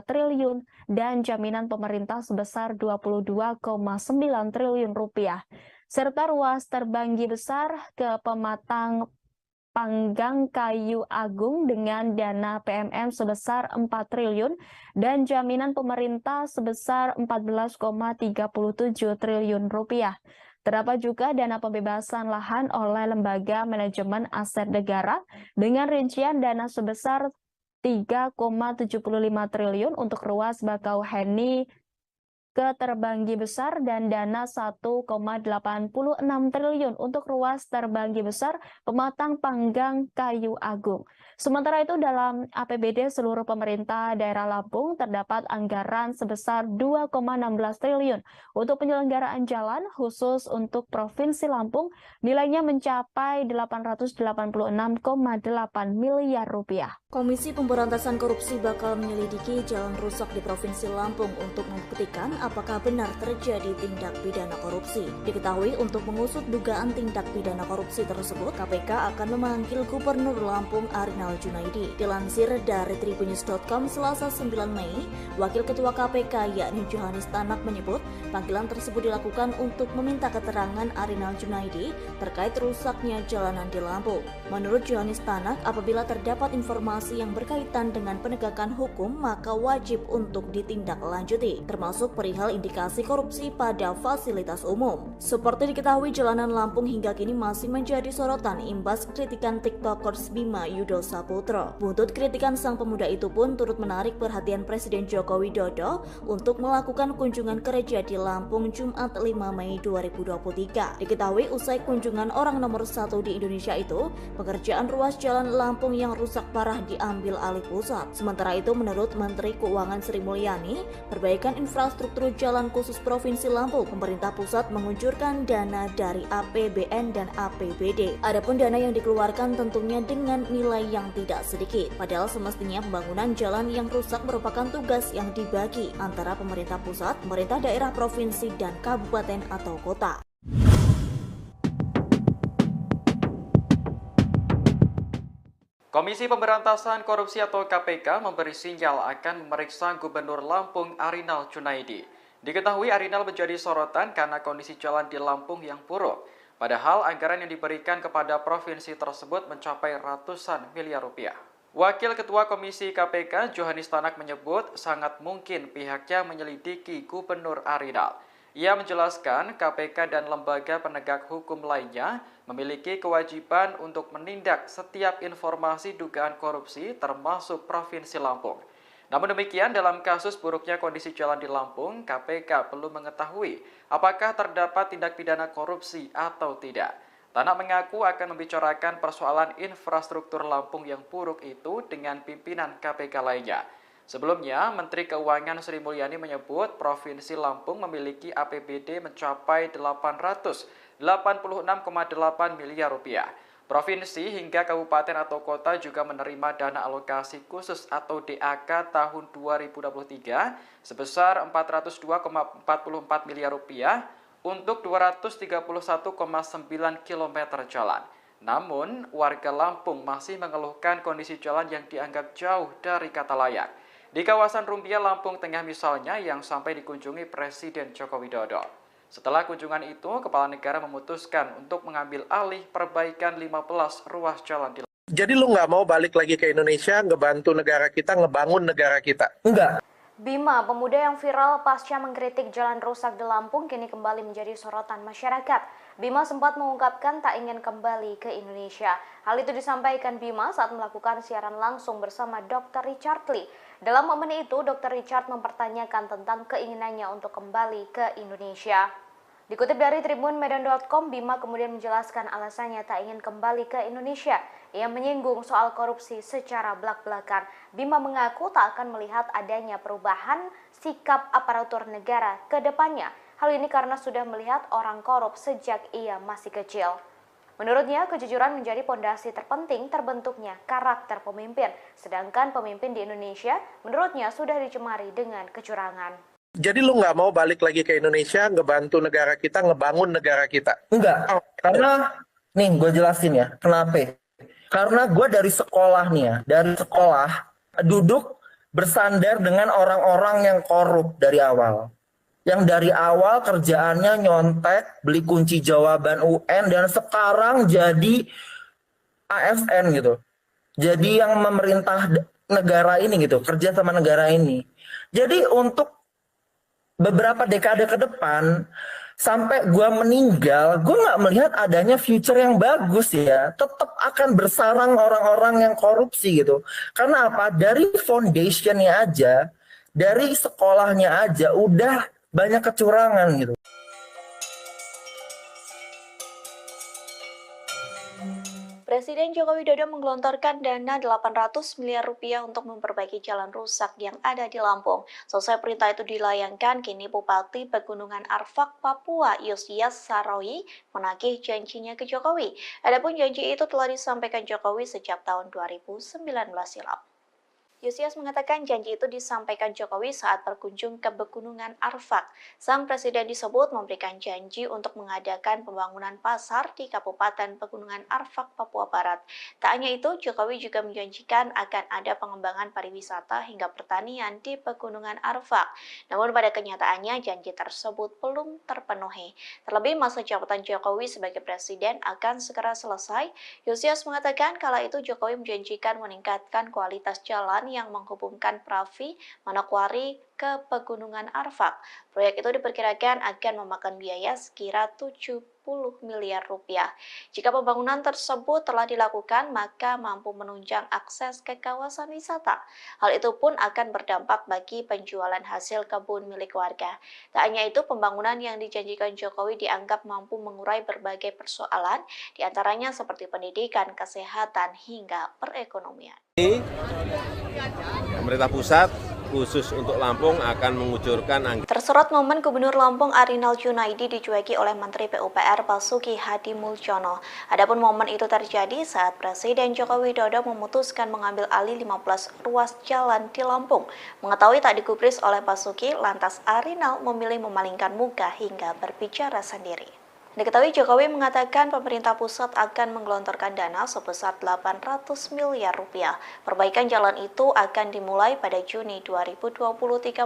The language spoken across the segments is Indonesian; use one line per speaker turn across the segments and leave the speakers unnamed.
triliun dan jaminan pemerintah sebesar 22,9 triliun rupiah, serta ruas terbanggi besar ke pematang panggang kayu agung dengan dana PMM sebesar 4 triliun dan jaminan pemerintah sebesar 14,37 triliun rupiah. Terdapat juga dana pembebasan lahan oleh Lembaga Manajemen Aset Negara dengan rincian dana sebesar 3,75 triliun untuk ruas Bakauheni ke Terbanggi Besar dan dana 1,86 triliun untuk ruas Terbanggi Besar Pematang Panggang Kayu Agung. Sementara itu dalam APBD seluruh pemerintah daerah Lampung terdapat anggaran sebesar 2,16 triliun untuk penyelenggaraan jalan khusus untuk Provinsi Lampung nilainya mencapai 886,8 miliar rupiah.
Komisi Pemberantasan Korupsi bakal menyelidiki jalan rusak di Provinsi Lampung untuk membuktikan apakah benar terjadi tindak pidana korupsi. Diketahui untuk mengusut dugaan tindak pidana korupsi tersebut, KPK akan memanggil Gubernur Lampung Arinal Junaidi. Dilansir dari tribunnews.com Selasa 9 Mei, Wakil Ketua KPK yakni Johannes Tanak menyebut panggilan tersebut dilakukan untuk meminta keterangan Arinal Junaidi terkait rusaknya jalanan di Lampung. Menurut Johannes Tanak, apabila terdapat informasi yang berkaitan dengan penegakan hukum maka wajib untuk ditindaklanjuti, termasuk perihal indikasi korupsi pada fasilitas umum. Seperti diketahui, jalanan Lampung hingga kini masih menjadi sorotan imbas kritikan tiktokers Bima Yudho Saputro. Buntut kritikan sang pemuda itu pun turut menarik perhatian Presiden Joko Widodo untuk melakukan kunjungan kerja di Lampung Jumat 5 Mei 2023. Diketahui usai kunjungan orang nomor 1 di Indonesia itu, pekerjaan ruas jalan Lampung yang rusak parah diambil alih pusat. Sementara itu, menurut Menteri Keuangan Sri Mulyani, perbaikan infrastruktur jalan khusus Provinsi Lampung, pemerintah pusat menguncurkan dana dari APBN dan APBD. Adapun dana yang dikeluarkan tentunya dengan nilai yang tidak sedikit. Padahal semestinya pembangunan jalan yang rusak merupakan tugas yang dibagi antara pemerintah pusat, pemerintah daerah, provinsi, dan kabupaten atau kota.
Komisi Pemberantasan Korupsi atau KPK memberi sinyal akan memeriksa Gubernur Lampung Arinal Junaidi. Diketahui Arinal menjadi sorotan karena kondisi jalan di Lampung yang buruk. Padahal anggaran yang diberikan kepada provinsi tersebut mencapai ratusan miliar rupiah. Wakil Ketua Komisi KPK Johannes Tanak menyebut sangat mungkin pihaknya menyelidiki Gubernur Arinal. Ia menjelaskan KPK dan lembaga penegak hukum lainnya memiliki kewajiban untuk menindak setiap informasi dugaan korupsi termasuk Provinsi Lampung. Namun demikian, dalam kasus buruknya kondisi jalan di Lampung, KPK belum mengetahui apakah terdapat tindak pidana korupsi atau tidak. Tanak mengaku akan membicarakan persoalan infrastruktur Lampung yang buruk itu dengan pimpinan KPK lainnya. Sebelumnya, Menteri Keuangan Sri Mulyani menyebut Provinsi Lampung memiliki APBD mencapai 886,8 miliar rupiah. Provinsi hingga kabupaten atau kota juga menerima dana alokasi khusus atau DAK tahun 2023 sebesar 402,44 miliar rupiah untuk 231,9 km jalan. Namun, warga Lampung masih mengeluhkan kondisi jalan yang dianggap jauh dari kata layak. Di kawasan Rumbia, Lampung Tengah misalnya, yang sampai dikunjungi Presiden Joko Widodo. Setelah kunjungan itu, Kepala Negara memutuskan untuk mengambil alih perbaikan 15 ruas jalan di Lampung.
Jadi lu nggak mau balik lagi ke Indonesia, ngebantu negara kita, ngebangun negara kita?
Enggak.
Bima, pemuda yang viral pasca mengkritik jalan rusak di Lampung, kini kembali menjadi sorotan masyarakat. Bima sempat mengungkapkan tak ingin kembali ke Indonesia. Hal itu disampaikan Bima saat melakukan siaran langsung bersama Dr. Richard Lee. Dalam momen itu, Dr. Richard mempertanyakan tentang keinginannya untuk kembali ke Indonesia. Dikutip dari tribunmedan.com, Bima kemudian menjelaskan alasannya tak ingin kembali ke Indonesia. Ia menyinggung soal korupsi secara belak-belakan. Bima mengaku tak akan melihat adanya perubahan sikap aparatur negara ke depannya. Hal ini karena sudah melihat orang korup sejak ia masih kecil. Menurutnya, kejujuran menjadi pondasi terpenting terbentuknya karakter pemimpin. Sedangkan pemimpin di Indonesia, menurutnya sudah dicemari dengan kecurangan.
Jadi lu nggak mau balik lagi ke Indonesia, ngebantu negara kita, ngebangun negara kita?
Enggak. Karena, nih gue jelasin ya, kenapa? Karena gue dari sekolah nih ya, dari sekolah duduk bersandar dengan orang-orang yang korup dari awal. Yang dari awal kerjaannya nyontek, beli kunci jawaban UN, dan sekarang jadi ASN gitu. Jadi yang memerintah negara ini gitu, kerja sama negara ini. Jadi untuk beberapa dekade ke depan, sampai gue meninggal, gue nggak melihat adanya future yang bagus ya. Tetap akan bersarang orang-orang yang korupsi gitu. Karena apa? Dari foundationnya aja, dari sekolahnya aja, udah banyak kecurangan gitu.
Presiden Joko Widodo menggelontorkan dana 800 miliar rupiah untuk memperbaiki jalan rusak yang ada di Lampung. Selesai perintah itu dilayangkan, kini Bupati Pegunungan Arfak, Papua, Yosias Sarawi menagih janjinya ke Jokowi. Adapun janji itu telah disampaikan Jokowi sejak tahun 2019 silam. Yosias mengatakan janji itu disampaikan Jokowi saat berkunjung ke Pegunungan Arfak. Sang presiden disebut memberikan janji untuk mengadakan pembangunan pasar di Kabupaten Pegunungan Arfak, Papua Barat. Tak hanya itu, Jokowi juga menjanjikan akan ada pengembangan pariwisata hingga pertanian di Pegunungan Arfak. Namun pada kenyataannya janji tersebut belum terpenuhi. Terlebih masa jabatan Jokowi sebagai presiden akan segera selesai. Yosias mengatakan kala itu Jokowi menjanjikan meningkatkan kualitas jalan yang menghubungkan Pravi, Manokwari ke Pegunungan Arfak. Proyek itu diperkirakan akan memakan biaya sekira 70 miliar rupiah. Jika pembangunan tersebut telah dilakukan, maka mampu menunjang akses ke kawasan wisata. Hal itu pun akan berdampak bagi penjualan hasil kebun milik warga. Tak hanya itu, pembangunan yang dijanjikan Jokowi dianggap mampu mengurai berbagai persoalan, diantaranya seperti pendidikan, kesehatan, hingga perekonomian.
Pemerintah pusat khusus untuk Lampung akan mengucurkan
Tersorot momen Gubernur Lampung Arinal Junaidi dicueki oleh Menteri PUPR Basuki Hadi Mulyono. Adapun momen itu terjadi saat Presiden Joko Widodo memutuskan mengambil alih 15 ruas jalan di Lampung. Mengetahui tak digubris oleh Basuki, lantas Arinal memilih memalingkan muka hingga berbicara sendiri. Diketahui Jokowi mengatakan pemerintah pusat akan menggelontorkan dana sebesar 800 miliar rupiah. Perbaikan jalan itu akan dimulai pada Juni 2023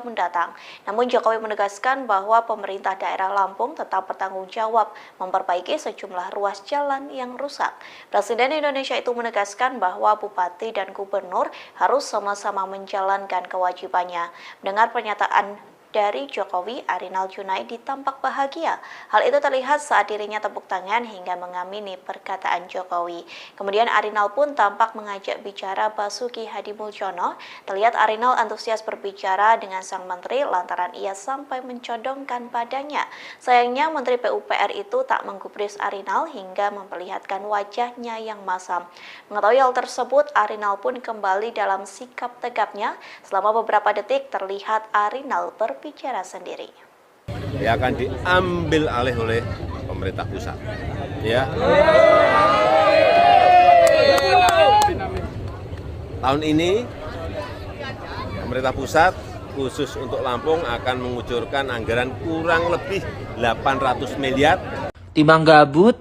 mendatang. Namun Jokowi menegaskan bahwa pemerintah daerah Lampung tetap bertanggung jawab memperbaiki sejumlah ruas jalan yang rusak. Presiden Indonesia itu menegaskan bahwa bupati dan gubernur harus sama-sama menjalankan kewajibannya. Mendengar pernyataan dari Jokowi, Arinal Junaidi tampak bahagia. Hal itu terlihat saat dirinya tepuk tangan hingga mengamini perkataan Jokowi. Kemudian Arinal pun tampak mengajak bicara Basuki Hadi Mulyono. Terlihat Arinal antusias berbicara dengan sang menteri lantaran ia sampai mencodongkan badannya. Sayangnya Menteri PUPR itu tak menggubris Arinal hingga memperlihatkan wajahnya yang masam. Mengetahui hal tersebut, Arinal pun kembali dalam sikap tegapnya. Selama beberapa detik terlihat Arinal berbicara sendiri.
Ya akan diambil alih oleh pemerintah pusat. Ya. Tahun ini pemerintah pusat khusus untuk Lampung akan mengucurkan anggaran kurang lebih 800 miliar.
Timbang gabut,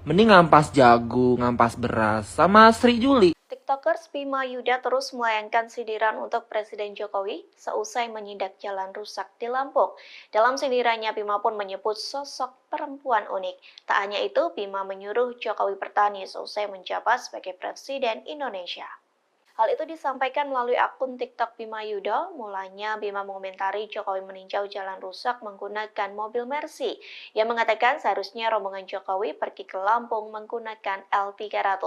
mending ngampas jagung, ngampas beras, sama Sri Juli.
TikTokers Bima Yuda terus melayangkan sindiran untuk Presiden Jokowi seusai menyidak jalan rusak di Lampung. Dalam sindirannya, Bima pun menyebut sosok perempuan unik. Tak hanya itu, Bima menyuruh Jokowi bertani seusai menjabat sebagai Presiden Indonesia. Hal itu disampaikan melalui akun TikTok Bima Yuda. Mulanya Bima mengomentari Jokowi meninjau jalan rusak menggunakan mobil Mercy. Ia mengatakan seharusnya rombongan Jokowi pergi ke Lampung menggunakan L300.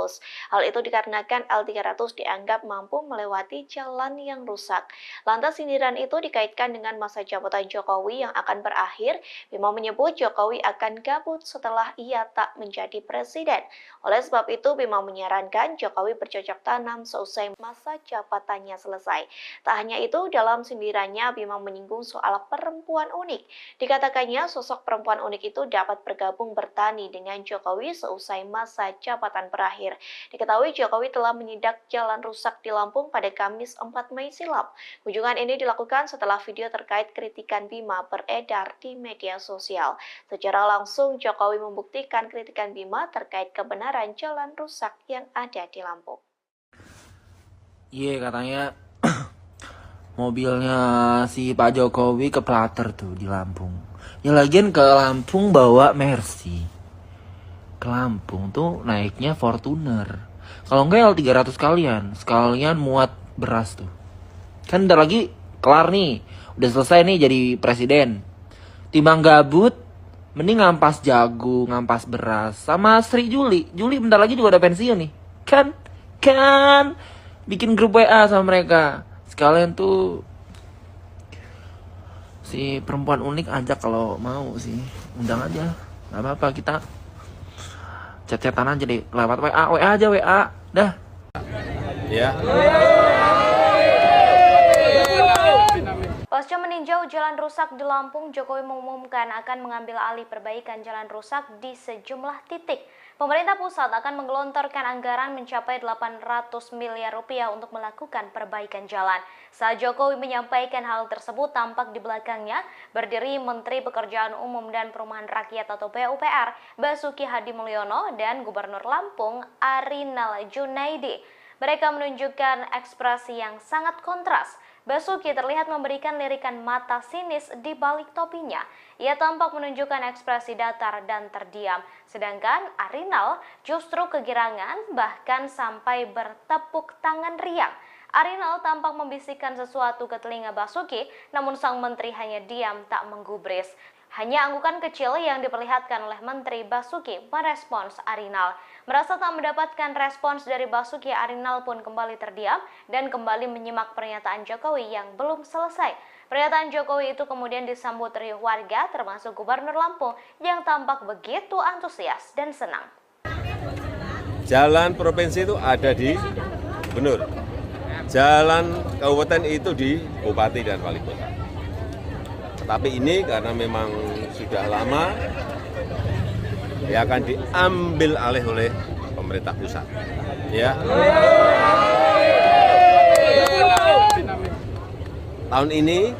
Hal itu dikarenakan L300 dianggap mampu melewati jalan yang rusak. Lantas sindiran itu dikaitkan dengan masa jabatan Jokowi yang akan berakhir. Bima menyebut Jokowi akan gabut setelah ia tak menjadi presiden. Oleh sebab itu, Bima menyarankan Jokowi bercocok tanam seusai masa jabatannya selesai. Tak hanya itu, dalam sindirannya Bima menyinggung soal perempuan unik. Dikatakannya sosok perempuan unik itu dapat bergabung bertani dengan Jokowi seusai masa jabatan berakhir. Diketahui Jokowi telah menyidak jalan rusak di Lampung pada Kamis 4 Mei silam. Kunjungan ini dilakukan setelah video terkait kritikan Bima beredar di media sosial. Secara langsung Jokowi membuktikan kritikan Bima terkait kebenaran jalan rusak yang ada di Lampung.
Iya, katanya Mobilnya si Pak Jokowi ke Plater tuh di Lampung. Ya lagian ke Lampung bawa Mercy. Ke Lampung tuh naiknya Fortuner. Kalau enggak L300 sekalian muat beras tuh. Kan bentar lagi kelar nih, udah selesai nih jadi presiden. Timbang gabut, mending ngampas jagung, ngampas beras. Sama Sri Juli bentar lagi juga udah pensiun nih. Kan bikin grup WA sama mereka. Sekalian tuh si perempuan unik ajak kalau mau sih, undang aja. Gak apa-apa, kita chat-chatan aja deh, lewat WA aja, WA. Dah.
Ya.
Pasca meninjau jalan rusak di Lampung, Jokowi mengumumkan akan mengambil alih perbaikan jalan rusak di sejumlah titik. Pemerintah pusat akan menggelontorkan anggaran mencapai 800 miliar rupiah untuk melakukan perbaikan jalan. Saat Jokowi menyampaikan hal tersebut, tampak di belakangnya berdiri Menteri Pekerjaan Umum dan Perumahan Rakyat atau PUPR, Basuki Hadi Mulyono, dan Gubernur Lampung, Arinal Junaidi. Mereka menunjukkan ekspresi yang sangat kontras. Basuki terlihat memberikan lirikan mata sinis di balik topinya. Ia tampak menunjukkan ekspresi datar dan terdiam. Sedangkan Arinal justru kegirangan, bahkan sampai bertepuk tangan riang. Arinal tampak membisikkan sesuatu ke telinga Basuki, namun sang menteri hanya diam tak menggubris. Hanya anggukan kecil yang diperlihatkan oleh Menteri Basuki merespons Arinal. Merasa tak mendapatkan respons dari Basuki, Arinal pun kembali terdiam dan kembali menyimak pernyataan Jokowi yang belum selesai. Pernyataan Jokowi itu kemudian disambut riuh warga, termasuk Gubernur Lampung yang tampak begitu antusias dan senang.
Jalan provinsi itu ada di Gubernur. Jalan kabupaten itu di Bupati dan Wali Kota. Tapi ini karena memang sudah lama, ya akan diambil alih oleh pemerintah pusat. Ya. Tahun ini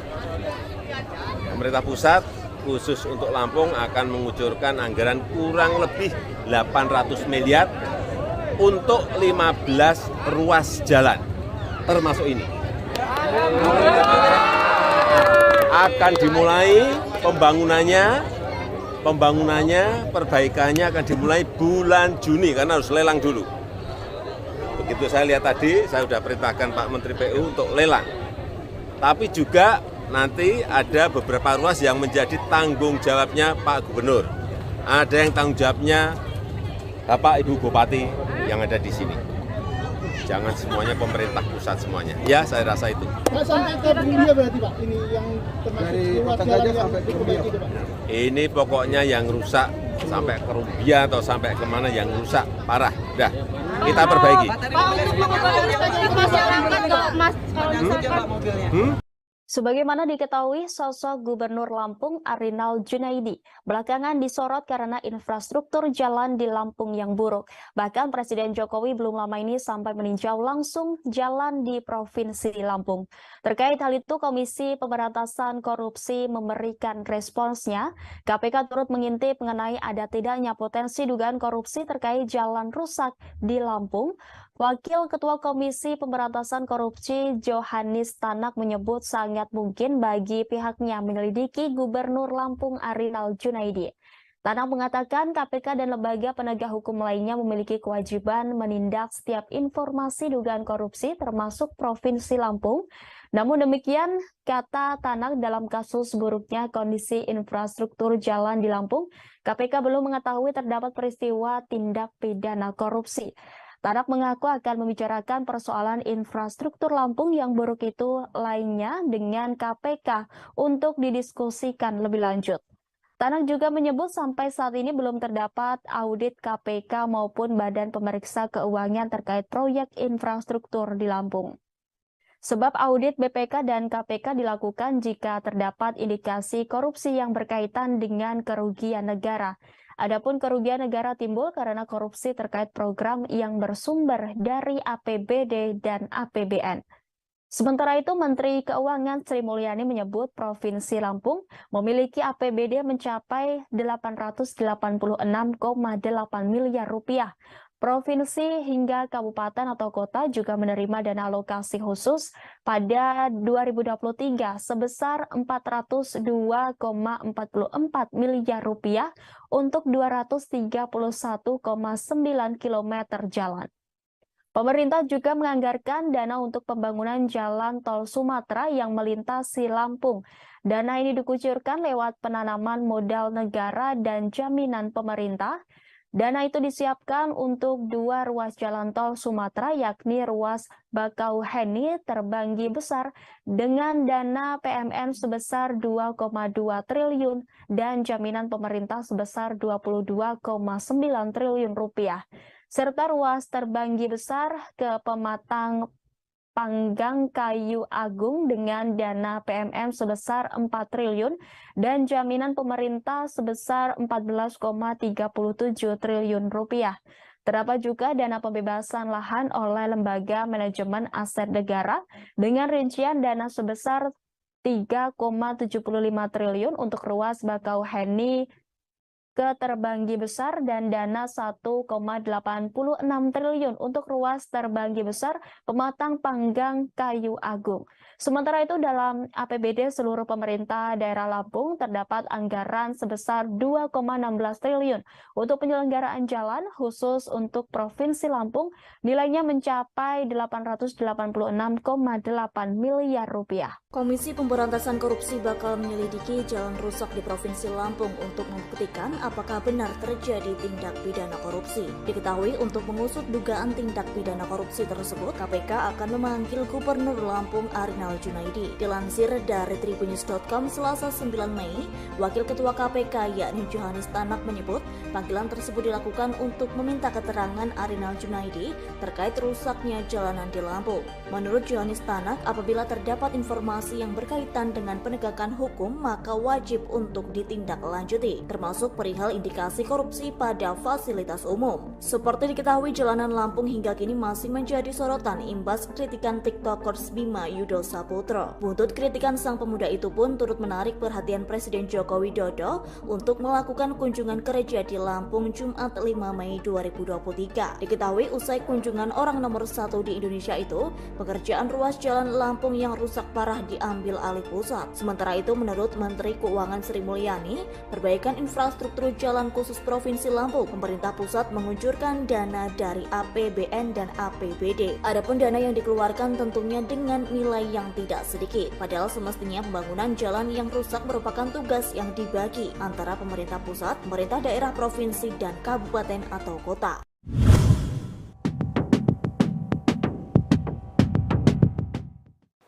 pemerintah pusat khusus untuk Lampung akan mengucurkan anggaran kurang lebih 800 miliar untuk 15 ruas jalan, termasuk ini. Akan dimulai pembangunannya, perbaikannya akan dimulai bulan Juni karena harus lelang dulu. Begitu saya lihat tadi, saya sudah perintahkan Pak Menteri PU untuk lelang. Tapi juga nanti ada beberapa ruas yang menjadi tanggung jawabnya Pak Gubernur. Ada yang tanggung jawabnya Bapak Ibu Bupati yang ada di sini. Jangan semuanya pemerintah pusat semuanya. Ya, saya rasa itu.
Pak, sampai ke Bumbia berarti Pak? Ini yang termasuk ruas jalan yang diperbaiki itu Pak?
Ini pokoknya yang rusak sampai ke Rumbia atau sampai kemana yang rusak parah. Udah, kita perbaiki.
Sebagaimana diketahui, sosok Gubernur Lampung Arinal Junaidi belakangan disorot karena infrastruktur jalan di Lampung yang buruk. Bahkan Presiden Jokowi belum lama ini sampai meninjau langsung jalan di Provinsi Lampung. Terkait hal itu, Komisi Pemberantasan Korupsi memberikan responsnya. KPK turut mengintip mengenai ada tidaknya potensi dugaan korupsi terkait jalan rusak di Lampung. Wakil Ketua Komisi Pemberantasan Korupsi Johannes Tanak menyebut sangat mungkin bagi pihaknya menyelidiki Gubernur Lampung Arinal Junaidi. Tanak mengatakan KPK dan lembaga penegak hukum lainnya memiliki kewajiban menindak setiap informasi dugaan korupsi termasuk Provinsi Lampung. Namun demikian, kata Tanak, dalam kasus buruknya kondisi infrastruktur jalan di Lampung, KPK belum mengetahui terdapat peristiwa tindak pidana korupsi. Tanak mengaku akan membicarakan persoalan infrastruktur Lampung yang buruk itu lainnya dengan KPK untuk didiskusikan lebih lanjut. Tanak juga menyebut sampai saat ini belum terdapat audit KPK maupun Badan Pemeriksa Keuangan terkait proyek infrastruktur di Lampung. Sebab audit BPK dan KPK dilakukan jika terdapat indikasi korupsi yang berkaitan dengan kerugian negara. Adapun kerugian negara timbul karena korupsi terkait program yang bersumber dari APBD dan APBN. Sementara itu, Menteri Keuangan Sri Mulyani menyebut Provinsi Lampung memiliki APBD mencapai 886,8 miliar rupiah. Provinsi hingga kabupaten atau kota juga menerima dana alokasi khusus pada 2023 sebesar 402,44 miliar rupiah untuk 231,9 km jalan. Pemerintah juga menganggarkan dana untuk pembangunan jalan tol Sumatera yang melintasi Lampung. Dana ini dikucurkan lewat penanaman modal negara dan jaminan pemerintah. Dana itu disiapkan untuk 2 ruas jalan tol Sumatera, yakni ruas Bakauheni Terbanggi Besar dengan dana PMN sebesar 2,2 triliun dan jaminan pemerintah sebesar 22,9 triliun rupiah, serta ruas Terbanggi Besar ke Pematang Panggang Kayu Agung dengan dana PMN sebesar 4 triliun dan jaminan pemerintah sebesar 14,37 triliun rupiah. Terdapat juga dana pembebasan lahan oleh Lembaga Manajemen Aset Negara dengan rincian dana sebesar 3,75 triliun untuk ruas Bakauheni ke Terbanggi Besar dan dana 1,86 triliun untuk ruas Terbanggi Besar Pematang Panggang Kayu Agung. Sementara itu dalam APBD seluruh pemerintah daerah Lampung terdapat anggaran sebesar 2,16 triliun untuk penyelenggaraan jalan khusus untuk Provinsi Lampung, nilainya mencapai 886,8 miliar rupiah.
Komisi Pemberantasan Korupsi bakal menyelidiki jalan rusak di Provinsi Lampung untuk membuktikan apakah benar terjadi tindak pidana korupsi. Diketahui untuk mengusut dugaan tindak pidana korupsi tersebut, KPK akan memanggil Gubernur Lampung Arinal Junaidi. Dilansir dari tribunnews.com Selasa 9 Mei, Wakil Ketua KPK yakni Johannes Tanak menyebut panggilan tersebut dilakukan untuk meminta keterangan Arinal Junaidi terkait rusaknya jalanan di Lampung. Menurut Johannes Tanak, apabila terdapat informasi yang berkaitan dengan penegakan hukum, maka wajib untuk ditindaklanjuti, termasuk perihal indikasi korupsi pada fasilitas umum. Seperti diketahui, jalanan Lampung hingga kini masih menjadi sorotan imbas kritikan TikTokers Bima Yudo Saputro. Buntut kritikan sang pemuda itu pun turut menarik perhatian Presiden Joko Widodo untuk melakukan kunjungan kerja di Lampung Jumat 5 Mei 2023. Diketahui usai kunjungan orang nomor 1 di Indonesia itu, pekerjaan ruas jalan Lampung yang rusak parah diambil alih pusat. Sementara itu, menurut Menteri Keuangan Sri Mulyani, perbaikan infrastruktur jalan khusus Provinsi Lampung, pemerintah pusat mengucurkan dana dari APBN dan APBD. Adapun dana yang dikeluarkan tentunya dengan nilai yang tidak sedikit. Padahal semestinya pembangunan jalan yang rusak merupakan tugas yang dibagi antara pemerintah pusat, pemerintah daerah, provinsi, dan kabupaten atau kota.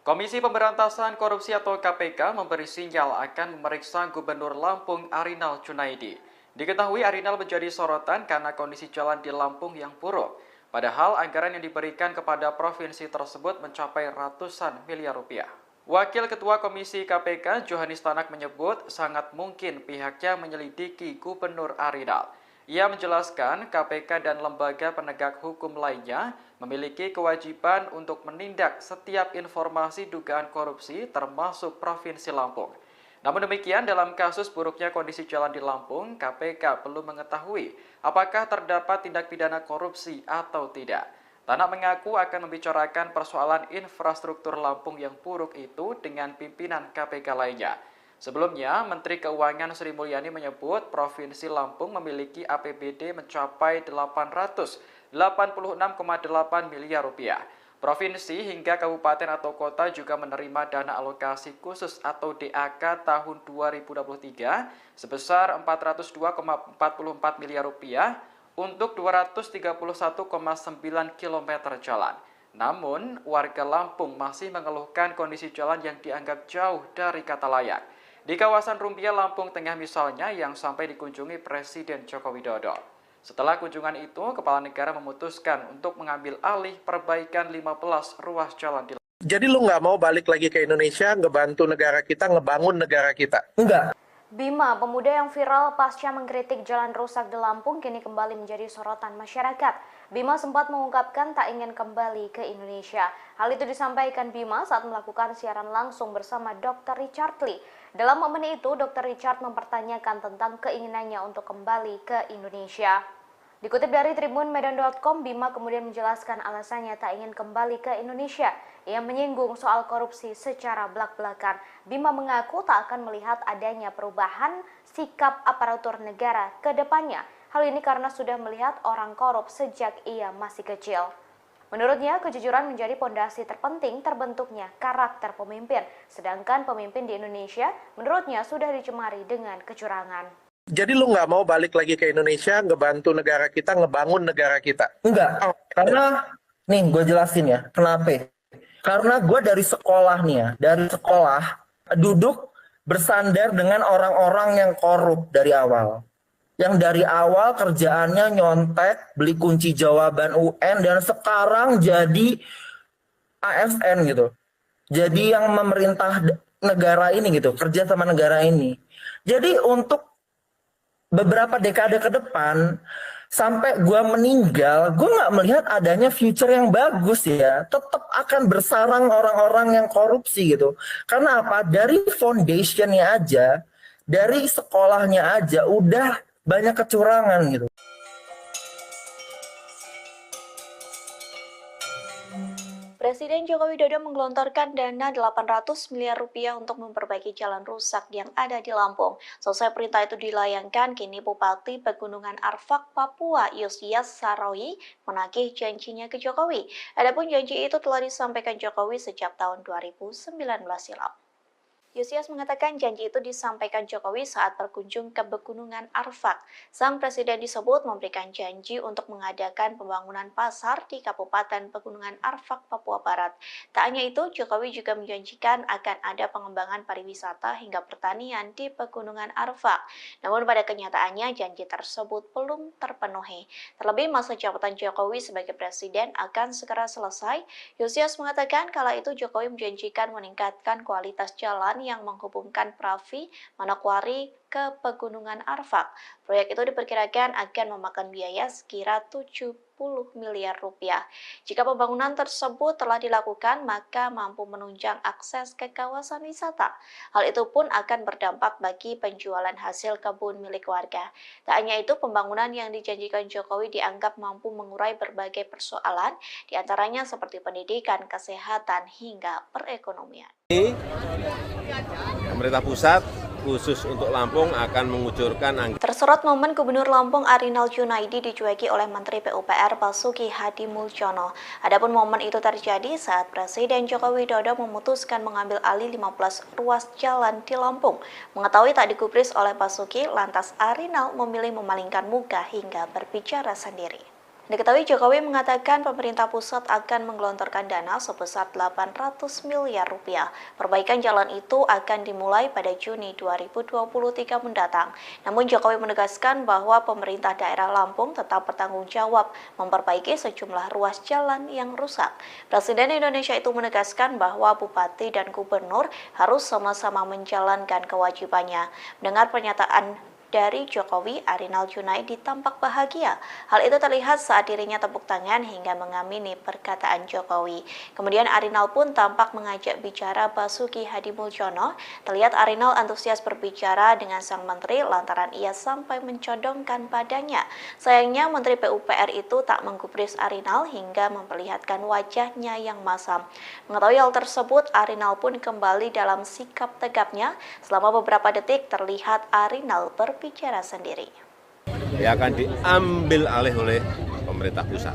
Komisi Pemberantasan Korupsi atau KPK memberi sinyal akan memeriksa Gubernur Lampung Arinal Junaidi. Diketahui Arinal menjadi sorotan karena kondisi jalan di Lampung yang buruk. Padahal anggaran yang diberikan kepada provinsi tersebut mencapai ratusan miliar rupiah. Wakil Ketua Komisi KPK Johannes Tanak menyebut sangat mungkin pihaknya menyelidiki Gubernur Arinal. Ia menjelaskan KPK dan lembaga penegak hukum lainnya memiliki kewajiban untuk menindak setiap informasi dugaan korupsi termasuk Provinsi Lampung. Namun demikian, dalam kasus buruknya kondisi jalan di Lampung, KPK belum mengetahui apakah terdapat tindak pidana korupsi atau tidak. Tanak mengaku akan membicarakan persoalan infrastruktur Lampung yang buruk itu dengan pimpinan KPK lainnya. Sebelumnya, Menteri Keuangan Sri Mulyani menyebut Provinsi Lampung memiliki APBD mencapai 886,8 miliar rupiah. Provinsi hingga kabupaten atau kota juga menerima dana alokasi khusus atau DAK tahun 2023 sebesar 402,44 miliar rupiah untuk 231,9 km jalan. Namun, warga Lampung masih mengeluhkan kondisi jalan yang dianggap jauh dari kata layak. Di kawasan Rumbia, Lampung Tengah misalnya, yang sampai dikunjungi Presiden Joko Widodo. Setelah kunjungan itu, Kepala Negara memutuskan untuk mengambil alih perbaikan 15 ruas jalan di Lampung.
Jadi lu nggak mau balik lagi ke Indonesia, ngebantu negara kita, ngebangun negara kita?
Enggak.
Bima, pemuda yang viral pasca mengkritik jalan rusak di Lampung, kini kembali menjadi sorotan masyarakat. Bima sempat mengungkapkan tak ingin kembali ke Indonesia. Hal itu disampaikan Bima saat melakukan siaran langsung bersama Dr. Richard Lee. Dalam momen itu, Dr. Richard mempertanyakan tentang keinginannya untuk kembali ke Indonesia. Dikutip dari tribunmedan.com, Bima kemudian menjelaskan alasannya tak ingin kembali ke Indonesia. Ia menyinggung soal korupsi secara belak-belakan. Bima mengaku tak akan melihat adanya perubahan sikap aparatur negara ke depannya. Hal ini karena sudah melihat orang korup sejak ia masih kecil. Menurutnya, kejujuran menjadi pondasi terpenting terbentuknya karakter pemimpin. Sedangkan pemimpin di Indonesia, menurutnya sudah dicemari dengan kecurangan.
Jadi lu nggak mau balik lagi ke Indonesia, ngebantu negara kita, ngebangun negara kita?
Enggak, karena nih gue jelasin ya, kenapa? Karena gue dari sekolah nih ya, dari sekolah duduk bersandar dengan orang-orang yang korup dari awal. Yang dari awal kerjaannya nyontek, beli kunci jawaban UN, dan sekarang jadi ASN gitu. Jadi yang memerintah negara ini gitu, kerja sama negara ini. Jadi untuk beberapa dekade ke depan, sampai gue meninggal, gue nggak melihat adanya future yang bagus ya. Tetap akan bersarang orang-orang yang korupsi gitu. Karena apa? Dari foundationnya aja, dari sekolahnya aja, udah banyak kecurangan gitu.
Presiden Joko Widodo menggelontorkan dana 800 miliar rupiah untuk memperbaiki jalan rusak yang ada di Lampung. Selesai perintah itu dilayangkan, kini Bupati Pegunungan Arfak, Papua, Yosias Saroyi menagih janjinya ke Jokowi. Adapun janji itu telah disampaikan Jokowi sejak tahun 2019 silam. Yosias mengatakan janji itu disampaikan Jokowi saat berkunjung ke Pegunungan Arfak. Sang presiden disebut memberikan janji untuk mengadakan pembangunan pasar di Kabupaten Pegunungan Arfak, Papua Barat. Tak hanya itu, Jokowi juga menjanjikan akan ada pengembangan pariwisata hingga pertanian di Pegunungan Arfak. Namun pada kenyataannya janji tersebut belum terpenuhi. Terlebih masa jabatan Jokowi sebagai presiden akan segera selesai. Yosias mengatakan kala itu Jokowi menjanjikan meningkatkan kualitas jalan yang menghubungkan Pravi, Manokwari ke Pegunungan Arfak. Proyek itu diperkirakan akan memakan biaya sekira 70 miliar rupiah. Jika pembangunan tersebut telah dilakukan, maka mampu menunjang akses ke kawasan wisata. Hal itu pun akan berdampak bagi penjualan hasil kebun milik warga. Tak hanya itu, pembangunan yang dijanjikan Jokowi dianggap mampu mengurai berbagai persoalan, diantaranya seperti pendidikan, kesehatan, hingga perekonomian.
Pemerintah pusat khusus untuk Lampung akan mengucurkan anggaran.
Tersorot momen Gubernur Lampung Arinal Junaidi dicueki oleh Menteri PUPR Basuki Hadi Muljono. Adapun momen itu terjadi saat Presiden Joko Widodo memutuskan mengambil alih 15 ruas jalan di Lampung. Mengetahui tak digubris oleh Basuki, lantas Arinal memilih memalingkan muka hingga berbicara sendiri. Diketahui Jokowi mengatakan pemerintah pusat akan menggelontorkan dana sebesar 800 miliar rupiah. Perbaikan jalan itu akan dimulai pada Juni 2023 mendatang. Namun Jokowi menegaskan bahwa pemerintah daerah Lampung tetap bertanggung jawab memperbaiki sejumlah ruas jalan yang rusak. Presiden Indonesia itu menegaskan bahwa bupati dan gubernur harus sama-sama menjalankan kewajibannya. Mendengar pernyataan dari Jokowi, Arinal Junaidi tampak bahagia. Hal itu terlihat saat dirinya tepuk tangan hingga mengamini perkataan Jokowi. Kemudian Arinal pun tampak mengajak bicara Basuki Hadi Muljono. Terlihat Arinal antusias berbicara dengan sang menteri lantaran ia sampai mencodongkan padanya. Sayangnya Menteri PUPR itu tak menggubris Arinal hingga memperlihatkan wajahnya yang masam. Mengetahui hal tersebut, Arinal pun kembali dalam sikap tegapnya. Selama beberapa detik terlihat Arinal berbicara sendiri.
Ya akan diambil alih oleh pemerintah pusat.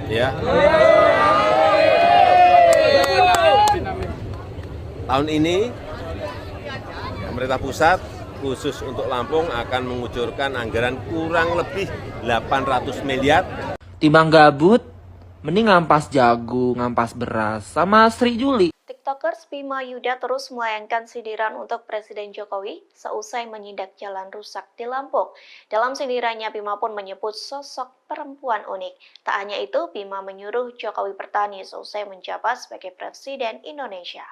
Ya. Tahun ini pemerintah pusat khusus untuk Lampung akan mengucurkan anggaran kurang lebih 800 miliar.
Timbang gabut, mending ngampas jagung, ngampas beras, sama Sri Juli.
TikTokers Bima Yuda terus melayangkan sindiran untuk Presiden Jokowi seusai menindak jalan rusak di Lampung. Dalam sindirannya, Bima pun menyebut sosok perempuan unik. Tak hanya itu, Bima menyuruh Jokowi bertani seusai menjabat sebagai Presiden Indonesia.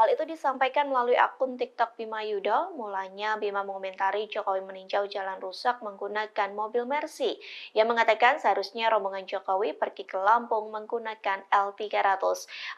Hal itu disampaikan melalui akun TikTok Bima Yudo. Mulanya Bima mengomentari Jokowi meninjau jalan rusak menggunakan mobil Mercy. Ia mengatakan seharusnya rombongan Jokowi pergi ke Lampung menggunakan L300.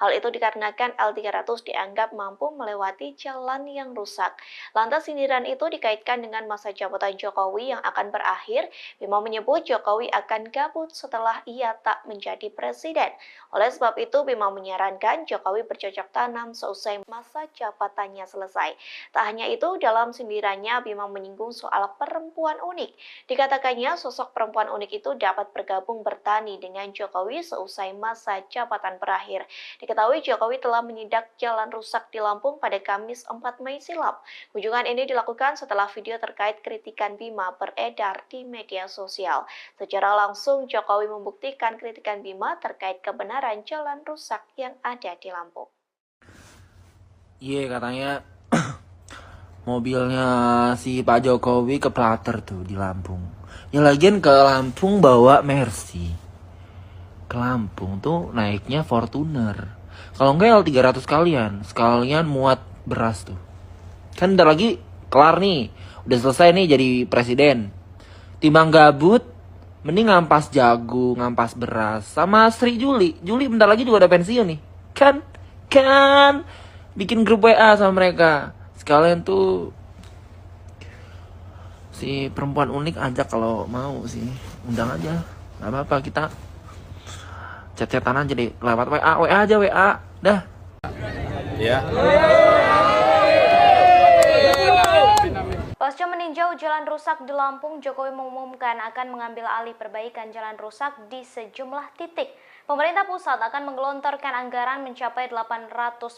Hal itu dikarenakan L300 dianggap mampu melewati jalan yang rusak. Lantas sindiran itu dikaitkan dengan masa jabatan Jokowi yang akan berakhir. Bima menyebut Jokowi akan gabut setelah ia tak menjadi presiden. Oleh sebab itu, Bima menyarankan Jokowi bercocok tanam seusai masa jabatannya selesai. Tak hanya itu, dalam sindirannya Bima menyinggung soal perempuan unik. Dikatakannya sosok perempuan unik itu dapat bergabung bertani dengan Jokowi seusai masa jabatan berakhir. Diketahui Jokowi telah menyidak jalan rusak di Lampung pada Kamis 4 Mei silam. Kunjungan ini dilakukan setelah video terkait kritikan Bima beredar di media sosial. Secara langsung Jokowi membuktikan kritikan Bima terkait kebenaran jalan rusak yang ada di Lampung.
Iya, katanya mobilnya si Pak Jokowi keplater tuh di Lampung. Ya lagian ke Lampung bawa Mercy. Ke Lampung tuh naiknya Fortuner. Kalau enggak L300 sekalian muat beras tuh. Kan bentar lagi kelar nih. Udah selesai nih jadi presiden. Timbang gabut, mending ngampas jagung, ngampas beras. Sama Sri Juli. Juli bentar lagi juga udah pensiun nih. Kan bikin grup WA sama mereka. Sekalian tuh si perempuan unik ajak kalau mau sih. Undang aja. Gak apa-apa, kita chat-chatan aja deh. Lewat WA aja, WA. Dah.
Ya.
Pasca meninjau jalan rusak di Lampung, Jokowi mengumumkan akan mengambil alih perbaikan jalan rusak di sejumlah titik. Pemerintah pusat akan menggelontorkan anggaran mencapai 800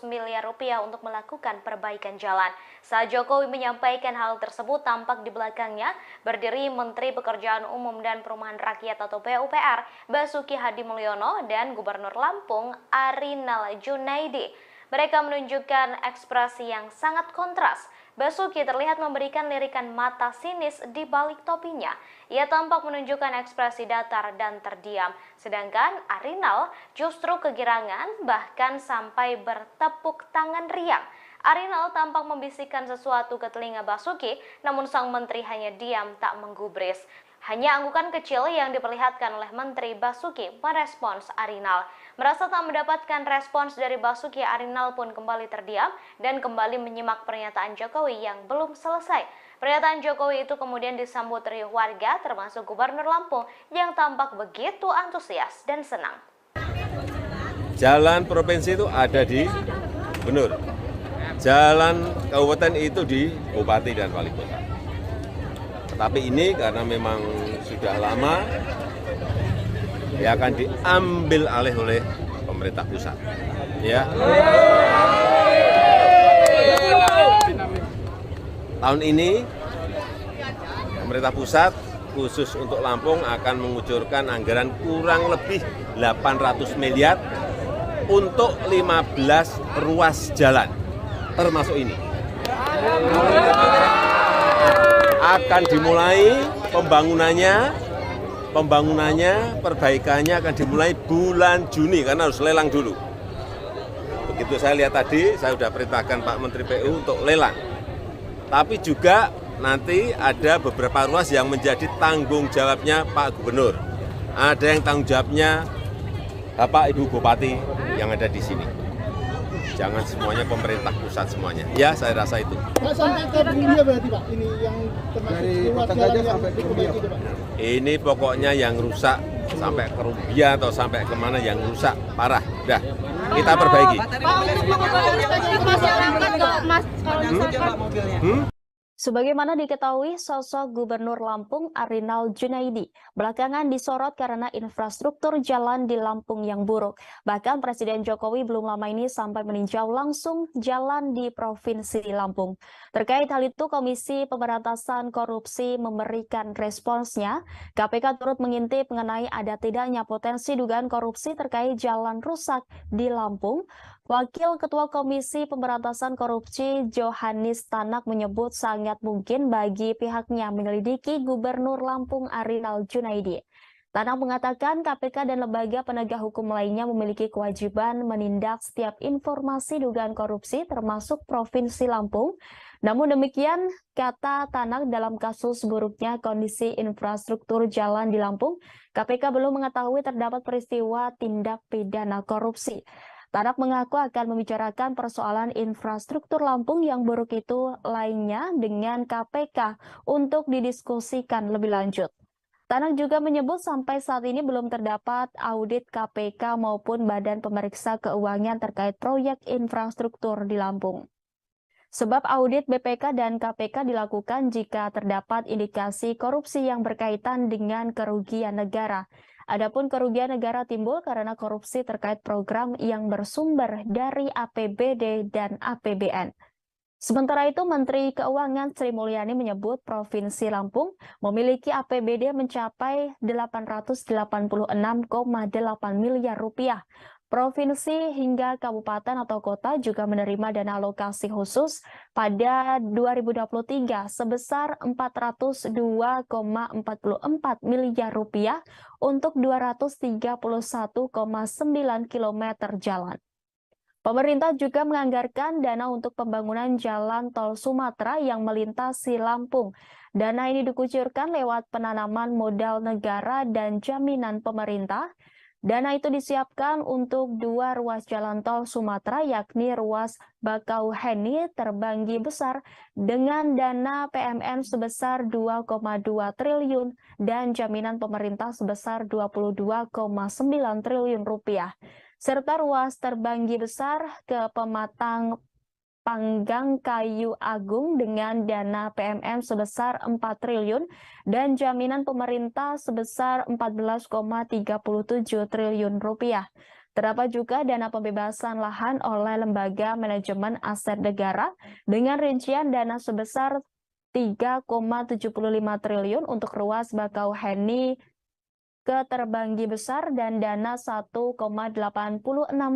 miliar rupiah untuk melakukan perbaikan jalan. Saat Jokowi menyampaikan hal tersebut, tampak di belakangnya berdiri Menteri Pekerjaan Umum dan Perumahan Rakyat atau PUPR, Basuki Hadi Mulyono, dan Gubernur Lampung, Arinal Junaidi. Mereka menunjukkan ekspresi yang sangat kontras. Basuki terlihat memberikan lirikan mata sinis di balik topinya. Ia tampak menunjukkan ekspresi datar dan terdiam. Sedangkan Arinal justru kegirangan, bahkan sampai bertepuk tangan riang. Arinal tampak membisikkan sesuatu ke telinga Basuki, namun sang menteri hanya diam tak menggubris. Hanya anggukan kecil yang diperlihatkan oleh Menteri Basuki merespons Arinal. Merasa tak mendapatkan respons dari Basuki, Arinal pun kembali terdiam dan kembali menyimak pernyataan Jokowi yang belum selesai. Pernyataan Jokowi itu kemudian disambut riuh warga, termasuk Gubernur Lampung yang tampak begitu antusias dan senang.
Jalan provinsi itu ada di Gubernur. Jalan kabupaten itu di Bupati dan Wali Kota. Tetapi ini karena memang sudah lama, ya akan diambil alih oleh pemerintah pusat. Ya. Tahun ini pemerintah pusat khusus untuk Lampung akan mengucurkan anggaran kurang lebih 800 miliar untuk 15 ruas jalan, termasuk ini. Akan dimulai pembangunannya, perbaikannya akan dimulai bulan Juni karena harus lelang dulu. Begitu saya lihat tadi, saya sudah perintahkan Pak Menteri PU untuk lelang. Tapi juga nanti ada beberapa ruas yang menjadi tanggung jawabnya Pak Gubernur. Ada yang tanggung jawabnya Bapak Ibu Bupati yang ada di sini. Jangan semuanya pemerintah pusat semuanya. Ya, saya rasa itu.
Pak, sampai ke Bumbia berarti Pak, ini yang termasuk ruas jalan yang diperbaiki itu Pak?
Ini pokoknya yang rusak sampai ke Rumbia atau sampai kemana yang rusak parah. Udah, kita perbaiki.
Sebagaimana diketahui, sosok Gubernur Lampung Arinal Junaidi belakangan disorot karena infrastruktur jalan di Lampung yang buruk. Bahkan Presiden Jokowi belum lama ini sampai meninjau langsung jalan di Provinsi Lampung. Terkait hal itu, Komisi Pemberantasan Korupsi memberikan responsnya. KPK turut mengintip mengenai ada tidaknya potensi dugaan korupsi terkait jalan rusak di Lampung. Wakil Ketua Komisi Pemberantasan Korupsi Johannes Tanak menyebut sangat mungkin bagi pihaknya menyelidiki Gubernur Lampung Arinal Junaidi. Tanak mengatakan KPK dan lembaga penegak hukum lainnya memiliki kewajiban menindak setiap informasi dugaan korupsi termasuk Provinsi Lampung. Namun demikian, kata Tanak, dalam kasus buruknya kondisi infrastruktur jalan di Lampung, KPK belum mengetahui terdapat peristiwa tindak pidana korupsi. Tanak mengaku akan membicarakan persoalan infrastruktur Lampung yang buruk itu lainnya dengan KPK untuk didiskusikan lebih lanjut. Tanak juga menyebut sampai saat ini belum terdapat audit KPK maupun Badan Pemeriksa Keuangan terkait proyek infrastruktur di Lampung. Sebab audit BPK dan KPK dilakukan jika terdapat indikasi korupsi yang berkaitan dengan kerugian negara. Adapun kerugian negara timbul karena korupsi terkait program yang bersumber dari APBD dan APBN. Sementara itu, Menteri Keuangan Sri Mulyani menyebut Provinsi Lampung memiliki APBD mencapai 886,8 miliar rupiah. Provinsi hingga kabupaten atau kota juga menerima dana alokasi khusus pada 2023 sebesar 402,44 miliar rupiah untuk 231,9 km jalan. Pemerintah juga menganggarkan dana untuk pembangunan jalan tol Sumatera yang melintasi Lampung. Dana ini dikucurkan lewat penanaman modal negara dan jaminan pemerintah. Dana itu disiapkan untuk 2 ruas jalan tol Sumatera, yakni ruas Bakauheni Terbanggi Besar dengan dana PMN sebesar 2,2 triliun dan jaminan pemerintah sebesar 22,9 triliun rupiah. Serta ruas Terbanggi Besar ke Pematang Panggang Kayu Agung dengan dana PMN sebesar 4 triliun dan jaminan pemerintah sebesar 14,37 triliun rupiah. Terdapat juga dana pembebasan lahan oleh Lembaga Manajemen Aset Negara dengan rincian dana sebesar 3,75 triliun untuk ruas Bakauheni ke Terbanggi Besar dan dana 1,86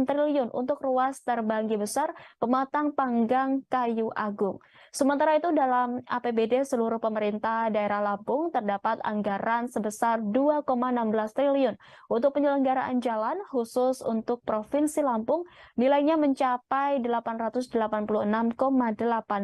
triliun untuk ruas Terbanggi Besar Pematang Panggang Kayu Agung. Sementara itu dalam APBD seluruh pemerintah daerah Lampung terdapat anggaran sebesar 2,16 triliun untuk penyelenggaraan jalan khusus untuk Provinsi Lampung nilainya mencapai 886,8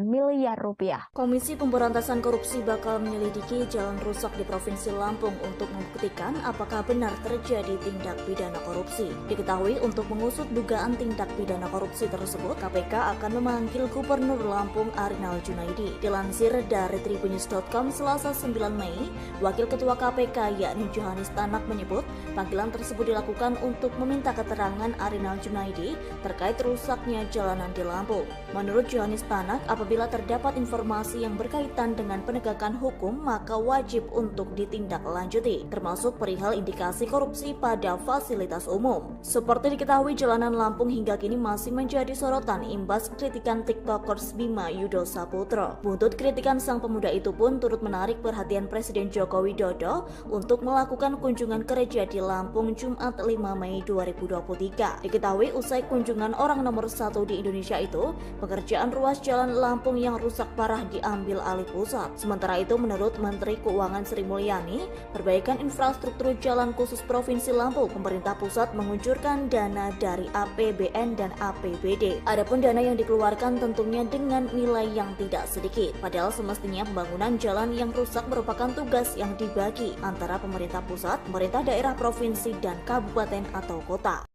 miliar rupiah.
Komisi Pemberantasan Korupsi bakal menyelidiki jalan rusak di Provinsi Lampung untuk membuktikan apakah benar terjadi tindak pidana korupsi. Diketahui untuk mengusut dugaan tindak pidana korupsi tersebut, KPK akan memanggil Gubernur Lampung Arinal Junaidi. Dilansir dari tribunnews.com Selasa 9 Mei, Wakil Ketua KPK yakni Johannes Tanak menyebut panggilan tersebut dilakukan untuk meminta keterangan Arinal Junaidi terkait rusaknya jalanan di Lampung. Menurut Johannes Tanak, apabila terdapat informasi yang berkaitan dengan penegakan hukum, maka wajib untuk ditindaklanjuti, termasuk perihal indikasi korupsi pada fasilitas umum. Seperti diketahui, jalanan Lampung hingga kini masih menjadi sorotan imbas kritikan TikTokers Bima Yudo Saputro. Buntut kritikan sang pemuda itu pun turut menarik perhatian Presiden Joko Widodo untuk melakukan kunjungan kerja di Lampung Jumat 5 Mei 2023. Diketahui usai kunjungan orang nomor 1 di Indonesia itu, pekerjaan ruas jalan Lampung yang rusak parah diambil alih pusat. Sementara itu, menurut Menteri Keuangan Sri Mulyani, perbaikan infrastruktur jalan khusus Provinsi Lampung, pemerintah pusat mengucurkan dana dari APBN dan APBD. Adapun dana yang dikeluarkan tentunya dengan nilai yang tidak sedikit. Padahal semestinya pembangunan jalan yang rusak merupakan tugas yang dibagi antara pemerintah pusat, pemerintah daerah, provinsi, dan kabupaten atau kota.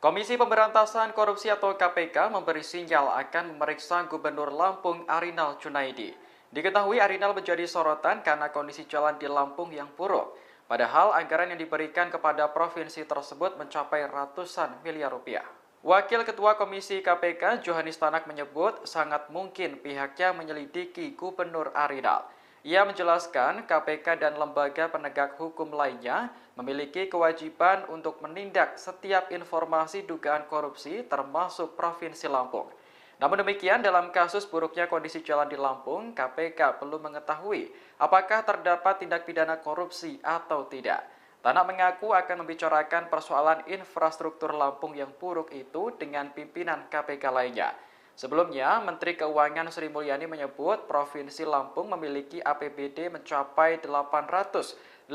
Komisi Pemberantasan Korupsi atau KPK memberi sinyal akan memeriksa Gubernur Lampung Arinal Junaidi. Diketahui Arinal menjadi sorotan karena kondisi jalan di Lampung yang buruk. Padahal anggaran yang diberikan kepada provinsi tersebut mencapai ratusan miliar rupiah. Wakil Ketua Komisi KPK Johannes Tanak menyebut sangat mungkin pihaknya menyelidiki Gubernur Arinal. Ia menjelaskan KPK dan lembaga penegak hukum lainnya memiliki kewajiban untuk menindak setiap informasi dugaan korupsi termasuk Provinsi Lampung. Namun demikian, dalam kasus buruknya kondisi jalan di Lampung, KPK belum mengetahui apakah terdapat tindak pidana korupsi atau tidak. Tanak mengaku akan membicarakan persoalan infrastruktur Lampung yang buruk itu dengan pimpinan KPK lainnya. Sebelumnya, Menteri Keuangan Sri Mulyani menyebut Provinsi Lampung memiliki APBD mencapai 886,8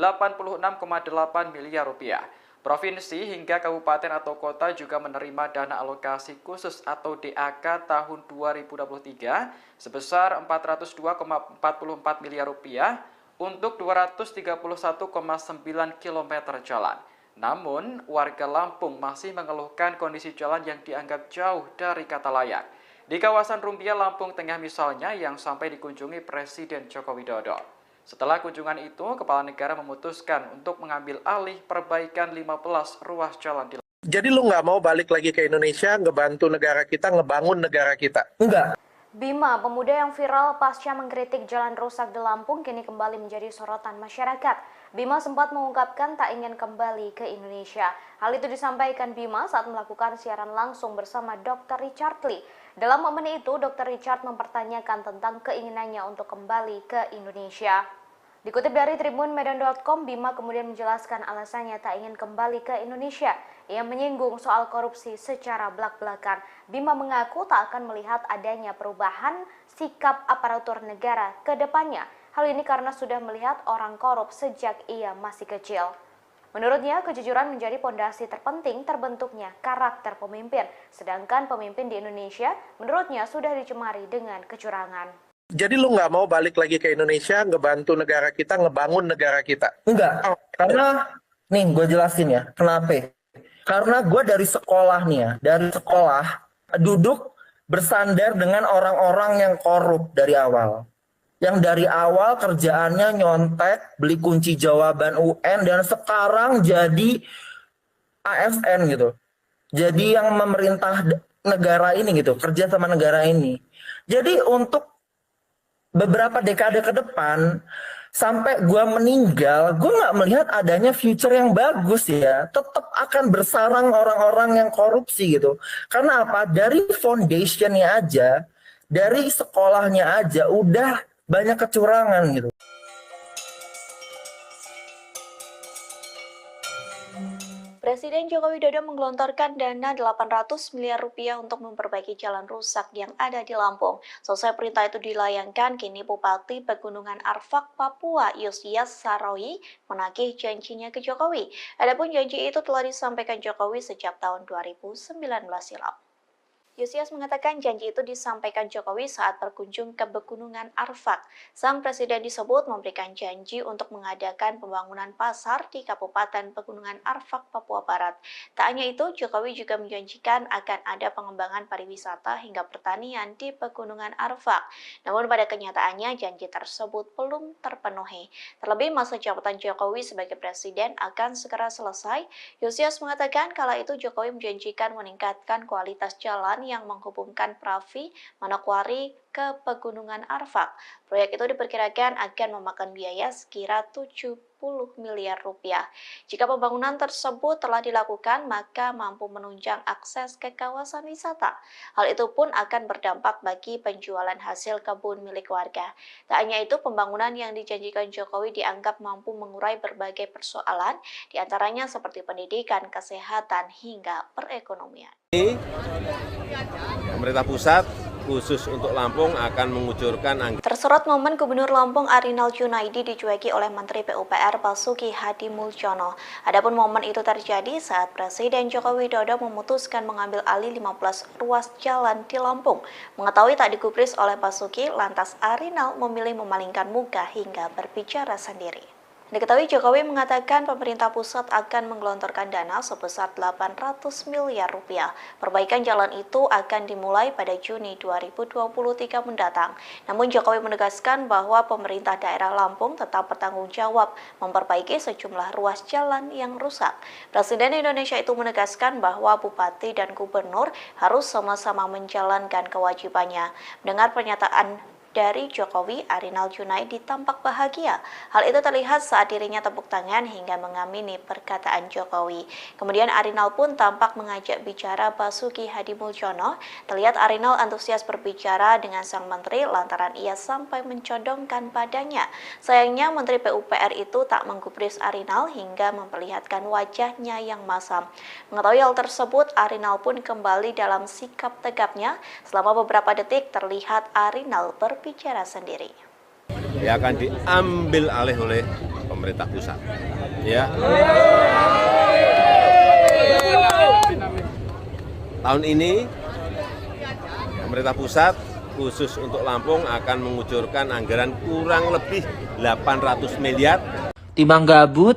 miliar rupiah. Provinsi hingga kabupaten atau kota juga menerima dana alokasi khusus atau DAK tahun 2023 sebesar 402,44 miliar rupiah untuk 231,9 km jalan. Namun, warga Lampung masih mengeluhkan kondisi jalan yang dianggap jauh dari kata layak. Di kawasan Rumbia, Lampung Tengah misalnya, yang sampai dikunjungi Presiden Joko Widodo. Setelah kunjungan itu, Kepala Negara memutuskan untuk mengambil alih perbaikan 15 ruas jalan di Lampung.
Jadi lu nggak mau balik lagi ke Indonesia, ngebantu negara kita, ngebangun negara kita?
Enggak.
Bima, pemuda yang viral pasca mengkritik jalan rusak di Lampung, kini kembali menjadi sorotan masyarakat. Bima sempat mengungkapkan tak ingin kembali ke Indonesia. Hal itu disampaikan Bima saat melakukan siaran langsung bersama Dr. Richard Lee. Dalam momen itu, Dr. Richard mempertanyakan tentang keinginannya untuk kembali ke Indonesia. Dikutip dari tribunmedan.com, Bima kemudian menjelaskan alasannya tak ingin kembali ke Indonesia. Ia menyinggung soal korupsi secara belak-belakan. Bima mengaku tak akan melihat adanya perubahan sikap aparatur negara ke depannya. Hal ini karena sudah melihat orang korup sejak ia masih kecil. Menurutnya, kejujuran menjadi pondasi terpenting terbentuknya karakter pemimpin. Sedangkan pemimpin di Indonesia, menurutnya sudah dicemari dengan kecurangan.
Jadi lu nggak mau balik lagi ke Indonesia, ngebantu negara kita, ngebangun negara kita?
Enggak. Karena, nih gue jelasin ya, kenapa? Karena gue dari sekolah nih ya, dari sekolah duduk bersandar dengan orang-orang yang korup dari awal. Yang dari awal kerjaannya nyontek, beli kunci jawaban UN, dan sekarang jadi ASN gitu. Jadi yang memerintah negara ini gitu, kerja sama negara ini. Jadi untuk beberapa dekade ke depan, sampai gue meninggal, gue nggak melihat adanya future yang bagus ya. Tetap akan bersarang orang-orang yang korupsi gitu. Karena apa? Dari foundationnya aja, dari sekolahnya aja, udah banyak kecurangan gitu.
Presiden Joko Widodo menggelontorkan dana 800 miliar rupiah untuk memperbaiki jalan rusak yang ada di Lampung. Selesai perintah itu dilayangkan, kini Bupati Pegunungan Arfak, Papua, Yosias Saroyi menagih janjinya ke Jokowi. Adapun janji itu telah disampaikan Jokowi sejak tahun 2019 silam. Yosias mengatakan janji itu disampaikan Jokowi saat berkunjung ke Pegunungan Arfak. Sang presiden disebut memberikan janji untuk mengadakan pembangunan pasar di Kabupaten Pegunungan Arfak, Papua Barat. Tak hanya itu, Jokowi juga menjanjikan akan ada pengembangan pariwisata hingga pertanian di Pegunungan Arfak. Namun pada kenyataannya janji tersebut belum terpenuhi. Terlebih masa jabatan Jokowi sebagai presiden akan segera selesai. Yosias mengatakan kala itu Jokowi menjanjikan meningkatkan kualitas jalan yang menghubungkan Pravi, Manokwari ke Pegunungan Arfak. Proyek itu diperkirakan akan memakan biaya sekira 70 miliar rupiah. Jika pembangunan tersebut telah dilakukan, maka mampu menunjang akses ke kawasan wisata. Hal itu pun akan berdampak bagi penjualan hasil kebun milik warga. Tak hanya itu, pembangunan yang dijanjikan Jokowi dianggap mampu mengurai berbagai persoalan, diantaranya seperti pendidikan, kesehatan, hingga perekonomian.
Pemerintah pusat khusus untuk Lampung akan mengucurkan anggaran.
Tersorot momen Gubernur Lampung Arinal Junaidi dicueki oleh Menteri PUPR Basuki Hadi Mulyono. Adapun momen itu terjadi saat Presiden Joko Widodo memutuskan mengambil alih 15 ruas jalan di Lampung. Mengetahui tak digubris oleh Basuki, lantas Arinal memilih memalingkan muka hingga berbicara sendiri. Diketahui Jokowi mengatakan pemerintah pusat akan menggelontorkan dana sebesar 800 miliar rupiah. Perbaikan jalan itu akan dimulai pada Juni 2023 mendatang. Namun Jokowi menegaskan bahwa pemerintah daerah Lampung tetap bertanggung jawab memperbaiki sejumlah ruas jalan yang rusak. Presiden Indonesia itu menegaskan bahwa bupati dan gubernur harus sama-sama menjalankan kewajibannya. Mendengar pernyataan dari Jokowi, Arinal Junaidi tampak bahagia. Hal itu terlihat saat dirinya tepuk tangan hingga mengamini perkataan Jokowi. Kemudian Arinal pun tampak mengajak bicara Basuki Hadimulyono. Terlihat Arinal antusias berbicara dengan sang menteri lantaran ia sampai mencodongkan badannya. Sayangnya Menteri PUPR itu tak menggubris Arinal hingga memperlihatkan wajahnya yang masam. Mengetahui hal tersebut, Arinal pun kembali dalam sikap tegapnya. Selama beberapa detik terlihat Arinal berbicara sendiri.
Ya akan diambil alih oleh pemerintah pusat. Ya. Tahun ini pemerintah pusat khusus untuk Lampung akan mengucurkan anggaran kurang lebih 800 miliar.
Timbang gabut,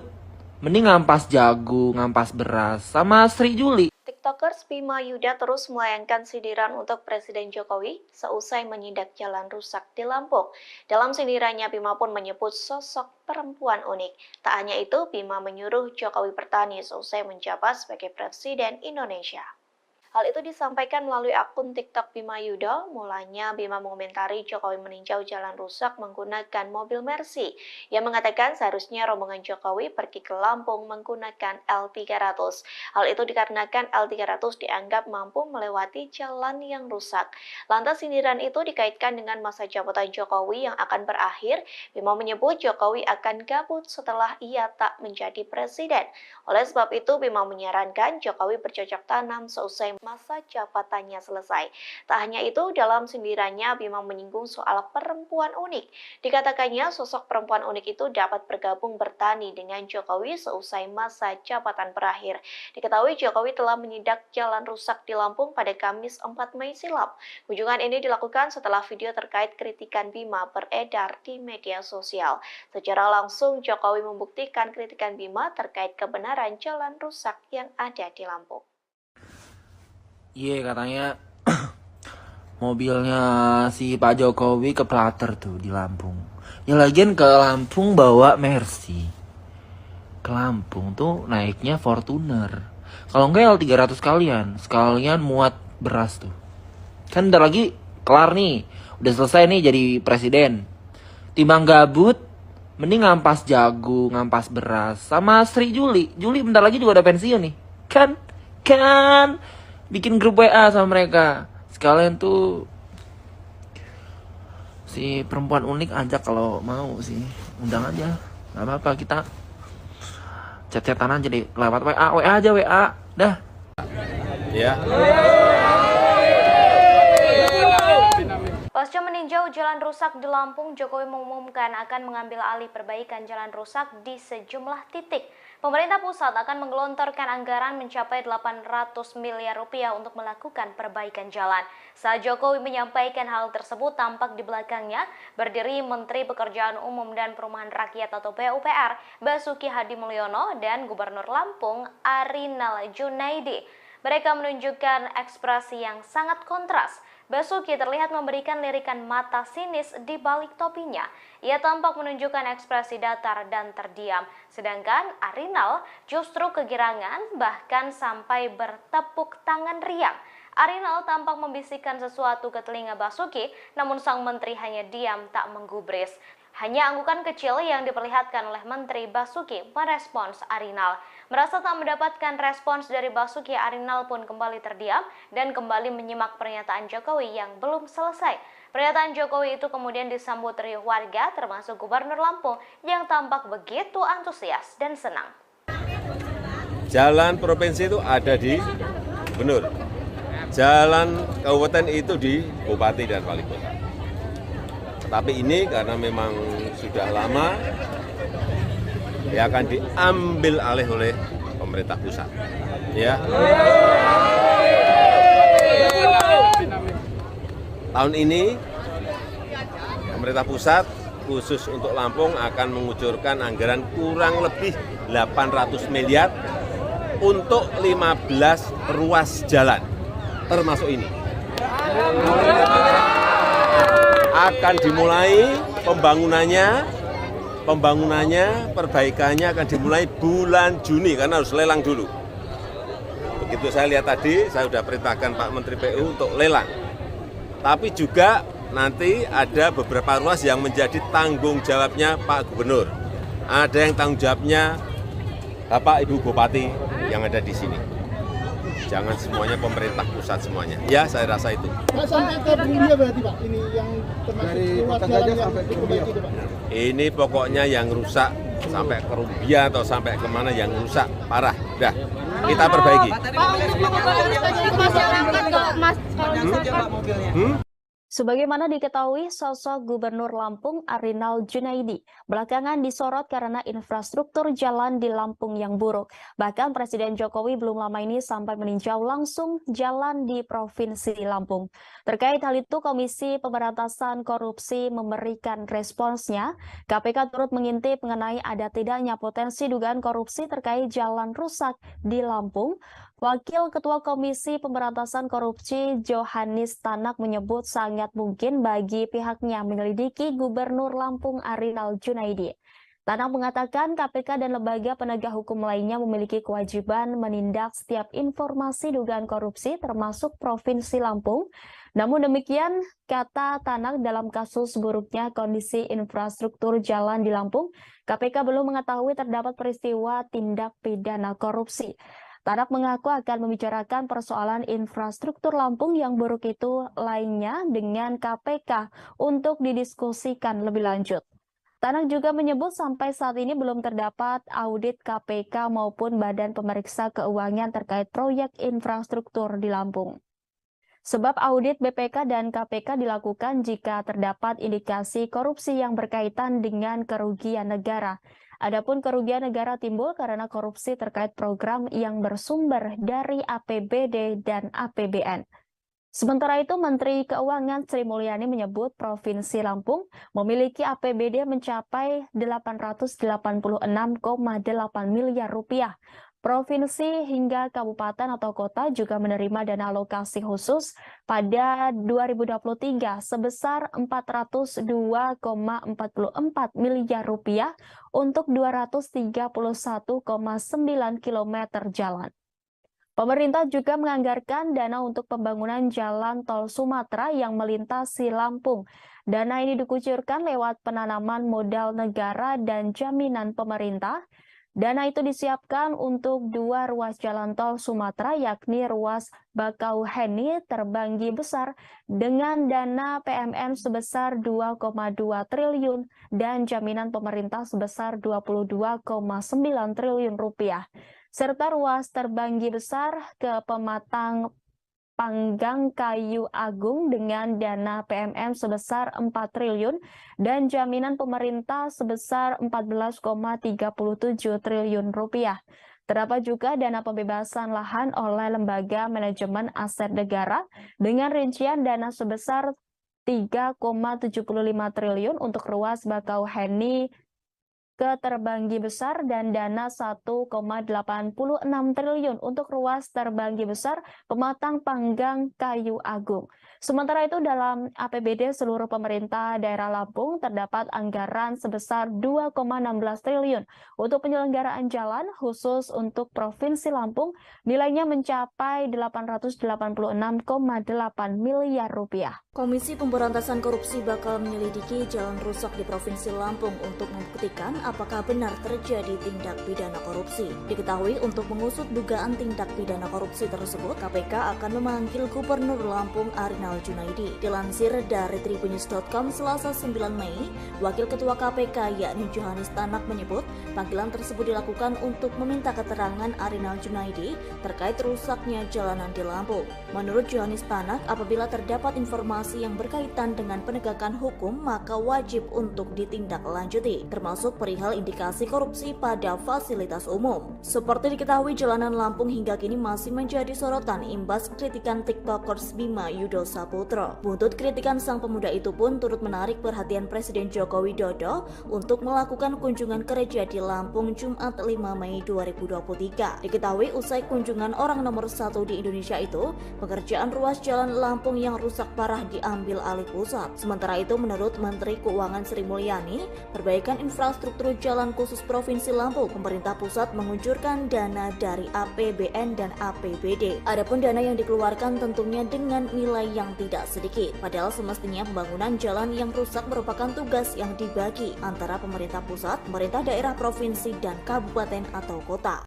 mending ngampas jagung, ngampas beras, sama Sri Juli.
TikTokers Bima Yuda terus melayangkan sindiran untuk Presiden Jokowi seusai menyidak jalan rusak di Lampung. Dalam sindirannya, Bima pun menyebut sosok perempuan unik. Tak hanya itu, Bima menyuruh Jokowi bertani seusai menjabat sebagai Presiden Indonesia. Hal itu disampaikan melalui akun TikTok Bima Yuda. Mulanya Bima mengomentari Jokowi meninjau jalan rusak menggunakan mobil Mercy. Ia mengatakan seharusnya rombongan Jokowi pergi ke Lampung menggunakan L300. Hal itu dikarenakan L300 dianggap mampu melewati jalan yang rusak. Lantas sindiran itu dikaitkan dengan masa jabatan Jokowi yang akan berakhir. Bima menyebut Jokowi akan gabut setelah ia tak menjadi presiden. Oleh sebab itu, Bima menyarankan Jokowi bercocok tanam seusai masa jabatannya selesai. Tak hanya itu, dalam sindirannya Bima menyinggung soal perempuan unik. Dikatakannya sosok perempuan unik itu dapat bergabung bertani dengan Jokowi seusai masa jabatan berakhir. Diketahui Jokowi telah menyidak jalan rusak di Lampung pada Kamis 4 Mei silam. Kunjungan ini dilakukan setelah video terkait kritikan Bima beredar di media sosial. Secara langsung Jokowi membuktikan kritikan Bima terkait kebenaran jalan rusak yang ada di Lampung.
Iya, katanya mobilnya si Pak Jokowi keplater tuh di Lampung. Ya lagian ke Lampung bawa Mercy. Ke Lampung tuh naiknya Fortuner. Kalau enggak L300 sekalian muat beras tuh. Kan udah lagi kelar nih. Udah selesai nih jadi presiden. Timbang gabut, mending ngampas jagung, ngampas beras. Sama Sri Juli. Juli bentar lagi juga udah pensiun nih. Kan bikin grup WA sama mereka. Sekalian tuh si perempuan unik ajak kalau mau sih. Undang aja. Gak apa-apa, kita chat-chatan aja deh. Lewat WA aja WA. Dah.
Ya.
Pasca meninjau jalan rusak di Lampung, Jokowi mengumumkan akan mengambil alih perbaikan jalan rusak di sejumlah titik. Pemerintah pusat akan menggelontorkan anggaran mencapai 800 miliar rupiah untuk melakukan perbaikan jalan. Saat Jokowi menyampaikan hal tersebut, tampak di belakangnya berdiri Menteri Pekerjaan Umum dan Perumahan Rakyat atau PUPR, Basuki Hadimulyono, dan Gubernur Lampung, Arinal Junaidi. Mereka menunjukkan ekspresi yang sangat kontras. Basuki terlihat memberikan lirikan mata sinis di balik topinya. Ia tampak menunjukkan ekspresi datar dan terdiam. Sedangkan Arinal justru kegirangan, bahkan sampai bertepuk tangan riang. Arinal tampak membisikkan sesuatu ke telinga Basuki, namun sang menteri hanya diam tak menggubris. Hanya anggukan kecil yang diperlihatkan oleh Menteri Basuki merespons Arinal. Merasa tak mendapatkan respons dari Basuki, Arinal pun kembali terdiam dan kembali menyimak pernyataan Jokowi yang belum selesai. Pernyataan Jokowi itu kemudian disambut riuh warga termasuk Gubernur Lampung yang tampak begitu antusias dan senang.
Jalan provinsi itu ada di Gubernur. Jalan kabupaten itu di Bupati dan Wali Kota. Tapi ini karena memang sudah lama, ya akan diambil alih oleh pemerintah pusat. Ya. Tahun ini pemerintah pusat khusus untuk Lampung akan mengucurkan anggaran kurang lebih 800 miliar untuk 15 ruas jalan, termasuk ini. Akan dimulai pembangunannya, perbaikannya akan dimulai bulan Juni karena harus lelang dulu. Begitu saya lihat tadi, saya sudah perintahkan Pak Menteri PU untuk lelang. Tapi juga nanti ada beberapa ruas yang menjadi tanggung jawabnya Pak Gubernur. Ada yang tanggung jawabnya Bapak Ibu Bupati yang ada di sini. Jangan semuanya pemerintah pusat semuanya. Ya, saya rasa itu.
Pak, sampai ke Bumbia berarti Pak, ini yang termasuk ruas jalan yang diperbaiki itu Pak?
Ini pokoknya yang rusak sampai ke Rumbia atau sampai kemana yang rusak parah. Dah, kita perbaiki.
Sebagaimana diketahui, sosok Gubernur Lampung Arinal Junaidi belakangan disorot karena infrastruktur jalan di Lampung yang buruk. Bahkan Presiden Jokowi belum lama ini sampai meninjau langsung jalan di Provinsi Lampung. Terkait hal itu, Komisi Pemberantasan Korupsi memberikan responsnya. KPK turut mengintip mengenai ada tidaknya potensi dugaan korupsi terkait jalan rusak di Lampung. Wakil Ketua Komisi Pemberantasan Korupsi Johanis Tanak menyebut sangat mungkin bagi pihaknya menyelidiki Gubernur Lampung Arinal Junaidi. Tanak mengatakan KPK dan lembaga penegak hukum lainnya memiliki kewajiban menindak setiap informasi dugaan korupsi termasuk Provinsi Lampung. Namun demikian, kata Tanak, dalam kasus buruknya kondisi infrastruktur jalan di Lampung, KPK belum mengetahui terdapat peristiwa tindak pidana korupsi. Tanak mengaku akan membicarakan persoalan infrastruktur Lampung yang buruk itu lainnya dengan KPK untuk didiskusikan lebih lanjut. Tanak juga menyebut sampai saat ini belum terdapat audit KPK maupun Badan Pemeriksa Keuangan terkait proyek infrastruktur di Lampung. Sebab audit BPK dan KPK dilakukan jika terdapat indikasi korupsi yang berkaitan dengan kerugian negara. Adapun kerugian negara timbul karena korupsi terkait program yang bersumber dari APBD dan APBN. Sementara itu, Menteri Keuangan Sri Mulyani menyebut Provinsi Lampung memiliki APBD mencapai 886,8 miliar rupiah. Provinsi hingga kabupaten atau kota juga menerima dana alokasi khusus pada 2023 sebesar 402,44 miliar rupiah untuk 231,9 km jalan. Pemerintah juga menganggarkan dana untuk pembangunan jalan tol Sumatera yang melintasi Lampung. Dana ini dikucurkan lewat penanaman modal negara dan jaminan pemerintah. Dana itu disiapkan untuk 2 ruas jalan tol Sumatera, yakni ruas Bakauheni Terbanggi Besar dengan dana PMN sebesar 2,2 triliun dan jaminan pemerintah sebesar 22,9 triliun rupiah, serta ruas Terbanggi Besar ke Pematang Panggang Kayu Agung dengan dana PMN sebesar 4 triliun dan jaminan pemerintah sebesar 14,37 triliun rupiah. Terdapat juga dana pembebasan lahan oleh Lembaga Manajemen Aset Negara dengan rincian dana sebesar 3,75 triliun untuk ruas Bakauheni ke Terbanggi Besar dan dana 1,86 triliun untuk ruas Terbanggi Besar Pematang Panggang Kayu Agung. Sementara itu, dalam APBD seluruh pemerintah daerah Lampung terdapat anggaran sebesar 2,16 triliun untuk penyelenggaraan jalan khusus untuk Provinsi Lampung, nilainya mencapai 886,8 miliar rupiah.
Komisi Pemberantasan Korupsi bakal menyelidiki jalan rusak di Provinsi Lampung untuk membuktikan apakah benar terjadi tindak pidana korupsi. Diketahui untuk mengusut dugaan tindak pidana korupsi tersebut, KPK akan memanggil Gubernur Lampung Arinal Junaidi. Dilansir dari tribunnews.com Selasa 9 Mei, Wakil Ketua KPK yakni Johanis Tanak menyebut panggilan tersebut dilakukan untuk meminta keterangan Arinal Junaidi terkait rusaknya jalanan di Lampung. Menurut Johanis Tanak, apabila terdapat informasi yang berkaitan dengan penegakan hukum, maka wajib untuk ditindaklanjuti, termasuk perihal indikasi korupsi pada fasilitas umum. Seperti diketahui, jalanan Lampung hingga kini masih menjadi sorotan imbas kritikan TikTokers Bima Yudo Saputro. Buntut kritikan sang pemuda itu pun turut menarik perhatian Presiden Joko Widodo untuk melakukan kunjungan kerja di Lampung Jumat 5 Mei 2023. Diketahui usai kunjungan orang nomor 1 di Indonesia itu, pekerjaan ruas jalan Lampung yang rusak parah diambil alih pusat. Sementara itu, menurut Menteri Keuangan Sri Mulyani, perbaikan infrastruktur untuk jalan khusus Provinsi Lampung, pemerintah pusat mengucurkan dana dari APBN dan APBD. Adapun dana yang dikeluarkan tentunya dengan nilai yang tidak sedikit. Padahal semestinya pembangunan jalan yang rusak merupakan tugas yang dibagi antara pemerintah pusat, pemerintah daerah, provinsi, dan kabupaten atau kota.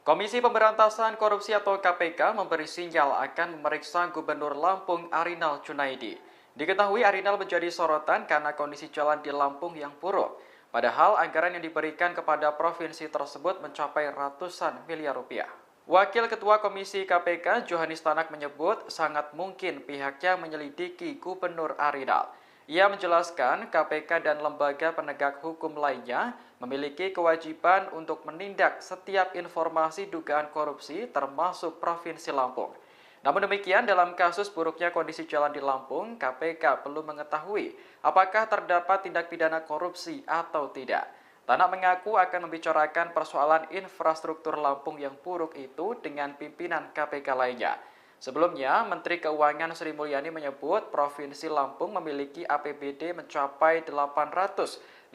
Komisi Pemberantasan Korupsi atau KPK memberi sinyal akan memeriksa Gubernur Lampung Arinal Junaidi. Diketahui Arinal menjadi sorotan karena kondisi jalan di Lampung yang buruk. Padahal anggaran yang diberikan kepada provinsi tersebut mencapai ratusan miliar rupiah. Wakil Ketua Komisi KPK Johanis Tanak menyebut sangat mungkin pihaknya menyelidiki Gubernur Arinal. Ia menjelaskan KPK dan lembaga penegak hukum lainnya memiliki kewajiban untuk menindak setiap informasi dugaan korupsi termasuk Provinsi Lampung. Namun demikian, dalam kasus buruknya kondisi jalan di Lampung, KPK perlu mengetahui apakah terdapat tindak pidana korupsi atau tidak. Tanak mengaku akan membicarakan persoalan infrastruktur Lampung yang buruk itu dengan pimpinan KPK lainnya. Sebelumnya, Menteri Keuangan Sri Mulyani menyebut Provinsi Lampung memiliki APBD mencapai 886,8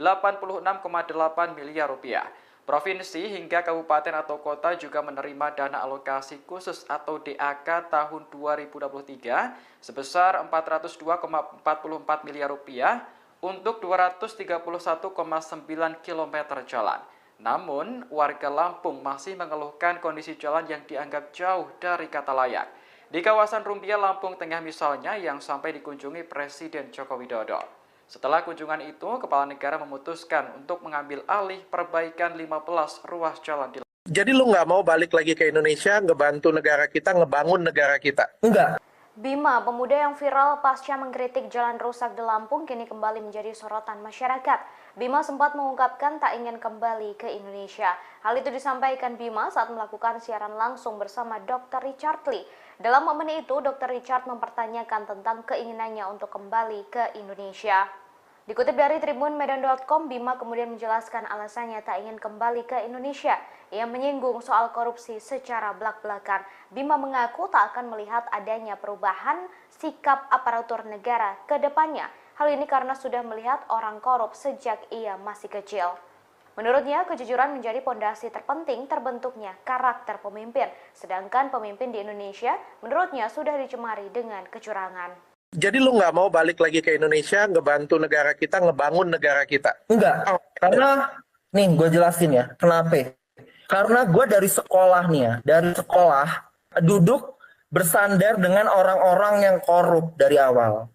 miliar rupiah. Provinsi hingga kabupaten atau kota juga menerima dana alokasi khusus atau DAK tahun 2023 sebesar 402,44 miliar rupiah untuk 231,9 km jalan. Namun, warga Lampung masih mengeluhkan kondisi jalan yang dianggap jauh dari kata layak. Di kawasan Rumbia, Lampung Tengah misalnya, yang sampai dikunjungi Presiden Joko Widodo. Setelah kunjungan itu, Kepala Negara memutuskan untuk mengambil alih perbaikan 15 ruas jalan di Lampung.
Jadi lu nggak mau balik lagi ke Indonesia, ngebantu negara kita, ngebangun negara kita?
Enggak.
Bima, pemuda yang viral pasca mengkritik jalan rusak di Lampung, kini kembali menjadi sorotan masyarakat. Bima sempat mengungkapkan tak ingin kembali ke Indonesia. Hal itu disampaikan Bima saat melakukan siaran langsung bersama Dr. Richard Lee. Dalam momen itu, Dr. Richard mempertanyakan tentang keinginannya untuk kembali ke Indonesia. Dikutip dari tribunmedan.com, Bima kemudian menjelaskan alasannya tak ingin kembali ke Indonesia. Ia menyinggung soal korupsi secara belak-belakan. Bima mengaku tak akan melihat adanya perubahan sikap aparatur negara ke depannya. Hal ini karena sudah melihat orang korup sejak ia masih kecil. Menurutnya, kejujuran menjadi pondasi terpenting terbentuknya karakter pemimpin. Sedangkan pemimpin di Indonesia, menurutnya sudah dicemari dengan kecurangan.
Jadi lu nggak mau balik lagi ke Indonesia, ngebantu negara kita, ngebangun negara kita?
Enggak. Karena, nih gue jelasin ya, kenapa? Karena gue dari sekolah nih ya, dari sekolah duduk bersandar dengan orang-orang yang korup dari awal.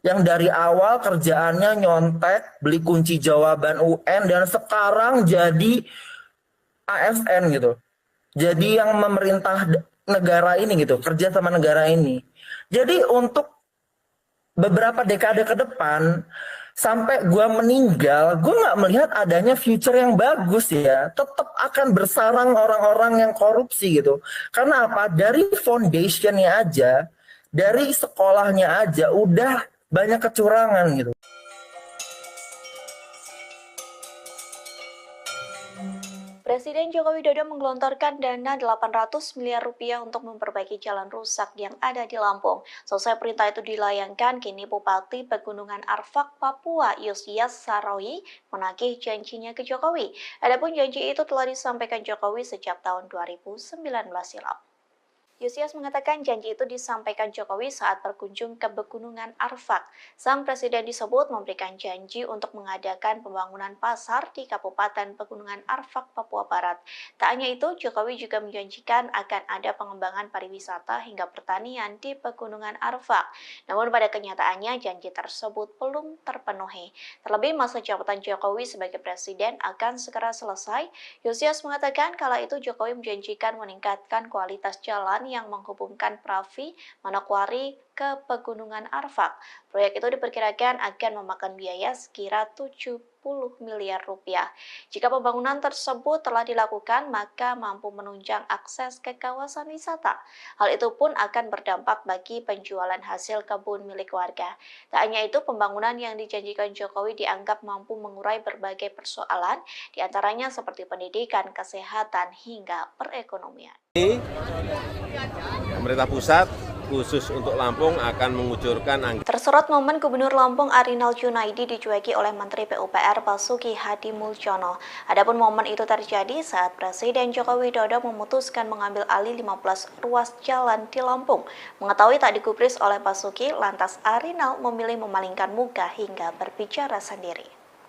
Yang dari awal kerjaannya nyontek, beli kunci jawaban UN, dan sekarang jadi ASN gitu. Jadi yang memerintah negara ini gitu, kerja sama negara ini. Jadi untuk beberapa dekade ke depan, sampai gue meninggal, gue nggak melihat adanya future yang bagus ya. Tetap akan bersarang orang-orang yang korupsi gitu. Karena apa? Dari foundationnya aja, dari sekolahnya aja, udah banyak kecurangan gitu.
Presiden Joko Widodo menggelontorkan dana 800 miliar rupiah untuk memperbaiki jalan rusak yang ada di Lampung. Selesai perintah itu dilayangkan, kini Bupati Pegunungan Arfak, Papua, Yosias Saroyi menagih janjinya ke Jokowi. Adapun janji itu telah disampaikan Jokowi sejak tahun 2019 silam. Yosias mengatakan janji itu disampaikan Jokowi saat berkunjung ke Pegunungan Arfak. Sang presiden disebut memberikan janji untuk mengadakan pembangunan pasar di Kabupaten Pegunungan Arfak, Papua Barat. Tak hanya itu, Jokowi juga menjanjikan akan ada pengembangan pariwisata hingga pertanian di Pegunungan Arfak. Namun pada kenyataannya janji tersebut belum terpenuhi. Terlebih masa jabatan Jokowi sebagai presiden akan segera selesai. Yosias mengatakan kala itu Jokowi menjanjikan meningkatkan kualitas jalan yang menghubungkan Pravi, Manokwari ke Pegunungan Arfak. Proyek itu diperkirakan akan memakan biaya sekira 70 miliar rupiah. Jika pembangunan tersebut telah dilakukan, maka mampu menunjang akses ke kawasan wisata. Hal itu pun akan berdampak bagi penjualan hasil kebun milik warga. Tak hanya itu, pembangunan yang dijanjikan Jokowi dianggap mampu mengurai berbagai persoalan, diantaranya seperti pendidikan, kesehatan, hingga perekonomian.
Pemerintah pusat khusus untuk Lampung akan mengucurkan anggaran.
Tersorot momen Gubernur Lampung Arinal Junaidi dicueki oleh Menteri PUPR Basuki Hadi Mulyono. Adapun momen itu terjadi saat Presiden Joko Widodo memutuskan mengambil alih 15 ruas jalan di Lampung. Mengetahui tak digubris oleh Basuki, lantas Arinal memilih memalingkan muka hingga berbicara sendiri.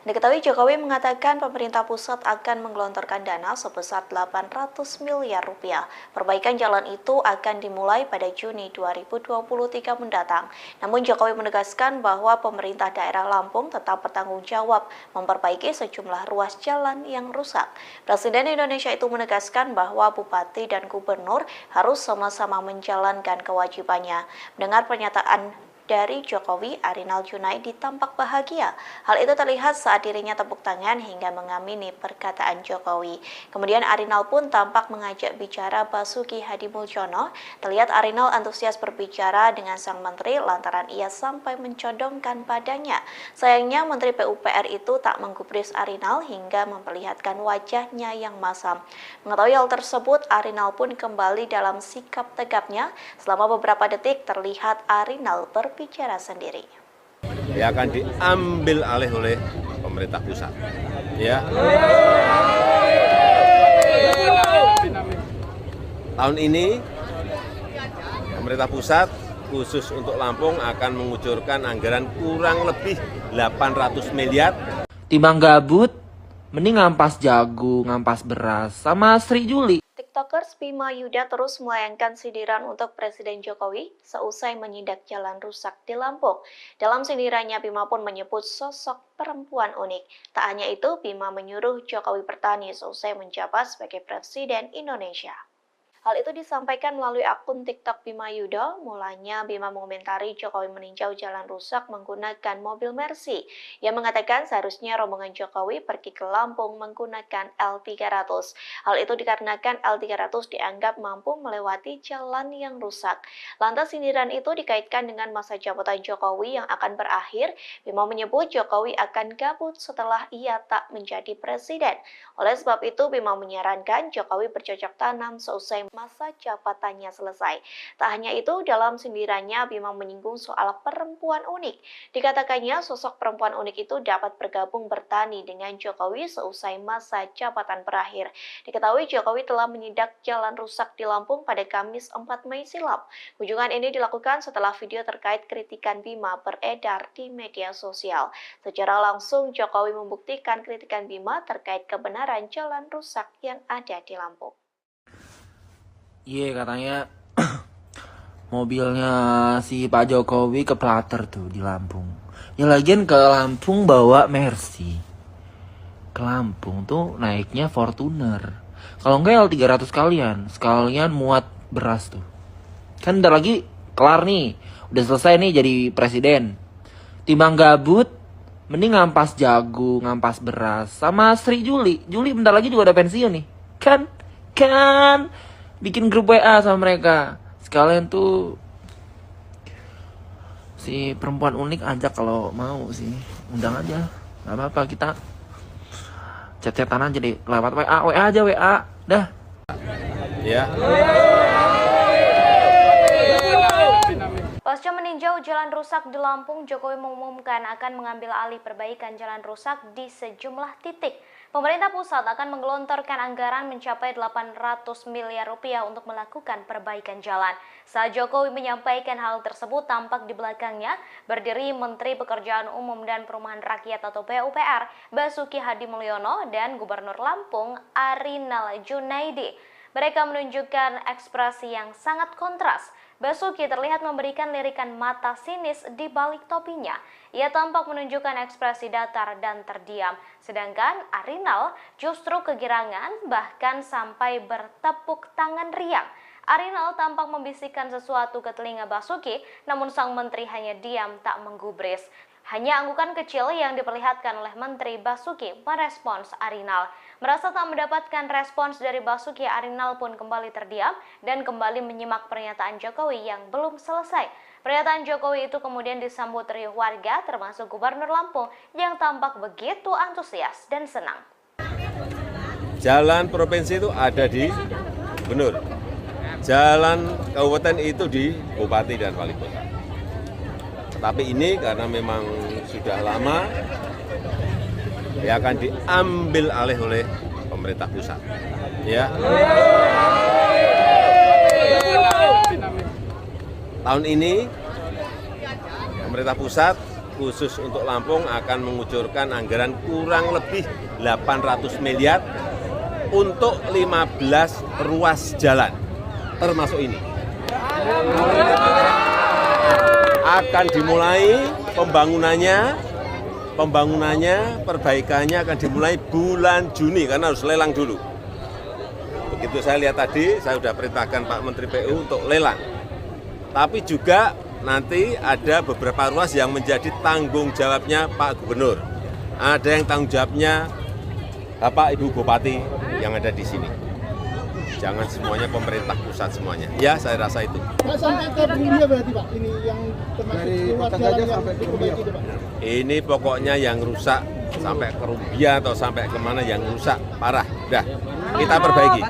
Diketahui Jokowi mengatakan pemerintah pusat akan menggelontorkan dana sebesar 800 miliar rupiah. Perbaikan jalan itu akan dimulai pada Juni 2023 mendatang. Namun Jokowi menegaskan bahwa pemerintah daerah Lampung tetap bertanggung jawab memperbaiki sejumlah ruas jalan yang rusak. Presiden Indonesia itu menegaskan bahwa bupati dan gubernur harus sama-sama menjalankan kewajibannya. Mendengar pernyataan dari Jokowi, Arinal Junaidi tampak bahagia. Hal itu terlihat saat dirinya tepuk tangan hingga mengamini perkataan Jokowi. Kemudian Arinal pun tampak mengajak bicara Basuki Hadi Mulyono. Terlihat Arinal antusias berbicara dengan sang menteri lantaran ia sampai mencodongkan padanya. Sayangnya Menteri PUPR itu tak menggubris Arinal hingga memperlihatkan wajahnya yang masam. Mengetahui hal tersebut, Arinal pun kembali dalam sikap tegapnya. Selama beberapa detik terlihat Arinal berbicara sendiri.
Ya akan diambil alih oleh pemerintah pusat. Ya. Tahun ini pemerintah pusat khusus untuk Lampung akan mengucurkan anggaran kurang lebih 800 miliar.
Timbang gabut, mending ngampas jagung, ngampas beras, sama Sri Juli.
TikTokers Bima Yuda terus melayangkan sindiran untuk Presiden Jokowi seusai menyidak jalan rusak di Lampung. Dalam sindirannya, Bima pun menyebut sosok perempuan unik. Tak hanya itu, Bima menyuruh Jokowi bertani seusai menjabat sebagai Presiden Indonesia. Hal itu disampaikan melalui akun TikTok Bima Yuda. Mulanya Bima mengomentari Jokowi meninjau jalan rusak menggunakan mobil Mercy. Ia mengatakan seharusnya rombongan Jokowi pergi ke Lampung menggunakan L300. Hal itu dikarenakan L300 dianggap mampu melewati jalan yang rusak. Lantas sindiran itu dikaitkan dengan masa jabatan Jokowi yang akan berakhir. Bima menyebut Jokowi akan gabut setelah ia tak menjadi presiden. Oleh sebab itu, Bima menyarankan Jokowi bercocok tanam seusai masa jabatannya selesai. Tak hanya itu, dalam sindirannya Bima menyinggung soal perempuan unik. Dikatakannya sosok perempuan unik itu dapat bergabung bertani dengan Jokowi seusai masa jabatan berakhir. Diketahui Jokowi telah menyidak jalan rusak di Lampung pada Kamis 4 Mei silam. Kunjungan ini dilakukan setelah video terkait kritikan Bima beredar di media sosial. Secara langsung Jokowi membuktikan kritikan Bima terkait kebenaran jalan rusak yang ada di Lampung.
Iya, katanya mobilnya si Pak Jokowi keplater tuh di Lampung. Ya lagian ke Lampung bawa Mercy. Ke Lampung tuh naiknya Fortuner. Kalau enggak L300 sekalian muat beras tuh. Kan bentar lagi kelar nih. Udah selesai nih jadi presiden. Timbang gabut, mending ngampas jagung, ngampas beras. Sama Sri Juli. Juli bentar lagi juga udah pensiun nih. Kan bikin grup WA sama mereka. Sekalian tuh si perempuan unik ajak kalau mau sih. Undang aja. Gak apa-apa, kita chat-chatan aja deh. Lewat WA aja WA. Dah.
Ya.
Pasca meninjau jalan rusak di Lampung, Jokowi mengumumkan akan mengambil alih perbaikan jalan rusak di sejumlah titik. Pemerintah pusat akan menggelontorkan anggaran mencapai 800 miliar rupiah untuk melakukan perbaikan jalan. Saat Jokowi menyampaikan hal tersebut, tampak di belakangnya berdiri Menteri Pekerjaan Umum dan Perumahan Rakyat atau PUPR, Basuki Hadi Mulyono, dan Gubernur Lampung, Arinal Junaidi. Mereka menunjukkan ekspresi yang sangat kontras. Basuki terlihat memberikan lirikan mata sinis di balik topinya. Ia tampak menunjukkan ekspresi datar dan terdiam. Sedangkan Arinal justru kegirangan, bahkan sampai bertepuk tangan riang. Arinal tampak membisikkan sesuatu ke telinga Basuki, namun sang menteri hanya diam tak menggubris. Hanya anggukan kecil yang diperlihatkan oleh Menteri Basuki merespons Arinal. Merasa tak mendapatkan respons dari Basuki, Arinal pun kembali terdiam dan kembali menyimak pernyataan Jokowi yang belum selesai. Pernyataan Jokowi itu kemudian disambut riuh warga, termasuk Gubernur Lampung yang tampak begitu antusias dan senang.
Jalan provinsi itu ada di Gubernur. jalan kabupaten itu di bupati dan wali kota. Tapi ini karena memang sudah lama, ya akan diambil alih oleh pemerintah pusat. Ya. Tahun ini pemerintah pusat khusus untuk Lampung akan mengucurkan anggaran kurang lebih 800 miliar untuk 15 ruas jalan, termasuk ini. Akan dimulai pembangunannya, perbaikannya akan dimulai bulan Juni karena harus lelang dulu. Begitu saya lihat tadi, saya sudah perintahkan Pak Menteri PU untuk lelang. Tapi juga nanti ada beberapa ruas yang menjadi tanggung jawabnya Pak Gubernur. Ada yang tanggung jawabnya Bapak Ibu Bupati yang ada di sini. Jangan semuanya pemerintah pusat semuanya. Ya, saya rasa itu.
Pak, sampai ke Rumbia berarti Pak, ini yang termasuk ruas jalan yang diperbaiki Pak?
Ini pokoknya yang rusak sampai ke Rumbia atau sampai kemana yang rusak parah. Dah, kita perbaiki.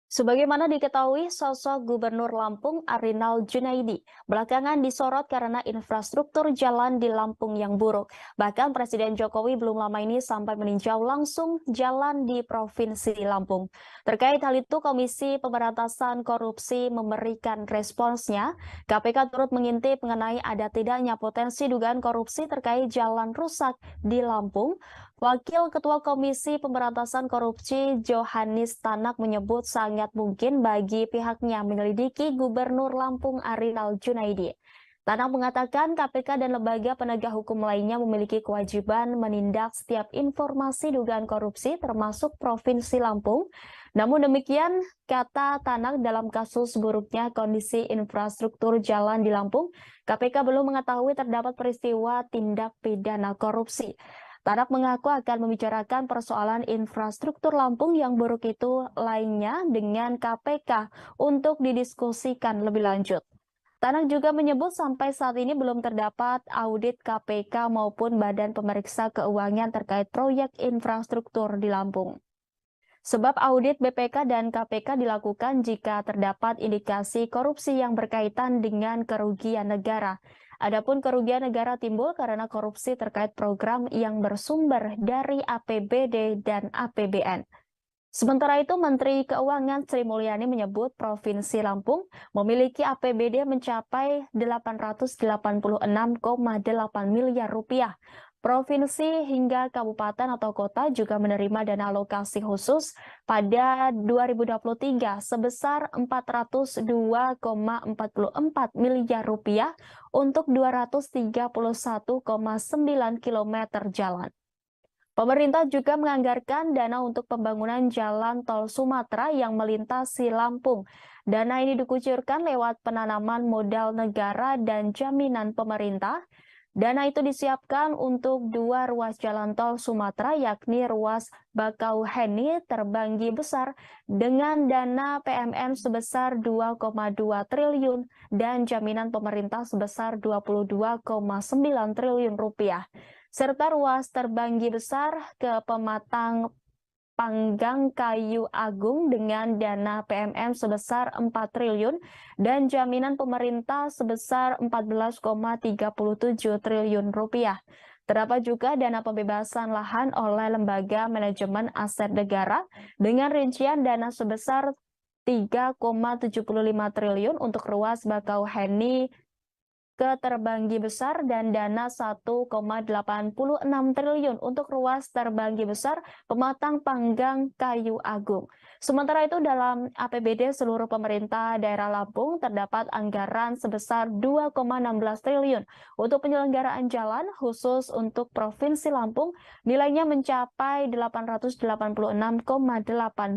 Sebagaimana diketahui, sosok Gubernur Lampung Arinal Junaidi belakangan disorot karena infrastruktur jalan di Lampung yang buruk. Bahkan Presiden Jokowi belum lama ini sampai meninjau langsung jalan di Provinsi Lampung. Terkait hal itu, Komisi Pemberantasan Korupsi memberikan responsnya. KPK turut mengintip mengenai ada tidaknya potensi dugaan korupsi terkait jalan rusak di Lampung. Wakil Ketua Komisi Pemberantasan Korupsi Johannes Tanak menyebut sangat mungkin bagi pihaknya menyelidiki Gubernur Lampung Arinal Junaidi. Tanak mengatakan KPK dan lembaga penegak hukum lainnya memiliki kewajiban menindak setiap informasi dugaan korupsi termasuk Provinsi Lampung. Namun demikian, kata Tanak, dalam kasus buruknya kondisi infrastruktur jalan di Lampung, KPK belum mengetahui terdapat peristiwa tindak pidana korupsi. Tanak mengaku akan membicarakan persoalan infrastruktur Lampung yang buruk itu lainnya dengan KPK untuk didiskusikan lebih lanjut. Tanak juga menyebut sampai saat ini belum terdapat audit KPK maupun Badan Pemeriksa Keuangan terkait proyek infrastruktur di Lampung. Sebab audit BPK dan KPK dilakukan jika terdapat indikasi korupsi yang berkaitan dengan kerugian negara. Adapun kerugian negara timbul karena korupsi terkait program yang bersumber dari APBD dan APBN. Sementara itu, Menteri Keuangan Sri Mulyani menyebut Provinsi Lampung memiliki APBD mencapai 886,8 miliar rupiah. Provinsi hingga kabupaten atau kota juga menerima dana alokasi khusus pada 2023 sebesar 402,44 miliar rupiah untuk 231,9 km jalan. Pemerintah juga menganggarkan dana untuk pembangunan jalan tol Sumatera yang melintasi Lampung. Dana ini dikucurkan lewat penanaman modal negara dan jaminan pemerintah. Dana itu disiapkan untuk 2 ruas jalan tol Sumatera, yakni ruas Bakauheni Terbanggi Besar dengan dana PMN sebesar 2,2 triliun dan jaminan pemerintah sebesar 22,9 triliun rupiah. Serta ruas Terbanggi Besar ke Pematang Panggang Kayu Agung dengan dana PMN sebesar 4 triliun dan jaminan pemerintah sebesar 14,37 triliun rupiah. Terdapat juga dana pembebasan lahan oleh Lembaga Manajemen Aset Negara dengan rincian dana sebesar 3,75 triliun untuk ruas Bakauheni ke Terbanggi Besar dan dana 1,86 triliun untuk ruas Terbanggi Besar Pematang Panggang Kayu Agung. Sementara itu dalam APBD seluruh pemerintah daerah Lampung terdapat anggaran sebesar 2,16 triliun untuk penyelenggaraan jalan khusus untuk Provinsi Lampung nilainya mencapai 886,8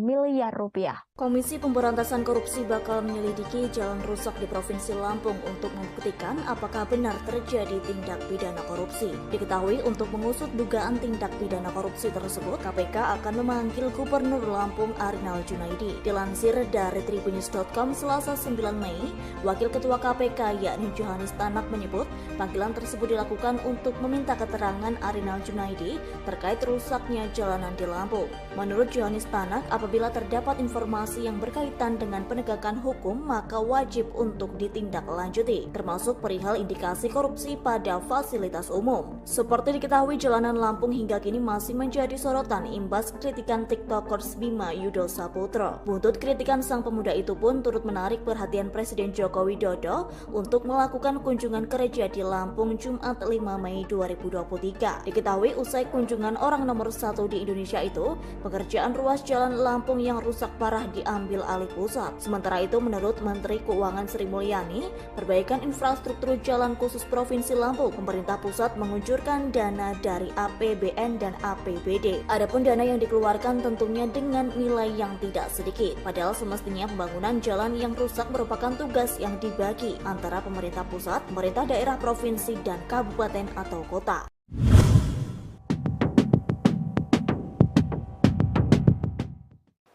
miliar rupiah.
Komisi Pemberantasan Korupsi bakal menyelidiki jalan rusak di Provinsi Lampung untuk membuktikan apakah benar terjadi tindak pidana korupsi. Diketahui untuk mengusut dugaan tindak pidana korupsi tersebut, KPK akan memanggil Gubernur Lampung Arinal Junaidi. Dilansir dari tribunnews.com Selasa 9 Mei, Wakil Ketua KPK yakni Johannes Tanak menyebut panggilan tersebut dilakukan untuk meminta keterangan Arinal Junaidi terkait rusaknya jalanan di Lampung. Menurut Johannes Tanak, apabila terdapat informasi yang berkaitan dengan penegakan hukum, maka wajib untuk ditindaklanjuti, termasuk perihal indikasi korupsi pada fasilitas umum. Seperti diketahui, jalanan Lampung hingga kini masih menjadi sorotan imbas kritikan TikTokers Bima Yudo Saputro. Buntut kritikan sang pemuda itu pun turut menarik perhatian Presiden Joko Widodo untuk melakukan kunjungan kerja di Lampung Jumat 5 Mei 2023. Diketahui usai kunjungan orang nomor 1 di Indonesia itu, pekerjaan ruas jalan Lampung yang rusak parah diambil alih pusat. Sementara itu, menurut Menteri Keuangan Sri Mulyani, perbaikan infrastruktur jalan khusus Provinsi Lampung, pemerintah pusat menguncurkan dana dari APBN dan APBD. Adapun dana yang dikeluarkan tentunya dengan nilai yang tidak sedikit. Padahal semestinya pembangunan jalan yang rusak merupakan tugas yang dibagi antara pemerintah pusat, pemerintah daerah, provinsi, dan kabupaten atau kota.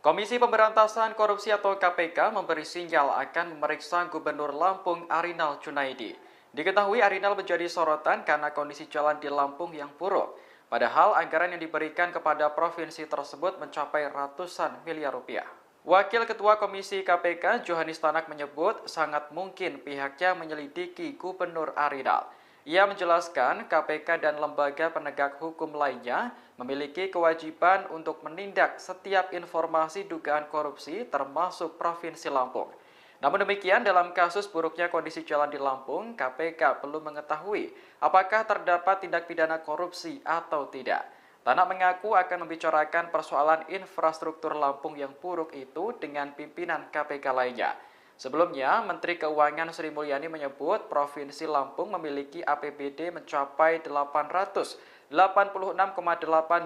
Komisi Pemberantasan Korupsi atau KPK memberi sinyal akan memeriksa Gubernur Lampung Arinal Junaidi. Diketahui Arinal menjadi sorotan karena kondisi jalan di Lampung yang buruk. Padahal anggaran yang diberikan kepada provinsi tersebut mencapai ratusan miliar rupiah. Wakil Ketua Komisi KPK Johannes Tanak menyebut sangat mungkin pihaknya menyelidiki Gubernur Arinal. Ia menjelaskan KPK dan lembaga penegak hukum lainnya memiliki kewajiban untuk menindak setiap informasi dugaan korupsi termasuk Provinsi Lampung. Namun demikian, dalam kasus buruknya kondisi jalan di Lampung, KPK belum mengetahui apakah terdapat tindak pidana korupsi atau tidak. Tanak mengaku akan membicarakan persoalan infrastruktur Lampung yang buruk itu dengan pimpinan KPK lainnya. Sebelumnya, Menteri Keuangan Sri Mulyani menyebut Provinsi Lampung memiliki APBD mencapai 886,8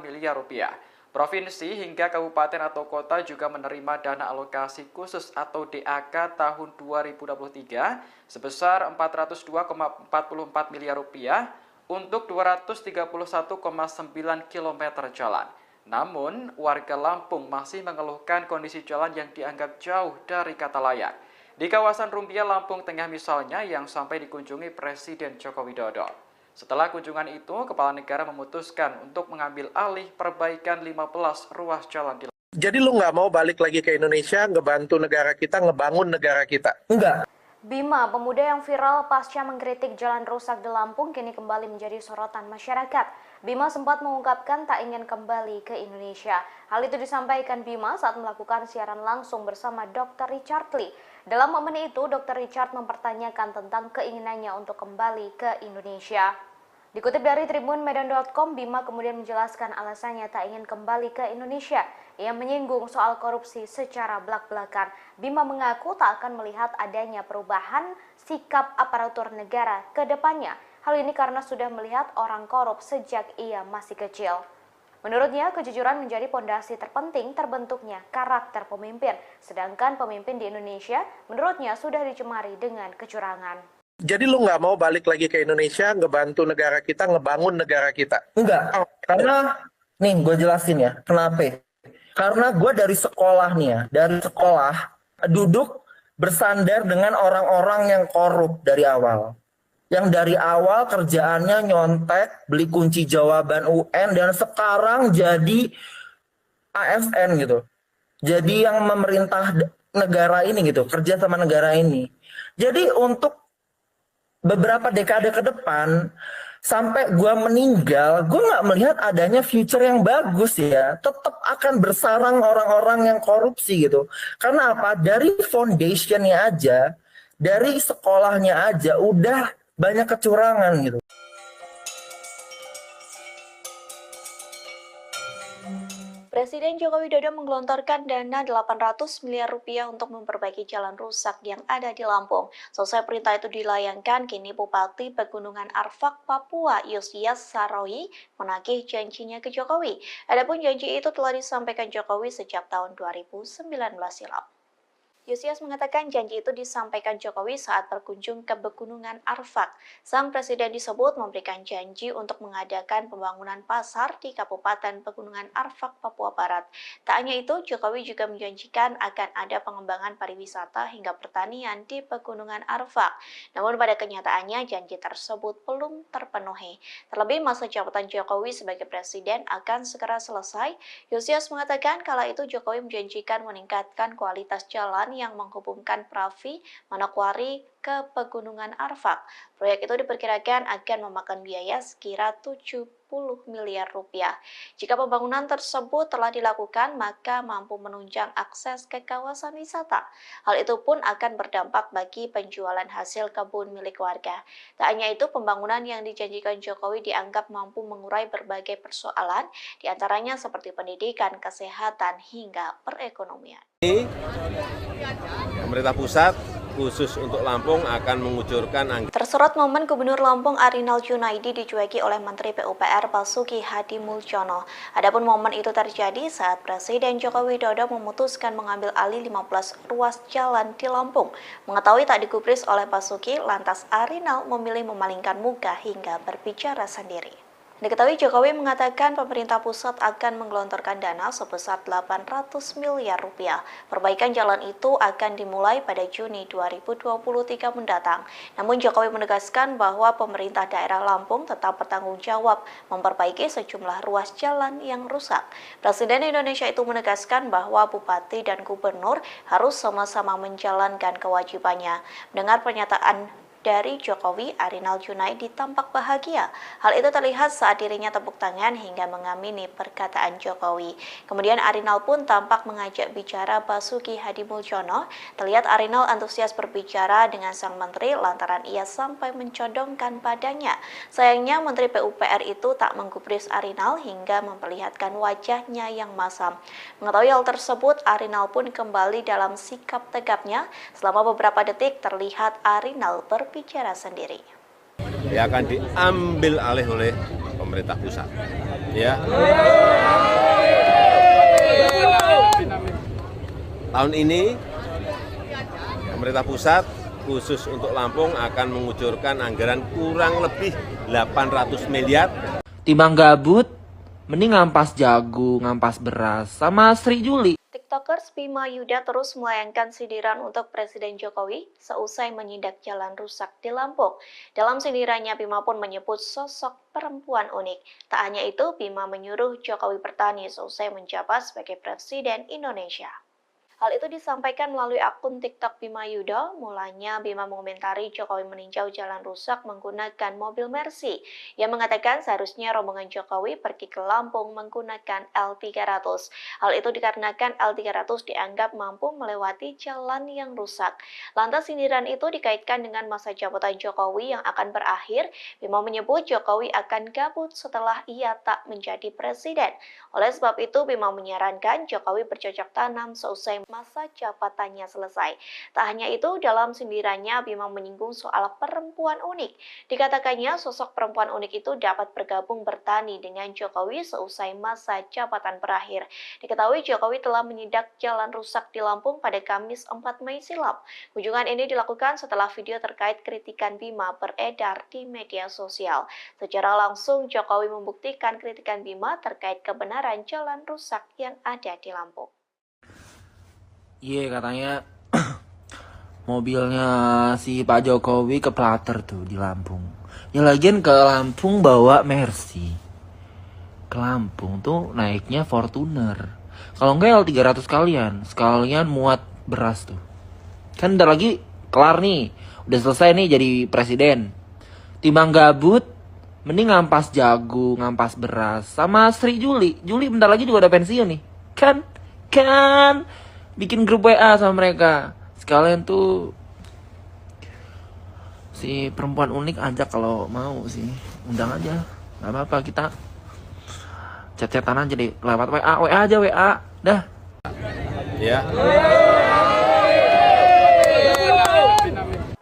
miliar rupiah. Provinsi hingga kabupaten atau kota juga menerima dana alokasi khusus atau DAK tahun 2023 sebesar 402,44 miliar rupiah untuk 231,9 km jalan. Namun, warga Lampung masih mengeluhkan kondisi jalan yang dianggap jauh dari kata layak. Di kawasan Rumbia, Lampung Tengah misalnya, yang sampai dikunjungi Presiden Joko Widodo. Setelah kunjungan itu, Kepala Negara memutuskan untuk mengambil alih perbaikan 15 ruas jalan di Lampung.
Jadi lu nggak mau balik lagi ke Indonesia, ngebantu negara kita, ngebangun negara kita?
Enggak.
Bima, pemuda yang viral pasca mengkritik jalan rusak di Lampung, kini kembali menjadi sorotan masyarakat. Bima sempat mengungkapkan tak ingin kembali ke Indonesia. Hal itu disampaikan Bima saat melakukan siaran langsung bersama Dr. Richard Lee. Dalam momen itu, Dr. Richard mempertanyakan tentang keinginannya untuk kembali ke Indonesia. Dikutip dari tribunmedan.com, Bima kemudian menjelaskan alasannya tak ingin kembali ke Indonesia. Ia menyinggung soal korupsi secara belak-belakan. Bima mengaku tak akan melihat adanya perubahan sikap aparatur negara ke depannya. Hal ini karena sudah melihat orang korup sejak ia masih kecil. Menurutnya, kejujuran menjadi pondasi terpenting terbentuknya karakter pemimpin. Sedangkan pemimpin di Indonesia, menurutnya sudah dicemari dengan kecurangan.
Jadi lu nggak mau balik lagi ke Indonesia, ngebantu negara kita, ngebangun negara kita?
Enggak. Karena, nih gue jelasin ya, kenapa? Karena gue dari sekolah nih ya, dari sekolah duduk bersandar dengan orang-orang yang korup dari awal. Yang dari awal kerjaannya nyontek, beli kunci jawaban UN, dan sekarang jadi ASN gitu. Jadi yang memerintah negara ini gitu, kerja sama negara ini. Jadi untuk beberapa dekade ke depan, sampai gue meninggal, gue nggak melihat adanya future yang bagus ya. Tetap akan bersarang orang-orang yang korupsi gitu. Karena apa? Dari foundationnya aja, dari sekolahnya aja udah banyak kecurangan gitu.
Presiden Joko Widodo menggelontorkan dana 800 miliar rupiah untuk memperbaiki jalan rusak yang ada di Lampung. Selesai perintah itu dilayangkan, kini Bupati Pegunungan Arfak, Papua, Yosias Sarowi menagih janjinya ke Jokowi. Adapun janji itu telah disampaikan Jokowi sejak tahun 2019 silam. Yosias mengatakan janji itu disampaikan Jokowi saat berkunjung ke Pegunungan Arfak. Sang presiden disebut memberikan janji untuk mengadakan pembangunan pasar di Kabupaten Pegunungan Arfak, Papua Barat. Tak hanya itu, Jokowi juga menjanjikan akan ada pengembangan pariwisata hingga pertanian di Pegunungan Arfak. Namun pada kenyataannya janji tersebut belum terpenuhi. Terlebih masa jabatan Jokowi sebagai presiden akan segera selesai. Yosias mengatakan kala itu Jokowi menjanjikan meningkatkan kualitas jalan yang menghubungkan Pravi, Manokwari ke Pegunungan Arfak. Proyek itu diperkirakan akan memakan biaya sekira 70 miliar rupiah. Jika pembangunan tersebut telah dilakukan, maka mampu menunjang akses ke kawasan wisata. Hal itu pun akan berdampak bagi penjualan hasil kebun milik warga. Tak hanya itu, pembangunan yang dijanjikan Jokowi dianggap mampu mengurai berbagai persoalan, diantaranya seperti pendidikan, kesehatan, hingga perekonomian.
Pemerintah pusat khusus untuk Lampung akan mengucurkan
Tersorot momen Gubernur Lampung Arinal Junaidi dicueki oleh Menteri PUPR Basuki Hadi Mulyono. Adapun momen itu terjadi saat Presiden Joko Widodo memutuskan mengambil alih 15 ruas jalan di Lampung. Mengetahui tak digubris oleh Basuki, lantas Arinal memilih memalingkan muka hingga berbicara sendiri. Diketahui Jokowi mengatakan pemerintah pusat akan menggelontorkan dana sebesar 800 miliar rupiah. Perbaikan jalan itu akan dimulai pada Juni 2023 mendatang. Namun Jokowi menegaskan bahwa pemerintah daerah Lampung tetap bertanggung jawab memperbaiki sejumlah ruas jalan yang rusak. Presiden Indonesia itu menegaskan bahwa bupati dan gubernur harus sama-sama menjalankan kewajibannya. Mendengar pernyataan dari Jokowi, Arinal Junaidi tampak bahagia. Hal itu terlihat saat dirinya tepuk tangan hingga mengamini perkataan Jokowi. Kemudian Arinal pun tampak mengajak bicara Basuki Hadi Mulyono. Terlihat Arinal antusias berbicara dengan sang menteri lantaran ia sampai mencodongkan badannya. Sayangnya Menteri PUPR itu tak menggubris Arinal hingga memperlihatkan wajahnya yang masam. Mengetahui hal tersebut, Arinal pun kembali dalam sikap tegapnya. Selama beberapa detik terlihat Arinal berbicara sendiri.
Ya akan diambil alih oleh pemerintah pusat. Ya. Tahun ini pemerintah pusat khusus untuk Lampung akan mengucurkan anggaran kurang lebih 800 miliar.
Timbang gabut, mending ngampas jagung, ngampas beras, sama Sri Juli.
TikTokers Bima Yuda terus melayangkan sindiran untuk Presiden Jokowi seusai menyidak jalan rusak di Lampung. Dalam sindirannya, Bima pun menyebut sosok perempuan unik. Tak hanya itu, Bima menyuruh Jokowi bertani seusai menjabat sebagai Presiden Indonesia. Hal itu disampaikan melalui akun TikTok Bima Yuda. Mulanya Bima mengomentari Jokowi meninjau jalan rusak menggunakan mobil Mercy. Ia mengatakan seharusnya rombongan Jokowi pergi ke Lampung menggunakan L300. Hal itu dikarenakan L300 dianggap mampu melewati jalan yang rusak. Lantas sindiran itu dikaitkan dengan masa jabatan Jokowi yang akan berakhir. Bima menyebut Jokowi akan gabut setelah ia tak menjadi presiden. Oleh sebab itu, Bima menyarankan Jokowi bercocok tanam seusai masa jabatannya selesai. Tak hanya itu, dalam sindirannya Bima menyinggung soal perempuan unik. Dikatakannya sosok perempuan unik itu dapat bergabung bertani dengan Jokowi seusai masa jabatan berakhir. Diketahui Jokowi telah menyidak jalan rusak di Lampung pada Kamis 4 Mei silam. Kunjungan ini dilakukan setelah video terkait kritikan Bima beredar di media sosial. Secara langsung Jokowi membuktikan kritikan Bima terkait kebenaran jalan rusak yang ada di Lampung.
Iya, katanya mobilnya si Pak Jokowi keplater tuh di Lampung. Ya lagian ke Lampung bawa Mercy. Ke Lampung tuh naiknya Fortuner. Kalau enggak L300 sekalian muat beras tuh. Kan udah lagi kelar nih. Udah selesai nih jadi presiden. Timbang gabut, mending ngampas jagung, ngampas beras. Sama Sri Juli. Juli bentar lagi juga udah pensiun nih. Kan bikin grup WA sama mereka. Sekalian tuh si perempuan unik ajak kalau mau sih. Undang aja. Gak apa-apa, kita chat-chatan aja deh. Lewat WA aja WA. Dah.
Ya.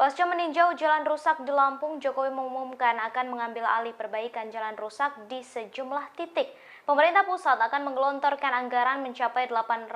Pasca meninjau jalan rusak di Lampung, Jokowi mengumumkan akan mengambil alih perbaikan jalan rusak di sejumlah titik. Pemerintah pusat akan menggelontorkan anggaran mencapai 800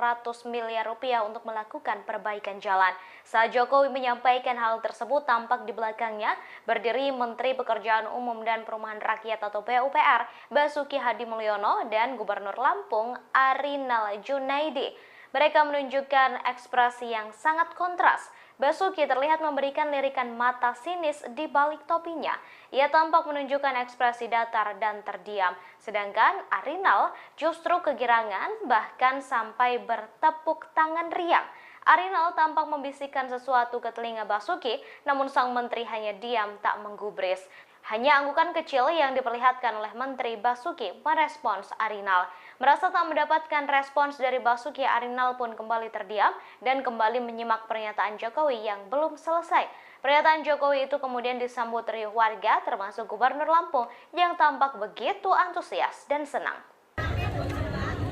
miliar rupiah untuk melakukan perbaikan jalan. Saat Jokowi menyampaikan hal tersebut, tampak di belakangnya berdiri Menteri Pekerjaan Umum dan Perumahan Rakyat atau PUPR, Basuki Hadi Mulyono, dan Gubernur Lampung, Arinal Junaidi. Mereka menunjukkan ekspresi yang sangat kontras. Basuki terlihat memberikan lirikan mata sinis di balik topinya. Ia tampak menunjukkan ekspresi datar dan terdiam. Sedangkan Arinal justru kegirangan, bahkan sampai bertepuk tangan riang. Arinal tampak membisikkan sesuatu ke telinga Basuki, namun sang menteri hanya diam tak menggubris. Hanya anggukan kecil yang diperlihatkan oleh Menteri Basuki merespons Arinal. Merasa tak mendapatkan respons dari Basuki, Arinal pun kembali terdiam dan kembali menyimak pernyataan Jokowi yang belum selesai. Pernyataan Jokowi itu kemudian disambut riuh warga termasuk Gubernur Lampung yang tampak begitu antusias dan senang.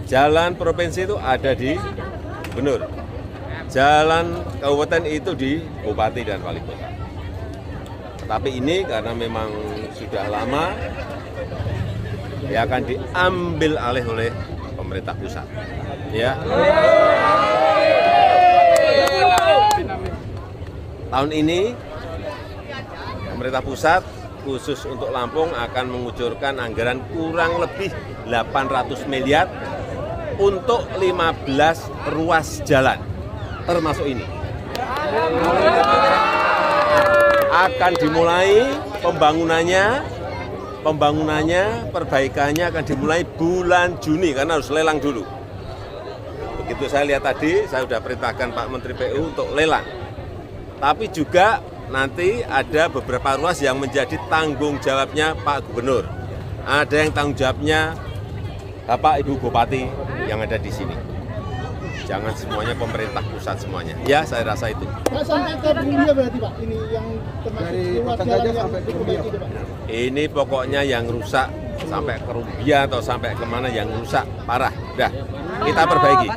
Jalan provinsi itu ada di Gubernur. Jalan kabupaten itu di Bupati dan Wali Kota. Tapi ini karena memang sudah lama, ya akan diambil alih oleh pemerintah pusat. Ya. Tahun ini pemerintah pusat khusus untuk Lampung akan mengucurkan anggaran kurang lebih 800 miliar untuk 15 ruas jalan, termasuk ini. Akan dimulai pembangunannya, perbaikannya akan dimulai bulan Juni karena harus lelang dulu. Begitu saya lihat tadi, saya sudah perintahkan Pak Menteri PU untuk lelang. Tapi juga nanti ada beberapa ruas yang menjadi tanggung jawabnya Pak Gubernur. Ada yang tanggung jawabnya Bapak Ibu Bupati yang ada di sini. Jangan semuanya pemerintah pusat semuanya. Ya, saya rasa itu.
Pak, sampai ke Bumbia berarti Pak, ini yang termasuk ruas jalan yang diperbaiki itu Pak?
Ini pokoknya yang rusak sampai ke Rumbia atau sampai kemana yang rusak parah. Dah, kita perbaiki.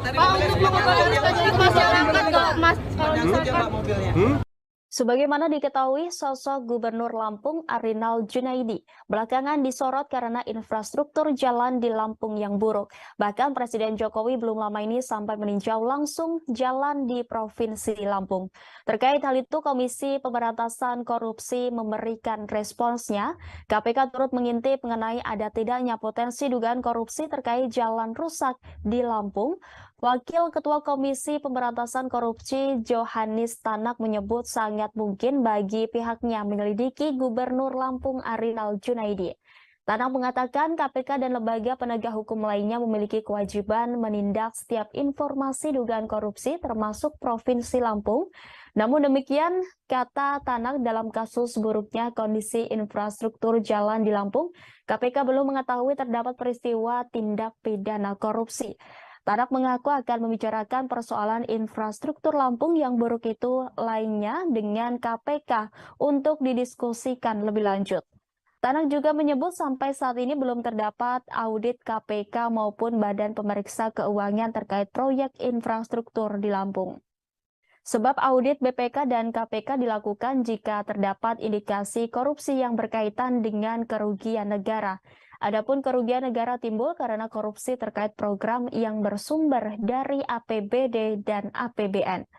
Sebagaimana diketahui, sosok Gubernur Lampung Arinal Junaidi belakangan disorot karena infrastruktur jalan di Lampung yang buruk. Bahkan Presiden Jokowi belum lama ini sampai meninjau langsung jalan di Provinsi Lampung. Terkait hal itu, Komisi Pemberantasan Korupsi memberikan responsnya. KPK turut mengintip mengenai ada tidaknya potensi dugaan korupsi terkait jalan rusak di Lampung. Wakil Ketua Komisi Pemberantasan Korupsi Johannes Tanak menyebut sangat mungkin bagi pihaknya menyelidiki Gubernur Lampung Arinal Junaidi. Tanak mengatakan KPK dan lembaga penegak hukum lainnya memiliki kewajiban menindak setiap informasi dugaan korupsi termasuk Provinsi Lampung. Namun demikian, kata Tanak, dalam kasus buruknya kondisi infrastruktur jalan di Lampung, KPK belum mengetahui terdapat peristiwa tindak pidana korupsi. Tanak mengaku akan membicarakan persoalan infrastruktur Lampung yang buruk itu lainnya dengan KPK untuk didiskusikan lebih lanjut. Tanak juga menyebut sampai saat ini belum terdapat audit KPK maupun Badan Pemeriksa Keuangan terkait proyek infrastruktur di Lampung. Sebab audit BPK dan KPK dilakukan jika terdapat indikasi korupsi yang berkaitan dengan kerugian negara. Adapun kerugian negara timbul karena korupsi terkait program yang bersumber dari APBD dan APBN.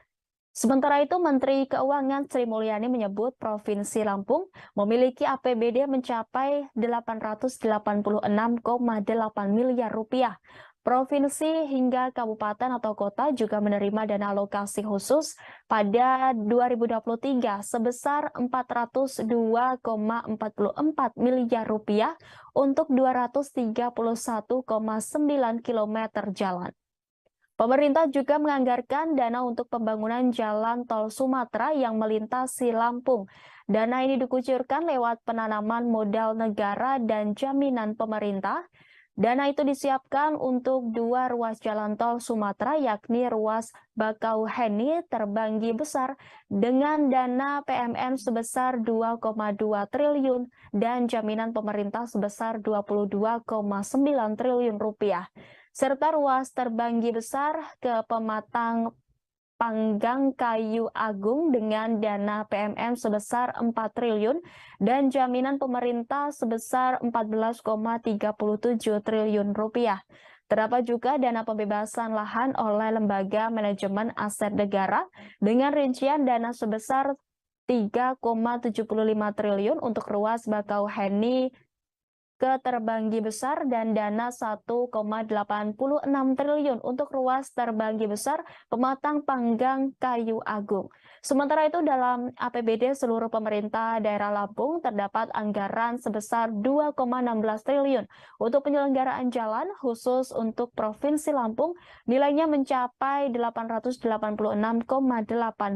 Sementara itu, Menteri Keuangan Sri Mulyani menyebut Provinsi Lampung memiliki APBD mencapai 886,8 miliar rupiah. Provinsi hingga kabupaten atau kota juga menerima dana alokasi khusus pada 2023 sebesar 402,44 miliar rupiah untuk 231,9 km jalan. Pemerintah juga menganggarkan dana untuk pembangunan jalan tol Sumatera yang melintasi Lampung. Dana ini dikucurkan lewat penanaman modal negara dan jaminan pemerintah. Dana itu disiapkan untuk 2 ruas jalan tol Sumatera, yakni ruas Bakauheni Terbanggi Besar dengan dana PMN sebesar 2,2 triliun dan jaminan pemerintah sebesar 22,9 triliun rupiah, serta ruas Terbanggi Besar ke Pematang Panggang Kayu Agung dengan dana PMM sebesar 4 triliun dan jaminan pemerintah sebesar 14,37 triliun rupiah. Terdapat juga dana pembebasan lahan oleh Lembaga Manajemen Aset Negara dengan rincian dana sebesar 3,75 triliun untuk ruas Bakauheni ke Terbanggi Besar dan dana 1,86 triliun untuk ruas Terbanggi Besar Pematang Panggang Kayu Agung. Sementara itu dalam APBD seluruh pemerintah daerah Lampung terdapat anggaran sebesar 2,16 triliun untuk penyelenggaraan jalan khusus untuk Provinsi Lampung nilainya mencapai 886,8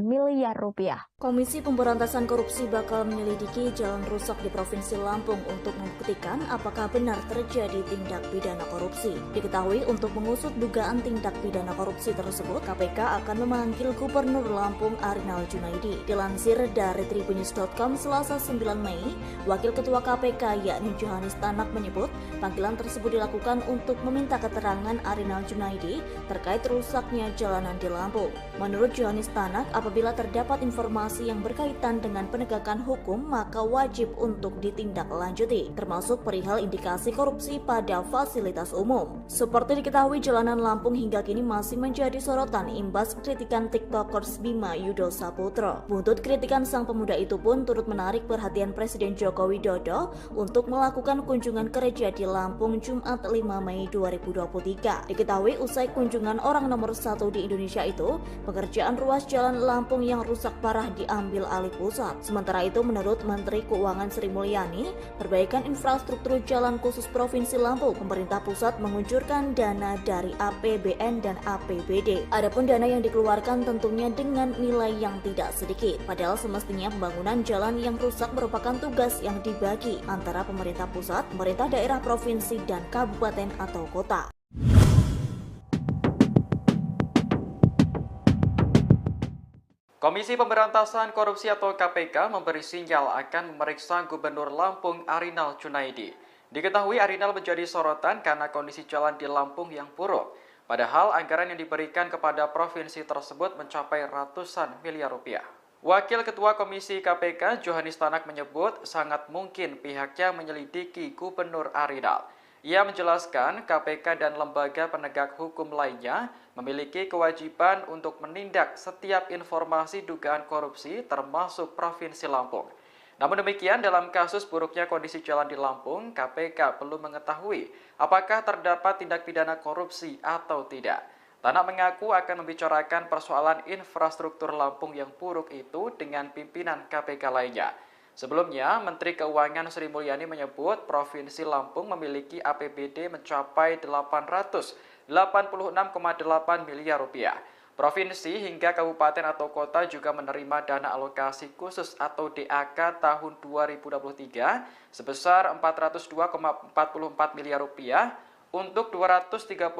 miliar rupiah.
Komisi Pemberantasan Korupsi bakal menyelidiki jalan rusak di Provinsi Lampung untuk membuktikan apakah benar terjadi tindak pidana korupsi. Diketahui untuk mengusut dugaan tindak pidana korupsi tersebut, KPK akan memanggil Gubernur Lampung Arinal Junaidi. Dilansir dari tribunnews.com Selasa 9 Mei, Wakil Ketua KPK yakni Johannes Tanak menyebut panggilan tersebut dilakukan untuk meminta keterangan Arinal Junaidi terkait rusaknya jalanan di Lampung. Menurut Johannes Tanak, apabila terdapat informasi yang berkaitan dengan penegakan hukum maka wajib untuk ditindaklanjuti, termasuk perihal indikasi korupsi pada fasilitas umum. Seperti diketahui, jalanan Lampung hingga kini masih menjadi sorotan imbas kritikan tiktokers Bima Yudho Saputro. Buntut kritikan sang pemuda itu pun turut menarik perhatian Presiden Joko Widodo untuk melakukan kunjungan kerja di Lampung Jumat 5 Mei 2023. Diketahui usai kunjungan orang nomor 1 di Indonesia itu, pengerjaan ruas jalan Lampung yang rusak parah diambil alih pusat. Sementara itu, menurut Menteri Keuangan Sri Mulyani, perbaikan infrastruktur jalan khusus Provinsi Lampung, pemerintah pusat menguncurkan dana dari APBN dan APBD. Adapun dana yang dikeluarkan tentunya dengan nilai yang tidak sedikit. Padahal semestinya pembangunan jalan yang rusak merupakan tugas yang dibagi antara pemerintah pusat, pemerintah daerah, provinsi, dan kabupaten atau kota.
Komisi Pemberantasan Korupsi atau KPK memberi sinyal akan memeriksa Gubernur Lampung Arinal Junaidi. Diketahui Arinal menjadi sorotan karena kondisi jalan di Lampung yang buruk. Padahal anggaran yang diberikan kepada provinsi tersebut mencapai ratusan miliar rupiah. Wakil Ketua Komisi KPK Johannes Tanak menyebut sangat mungkin pihaknya menyelidiki Gubernur Arinal. Ia menjelaskan KPK dan lembaga penegak hukum lainnya memiliki kewajiban untuk menindak setiap informasi dugaan korupsi termasuk Provinsi Lampung. Namun demikian, dalam kasus buruknya kondisi jalan di Lampung, KPK belum mengetahui apakah terdapat tindak pidana korupsi atau tidak. Tanak mengaku akan membicarakan persoalan infrastruktur Lampung yang buruk itu dengan pimpinan KPK lainnya. Sebelumnya, Menteri Keuangan Sri Mulyani menyebut Provinsi Lampung memiliki APBD mencapai 886,8 miliar rupiah. Provinsi hingga kabupaten atau kota juga menerima dana alokasi khusus atau DAK tahun 2023 sebesar 402,44 miliar rupiah untuk 231,9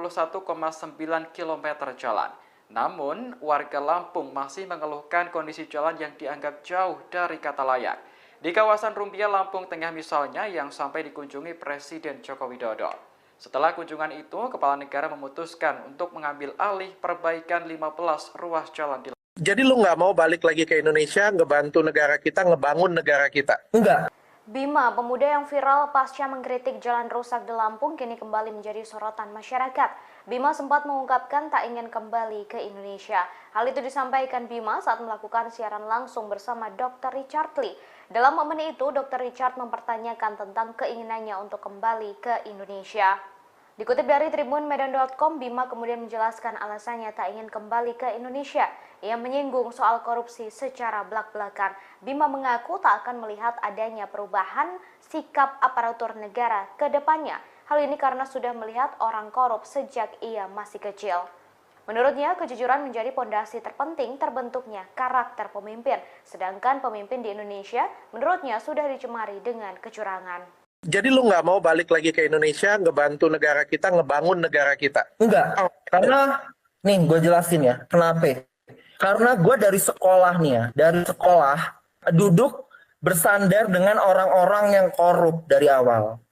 km jalan. Namun, warga Lampung masih mengeluhkan kondisi jalan yang dianggap jauh dari kata layak. Di kawasan Rumbia, Lampung Tengah misalnya, yang sampai dikunjungi Presiden Joko Widodo. Setelah kunjungan itu, Kepala Negara memutuskan untuk mengambil alih perbaikan 15 ruas jalan di Lampung.
Jadi lu nggak mau balik lagi ke Indonesia, ngebantu negara kita, ngebangun negara kita?
Enggak.
Bima, pemuda yang viral pasca mengkritik jalan rusak di Lampung, kini kembali menjadi sorotan masyarakat. Bima sempat mengungkapkan tak ingin kembali ke Indonesia. Hal itu disampaikan Bima saat melakukan siaran langsung bersama Dr. Richard Lee. Dalam momen itu, Dr. Richard mempertanyakan tentang keinginannya untuk kembali ke Indonesia. Dikutip dari tribunmedan.com, Bima kemudian menjelaskan alasannya tak ingin kembali ke Indonesia. Ia menyinggung soal korupsi secara belak-belakan. Bima mengaku tak akan melihat adanya perubahan sikap aparatur negara ke depannya. Hal ini karena sudah melihat orang korup sejak ia masih kecil. Menurutnya, kejujuran menjadi pondasi terpenting terbentuknya karakter pemimpin. Sedangkan pemimpin di Indonesia, menurutnya sudah dicemari dengan kecurangan.
Jadi lu nggak mau balik lagi ke Indonesia, ngebantu negara kita, ngebangun negara kita?
Enggak. Karena, nih gue jelasin ya, kenapa? Karena gue dari sekolah nih ya, dari sekolah duduk bersandar dengan orang-orang yang korup dari awal.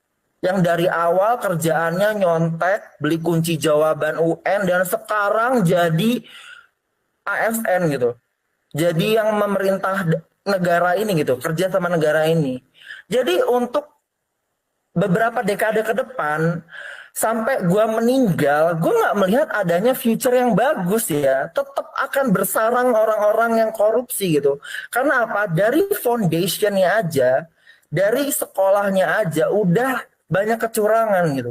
Yang dari awal kerjaannya nyontek, beli kunci jawaban UN, dan sekarang jadi ASN gitu. Jadi yang memerintah negara ini gitu, kerja sama negara ini. Jadi untuk beberapa dekade ke depan, sampai gua meninggal, gua nggak melihat adanya future yang bagus ya. Tetap akan bersarang orang-orang yang korupsi gitu. Karena apa? Dari foundationnya aja, dari sekolahnya aja, udah banyak kecurangan gitu.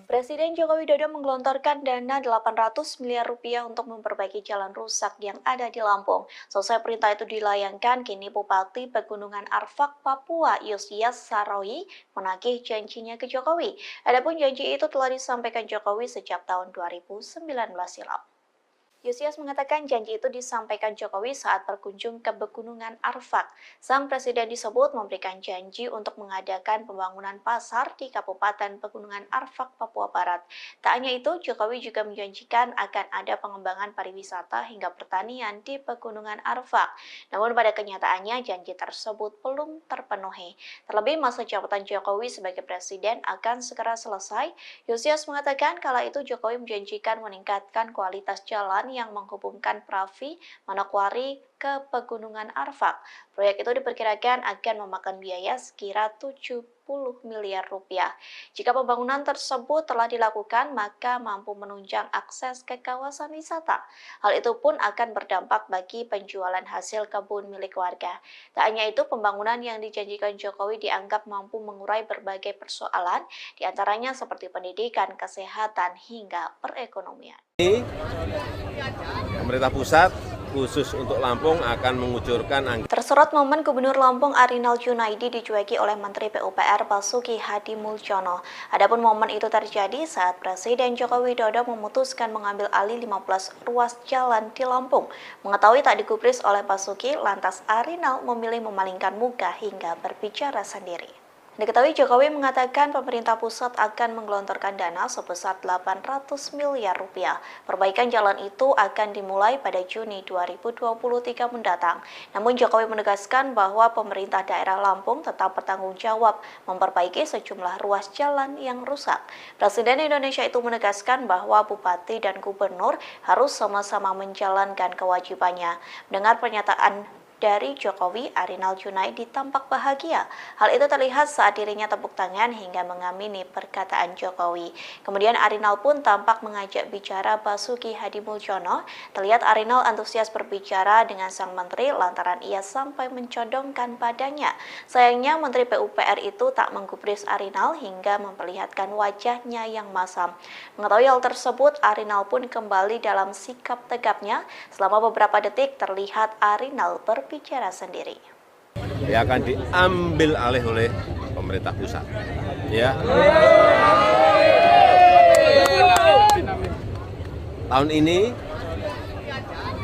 Presiden Joko Widodo menggelontorkan dana 800 miliar rupiah untuk memperbaiki jalan rusak yang ada di Lampung. Selesai perintah itu dilayangkan, kini Bupati Pegunungan Arfak, Papua, Yosias Saroyi menagih janjinya ke Jokowi. Adapun janji itu telah disampaikan Jokowi sejak tahun 2019 silam. Yosias mengatakan janji itu disampaikan Jokowi saat berkunjung ke Pegunungan Arfak. Sang presiden disebut memberikan janji untuk mengadakan pembangunan pasar di Kabupaten Pegunungan Arfak, Papua Barat. Tak hanya itu, Jokowi juga menjanjikan akan ada pengembangan pariwisata hingga pertanian di Pegunungan Arfak. Namun pada kenyataannya janji tersebut belum terpenuhi. Terlebih masa jabatan Jokowi sebagai presiden akan segera selesai. Yosias mengatakan kala itu Jokowi menjanjikan meningkatkan kualitas jalan yang menghubungkan Pravi, Manokwari ke Pegunungan Arfak. Proyek itu diperkirakan akan memakan biaya sekira 70 miliar rupiah. Jika pembangunan tersebut telah dilakukan, maka mampu menunjang akses ke kawasan wisata. Hal itu pun akan berdampak bagi penjualan hasil kebun milik warga. Tak hanya itu, pembangunan yang dijanjikan Jokowi dianggap mampu mengurai berbagai persoalan, diantaranya seperti pendidikan, kesehatan, hingga perekonomian.
Pemerintah pusat khusus untuk Lampung akan mengucurkan
Tersorot momen Gubernur Lampung Arinal Junaidi dicueki oleh Menteri PUPR Basuki Hadi Muljono. Adapun momen itu terjadi saat Presiden Joko Widodo memutuskan mengambil alih 15 ruas jalan di Lampung. Mengetahui tak digubris oleh Basuki, lantas Arinal memilih memalingkan muka hingga berbicara sendiri. Diketahui Jokowi mengatakan pemerintah pusat akan menggelontorkan dana sebesar 800 miliar rupiah. Perbaikan jalan itu akan dimulai pada Juni 2023 mendatang. Namun Jokowi menegaskan bahwa pemerintah daerah Lampung tetap bertanggung jawab memperbaiki sejumlah ruas jalan yang rusak. Presiden Indonesia itu menegaskan bahwa bupati dan gubernur harus sama-sama menjalankan kewajibannya. Mendengar pernyataan dari Jokowi, Arinal Junaidi tampak bahagia. Hal itu terlihat saat dirinya tepuk tangan hingga mengamini perkataan Jokowi. Kemudian Arinal pun tampak mengajak bicara Basuki Hadi Muljono. Terlihat Arinal antusias berbicara dengan sang menteri lantaran ia sampai mencodongkan padanya. Sayangnya Menteri PUPR itu tak menggubris Arinal hingga memperlihatkan wajahnya yang masam. Mengetahui hal tersebut, Arinal pun kembali dalam sikap tegapnya. Selama beberapa detik terlihat Arinal berbicara sendiri.
Ya akan diambil alih oleh pemerintah pusat. Ya. Tahun ini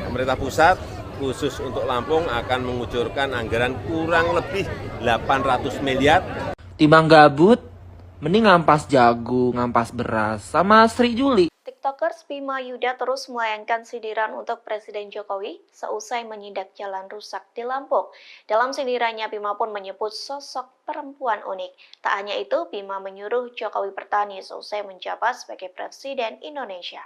pemerintah pusat khusus untuk Lampung akan mengucurkan anggaran kurang lebih 800 miliar.
Timbang gabut, mending ngampas jagung, ngampas beras, sama Sri Juli.
TikTokers Bima Yuda terus melayangkan sindiran untuk Presiden Jokowi seusai menyidak jalan rusak di Lampung. Dalam sindirannya, Bima pun menyebut sosok perempuan unik. Tak hanya itu, Bima menyuruh Jokowi bertani seusai menjabat sebagai Presiden Indonesia.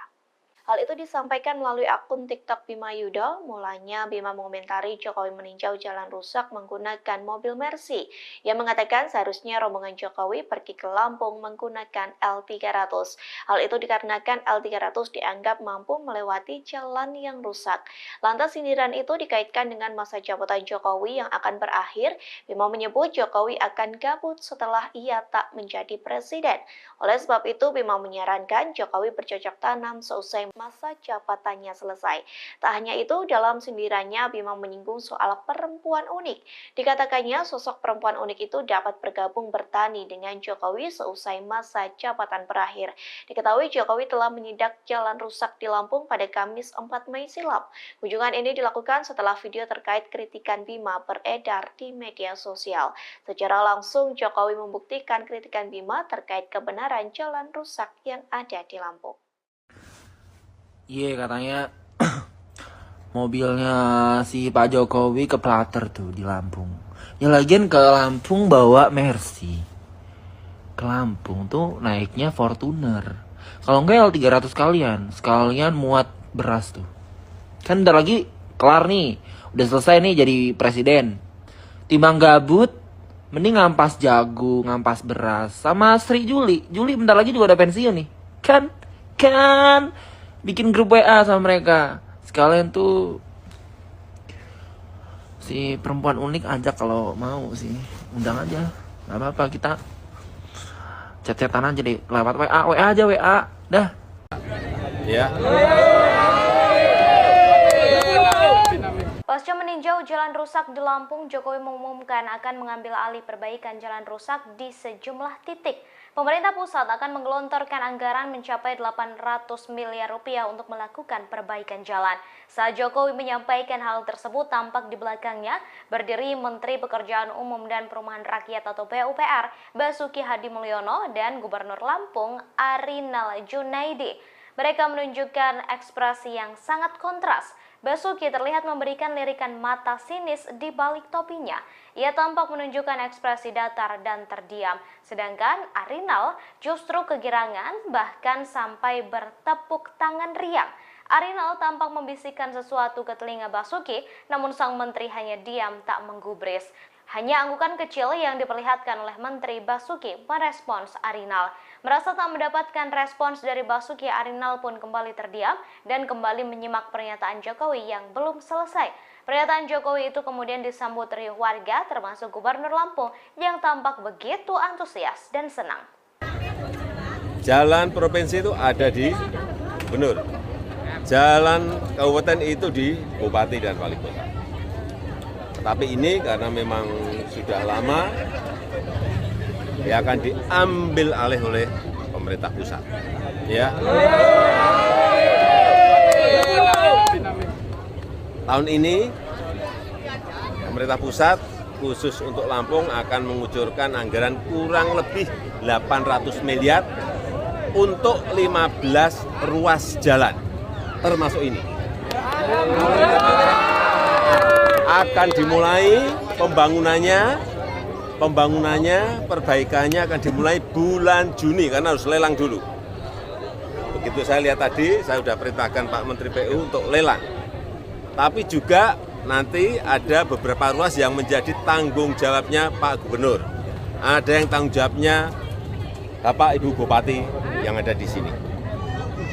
Hal itu disampaikan melalui akun TikTok Bima Yuda. Mulanya Bima mengomentari Jokowi meninjau jalan rusak menggunakan mobil Mercy. Ia mengatakan seharusnya rombongan Jokowi pergi ke Lampung menggunakan L300. Hal itu dikarenakan L300 dianggap mampu melewati jalan yang rusak. Lantas sindiran itu dikaitkan dengan masa jabatan Jokowi yang akan berakhir. Bima menyebut Jokowi akan gabut setelah ia tak menjadi presiden. Oleh sebab itu, Bima menyarankan Jokowi bercocok tanam seusai masa jabatannya selesai. Tak hanya itu, dalam sindirannya Bima menyinggung soal perempuan unik. Dikatakannya sosok perempuan unik itu dapat bergabung bertani dengan Jokowi seusai masa jabatan berakhir. Diketahui Jokowi telah menyidak jalan rusak di Lampung pada Kamis 4 Mei silam. Kunjungan ini dilakukan setelah video terkait kritikan Bima beredar di media sosial. Secara langsung Jokowi membuktikan kritikan Bima terkait kebenaran jalan rusak yang ada di Lampung.
Iya, katanya mobilnya si Pak Jokowi keplater tuh di Lampung. Ya lagian ke Lampung bawa Mercy. ke Lampung tuh naiknya Fortuner. Kalau enggak L300 sekalian muat beras tuh. Kan bentar lagi kelar nih, udah selesai nih jadi presiden. Timbang gabut, mending ngampas jagung, ngampas beras. Sama Sri Juli bentar lagi juga udah pensiun nih. Kan bikin grup WA sama mereka. Sekalian tuh si perempuan unik ajak kalau mau sih, undang aja, nggak apa-apa, kita chat-chatan aja deh lewat WA aja, WA dah
Ya.
Pasca meninjau jalan rusak di Lampung, Jokowi mengumumkan akan mengambil alih perbaikan jalan rusak di sejumlah titik. Pemerintah pusat akan menggelontorkan anggaran mencapai 800 miliar rupiah untuk melakukan perbaikan jalan. Saat Jokowi menyampaikan hal tersebut, tampak di belakangnya berdiri Menteri Pekerjaan Umum dan Perumahan Rakyat atau PUPR, Basuki Hadi Mulyono, dan Gubernur Lampung, Arinal Junaidi. Mereka menunjukkan ekspresi yang sangat kontras. Basuki terlihat memberikan lirikan mata sinis di balik topinya. Ia tampak menunjukkan ekspresi datar dan terdiam. Sedangkan Arinal justru kegirangan, bahkan sampai bertepuk tangan riang. Arinal tampak membisikkan sesuatu ke telinga Basuki, namun sang menteri hanya diam tak menggubris. Hanya anggukan kecil yang diperlihatkan oleh Menteri Basuki merespons Arinal. Merasa tak mendapatkan respons dari Basuki, Arinal pun kembali terdiam dan kembali menyimak pernyataan Jokowi yang belum selesai. Pernyataan Jokowi itu kemudian disambut riuh warga, termasuk Gubernur Lampung yang tampak begitu antusias dan senang.
Jalan provinsi itu ada di Gubernur. Jalan kabupaten itu di Bupati dan Wali Kota. Tapi ini karena memang sudah lama, dia akan diambil alih oleh pemerintah pusat. Ya. Tahun ini pemerintah pusat khusus untuk Lampung akan mengucurkan anggaran kurang lebih 800 miliar untuk 15 ruas jalan, termasuk ini. Akan dimulai pembangunannya, perbaikannya akan dimulai bulan Juni karena harus lelang dulu. Begitu saya lihat tadi, saya sudah perintahkan Pak Menteri PU untuk lelang. Tapi juga nanti ada beberapa ruas yang menjadi tanggung jawabnya Pak Gubernur. Ada yang tanggung jawabnya Bapak Ibu Bupati yang ada di sini.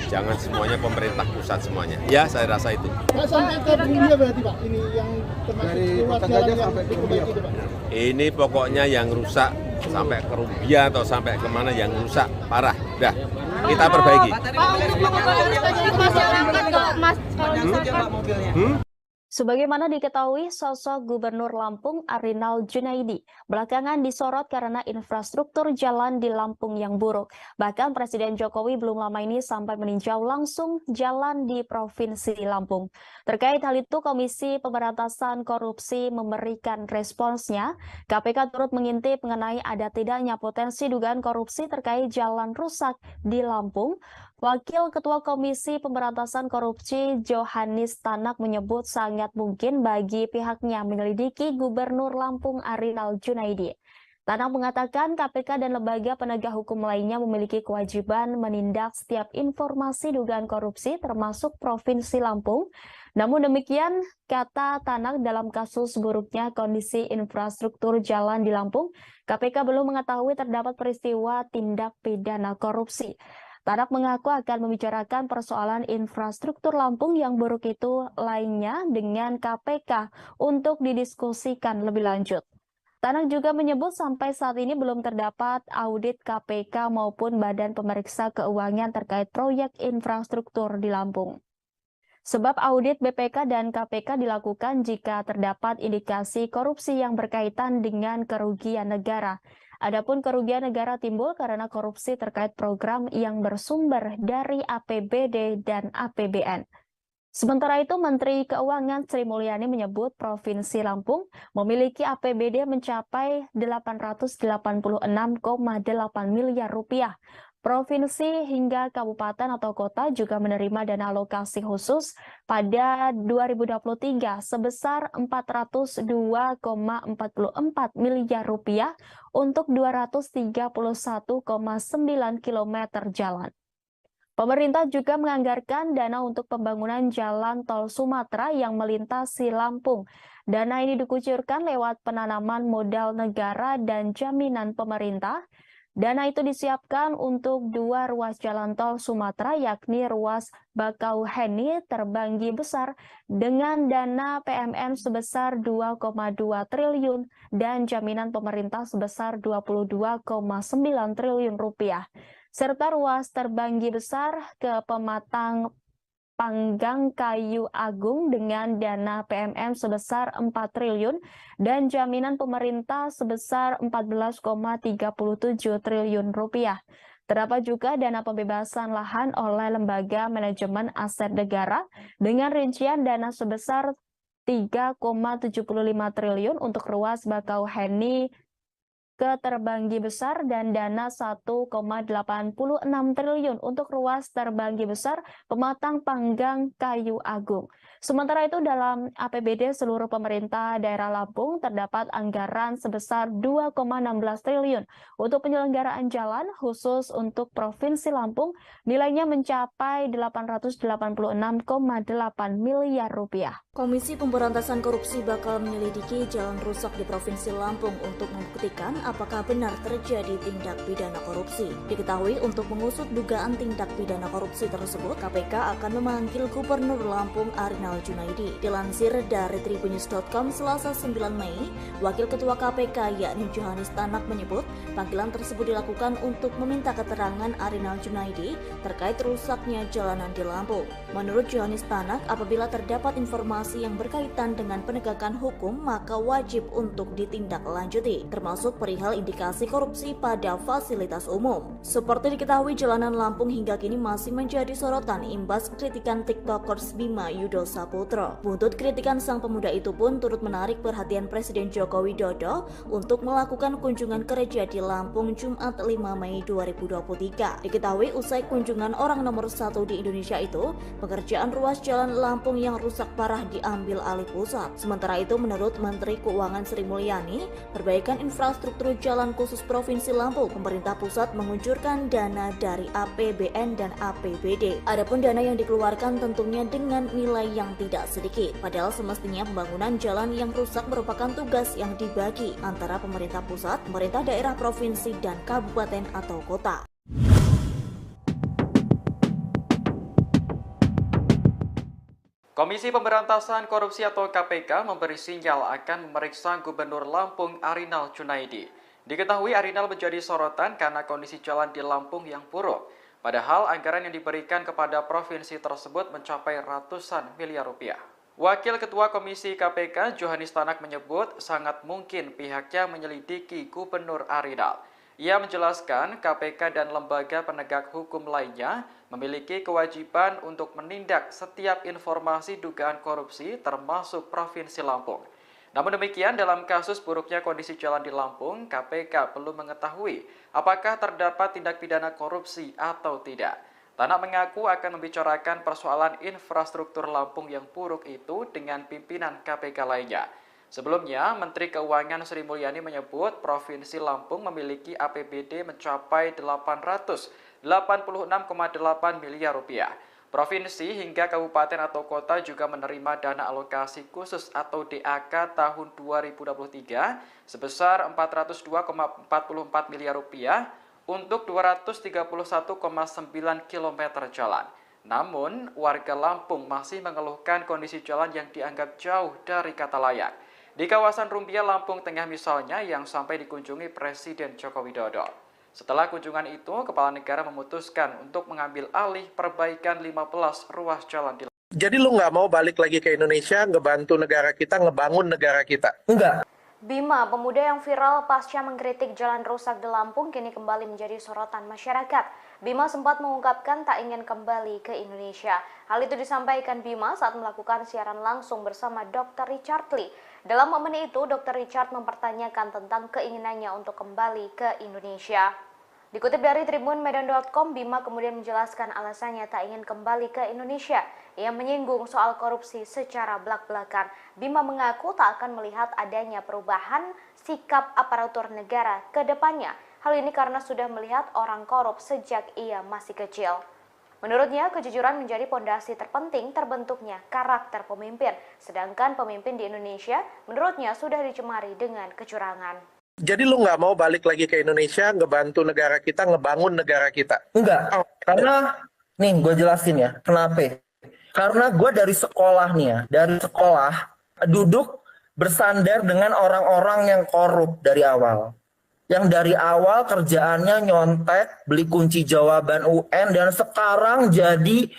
Jangan semuanya pemerintah pusat semuanya. Ya, saya rasa itu.
Pak, sampai ke Bumbia berarti Pak, ini yang termasuk ruas jalan yang diperbaiki itu Pak?
Ini pokoknya yang rusak sampai ke Rumbia atau sampai kemana yang rusak parah. Dah, kita perbaiki.
Sebagaimana diketahui, sosok Gubernur Lampung Arinal Junaidi belakangan disorot karena infrastruktur jalan di Lampung yang buruk. Bahkan Presiden Jokowi belum lama ini sampai meninjau langsung jalan di Provinsi Lampung. Terkait hal itu, Komisi Pemberantasan Korupsi memberikan responsnya. KPK turut mengintip mengenai ada tidaknya potensi dugaan korupsi terkait jalan rusak di Lampung. Wakil Ketua Komisi Pemberantasan Korupsi Johannes Tanak menyebut sangat mungkin bagi pihaknya menyelidiki Gubernur Lampung Arinal Junaidi. Tanak mengatakan KPK dan lembaga penegak hukum lainnya memiliki kewajiban menindak setiap informasi dugaan korupsi termasuk Provinsi Lampung. Namun demikian, kata Tanak, dalam kasus buruknya kondisi infrastruktur jalan di Lampung, KPK belum mengetahui terdapat peristiwa tindak pidana korupsi. Tanak mengaku akan membicarakan persoalan infrastruktur Lampung yang buruk itu lainnya dengan KPK untuk didiskusikan lebih lanjut. Tanak juga menyebut sampai saat ini belum terdapat audit KPK maupun Badan Pemeriksa Keuangan terkait proyek infrastruktur di Lampung. Sebab audit BPK dan KPK dilakukan jika terdapat indikasi korupsi yang berkaitan dengan kerugian negara. Adapun kerugian negara timbul karena korupsi terkait program yang bersumber dari APBD dan APBN. Sementara itu, Menteri Keuangan Sri Mulyani menyebut Provinsi Lampung memiliki APBD mencapai 886,8 miliar rupiah. Provinsi hingga kabupaten atau kota juga menerima dana alokasi khusus pada 2023 sebesar 402,44 miliar rupiah untuk 231,9 km jalan. Pemerintah juga menganggarkan dana untuk pembangunan jalan tol Sumatera yang melintasi Lampung. Dana ini dikucurkan lewat penanaman modal negara dan jaminan pemerintah. Dana itu disiapkan untuk 2 ruas jalan tol Sumatera, yakni ruas Bakauheni Terbanggi Besar dengan dana PMN sebesar 2,2 triliun dan jaminan pemerintah sebesar 22,9 triliun rupiah, serta ruas Terbanggi Besar ke Pematang Panggang Kayu Agung dengan dana PMN sebesar 4 triliun dan jaminan pemerintah sebesar 14,37 triliun rupiah. Terdapat juga dana pembebasan lahan oleh Lembaga Manajemen Aset Negara dengan rincian dana sebesar 3,75 triliun untuk ruas Bakauheni ke Terbanggi Besar dan dana 1,86 triliun untuk ruas Terbanggi Besar Pematang Panggang Kayu Agung. Sementara itu dalam APBD seluruh pemerintah daerah Lampung terdapat anggaran sebesar 2,16 triliun untuk penyelenggaraan jalan khusus untuk Provinsi Lampung, nilainya mencapai 886,8 miliar rupiah.
Komisi Pemberantasan Korupsi bakal menyelidiki jalan rusak di Provinsi Lampung untuk membuktikan apakah benar terjadi tindak pidana korupsi. Diketahui untuk mengusut dugaan tindak pidana korupsi tersebut, KPK akan memanggil Gubernur Lampung Arinal Junaidi. Dilansir dari tribunnews.com Selasa 9 Mei, Wakil Ketua KPK yakni Johannes Tanak menyebut panggilan tersebut dilakukan untuk meminta keterangan Arinal Junaidi terkait rusaknya jalanan di Lampung. Menurut Johannes Tanak, apabila terdapat informasi yang berkaitan dengan penegakan hukum maka wajib untuk ditindaklanjuti, termasuk perihal indikasi korupsi pada fasilitas umum. Seperti diketahui, jalanan Lampung hingga kini masih menjadi sorotan imbas kritikan tiktokers Bima Yudho Saputro. Buntut kritikan sang pemuda itu pun turut menarik perhatian Presiden Joko Widodo untuk melakukan kunjungan kerja di Lampung Jumat 5 Mei 2023. Diketahui usai kunjungan orang nomor 1 di Indonesia itu, pekerjaan ruas jalan Lampung yang rusak parah diambil alih pusat. Sementara itu, menurut Menteri Keuangan Sri Mulyani, perbaikan infrastruktur jalan khusus Provinsi Lampung, pemerintah pusat menguncurkan dana dari APBN dan APBD. Adapun dana yang dikeluarkan tentunya dengan nilai yang tidak sedikit. Padahal semestinya pembangunan jalan yang rusak merupakan tugas yang dibagi antara pemerintah pusat, pemerintah daerah, provinsi, dan kabupaten atau kota.
Komisi Pemberantasan Korupsi atau KPK memberi sinyal akan memeriksa Gubernur Lampung Arinal Junaidi. Diketahui Arinal menjadi sorotan karena kondisi jalan di Lampung yang buruk. Padahal anggaran yang diberikan kepada provinsi tersebut mencapai ratusan miliar rupiah. Wakil Ketua Komisi KPK Johannes Tanak menyebut sangat mungkin pihaknya menyelidiki Gubernur Arinal. Ia menjelaskan KPK dan lembaga penegak hukum lainnya memiliki kewajiban untuk menindak setiap informasi dugaan korupsi termasuk Provinsi Lampung. Namun demikian, dalam kasus buruknya kondisi jalan di Lampung, KPK belum mengetahui apakah terdapat tindak pidana korupsi atau tidak. Tanak mengaku akan membicarakan persoalan infrastruktur Lampung yang buruk itu dengan pimpinan KPK lainnya. Sebelumnya, Menteri Keuangan Sri Mulyani menyebut Provinsi Lampung memiliki APBD mencapai 886,8 miliar rupiah. Provinsi hingga kabupaten atau kota juga menerima dana alokasi khusus atau DAK tahun 2023 sebesar 402,44 miliar rupiah untuk 231,9 km jalan. Namun, warga Lampung masih mengeluhkan kondisi jalan yang dianggap jauh dari kata layak. Di kawasan Rumbia, Lampung Tengah misalnya, yang sampai dikunjungi Presiden Joko Widodo. Setelah kunjungan itu, Kepala Negara memutuskan untuk mengambil alih perbaikan 15 ruas jalan di Lampung.
Jadi lu nggak mau balik lagi ke Indonesia, ngebantu negara kita, ngebangun negara kita?
Enggak.
Bima, pemuda yang viral pasca mengkritik jalan rusak di Lampung, kini kembali menjadi sorotan masyarakat. Bima sempat mengungkapkan tak ingin kembali ke Indonesia. Hal itu disampaikan Bima saat melakukan siaran langsung bersama Dr. Richard Lee. Dalam momen itu, Dr. Richard mempertanyakan tentang keinginannya untuk kembali ke Indonesia. Dikutip dari tribunmedan.com, Bima kemudian menjelaskan alasannya tak ingin kembali ke Indonesia. Ia menyinggung soal korupsi secara belak-belakan. Bima mengaku tak akan melihat adanya perubahan sikap aparatur negara ke depannya. Hal ini karena sudah melihat orang korup sejak ia masih kecil. Menurutnya, kejujuran menjadi pondasi terpenting terbentuknya karakter pemimpin. Sedangkan pemimpin di Indonesia menurutnya sudah dicemari dengan kecurangan.
Jadi lu nggak mau balik lagi ke Indonesia, ngebantu negara kita, ngebangun negara kita?
Enggak, karena nih gue jelasin ya, kenapa? Karena gue dari sekolah nih ya, dari sekolah duduk bersandar dengan orang-orang yang korup dari awal. Yang dari awal kerjaannya nyontek, beli kunci jawaban UN, dan sekarang jadi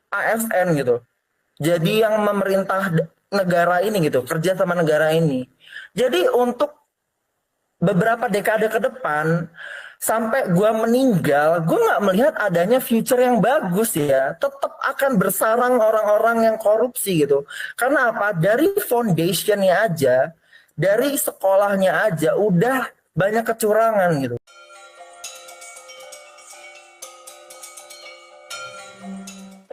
ASN gitu. Jadi yang memerintah negara ini gitu, kerja sama negara ini. Jadi untuk beberapa dekade ke depan, sampai gue meninggal, gue nggak melihat adanya future yang bagus ya. Tetap akan bersarang orang-orang yang korupsi gitu. Karena apa? Dari foundationnya aja, dari sekolahnya aja, udah banyak kecurangan gitu.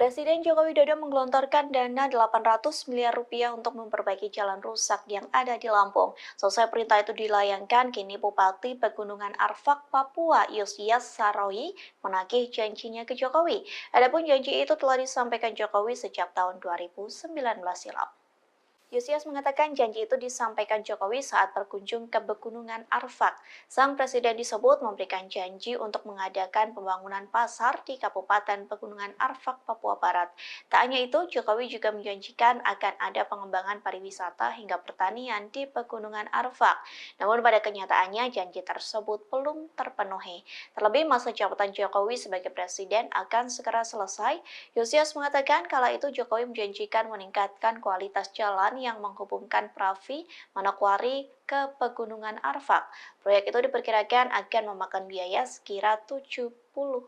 Presiden Joko Widodo menggelontorkan dana 800 miliar rupiah untuk memperbaiki jalan rusak yang ada di Lampung. Selesai perintah itu dilayangkan, kini Bupati Pegunungan Arfak, Papua, Yosias Saroyi menagih janjinya ke Jokowi. Adapun janji itu telah disampaikan Jokowi sejak tahun 2019 silam. Yosias mengatakan janji itu disampaikan Jokowi saat berkunjung ke Pegunungan Arfak. Sang presiden disebut memberikan janji untuk mengadakan pembangunan pasar di Kabupaten Pegunungan Arfak, Papua Barat. Tak hanya itu, Jokowi juga menjanjikan akan ada pengembangan pariwisata hingga pertanian di Pegunungan Arfak. Namun pada kenyataannya janji tersebut belum terpenuhi. Terlebih masa jabatan Jokowi sebagai presiden akan segera selesai. Yosias mengatakan kala itu Jokowi menjanjikan meningkatkan kualitas jalan yang menghubungkan Pravi, Manokwari ke Pegunungan Arfak. Proyek itu diperkirakan akan memakan biaya sekira 70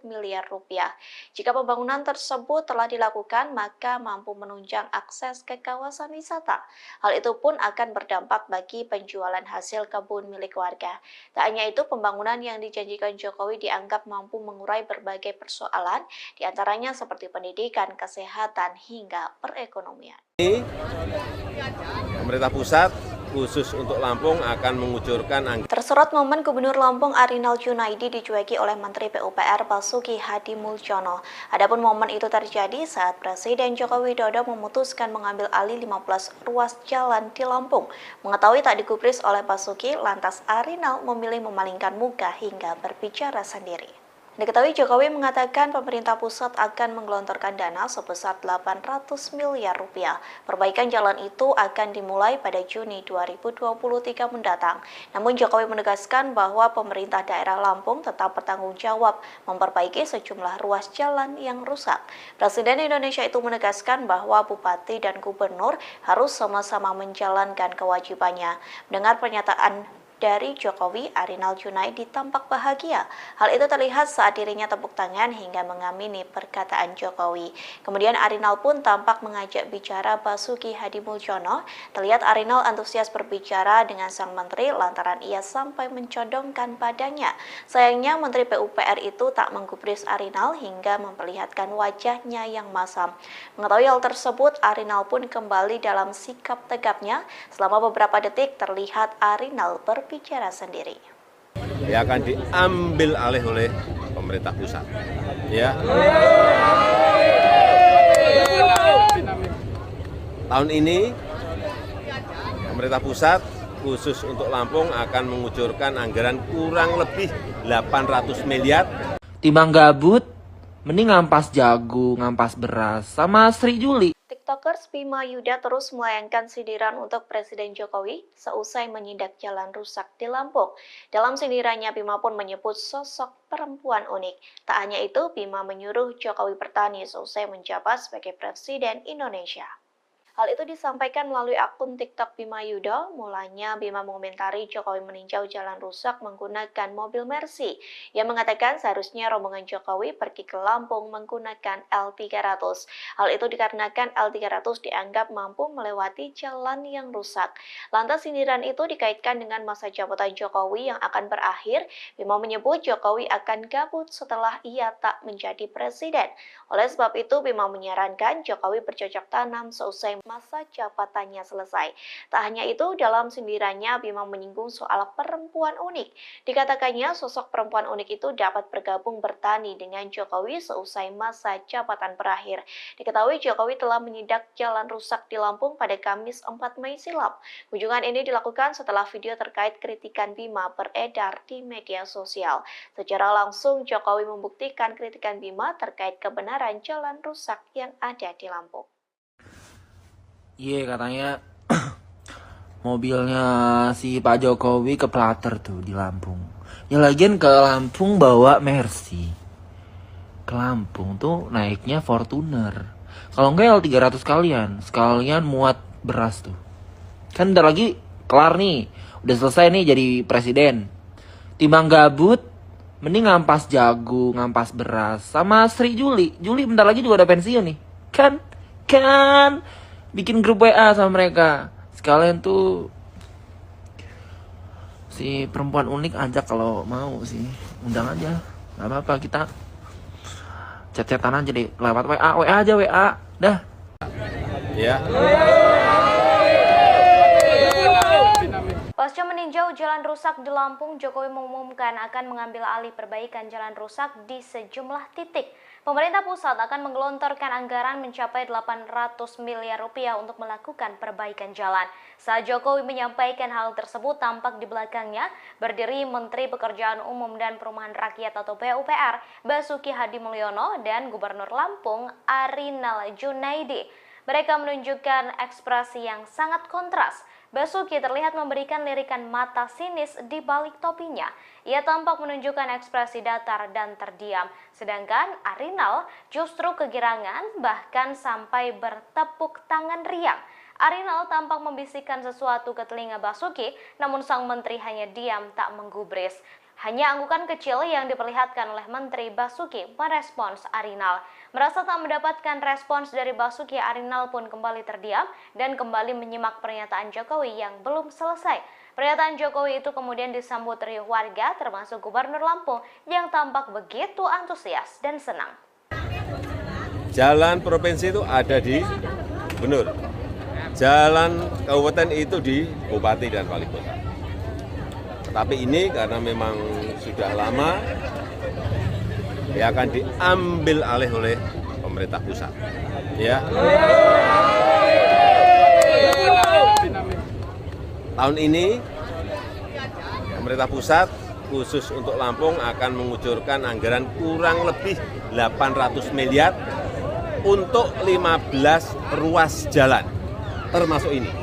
miliar rupiah. Jika pembangunan tersebut telah dilakukan, maka mampu menunjang akses ke kawasan wisata. Hal itu pun akan berdampak bagi penjualan hasil kebun milik warga. Tak hanya itu, pembangunan yang dijanjikan Jokowi dianggap mampu mengurai berbagai persoalan, diantaranya seperti pendidikan, kesehatan, hingga perekonomian.
Pemerintah pusat khusus untuk Lampung akan mengucurkan
Tersorot momen Gubernur Lampung Arinal Junaidi dicueki oleh Menteri PUPR Basuki Hadi Mulyono. Adapun momen itu terjadi saat Presiden Joko Widodo memutuskan mengambil alih 15 ruas jalan di Lampung. Mengetahui tak digubris oleh Basuki, lantas Arinal memilih memalingkan muka hingga berbicara sendiri. Diketahui Jokowi mengatakan pemerintah pusat akan menggelontorkan dana sebesar 800 miliar rupiah. Perbaikan jalan itu akan dimulai pada Juni 2023 mendatang. Namun Jokowi menegaskan bahwa pemerintah daerah Lampung tetap bertanggung jawab memperbaiki sejumlah ruas jalan yang rusak. Presiden Indonesia itu menegaskan bahwa bupati dan gubernur harus sama-sama menjalankan kewajibannya. Mendengar pernyataan dari Jokowi, Arinal Junaidi tampak bahagia. Hal itu terlihat saat dirinya tepuk tangan hingga mengamini perkataan Jokowi. Kemudian Arinal pun tampak mengajak bicara Basuki Hadi Mulyono. Terlihat Arinal antusias berbicara dengan sang menteri lantaran ia sampai mencondongkan badannya. Sayangnya Menteri PUPR itu tak menggubris Arinal hingga memperlihatkan wajahnya yang masam. Mengetahui hal tersebut, Arinal pun kembali dalam sikap tegapnya. Selama beberapa detik terlihat Arinal berbicara sendiri.
Ya akan diambil alih oleh pemerintah pusat. Ya. Tahun ini pemerintah pusat khusus untuk Lampung akan mengucurkan anggaran kurang lebih 800 miliar.
Timbang gabut, mending ngampas jagung, ngampas beras, sama Sri Juli.
TikTokers Bima Yuda terus melayangkan sindiran untuk Presiden Jokowi seusai menyidak jalan rusak di Lampung. Dalam sindirannya, Bima pun menyebut sosok perempuan unik. Tak hanya itu, Bima menyuruh Jokowi bertani seusai menjabat sebagai Presiden Indonesia. Hal itu disampaikan melalui akun TikTok Bima Yudo. Mulanya Bima mengomentari Jokowi meninjau jalan rusak menggunakan mobil Mercy. Ia mengatakan seharusnya rombongan Jokowi pergi ke Lampung menggunakan L300. Hal itu dikarenakan L300 dianggap mampu melewati jalan yang rusak. Lantas sindiran itu dikaitkan dengan masa jabatan Jokowi yang akan berakhir. Bima menyebut Jokowi akan gabut setelah ia tak menjadi presiden. Oleh sebab itu, Bima menyarankan Jokowi bercocok tanam seusai masa jabatannya selesai. Tak hanya itu, dalam sindirannya Bima menyinggung soal perempuan unik. Dikatakannya sosok perempuan unik itu dapat bergabung bertani dengan Jokowi seusai masa jabatan berakhir. Diketahui Jokowi telah menyidak jalan rusak di Lampung pada Kamis 4 Mei silam. Kunjungan ini dilakukan setelah video terkait kritikan Bima beredar di media sosial. Secara langsung Jokowi membuktikan kritikan Bima terkait kebenaran jalan rusak yang ada di Lampung.
Iya, katanya mobilnya si Pak Jokowi keplater tuh di Lampung. Ya lagian ke Lampung bawa Mercy. Ke Lampung tuh naiknya Fortuner. Kalau enggak L300 sekalian muat beras tuh. Kan bentar lagi kelar nih. Udah selesai nih jadi presiden. Timbang gabut, mending ngampas jagung, ngampas beras. Sama Sri Juli. Juli bentar lagi juga udah pensiun nih. Kan bikin grup WA sama mereka. Sekalian tuh si perempuan unik ajak kalau mau sih. Undang aja. Gak apa-apa, kita chat-chatan aja deh. Lewat WA aja WA. Dah.
Ya.
Pasca meninjau jalan rusak di Lampung, Jokowi mengumumkan akan mengambil alih perbaikan jalan rusak di sejumlah titik. Pemerintah pusat akan menggelontorkan anggaran mencapai 800 miliar rupiah untuk melakukan perbaikan jalan. Saat Jokowi menyampaikan hal tersebut, tampak di belakangnya berdiri Menteri Pekerjaan Umum dan Perumahan Rakyat atau PUPR, Basuki Hadi Mulyono, dan Gubernur Lampung, Arinal Junaidi. Mereka menunjukkan ekspresi yang sangat kontras. Basuki terlihat memberikan lirikan mata sinis di balik topinya. Ia tampak menunjukkan ekspresi datar dan terdiam. Sedangkan Arinal justru kegirangan, bahkan sampai bertepuk tangan riang. Arinal tampak membisikkan sesuatu ke telinga Basuki, namun sang menteri hanya diam tak menggubris. Hanya anggukan kecil yang diperlihatkan oleh Menteri Basuki merespons Arinal. Merasa tak mendapatkan respons dari Basuki, Arinal pun kembali terdiam dan kembali menyimak pernyataan Jokowi yang belum selesai. Pernyataan Jokowi itu kemudian disambut riuh warga termasuk Gubernur Lampung yang tampak begitu antusias dan senang.
Jalan provinsi itu ada di Gubernur. Jalan kabupaten itu di Bupati dan Wali Kota. Tapi ini karena memang sudah lama, ya akan diambil alih oleh pemerintah pusat. Ya. Tahun ini pemerintah pusat khusus untuk Lampung akan mengucurkan anggaran kurang lebih 800 miliar untuk 15 ruas jalan, termasuk ini.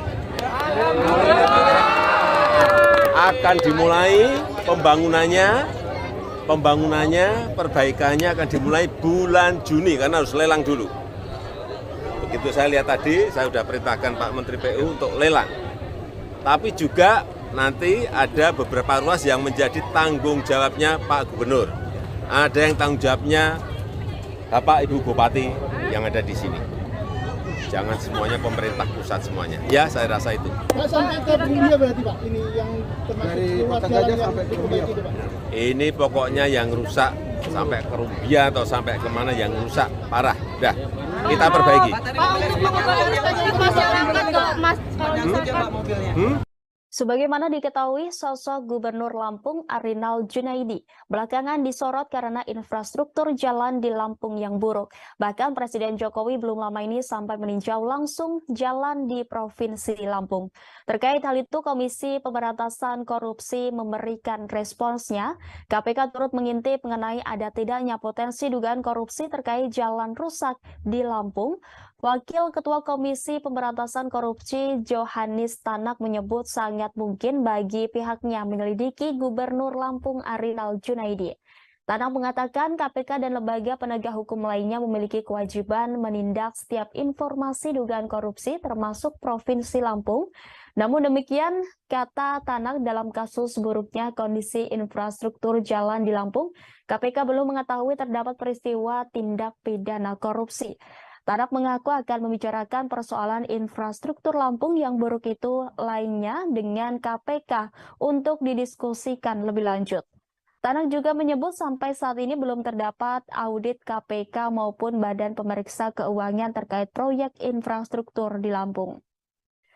Akan dimulai pembangunannya, perbaikannya akan dimulai bulan Juni karena harus lelang dulu. Begitu saya lihat tadi, saya sudah perintahkan Pak Menteri PU untuk lelang. Tapi juga nanti ada beberapa ruas yang menjadi tanggung jawabnya Pak Gubernur. Ada yang tanggung jawabnya Bapak Ibu Bupati yang ada di sini. Jangan semuanya pemerintah pusat semuanya. Ya, saya rasa itu.
Pak, sampai ke Bumbia berarti Pak, ini yang termasuk ruas jalan yang diperbaiki itu Pak?
Ini pokoknya yang rusak sampai ke Rumbia atau sampai kemana yang rusak parah. Dah, kita perbaiki.
Pak, untuk mengetahui masyarakat ke Mas,
Sebagaimana diketahui, sosok Gubernur Lampung Arinal Junaidi belakangan disorot karena infrastruktur jalan di Lampung yang buruk. Bahkan Presiden Jokowi belum lama ini sampai meninjau langsung jalan di Provinsi Lampung. Terkait hal itu, Komisi Pemberantasan Korupsi memberikan responsnya. KPK turut mengintip mengenai ada tidaknya potensi dugaan korupsi terkait jalan rusak di Lampung. Wakil Ketua Komisi Pemberantasan Korupsi Johannes Tanak menyebut sangat mungkin bagi pihaknya menyelidiki Gubernur Lampung Arinal Junaidi. Tanak mengatakan KPK dan lembaga penegak hukum lainnya memiliki kewajiban menindak setiap informasi dugaan korupsi termasuk Provinsi Lampung. Namun demikian, kata Tanak, dalam kasus buruknya kondisi infrastruktur jalan di Lampung, KPK belum mengetahui terdapat peristiwa tindak pidana korupsi. Tanak mengaku akan membicarakan persoalan infrastruktur Lampung yang buruk itu lainnya dengan KPK untuk didiskusikan lebih lanjut. Tanak juga menyebut sampai saat ini belum terdapat audit KPK maupun Badan Pemeriksa Keuangan terkait proyek infrastruktur di Lampung.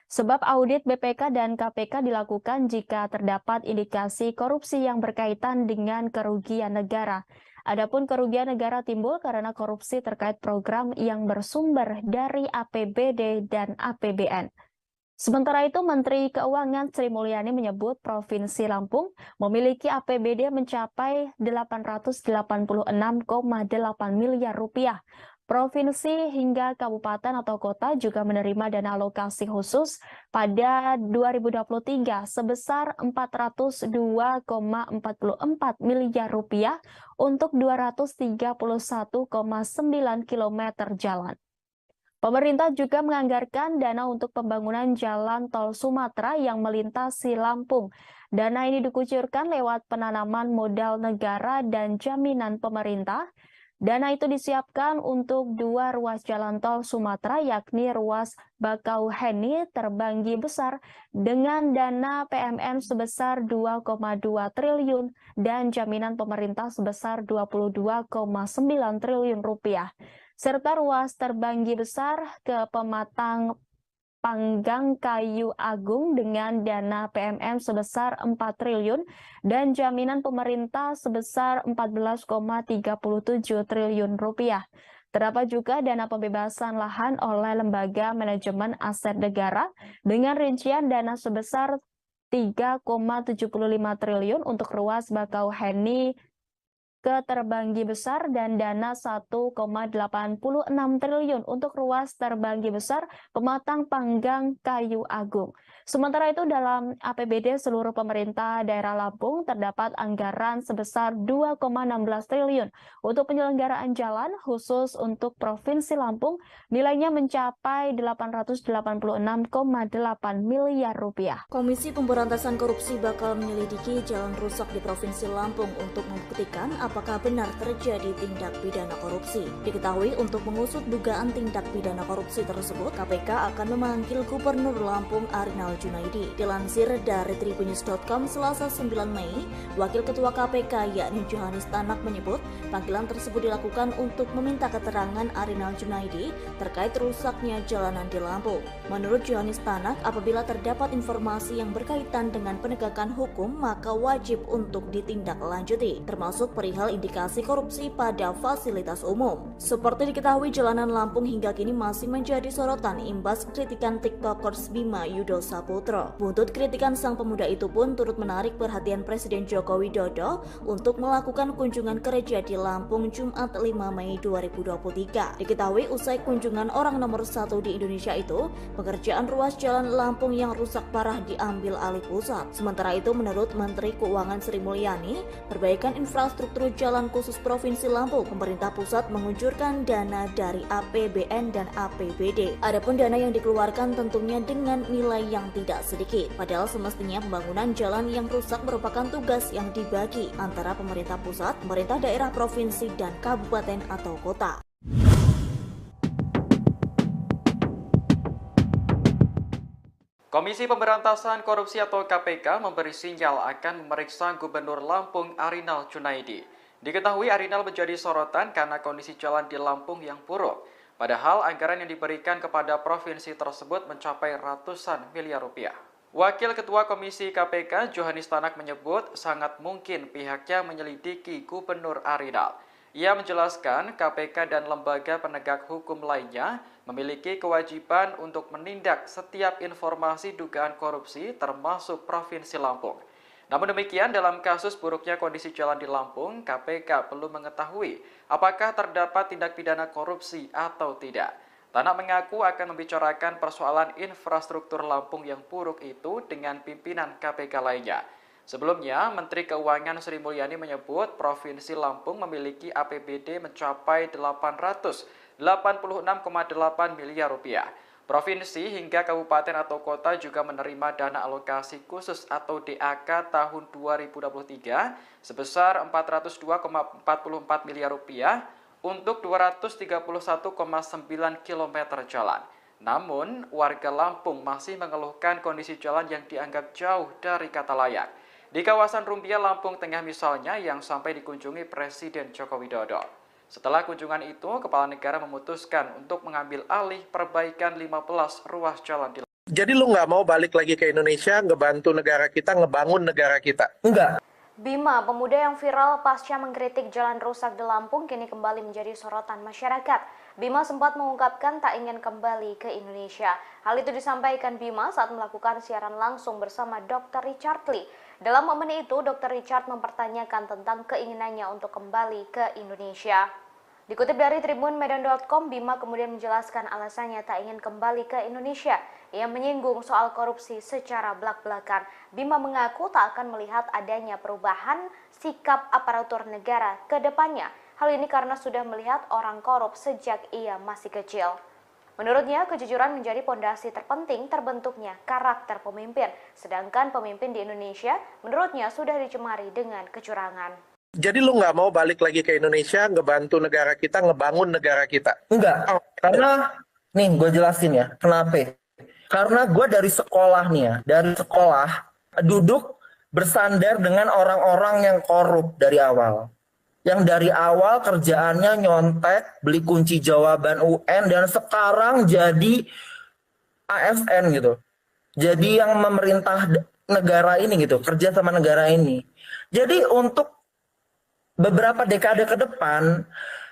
Sebab audit BPK dan KPK dilakukan jika terdapat indikasi korupsi yang berkaitan dengan kerugian negara. Adapun kerugian negara timbul karena korupsi terkait program yang bersumber dari APBD dan APBN. Sementara itu, Menteri Keuangan Sri Mulyani menyebut Provinsi Lampung memiliki APBD mencapai 886,8 miliar rupiah. Provinsi hingga kabupaten atau kota juga menerima dana alokasi khusus pada 2023 sebesar 402,44 miliar rupiah untuk 231,9 km jalan. Pemerintah juga menganggarkan dana untuk pembangunan jalan tol Sumatera yang melintasi Lampung. Dana ini dikucurkan lewat penanaman modal negara dan jaminan pemerintah. Dana itu disiapkan untuk 2 ruas jalan tol Sumatera, yakni ruas Bakauheni Terbanggi Besar dengan dana PMN sebesar 2,2 triliun dan jaminan pemerintah sebesar 22,9 triliun rupiah. Serta ruas Terbanggi Besar ke Pematang Panggang Kayu Agung dengan dana PMN sebesar 4 triliun dan jaminan pemerintah sebesar 14,37 triliun rupiah. Terdapat juga dana pembebasan lahan oleh Lembaga Manajemen Aset Negara dengan rincian dana sebesar 3,75 triliun untuk ruas Bakauheni ke Terbanggi Besar dan dana 1,86 triliun untuk ruas Terbanggi Besar Pematang Panggang Kayu Agung. Sementara itu dalam APBD seluruh pemerintah daerah Lampung terdapat anggaran sebesar 2,16 triliun untuk penyelenggaraan jalan khusus untuk Provinsi Lampung nilainya mencapai 886,8 miliar rupiah.
Komisi Pemberantasan Korupsi bakal menyelidiki jalan rusak di Provinsi Lampung untuk membuktikan apakah benar terjadi tindak pidana korupsi. Diketahui untuk mengusut dugaan tindak pidana korupsi tersebut, KPK akan memanggil Gubernur Lampung Arinal Junaidi. Dilansir dari tribunnews.com Selasa 9 Mei, Wakil Ketua KPK yakni Johannes Tanak menyebut panggilan tersebut dilakukan untuk meminta keterangan Arinal Junaidi terkait rusaknya jalanan di Lampung. Menurut Johannes Tanak, apabila terdapat informasi yang berkaitan dengan penegakan hukum, maka wajib untuk ditindaklanjuti, termasuk perihal indikasi korupsi pada fasilitas umum. Seperti diketahui, jalanan Lampung hingga kini masih menjadi sorotan imbas kritikan TikTokers Bima Yudo Saputro. Buntut kritikan sang pemuda itu pun turut menarik perhatian Presiden Joko Widodo untuk melakukan kunjungan kerja di Lampung Jumat 5 Mei 2023. Diketahui usai kunjungan orang nomor 1 di Indonesia itu, pekerjaan ruas jalan Lampung yang rusak parah diambil alih pusat. Sementara itu, menurut Menteri Keuangan Sri Mulyani, perbaikan infrastruktur jalan khusus Provinsi Lampung, pemerintah pusat mengucurkan dana dari APBN dan APBD. Adapun dana yang dikeluarkan tentunya dengan nilai yang tidak sedikit. Padahal semestinya pembangunan jalan yang rusak merupakan tugas yang dibagi antara pemerintah pusat, pemerintah daerah, provinsi, dan kabupaten atau kota.
Komisi Pemberantasan Korupsi atau KPK memberi sinyal akan memeriksa Gubernur Lampung Arinal Junaidi. Diketahui Arinal menjadi sorotan karena kondisi jalan di Lampung yang buruk. Padahal anggaran yang diberikan kepada provinsi tersebut mencapai ratusan miliar rupiah. Wakil Ketua Komisi KPK Johannes Tanak menyebut sangat mungkin pihaknya menyelidiki Gubernur Arinal. Ia menjelaskan KPK dan lembaga penegak hukum lainnya memiliki kewajiban untuk menindak setiap informasi dugaan korupsi termasuk Provinsi Lampung. Namun demikian, dalam kasus buruknya kondisi jalan di Lampung, KPK belum mengetahui apakah terdapat tindak pidana korupsi atau tidak. Tanak mengaku akan membicarakan persoalan infrastruktur Lampung yang buruk itu dengan pimpinan KPK lainnya. Sebelumnya, Menteri Keuangan Sri Mulyani menyebut Provinsi Lampung memiliki APBD mencapai 886,8 miliar rupiah. Provinsi hingga kabupaten atau kota juga menerima dana alokasi khusus atau DAK tahun 2023 sebesar 402,44 miliar rupiah untuk 231,9 km jalan. Namun, warga Lampung masih mengeluhkan kondisi jalan yang dianggap jauh dari kata layak. Di kawasan Rumbia, Lampung Tengah misalnya, yang sampai dikunjungi Presiden Joko Widodo. Setelah kunjungan itu, Kepala Negara memutuskan untuk mengambil alih perbaikan 15 ruas jalan di Lampung.
Jadi lu nggak mau balik lagi ke Indonesia, ngebantu negara kita, ngebangun negara kita?
Enggak.
Bima, pemuda yang viral pasca mengkritik jalan rusak di Lampung, kini kembali menjadi sorotan masyarakat. Bima sempat mengungkapkan tak ingin kembali ke Indonesia. Hal itu disampaikan Bima saat melakukan siaran langsung bersama Dr. Richard Lee. Dalam momen itu, Dr. Richard mempertanyakan tentang keinginannya untuk kembali ke Indonesia. Dikutip dari tribunmedan.com, Bima kemudian menjelaskan alasannya tak ingin kembali ke Indonesia. Ia menyinggung soal korupsi secara belak-belakan. Bima mengaku tak akan melihat adanya perubahan sikap aparatur negara ke depannya. Hal ini karena sudah melihat orang korup sejak ia masih kecil. Menurutnya, kejujuran menjadi pondasi terpenting terbentuknya karakter pemimpin. Sedangkan pemimpin di Indonesia, menurutnya sudah dicemari dengan kecurangan.
Jadi lu nggak mau balik lagi ke Indonesia, ngebantu negara kita, ngebangun negara kita?
Enggak. Karena, nih gue jelasin ya, kenapa? Karena gue dari sekolah nih ya, dari sekolah duduk bersandar dengan orang-orang yang korup dari awal. Yang dari awal kerjaannya nyontek, beli kunci jawaban UN, dan sekarang jadi ASN gitu. Jadi yang memerintah negara ini gitu, kerja sama negara ini. Jadi untuk beberapa dekade ke depan,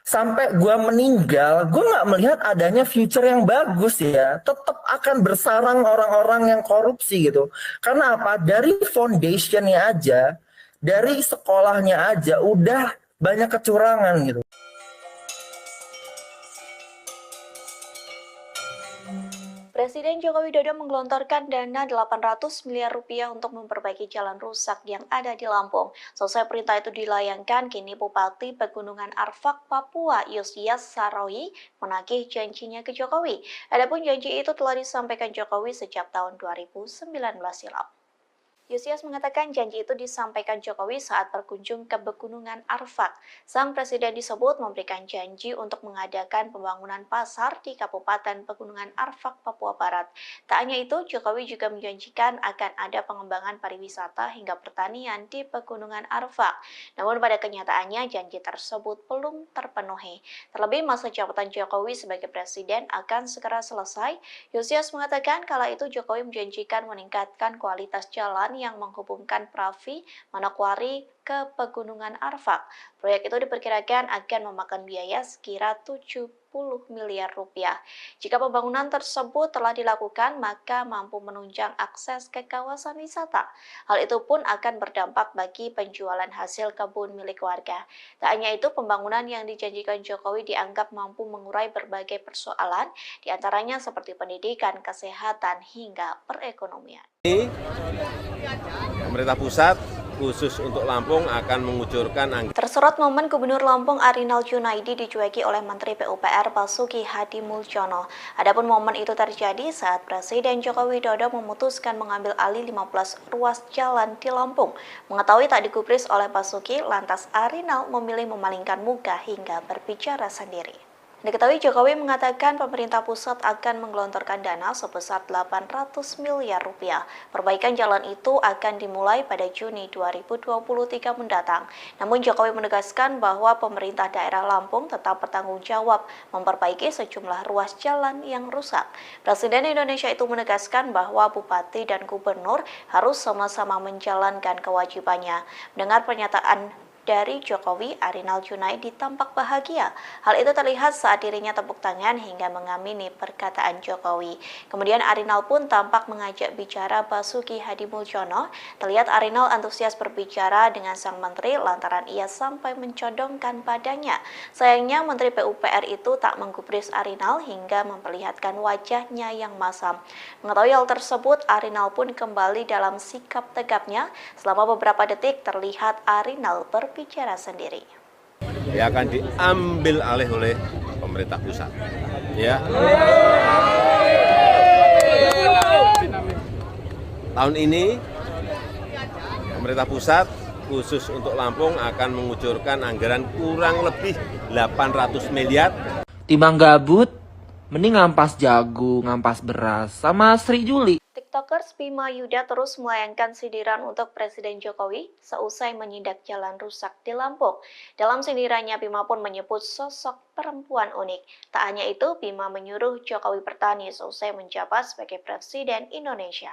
sampai gue meninggal, gue nggak melihat adanya future yang bagus ya. Tetap akan bersarang orang-orang yang korupsi gitu. Karena apa? Dari foundationnya aja, dari sekolahnya aja, udah banyak kecurangan gitu.
Presiden Joko Widodo menggelontorkan dana 800 miliar rupiah untuk memperbaiki jalan rusak yang ada di Lampung. Selesai perintah itu dilayangkan, kini Bupati Pegunungan Arfak, Papua, Yosias Saroyi menagih janjinya ke Jokowi. Adapun janji itu telah disampaikan Jokowi sejak tahun 2019 silam. Yosias mengatakan janji itu disampaikan Jokowi saat berkunjung ke Pegunungan Arfak. Sang presiden disebut memberikan janji untuk mengadakan pembangunan pasar di Kabupaten Pegunungan Arfak, Papua Barat. Tak hanya itu, Jokowi juga menjanjikan akan ada pengembangan pariwisata hingga pertanian di Pegunungan Arfak. Namun pada kenyataannya janji tersebut belum terpenuhi. Terlebih masa jabatan Jokowi sebagai presiden akan segera selesai. Yosias mengatakan kala itu Jokowi menjanjikan meningkatkan kualitas jalan yang menghubungkan Pravi, Manokwari ke Pegunungan Arfak. Proyek itu diperkirakan akan memakan biaya sekira 70 miliar rupiah. Jika pembangunan tersebut telah dilakukan, maka mampu menunjang akses ke kawasan wisata. Hal itu pun akan berdampak bagi penjualan hasil kebun milik warga. Tak hanya itu, pembangunan yang dijanjikan Jokowi dianggap mampu mengurai berbagai persoalan, diantaranya seperti pendidikan, kesehatan, hingga perekonomian.
Pemerintah pusat khusus untuk Lampung akan mengucurkan anggaran.
Tersorot momen Gubernur Lampung Arinal Junaidi dicueki oleh Menteri PUPR Basuki Hadi Muljono. Adapun momen itu terjadi saat Presiden Joko Widodo memutuskan mengambil alih 15 ruas jalan di Lampung. Mengetahui tak digubris oleh Basuki, lantas Arinal memilih memalingkan muka hingga berbicara sendiri. Diketahui Jokowi mengatakan pemerintah pusat akan menggelontorkan dana sebesar 800 miliar rupiah. Perbaikan jalan itu akan dimulai pada Juni 2023 mendatang. Namun Jokowi menegaskan bahwa pemerintah daerah Lampung tetap bertanggung jawab memperbaiki sejumlah ruas jalan yang rusak. Presiden Indonesia itu menegaskan bahwa bupati dan gubernur harus sama-sama menjalankan kewajibannya. Mendengar pernyataan dari Jokowi, Arinal Junaidi tampak bahagia. Hal itu terlihat saat dirinya tepuk tangan hingga mengamini perkataan Jokowi. Kemudian Arinal pun tampak mengajak bicara Basuki Hadimulyono. Terlihat Arinal antusias berbicara dengan sang menteri lantaran ia sampai mencodongkan badannya. Sayangnya Menteri PUPR itu tak menggubris Arinal hingga memperlihatkan wajahnya yang masam. Mengetahui hal tersebut, Arinal pun kembali dalam sikap tegapnya. Selama beberapa detik terlihat Arinal berbicara sendiri.
Ya akan diambil alih oleh pemerintah pusat. Ya. Tahun ini pemerintah pusat khusus untuk Lampung akan mengucurkan anggaran kurang lebih 800 miliar.
Timbang gabut, mending ngampas jagung, ngampas beras, sama Sri Juli.
TikTokers Bima Yuda terus melayangkan sindiran untuk Presiden Jokowi seusai menyidak jalan rusak di Lampung. Dalam sindirannya, Bima pun menyebut sosok perempuan unik. Tak hanya itu, Bima menyuruh Jokowi bertani seusai menjabat sebagai Presiden Indonesia.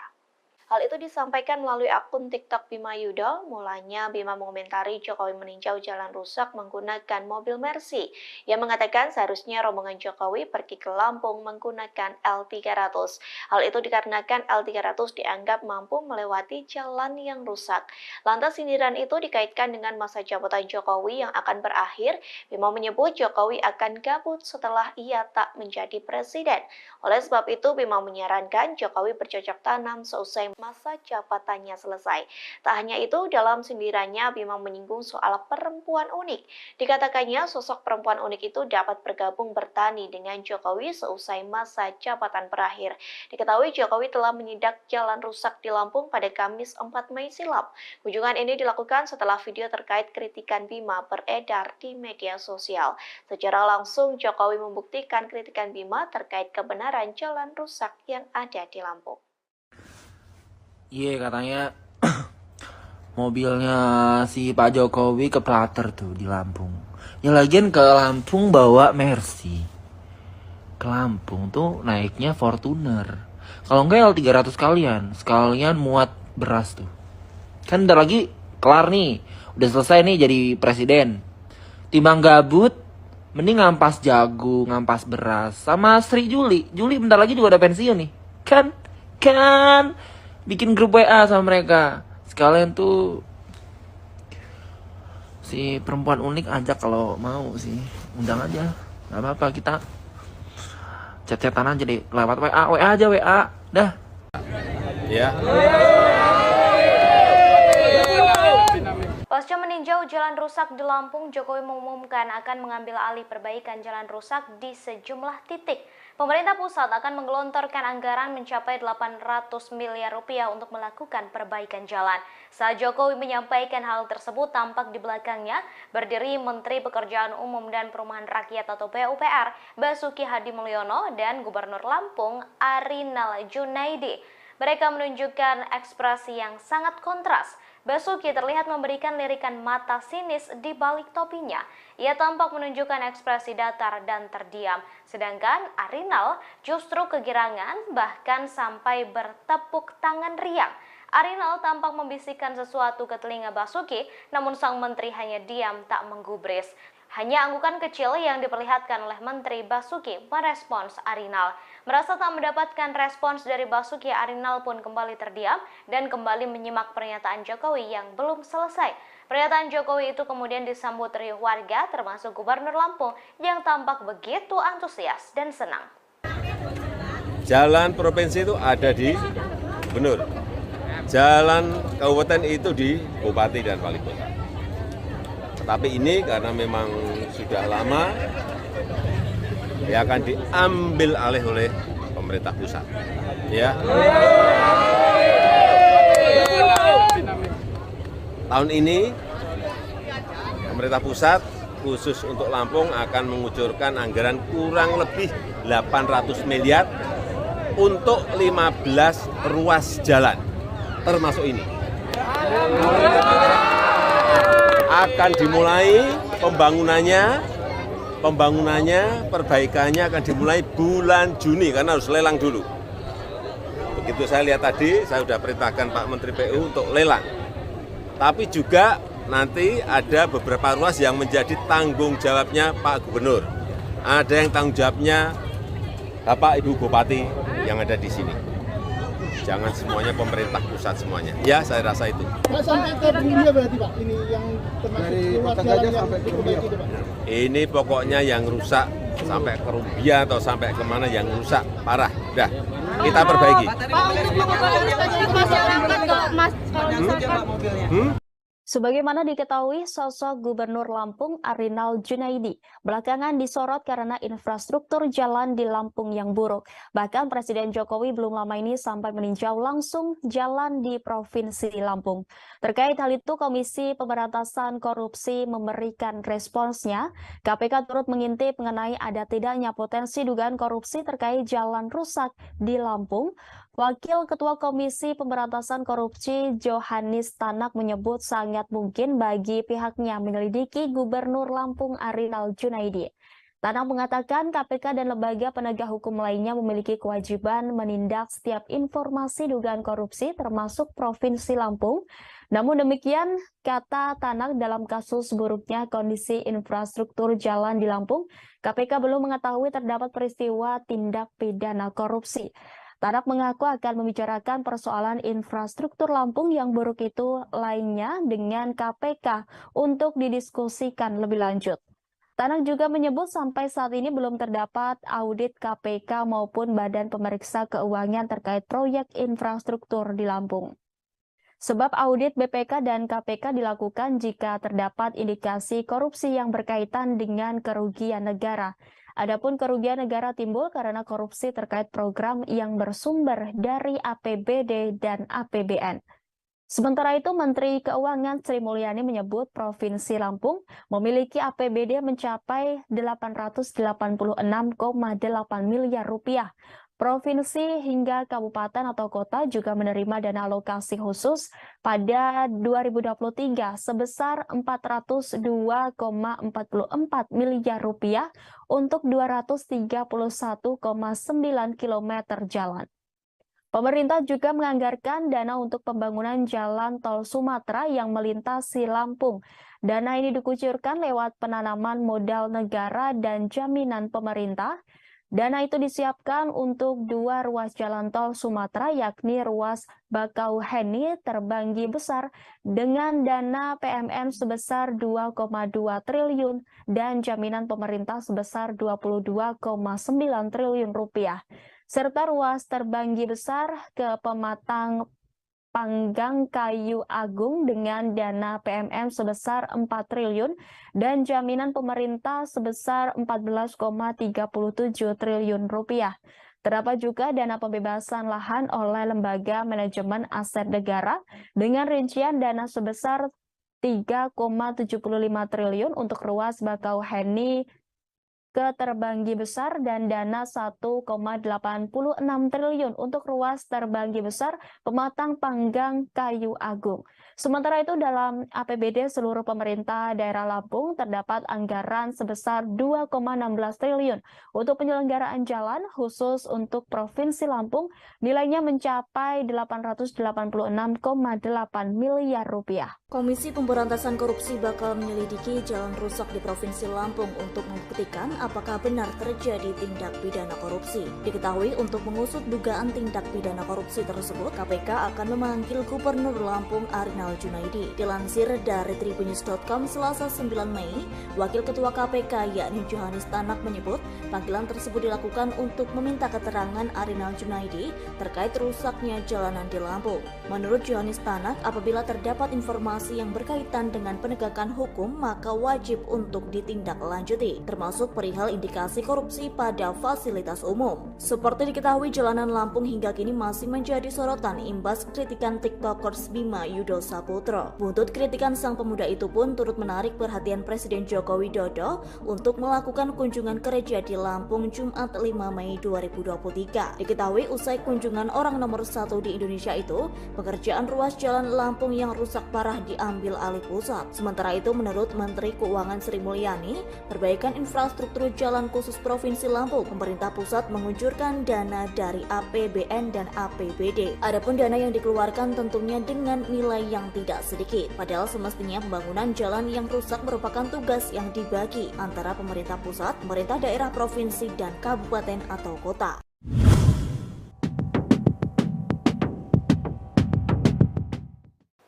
Hal itu disampaikan melalui akun TikTok Bima Yuda. Mulanya Bima mengomentari Jokowi meninjau jalan rusak menggunakan mobil Mercy. Ia mengatakan seharusnya rombongan Jokowi pergi ke Lampung menggunakan L300. Hal itu dikarenakan L300 dianggap mampu melewati jalan yang rusak. Lantas sindiran itu dikaitkan dengan masa jabatan Jokowi yang akan berakhir. Bima menyebut Jokowi akan gabut setelah ia tak menjadi presiden. Oleh sebab itu, Bima menyarankan Jokowi bercocok tanam seusai masa jabatannya selesai. Tak hanya itu, dalam sindirannya Bima menyinggung soal perempuan unik. Dikatakannya sosok perempuan unik itu dapat bergabung bertani dengan Jokowi seusai masa jabatan berakhir. Diketahui Jokowi telah menyidak jalan rusak di Lampung pada Kamis 4 Mei silam. Kunjungan ini dilakukan setelah video terkait kritikan Bima beredar di media sosial. Secara langsung Jokowi membuktikan kritikan Bima terkait kebenaran jalan rusak yang ada di Lampung.
Iya, katanya mobilnya si Pak Jokowi keplater tuh di Lampung. Ya lagian ke Lampung bawa Mercy. Ke Lampung tuh naiknya Fortuner. Kalau enggak L300 sekalian muat beras tuh. Kan bentar lagi kelar nih. Udah selesai nih jadi presiden. Timbang gabut, mending ngampas jagung, ngampas beras. Sama Sri Juli. Juli bentar lagi juga udah pensiun nih. Kan bikin grup WA sama mereka. Sekalian tuh si perempuan unik ajak kalau mau sih. Undang aja. Gak apa-apa, kita chat-chatan aja deh. Lewat WA aja WA. Dah.
Ya.
Pasca meninjau jalan rusak di Lampung, Jokowi mengumumkan akan mengambil alih perbaikan jalan rusak di sejumlah titik. Pemerintah pusat akan menggelontorkan anggaran mencapai 800 miliar rupiah untuk melakukan perbaikan jalan. Saat Jokowi menyampaikan hal tersebut, tampak di belakangnya berdiri Menteri Pekerjaan Umum dan Perumahan Rakyat atau PUPR, Basuki Hadimulyono, dan Gubernur Lampung, Arinal Junaidi. Mereka menunjukkan ekspresi yang sangat kontras. Basuki terlihat memberikan lirikan mata sinis di balik topinya. Ia tampak menunjukkan ekspresi datar dan terdiam. Sedangkan Arinal justru kegirangan, bahkan sampai bertepuk tangan riang. Arinal tampak membisikkan sesuatu ke telinga Basuki, namun sang menteri hanya diam tak menggubris. Hanya anggukan kecil yang diperlihatkan oleh Menteri Basuki merespons Arinal. Merasa tak mendapatkan respons dari Basuki, Arinal pun kembali terdiam dan kembali menyimak pernyataan Jokowi yang belum selesai. Pernyataan Jokowi itu kemudian disambut riuh warga, termasuk Gubernur Lampung yang tampak begitu antusias dan senang.
Jalan provinsi itu ada di Gubernur. Jalan kabupaten itu di Bupati dan Wali Kota. Tapi ini karena memang sudah lama, ya akan diambil alih oleh pemerintah pusat. Ya. Tahun ini pemerintah pusat khusus untuk Lampung akan mengucurkan anggaran kurang lebih 800 miliar untuk 15 ruas jalan, termasuk ini. Akan dimulai pembangunannya, perbaikannya akan dimulai bulan Juni karena harus lelang dulu. Begitu saya lihat tadi, saya sudah perintahkan Pak Menteri PU untuk lelang. Tapi juga nanti ada beberapa ruas yang menjadi tanggung jawabnya Pak Gubernur. Ada yang tanggung jawabnya Bapak Ibu Bupati yang ada di sini. Jangan semuanya pemerintah pusat semuanya. Ya, saya rasa itu.
Pak, sampai ke Bumbia berarti Pak, ini yang termasuk
dari
ruas
Kota
jalan
Gajah
yang
sampai ke Bumbia.
diperbaiki, Pak.
Ini pokoknya yang rusak sampai ke Rumbia atau sampai kemana yang rusak parah. Dah, kita perbaiki.
Pak, untuk mengubah arus ke masyarakat nggak mas kalau misalkan
Sebagaimana diketahui, sosok Gubernur Lampung Arinal Junaidi belakangan disorot karena infrastruktur jalan di Lampung yang buruk. Bahkan Presiden Jokowi belum lama ini sampai meninjau langsung jalan di Provinsi Lampung. Terkait hal itu, Komisi Pemberantasan Korupsi memberikan responsnya. KPK turut mengintip mengenai ada tidaknya potensi dugaan korupsi terkait jalan rusak di Lampung. Wakil Ketua Komisi Pemberantasan Korupsi Johanis Tanak menyebut sangat mungkin bagi pihaknya menyelidiki Gubernur Lampung Arinal Junaidi. Tanak mengatakan KPK dan lembaga penegak hukum lainnya memiliki kewajiban menindak setiap informasi dugaan korupsi termasuk Provinsi Lampung. Namun demikian, kata Tanak, dalam kasus buruknya kondisi infrastruktur jalan di Lampung, KPK belum mengetahui terdapat peristiwa tindak pidana korupsi. Tanak mengaku akan membicarakan persoalan infrastruktur Lampung yang buruk itu lainnya dengan KPK untuk didiskusikan lebih lanjut. Tanak juga menyebut sampai saat ini belum terdapat audit KPK maupun Badan Pemeriksa Keuangan terkait proyek infrastruktur di Lampung. Sebab audit BPK dan KPK dilakukan jika terdapat indikasi korupsi yang berkaitan dengan kerugian negara. Adapun kerugian negara timbul karena korupsi terkait program yang bersumber dari APBD dan APBN. Sementara itu, Menteri Keuangan Sri Mulyani menyebut Provinsi Lampung memiliki APBD mencapai 886,8 miliar rupiah. Provinsi hingga kabupaten atau kota juga menerima dana alokasi khusus pada 2023 sebesar 402,44 miliar rupiah untuk 231,9 km jalan. Pemerintah juga menganggarkan dana untuk pembangunan jalan tol Sumatera yang melintasi Lampung. Dana ini dikucurkan lewat penanaman modal negara dan jaminan pemerintah. Dana itu disiapkan untuk 2 ruas jalan tol Sumatera, yakni ruas Bakauheni Terbanggi Besar dengan dana PMN sebesar 2,2 triliun dan jaminan pemerintah sebesar 22,9 triliun rupiah, serta ruas Terbanggi Besar ke Pematang Panggang Kayu Agung dengan dana PMN sebesar 4 triliun dan jaminan pemerintah sebesar 14,37 triliun rupiah. Terdapat juga dana pembebasan lahan oleh Lembaga Manajemen Aset Negara dengan rincian dana sebesar 3,75 triliun untuk ruas Bakauheni ke Terbanggi Besar dan dana 1,86 triliun untuk ruas Terbanggi Besar Pematang Panggang Kayu Agung. Sementara itu dalam APBD seluruh pemerintah daerah Lampung terdapat anggaran sebesar 2,16 triliun untuk penyelenggaraan jalan khusus untuk Provinsi Lampung nilainya mencapai 886,8 miliar rupiah.
Komisi Pemberantasan Korupsi bakal menyelidiki jalan rusak di Provinsi Lampung untuk membuktikan apakah benar terjadi tindak pidana korupsi. Diketahui untuk mengusut dugaan tindak pidana korupsi tersebut, KPK akan memanggil Gubernur Lampung Arinal Junaidi. Dilansir dari tribunnews.com Selasa 9 Mei, Wakil Ketua KPK yakni Johanis Tanak menyebut panggilan tersebut dilakukan untuk meminta keterangan Arinal Junaidi terkait rusaknya jalanan di Lampung. Menurut Johanis Tanak, apabila terdapat informasi yang berkaitan dengan penegakan hukum, maka wajib untuk ditindaklanjuti, termasuk perihal indikasi korupsi pada fasilitas umum. Seperti diketahui, jalanan Lampung hingga kini masih menjadi sorotan imbas kritikan TikTokers Bima Yudo Saputro. Buntut kritikan sang pemuda itu pun turut menarik perhatian Presiden Joko Widodo untuk melakukan kunjungan kerja di Lampung Jumat 5 Mei 2023. Diketahui usai kunjungan orang nomor 1 di Indonesia itu, pekerjaan ruas jalan Lampung yang rusak parah diambil alih pusat. Sementara itu, menurut Menteri Keuangan Sri Mulyani, perbaikan infrastruktur rute jalan khusus Provinsi Lampung, pemerintah pusat menguncurkan dana dari APBN dan APBD. Adapun dana yang dikeluarkan tentunya dengan nilai yang tidak sedikit. Padahal semestinya pembangunan jalan yang rusak merupakan tugas yang dibagi antara pemerintah pusat, pemerintah daerah, provinsi, dan kabupaten atau kota.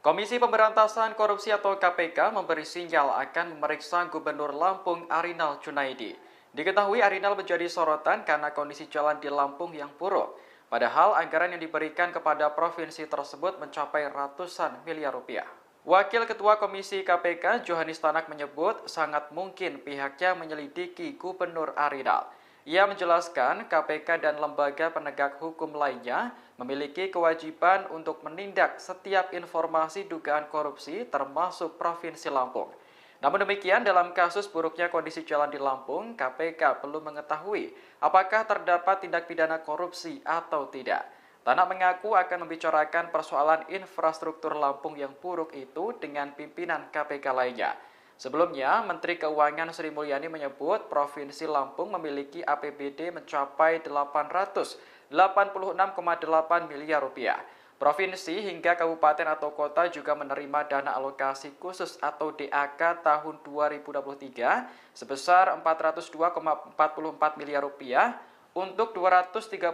Komisi Pemberantasan Korupsi atau KPK memberi sinyal akan memeriksa Gubernur Lampung Arinal Junaidi. Diketahui Arinal menjadi sorotan karena kondisi jalan di Lampung yang buruk. Padahal anggaran yang diberikan kepada provinsi tersebut mencapai ratusan miliar rupiah. Wakil Ketua Komisi KPK Johanis Tanak menyebut sangat mungkin pihaknya menyelidiki Gubernur Arinal. Ia menjelaskan KPK dan lembaga penegak hukum lainnya memiliki kewajiban untuk menindak setiap informasi dugaan korupsi termasuk Provinsi Lampung. Namun demikian, dalam kasus buruknya kondisi jalan di Lampung, KPK belum mengetahui apakah terdapat tindak pidana korupsi atau tidak. Tanak mengaku akan membicarakan persoalan infrastruktur Lampung yang buruk itu dengan pimpinan KPK lainnya. Sebelumnya, Menteri Keuangan Sri Mulyani menyebut Provinsi Lampung memiliki APBD mencapai 886,8 miliar rupiah. Provinsi hingga kabupaten atau kota juga menerima dana alokasi khusus atau DAK tahun 2023 sebesar 402,44 miliar rupiah untuk 231,9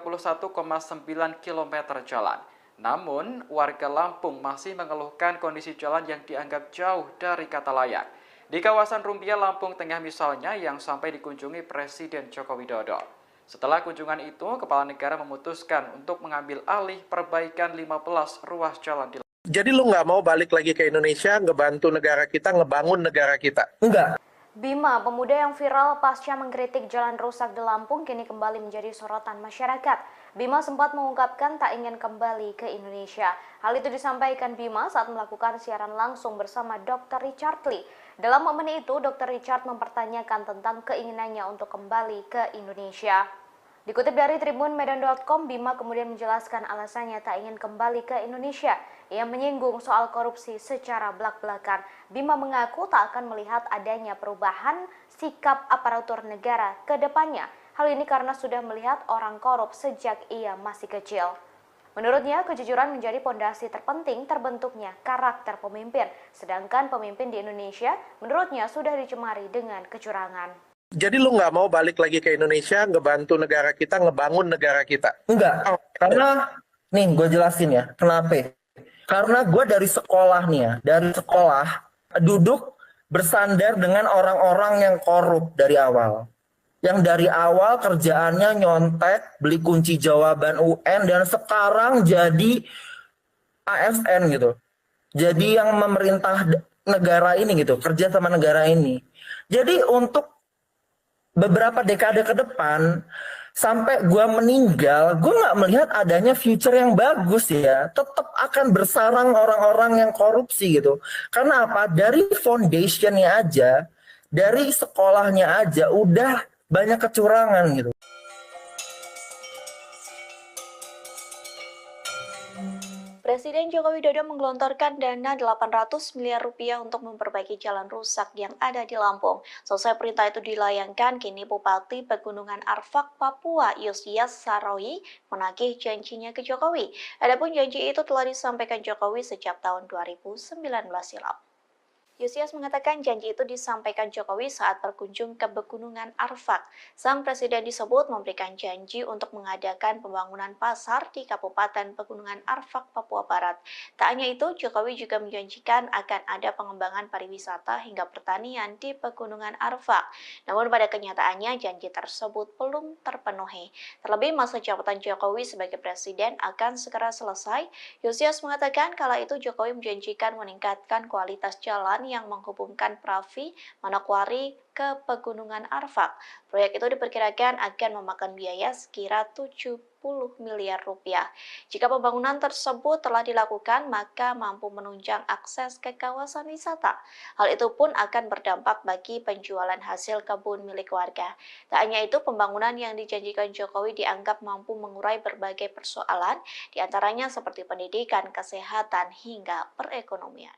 km jalan. Namun, warga Lampung masih mengeluhkan kondisi jalan yang dianggap jauh dari kata layak. Di kawasan Rumbia, Lampung Tengah misalnya yang sampai dikunjungi Presiden Joko Widodo. Setelah kunjungan itu, Kepala Negara memutuskan untuk mengambil alih perbaikan 15 ruas jalan di Lampung.
Jadi lu nggak mau balik lagi ke Indonesia, ngebantu negara kita, ngebangun negara kita?
Enggak.
Bima, pemuda yang viral pasca mengkritik jalan rusak di Lampung, kini kembali menjadi sorotan masyarakat. Bima sempat mengungkapkan tak ingin kembali ke Indonesia. Hal itu disampaikan Bima saat melakukan siaran langsung bersama Dr. Richard Lee. Dalam momen itu, Dr. Richard mempertanyakan tentang keinginannya untuk kembali ke Indonesia. Dikutip dari tribunmedan.com, Bima kemudian menjelaskan alasannya tak ingin kembali ke Indonesia. Ia menyinggung soal korupsi secara belak-belakan. Bima mengaku tak akan melihat adanya perubahan sikap aparatur negara ke depannya. Hal ini karena sudah melihat orang korup sejak ia masih kecil. Menurutnya, kejujuran menjadi pondasi terpenting terbentuknya karakter pemimpin. Sedangkan pemimpin di Indonesia, menurutnya sudah dicemari dengan kecurangan.
Jadi lu nggak mau balik lagi ke Indonesia, ngebantu negara kita, ngebangun negara kita?
Enggak. Karena, nih gue jelasin ya, kenapa? Karena gue dari sekolah nih ya, dari sekolah duduk bersandar dengan orang-orang yang korup dari awal. Yang dari awal kerjaannya nyontek, beli kunci jawaban UN, dan sekarang jadi ASN gitu. Jadi yang memerintah negara ini gitu, kerja sama negara ini. Jadi untuk beberapa dekade ke depan, sampai gue meninggal, gue nggak melihat adanya future yang bagus ya. Tetap akan bersarang orang-orang yang korupsi gitu. Karena apa? Dari foundationnya aja, dari sekolahnya aja, udah banyak kecurangan gitu.
Presiden Joko Widodo menggelontorkan dana 800 miliar rupiah untuk memperbaiki jalan rusak yang ada di Lampung. Selesai perintah itu dilayangkan, kini Bupati Pegunungan Arfak, Papua, Yosias Saroyi menagih janjinya ke Jokowi. Adapun janji itu telah disampaikan Jokowi sejak tahun 2019 silam. Yosias mengatakan janji itu disampaikan Jokowi saat berkunjung ke Pegunungan Arfak. Sang presiden disebut memberikan janji untuk mengadakan pembangunan pasar di Kabupaten Pegunungan Arfak, Papua Barat. Tak hanya itu, Jokowi juga menjanjikan akan ada pengembangan pariwisata hingga pertanian di Pegunungan Arfak. Namun pada kenyataannya janji tersebut belum terpenuhi. Terlebih masa jabatan Jokowi sebagai presiden akan segera selesai. Yosias mengatakan kala itu Jokowi menjanjikan meningkatkan kualitas jalan yang menghubungkan Pravi, Manokwari ke Pegunungan Arfak. Proyek itu diperkirakan akan memakan biaya sekira 70 miliar rupiah. Jika pembangunan tersebut telah dilakukan, maka mampu menunjang akses ke kawasan wisata. Hal itu pun akan berdampak bagi penjualan hasil kebun milik warga. Tak hanya itu, pembangunan yang dijanjikan Jokowi dianggap mampu mengurai berbagai persoalan, diantaranya seperti pendidikan, kesehatan, hingga perekonomian.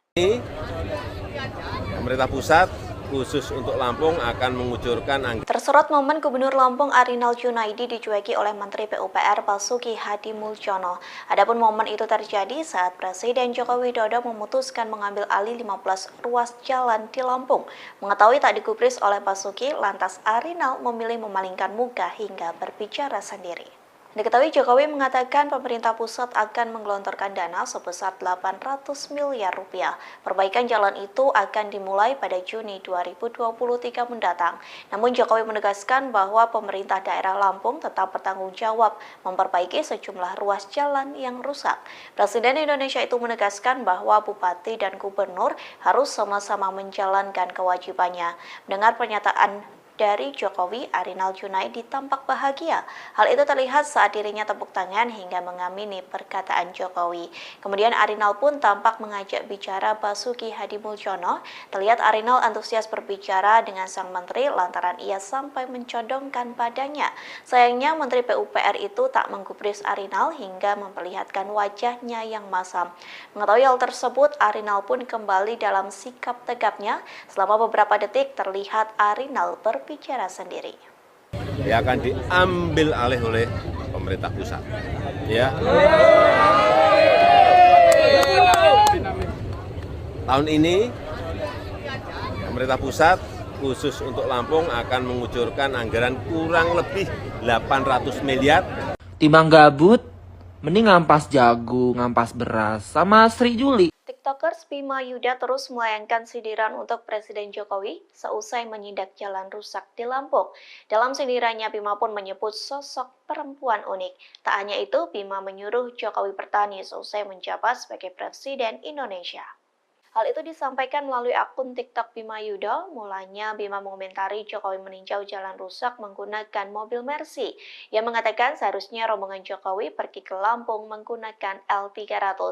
Pemerintah pusat khusus untuk Lampung akan mengucurkan anggaran.
Tersorot momen Gubernur Lampung Arinal Junaidi dicueki oleh Menteri PUPR Basuki Hadi Mulyono. Adapun momen itu terjadi saat Presiden Joko Widodo memutuskan mengambil alih 15 ruas jalan di Lampung. Mengetahui tak digubris oleh Basuki, lantas Arinal memilih memalingkan muka hingga berbicara sendiri. Diketahui Jokowi mengatakan pemerintah pusat akan menggelontorkan dana sebesar 800 miliar rupiah. Perbaikan jalan itu akan dimulai pada Juni 2023 mendatang. Namun Jokowi menegaskan bahwa pemerintah daerah Lampung tetap bertanggung jawab memperbaiki sejumlah ruas jalan yang rusak. Presiden Indonesia itu menegaskan bahwa bupati dan gubernur harus sama-sama menjalankan kewajibannya. Mendengar pernyataan dari Jokowi, Arinal Junaidi tampak bahagia. Hal itu terlihat saat dirinya tepuk tangan hingga mengamini perkataan Jokowi. Kemudian Arinal pun tampak mengajak bicara Basuki Hadi Mulyono. Terlihat Arinal antusias berbicara dengan sang menteri lantaran ia sampai mencodongkan badannya. Sayangnya Menteri PUPR itu tak menggubris Arinal hingga memperlihatkan wajahnya yang masam. Mengetahui hal tersebut, Arinal pun kembali dalam sikap tegapnya. Selama beberapa detik terlihat Arinal berbicara sendiri.
Ya akan diambil alih oleh pemerintah pusat. Ya. Tahun ini pemerintah pusat khusus untuk Lampung akan mengucurkan anggaran kurang lebih 800 miliar.
Timbang gabut, mending ngampas jagung, ngampas beras, sama Sri Juli.
TikTokers Bima Yuda terus melayangkan sindiran untuk Presiden Jokowi seusai menyidak jalan rusak di Lampung. Dalam sindirannya, Bima pun menyebut sosok perempuan unik. Tak hanya itu, Bima menyuruh Jokowi bertani seusai menjabat sebagai Presiden Indonesia. Hal itu disampaikan melalui akun TikTok Bima Yuda. Mulanya Bima mengomentari Jokowi meninjau jalan rusak menggunakan mobil Mercy. Ia mengatakan seharusnya rombongan Jokowi pergi ke Lampung menggunakan L300.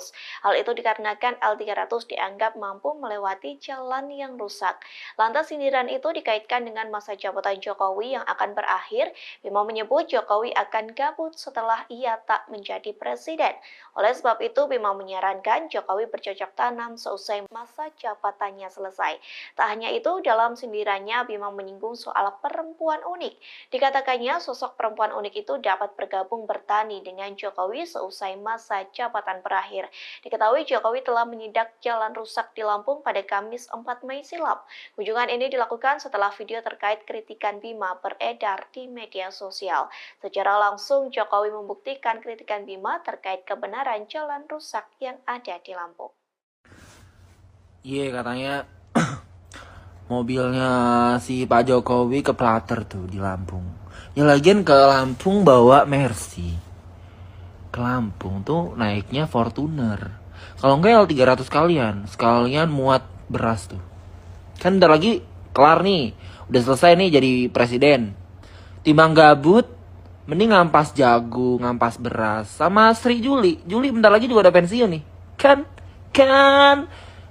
Hal itu dikarenakan L300 dianggap mampu melewati jalan yang rusak. Lantas sindiran itu dikaitkan dengan masa jabatan Jokowi yang akan berakhir. Bima menyebut Jokowi akan gabut setelah ia tak menjadi presiden. Oleh sebab itu, Bima menyarankan Jokowi bercocok tanam seusai masa jabatannya selesai. Tak hanya itu, dalam sindirannya Bima menyinggung soal perempuan unik. Dikatakannya sosok perempuan unik itu dapat bergabung bertani dengan Jokowi seusai masa jabatan berakhir. Diketahui Jokowi telah menyidak jalan rusak di Lampung pada Kamis 4 Mei silam. Kunjungan ini dilakukan setelah video terkait kritikan Bima beredar di media sosial. Secara langsung Jokowi membuktikan kritikan Bima terkait kebenaran jalan rusak yang ada di Lampung.
Iya, katanya mobilnya si Pak Jokowi keplater tuh di Lampung. Ya lagian ke Lampung bawa Mercy. Ke Lampung tuh naiknya Fortuner. Kalau enggak L300 sekalian muat beras tuh. Kan bentar lagi kelar nih. Udah selesai nih jadi presiden. Timbang gabut, mending ngampas jagung, ngampas beras. Sama Sri Juli. Juli bentar lagi juga udah pensiun nih. Kan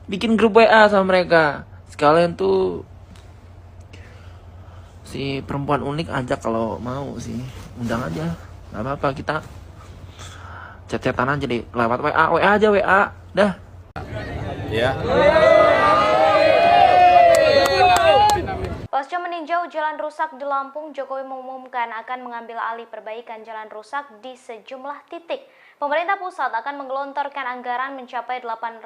bikin grup WA sama mereka. Sekalian tuh si perempuan unik ajak kalau mau sih. Undang aja. Gak apa-apa, kita chat-chatan aja deh. Lewat WA aja WA. Dah.
Ya.
Pasca meninjau jalan rusak di Lampung, Jokowi mengumumkan akan mengambil alih perbaikan jalan rusak di sejumlah titik. Pemerintah pusat akan menggelontorkan anggaran mencapai 800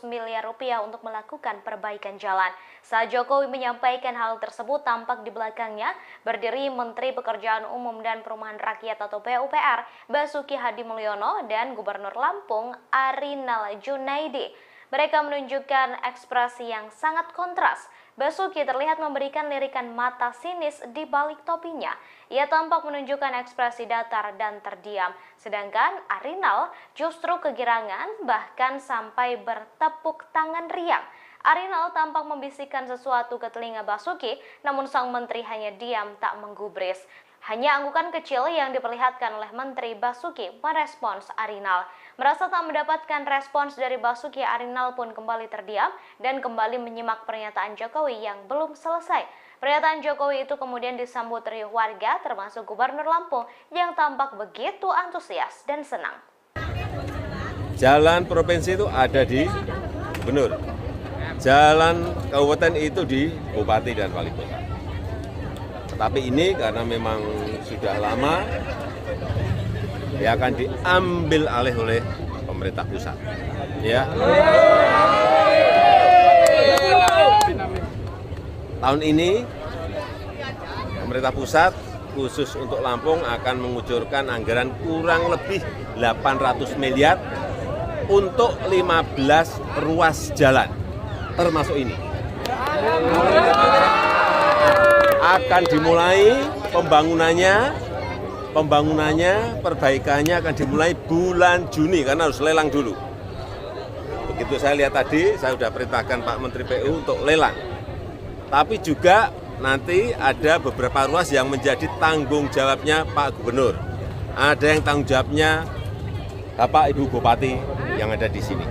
miliar rupiah untuk melakukan perbaikan jalan. Saat Jokowi menyampaikan hal tersebut, tampak di belakangnya berdiri Menteri Pekerjaan Umum dan Perumahan Rakyat atau PUPR, Basuki Hadi Mulyono, dan Gubernur Lampung, Arinal Junaidi. Mereka menunjukkan ekspresi yang sangat kontras. Basuki terlihat memberikan lirikan mata sinis di balik topinya. Ia tampak menunjukkan ekspresi datar dan terdiam. Sedangkan Arinal justru kegirangan, bahkan sampai bertepuk tangan riang. Arinal tampak membisikkan sesuatu ke telinga Basuki, namun sang menteri hanya diam tak menggubris. Hanya anggukan kecil yang diperlihatkan oleh Menteri Basuki merespons Arinal. Merasa tak mendapatkan respons dari Basuki, Arinal pun kembali terdiam dan kembali menyimak pernyataan Jokowi yang belum selesai. Pernyataan Jokowi itu kemudian disambut riuh warga termasuk Gubernur Lampung yang tampak begitu antusias dan senang.
Jalan provinsi itu ada di Gubernur. jalan kabupaten itu di bupati dan wali kota. Tetapi ini karena memang sudah lama, ya akan diambil alih oleh pemerintah pusat. Ya. Tahun ini pemerintah pusat khusus untuk Lampung akan mengucurkan anggaran kurang lebih 800 miliar untuk 15 ruas jalan, termasuk ini. Akan dimulai pembangunannya, perbaikannya akan dimulai bulan Juni karena harus lelang dulu. Begitu saya lihat tadi, saya sudah perintahkan Pak Menteri PU untuk lelang. Tapi juga nanti ada beberapa ruas yang menjadi tanggung jawabnya Pak Gubernur. Ada yang tanggung jawabnya Bapak Ibu Bupati yang ada di sini.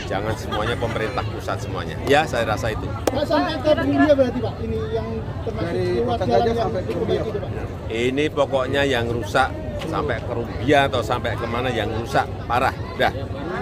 Jangan semuanya pemerintah pusat semuanya. Ya, saya rasa itu.
Pak, sampai ke Bumbia berarti Pak, ini yang termasuk ruas jalan yang diperbaiki itu Pak?
Ini pokoknya yang rusak sampai ke Rumbia atau sampai kemana yang rusak parah. Dah,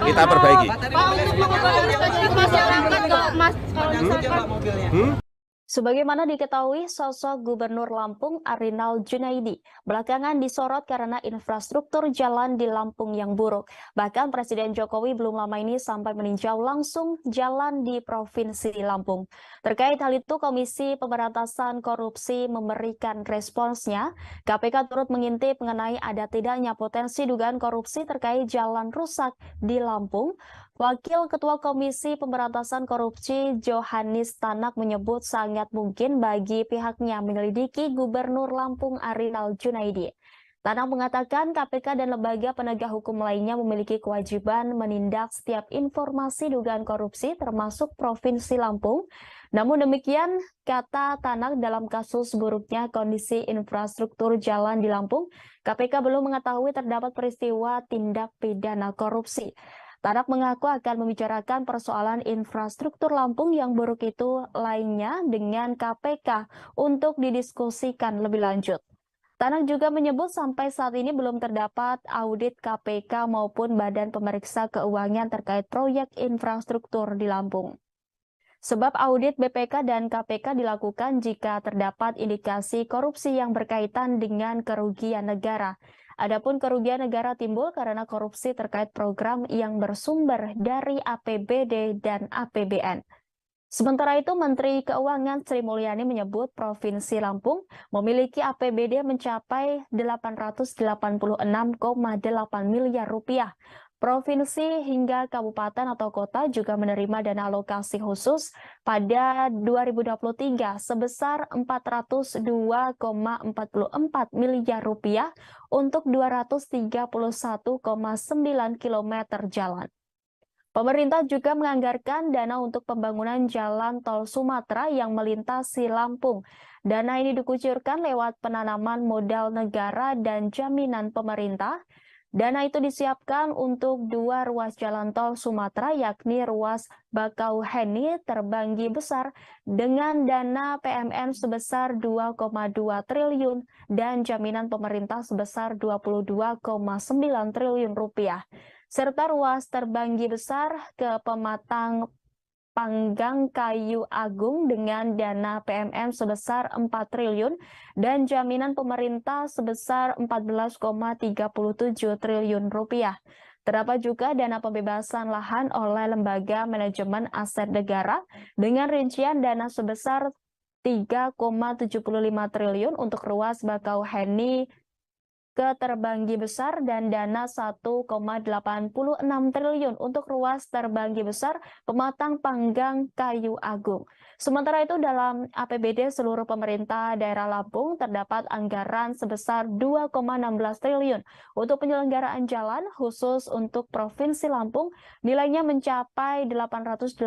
kita perbaiki.
Pak, untuk mengobati masyarakat kok Mas, kalau misalkan
Sebagaimana diketahui, sosok Gubernur Lampung Arinal Junaidi belakangan disorot karena infrastruktur jalan di Lampung yang buruk. Bahkan Presiden Jokowi belum lama ini sampai meninjau langsung jalan di Provinsi Lampung. Terkait hal itu, Komisi Pemberantasan Korupsi memberikan responsnya. KPK turut mengintip mengenai ada tidaknya potensi dugaan korupsi terkait jalan rusak di Lampung. Wakil Ketua Komisi Pemberantasan Korupsi Johannes Tanak menyebut sangat mungkin bagi pihaknya menyelidiki Gubernur Lampung Arinal Junaidi. Tanak mengatakan KPK dan lembaga penegak hukum lainnya memiliki kewajiban menindak setiap informasi dugaan korupsi termasuk Provinsi Lampung. Namun demikian, kata Tanak, dalam kasus buruknya kondisi infrastruktur jalan di Lampung, KPK belum mengetahui terdapat peristiwa tindak pidana korupsi. Tanak mengaku akan membicarakan persoalan infrastruktur Lampung yang buruk itu lainnya dengan KPK untuk didiskusikan lebih lanjut. Tanak juga menyebut sampai saat ini belum terdapat audit KPK maupun Badan Pemeriksa Keuangan terkait proyek infrastruktur di Lampung. Sebab audit BPK dan KPK dilakukan jika terdapat indikasi korupsi yang berkaitan dengan kerugian negara. Adapun kerugian negara timbul karena korupsi terkait program yang bersumber dari APBD dan APBN. Sementara itu, Menteri Keuangan Sri Mulyani menyebut Provinsi Lampung memiliki APBD mencapai 886,8 miliar rupiah. Provinsi hingga kabupaten atau kota juga menerima dana alokasi khusus pada 2023 sebesar 402,44 miliar rupiah untuk 231,9 km jalan. Pemerintah juga menganggarkan dana untuk pembangunan jalan tol Sumatera yang melintasi Lampung. Dana ini dikucurkan lewat penanaman modal negara dan jaminan pemerintah. Dana itu disiapkan untuk 2 ruas jalan tol Sumatera, yakni ruas Bakauheni Terbanggi Besar dengan dana PMN sebesar 2,2 triliun dan jaminan pemerintah sebesar 22,9 triliun rupiah, serta ruas Terbanggi Besar ke Pematang Panggang Kayu Agung dengan dana PMN sebesar 4 triliun dan jaminan pemerintah sebesar 14,37 triliun rupiah. Terdapat juga dana pembebasan lahan oleh Lembaga Manajemen Aset Negara dengan rincian dana sebesar 3,75 triliun untuk ruas Bakauheni ke Terbanggi Besar dan dana 1,86 triliun untuk ruas Terbanggi Besar Pematang Panggang Kayu Agung. Sementara itu, dalam APBD seluruh pemerintah daerah Lampung terdapat anggaran sebesar 2,16 triliun untuk penyelenggaraan jalan khusus untuk Provinsi Lampung, nilainya mencapai 886,8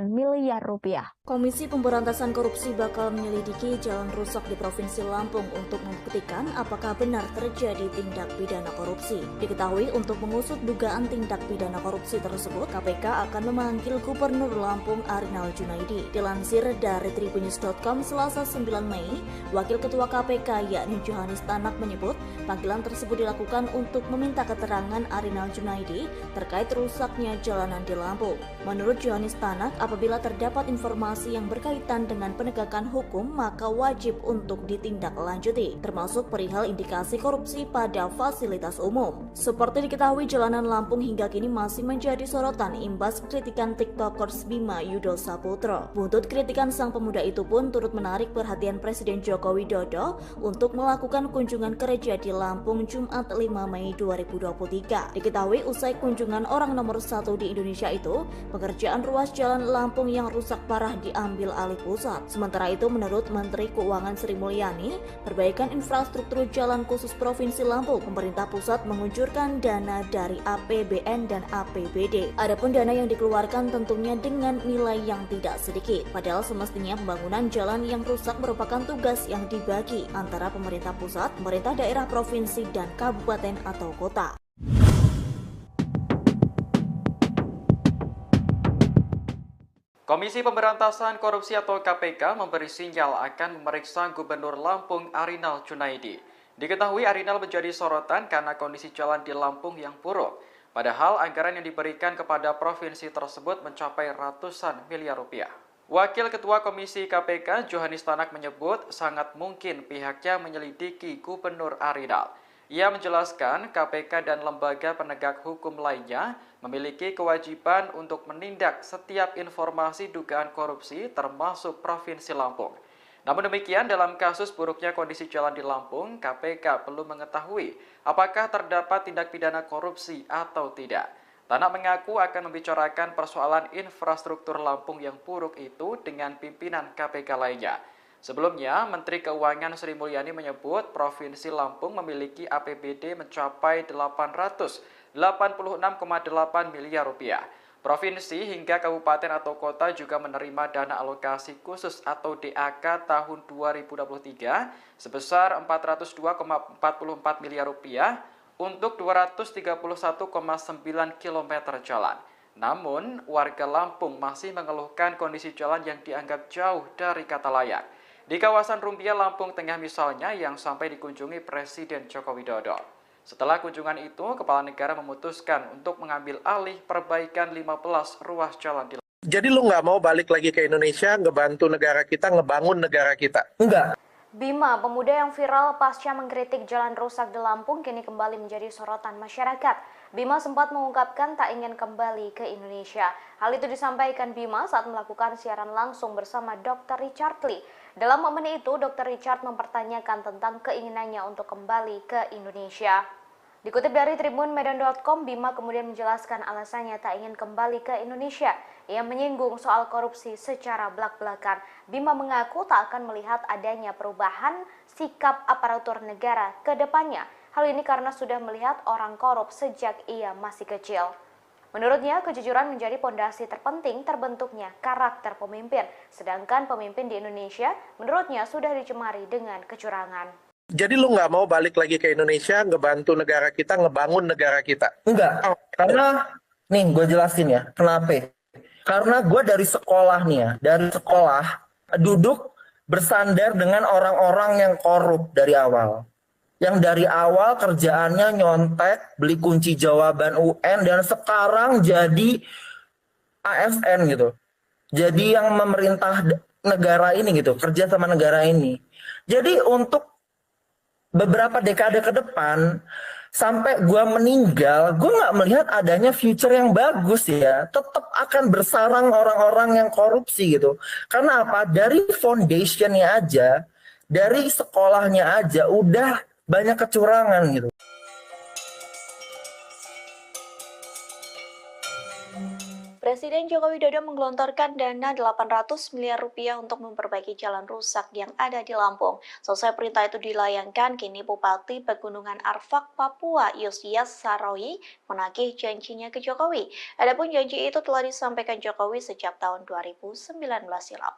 miliar rupiah.
Komisi Pemberantasan Korupsi bakal menyelidiki jalan rusak di Provinsi Lampung untuk membuktikan apakah benar terjadi tindak pidana korupsi. Diketahui untuk mengusut dugaan tindak pidana korupsi tersebut, KPK akan memanggil Gubernur Lampung Arinal Junaidi. Dilansir dari tribunnews.com Selasa 9 Mei, Wakil Ketua KPK yakni Johannes Tanak menyebut panggilan tersebut dilakukan untuk meminta keterangan Arinal Junaidi terkait rusaknya jalanan di Lampung. Menurut Johannes Tanak, apabila terdapat informasi yang berkaitan dengan penegakan hukum, maka wajib untuk ditindaklanjuti, termasuk perihal indikasi korupsi pada fasilitas umum. Seperti diketahui, jalanan Lampung hingga kini masih menjadi sorotan imbas kritikan tiktokers Bima Yudho Saputro. Buntut kritikan sang pemuda itu pun turut menarik perhatian Presiden Joko Widodo untuk melakukan kunjungan kerja di Lampung Jumat 5 Mei 2023. Diketahui usai kunjungan orang nomor 1 di Indonesia itu, pengerjaan ruas jalan Lampung yang rusak parah diambil alih pusat. Sementara itu, menurut Menteri Keuangan Sri Mulyani, perbaikan infrastruktur jalan khusus Provinsi Lampung, pemerintah pusat menguncurkan dana dari APBN dan APBD. Adapun dana yang dikeluarkan tentunya dengan nilai yang tidak sedikit. Padahal semestinya pembangunan jalan yang rusak merupakan tugas yang dibagi antara pemerintah pusat, pemerintah daerah, provinsi, dan kabupaten atau kota.
Komisi Pemberantasan Korupsi atau KPK memberi sinyal akan memeriksa Gubernur Lampung Arinal Junaidi. Diketahui Arinal menjadi sorotan karena kondisi jalan di Lampung yang buruk. Padahal anggaran yang diberikan kepada provinsi tersebut mencapai ratusan miliar rupiah. Wakil Ketua Komisi KPK Johannes Tanak menyebut sangat mungkin pihaknya menyelidiki Gubernur Arinal. Ia menjelaskan KPK dan lembaga penegak hukum lainnya memiliki kewajiban untuk menindak setiap informasi dugaan korupsi termasuk Provinsi Lampung. Namun demikian, dalam kasus buruknya kondisi jalan di Lampung, KPK belum mengetahui apakah terdapat tindak pidana korupsi atau tidak. Tanak mengaku akan membicarakan persoalan infrastruktur Lampung yang buruk itu dengan pimpinan KPK lainnya. Sebelumnya, Menteri Keuangan Sri Mulyani menyebut Provinsi Lampung memiliki APBD mencapai 886,8 miliar rupiah. Provinsi hingga kabupaten atau kota juga menerima dana alokasi khusus atau DAK tahun 2023 sebesar 402,44 miliar rupiah untuk 231,9 km jalan. Namun, warga Lampung masih mengeluhkan kondisi jalan yang dianggap jauh dari kata layak. Di kawasan Rumbia, Lampung Tengah misalnya, yang sampai dikunjungi Presiden Joko Widodo. Setelah kunjungan itu, Kepala Negara memutuskan untuk mengambil alih perbaikan 15 ruas jalan di Lampung.
Jadi lu nggak mau balik lagi ke Indonesia, ngebantu negara kita, ngebangun negara kita?
Enggak.
Bima, pemuda yang viral pasca mengkritik jalan rusak di Lampung, kini kembali menjadi sorotan masyarakat. Bima sempat mengungkapkan tak ingin kembali ke Indonesia. Hal itu disampaikan Bima saat melakukan siaran langsung bersama Dr. Richard Lee. Dalam momen itu, Dr. Richard mempertanyakan tentang keinginannya untuk kembali ke Indonesia. Dikutip dari tribunmedan.com, Bima kemudian menjelaskan alasannya tak ingin kembali ke Indonesia. Ia menyinggung soal korupsi secara belak-belakan. Bima mengaku tak akan melihat adanya perubahan sikap aparatur negara ke depannya. Hal ini karena sudah melihat orang korup sejak ia masih kecil. Menurutnya, kejujuran menjadi pondasi terpenting terbentuknya karakter pemimpin. Sedangkan pemimpin di Indonesia, menurutnya sudah dicemari dengan kecurangan.
Jadi lu nggak mau balik lagi ke Indonesia, ngebantu negara kita, ngebangun negara kita?
Enggak. Karena, nih gue jelasin ya, kenapa? Karena gue dari sekolah nih ya, dari sekolah duduk bersandar dengan orang-orang yang korup dari awal. Yang dari awal kerjaannya nyontek, beli kunci jawaban UN, dan sekarang jadi ASN gitu. Jadi yang memerintah negara ini gitu, kerja sama negara ini. Jadi untuk beberapa dekade ke depan, sampai gue meninggal, gue nggak melihat adanya future yang bagus ya. Tetap akan bersarang orang-orang yang korupsi gitu. Karena apa? Dari foundationnya aja, dari sekolahnya aja, udah banyak kecurangan gitu.
Presiden Joko Widodo menggelontorkan dana 800 miliar rupiah untuk memperbaiki jalan rusak yang ada di Lampung. Selesai perintah itu dilayangkan, kini Bupati Pegunungan Arfak, Papua, Yosias Saroyi menagih janjinya ke Jokowi. Adapun janji itu telah disampaikan Jokowi sejak tahun 2019 silam.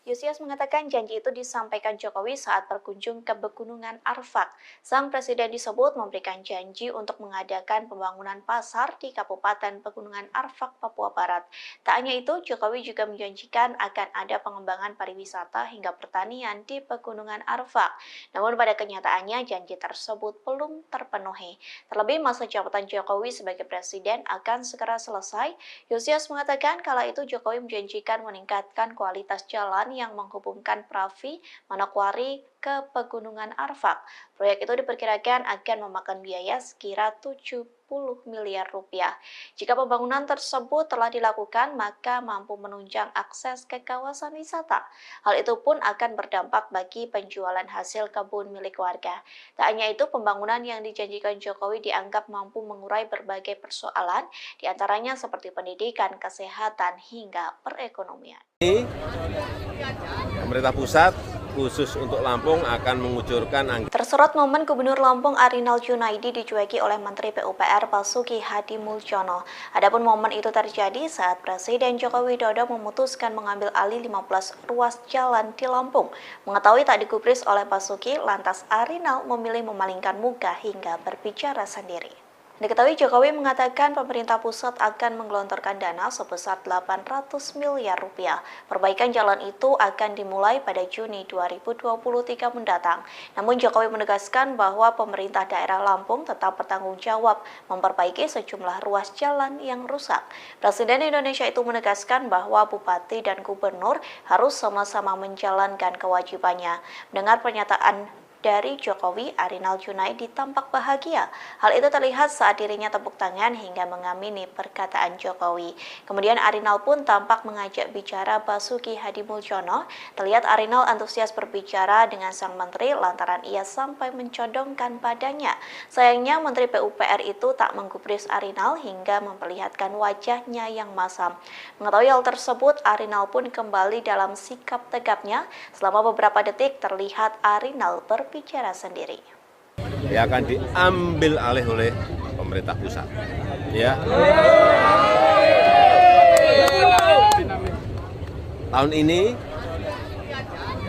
Yosias mengatakan janji itu disampaikan Jokowi saat berkunjung ke Pegunungan Arfak. Sang presiden disebut memberikan janji untuk mengadakan pembangunan pasar di Kabupaten Pegunungan Arfak, Papua Barat. Tak hanya itu, Jokowi juga menjanjikan akan ada pengembangan pariwisata hingga pertanian di Pegunungan Arfak. Namun pada kenyataannya janji tersebut belum terpenuhi. Terlebih masa jabatan Jokowi sebagai presiden akan segera selesai. Yosias mengatakan kala itu Jokowi menjanjikan meningkatkan kualitas jalan yang menghubungkan Pravi, Manokwari ke Pegunungan Arfak. Proyek itu diperkirakan akan memakan biaya sekira 70 miliar rupiah. Jika pembangunan tersebut telah dilakukan, maka mampu menunjang akses ke kawasan wisata. Hal itu pun akan berdampak bagi penjualan hasil kebun milik warga. Tak hanya itu, pembangunan yang dijanjikan Jokowi dianggap mampu mengurai berbagai persoalan, diantaranya seperti pendidikan, kesehatan, hingga perekonomian.
Pemerintah pusat khusus untuk Lampung akan mengucurkan
Tersorot momen Gubernur Lampung Arinal Junaidi dicueki oleh Menteri PUPR Basuki Hadi Muljono. Adapun momen itu terjadi saat Presiden Joko Widodo memutuskan mengambil alih 15 ruas jalan di Lampung. Mengetahui tak digubris oleh Basuki, lantas Arinal memilih memalingkan muka hingga berbicara sendiri. Diketahui Jokowi mengatakan pemerintah pusat akan menggelontorkan dana sebesar 800 miliar rupiah. Perbaikan jalan itu akan dimulai pada Juni 2023 mendatang. Namun Jokowi menegaskan bahwa pemerintah daerah Lampung tetap bertanggung jawab memperbaiki sejumlah ruas jalan yang rusak. Presiden Indonesia itu menegaskan bahwa bupati dan gubernur harus sama-sama menjalankan kewajibannya. Mendengar pernyataan dari Jokowi, Arinal Junaidi tampak bahagia. Hal itu terlihat saat dirinya tepuk tangan hingga mengamini perkataan Jokowi. Kemudian Arinal pun tampak mengajak bicara Basuki Hadi Muljono. Terlihat Arinal antusias berbicara dengan sang menteri lantaran ia sampai mencodongkan badannya. Sayangnya Menteri PUPR itu tak menggubris Arinal hingga memperlihatkan wajahnya yang masam. Mengetahui hal tersebut, Arinal pun kembali dalam sikap tegapnya. Selama beberapa detik terlihat Arinal berbicara sendiri.
Ya akan diambil alih oleh pemerintah pusat. Ya. Tahun ini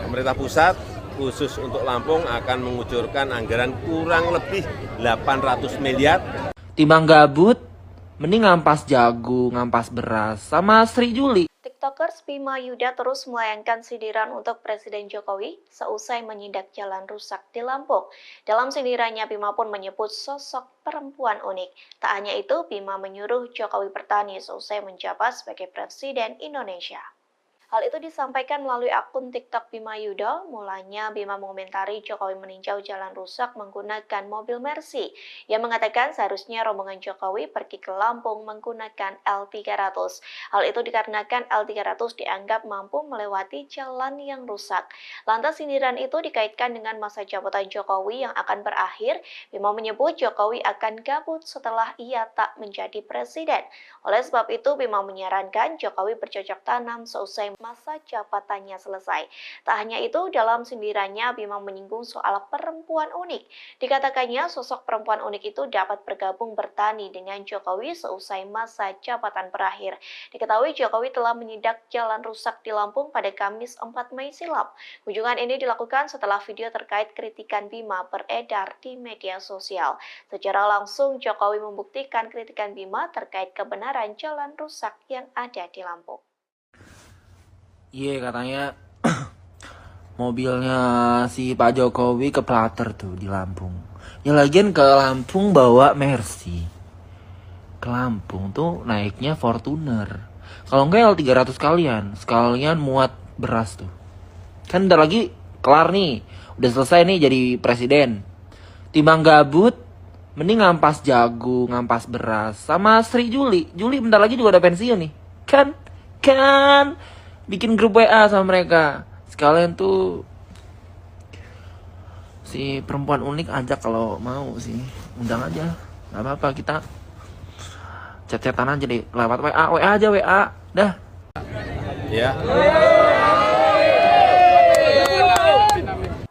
pemerintah pusat khusus untuk Lampung akan mengucurkan anggaran kurang lebih 800 miliar.
Timbang gabut, mending ngampas jagung, ngampas beras, sama Sri Juli.
TikTokers Bima Yuda terus melayangkan sindiran untuk Presiden Jokowi seusai menyidak jalan rusak di Lampung. Dalam sindirannya, Bima pun menyebut sosok perempuan unik. Tak hanya itu, Bima menyuruh Jokowi bertani seusai menjabat sebagai Presiden Indonesia. Hal itu disampaikan melalui akun TikTok Bima Yuda. Mulanya Bima mengomentari Jokowi meninjau jalan rusak menggunakan mobil Mercy. Ia mengatakan seharusnya rombongan Jokowi pergi ke Lampung menggunakan L300. Hal itu dikarenakan L300 dianggap mampu melewati jalan yang rusak. Lantas sindiran itu dikaitkan dengan masa jabatan Jokowi yang akan berakhir. Bima menyebut Jokowi akan gabut setelah ia tak menjadi presiden. Oleh sebab itu, Bima menyarankan Jokowi bercocok tanam seusai masa jabatannya selesai. Tak hanya itu, dalam sindirannya Bima menyinggung soal perempuan unik. Dikatakannya sosok perempuan unik itu dapat bergabung bertani dengan Jokowi seusai masa jabatan berakhir. Diketahui Jokowi telah menyidak jalan rusak di Lampung pada Kamis 4 Mei silam. Kunjungan ini dilakukan setelah video terkait kritikan Bima beredar di media sosial. Secara langsung Jokowi membuktikan kritikan Bima terkait kebenaran jalan rusak yang ada di Lampung.
Iya, katanya mobilnya si Pak Jokowi keplater tuh di Lampung. Ya lagian ke Lampung bawa Mercy. Ke Lampung tuh naiknya Fortuner. Kalau enggak L300 sekalian muat beras tuh. Kan udah lagi kelar nih. Udah selesai nih jadi presiden. Timbang gabut, mending ngampas jagung, ngampas beras. Sama Sri Juli. Juli bentar lagi juga udah pensiun nih. Kan bikin grup WA sama mereka. Sekalian tuh si perempuan unik ajak kalau mau sih. Undang aja. Gak apa-apa, kita chat-chatan aja deh. Lewat WA aja WA. Dah.
Ya.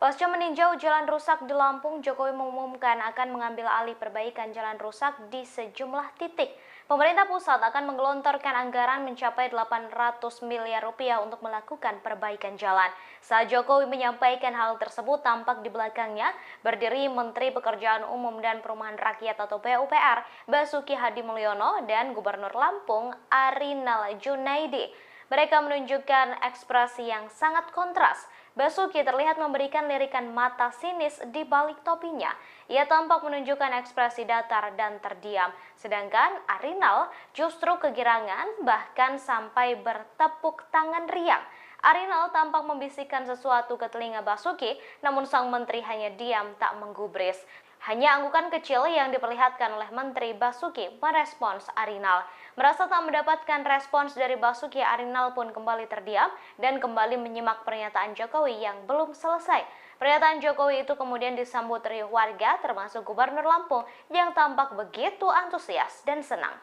Pasca meninjau jalan rusak di Lampung, Jokowi mengumumkan akan mengambil alih perbaikan jalan rusak di sejumlah titik. Pemerintah pusat akan menggelontorkan anggaran mencapai 800 miliar rupiah untuk melakukan perbaikan jalan. Saat Jokowi menyampaikan hal tersebut, tampak di belakangnya berdiri Menteri Pekerjaan Umum dan Perumahan Rakyat atau PUPR, Basuki Hadi Mulyono, dan Gubernur Lampung, Arinal Junaidi. Mereka menunjukkan ekspresi yang sangat kontras. Basuki terlihat memberikan lirikan mata sinis di balik topinya. Ia tampak menunjukkan ekspresi datar dan terdiam. Sedangkan Arinal justru kegirangan, bahkan sampai bertepuk tangan riang. Arinal tampak membisikkan sesuatu ke telinga Basuki, namun sang menteri hanya diam tak menggubris. Hanya anggukan kecil yang diperlihatkan oleh Menteri Basuki merespons Arinal. Merasa tak mendapatkan respons dari Basuki, Arinal pun kembali terdiam dan kembali menyimak pernyataan Jokowi yang belum selesai. Pernyataan Jokowi itu kemudian disambut riuh warga, termasuk Gubernur Lampung yang tampak begitu antusias dan senang.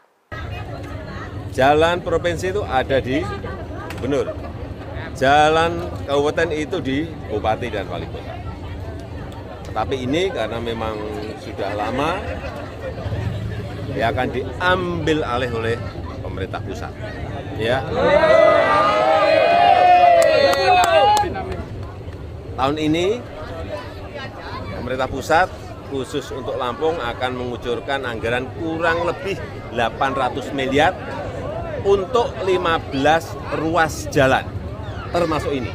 Jalan provinsi itu ada di Gubernur. Jalan kabupaten itu di Bupati dan Wali Kota. Tapi ini karena memang sudah lama, dia akan diambil alih oleh pemerintah pusat. Ya. Tahun ini pemerintah pusat khusus untuk Lampung akan mengucurkan anggaran kurang lebih 800 miliar untuk 15 ruas jalan, termasuk ini.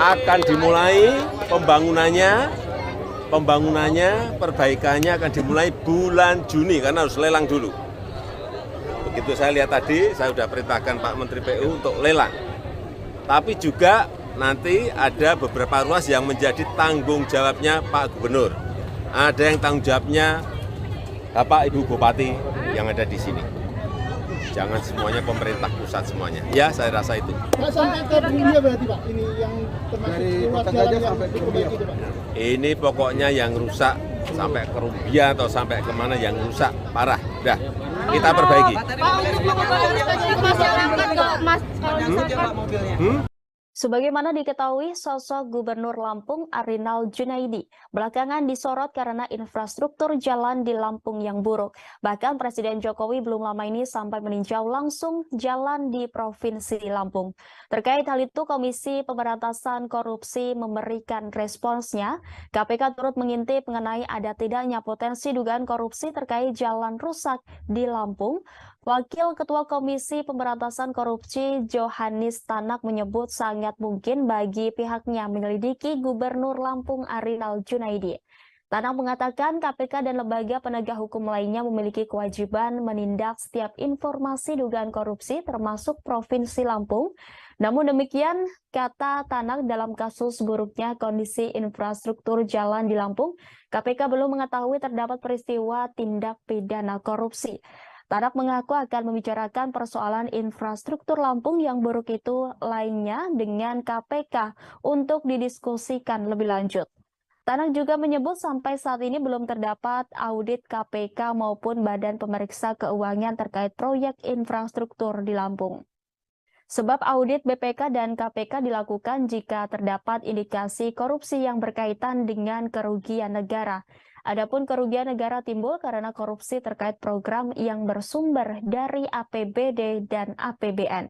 Akan dimulai pembangunannya, perbaikannya akan dimulai bulan Juni karena harus lelang dulu. Begitu saya lihat tadi, saya sudah perintahkan Pak Menteri PU untuk lelang. Tapi juga nanti ada beberapa ruas yang menjadi tanggung jawabnya Pak Gubernur. Ada yang tanggung jawabnya Bapak Ibu Bupati yang ada di sini. Jangan semuanya pemerintah pusat semuanya. Ya, saya rasa itu.
Pak, sampai ke Bumbia berarti Pak, ini yang termasuk
dari
ruas
Kota
jalan
Gajah
yang
sampai ke Bumbia.
diperbaiki itu, Pak.
Ini pokoknya yang rusak sampai ke Rumbia atau sampai kemana yang rusak parah. Dah, kita perbaiki.
Pak, untuk mengomentari masyarakat nggak, Mas?
Sebagaimana diketahui, sosok Gubernur Lampung Arinal Junaidi belakangan disorot karena infrastruktur jalan di Lampung yang buruk. Bahkan Presiden Jokowi belum lama ini sampai meninjau langsung jalan di Provinsi Lampung. Terkait hal itu, Komisi Pemberantasan Korupsi memberikan responsnya. KPK turut mengintip mengenai ada tidaknya potensi dugaan korupsi terkait jalan rusak di Lampung. Wakil Ketua Komisi Pemberantasan Korupsi Johannes Tanak menyebut sangat mungkin bagi pihaknya menyelidiki Gubernur Lampung Arinal Junaidi. Tanak mengatakan KPK dan lembaga penegak hukum lainnya memiliki kewajiban menindak setiap informasi dugaan korupsi termasuk Provinsi Lampung. Namun demikian, kata Tanak, dalam kasus buruknya kondisi infrastruktur jalan di Lampung, KPK belum mengetahui terdapat peristiwa tindak pidana korupsi. Tanak mengaku akan membicarakan persoalan infrastruktur Lampung yang buruk itu lainnya dengan KPK untuk didiskusikan lebih lanjut. Tanak juga menyebut sampai saat ini belum terdapat audit KPK maupun Badan Pemeriksa Keuangan terkait proyek infrastruktur di Lampung. Sebab audit BPK dan KPK dilakukan jika terdapat indikasi korupsi yang berkaitan dengan kerugian negara. Adapun kerugian negara timbul karena korupsi terkait program yang bersumber dari APBD dan APBN.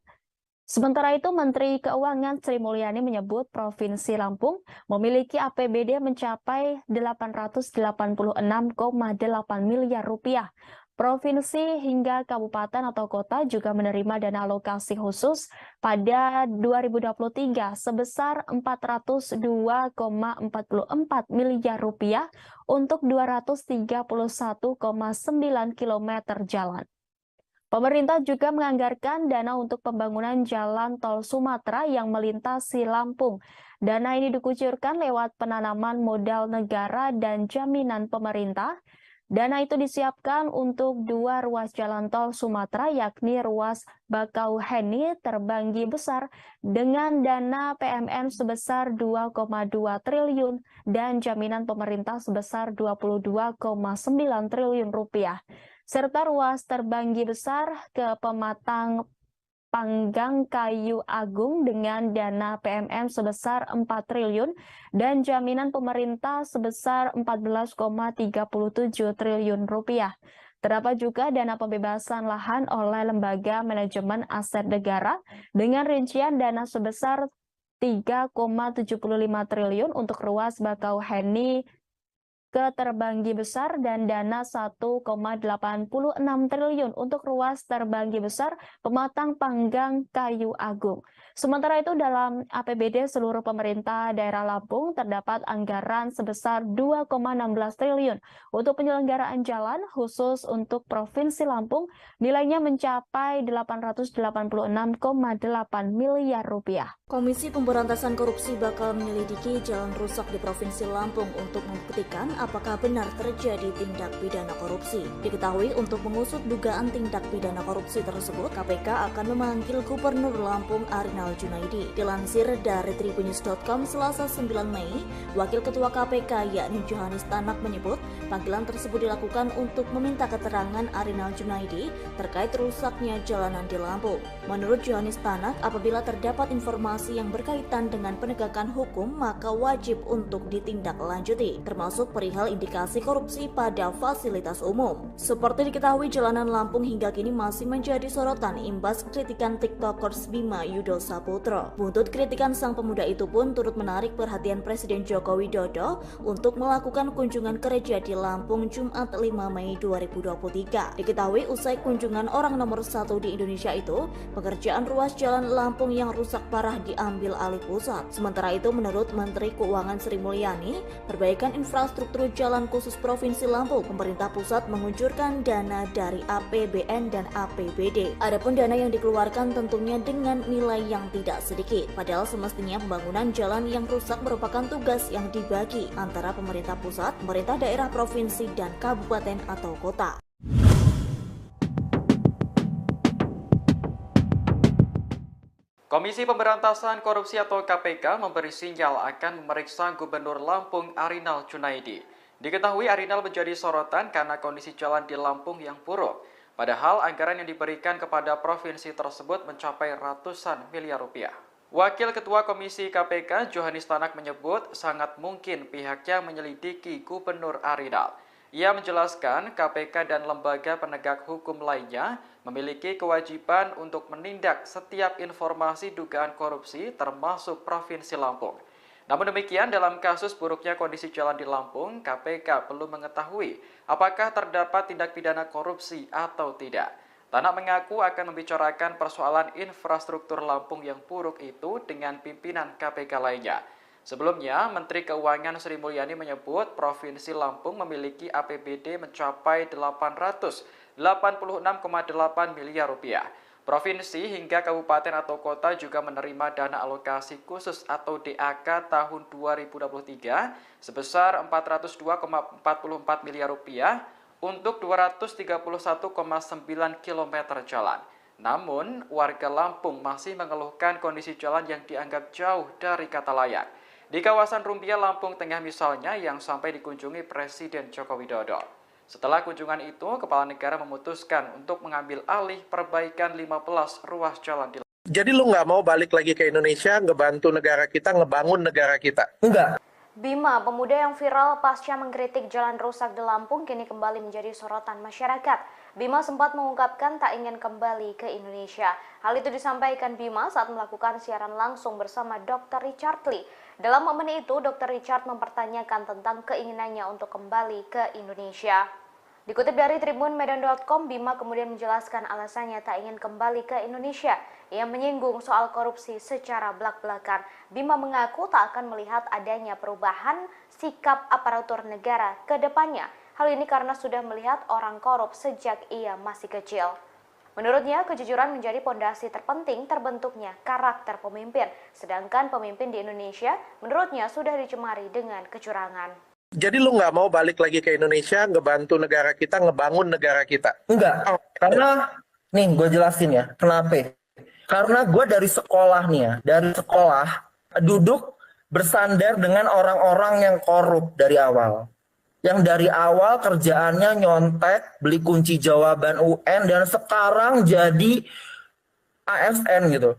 Sementara itu, Menteri Keuangan Sri Mulyani menyebut Provinsi Lampung memiliki APBD mencapai 886,8 miliar rupiah. Provinsi hingga kabupaten atau kota juga menerima dana alokasi khusus pada 2023 sebesar 402,44 miliar rupiah untuk 231,9 km jalan. Pemerintah juga menganggarkan dana untuk pembangunan jalan tol Sumatera yang melintasi Lampung. Dana ini dikucurkan lewat penanaman modal negara dan jaminan pemerintah. Dana itu disiapkan untuk 2 ruas jalan tol Sumatera, yakni ruas Bakauheni Terbanggi Besar dengan dana PMN sebesar 2,2 triliun dan jaminan pemerintah sebesar 22,9 triliun rupiah, serta ruas Terbanggi Besar ke Pematang Panggang Kayu Agung dengan dana PMM sebesar 4 triliun dan jaminan pemerintah sebesar 14,37 triliun rupiah. Terdapat juga dana pembebasan lahan oleh Lembaga Manajemen Aset Negara dengan rincian dana sebesar 3,75 triliun untuk ruas Bakauheni ke Terbanggi Besar dan dana 1,86 triliun untuk ruas Terbanggi Besar Pematang Panggang Kayu Agung. Sementara itu dalam APBD seluruh pemerintah daerah Lampung terdapat anggaran sebesar 2,16 triliun untuk penyelenggaraan jalan khusus untuk Provinsi Lampung nilainya mencapai 886,8 miliar rupiah.
Komisi Pemberantasan Korupsi bakal menyelidiki jalan rusak di Provinsi Lampung untuk membuktikan apakah benar terjadi tindak pidana korupsi. Diketahui untuk mengusut dugaan tindak pidana korupsi tersebut, KPK akan memanggil Gubernur Lampung Arinal Junaidi. Dilansir dari tribunnews.com Selasa 9 Mei, Wakil Ketua KPK yakni Johannes Tanak menyebut panggilan tersebut dilakukan untuk meminta keterangan Arinal Junaidi terkait rusaknya jalanan di Lampung. Menurut Johannes Tanak, apabila terdapat informasi yang berkaitan dengan penegakan hukum maka wajib untuk ditindaklanjuti, termasuk perihal indikasi korupsi pada fasilitas umum. Seperti diketahui, jalanan Lampung hingga kini masih menjadi sorotan imbas kritikan tiktokers Bima Yudho Saputro. Buntut kritikan sang pemuda itu pun turut menarik perhatian Presiden Joko Widodo untuk melakukan kunjungan kerja di Lampung Jumat 5 Mei 2023. Diketahui usai kunjungan orang nomor 1 di Indonesia itu, pengerjaan ruas jalan Lampung yang rusak parah diambil alih pusat. Sementara itu, menurut Menteri Keuangan Sri Mulyani, perbaikan infrastruktur jalan khusus Provinsi Lampung, pemerintah pusat menguncurkan dana dari APBN dan APBD. Adapun dana yang dikeluarkan tentunya dengan nilai yang tidak sedikit. Padahal semestinya pembangunan jalan yang rusak merupakan tugas yang dibagi antara pemerintah pusat, pemerintah daerah, provinsi, dan kabupaten atau kota.
Komisi Pemberantasan Korupsi atau KPK memberi sinyal akan memeriksa Gubernur Lampung Arinal Junaidi. Diketahui Arinal menjadi sorotan karena kondisi jalan di Lampung yang buruk. Padahal anggaran yang diberikan kepada provinsi tersebut mencapai ratusan miliar rupiah. Wakil Ketua Komisi KPK Johannes Tanak menyebut sangat mungkin pihaknya menyelidiki Gubernur Arinal. Ia menjelaskan KPK dan lembaga penegak hukum lainnya memiliki kewajiban untuk menindak setiap informasi dugaan korupsi termasuk Provinsi Lampung. Namun demikian, dalam kasus buruknya kondisi jalan di Lampung, KPK belum mengetahui apakah terdapat tindak pidana korupsi atau tidak. Tanak mengaku akan membicarakan persoalan infrastruktur Lampung yang buruk itu dengan pimpinan KPK lainnya. Sebelumnya, Menteri Keuangan Sri Mulyani menyebut Provinsi Lampung memiliki APBD mencapai 886,8 miliar rupiah. Provinsi hingga kabupaten atau kota juga menerima dana alokasi khusus atau DAK tahun 2023 sebesar 402,44 miliar rupiah untuk 231,9 km jalan. Namun, warga Lampung masih mengeluhkan kondisi jalan yang dianggap jauh dari kata layak. Di kawasan Rumbia, Lampung Tengah misalnya, yang sampai dikunjungi Presiden Joko Widodo. Setelah kunjungan itu, Kepala Negara memutuskan untuk mengambil alih perbaikan 15 ruas jalan di Lampung.
Jadi lu nggak mau balik lagi ke Indonesia, ngebantu negara kita, ngebangun negara kita?
Enggak.
Bima, pemuda yang viral pasca mengkritik jalan rusak di Lampung, kini kembali menjadi sorotan masyarakat. Bima sempat mengungkapkan tak ingin kembali ke Indonesia. Hal itu disampaikan Bima saat melakukan siaran langsung bersama Dr. Richard Lee. Dalam momen itu, Dr. Richard mempertanyakan tentang keinginannya untuk kembali ke Indonesia. Dikutip dari tribunmedan.com, Bima kemudian menjelaskan alasannya tak ingin kembali ke Indonesia. Ia menyinggung soal korupsi secara belak-belakan. Bima mengaku tak akan melihat adanya perubahan sikap aparatur negara ke depannya. Hal ini karena sudah melihat orang korup sejak ia masih kecil. Menurutnya, kejujuran menjadi pondasi terpenting terbentuknya karakter pemimpin. Sedangkan pemimpin di Indonesia, menurutnya sudah dicemari dengan kecurangan.
Jadi lu nggak mau balik lagi ke Indonesia, ngebantu negara kita, ngebangun negara kita?
Enggak. Karena, nih gue jelasin ya, kenapa? Karena gue dari sekolah nih ya, dari sekolah duduk bersandar dengan orang-orang yang korup dari awal. Yang dari awal kerjaannya nyontek, beli kunci jawaban UN, dan sekarang jadi ASN gitu.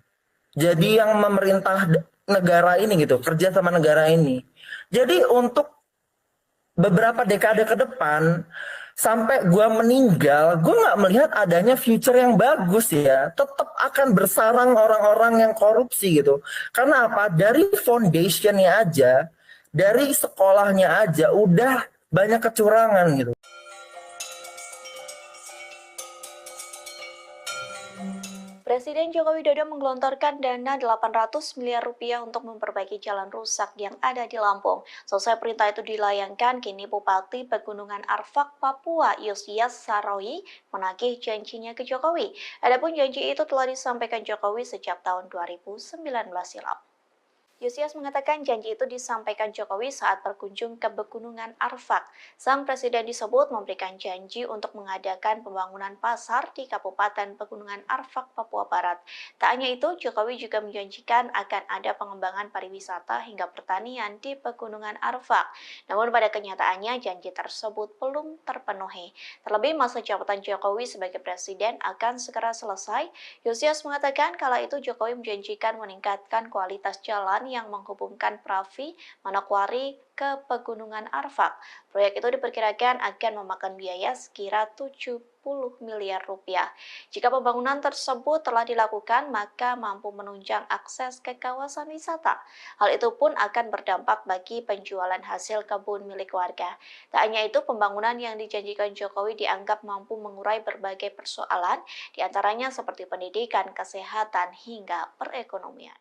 Jadi yang memerintah negara ini gitu, kerja sama negara ini. Jadi untuk beberapa dekade ke depan, sampai gue meninggal, gue nggak melihat adanya future yang bagus ya. Tetap akan bersarang orang-orang yang korupsi gitu. Karena apa? Dari foundationnya aja, dari sekolahnya aja, udah banyak kecurangan gitu.
Presiden Joko Widodo menggelontorkan dana 800 miliar rupiah untuk memperbaiki jalan rusak yang ada di Lampung. Selesai perintah itu dilayangkan, kini Bupati Pegunungan Arfak, Papua, Yosias Saroyi menagih janjinya ke Jokowi. Adapun janji itu telah disampaikan Jokowi sejak tahun 2019 silam. Yosias mengatakan janji itu disampaikan Jokowi saat berkunjung ke Pegunungan Arfak. Sang presiden disebut memberikan janji untuk mengadakan pembangunan pasar di Kabupaten Pegunungan Arfak, Papua Barat. Tak hanya itu, Jokowi juga menjanjikan akan ada pengembangan pariwisata hingga pertanian di Pegunungan Arfak. Namun pada kenyataannya janji tersebut belum terpenuhi. Terlebih masa jabatan Jokowi sebagai presiden akan segera selesai. Yosias mengatakan kala itu Jokowi menjanjikan meningkatkan kualitas jalan yang menghubungkan Pravi, Manokwari ke Pegunungan Arfak. Proyek itu diperkirakan akan memakan biaya sekira 70 miliar rupiah. Jika pembangunan tersebut telah dilakukan, maka mampu menunjang akses ke kawasan wisata. Hal itu pun akan berdampak bagi penjualan hasil kebun milik warga. Tak hanya itu, pembangunan yang dijanjikan Jokowi dianggap mampu mengurai berbagai persoalan, diantaranya seperti pendidikan, kesehatan, hingga perekonomian.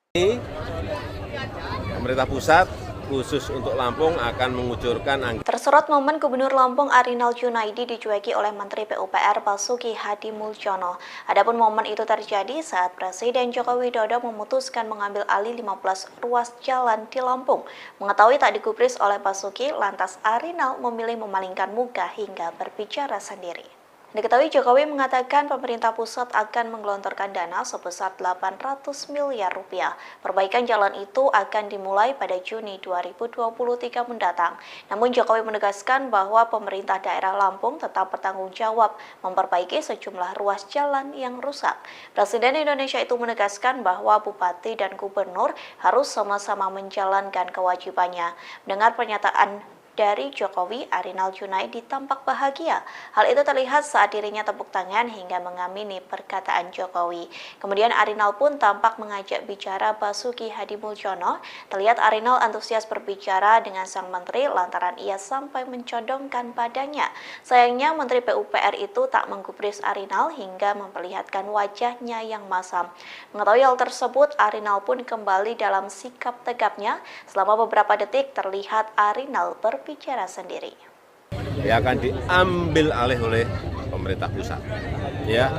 Pemerintah pusat khusus untuk Lampung akan mengucurkan
Tersorot momen Gubernur Lampung Arinal Junaidi dicueki oleh Menteri PUPR Basuki Hadi Mulyono. Adapun momen itu terjadi saat Presiden Joko Widodo memutuskan mengambil alih 15 ruas jalan di Lampung. Mengetahui tak digubris oleh Basuki, lantas Arinal memilih memalingkan muka hingga berbicara sendiri. Diketahui Jokowi mengatakan pemerintah pusat akan menggelontorkan dana sebesar 800 miliar rupiah. Perbaikan jalan itu akan dimulai pada Juni 2023 mendatang. Namun Jokowi menegaskan bahwa pemerintah daerah Lampung tetap bertanggung jawab memperbaiki sejumlah ruas jalan yang rusak. Presiden Indonesia itu menegaskan bahwa bupati dan gubernur harus sama-sama menjalankan kewajibannya. Mendengar pernyataan dari Jokowi, Arinal Junaidi tampak bahagia. Hal itu terlihat saat dirinya tepuk tangan hingga mengamini perkataan Jokowi. Kemudian Arinal pun tampak mengajak bicara Basuki Hadi Mulyono. Terlihat Arinal antusias berbicara dengan sang menteri lantaran ia sampai mencodongkan badannya. Sayangnya Menteri PUPR itu tak menggubris Arinal hingga memperlihatkan wajahnya yang masam. Mengetahui hal tersebut, Arinal pun kembali dalam sikap tegapnya. Selama beberapa detik terlihat Arinal berbicara sendiri.
Ya akan diambil alih oleh pemerintah pusat. Ya.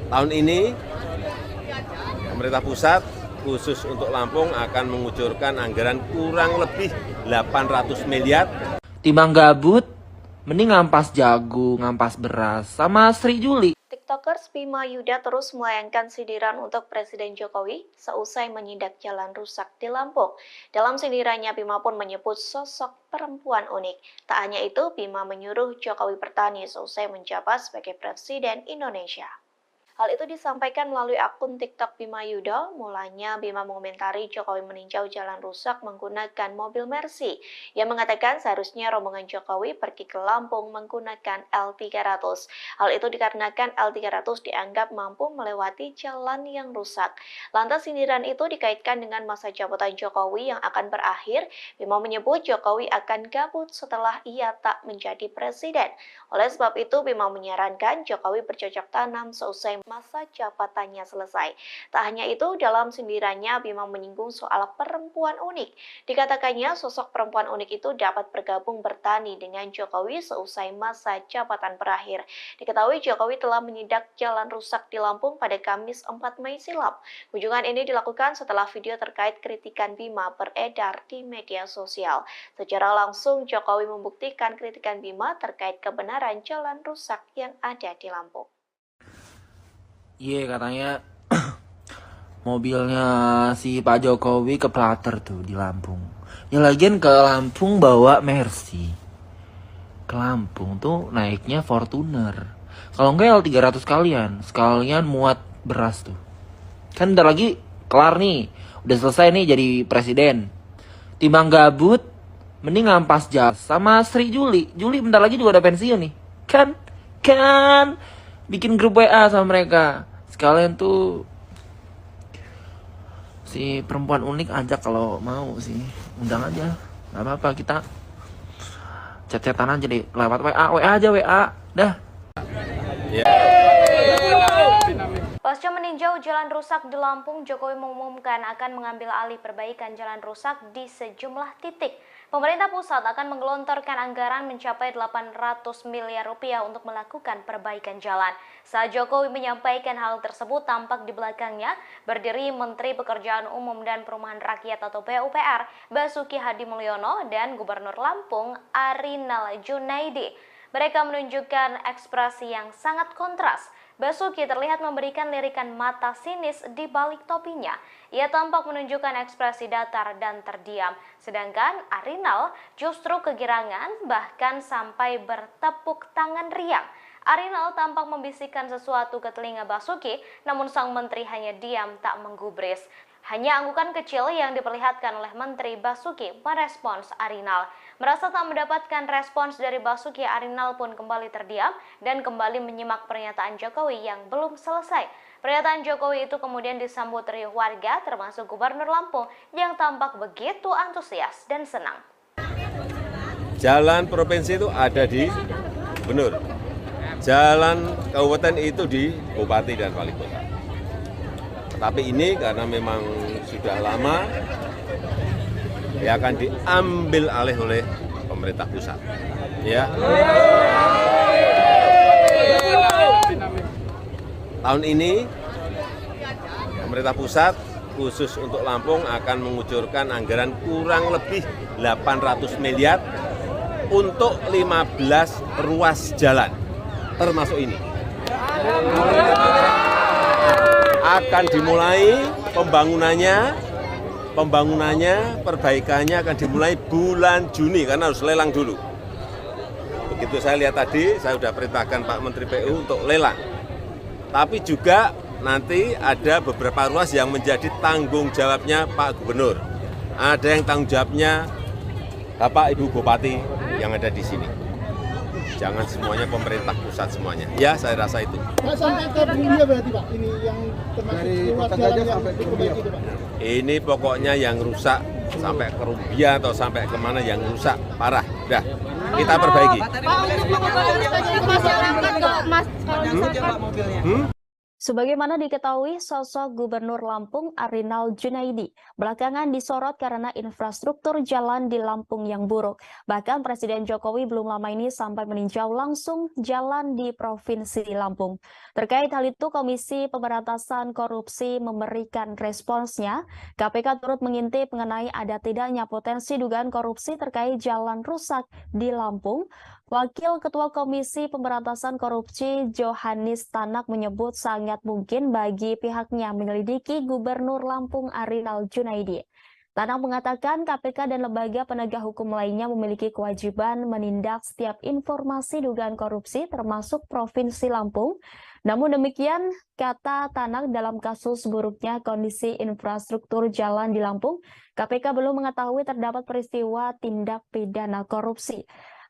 Tahun ini pemerintah pusat khusus untuk Lampung akan mengucurkan anggaran kurang lebih 800 miliar.
Timbang gabut, mending ngampas jagung, ngampas beras, sama Sri Juli.
TikTokers Bima Yuda terus melayangkan sindiran untuk Presiden Jokowi seusai menyidak jalan rusak di Lampung. Dalam sindirannya, Bima pun menyebut sosok perempuan unik. Tak hanya itu, Bima menyuruh Jokowi bertani seusai menjabat sebagai Presiden Indonesia. Hal itu disampaikan melalui akun TikTok Bima Yuda. Mulanya Bima mengomentari Jokowi meninjau jalan rusak menggunakan mobil Mercy. Ia mengatakan seharusnya rombongan Jokowi pergi ke Lampung menggunakan L300. Hal itu dikarenakan L300 dianggap mampu melewati jalan yang rusak. Lantas sindiran itu dikaitkan dengan masa jabatan Jokowi yang akan berakhir. Bima menyebut Jokowi akan gabut setelah ia tak menjadi presiden. Oleh sebab itu, Bima menyarankan Jokowi bercocok tanam seusai masa jabatannya selesai. Tak hanya itu, dalam sindirannya Bima menyinggung soal perempuan unik. Dikatakannya sosok perempuan unik itu dapat bergabung bertani dengan Jokowi seusai masa jabatan berakhir. Diketahui Jokowi telah menyidak jalan rusak di Lampung pada Kamis 4 Mei silam. Kunjungan ini dilakukan setelah video terkait kritikan Bima beredar di media sosial. Secara langsung Jokowi membuktikan kritikan Bima terkait kebenaran jalan rusak yang ada di Lampung.
Iya, katanya mobilnya si Pak Jokowi keplater tuh di Lampung. Ya lagian ke Lampung bawa Mercy. Ke Lampung tuh naiknya Fortuner. Kalau enggak L300 sekalian muat beras tuh. Kan bentar lagi kelar nih, udah selesai nih jadi presiden. Timbang gabut, mending ngampas jas sama Sri Juli. Juli bentar lagi juga udah pensiun nih. Kan bikin grup WA sama mereka. Sekalian tuh si perempuan unik ajak kalau mau sih. Undang aja. Gak apa-apa, kita chat-chatan aja deh lewat WA aja WA. Dah.
Pasca meninjau jalan rusak di Lampung, Jokowi mengumumkan akan mengambil alih perbaikan jalan rusak di sejumlah titik. Pemerintah pusat akan menggelontorkan anggaran mencapai 800 miliar rupiah untuk melakukan perbaikan jalan. Saat Jokowi menyampaikan hal tersebut, tampak di belakangnya berdiri Menteri Pekerjaan Umum dan Perumahan Rakyat atau PUPR, Basuki Hadi Mulyono, dan Gubernur Lampung, Arinal Junaidi. Mereka menunjukkan ekspresi yang sangat kontras. Basuki terlihat memberikan lirikan mata sinis di balik topinya. Ia tampak menunjukkan ekspresi datar dan terdiam. Sedangkan Arinal justru kegirangan, bahkan sampai bertepuk tangan riang. Arinal tampak membisikkan sesuatu ke telinga Basuki, namun sang menteri hanya diam tak menggubris. Hanya anggukan kecil yang diperlihatkan oleh Menteri Basuki merespons Arinal. Merasa tak mendapatkan respons dari Basuki, Arinal pun kembali terdiam dan kembali menyimak pernyataan Jokowi yang belum selesai. Pernyataan Jokowi itu kemudian disambut riuh warga, termasuk Gubernur Lampung yang tampak begitu antusias dan senang.
Jalan provinsi itu ada di Gubernur. Jalan kabupaten itu di Bupati dan Wali Kota. Tapi ini karena memang sudah lama, ya akan diambil alih oleh pemerintah pusat. Ya. Tahun ini pemerintah pusat khusus untuk Lampung akan mengucurkan anggaran kurang lebih 800 miliar untuk 15 ruas jalan, termasuk ini. Akan dimulai pembangunannya, perbaikannya akan dimulai bulan Juni karena harus lelang dulu. Begitu saya lihat tadi, saya sudah perintahkan Pak Menteri PU untuk lelang. Tapi juga nanti ada beberapa ruas yang menjadi tanggung jawabnya Pak Gubernur. Ada yang tanggung jawabnya Bapak Ibu Bupati yang ada di sini. Jangan semuanya pemerintah pusat semuanya. Ya, saya rasa itu.
Pak, sampai ke Bumbia berarti Pak, ini yang termasuk ruas jalan yang diperbaiki itu Pak?
Ini pokoknya yang rusak sampai ke Rumbia atau sampai kemana yang rusak parah. Udah, kita perbaiki.
Pak, untuk masyarakat nggak mas kalau misalkan
Sebagaimana diketahui, sosok Gubernur Lampung Arinal Junaidi belakangan disorot karena infrastruktur jalan di Lampung yang buruk. Bahkan Presiden Jokowi belum lama ini sampai meninjau langsung jalan di Provinsi Lampung. Terkait hal itu, Komisi Pemberantasan Korupsi memberikan responsnya. KPK turut mengintip mengenai ada tidaknya potensi dugaan korupsi terkait jalan rusak di Lampung. Wakil Ketua Komisi Pemberantasan Korupsi Johannes Tanak menyebut sangat mungkin bagi pihaknya menyelidiki Gubernur Lampung Arinal Junaidi. Tanak mengatakan KPK dan lembaga penegak hukum lainnya memiliki kewajiban menindak setiap informasi dugaan korupsi termasuk Provinsi Lampung. Namun demikian, kata Tanak, dalam kasus buruknya kondisi infrastruktur jalan di Lampung, KPK belum mengetahui terdapat peristiwa tindak pidana korupsi.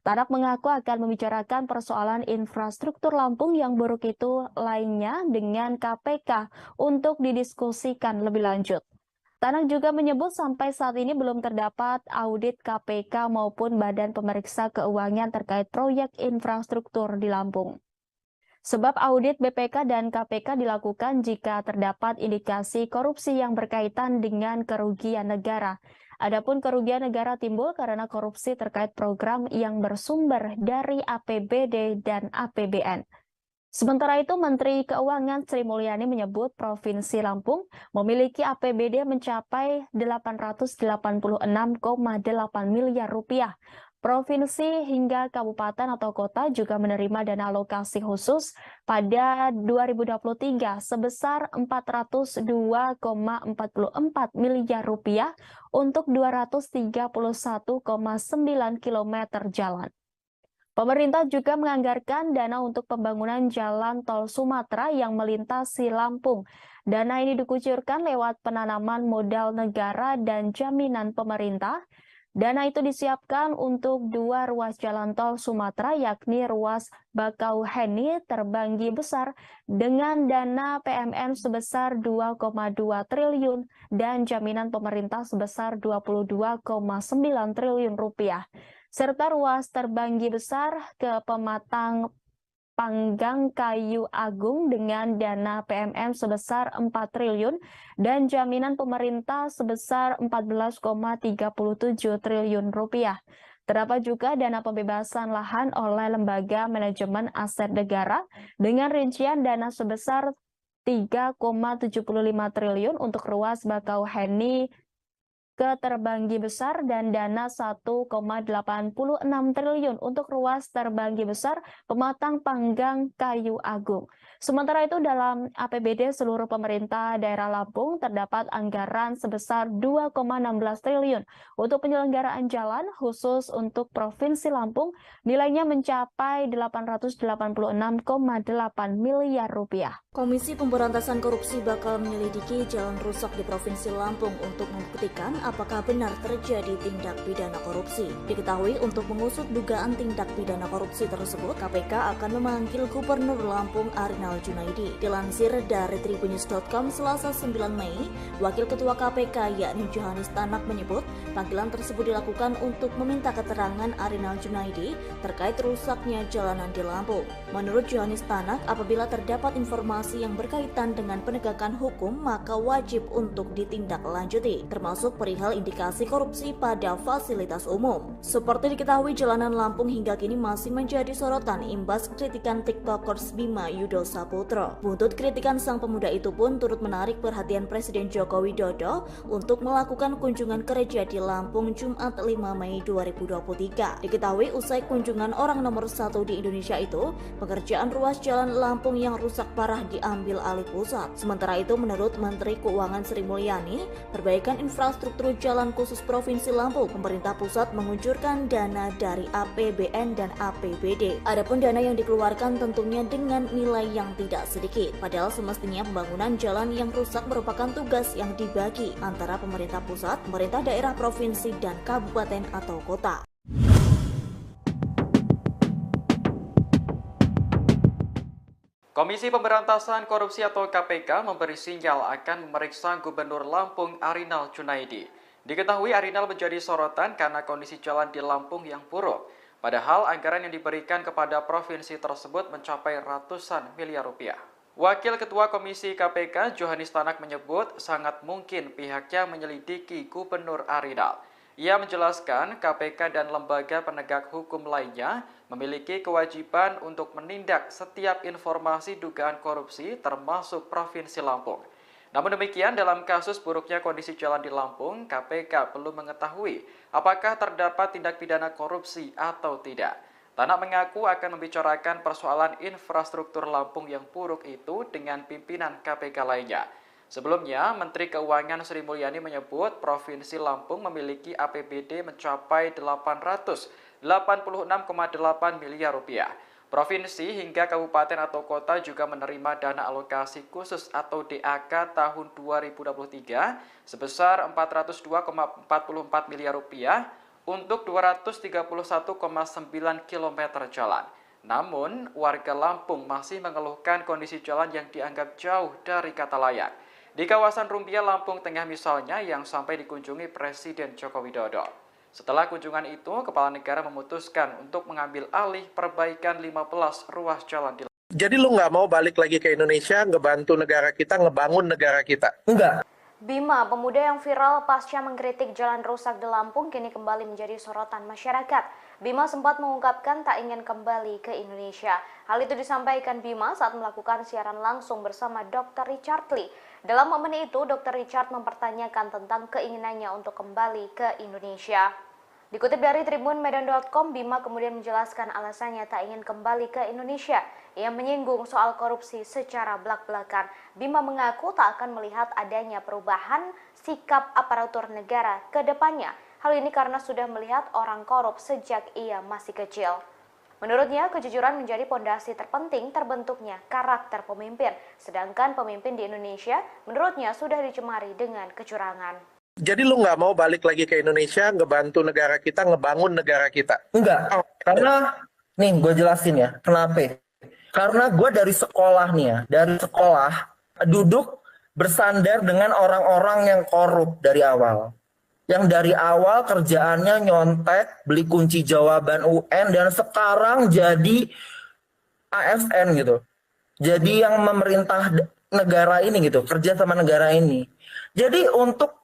Tanak mengaku akan membicarakan persoalan infrastruktur Lampung yang buruk itu lainnya dengan KPK untuk didiskusikan lebih lanjut. Tanak juga menyebut sampai saat ini belum terdapat audit KPK maupun Badan Pemeriksa Keuangan terkait proyek infrastruktur di Lampung. Sebab audit BPK dan KPK dilakukan jika terdapat indikasi korupsi yang berkaitan dengan kerugian negara. Adapun kerugian negara timbul karena korupsi terkait program yang bersumber dari APBD dan APBN. Sementara itu, Menteri Keuangan Sri Mulyani menyebut Provinsi Lampung memiliki APBD mencapai 886,8 miliar rupiah. Provinsi hingga kabupaten atau kota juga menerima dana alokasi khusus pada 2023 sebesar 402,44 miliar rupiah untuk 231,9 km jalan. Pemerintah juga menganggarkan dana untuk pembangunan jalan tol Sumatera yang melintasi Lampung. Dana ini dikucurkan lewat penanaman modal negara dan jaminan pemerintah. Dana itu disiapkan untuk 2 ruas jalan tol Sumatera, yakni ruas Bakauheni Terbanggi Besar dengan dana PMN sebesar 2,2 triliun dan jaminan pemerintah sebesar 22,9 triliun rupiah. Serta ruas Terbanggi Besar ke Pematang Panggang Kayu Agung dengan dana PMN sebesar 4 triliun dan jaminan pemerintah sebesar 14,37 triliun rupiah. Terdapat juga dana pembebasan lahan oleh Lembaga Manajemen Aset Negara dengan rincian dana sebesar 3,75 triliun untuk ruas Bakauheni ke Terbanggi Besar dan dana 1,86 triliun untuk ruas Terbanggi Besar Pematang Panggang Kayu Agung. Sementara itu dalam APBD seluruh pemerintah daerah Lampung terdapat anggaran sebesar 2,16 triliun untuk penyelenggaraan jalan khusus untuk Provinsi Lampung nilainya mencapai 886,8 miliar rupiah.
Komisi Pemberantasan Korupsi bakal menyelidiki jalan rusak di Provinsi Lampung untuk membuktikan apakah benar terjadi tindak pidana korupsi. Diketahui untuk mengusut dugaan tindak pidana korupsi tersebut, KPK akan memanggil Gubernur Lampung Arinal Junaidi. Dilansir dari tribunnews.com Selasa 9 Mei, Wakil Ketua KPK yakni Johannes Tanak menyebut panggilan tersebut dilakukan untuk meminta keterangan Arinal Junaidi terkait rusaknya jalanan di Lampung. Menurut Johannes Tanak, apabila terdapat informasi yang berkaitan dengan penegakan hukum maka wajib untuk ditindaklanjuti, termasuk perihal indikasi korupsi pada fasilitas umum. Seperti diketahui, jalanan Lampung hingga kini masih menjadi sorotan imbas kritikan TikTokers Bima Yudho Saputro. Buntut kritikan sang pemuda itu pun turut menarik perhatian Presiden Joko Widodo untuk melakukan kunjungan kerja di Lampung Jumat 5 Mei 2023. Diketahui usai kunjungan orang nomor 1 di Indonesia itu, pengerjaan ruas jalan Lampung yang rusak parah diambil alih pusat. Sementara itu, menurut Menteri Keuangan Sri Mulyani, perbaikan infrastruktur jalan khusus Provinsi Lampung, pemerintah pusat mengucurkan dana dari APBN dan APBD. Adapun dana yang dikeluarkan tentunya dengan nilai yang tidak sedikit. Padahal semestinya pembangunan jalan yang rusak merupakan tugas yang dibagi antara pemerintah pusat, pemerintah daerah, provinsi, dan kabupaten atau kota.
Komisi Pemberantasan Korupsi atau KPK memberi sinyal akan memeriksa Gubernur Lampung Arinal Junaidi. Diketahui Arinal menjadi sorotan karena kondisi jalan di Lampung yang buruk. Padahal anggaran yang diberikan kepada provinsi tersebut mencapai ratusan miliar rupiah. Wakil Ketua Komisi KPK Johannes Tanak menyebut sangat mungkin pihaknya menyelidiki Gubernur Arinal. Ia menjelaskan KPK dan lembaga penegak hukum lainnya memiliki kewajiban untuk menindak setiap informasi dugaan korupsi termasuk Provinsi Lampung. Namun demikian, dalam kasus buruknya kondisi jalan di Lampung, KPK belum mengetahui apakah terdapat tindak pidana korupsi atau tidak. Tanak mengaku akan membicarakan persoalan infrastruktur Lampung yang buruk itu dengan pimpinan KPK lainnya. Sebelumnya, Menteri Keuangan Sri Mulyani menyebut Provinsi Lampung memiliki APBD mencapai 886,8 miliar rupiah. Provinsi hingga kabupaten atau kota juga menerima dana alokasi khusus atau DAK tahun 2023 sebesar 402,44 miliar rupiah untuk 231,9 km jalan. Namun, warga Lampung masih mengeluhkan kondisi jalan yang dianggap jauh dari kata layak. Di kawasan Rumbia, Lampung Tengah misalnya, yang sampai dikunjungi Presiden Joko Widodo. Setelah kunjungan itu, Kepala Negara memutuskan untuk mengambil alih perbaikan 15 ruas jalan di Lampung.
Jadi lu nggak mau balik lagi ke Indonesia, ngebantu negara kita, ngebangun negara kita?
Enggak.
Bima, pemuda yang viral pasca mengkritik jalan rusak di Lampung, kini kembali menjadi sorotan masyarakat. Bima sempat mengungkapkan tak ingin kembali ke Indonesia. Hal itu disampaikan Bima saat melakukan siaran langsung bersama Dr. Richard Lee. Dalam momen itu, Dr. Richard mempertanyakan tentang keinginannya untuk kembali ke Indonesia. Dikutip dari tribunmedan.com, Bima kemudian menjelaskan alasannya tak ingin kembali ke Indonesia. Ia menyinggung soal korupsi secara belak-belakan. Bima mengaku tak akan melihat adanya perubahan sikap aparatur negara ke depannya. Hal ini karena sudah melihat orang korup sejak ia masih kecil. Menurutnya, kejujuran menjadi pondasi terpenting terbentuknya karakter pemimpin, sedangkan pemimpin di Indonesia menurutnya sudah dicemari dengan kecurangan.
Jadi lu nggak mau balik lagi ke Indonesia, ngebantu negara kita, ngebangun negara kita?
Enggak, karena nih gue jelasin ya, kenapa? Karena gue dari sekolah nih ya, dari sekolah duduk bersandar dengan orang-orang yang korup dari awal. Yang dari awal kerjaannya nyontek, beli kunci jawaban UN, dan sekarang jadi ASN gitu. Jadi yang memerintah negara ini gitu, kerja sama negara ini. Jadi untuk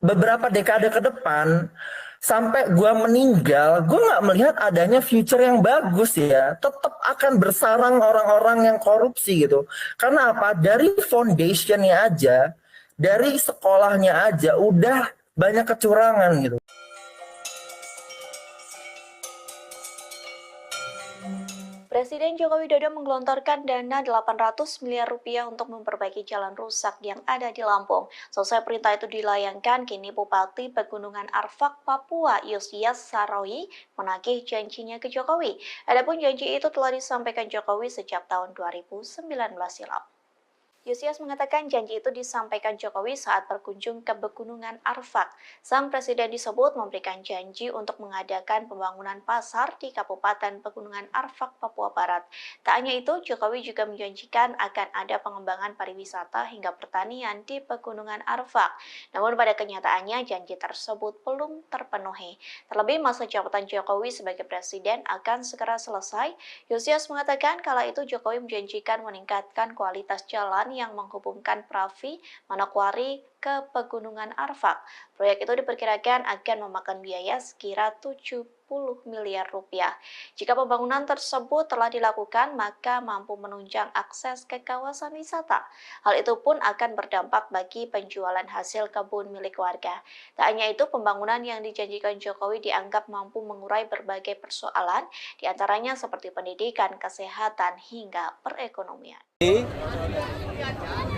beberapa dekade ke depan, sampai gue meninggal, gue nggak melihat adanya future yang bagus ya. Tetap akan bersarang orang-orang yang korupsi gitu. Karena apa? Dari foundationnya aja, dari sekolahnya aja, udah banyak kecurangan gitu.
Presiden Joko Widodo menggelontorkan dana 800 miliar rupiah untuk memperbaiki jalan rusak yang ada di Lampung. Selesai perintah itu dilayangkan, kini Bupati Pegunungan Arfak, Papua, Yosias Sarowi menagih janjinya ke Jokowi. Adapun janji itu telah disampaikan Jokowi sejak tahun 2019 silam. Yosias mengatakan janji itu disampaikan Jokowi saat berkunjung ke Pegunungan Arfak. Sang presiden disebut memberikan janji untuk mengadakan pembangunan pasar di Kabupaten Pegunungan Arfak, Papua Barat. Tak hanya itu, Jokowi juga menjanjikan akan ada pengembangan pariwisata hingga pertanian di Pegunungan Arfak. Namun pada kenyataannya janji tersebut belum terpenuhi. Terlebih masa jabatan Jokowi sebagai presiden akan segera selesai. Yosias mengatakan kala itu Jokowi menjanjikan meningkatkan kualitas jalan yang menghubungkan Pravi, Manokwari ke Pegunungan Arfak. Proyek itu diperkirakan akan memakan biaya sekira 70 miliar rupiah. Jika pembangunan tersebut telah dilakukan, maka mampu menunjang akses ke kawasan wisata. Hal itu pun akan berdampak bagi penjualan hasil kebun milik warga. Tak hanya itu, pembangunan yang dijanjikan Jokowi dianggap mampu mengurai berbagai persoalan, diantaranya seperti pendidikan, kesehatan, hingga perekonomian.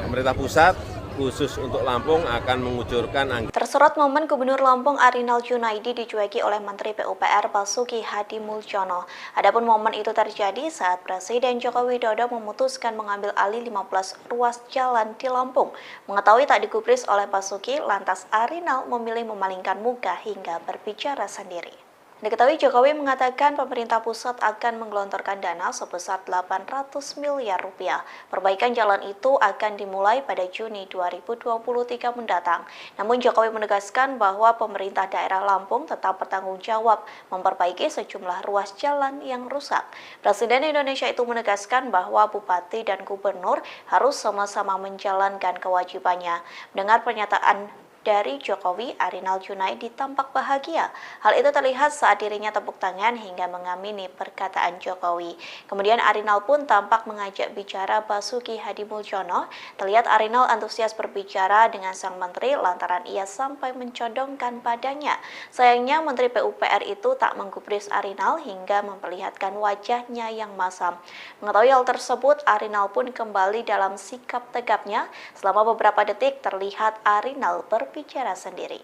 Pemerintah pusat khusus untuk Lampung akan mengucurkan
Tersorot momen Gubernur Lampung Arinal Junaidi dicueki oleh Menteri PUPR Basuki Hadi Mulyono. Adapun momen itu terjadi saat Presiden Joko Widodo memutuskan mengambil alih 15 ruas jalan di Lampung. Mengetahui tak digubris oleh Basuki, lantas Arinal memilih memalingkan muka hingga berbicara sendiri. Diketahui Jokowi mengatakan pemerintah pusat akan menggelontorkan dana sebesar 800 miliar rupiah. Perbaikan jalan itu akan dimulai pada Juni 2023 mendatang. Namun Jokowi menegaskan bahwa pemerintah daerah Lampung tetap bertanggung jawab memperbaiki sejumlah ruas jalan yang rusak. Presiden Indonesia itu menegaskan bahwa bupati dan gubernur harus sama-sama menjalankan kewajibannya. Mendengar pernyataan dari Jokowi, Arinal Junaidi tampak bahagia. Hal itu terlihat saat dirinya tepuk tangan hingga mengamini perkataan Jokowi. Kemudian Arinal pun tampak mengajak bicara Basuki Hadi Mulyono. Terlihat Arinal antusias berbicara dengan sang menteri lantaran ia sampai mencondongkan badannya. Sayangnya Menteri PUPR itu tak menggubris Arinal hingga memperlihatkan wajahnya yang masam. Mengetahui hal tersebut, Arinal pun kembali dalam sikap tegapnya. Selama beberapa detik terlihat Arinal berbicara sendiri.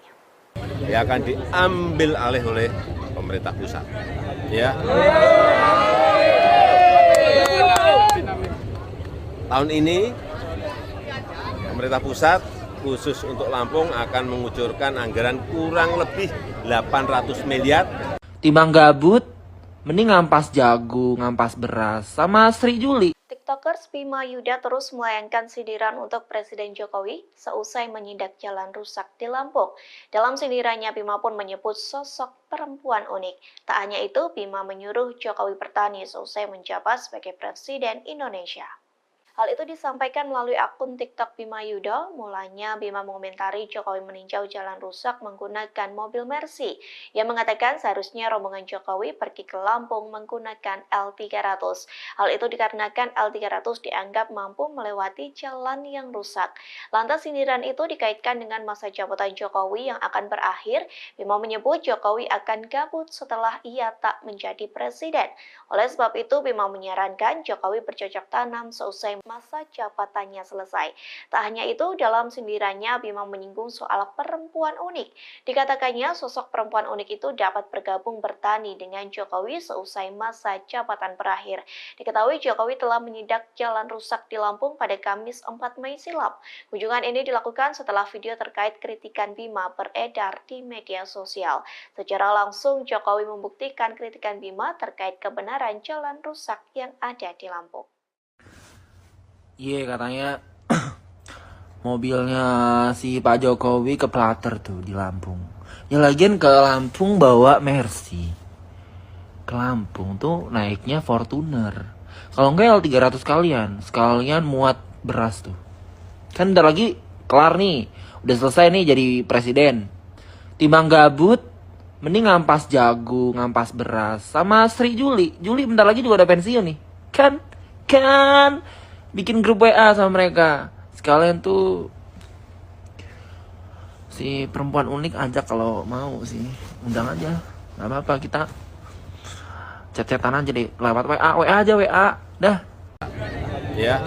Ya akan diambil alih oleh pemerintah pusat. Ya. Tahun ini pemerintah pusat khusus untuk Lampung akan mengucurkan anggaran kurang lebih 800 miliar.
Timbang gabut, mending ngampas jagung, ngampas beras, sama Sri Juli.
TikTokers Bima Yuda terus melayangkan sindiran untuk Presiden Jokowi seusai menyidak jalan rusak di Lampung. Dalam sindirannya, Bima pun menyebut sosok perempuan unik. Tak hanya itu, Bima menyuruh Jokowi bertani seusai menjabat sebagai Presiden Indonesia. Hal itu disampaikan melalui akun TikTok Bima Yuda. Mulanya Bima mengomentari Jokowi meninjau jalan rusak menggunakan mobil Mercy. Ia mengatakan seharusnya rombongan Jokowi pergi ke Lampung menggunakan L300. Hal itu dikarenakan L300 dianggap mampu melewati jalan yang rusak. Lantas sindiran itu dikaitkan dengan masa jabatan Jokowi yang akan berakhir. Bima menyebut Jokowi akan gabut setelah ia tak menjadi presiden. Oleh sebab itu, Bima menyarankan Jokowi bercocok tanam seusai masa jabatannya selesai. Tak hanya itu, dalam sindirannya Bima menyinggung soal perempuan unik. Dikatakannya sosok perempuan unik itu dapat bergabung bertani dengan Jokowi seusai masa jabatan berakhir. Diketahui Jokowi telah menyidak jalan rusak di Lampung pada Kamis 4 Mei silam. Kunjungan ini dilakukan setelah video terkait kritikan Bima beredar di media sosial. Secara langsung Jokowi membuktikan kritikan Bima terkait kebenaran jalan rusak yang ada di Lampung.
Iya, katanya mobilnya si Pak Jokowi keplater tuh di Lampung. Ya lagian ke Lampung bawa Mercy. Ke Lampung tuh naiknya Fortuner. Kalau enggak L300 sekalian muat beras tuh. Kan udah lagi kelar nih. Udah selesai nih jadi presiden. Timbang gabut, mending ngampas jagung, ngampas beras. Sama Sri Juli. Juli bentar lagi juga udah pensiun nih. Kan bikin grup WA sama mereka. Sekalian tuh si perempuan unik ajak kalau mau sih. Undang aja. Gak apa-apa, kita chat-chatan aja deh. Lewat WA aja WA. Dah.
Ya.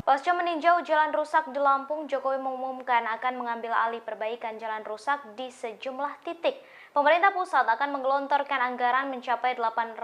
Pasca meninjau jalan rusak di Lampung, Jokowi mengumumkan akan mengambil alih perbaikan jalan rusak di sejumlah titik. Pemerintah pusat akan menggelontorkan anggaran mencapai 800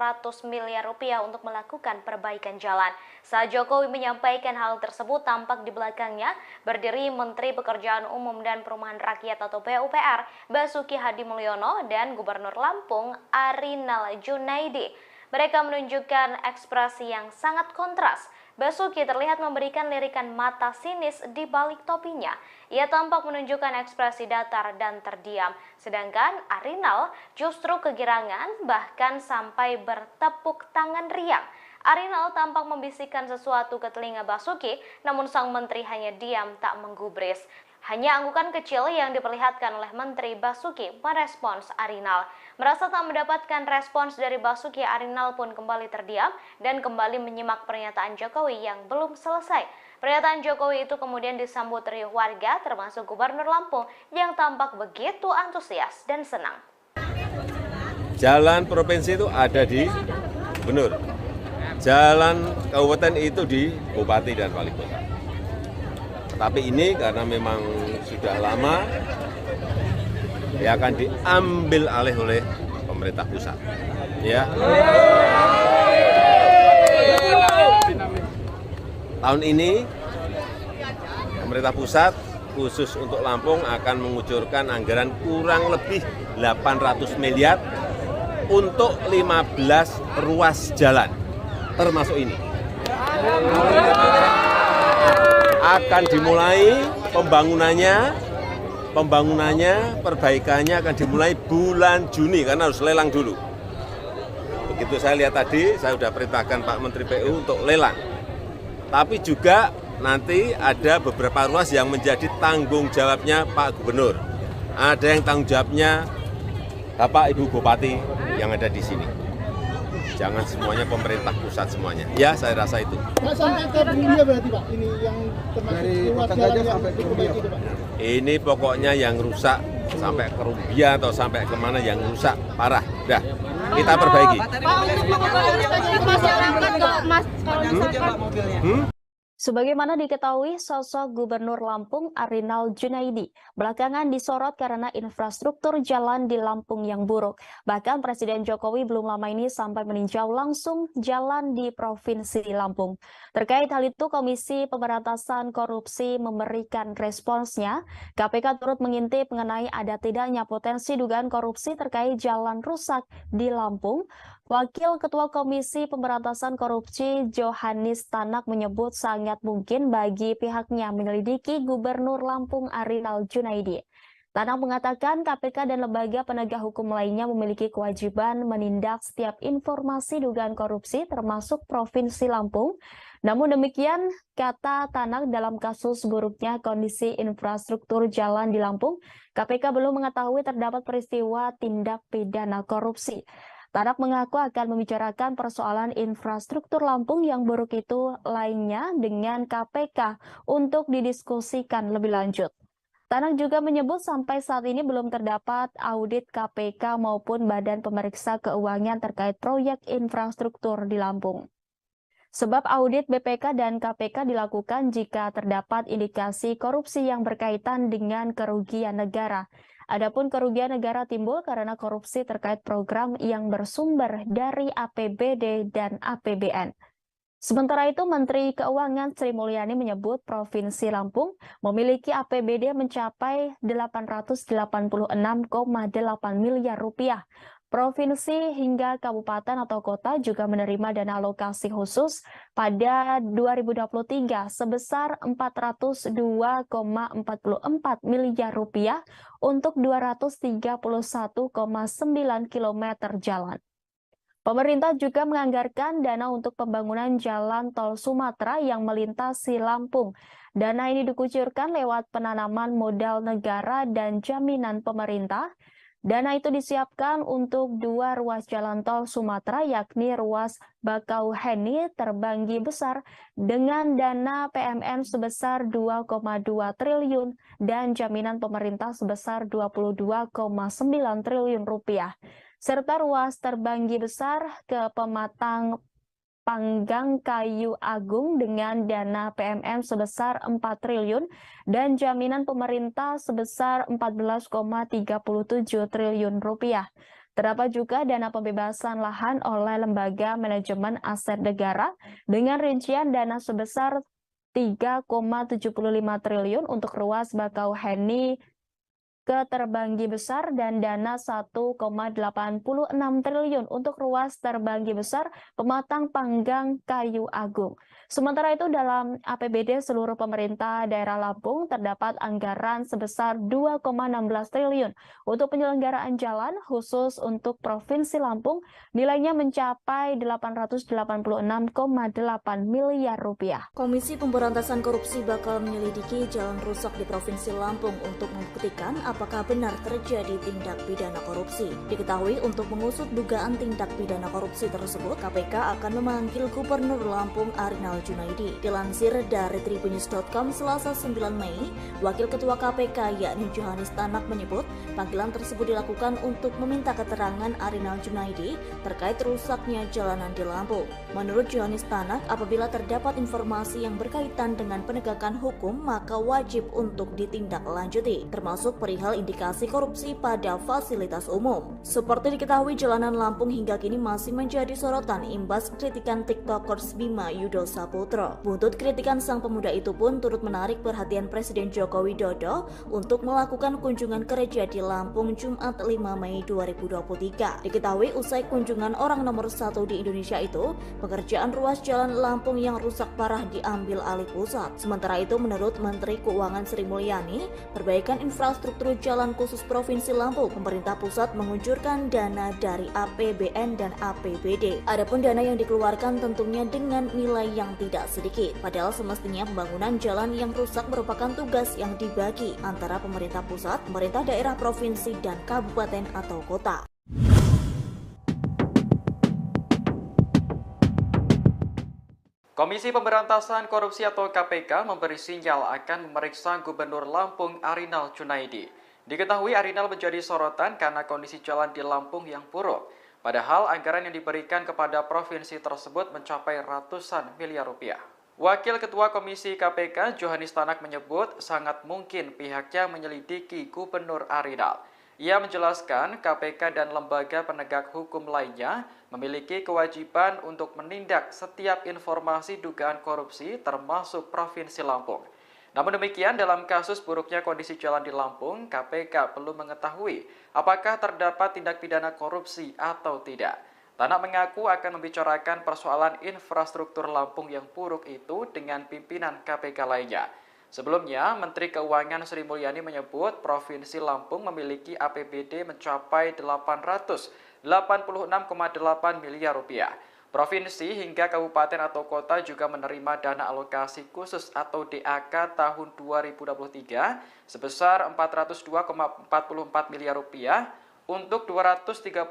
miliar rupiah untuk melakukan perbaikan jalan. Saat Jokowi menyampaikan hal tersebut, tampak di belakangnya berdiri Menteri Pekerjaan Umum dan Perumahan Rakyat atau PUPR, Basuki Hadi Mulyono, dan Gubernur Lampung, Arinal Junaidi. Mereka menunjukkan ekspresi yang sangat kontras. Basuki terlihat memberikan lirikan mata sinis di balik topinya. Ia tampak menunjukkan ekspresi datar dan terdiam. Sedangkan Arinal justru kegirangan, bahkan sampai bertepuk tangan riang. Arinal tampak membisikkan sesuatu ke telinga Basuki, namun sang menteri hanya diam tak menggubris. Hanya anggukan kecil yang diperlihatkan oleh Menteri Basuki merespons Arinal. Merasa tak mendapatkan respons dari Basuki, Arinal pun kembali terdiam dan kembali menyimak pernyataan Jokowi yang belum selesai. Pernyataan Jokowi itu kemudian disambut riuh warga termasuk Gubernur Lampung yang tampak begitu antusias dan senang.
Jalan provinsi itu ada di Gubernur. Jalan kabupaten itu di Bupati dan Wali Kota. Tapi ini karena memang sudah lama, ya akan diambil alih oleh pemerintah pusat. Ya. Tahun ini pemerintah pusat khusus untuk Lampung akan mengucurkan anggaran kurang lebih 800 miliar untuk 15 ruas jalan, termasuk ini. Akan dimulai pembangunannya, perbaikannya akan dimulai bulan Juni karena harus lelang dulu. Begitu saya lihat tadi, saya sudah perintahkan Pak Menteri PU untuk lelang. Tapi juga nanti ada beberapa ruas yang menjadi tanggung jawabnya Pak Gubernur. Ada yang tanggung jawabnya Bapak Ibu Bupati yang ada di sini. Jangan semuanya pemerintah pusat semuanya. Ya, saya rasa itu.
Pak, sampai ke Bumbia berarti Pak, ini yang termasuk ruas jalan yang diperbaiki itu Pak?
Ini pokoknya yang rusak sampai ke Rumbia atau sampai kemana yang rusak parah. Dah, kita perbaiki.
Pak, untuk mengetahui masyarakat nggak Mas kalau misalkan
Sebagaimana diketahui, sosok Gubernur Lampung Arinal Junaidi belakangan disorot karena infrastruktur jalan di Lampung yang buruk. Bahkan Presiden Jokowi belum lama ini sampai meninjau langsung jalan di Provinsi Lampung. Terkait hal itu, Komisi Pemberantasan Korupsi memberikan responsnya. KPK turut mengintip mengenai ada tidaknya potensi dugaan korupsi terkait jalan rusak di Lampung. Wakil Ketua Komisi Pemberantasan Korupsi Johannes Tanak menyebut sangat mungkin bagi pihaknya menyelidiki Gubernur Lampung Arinal Junaidi. Tanak mengatakan KPK dan lembaga penegak hukum lainnya memiliki kewajiban menindak setiap informasi dugaan korupsi termasuk Provinsi Lampung. Namun demikian, kata Tanak, dalam kasus buruknya kondisi infrastruktur jalan di Lampung, KPK belum mengetahui terdapat peristiwa tindak pidana korupsi. Tanak mengaku akan membicarakan persoalan infrastruktur Lampung yang buruk itu lainnya dengan KPK untuk didiskusikan lebih lanjut. Tanak juga menyebut sampai saat ini belum terdapat audit KPK maupun Badan Pemeriksa Keuangan terkait proyek infrastruktur di Lampung. Sebab audit BPK dan KPK dilakukan jika terdapat indikasi korupsi yang berkaitan dengan kerugian negara. Adapun kerugian negara timbul karena korupsi terkait program yang bersumber dari APBD dan APBN. Sementara itu, Menteri Keuangan Sri Mulyani menyebut Provinsi Lampung memiliki APBD mencapai 886,8 miliar rupiah. Provinsi hingga kabupaten atau kota juga menerima dana alokasi khusus pada 2023 sebesar 402,44 miliar rupiah untuk 231,9 km jalan. Pemerintah juga menganggarkan dana untuk pembangunan jalan tol Sumatera yang melintasi Lampung. Dana ini dikucurkan lewat penanaman modal negara dan jaminan pemerintah. Dana itu disiapkan untuk 2 ruas jalan tol Sumatera, yakni ruas Bakauheni Terbanggi Besar dengan dana PMN sebesar 2,2 triliun dan jaminan pemerintah sebesar 22,9 triliun rupiah. Serta ruas Terbanggi Besar ke Pematang Panggang Kayu Agung dengan dana PMN sebesar 4 triliun dan jaminan pemerintah sebesar 14,37 triliun rupiah. Terdapat juga dana pembebasan lahan oleh Lembaga Manajemen Aset Negara dengan rincian dana sebesar 3,75 triliun untuk ruas Bakauheni ke Terbanggi Besar dan dana 1,86 triliun untuk ruas Terbanggi Besar Pematang Panggang Kayu Agung. Sementara itu dalam APBD seluruh pemerintah daerah Lampung terdapat anggaran sebesar 2,16 triliun untuk penyelenggaraan jalan khusus untuk Provinsi Lampung nilainya mencapai 886,8 miliar rupiah.
Komisi Pemberantasan Korupsi bakal menyelidiki jalan rusak di Provinsi Lampung untuk membuktikan apakah benar terjadi tindak pidana korupsi. Diketahui untuk mengusut dugaan tindak pidana korupsi tersebut, KPK akan memanggil Gubernur Lampung Arinal Junaidi. Dilansir dari tribunnews.com Selasa 9 Mei, Wakil Ketua KPK yakni Johanis Tanak menyebut panggilan tersebut dilakukan untuk meminta keterangan Arinal Junaidi terkait rusaknya jalanan di Lampung. Menurut Johanis Tanak, apabila terdapat informasi yang berkaitan dengan penegakan hukum, maka wajib untuk ditindaklanjuti, termasuk perihal indikasi korupsi pada fasilitas umum. Seperti diketahui, jalanan Lampung hingga kini masih menjadi sorotan imbas kritikan TikTokers Bima Yudo Saputro. Buntut kritikan sang pemuda itu pun turut menarik perhatian Presiden Joko Widodo untuk melakukan kunjungan kerja di Lampung Jumat 5 Mei 2023. Diketahui usai kunjungan orang nomor 1 di Indonesia itu, pekerjaan ruas jalan Lampung yang rusak parah diambil alih pusat. Sementara itu, menurut Menteri Keuangan Sri Mulyani, perbaikan infrastruktur jalan khusus Provinsi Lampung, pemerintah pusat mengucurkan dana dari APBN dan APBD. Adapun dana yang dikeluarkan tentunya dengan nilai yang tidak sedikit. Padahal semestinya pembangunan jalan yang rusak merupakan tugas yang dibagi antara pemerintah pusat, pemerintah daerah, provinsi, dan kabupaten atau kota.
Komisi Pemberantasan Korupsi atau KPK memberi sinyal akan memeriksa Gubernur Lampung Arinal Junaidi. Diketahui Arinal menjadi sorotan karena kondisi jalan di Lampung yang buruk. Padahal anggaran yang diberikan kepada provinsi tersebut mencapai ratusan miliar rupiah. Wakil Ketua Komisi KPK Johanis Tanak menyebut sangat mungkin pihaknya menyelidiki Gubernur Arinal. Ia menjelaskan KPK dan lembaga penegak hukum lainnya memiliki kewajiban untuk menindak setiap informasi dugaan korupsi termasuk Provinsi Lampung. Namun demikian, dalam kasus buruknya kondisi jalan di Lampung, KPK perlu mengetahui apakah terdapat tindak pidana korupsi atau tidak. Tanak mengaku akan membicarakan persoalan infrastruktur Lampung yang buruk itu dengan pimpinan KPK lainnya. Sebelumnya, Menteri Keuangan Sri Mulyani menyebut Provinsi Lampung memiliki APBD mencapai 886,8 miliar rupiah. Provinsi hingga kabupaten atau kota juga menerima dana alokasi khusus atau DAK tahun 2023 sebesar 402,44 miliar rupiah untuk 231,9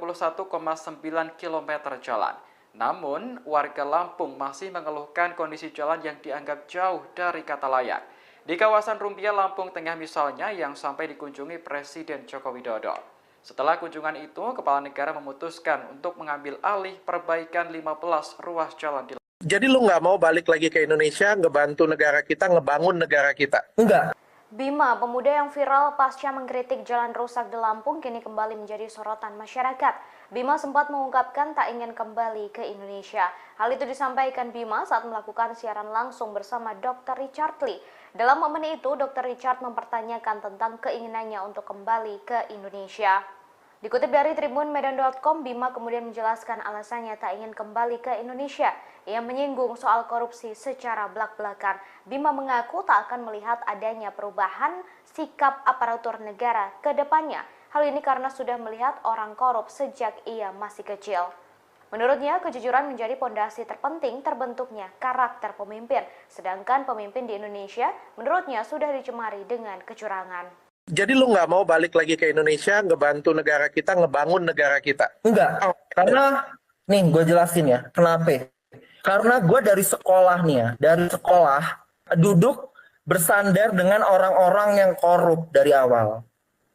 km jalan. Namun, warga Lampung masih mengeluhkan kondisi jalan yang dianggap jauh dari kata layak. Di kawasan Rumbia, Lampung Tengah misalnya yang sampai dikunjungi Presiden Joko Widodo. Setelah kunjungan itu, Kepala Negara memutuskan untuk mengambil alih perbaikan 15 ruas jalan di Lampung.
Jadi lu nggak mau balik lagi ke Indonesia, ngebantu negara kita, ngebangun negara kita?
Enggak.
Bima, pemuda yang viral pasca mengkritik jalan rusak di Lampung, kini kembali menjadi sorotan masyarakat. Bima sempat mengungkapkan tak ingin kembali ke Indonesia. Hal itu disampaikan Bima saat melakukan siaran langsung bersama Dr. Richard Lee. Dalam momen itu, Dr. Richard mempertanyakan tentang keinginannya untuk kembali ke Indonesia. Dikutip dari tribunmedan.com, Bima kemudian menjelaskan alasannya tak ingin kembali ke Indonesia. Ia menyinggung soal korupsi secara belak-belakan. Bima mengaku tak akan melihat adanya perubahan sikap aparatur negara ke depannya. Hal ini karena sudah melihat orang korup sejak ia masih kecil. Menurutnya, kejujuran menjadi pondasi terpenting terbentuknya karakter pemimpin. Sedangkan pemimpin di Indonesia, menurutnya sudah dicemari dengan kecurangan.
Jadi lu nggak mau balik lagi ke Indonesia, ngebantu negara kita, ngebangun negara kita?
Enggak. Karena, nih gue jelasin ya, kenapa? Karena gue dari sekolah nih ya, dari sekolah duduk bersandar dengan orang-orang yang korup dari awal.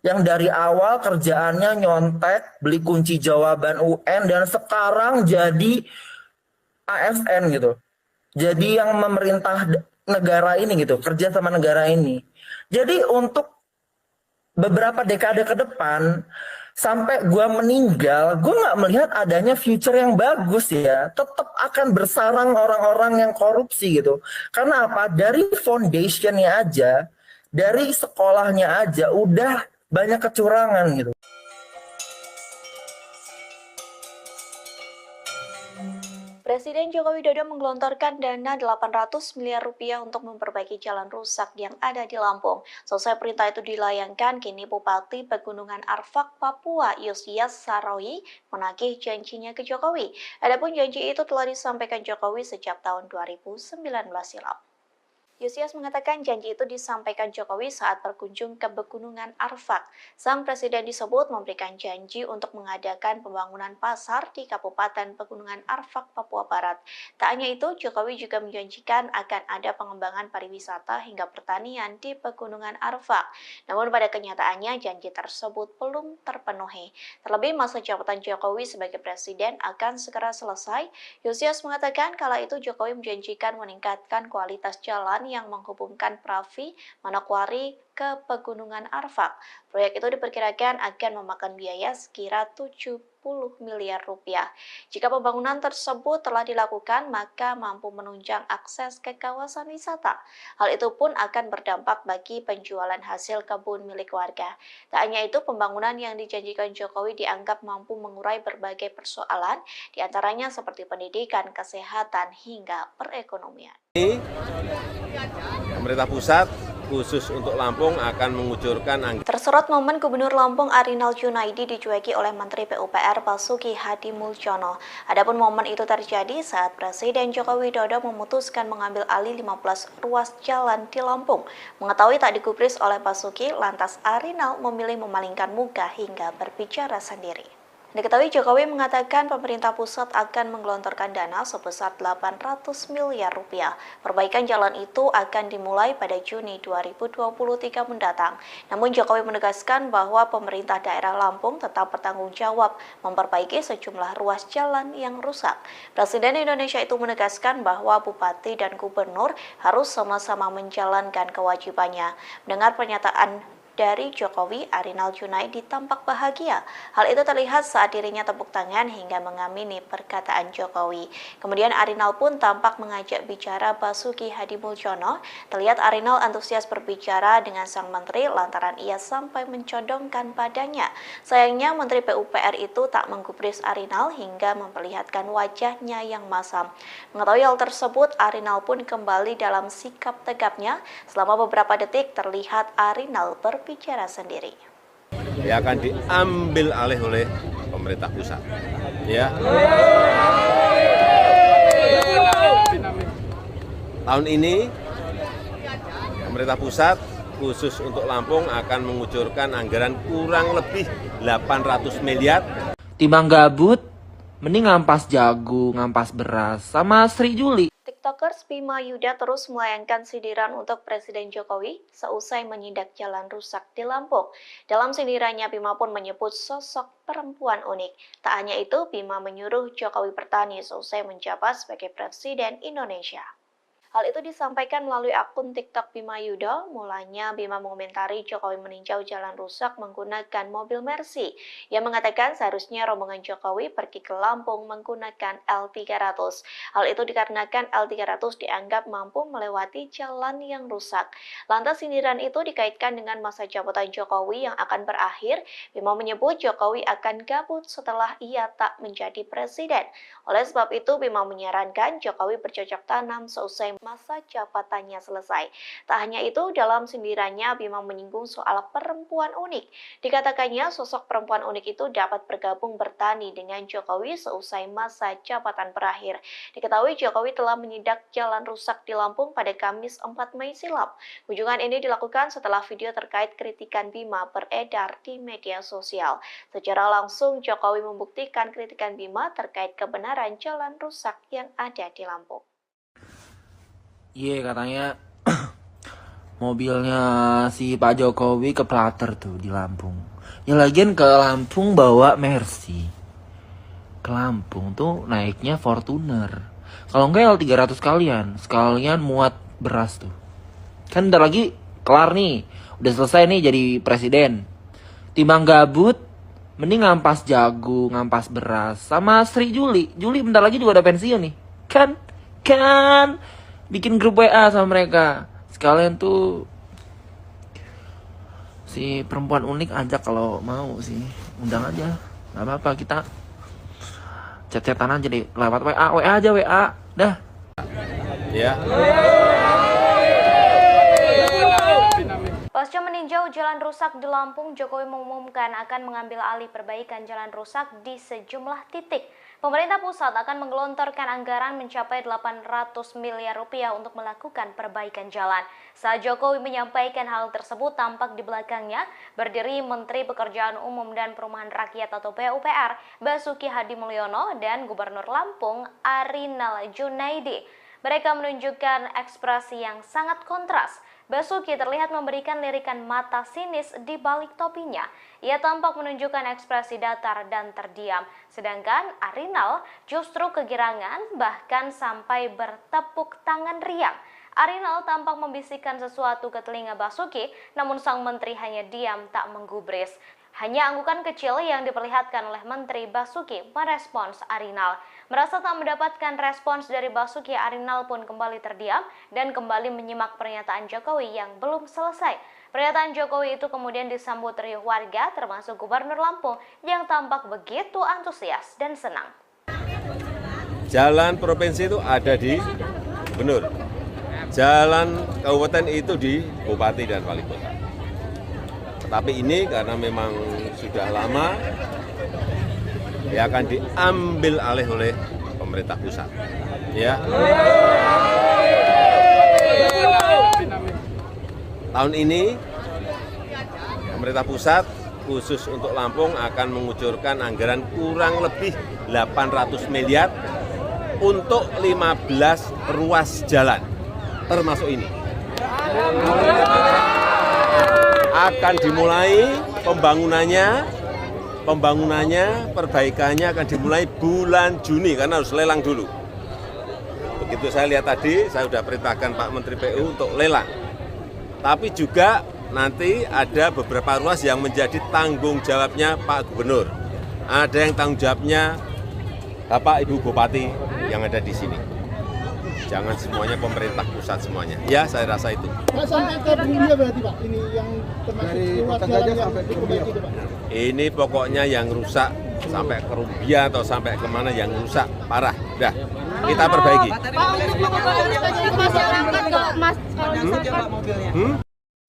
Yang dari awal kerjaannya nyontek, beli kunci jawaban UN, dan sekarang jadi ASN gitu. Jadi yang memerintah negara ini gitu, kerja sama negara ini. Jadi untuk beberapa dekade ke depan, sampai gue meninggal, gue nggak melihat adanya future yang bagus ya. Tetap akan bersarang orang-orang yang korupsi gitu. Karena apa? Dari foundationnya aja, dari sekolahnya aja, udah banyak kecurangan gitu.
Presiden Joko Widodo menggelontorkan dana 800 miliar rupiah untuk memperbaiki jalan rusak yang ada di Lampung. Selesai perintah itu dilayangkan, kini Bupati Pegunungan Arfak, Papua, Yusias Sarawi menagih janjinya ke Jokowi. Adapun janji itu telah disampaikan Jokowi sejak tahun 2019 silam. Yusias mengatakan janji itu disampaikan Jokowi saat berkunjung ke Pegunungan Arfak. Sang presiden disebut memberikan janji untuk mengadakan pembangunan pasar di Kabupaten Pegunungan Arfak, Papua Barat. Tak hanya itu, Jokowi juga menjanjikan akan ada pengembangan pariwisata hingga pertanian di Pegunungan Arfak. Namun pada kenyataannya janji tersebut belum terpenuhi. Terlebih masa jabatan Jokowi sebagai presiden akan segera selesai. Yusias mengatakan kala itu Jokowi menjanjikan meningkatkan kualitas jalan yang menghubungkan Pravi, Manokwari ke Pegunungan Arfak. Proyek itu diperkirakan akan memakan biaya sekira 70 miliar rupiah. Jika pembangunan tersebut telah dilakukan, maka mampu menunjang akses ke kawasan wisata. Hal itu pun akan berdampak bagi penjualan hasil kebun milik warga. Tak hanya itu, pembangunan yang dijanjikan Jokowi dianggap mampu mengurai berbagai persoalan, diantaranya seperti pendidikan, kesehatan, hingga perekonomian.
Pemerintah pusat khusus untuk Lampung akan mengucurkan
Tersorot momen Gubernur Lampung Arinal Junaidi dicueki oleh Menteri PUPR Basuki Hadimuljono. Adapun momen itu terjadi saat Presiden Joko Widodo memutuskan mengambil alih 15 ruas jalan di Lampung. Mengetahui tak digubris oleh Basuki, lantas Arinal memilih memalingkan muka hingga berbicara sendiri. Diketahui Jokowi mengatakan pemerintah pusat akan menggelontorkan dana sebesar 800 miliar rupiah. Perbaikan jalan itu akan dimulai pada Juni 2023 mendatang. Namun Jokowi menegaskan bahwa pemerintah daerah Lampung tetap bertanggung jawab memperbaiki sejumlah ruas jalan yang rusak. Presiden Indonesia itu menegaskan bahwa bupati dan gubernur harus sama-sama menjalankan kewajibannya. Mendengar pernyataan dari Jokowi, Arinal Junaidi tampak bahagia. Hal itu terlihat saat dirinya tepuk tangan hingga mengamini perkataan Jokowi. Kemudian Arinal pun tampak mengajak bicara Basuki Hadimuljono. Terlihat Arinal antusias berbicara dengan sang menteri lantaran ia sampai mencodongkan padanya. Sayangnya Menteri PUPR itu tak menggubris Arinal hingga memperlihatkan wajahnya yang masam. Mengetahui hal tersebut, Arinal pun kembali dalam sikap tegapnya. Selama beberapa detik terlihat Arinal berbicara sendiri.
Ya akan diambil alih oleh pemerintah pusat. Ya. Tahun ini pemerintah pusat khusus untuk Lampung akan mengucurkan anggaran kurang lebih 800 miliar.
Timbang gabut, mending ngampas jagung, ngampas beras, sama Sri Juli.
TikTokers Bima Yuda terus melayangkan sindiran untuk Presiden Jokowi seusai menyidak jalan rusak di Lampung. Dalam sindirannya, Bima pun menyebut sosok perempuan unik. Tak hanya itu, Bima menyuruh Jokowi bertani seusai menjabat sebagai Presiden Indonesia. Hal itu disampaikan melalui akun TikTok Bima Yuda. Mulanya Bima mengomentari Jokowi meninjau jalan rusak menggunakan mobil Mercy. Ia mengatakan seharusnya rombongan Jokowi pergi ke Lampung menggunakan L300. Hal itu dikarenakan L300 dianggap mampu melewati jalan yang rusak. Lantas sindiran itu dikaitkan dengan masa jabatan Jokowi yang akan berakhir. Bima menyebut Jokowi akan gabut setelah ia tak menjadi presiden. Oleh sebab itu, Bima menyarankan Jokowi bercocok tanam seusai masa jabatannya selesai. Tak hanya itu, dalam sindirannya Bima menyinggung soal perempuan unik. Dikatakannya sosok perempuan unik itu dapat bergabung bertani dengan Jokowi seusai masa jabatan berakhir. Diketahui Jokowi telah menyidak jalan rusak di Lampung pada Kamis 4 Mei silam. Kunjungan ini dilakukan setelah video terkait kritikan Bima beredar di media sosial. Secara langsung Jokowi membuktikan kritikan Bima terkait kebenaran jalan rusak yang ada di Lampung.
Iya, katanya mobilnya si Pak Jokowi keplater tuh di Lampung. Ya lagian ke Lampung bawa Mercy. Ke Lampung tuh naiknya Fortuner. Kalau enggak L300 sekalian muat beras tuh. Kan bentar lagi kelar nih. Udah selesai nih jadi presiden. Timbang gabut, mending ngampas jagung, ngampas beras. Sama Sri Juli bentar lagi juga udah pensiun nih. Kan bikin grup WA sama mereka. Sekalian tuh si perempuan unik ajak kalau mau sih. Undang aja. Gak apa-apa, kita chat-chatan aja deh. Lewat WA aja WA. Dah.
Ya.
Pasca meninjau jalan rusak di Lampung, Jokowi mengumumkan akan mengambil alih perbaikan jalan rusak di sejumlah titik. Pemerintah pusat akan menggelontorkan anggaran mencapai 800 miliar rupiah untuk melakukan perbaikan jalan. Saat Jokowi menyampaikan hal tersebut, tampak di belakangnya berdiri Menteri Pekerjaan Umum dan Perumahan Rakyat atau PUPR, Basuki Hadi Mulyono, dan Gubernur Lampung, Arinal Junaidi. Mereka menunjukkan ekspresi yang sangat kontras. Basuki terlihat memberikan lirikan mata sinis di balik topinya. Ia tampak menunjukkan ekspresi datar dan terdiam. Sedangkan Arinal justru kegirangan, bahkan sampai bertepuk tangan riang. Arinal tampak membisikkan sesuatu ke telinga Basuki, namun sang menteri hanya diam tak menggubris. Hanya anggukan kecil yang diperlihatkan oleh Menteri Basuki merespons Arinal. Merasa tak mendapatkan respons dari Basuki, Arinal pun kembali terdiam dan kembali menyimak pernyataan Jokowi yang belum selesai. Pernyataan Jokowi itu kemudian disambut riuh warga, termasuk Gubernur Lampung yang tampak begitu antusias dan senang.
Jalan provinsi itu ada di Gubernur. Jalan kabupaten itu di Bupati dan Wali Kota. Tapi ini karena memang sudah lama, ya akan diambil alih oleh pemerintah pusat. Ya. Tahun ini pemerintah pusat khusus untuk Lampung akan mengucurkan anggaran kurang lebih 800 miliar untuk 15 ruas jalan, termasuk ini. Akan dimulai pembangunannya, perbaikannya akan dimulai bulan Juni karena harus lelang dulu. Begitu saya lihat tadi, saya sudah perintahkan Pak Menteri PU untuk lelang. Tapi juga nanti ada beberapa ruas yang menjadi tanggung jawabnya Pak Gubernur. Ada yang tanggung jawabnya Bapak Ibu Bupati yang ada di sini. Jangan semuanya pemerintah pusat semuanya. Ya, saya rasa itu.
Pak, sampai ke Bumbia berarti Pak? Ini yang termasuk ruas jalan yang diperbaiki itu Pak? Ini
pokoknya yang rusak sampai ke Rumbia atau sampai kemana yang rusak parah. Udah, kita perbaiki.
Pak, untuk mengobati masyarakat kalau masyarakat.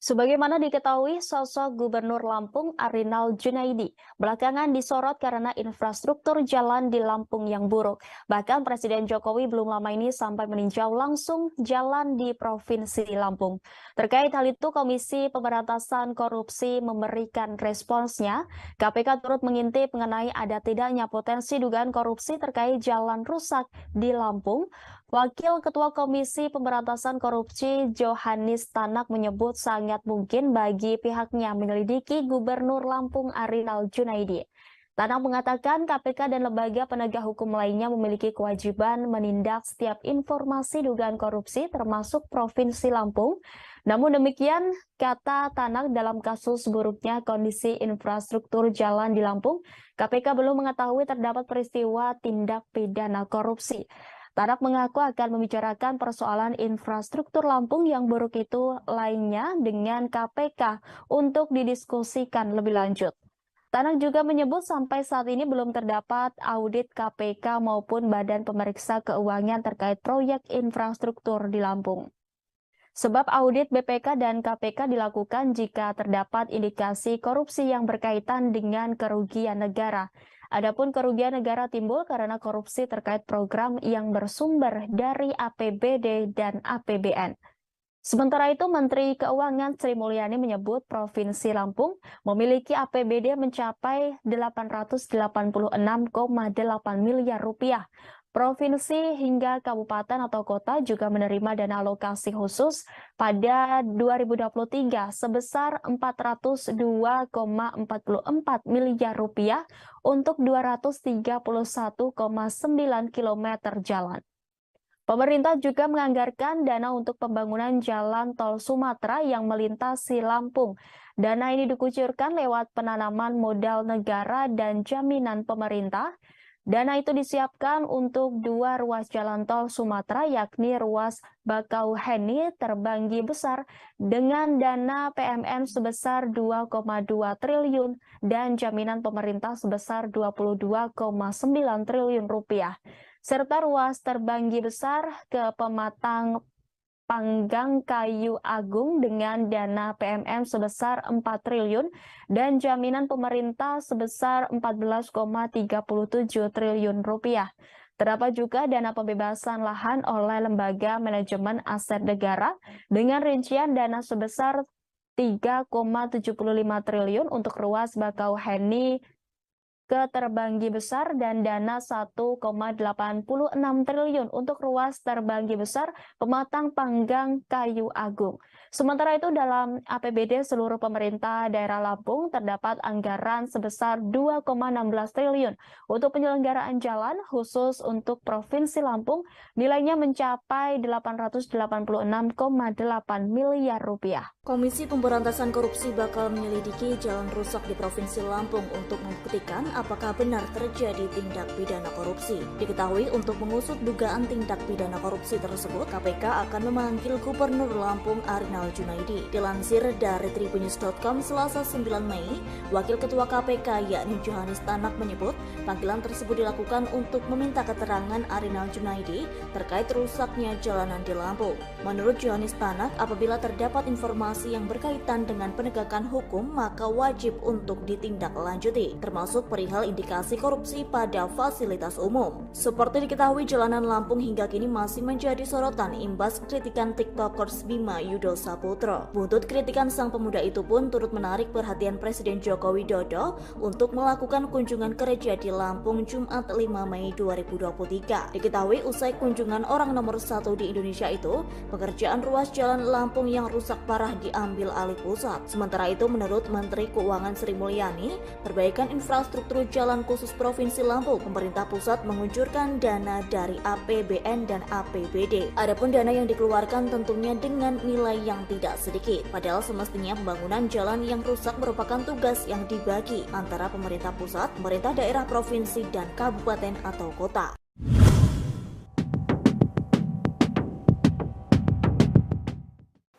Sebagaimana diketahui, sosok Gubernur Lampung Arinal Junaidi belakangan disorot karena infrastruktur jalan di Lampung yang buruk. Bahkan Presiden Jokowi belum lama ini sampai meninjau langsung jalan di Provinsi Lampung. Terkait hal itu, Komisi Pemberantasan Korupsi memberikan responsnya. KPK turut mengintip mengenai ada tidaknya potensi dugaan korupsi terkait jalan rusak di Lampung. Wakil Ketua Komisi Pemberantasan Korupsi Johanis Tanak menyebut sangat mungkin bagi pihaknya menyelidiki Gubernur Lampung Arinal Junaidi. Tanak mengatakan KPK dan lembaga penegak hukum lainnya memiliki kewajiban menindak setiap informasi dugaan korupsi termasuk Provinsi Lampung. Namun demikian, kata Tanak, dalam kasus buruknya kondisi infrastruktur jalan di Lampung, KPK belum mengetahui terdapat peristiwa tindak pidana korupsi. Tanak mengaku akan membicarakan persoalan infrastruktur Lampung yang buruk itu lainnya dengan KPK untuk didiskusikan lebih lanjut. Tanak juga menyebut sampai saat ini belum terdapat audit KPK maupun Badan Pemeriksa Keuangan terkait proyek infrastruktur di Lampung. Sebab audit BPK dan KPK dilakukan jika terdapat indikasi korupsi yang berkaitan dengan kerugian negara. Adapun kerugian negara timbul karena korupsi terkait program yang bersumber dari APBD dan APBN. Sementara itu, Menteri Keuangan Sri Mulyani menyebut Provinsi Lampung memiliki APBD mencapai 886,8 miliar rupiah. Provinsi hingga kabupaten atau kota juga menerima dana alokasi khusus pada 2023 sebesar 402,44 miliar rupiah untuk 231,9 km jalan. Pemerintah juga menganggarkan dana untuk pembangunan jalan tol Sumatera yang melintasi Lampung. Dana ini dikucurkan lewat penanaman modal negara dan jaminan pemerintah. Dana itu disiapkan untuk 2 ruas jalan tol Sumatera, yakni ruas Bakauheni Terbanggi Besar dengan dana PMN sebesar 2,2 triliun dan jaminan pemerintah sebesar 22,9 triliun rupiah, serta ruas Terbanggi Besar ke Pematang Panggang Kayu Agung dengan dana PMN sebesar 4 triliun dan jaminan pemerintah sebesar 14,37 triliun rupiah. Terdapat juga dana pembebasan lahan oleh Lembaga Manajemen Aset Negara dengan rincian dana sebesar 3,75 triliun untuk ruas Bakauheni ke Terbanggi Besar dan dana 1,86 triliun untuk ruas Terbanggi Besar Pematang Panggang Kayu Agung. Sementara itu, dalam APBD seluruh pemerintah daerah Lampung terdapat anggaran sebesar 2,16 triliun untuk penyelenggaraan jalan khusus untuk Provinsi Lampung, nilainya mencapai 886,8 miliar rupiah.
Komisi Pemberantasan Korupsi bakal menyelidiki jalan rusak di Provinsi Lampung untuk membuktikan apakah benar terjadi tindak pidana korupsi. Diketahui untuk mengusut dugaan tindak pidana korupsi tersebut, KPK akan memanggil Gubernur Lampung Arinal Junaidi. Dilansir dari tribunnews.com Selasa 9 Mei, Wakil Ketua KPK yakni Johanis Tanak menyebut panggilan tersebut dilakukan untuk meminta keterangan Arinal Junaidi terkait rusaknya jalanan di Lampung. Menurut Johanis Tanak, apabila terdapat informasi yang berkaitan dengan penegakan hukum, maka wajib untuk ditindaklanjuti, termasuk perihal indikasi korupsi pada fasilitas umum. Seperti diketahui, jalanan Lampung hingga kini masih menjadi sorotan imbas kritikan TikTokers Bima Yudho Saputro. Buntut kritikan sang pemuda itu pun turut menarik perhatian Presiden Joko Widodo untuk melakukan kunjungan kerja di Lampung Jumat 5 Mei 2023. Diketahui usai kunjungan orang nomor 1 di Indonesia itu, pekerjaan ruas jalan Lampung yang rusak parah diambil alih pusat. Sementara itu, menurut Menteri Keuangan Sri Mulyani, perbaikan infrastruktur jalan khusus Provinsi Lampung, pemerintah pusat mengucurkan dana dari APBN dan APBD. Adapun dana yang dikeluarkan tentunya dengan nilai yang tidak sedikit. Padahal semestinya pembangunan jalan yang rusak merupakan tugas yang dibagi antara pemerintah pusat, pemerintah daerah, provinsi, dan kabupaten atau kota.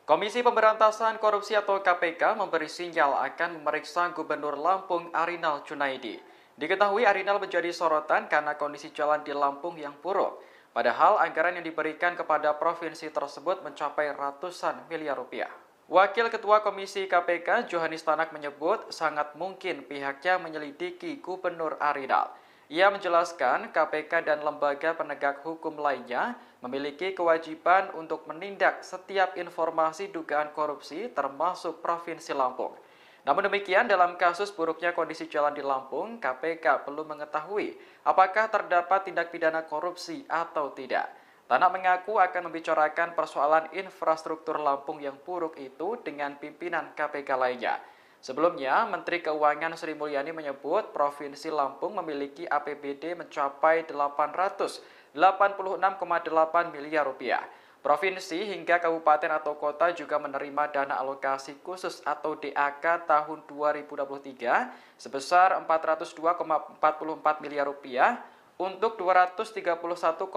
Komisi Pemberantasan Korupsi atau KPK memberi sinyal akan memeriksa Gubernur Lampung Arinal Junaidi. Diketahui Arinal menjadi sorotan karena kondisi jalan di Lampung yang buruk. Padahal anggaran yang diberikan kepada provinsi tersebut mencapai ratusan miliar rupiah. Wakil Ketua Komisi KPK Johanis Tanak menyebut sangat mungkin pihaknya menyelidiki Gubernur Arinal. Ia menjelaskan KPK dan lembaga penegak hukum lainnya memiliki kewajiban untuk menindak setiap informasi dugaan korupsi termasuk Provinsi Lampung. Namun demikian, dalam kasus buruknya kondisi jalan di Lampung, KPK belum mengetahui apakah terdapat tindak pidana korupsi atau tidak. Tanak mengaku akan membicarakan persoalan infrastruktur Lampung yang buruk itu dengan pimpinan KPK lainnya. Sebelumnya, Menteri Keuangan Sri Mulyani menyebut Provinsi Lampung memiliki APBD mencapai 886,8 miliar rupiah. Provinsi hingga kabupaten atau kota juga menerima dana alokasi khusus atau DAK tahun 2023 sebesar 402,44 miliar rupiah untuk 231,9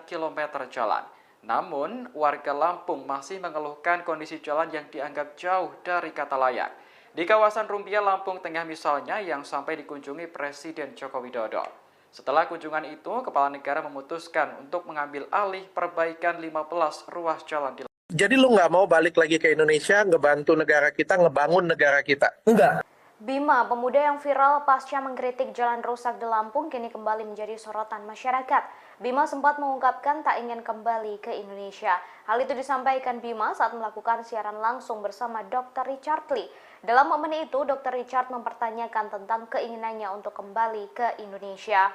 km jalan. Namun, warga Lampung masih mengeluhkan kondisi jalan yang dianggap jauh dari kata layak. Di kawasan Rumbia, Lampung Tengah misalnya, yang sampai dikunjungi Presiden Joko Widodo. Setelah kunjungan itu, Kepala Negara memutuskan untuk mengambil alih perbaikan 15 ruas jalan di Lampung.
Jadi lu nggak mau balik lagi ke Indonesia, ngebantu negara kita, ngebangun negara kita?
Enggak.
Bima, pemuda yang viral pasca mengkritik jalan rusak di Lampung, kini kembali menjadi sorotan masyarakat. Bima sempat mengungkapkan tak ingin kembali ke Indonesia. Hal itu disampaikan Bima saat melakukan siaran langsung bersama Dr. Richard Lee. Dalam momen itu, Dr. Richard mempertanyakan tentang keinginannya untuk kembali ke Indonesia.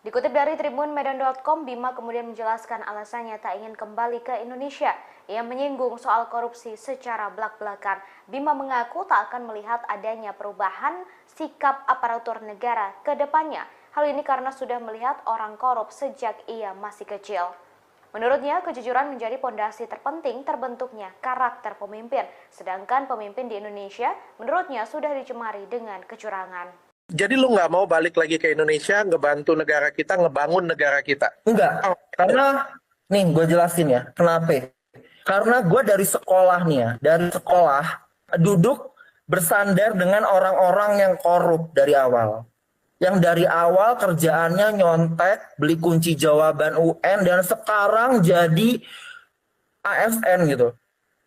Dikutip dari tribunmedan.com, Bima kemudian menjelaskan alasannya tak ingin kembali ke Indonesia. Ia menyinggung soal korupsi secara belak-belakan. Bima mengaku tak akan melihat adanya perubahan sikap aparatur negara ke depannya. Hal ini karena sudah melihat orang korup sejak ia masih kecil. Menurutnya, kejujuran menjadi pondasi terpenting terbentuknya karakter pemimpin. Sedangkan pemimpin di Indonesia, menurutnya sudah dicemari dengan kecurangan.
Jadi lu nggak mau balik lagi ke Indonesia, ngebantu negara kita, ngebangun negara kita?
Enggak. Karena, nih gue jelasin ya, kenapa? Karena gue dari sekolah nih ya, dari sekolah duduk bersandar dengan orang-orang yang korup dari awal. Yang dari awal kerjaannya nyontek, beli kunci jawaban UN, dan sekarang jadi ASN gitu.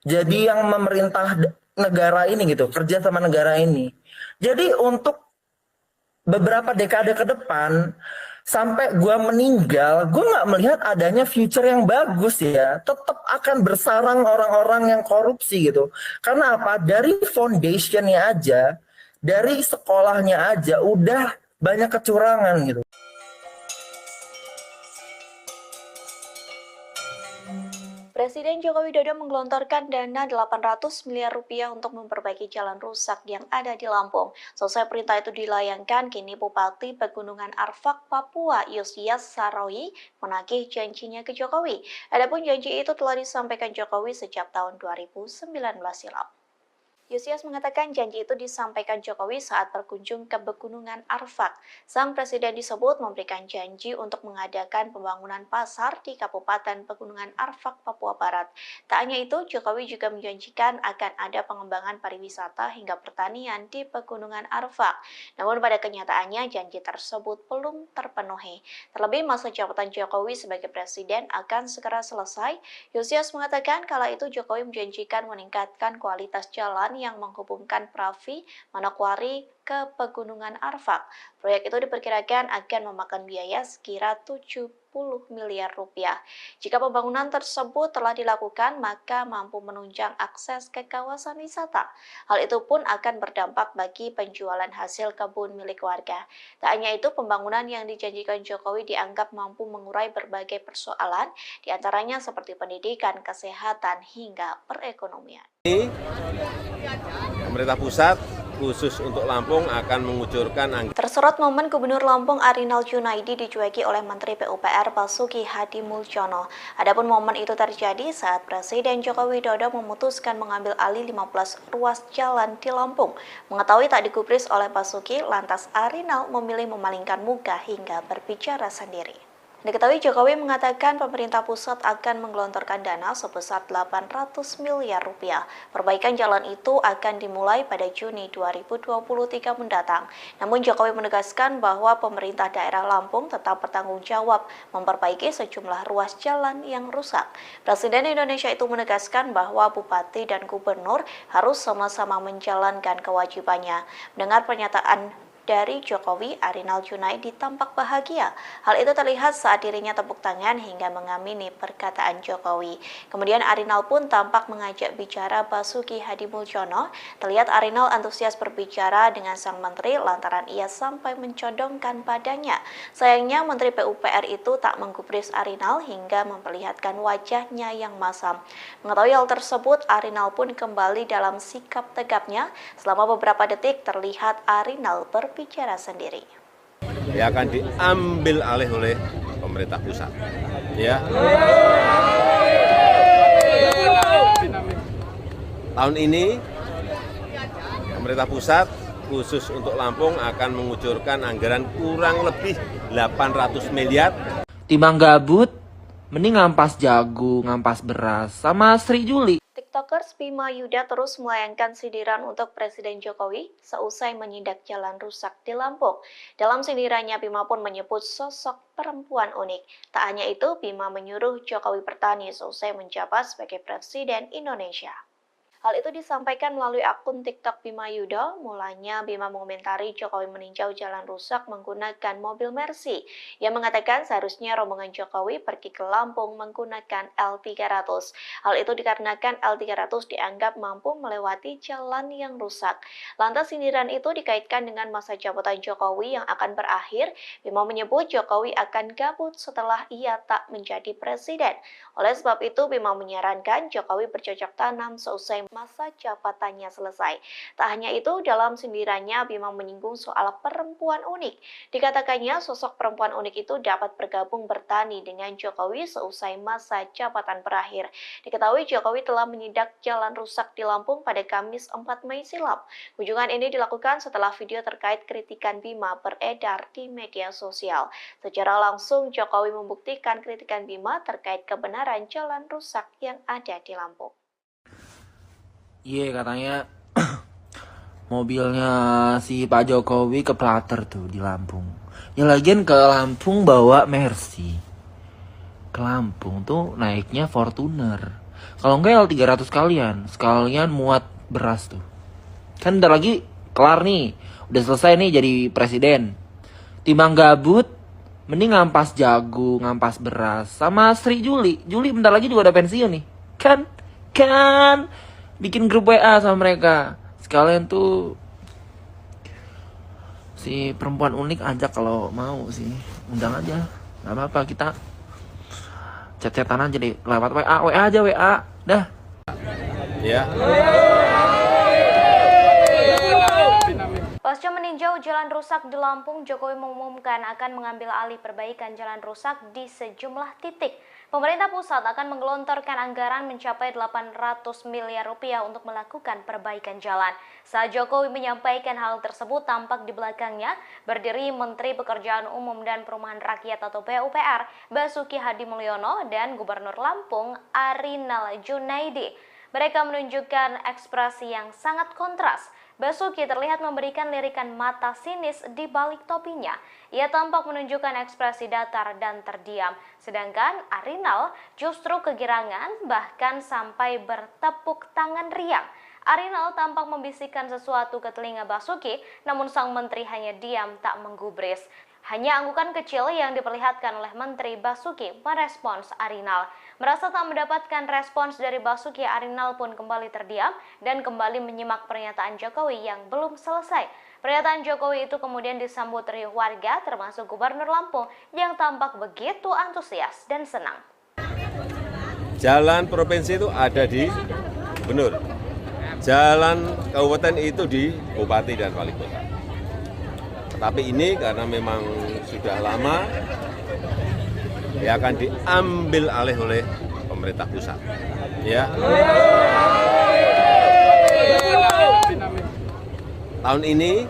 Jadi yang memerintah negara ini gitu, kerja sama negara ini. Jadi untuk beberapa dekade ke depan, sampai gue meninggal, gue nggak melihat adanya future yang bagus ya. Tetap akan bersarang orang-orang yang korupsi gitu. Karena apa? Dari foundationnya aja, dari sekolahnya aja, udah banyak kecurangan gitu.
Presiden Joko Widodo menggelontorkan dana 800 miliar rupiah untuk memperbaiki jalan rusak yang ada di Lampung. Selesai perintah itu dilayangkan, kini Bupati Pegunungan Arfak, Papua, Yosias Saroyi menagih janjinya ke Jokowi. Adapun janji itu telah disampaikan Jokowi sejak tahun 2019 silam. Yosias mengatakan janji itu disampaikan Jokowi saat berkunjung ke Pegunungan Arfak. Sang presiden disebut memberikan janji untuk mengadakan pembangunan pasar di Kabupaten Pegunungan Arfak, Papua Barat. Tak hanya itu, Jokowi juga menjanjikan akan ada pengembangan pariwisata hingga pertanian di Pegunungan Arfak. Namun pada kenyataannya janji tersebut belum terpenuhi. Terlebih masa jabatan Jokowi sebagai presiden akan segera selesai. Yosias mengatakan kala itu Jokowi menjanjikan meningkatkan kualitas jalan yang menghubungkan Pravi, Manokwari ke Pegunungan Arfak. Proyek itu diperkirakan akan memakan biaya sekira 70 miliar rupiah. Jika pembangunan tersebut telah dilakukan, maka mampu menunjang akses ke kawasan wisata. Hal itu pun akan berdampak bagi penjualan hasil kebun milik warga. Tak hanya itu, pembangunan yang dijanjikan Jokowi dianggap mampu mengurai berbagai persoalan, diantaranya seperti pendidikan, kesehatan, hingga perekonomian.
Pemerintah pusat khusus untuk Lampung akan mengucurkan anggaran.
Tersorot momen Gubernur Lampung Arinal Junaidi dicueki oleh Menteri PUPR Basuki Hadi Mulyono. Adapun momen itu terjadi saat Presiden Joko Widodo memutuskan mengambil alih 15 ruas jalan di Lampung. Mengetahui tak digubris oleh Basuki, lantas Arinal memilih memalingkan muka hingga berbicara sendiri. Diketahui Jokowi mengatakan pemerintah pusat akan menggelontorkan dana sebesar 800 miliar rupiah. Perbaikan jalan itu akan dimulai pada Juni 2023 mendatang. Namun Jokowi menegaskan bahwa pemerintah daerah Lampung tetap bertanggung jawab memperbaiki sejumlah ruas jalan yang rusak. Presiden Indonesia itu menegaskan bahwa bupati dan gubernur harus sama-sama menjalankan kewajibannya. Mendengar pernyataan dari Jokowi, Arinal Junaidi tampak bahagia. Hal itu terlihat saat dirinya tepuk tangan hingga mengamini perkataan Jokowi. Kemudian Arinal pun tampak mengajak bicara Basuki Hadimulyono. Terlihat Arinal antusias berbicara dengan sang menteri lantaran ia sampai mencodongkan badannya. Sayangnya Menteri PUPR itu tak menggubris Arinal hingga memperlihatkan wajahnya yang masam. Mengetahui hal tersebut, Arinal pun kembali dalam sikap tegapnya. Selama beberapa detik terlihat Arinal berbicara sendiri.
Ya akan diambil alih oleh pemerintah pusat. Ya. Tahun ini pemerintah pusat khusus untuk Lampung akan mengucurkan anggaran kurang lebih 800 miliar.
Timbang gabut, mending ngampas jagung, ngampas beras, sama Sri Juli.
TikTokers Bima Yuda terus melayangkan sindiran untuk Presiden Jokowi seusai menindak jalan rusak di Lampung. Dalam sindirannya, Bima pun menyebut sosok perempuan unik. Tak hanya itu, Bima menyuruh Jokowi bertani seusai menjabat sebagai Presiden Indonesia. Hal itu disampaikan melalui akun TikTok Bima Yuda. Mulanya Bima mengomentari Jokowi meninjau jalan rusak menggunakan mobil Mercy. Ia mengatakan seharusnya rombongan Jokowi pergi ke Lampung menggunakan L300. Hal itu dikarenakan L300 dianggap mampu melewati jalan yang rusak. Lantas sindiran itu dikaitkan dengan masa jabatan Jokowi yang akan berakhir. Bima menyebut Jokowi akan gabut setelah ia tak menjadi presiden. Oleh sebab itu, Bima menyarankan Jokowi bercocok tanam seusai masa jabatannya selesai. Tak hanya itu, dalam sindirannya Bima menyinggung soal perempuan unik. Dikatakannya sosok perempuan unik itu dapat bergabung bertani dengan Jokowi seusai masa jabatan berakhir. Diketahui Jokowi telah menindak jalan rusak di Lampung pada Kamis 4 Mei silam. Kunjungan ini dilakukan setelah video terkait kritikan Bima beredar di media sosial. Secara langsung Jokowi membuktikan kritikan Bima terkait kebenaran jalan rusak yang ada di Lampung.
Iya, katanya mobilnya si Pak Jokowi keplater tuh di Lampung. Ya lagian ke Lampung bawa Mercy. Ke Lampung tuh naiknya Fortuner. Kalau enggak L300 sekalian muat beras tuh. Kan bentar lagi kelar nih. Udah selesai nih jadi presiden. Timbang gabut, mending ngampas jagung, ngampas beras. Sama Sri Juli. Juli bentar lagi juga udah pensiun nih. Kan bikin grup WA sama mereka. Sekalian tuh si perempuan unik ajak kalau mau sih. Undang aja. Gak apa-apa, kita chat-chatan aja deh. Lewat WA aja, WA. Dah.
Ya.
Pasca meninjau jalan rusak di Lampung, Jokowi mengumumkan akan mengambil alih perbaikan jalan rusak di sejumlah titik. Pemerintah pusat akan menggelontorkan anggaran mencapai 800 miliar rupiah untuk melakukan perbaikan jalan. Saat Jokowi menyampaikan hal tersebut, tampak di belakangnya berdiri Menteri Pekerjaan Umum dan Perumahan Rakyat atau PUPR, Basuki Hadimulyono, dan Gubernur Lampung, Arinal Junaidi. Mereka menunjukkan ekspresi yang sangat kontras. Basuki terlihat memberikan lirikan mata sinis di balik topinya. Ia tampak menunjukkan ekspresi datar dan terdiam. Sedangkan Arinal justru kegirangan, bahkan sampai bertepuk tangan riang. Arinal tampak membisikkan sesuatu ke telinga Basuki, namun sang menteri hanya diam tak menggubris. Hanya anggukan kecil yang diperlihatkan oleh Menteri Basuki merespons Arinal. Merasa tak mendapatkan respons dari Basuki, Arinal pun kembali terdiam dan kembali menyimak pernyataan Jokowi yang belum selesai. Pernyataan Jokowi itu kemudian disambut riuh warga termasuk Gubernur Lampung yang tampak begitu antusias dan senang.
Jalan provinsi itu ada di Gubernur. Jalan kabupaten itu di Bupati dan Wali Kota. Tapi ini karena memang sudah lama, ya akan diambil alih oleh pemerintah pusat. Ya. Tahun ini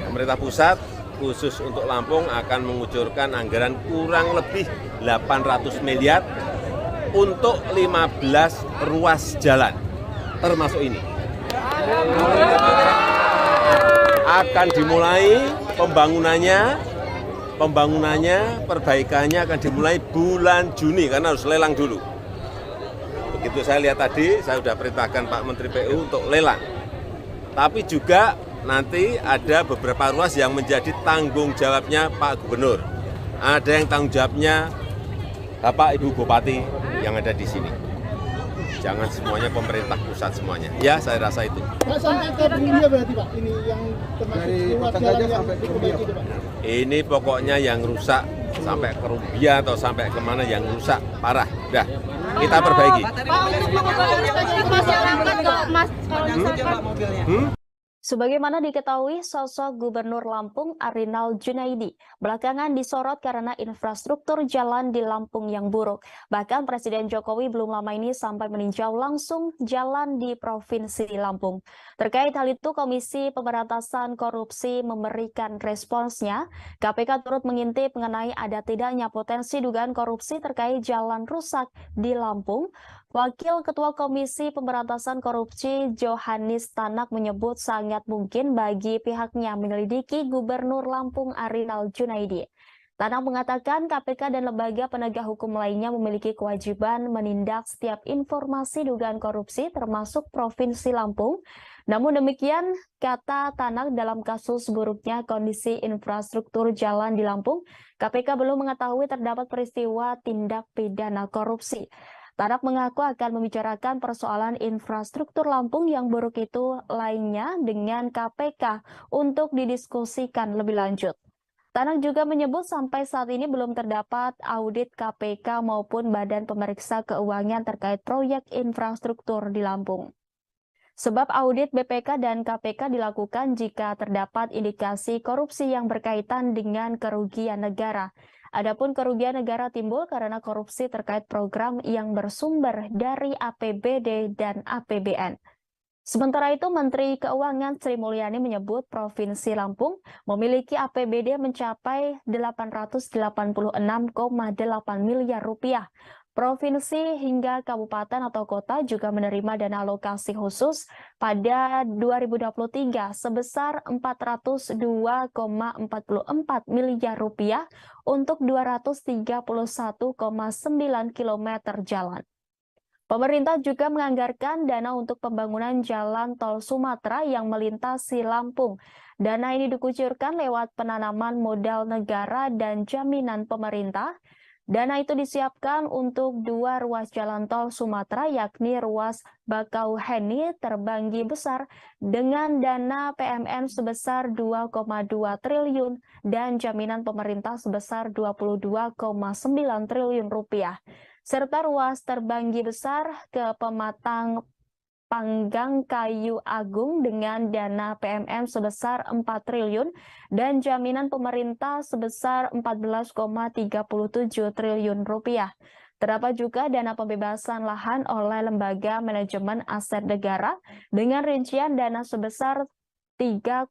pemerintah pusat khusus untuk Lampung akan mengucurkan anggaran kurang lebih 800 miliar untuk 15 ruas jalan, termasuk ini. Akan dimulai pembangunannya, perbaikannya akan dimulai bulan Juni karena harus lelang dulu. Begitu saya lihat tadi, saya sudah perintahkan Pak Menteri PU untuk lelang. Tapi juga nanti ada beberapa ruas yang menjadi tanggung jawabnya Pak Gubernur. Ada yang tanggung jawabnya Bapak Ibu Bupati yang ada di sini. Jangan semuanya pemerintah pusat semuanya. Ya, saya rasa itu.
Pak, sampai ke Bumbia berarti Pak, ini yang termasuk ruas jalan yang diperbaiki itu Pak?
Ini pokoknya yang rusak sampai ke Rumbia atau sampai kemana yang rusak parah. Udah, kita perbaiki.
Pak, untuk mengobati masyarakat nggak mas kalau misalkan
Sebagaimana diketahui, sosok Gubernur Lampung Arinal Junaidi belakangan disorot karena infrastruktur jalan di Lampung yang buruk. Bahkan Presiden Jokowi belum lama ini sampai meninjau langsung jalan di Provinsi Lampung. Terkait hal itu, Komisi Pemberantasan Korupsi memberikan responsnya. KPK turut mengintip mengenai ada tidaknya potensi dugaan korupsi terkait jalan rusak di Lampung. Wakil Ketua Komisi Pemberantasan Korupsi Johanis Tanak menyebut sangat mungkin bagi pihaknya menyelidiki Gubernur Lampung Arinal Junaidi. Tanak mengatakan KPK dan lembaga penegak hukum lainnya memiliki kewajiban menindak setiap informasi dugaan korupsi termasuk Provinsi Lampung. Namun demikian, kata Tanak, dalam kasus buruknya kondisi infrastruktur jalan di Lampung, KPK belum mengetahui terdapat peristiwa tindak pidana korupsi. Tanak mengaku akan membicarakan persoalan infrastruktur Lampung yang buruk itu lainnya dengan KPK untuk didiskusikan lebih lanjut. Tanak juga menyebut sampai saat ini belum terdapat audit KPK maupun Badan Pemeriksa Keuangan terkait proyek infrastruktur di Lampung. Sebab audit BPK dan KPK dilakukan jika terdapat indikasi korupsi yang berkaitan dengan kerugian negara. Adapun kerugian negara timbul karena korupsi terkait program yang bersumber dari APBD dan APBN. Sementara itu, Menteri Keuangan Sri Mulyani menyebut Provinsi Lampung memiliki APBD mencapai 886,8 miliar rupiah. Provinsi hingga kabupaten atau kota juga menerima dana alokasi khusus pada 2023 sebesar 402,44 miliar rupiah untuk 231,9 km jalan. Pemerintah juga menganggarkan dana untuk pembangunan jalan tol Sumatera yang melintasi Lampung. Dana ini dikucurkan lewat penanaman modal negara dan jaminan pemerintah. Dana itu disiapkan untuk 2 ruas jalan tol Sumatera, yakni ruas Bakauheni Terbanggi Besar dengan dana PMN sebesar 2,2 triliun dan jaminan pemerintah sebesar 22,9 triliun rupiah. Serta ruas Terbanggi Besar ke Pematang Panggang Kayu Agung dengan dana PMN sebesar 4 triliun dan jaminan pemerintah sebesar 14,37 triliun rupiah. Terdapat juga dana pembebasan lahan oleh Lembaga Manajemen Aset Negara dengan rincian dana sebesar 3,75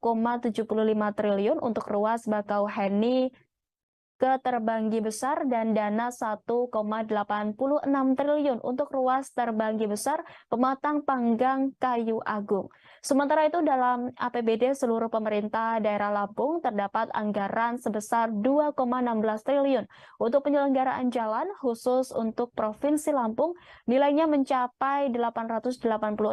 triliun untuk ruas Bakauheni ke Terbanggi Besar dan dana 1,86 triliun untuk ruas Terbanggi Besar Pematang Panggang Kayu Agung. Sementara itu dalam APBD seluruh pemerintah daerah Lampung terdapat anggaran sebesar 2,16 triliun untuk penyelenggaraan jalan khusus untuk Provinsi Lampung nilainya mencapai 886,8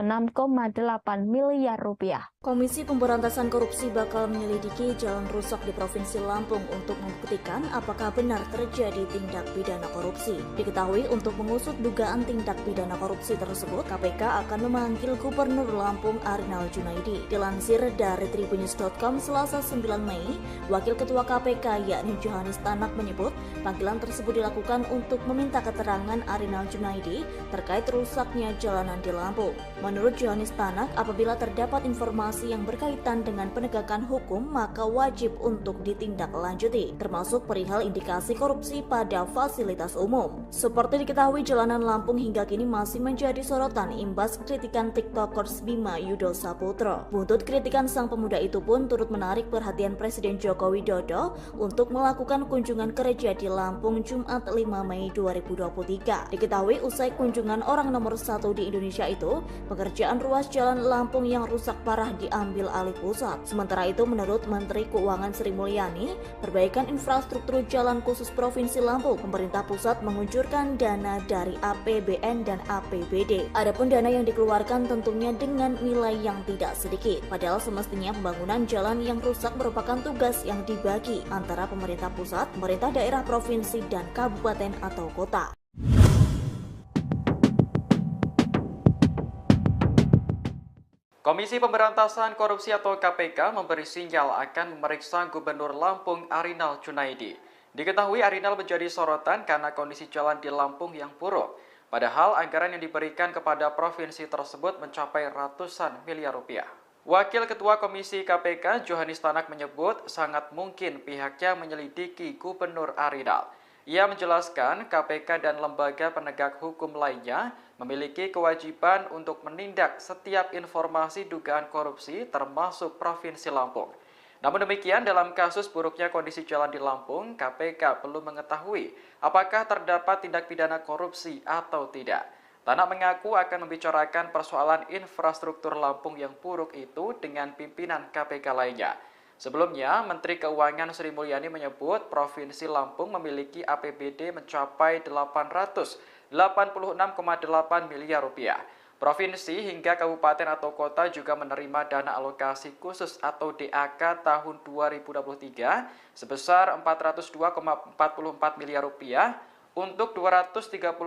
miliar rupiah.
Komisi Pemberantasan Korupsi bakal menyelidiki jalan rusak di Provinsi Lampung untuk membuktikan apakah benar terjadi tindak pidana korupsi. Diketahui untuk mengusut dugaan tindak pidana korupsi tersebut, KPK akan memanggil Gubernur Lampung Arinal Junaidi. Dilansir dari tribunnews.com Selasa 9 Mei, Wakil Ketua KPK yakni Johanis Tanak menyebut panggilan tersebut dilakukan untuk meminta keterangan Arinal Junaidi terkait rusaknya jalanan di Lampung. Menurut Johanis Tanak, apabila terdapat informasi yang berkaitan dengan penegakan hukum, maka wajib untuk ditindaklanjuti, termasuk perihal indikasi korupsi pada fasilitas umum. Seperti diketahui, jalanan Lampung hingga kini masih menjadi sorotan imbas kritikan TikTokers Bima Yudo Saputro. Buntut kritikan sang pemuda itu pun turut menarik perhatian Presiden Joko Widodo untuk melakukan kunjungan kerja di Lampung Jumat 5 Mei 2023. Diketahui usai kunjungan orang nomor 1 di Indonesia itu, pekerjaan ruas jalan Lampung yang rusak parah diambil alih pusat. Sementara itu, menurut Menteri Keuangan Sri Mulyani, perbaikan infrastruktur jalan khusus Provinsi Lampung, pemerintah pusat menguncurkan dana dari APBN dan APBD. Adapun dana yang dikeluarkan tentunya dengan nilai yang tidak sedikit. Padahal semestinya pembangunan jalan yang rusak merupakan tugas yang dibagi antara pemerintah pusat, pemerintah daerah, provinsi, dan kabupaten atau kota.
Komisi Pemberantasan Korupsi atau KPK memberi sinyal akan memeriksa Gubernur Lampung Arinal Junaidi. Diketahui Arinal menjadi sorotan karena kondisi jalan di Lampung yang buruk. Padahal anggaran yang diberikan kepada provinsi tersebut mencapai ratusan miliar rupiah. Wakil Ketua Komisi KPK Johanis Tanak menyebut sangat mungkin pihaknya menyelidiki Gubernur Arinal. Ia menjelaskan KPK dan lembaga penegak hukum lainnya memiliki kewajiban untuk menindak setiap informasi dugaan korupsi termasuk Provinsi Lampung. Namun demikian, dalam kasus buruknya kondisi jalan di Lampung, KPK belum mengetahui apakah terdapat tindak pidana korupsi atau tidak. Tanak mengaku akan membicarakan persoalan infrastruktur Lampung yang buruk itu dengan pimpinan KPK lainnya. Sebelumnya, Menteri Keuangan Sri Mulyani menyebut Provinsi Lampung memiliki APBD mencapai 886,8 miliar rupiah. Provinsi hingga kabupaten atau kota juga menerima dana alokasi khusus atau DAK tahun 2023 sebesar 402,44 miliar rupiah untuk 231,9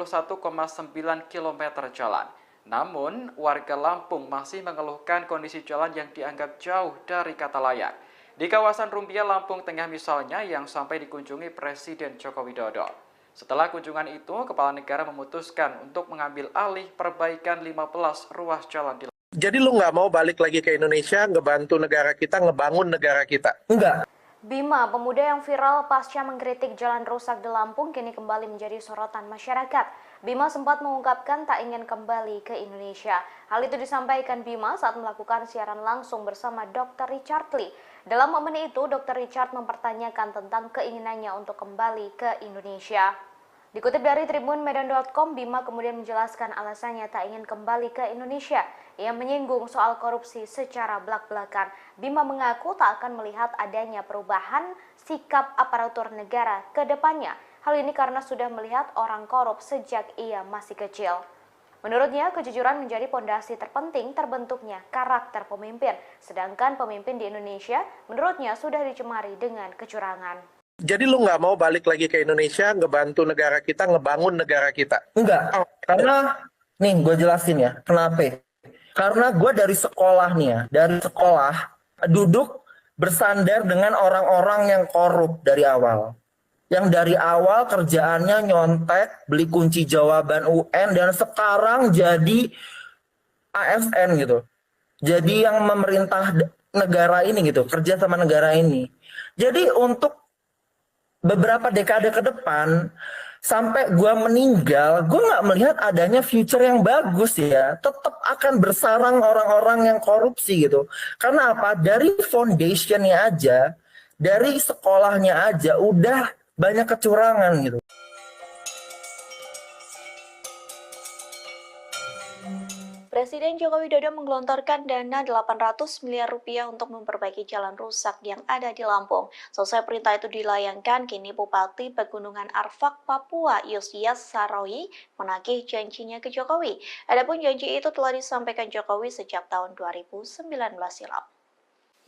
km jalan. Namun, warga Lampung masih mengeluhkan kondisi jalan yang dianggap jauh dari kata layak. Di kawasan Rumbia, Lampung Tengah misalnya, yang sampai dikunjungi Presiden Joko Widodo. Setelah kunjungan itu, Kepala Negara memutuskan untuk mengambil alih perbaikan 15 ruas jalan di Lampung.
Jadi lu nggak mau balik lagi ke Indonesia, ngebantu negara kita, ngebangun negara kita?
Enggak.
Bima, pemuda yang viral pasca mengkritik jalan rusak di Lampung, kini kembali menjadi sorotan masyarakat. Bima sempat mengungkapkan tak ingin kembali ke Indonesia. Hal itu disampaikan Bima saat melakukan siaran langsung bersama Dr. Richard Lee. Dalam momen itu, Dr. Richard mempertanyakan tentang keinginannya untuk kembali ke Indonesia. Dikutip dari tribunmedan.com, Bima kemudian menjelaskan alasannya tak ingin kembali ke Indonesia. Ia menyinggung soal korupsi secara belak-belakan. Bima mengaku tak akan melihat adanya perubahan sikap aparatur negara ke depannya. Hal ini karena sudah melihat orang korup sejak ia masih kecil. Menurutnya, kejujuran menjadi pondasi terpenting terbentuknya karakter pemimpin. Sedangkan pemimpin di Indonesia, menurutnya sudah dicemari dengan kecurangan.
Jadi lu nggak mau balik lagi ke Indonesia, ngebantu negara kita, ngebangun negara kita?
Enggak. Karena, nih gue jelasin ya, kenapa? Karena gue dari sekolah nih ya, dari sekolah duduk bersandar dengan orang-orang yang korup dari awal. Yang dari awal kerjaannya nyontek, beli kunci jawaban UN, dan sekarang jadi ASN gitu. Jadi yang memerintah negara ini gitu, kerja sama negara ini. Jadi untuk beberapa dekade ke depan, sampai gue meninggal, gue nggak melihat adanya future yang bagus ya. Tetap akan bersarang orang-orang yang korupsi gitu. Karena apa? Dari foundationnya aja, dari sekolahnya aja, udah banyak kecurangan gitu.
Presiden Joko Widodo menggelontorkan dana 800 miliar rupiah untuk memperbaiki jalan rusak yang ada di Lampung. Selesai perintah itu dilayangkan, kini Bupati Pegunungan Arfak, Papua, Yosias Saroyi menagih janjinya ke Jokowi. Adapun janji itu telah disampaikan Jokowi sejak tahun 2019 silam.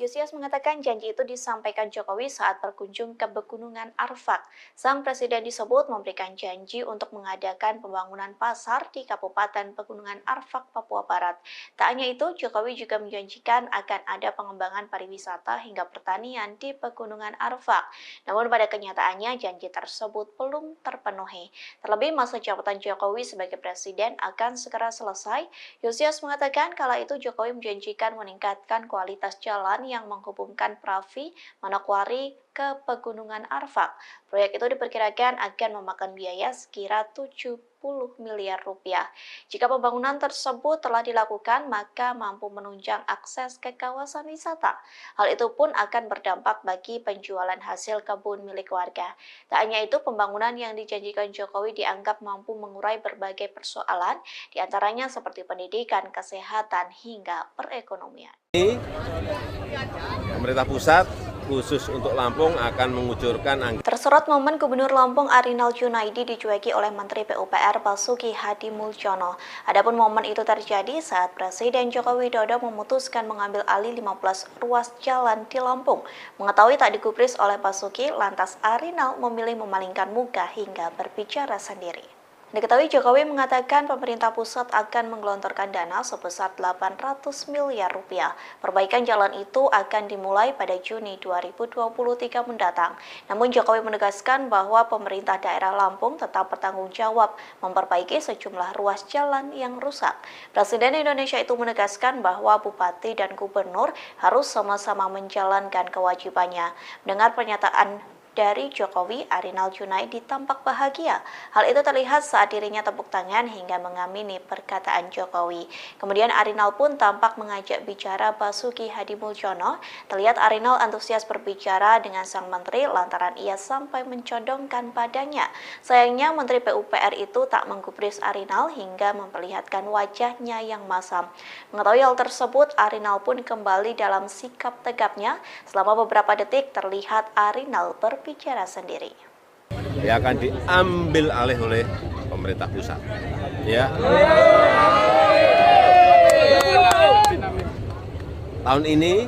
Yosias mengatakan janji itu disampaikan Jokowi saat berkunjung ke Pegunungan Arfak. Sang presiden disebut memberikan janji untuk mengadakan pembangunan pasar di Kabupaten Pegunungan Arfak, Papua Barat. Tak hanya itu, Jokowi juga menjanjikan akan ada pengembangan pariwisata hingga pertanian di Pegunungan Arfak. Namun pada kenyataannya janji tersebut belum terpenuhi. Terlebih masa jabatan Jokowi sebagai presiden akan segera selesai. Yosias mengatakan kala itu Jokowi menjanjikan meningkatkan kualitas jalan yang menghubungkan Pravi, Manokwari ke Pegunungan Arfak. Proyek itu diperkirakan akan memakan biaya sekira 7 miliar rupiah. Jika pembangunan tersebut telah dilakukan, maka mampu menunjang akses ke kawasan wisata. Hal itu pun akan berdampak bagi penjualan hasil kebun milik warga. Tak hanya itu, pembangunan yang dijanjikan Jokowi dianggap mampu mengurai berbagai persoalan, diantaranya seperti pendidikan, kesehatan, hingga perekonomian.
Pemerintah pusat khusus untuk Lampung akan mengucurkan
Tersorot momen Gubernur Lampung Arinal Junaidi dicueki oleh Menteri PUPR Basuki Hadimulyono. Adapun momen itu terjadi saat Presiden Joko Widodo memutuskan mengambil alih 15 ruas jalan di Lampung. Mengetahui tak digubris oleh Basuki, lantas Arinal memilih memalingkan muka hingga berbicara sendiri. Diketahui Jokowi mengatakan pemerintah pusat akan menggelontorkan dana sebesar 800 miliar rupiah. Perbaikan jalan itu akan dimulai pada Juni 2023 mendatang. Namun Jokowi menegaskan bahwa pemerintah daerah Lampung tetap bertanggung jawab memperbaiki sejumlah ruas jalan yang rusak. Presiden Indonesia itu menegaskan bahwa bupati dan gubernur harus sama-sama menjalankan kewajibannya. Mendengar pernyataan dari Jokowi, Arinal Junaidi tampak bahagia. Hal itu terlihat saat dirinya tepuk tangan hingga mengamini perkataan Jokowi. Kemudian Arinal pun tampak mengajak bicara Basuki Hadimulyono. Terlihat Arinal antusias berbicara dengan sang menteri lantaran ia sampai mencodongkan padanya. Sayangnya Menteri PUPR itu tak menggubris Arinal hingga memperlihatkan wajahnya yang masam. Mengetahui hal tersebut, Arinal pun kembali dalam sikap tegapnya. Selama beberapa detik terlihat Arinal berbicara sendiri.
Ya akan diambil alih oleh pemerintah pusat. Ya. Tahun ini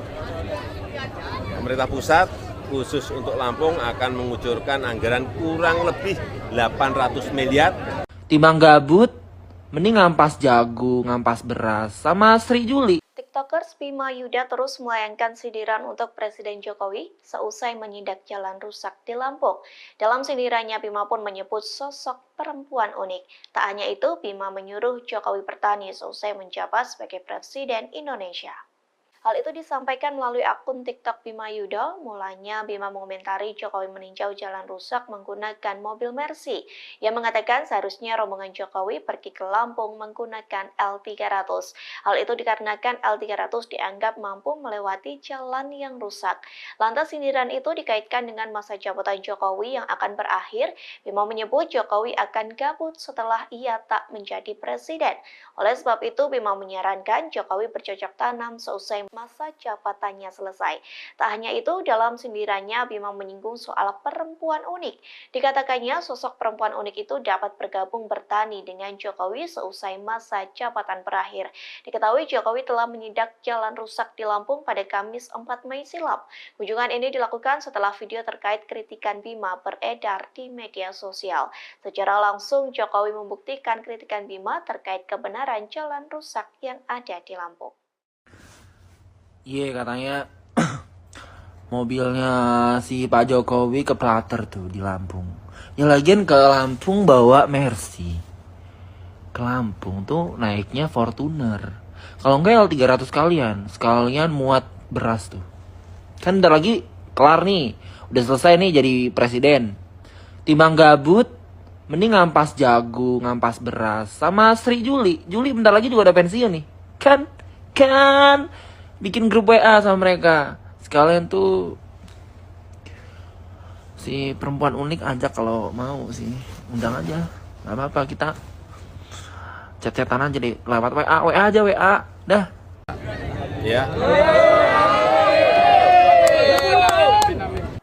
pemerintah pusat khusus untuk Lampung akan mengucurkan anggaran kurang lebih 800 miliar.
Timbang gabut, mending ngampas jagung, ngampas beras, sama Sri Juli.
TikTokers Bima Yuda terus melayangkan sindiran untuk Presiden Jokowi seusai menyidak jalan rusak di Lampung. Dalam sindirannya, Bima pun menyebut sosok perempuan unik. Tak hanya itu, Bima menyuruh Jokowi bertani seusai menjabat sebagai Presiden Indonesia. Hal itu disampaikan melalui akun TikTok Bima Yuda. Mulanya Bima mengomentari Jokowi meninjau jalan rusak menggunakan mobil Mercy. Ia mengatakan seharusnya rombongan Jokowi pergi ke Lampung menggunakan L300. Hal itu dikarenakan L300 dianggap mampu melewati jalan yang rusak. Lantas sindiran itu dikaitkan dengan masa jabatan Jokowi yang akan berakhir. Bima menyebut Jokowi akan gabut setelah ia tak menjadi presiden. Oleh sebab itu, Bima menyarankan Jokowi bercocok tanam seusai masa jabatannya selesai. Tak hanya itu, dalam sindirannya Bima menyinggung soal perempuan unik. Dikatakannya sosok perempuan unik itu dapat bergabung bertani dengan Jokowi seusai masa jabatan berakhir. Diketahui Jokowi telah menyidak jalan rusak di Lampung pada Kamis 4 Mei silam. Kunjungan ini dilakukan setelah video terkait kritikan Bima beredar di media sosial. Secara langsung Jokowi membuktikan kritikan Bima terkait kebenaran jalan rusak yang ada di Lampung.
Iya, katanya mobilnya si Pak Jokowi keplater tuh di Lampung. Ya lagian ke Lampung bawa Mercy. Ke Lampung tuh naiknya Fortuner. Kalau enggak L300 sekalian muat beras tuh. Kan bentar lagi kelar nih. Udah selesai nih jadi presiden. Timbang gabut, mending ngampas jagung, ngampas beras. Sama Sri Juli. Juli bentar lagi juga udah pensiun nih. Kan bikin grup WA sama mereka. Sekalian tuh si perempuan unik ajak kalau mau sih. Undang aja. Gak apa-apa, kita chat-chatan aja deh. Lewat WA aja WA. Dah.
Ya.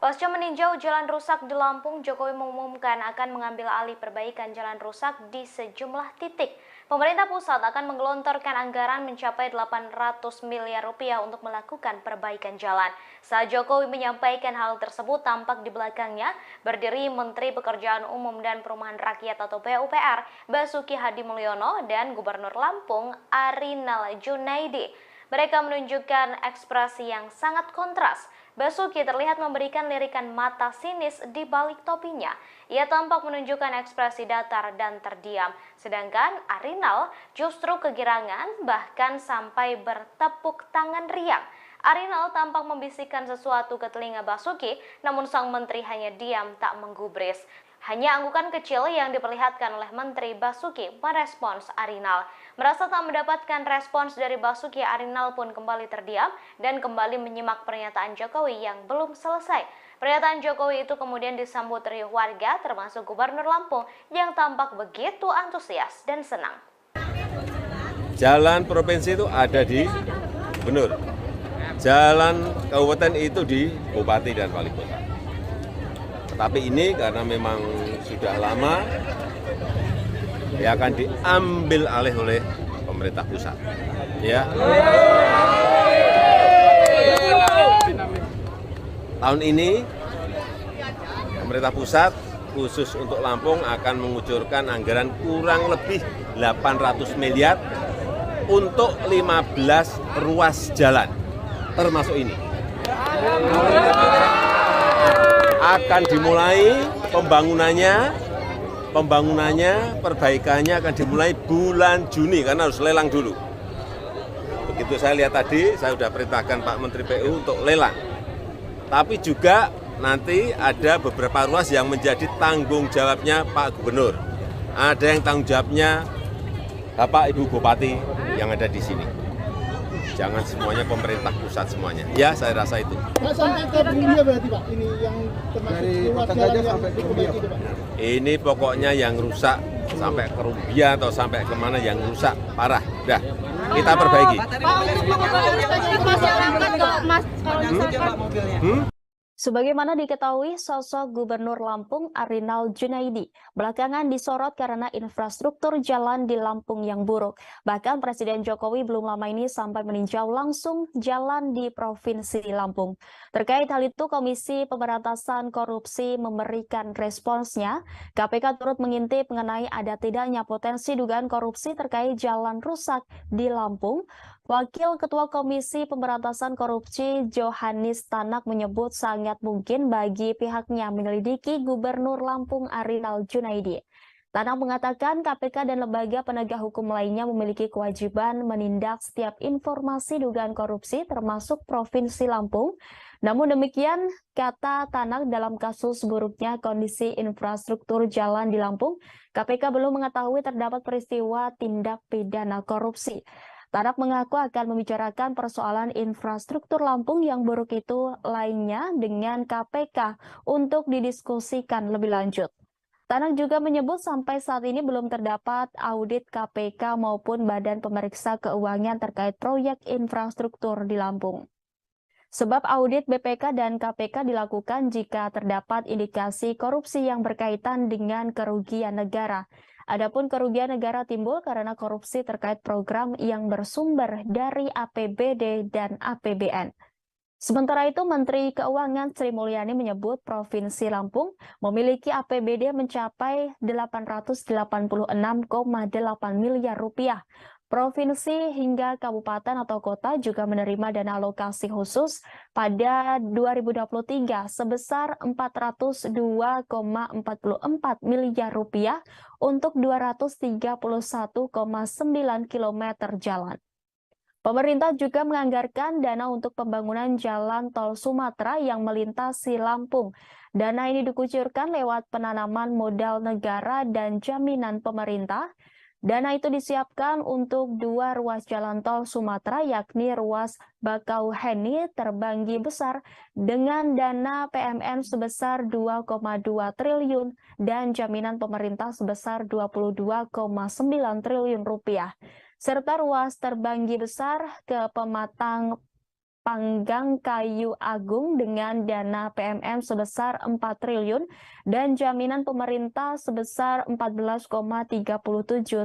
Pasca meninjau jalan rusak di Lampung, Jokowi mengumumkan akan mengambil alih perbaikan jalan rusak di sejumlah titik. Pemerintah pusat akan menggelontorkan anggaran mencapai 800 miliar rupiah untuk melakukan perbaikan jalan. Saat Jokowi menyampaikan hal tersebut, tampak di belakangnya berdiri Menteri Pekerjaan Umum dan Perumahan Rakyat atau PUPR Basuki Hadimulyono dan Gubernur Lampung Arinal Junaidi. Mereka menunjukkan ekspresi yang sangat kontras. Basuki terlihat memberikan lirikan mata sinis di balik topinya. Ia tampak menunjukkan ekspresi datar dan terdiam. Sedangkan Arinal justru kegirangan bahkan sampai bertepuk tangan riang. Arinal tampak membisikkan sesuatu ke telinga Basuki, namun sang menteri hanya diam tak menggubris. Hanya anggukan kecil yang diperlihatkan oleh Menteri Basuki merespons Arinal. Merasa tak mendapatkan respons dari Basuki, Arinal pun kembali terdiam dan kembali menyimak pernyataan Jokowi yang belum selesai. Pernyataan Jokowi itu kemudian disambut riuh warga, termasuk Gubernur Lampung yang tampak begitu antusias dan senang.
Jalan provinsi itu ada di gubernur, jalan kabupaten itu di bupati dan wali kota. Tapi ini karena memang sudah lama, ya akan diambil alih oleh pemerintah pusat. Ya. Tahun ini pemerintah pusat khusus untuk Lampung akan mengucurkan anggaran kurang lebih 800 miliar untuk 15 ruas jalan, termasuk ini. Akan dimulai pembangunannya, perbaikannya akan dimulai bulan Juni karena harus lelang dulu. Begitu saya lihat tadi, saya sudah perintahkan Pak Menteri PU untuk lelang. Tapi juga nanti ada beberapa ruas yang menjadi tanggung jawabnya Pak Gubernur. Ada yang tanggung jawabnya Bapak Ibu Bupati yang ada di sini. Jangan semuanya pemerintah pusat semuanya. Ya, saya rasa itu.
Pak, sampai ke Rumbia berarti Pak, ini yang termasuk ruas jalan yang diperbaiki itu Pak?
Ini pokoknya yang rusak sampai ke Rumbia atau sampai kemana yang rusak parah. Udah, kita perbaiki.
Pak, untuk mengobati masyarakat kalau masyarakat.
Sebagaimana diketahui, sosok Gubernur Lampung Arinal Junaidi belakangan disorot karena infrastruktur jalan di Lampung yang buruk. Bahkan Presiden Jokowi belum lama ini sampai meninjau langsung jalan di Provinsi Lampung. Terkait hal itu, Komisi Pemberantasan Korupsi memberikan responsnya. KPK turut mengintip mengenai ada tidaknya potensi dugaan korupsi terkait jalan rusak di Lampung. Wakil Ketua Komisi Pemberantasan Korupsi Johannes Tanak menyebut sangat mungkin bagi pihaknya menyelidiki Gubernur Lampung Arinal Junaidi. Tanak mengatakan KPK dan lembaga penegak hukum lainnya memiliki kewajiban menindak setiap informasi dugaan korupsi termasuk Provinsi Lampung. Namun demikian, kata Tanak, dalam kasus buruknya kondisi infrastruktur jalan di Lampung, KPK belum mengetahui terdapat peristiwa tindak pidana korupsi. Tanak mengaku akan membicarakan persoalan infrastruktur Lampung yang buruk itu lainnya dengan KPK untuk didiskusikan lebih lanjut. Tanak juga menyebut sampai saat ini belum terdapat audit KPK maupun Badan Pemeriksa Keuangan terkait proyek infrastruktur di Lampung. Sebab audit BPK dan KPK dilakukan jika terdapat indikasi korupsi yang berkaitan dengan kerugian negara. Adapun kerugian negara timbul karena korupsi terkait program yang bersumber dari APBD dan APBN. Sementara itu, Menteri Keuangan Sri Mulyani menyebut Provinsi Lampung memiliki APBD mencapai 886,8 miliar rupiah. Provinsi hingga kabupaten atau kota juga menerima dana alokasi khusus pada 2023 sebesar 402,44 miliar rupiah untuk 231,9 km jalan. Pemerintah juga menganggarkan dana untuk pembangunan jalan tol Sumatera yang melintasi Lampung. Dana ini dikucurkan lewat penanaman modal negara dan jaminan pemerintah. Dana itu disiapkan untuk 2 ruas jalan tol Sumatera, yakni ruas Bakauheni Terbanggi Besar dengan dana PMN sebesar 2,2 triliun dan jaminan pemerintah sebesar 22,9 triliun rupiah, serta ruas Terbanggi Besar ke Pematang Panggang Kayu Agung dengan dana PMN sebesar 4 triliun dan jaminan pemerintah sebesar 14,37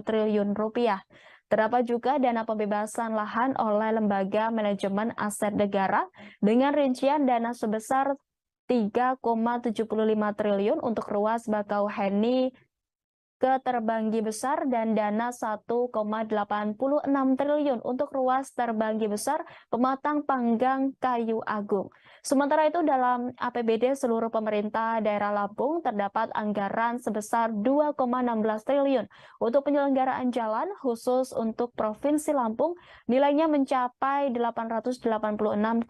triliun rupiah. Terdapat juga dana pembebasan lahan oleh Lembaga Manajemen Aset Negara dengan rincian dana sebesar 3,75 triliun untuk ruas Bakauheni ke Terbanggi Besar dan dana 1,86 triliun untuk ruas Terbanggi Besar Pematang Panggang Kayu Agung. Sementara itu dalam APBD seluruh pemerintah daerah Lampung terdapat anggaran sebesar 2,16 triliun untuk penyelenggaraan jalan khusus untuk Provinsi Lampung, nilainya mencapai 886,8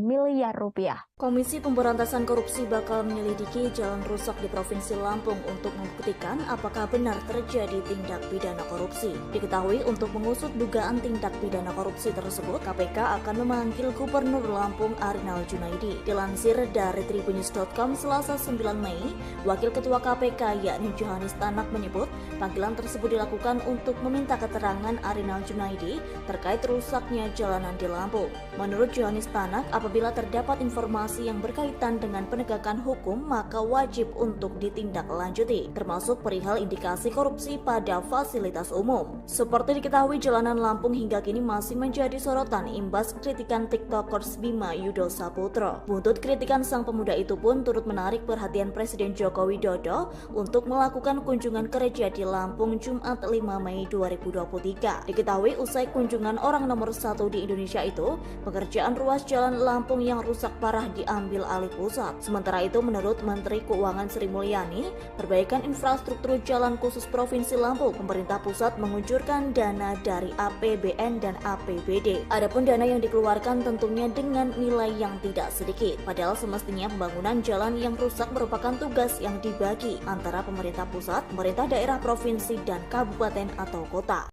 miliar rupiah.
Komisi Pemberantasan Korupsi bakal menyelidiki jalan rusak di Provinsi Lampung untuk membuktikan apakah benar terjadi tindak pidana korupsi. Diketahui untuk mengusut dugaan tindak pidana korupsi tersebut, KPK akan memanggil Gubernur Lampung Arinal Junaidi. Dilansir dari tribunnews.com Selasa 9 Mei, Wakil Ketua KPK yakni Johannes Tanak menyebut panggilan tersebut dilakukan untuk meminta keterangan Arinal Junaidi terkait rusaknya jalanan di Lampung. Menurut Johannes Tanak, apabila terdapat informasi yang berkaitan dengan penegakan hukum maka wajib untuk ditindaklanjuti, termasuk perihal indikasi korupsi pada fasilitas umum. Seperti diketahui, jalanan Lampung hingga kini masih menjadi sorotan imbas kritikan TikTokers Bima Yudho Saputro. Buntut kritikan sang pemuda itu pun turut menarik perhatian Presiden Joko Widodo untuk melakukan kunjungan kerja di Lampung Jumat 5 Mei 2023. Diketahui usai kunjungan orang nomor 1 di Indonesia itu, pengerjaan ruas jalan Lampung yang rusak parah diambil alih pusat. Sementara itu, menurut Menteri Keuangan Sri Mulyani, perbaikan infrastruktur jalan khusus Provinsi Lampung, pemerintah pusat menguncurkan dana dari APBN dan APBD. Adapun dana yang dikeluarkan tentunya dengan nilai yang tidak sedikit. Padahal semestinya pembangunan jalan yang rusak merupakan tugas yang dibagi antara pemerintah pusat, pemerintah daerah, provinsi, dan kabupaten atau kota.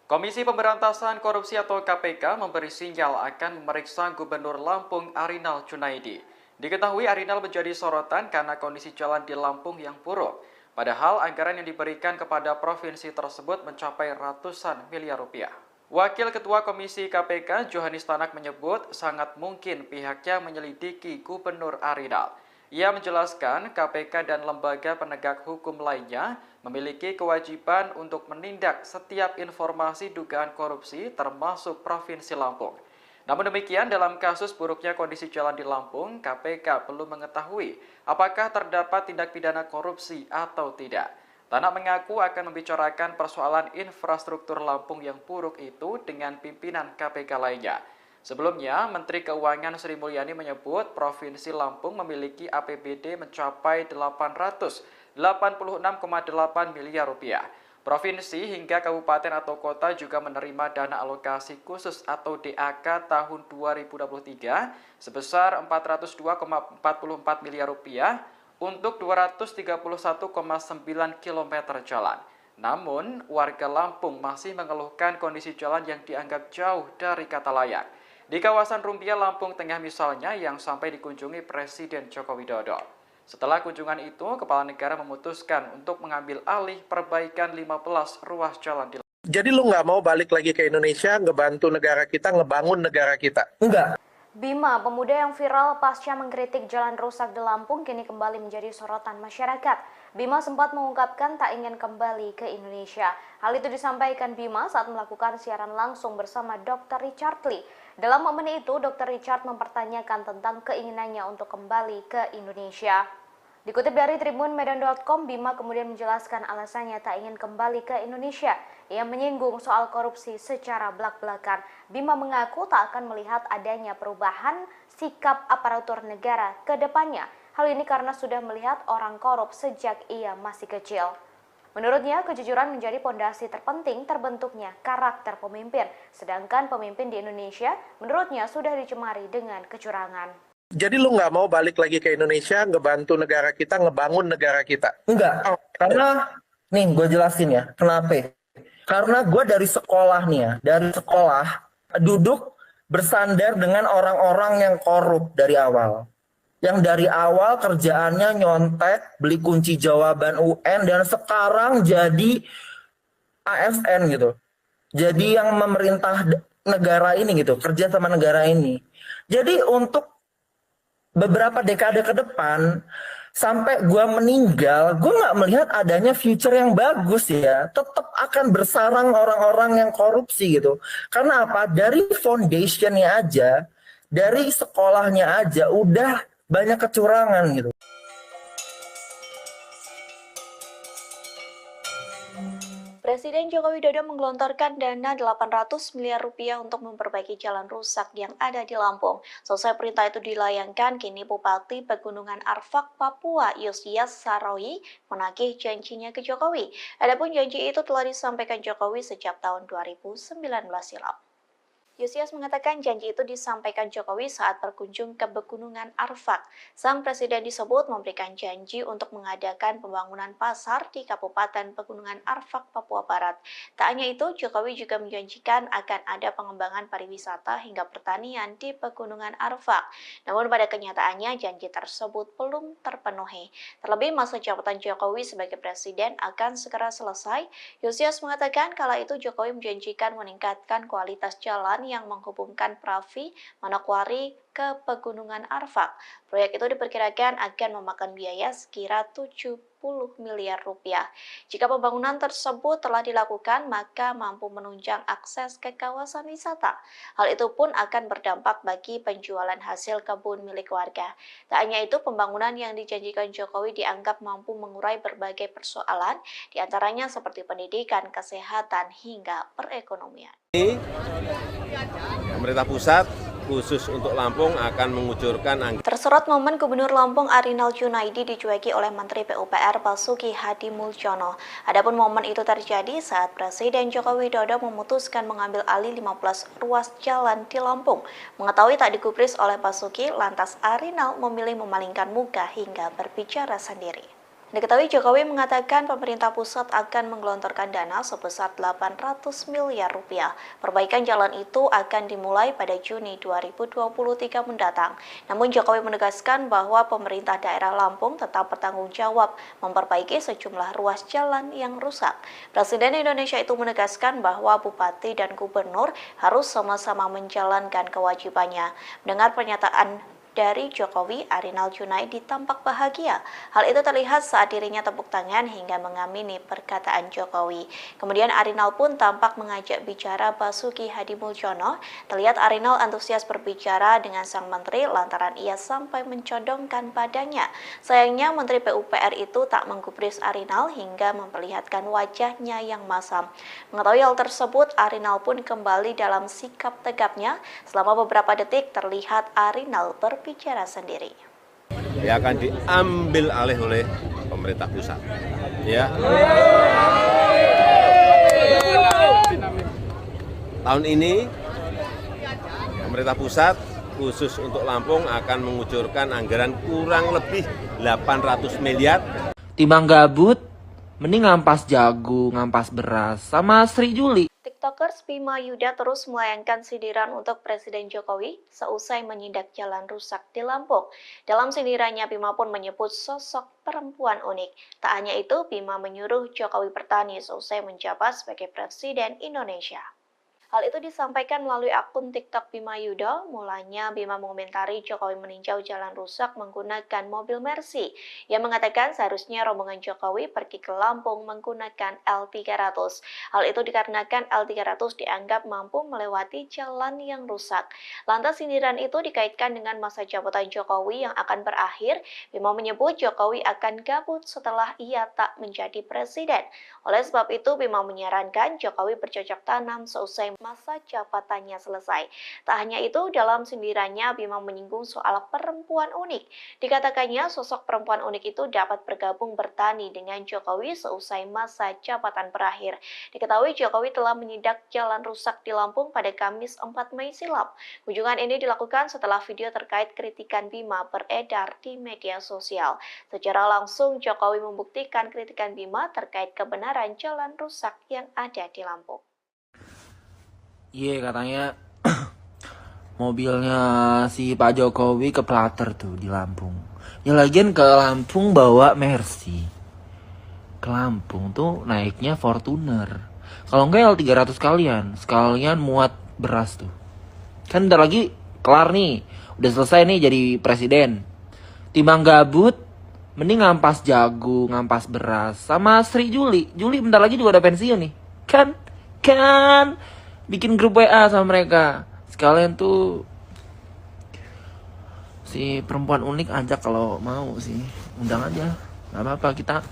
Komisi Pemberantasan Korupsi atau KPK memberi sinyal akan memeriksa Gubernur Lampung Arinal Junaidi. Diketahui Arinal menjadi sorotan karena kondisi jalan di Lampung yang buruk. Padahal anggaran yang diberikan kepada provinsi tersebut mencapai ratusan miliar rupiah. Wakil Ketua Komisi KPK Johannes Tanak menyebut sangat mungkin pihaknya menyelidiki Gubernur Arinal. Ia menjelaskan KPK dan lembaga penegak hukum lainnya memiliki kewajiban untuk menindak setiap informasi dugaan korupsi termasuk Provinsi Lampung. Namun demikian, dalam kasus buruknya kondisi jalan di Lampung, KPK belum mengetahui apakah terdapat tindak pidana korupsi atau tidak. Tanak mengaku akan membicarakan persoalan infrastruktur Lampung yang buruk itu dengan pimpinan KPK lainnya. Sebelumnya, Menteri Keuangan Sri Mulyani menyebut Provinsi Lampung memiliki APBD mencapai 886,8 miliar rupiah. Provinsi hingga kabupaten atau kota juga menerima dana alokasi khusus atau DAK tahun 2023 sebesar 402,44 miliar rupiah untuk 231,9 km jalan. Namun, warga Lampung masih mengeluhkan kondisi jalan yang dianggap jauh dari kata layak. Di kawasan Rumbia, Lampung Tengah misalnya, yang sampai dikunjungi Presiden Joko Widodo. Setelah kunjungan itu, Kepala Negara memutuskan untuk mengambil alih perbaikan 15 ruas jalan di Lampung.
Jadi lu nggak mau balik lagi ke Indonesia, ngebantu negara kita, ngebangun negara kita?
Enggak.
Bima, pemuda yang viral pasca mengkritik jalan rusak di Lampung, kini kembali menjadi sorotan masyarakat. Bima sempat mengungkapkan tak ingin kembali ke Indonesia. Hal itu disampaikan Bima saat melakukan siaran langsung bersama Dr. Richard Lee. Dalam momen itu, Dr. Richard mempertanyakan tentang keinginannya untuk kembali ke Indonesia. Dikutip dari tribunmedan.com, Bima kemudian menjelaskan alasannya tak ingin kembali ke Indonesia. Ia menyinggung soal korupsi secara belak-belakan. Bima mengaku tak akan melihat adanya perubahan sikap aparatur negara ke depannya. Hal ini karena sudah melihat orang korup sejak ia masih kecil. Menurutnya, kejujuran menjadi pondasi terpenting terbentuknya karakter pemimpin. Sedangkan pemimpin di Indonesia, menurutnya sudah dicemari dengan kecurangan.
Jadi lu nggak mau balik lagi ke Indonesia, ngebantu negara kita, ngebangun negara kita?
Enggak. Karena, nih gue jelasin ya, kenapa? Karena gue dari sekolah nih ya, dari sekolah duduk bersandar dengan orang-orang yang korup dari awal. Yang dari awal kerjaannya nyontek, beli kunci jawaban UN, dan sekarang jadi ASN gitu. Jadi yang memerintah negara ini gitu, kerja sama negara ini. Jadi untuk beberapa dekade ke depan, sampai gue meninggal, gue nggak melihat adanya future yang bagus ya. Tetap akan bersarang orang-orang yang korupsi gitu. Karena apa? Dari foundationnya aja, dari sekolahnya aja, udah banyak kecurangan gitu.
Presiden Joko Widodo menggelontorkan dana 800 miliar rupiah untuk memperbaiki jalan rusak yang ada di Lampung. Selesai perintah itu dilayangkan, kini Bupati Pegunungan Arfak, Papua, Yosias Saroyi menagih janjinya ke Jokowi. Adapun janji itu telah disampaikan Jokowi sejak tahun 2019 silam. Yosias mengatakan janji itu disampaikan Jokowi saat berkunjung ke Pegunungan Arfak. Sang presiden disebut memberikan janji untuk mengadakan pembangunan pasar di Kabupaten Pegunungan Arfak, Papua Barat. Tak hanya itu, Jokowi juga menjanjikan akan ada pengembangan pariwisata hingga pertanian di Pegunungan Arfak. Namun pada kenyataannya janji tersebut belum terpenuhi. Terlebih masa jabatan Jokowi sebagai presiden akan segera selesai. Yosias mengatakan kala itu Jokowi menjanjikan meningkatkan kualitas jalan yang menghubungkan Pravi, Manokwari ke Pegunungan Arfak. Proyek itu diperkirakan akan memakan biaya sekira 70 miliar rupiah. Jika pembangunan tersebut telah dilakukan, maka mampu menunjang akses ke kawasan wisata. Hal itu pun akan berdampak bagi penjualan hasil kebun milik warga. Tak hanya itu, pembangunan yang dijanjikan Jokowi dianggap mampu mengurai berbagai persoalan, diantaranya seperti pendidikan, kesehatan, hingga perekonomian.
Pemerintah pusat khusus untuk Lampung akan mengucurkan anggaran.
Tersorot momen Gubernur Lampung Arinal Junaidi dicueki oleh Menteri PUPR Basuki Hadi Muljono. Adapun momen itu terjadi saat Presiden Joko Widodo memutuskan mengambil alih 15 ruas jalan di Lampung. Mengetahui tak digubris oleh Basuki, lantas Arinal memilih memalingkan muka hingga berbicara sendiri. Diketahui Jokowi mengatakan pemerintah pusat akan menggelontorkan dana sebesar 800 miliar rupiah. Perbaikan jalan itu akan dimulai pada Juni 2023 mendatang. Namun Jokowi menegaskan bahwa pemerintah daerah Lampung tetap bertanggung jawab memperbaiki sejumlah ruas jalan yang rusak. Presiden Indonesia itu menegaskan bahwa bupati dan gubernur harus sama-sama menjalankan kewajibannya. Mendengar pernyataan dari Jokowi, Arinal Junaidi tampak bahagia. Hal itu terlihat saat dirinya tepuk tangan hingga mengamini perkataan Jokowi. Kemudian Arinal pun tampak mengajak bicara Basuki Hadi Muljono. Terlihat Arinal antusias berbicara dengan sang menteri lantaran ia sampai mencodongkan badannya. Sayangnya Menteri PUPR itu tak menggubris Arinal hingga memperlihatkan wajahnya yang masam. Mengetahui hal tersebut, Arinal pun kembali dalam sikap tegapnya. Selama beberapa detik terlihat Arinal berbicara sendiri.
Ya akan diambil alih oleh pemerintah pusat. Ya. Tahun ini pemerintah pusat khusus untuk Lampung akan mengucurkan anggaran kurang lebih 800 miliar.
Timbang gabut, mending ngampas jagung, ngampas beras, sama Sri Juli.
TikTokers Bima Yuda terus melayangkan sindiran untuk Presiden Jokowi seusai menindak jalan rusak di Lampung. Dalam sindirannya, Bima pun menyebut sosok perempuan unik. Tak hanya itu, Bima menyuruh Jokowi bertani seusai menjabat sebagai Presiden Indonesia. Hal itu disampaikan melalui akun TikTok Bima Yuda. Mulanya Bima mengomentari Jokowi meninjau jalan rusak menggunakan mobil Mercy. Ia mengatakan seharusnya rombongan Jokowi pergi ke Lampung menggunakan L300. Hal itu dikarenakan L300 dianggap mampu melewati jalan yang rusak. Lantas sindiran itu dikaitkan dengan masa jabatan Jokowi yang akan berakhir. Bima menyebut Jokowi akan gabut setelah ia tak menjadi presiden. Oleh sebab itu, Bima menyarankan Jokowi bercocok tanam seusai masa jabatannya selesai. Tak hanya itu, dalam sindirannya Bima menyinggung soal perempuan unik. Dikatakannya sosok perempuan unik itu dapat bergabung bertani dengan Jokowi seusai masa jabatan berakhir. Diketahui Jokowi telah menindak jalan rusak di Lampung pada Kamis 4 Mei silam. Kunjungan ini dilakukan setelah video terkait kritikan Bima beredar di media sosial. Secara langsung Jokowi membuktikan kritikan Bima terkait kebenaran jalan rusak yang ada di Lampung.
Iya, katanya mobilnya si Pak Jokowi keplater tuh di Lampung. Ya lagian ke Lampung bawa Mercy. Ke Lampung tuh naiknya Fortuner. Kalau enggak L300 sekalian muat beras tuh. Kan bentar lagi kelar nih. Udah selesai nih jadi presiden. Timbang gabut, mending ngampas jagung, ngampas beras. Sama Sri Juli. Juli bentar lagi juga udah pensiun nih. Kan bikin grup WA sama mereka. Sekalian tuh si perempuan unik ajak kalau mau sih. Undang aja. Gak apa-apa, kita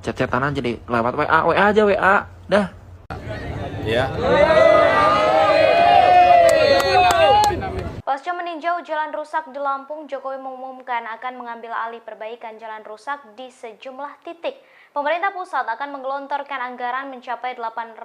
Chat-chatan aja deh, lewat WA aja WA. Dah.
Ya.
Pasca meninjau jalan rusak di Lampung, Jokowi mengumumkan akan mengambil alih perbaikan jalan rusak di sejumlah titik. Pemerintah pusat akan menggelontorkan anggaran mencapai 800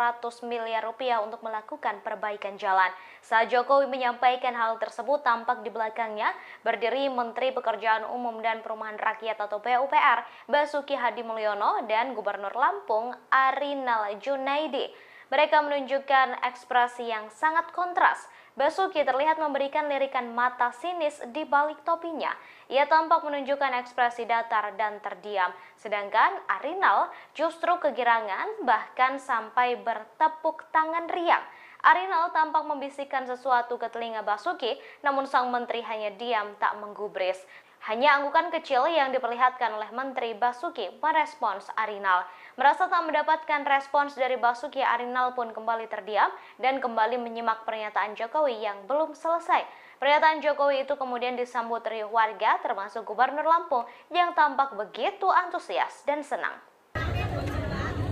miliar rupiah untuk melakukan perbaikan jalan. Saat Jokowi menyampaikan hal tersebut, tampak di belakangnya berdiri Menteri Pekerjaan Umum dan Perumahan Rakyat atau PUPR, Basuki Hadi Mulyono, dan Gubernur Lampung, Arinal Junaidi. Mereka menunjukkan ekspresi yang sangat kontras. Basuki terlihat memberikan lirikan mata sinis di balik topinya. Ia tampak menunjukkan ekspresi datar dan terdiam. Sedangkan Arinal justru kegirangan, bahkan sampai bertepuk tangan riang. Arinal tampak membisikkan sesuatu ke telinga Basuki, namun sang menteri hanya diam tak menggubris. Hanya anggukan kecil yang diperlihatkan oleh Menteri Basuki merespons Arinal. Merasa tak mendapatkan respons dari Basuki, Arinal pun kembali terdiam dan kembali menyimak pernyataan Jokowi yang belum selesai. Pernyataan Jokowi itu kemudian disambut riuh warga termasuk Gubernur Lampung yang tampak begitu antusias dan senang.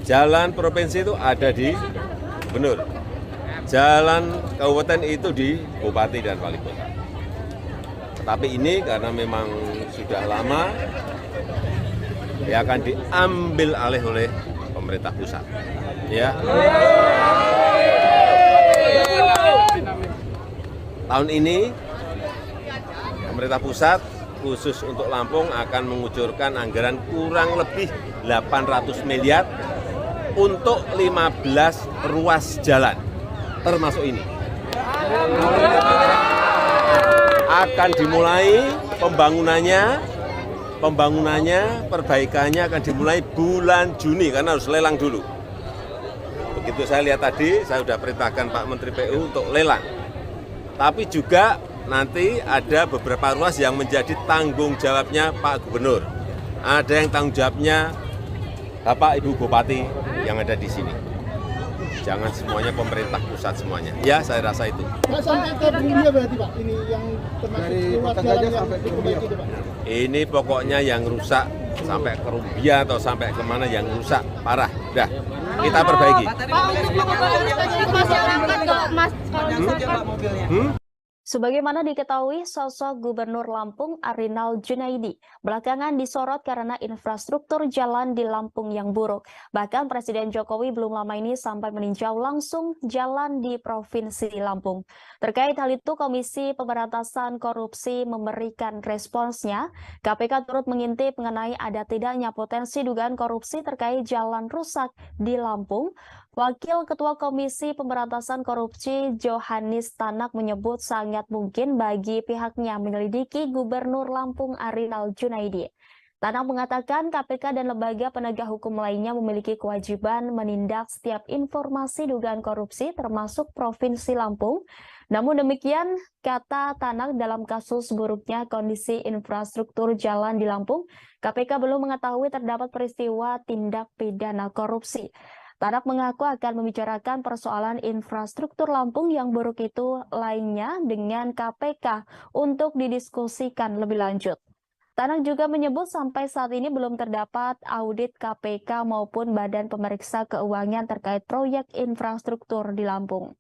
Jalan provinsi itu ada di Gubernur. Jalan kabupaten itu di Bupati dan Wali Kota. Tapi ini karena memang sudah lama, ya akan diambil alih oleh pemerintah pusat. Ya. Tahun ini pemerintah pusat khusus untuk Lampung akan mengucurkan anggaran kurang lebih 800 miliar untuk 15 ruas jalan, termasuk ini. Akan dimulai pembangunannya, perbaikannya akan dimulai bulan Juni karena harus lelang dulu. Begitu saya lihat tadi, saya sudah perintahkan Pak Menteri PU untuk lelang. Tapi juga nanti ada beberapa ruas yang menjadi tanggung jawabnya Pak Gubernur. Ada yang tanggung jawabnya Bapak Ibu Bupati yang ada di sini. Jangan semuanya pemerintah pusat semuanya. Ya, saya rasa itu.
Pak, sampai ke Bumbia berarti Pak, ini yang termasuk ruas jalan yang diperbaiki itu Pak?
Ini pokoknya yang rusak sampai ke Rumbia atau sampai kemana yang rusak parah. Dah, kita perbaiki.
Pak, untuk mengobati masyarakat nggak Mas kalau misalkan
Sebagaimana diketahui, sosok Gubernur Lampung Arinal Junaidi belakangan disorot karena infrastruktur jalan di Lampung yang buruk. Bahkan Presiden Jokowi belum lama ini sampai meninjau langsung jalan di Provinsi Lampung. Terkait hal itu, Komisi Pemberantasan Korupsi memberikan responsnya. KPK turut mengintip mengenai ada tidaknya potensi dugaan korupsi terkait jalan rusak di Lampung. Wakil Ketua Komisi Pemberantasan Korupsi Johannes Tanak menyebut sangat mungkin bagi pihaknya menyelidiki Gubernur Lampung Arinal Junaidi. Tanak mengatakan KPK dan lembaga penegak hukum lainnya memiliki kewajiban menindak setiap informasi dugaan korupsi termasuk Provinsi Lampung. Namun demikian, kata Tanak, dalam kasus buruknya kondisi infrastruktur jalan di Lampung, KPK belum mengetahui terdapat peristiwa tindak pidana korupsi. Tanak mengaku akan membicarakan persoalan infrastruktur Lampung yang buruk itu lainnya dengan KPK untuk didiskusikan lebih lanjut. Tanak juga menyebut sampai saat ini belum terdapat audit KPK maupun Badan Pemeriksa Keuangan terkait proyek infrastruktur di Lampung.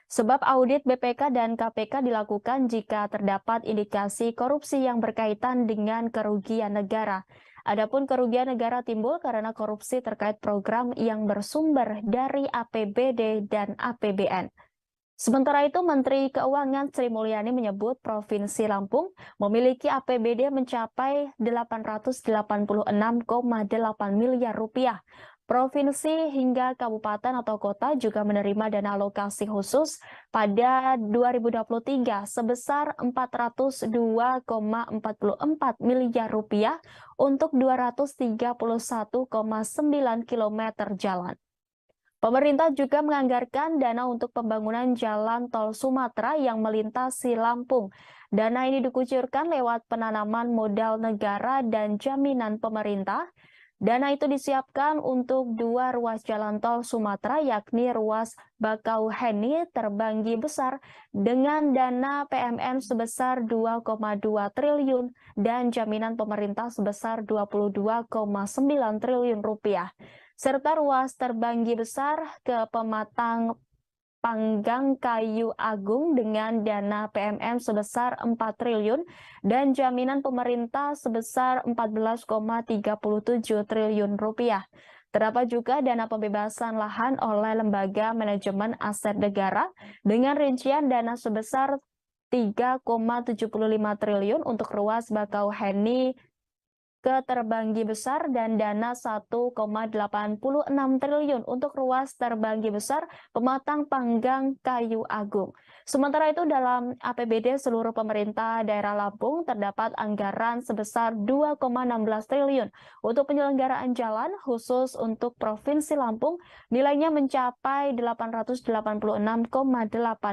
Sebab audit BPK dan KPK dilakukan jika terdapat indikasi korupsi yang berkaitan dengan kerugian negara. Adapun kerugian negara timbul karena korupsi terkait program yang bersumber dari APBD dan APBN. Sementara itu, Menteri Keuangan Sri Mulyani menyebut Provinsi Lampung memiliki APBD mencapai 886,8 miliar rupiah. Provinsi hingga kabupaten atau kota juga menerima dana alokasi khusus pada 2023 sebesar 402,44 miliar rupiah untuk 231,9 km jalan. Pemerintah juga menganggarkan dana untuk pembangunan jalan tol Sumatera yang melintasi Lampung. Dana ini dikucurkan lewat penanaman modal negara dan jaminan pemerintah. Dana itu disiapkan untuk 2 ruas jalan tol Sumatera, yakni ruas Bakauheni terbanggi besar dengan dana PMN sebesar 2,2 triliun dan jaminan pemerintah sebesar 22,9 triliun rupiah, serta ruas terbanggi besar ke Pematang Panggang Kayu Agung dengan dana PMN sebesar 4 triliun dan jaminan pemerintah sebesar 14,37 triliun rupiah. Terdapat juga dana pembebasan lahan oleh Lembaga Manajemen Aset Negara dengan rincian dana sebesar 3,75 triliun untuk ruas Bakauheni ke Terbanggi Besar dan dana 1,86 triliun untuk ruas Terbanggi Besar Pematang Panggang Kayu Agung. Sementara itu dalam APBD seluruh pemerintah daerah Lampung terdapat anggaran sebesar 2,16 triliun untuk penyelenggaraan jalan khusus untuk Provinsi Lampung nilainya mencapai 886,8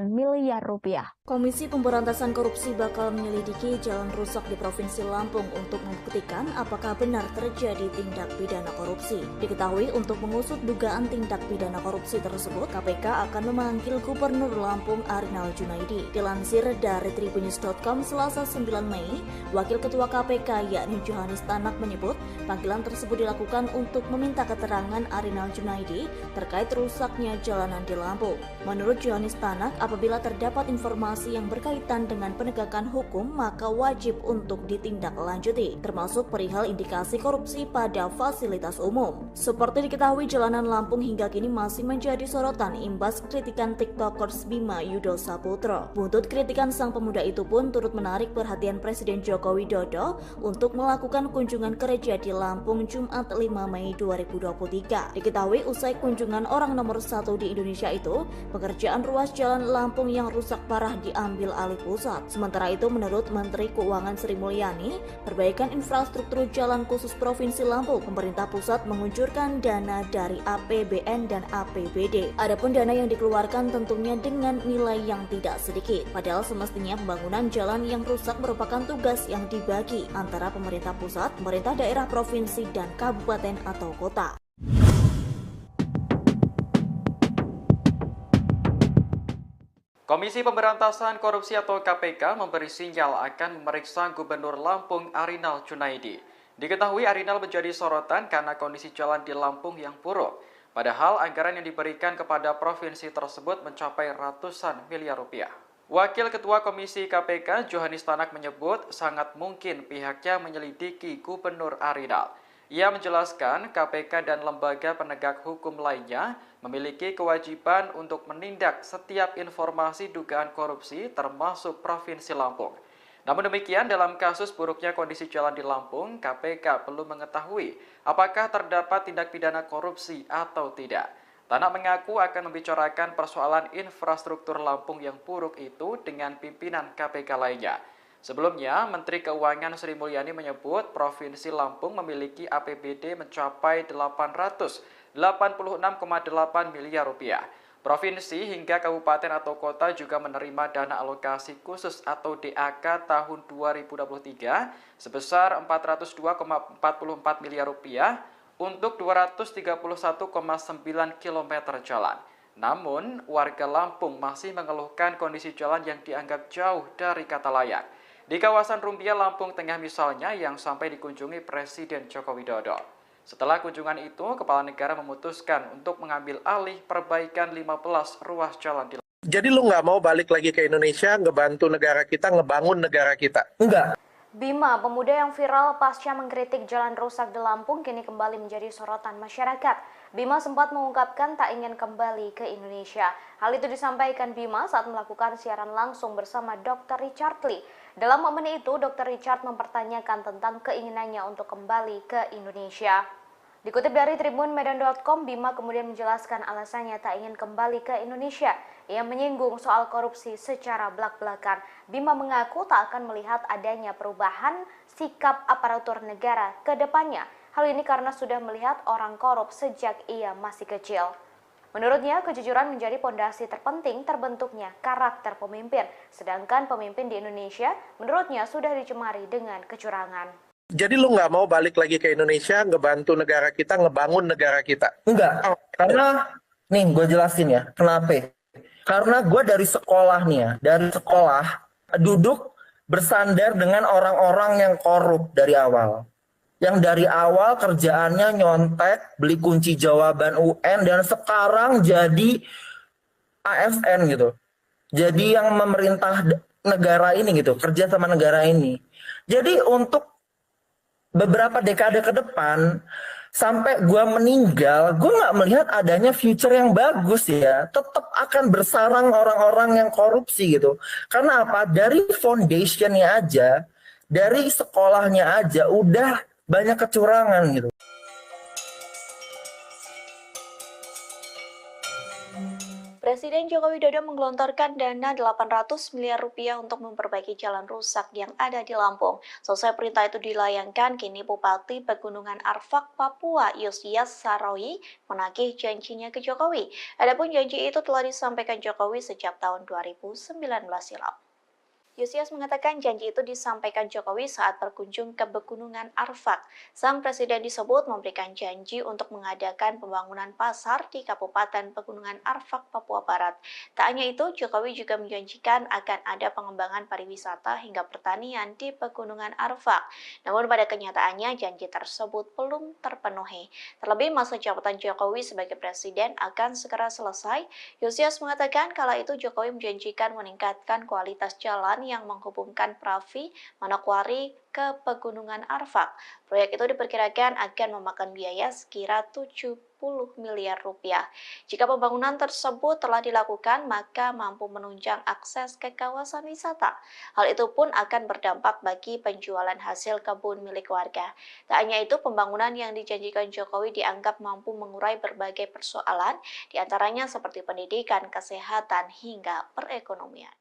miliar rupiah.
Komisi Pemberantasan Korupsi bakal menyelidiki jalan rusak di Provinsi Lampung untuk membuktikan apakah benar terjadi tindak pidana korupsi. Diketahui untuk mengusut dugaan tindak pidana korupsi tersebut, KPK akan memanggil Gubernur Lampung Arinal Junaidi. Dilansir dari tribunnews.com Selasa 9 Mei, Wakil Ketua KPK yakni Johannes Tanak menyebut panggilan tersebut dilakukan untuk meminta keterangan Arinal Junaidi terkait rusaknya jalanan di Lampung. Menurut Johannes Tanak, apabila terdapat informasi yang berkaitan dengan penegakan hukum, maka wajib untuk ditindaklanjuti, termasuk perihal indikasi korupsi pada fasilitas umum. Seperti diketahui, jalanan Lampung hingga kini masih menjadi sorotan imbas kritikan TikTokers Bima Yudo Saputro. Buntut kritikan sang pemuda itu pun turut menarik perhatian Presiden Joko Widodo untuk melakukan kunjungan kerja di Lampung Jumat 5 Mei 2023. Diketahui usai kunjungan orang nomor 1 di Indonesia itu, pekerjaan ruas jalan Lampung yang rusak parah diambil alih pusat. Sementara itu, menurut Menteri Keuangan Sri Mulyani, perbaikan infrastruktur jalan khusus Provinsi Lampung, pemerintah pusat menguncurkan dana dari APBN dan APBD. Adapun dana yang dikeluarkan tentunya dengan nilai yang tidak sedikit. Padahal semestinya pembangunan jalan yang rusak merupakan tugas yang dibagi antara pemerintah pusat, pemerintah daerah, provinsi, dan kabupaten atau kota.
Komisi Pemberantasan Korupsi atau KPK memberi sinyal akan memeriksa Gubernur Lampung Arinal Junaidi. Diketahui Arinal menjadi sorotan karena kondisi jalan di Lampung yang buruk. Padahal anggaran yang diberikan kepada provinsi tersebut mencapai ratusan miliar rupiah. Wakil Ketua Komisi KPK Johannes Tanak menyebut sangat mungkin pihaknya menyelidiki Gubernur Arinal. Ia menjelaskan KPK dan lembaga penegak hukum lainnya memiliki kewajiban untuk menindak setiap informasi dugaan korupsi termasuk Provinsi Lampung. Namun demikian, dalam kasus buruknya kondisi jalan di Lampung, KPK belum mengetahui apakah terdapat tindak pidana korupsi atau tidak. Tanak mengaku akan membicarakan persoalan infrastruktur Lampung yang buruk itu dengan pimpinan KPK lainnya. Sebelumnya, Menteri Keuangan Sri Mulyani menyebut Provinsi Lampung memiliki APBD mencapai 886,8 miliar rupiah. Provinsi hingga kabupaten atau kota juga menerima dana alokasi khusus atau DAK tahun 2023 sebesar 402,44 miliar rupiah untuk 231,9 km jalan. Namun, warga Lampung masih mengeluhkan kondisi jalan yang dianggap jauh dari kata layak. Di kawasan Rumbia, Lampung Tengah misalnya, yang sampai dikunjungi Presiden Joko Widodo. Setelah kunjungan itu, Kepala Negara memutuskan untuk mengambil alih perbaikan 15 ruas jalan di Lampung.
Jadi lu nggak mau balik lagi ke Indonesia, ngebantu negara kita, ngebangun negara kita?
Enggak.
Bima, pemuda yang viral pasca mengkritik jalan rusak di Lampung, kini kembali menjadi sorotan masyarakat. Bima sempat mengungkapkan tak ingin kembali ke Indonesia. Hal itu disampaikan Bima saat melakukan siaran langsung bersama Dr. Richard Lee. Dalam momen itu, Dr. Richard mempertanyakan tentang keinginannya untuk kembali ke Indonesia. Dikutip dari tribunmedan.com, Bima kemudian menjelaskan alasannya tak ingin kembali ke Indonesia. Ia menyinggung soal korupsi secara belak-belakan. Bima mengaku tak akan melihat adanya perubahan sikap aparatur negara ke depannya. Hal ini karena sudah melihat orang korup sejak ia masih kecil. Menurutnya, kejujuran menjadi pondasi terpenting terbentuknya karakter pemimpin, sedangkan pemimpin di Indonesia menurutnya sudah dicemari dengan kecurangan.
Jadi lu nggak mau balik lagi ke Indonesia, ngebantu negara kita, ngebangun negara kita?
Enggak, karena nih gue jelasin ya, kenapa? Karena gue dari sekolah nih ya, dari sekolah duduk bersandar dengan orang-orang yang korup dari awal. Yang dari awal kerjaannya nyontek, beli kunci jawaban UN, dan sekarang jadi ASN gitu. Jadi yang memerintah negara ini gitu, kerja sama negara ini. Jadi untuk beberapa dekade ke depan, sampai gue meninggal, gue nggak melihat adanya future yang bagus ya. Tetap akan bersarang orang-orang yang korupsi gitu. Karena apa? Dari foundationnya aja, dari sekolahnya aja, udah banyak kecurangan gitu.
Presiden Joko Widodo menggelontorkan dana 800 miliar rupiah untuk memperbaiki jalan rusak yang ada di Lampung. Selesai perintah itu dilayangkan, kini Bupati Pegunungan Arfak, Papua, Yosias Sarowi menagih janjinya ke Jokowi. Adapun janji itu telah disampaikan Jokowi sejak tahun 2019 silam. Yosias mengatakan janji itu disampaikan Jokowi saat berkunjung ke Pegunungan Arfak. Sang presiden disebut memberikan janji untuk mengadakan pembangunan pasar di Kabupaten Pegunungan Arfak, Papua Barat. Tak hanya itu, Jokowi juga menjanjikan akan ada pengembangan pariwisata hingga pertanian di Pegunungan Arfak. Namun pada kenyataannya janji tersebut belum terpenuhi. Terlebih masa jabatan Jokowi sebagai presiden akan segera selesai. Yosias mengatakan kala itu Jokowi menjanjikan meningkatkan kualitas jalan yang menghubungkan Pravi, Manokwari ke Pegunungan Arfak. Proyek itu diperkirakan akan memakan biaya sekira 70 miliar rupiah. Jika pembangunan tersebut telah dilakukan, maka mampu menunjang akses ke kawasan wisata. Hal itu pun akan berdampak bagi penjualan hasil kebun milik warga. Tak hanya itu, pembangunan yang dijanjikan Jokowi dianggap mampu mengurai berbagai persoalan, diantaranya seperti pendidikan, kesehatan, hingga perekonomian.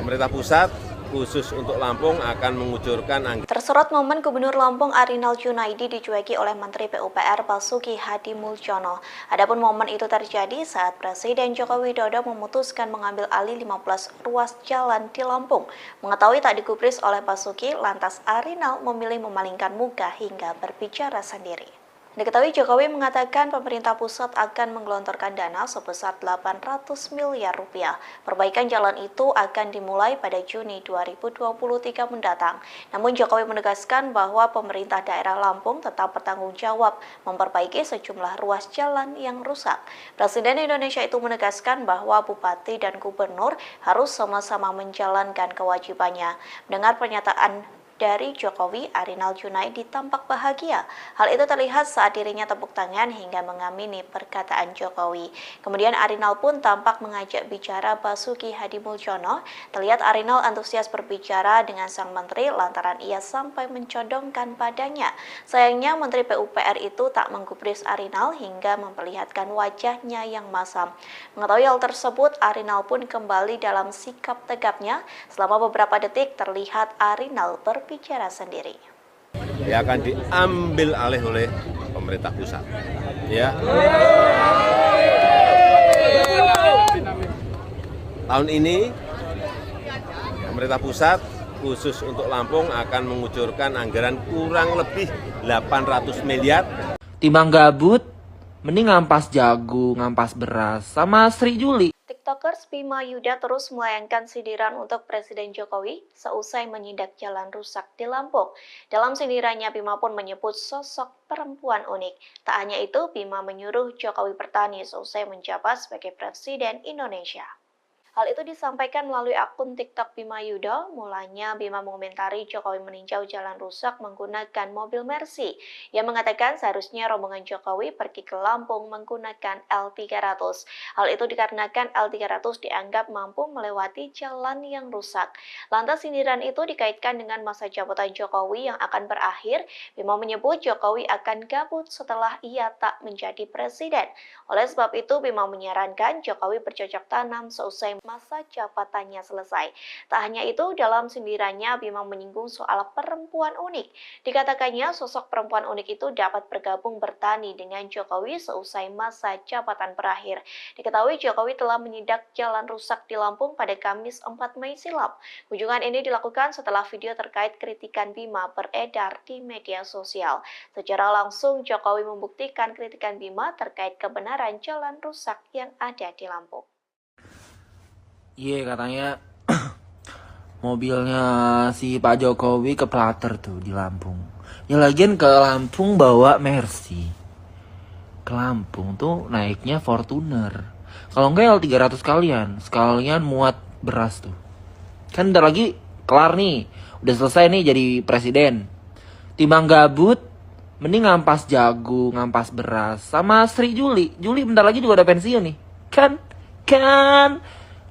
Pemerintah pusat khusus untuk Lampung akan mengucurkan
Tersorot momen Gubernur Lampung Arinal Junaidi dicueki oleh Menteri PUPR Basuki Hadimuljono. Adapun momen itu terjadi saat Presiden Joko Widodo memutuskan mengambil alih 15 ruas jalan di Lampung. Mengetahui tak digubris oleh Basuki, lantas Arinal memilih memalingkan muka hingga berbicara sendiri. Diketahui Jokowi mengatakan pemerintah pusat akan menggelontorkan dana sebesar 800 miliar rupiah. Perbaikan jalan itu akan dimulai pada Juni 2023 mendatang. Namun Jokowi menegaskan bahwa pemerintah daerah Lampung tetap bertanggung jawab memperbaiki sejumlah ruas jalan yang rusak. Presiden Indonesia itu menegaskan bahwa bupati dan gubernur harus sama-sama menjalankan kewajibannya. Mendengar pernyataan dari Jokowi, Arinal Junaidi tampak bahagia. Hal itu terlihat saat dirinya tepuk tangan hingga mengamini perkataan Jokowi. Kemudian Arinal pun tampak mengajak bicara Basuki Hadimuljono. Terlihat Arinal antusias berbicara dengan sang menteri lantaran ia sampai mencodongkan padanya. Sayangnya Menteri PUPR itu tak menggubris Arinal hingga memperlihatkan wajahnya yang masam. Mengetahui hal tersebut, Arinal pun kembali dalam sikap tegapnya. Selama beberapa detik terlihat Arinal berbicara sendiri.
Ya akan diambil alih oleh pemerintah pusat. Ya. Tahun ini pemerintah pusat khusus untuk Lampung akan mengucurkan anggaran kurang lebih 800 miliar.
Timbang gabut, mending ngampas jagung, ngampas beras, sama Sri Juli.
TikTokers Bima Yuda terus melayangkan sindiran untuk Presiden Jokowi seusai menyindak jalan rusak di Lampung. Dalam sindirannya, Bima pun menyebut sosok perempuan unik. Tak hanya itu, Bima menyuruh Jokowi bertani seusai menjabat sebagai Presiden Indonesia. Hal itu disampaikan melalui akun TikTok Bima Yuda. Mulanya Bima mengomentari Jokowi meninjau jalan rusak menggunakan mobil Mercy. Ia mengatakan seharusnya rombongan Jokowi pergi ke Lampung menggunakan L300. Hal itu dikarenakan L300 dianggap mampu melewati jalan yang rusak. Lantas sindiran itu dikaitkan dengan masa jabatan Jokowi yang akan berakhir. Bima menyebut Jokowi akan gabut setelah ia tak menjadi presiden. Oleh sebab itu, Bima menyarankan Jokowi bercocok tanam seusai masa jabatannya selesai. Tak hanya itu, dalam sindirannya Bima menyinggung soal perempuan unik. Dikatakannya sosok perempuan unik itu dapat bergabung bertani dengan Jokowi seusai masa jabatan berakhir. Diketahui Jokowi telah menyidak jalan rusak di Lampung pada Kamis 4 Mei silam. Kunjungan ini dilakukan setelah video terkait kritikan Bima beredar di media sosial. Secara langsung Jokowi membuktikan kritikan Bima terkait kebenaran jalan rusak yang ada di Lampung.
Iya, katanya mobilnya si Pak Jokowi keplater tuh di Lampung. Ya lagian ke Lampung bawa Mercy. Ke Lampung tuh naiknya Fortuner. Kalau enggak L300 sekalian muat beras tuh. Kan bentar lagi kelar nih. Udah selesai nih jadi presiden. Timbang gabut, mending ngampas jagung, ngampas beras. Sama Sri Juli bentar lagi juga ada pensiun nih. Kan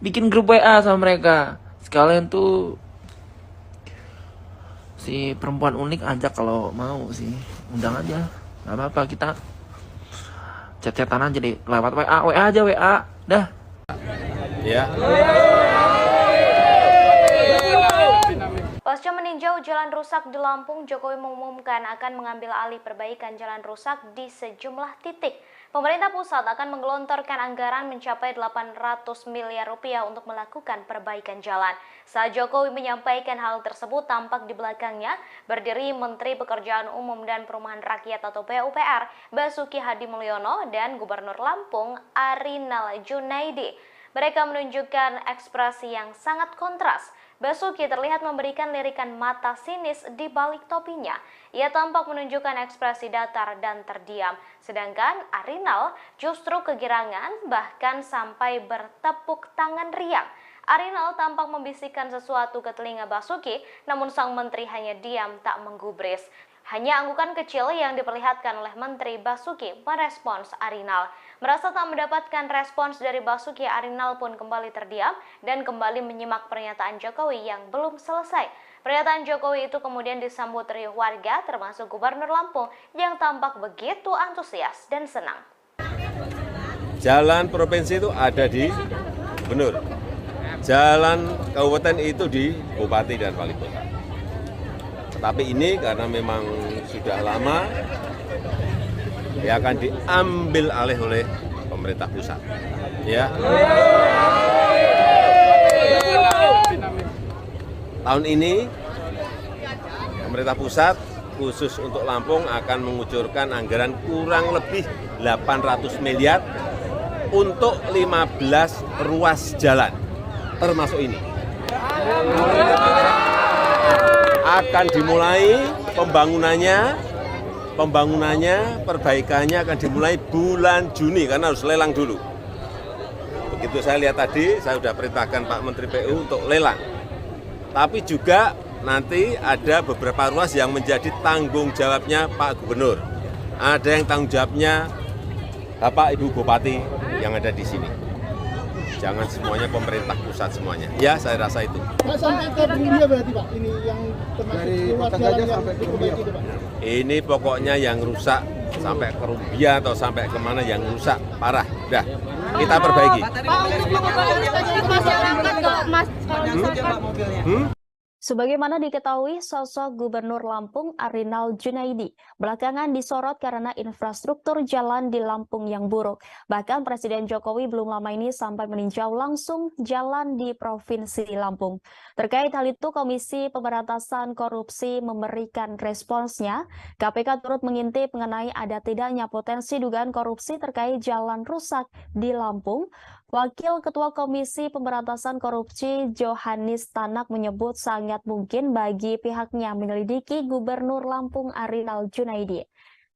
bikin grup WA sama mereka. Sekalian tuh si perempuan unik ajak kalau mau sih. Undang aja. Gak apa-apa, kita chat-chatan aja deh. Lewat WA aja WA. Dah.
Ya.
Pasca meninjau jalan rusak di Lampung, Jokowi mengumumkan akan mengambil alih perbaikan jalan rusak di sejumlah titik. Pemerintah pusat akan menggelontorkan anggaran mencapai 800 miliar rupiah untuk melakukan perbaikan jalan. Saat Jokowi menyampaikan hal tersebut, tampak di belakangnya berdiri Menteri Pekerjaan Umum dan Perumahan Rakyat atau PUPR, Basuki Hadi Mulyono, dan Gubernur Lampung, Arinal Junaidi. Mereka menunjukkan ekspresi yang sangat kontras. Basuki terlihat memberikan lirikan mata sinis di balik topinya. Ia tampak menunjukkan ekspresi datar dan terdiam. Sedangkan Arinal justru kegirangan, bahkan sampai bertepuk tangan riang. Arinal tampak membisikkan sesuatu ke telinga Basuki, namun sang menteri hanya diam tak menggubris. Hanya anggukan kecil yang diperlihatkan oleh Menteri Basuki merespons Arinal. Merasa tak mendapatkan respons dari Basuki, Arinal pun kembali terdiam dan kembali menyimak pernyataan Jokowi yang belum selesai. Pernyataan Jokowi itu kemudian disambut riuh warga, termasuk Gubernur Lampung yang tampak begitu antusias dan senang.
Jalan provinsi itu ada di Gubernur. Jalan kabupaten itu di Bupati dan Wali Kota. Tetapi ini karena memang sudah lama, dia akan diambil alih oleh pemerintah pusat. Ya. Tahun ini pemerintah pusat khusus untuk Lampung akan mengucurkan anggaran kurang lebih 800 miliar untuk 15 ruas jalan, termasuk ini. Akan dimulai pembangunannya, perbaikannya akan dimulai bulan Juni karena harus lelang dulu. Begitu saya lihat tadi, saya sudah perintahkan Pak Menteri PU untuk lelang. Tapi juga nanti ada beberapa ruas yang menjadi tanggung jawabnya Pak Gubernur. Ada yang tanggung jawabnya Bapak Ibu Bupati yang ada di sini. Jangan semuanya pemerintah pusat semuanya. Ya, saya rasa itu.
Pak, sampai ke Rumbia berarti Pak? Ini yang termasuk ruas jalan yang diperbaiki itu Pak?
Ini pokoknya yang rusak sampai ke Rumbia atau sampai kemana yang rusak parah. Udah, kita perbaiki.
Pak, untuk mengobati masyarakat kalau misalkan
Sebagaimana diketahui, sosok Gubernur Lampung Arinal Junaidi belakangan disorot karena infrastruktur jalan di Lampung yang buruk. Bahkan Presiden Jokowi belum lama ini sampai meninjau langsung jalan di Provinsi Lampung. Terkait hal itu, Komisi Pemberantasan Korupsi memberikan responsnya. KPK turut mengintip mengenai ada tidaknya potensi dugaan korupsi terkait jalan rusak di Lampung. Wakil Ketua Komisi Pemberantasan Korupsi Johannes Tanak menyebut sangat mungkin bagi pihaknya menyelidiki Gubernur Lampung Arinal Junaidi.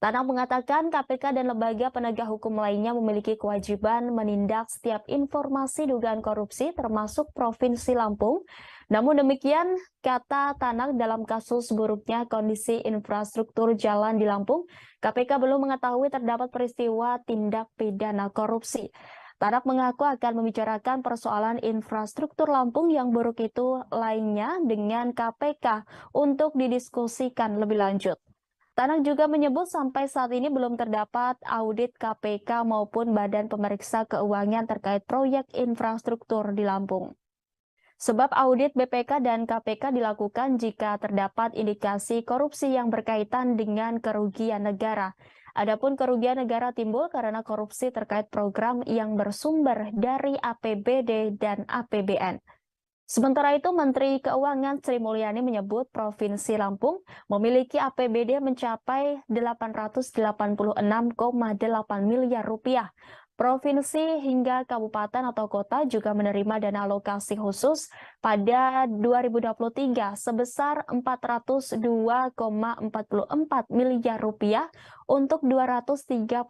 Tanak mengatakan KPK dan lembaga penegak hukum lainnya memiliki kewajiban menindak setiap informasi dugaan korupsi termasuk Provinsi Lampung. Namun demikian, kata Tanak, dalam kasus buruknya kondisi infrastruktur jalan di Lampung, KPK belum mengetahui terdapat peristiwa tindak pidana korupsi. Tanak mengaku akan membicarakan persoalan infrastruktur Lampung yang buruk itu lainnya dengan KPK untuk didiskusikan lebih lanjut. Tanak juga menyebut sampai saat ini belum terdapat audit KPK maupun Badan Pemeriksa Keuangan terkait proyek infrastruktur di Lampung. Sebab audit BPK dan KPK dilakukan jika terdapat indikasi korupsi yang berkaitan dengan kerugian negara. Adapun kerugian negara timbul karena korupsi terkait program yang bersumber dari APBD dan APBN. Sementara itu, Menteri Keuangan Sri Mulyani menyebut Provinsi Lampung memiliki APBD mencapai 886,8 miliar rupiah. Provinsi hingga kabupaten atau kota juga menerima dana alokasi khusus pada 2023 sebesar 402,44 miliar rupiah untuk 231,9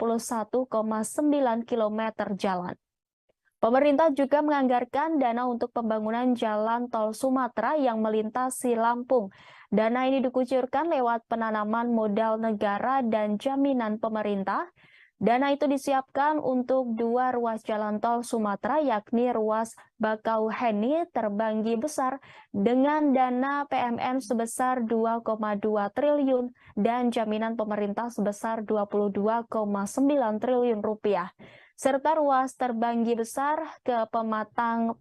km jalan. Pemerintah juga menganggarkan dana untuk pembangunan jalan tol Sumatera yang melintasi Lampung. Dana ini dikucurkan lewat penanaman modal negara dan jaminan pemerintah. Dana itu disiapkan untuk 2 ruas jalan tol Sumatera, yakni ruas Bakauheni Terbanggi Besar dengan dana PMN sebesar 2,2 triliun dan jaminan pemerintah sebesar 22,9 triliun rupiah. Serta ruas Terbanggi Besar ke Pematang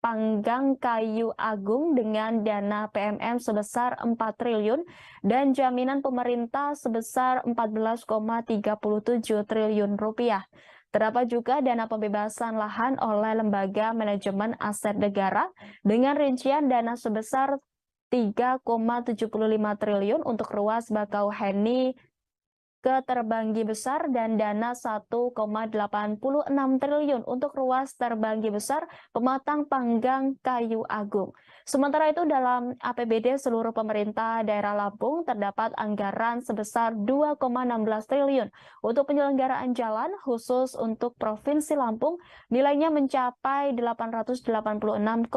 Panggang Kayu Agung dengan dana PMN sebesar 4 triliun dan jaminan pemerintah sebesar 14,37 triliun rupiah. Terdapat juga dana pembebasan lahan oleh Lembaga Manajemen Aset Negara dengan rincian dana sebesar 3,75 triliun untuk ruas Bakauheni ke Terbanggi Besar dan dana 1,86 triliun untuk ruas Terbanggi Besar Pematang Panggang Kayu Agung. Sementara itu dalam APBD seluruh pemerintah daerah Lampung terdapat anggaran sebesar 2,16 triliun untuk penyelenggaraan jalan khusus untuk Provinsi Lampung nilainya mencapai 886,8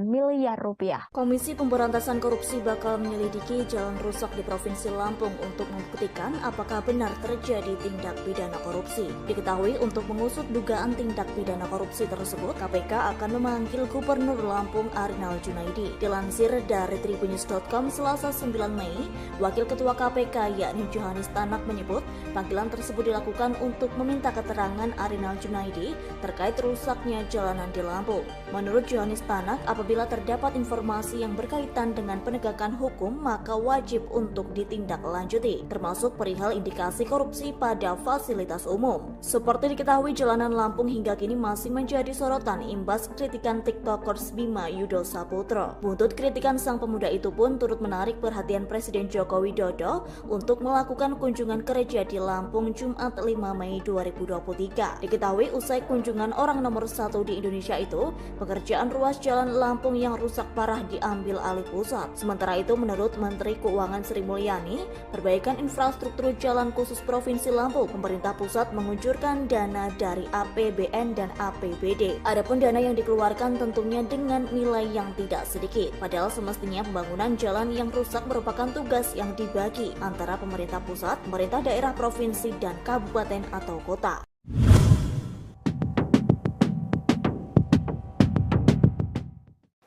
miliar rupiah.
Komisi Pemberantasan Korupsi bakal menyelidiki jalan rusak di Provinsi Lampung untuk membuktikan apakah benar terjadi tindak pidana korupsi. Diketahui untuk mengusut dugaan tindak pidana korupsi tersebut, KPK akan memanggil Gubernur Lampung Arinal Junaidi. Dilansir dari tribunnews.com Selasa 9 Mei, Wakil Ketua KPK yakni Johannes Tanak menyebut panggilan tersebut dilakukan untuk meminta keterangan Arinal Junaidi terkait rusaknya jalanan di Lampung. Menurut Johannes Tanak, apabila terdapat informasi yang berkaitan dengan penegakan hukum, maka wajib untuk ditindaklanjuti, termasuk perihal indikasi korupsi pada fasilitas umum. Seperti diketahui, jalanan Lampung hingga kini masih menjadi sorotan imbas kritikan TikTokers Bima Yudo Saputro. Buntut kritikan sang pemuda itu pun turut menarik perhatian Presiden Joko Widodo untuk melakukan kunjungan kerja di Lampung Jumat 5 Mei 2023. Diketahui usai kunjungan orang nomor 1 di Indonesia itu, pekerjaan ruas jalan Lampung yang rusak parah diambil alih pusat. Sementara itu, menurut Menteri Keuangan Sri Mulyani, perbaikan infrastruktur jalan khusus Provinsi Lampung, pemerintah pusat mengucurkan dana dari APBN dan APBD. Adapun dana yang dikeluarkan tentunya dengan nilai yang tidak sedikit. Padahal semestinya pembangunan jalan yang rusak merupakan tugas yang dibagi antara pemerintah pusat, pemerintah daerah, provinsi, dan kabupaten atau kota.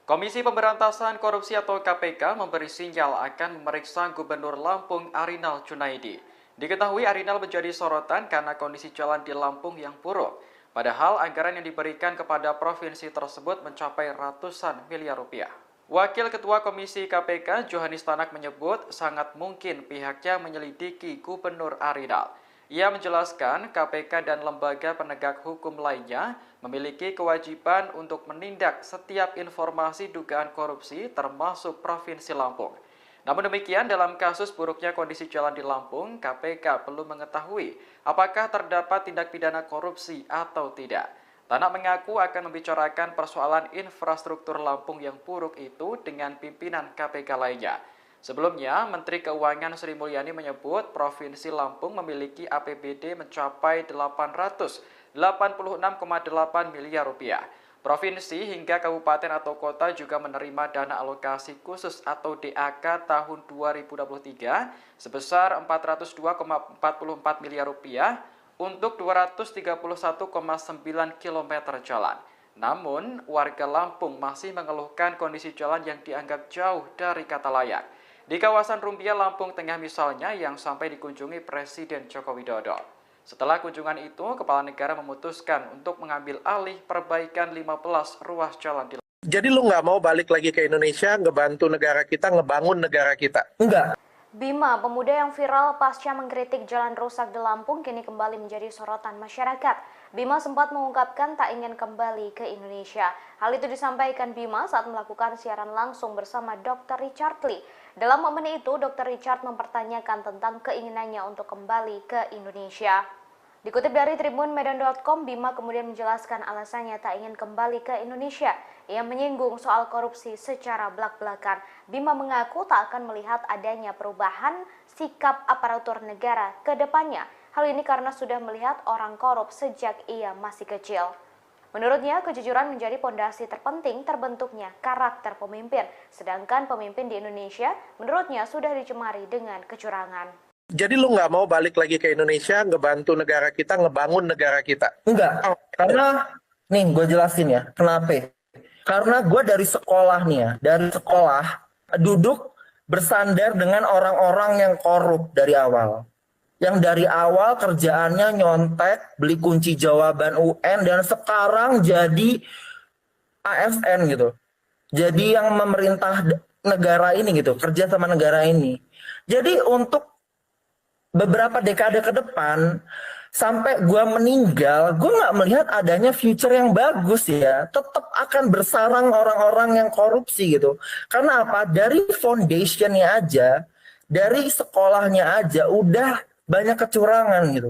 Komisi Pemberantasan Korupsi atau KPK memberi sinyal akan memeriksa Gubernur Lampung Arinal Junaidi. Diketahui Arinal menjadi sorotan karena kondisi jalan di Lampung yang buruk. Padahal anggaran yang diberikan kepada provinsi tersebut mencapai ratusan miliar rupiah. Wakil Ketua Komisi KPK Johannes Tanak menyebut sangat mungkin pihaknya menyelidiki Gubernur Arinal. Ia menjelaskan KPK dan lembaga penegak hukum lainnya memiliki kewajiban untuk menindak setiap informasi dugaan korupsi termasuk Provinsi Lampung. Namun demikian, dalam kasus buruknya kondisi jalan di Lampung, KPK belum mengetahui apakah terdapat tindak pidana korupsi atau tidak. Tanak mengaku akan membicarakan persoalan infrastruktur Lampung yang buruk itu dengan pimpinan KPK lainnya. Sebelumnya, Menteri Keuangan Sri Mulyani menyebut Provinsi Lampung memiliki APBD mencapai 886,8 miliar rupiah. Provinsi hingga kabupaten atau kota juga menerima dana alokasi khusus atau DAK tahun 2023 sebesar 402,44 miliar rupiah untuk 231,9 km jalan. Namun, warga Lampung masih mengeluhkan kondisi jalan yang dianggap jauh dari kata layak. Di kawasan Rumbia, Lampung Tengah misalnya yang sampai dikunjungi Presiden Joko Widodo. Setelah kunjungan itu, Kepala Negara memutuskan untuk mengambil alih perbaikan 15 ruas jalan di
Jadi lu nggak mau balik lagi ke Indonesia, ngebantu negara kita, ngebangun negara kita?
Enggak.
Bima, pemuda yang viral pasca mengkritik jalan rusak di Lampung, kini kembali menjadi sorotan masyarakat. Bima sempat mengungkapkan tak ingin kembali ke Indonesia. Hal itu disampaikan Bima saat melakukan siaran langsung bersama Dr. Richard Lee. Dalam momen itu, Dr. Richard mempertanyakan tentang keinginannya untuk kembali ke Indonesia. Dikutip dari tribunmedan.com, Bima kemudian menjelaskan alasannya tak ingin kembali ke Indonesia. Ia menyinggung soal korupsi secara belak-belakan. Bima mengaku tak akan melihat adanya perubahan sikap aparatur negara ke depannya. Hal ini karena sudah melihat orang korup sejak ia masih kecil. Menurutnya, kejujuran menjadi pondasi terpenting terbentuknya karakter pemimpin. Sedangkan pemimpin di Indonesia, menurutnya sudah dicemari dengan kecurangan.
Jadi lu nggak mau balik lagi ke Indonesia, ngebantu negara kita, ngebangun negara kita?
Enggak. Karena, nih gue jelasin ya, kenapa? Karena gue dari sekolah nih ya, dari sekolah duduk bersandar dengan orang-orang yang korup dari awal. Yang dari awal kerjaannya nyontek, beli kunci jawaban UN, dan sekarang jadi ASN gitu. Jadi yang memerintah negara ini gitu, kerja sama negara ini. Jadi untuk beberapa dekade ke depan, sampai gue meninggal, gue nggak melihat adanya future yang bagus ya. Tetap akan bersarang orang-orang yang korupsi gitu. Karena apa? Dari foundationnya aja, dari sekolahnya aja, udah banyak kecurangan gitu.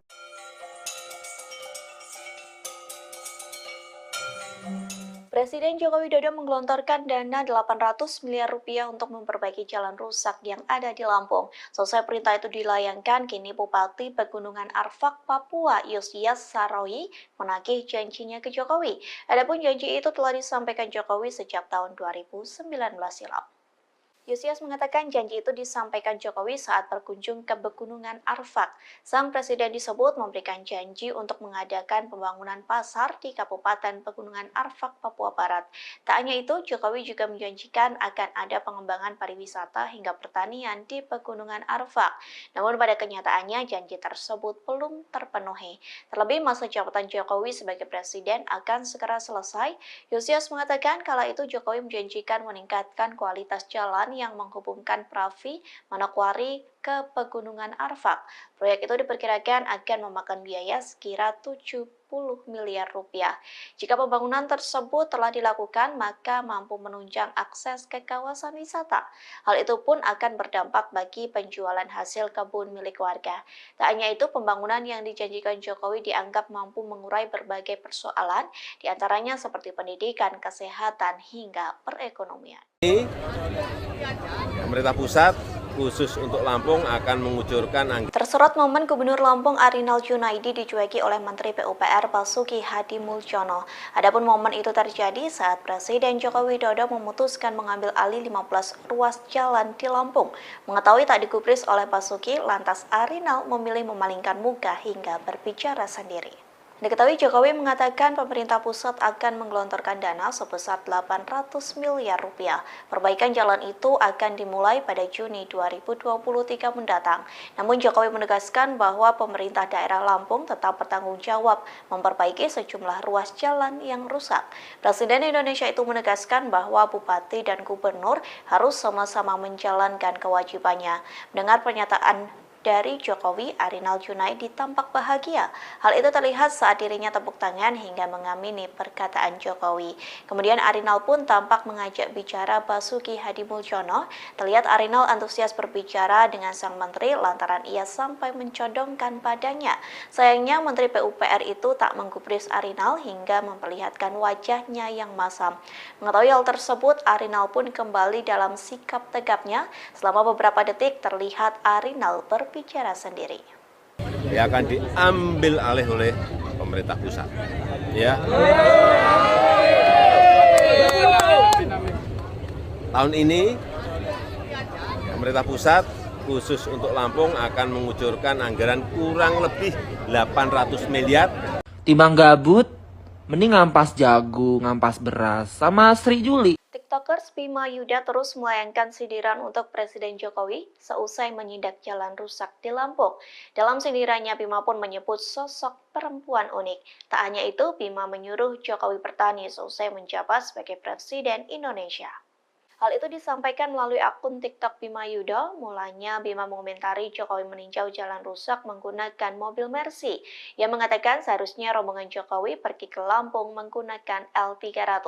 Presiden Joko Widodo menggelontorkan dana 800 miliar rupiah untuk memperbaiki jalan rusak yang ada di Lampung. Selesai perintah itu dilayangkan, kini Bupati Pegunungan Arfak, Papua, Yosias Saroyi menagih janjinya ke Jokowi. Adapun janji itu telah disampaikan Jokowi sejak tahun 2019 silam. Yosias mengatakan janji itu disampaikan Jokowi saat berkunjung ke Pegunungan Arfak. Sang presiden disebut memberikan janji untuk mengadakan pembangunan pasar di Kabupaten Pegunungan Arfak, Papua Barat. Tak hanya itu, Jokowi juga menjanjikan akan ada pengembangan pariwisata hingga pertanian di Pegunungan Arfak. Namun pada kenyataannya janji tersebut belum terpenuhi. Terlebih masa jabatan Jokowi sebagai presiden akan segera selesai. Yosias mengatakan kala itu Jokowi menjanjikan meningkatkan kualitas jalan yang menghubungkan Pravi, Manokwari ke Pegunungan Arfak. Proyek itu diperkirakan akan memakan biaya sekira 70 miliar rupiah. Jika pembangunan tersebut telah dilakukan, maka mampu menunjang akses ke kawasan wisata. Hal itu pun akan berdampak bagi penjualan hasil kebun milik warga. Tak hanya itu, pembangunan yang dijanjikan Jokowi dianggap mampu mengurai berbagai persoalan, diantaranya seperti pendidikan, kesehatan, hingga perekonomian.
Pemerintah pusat khusus untuk Lampung akan mengucurkan anggaran.
Tersorot momen Gubernur Lampung Arinal Junaidi dicueki oleh Menteri PUPR Basuki Hadi Muljono. Adapun momen itu terjadi saat Presiden Joko Widodo memutuskan mengambil alih 15 ruas jalan di Lampung. Mengetahui tak digubris oleh Basuki, lantas Arinal memilih memalingkan muka hingga berbicara sendiri. Diketahui Jokowi mengatakan pemerintah pusat akan menggelontorkan dana sebesar 800 miliar rupiah. Perbaikan jalan itu akan dimulai pada Juni 2023 mendatang. Namun Jokowi menegaskan bahwa pemerintah daerah Lampung tetap bertanggung jawab memperbaiki sejumlah ruas jalan yang rusak. Presiden Indonesia itu menegaskan bahwa bupati dan gubernur harus sama-sama menjalankan kewajibannya. Mendengar pernyataan dari Jokowi, Arinal Junaidi tampak bahagia. Hal itu terlihat saat dirinya tepuk tangan hingga mengamini perkataan Jokowi. Kemudian Arinal pun tampak mengajak bicara Basuki Hadi Muljono. Terlihat Arinal antusias berbicara dengan sang menteri lantaran ia sampai mencodongkan padanya. Sayangnya Menteri PUPR itu tak menggubris Arinal hingga memperlihatkan wajahnya yang masam. Mengetahui hal tersebut, Arinal pun kembali dalam sikap tegapnya. Selama beberapa detik terlihat Arinal berbicara sendiri.
Ya akan diambil alih oleh pemerintah pusat. Ya. Tahun ini pemerintah pusat khusus untuk Lampung akan mengucurkan anggaran kurang lebih 800 miliar.
Timbang gabut, mending ngampas jagung, ngampas beras, sama Sri Juli.
TikTokers Bima Yuda terus melayangkan sindiran untuk Presiden Jokowi seusai menindak jalan rusak di Lampung. Dalam sindirannya, Bima pun menyebut sosok perempuan unik. Tak hanya itu, Bima menyuruh Jokowi bertani seusai menjabat sebagai Presiden Indonesia. Hal itu disampaikan melalui akun TikTok Bima Yuda. Mulanya Bima mengomentari Jokowi meninjau jalan rusak menggunakan mobil Mercy. Ia mengatakan seharusnya rombongan Jokowi pergi ke Lampung menggunakan L300.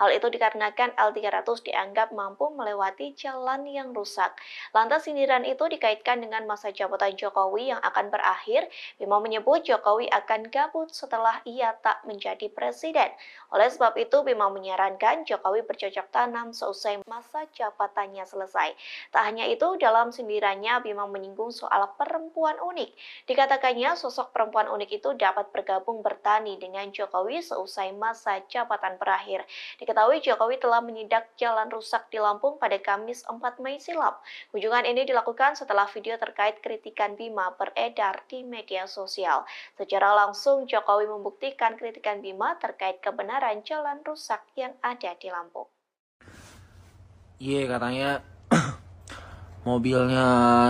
Hal itu dikarenakan L300 dianggap mampu melewati jalan yang rusak. Lantas sindiran itu dikaitkan dengan masa jabatan Jokowi yang akan berakhir. Bima menyebut Jokowi akan gabut setelah ia tak menjadi presiden. Oleh sebab itu, Bima menyarankan Jokowi bercocok tanam seusai masa jabatannya selesai. Tak hanya itu, dalam sindirannya Bima menyinggung soal perempuan unik. Dikatakannya sosok perempuan unik itu dapat bergabung bertani dengan Jokowi seusai masa jabatan berakhir. Diketahui Jokowi telah menindak jalan rusak di Lampung pada Kamis 4 Mei silam. Kunjungan ini dilakukan setelah video terkait kritikan Bima beredar di media sosial. Secara langsung Jokowi membuktikan kritikan Bima terkait kebenaran jalan rusak yang ada di Lampung.
Iya, katanya mobilnya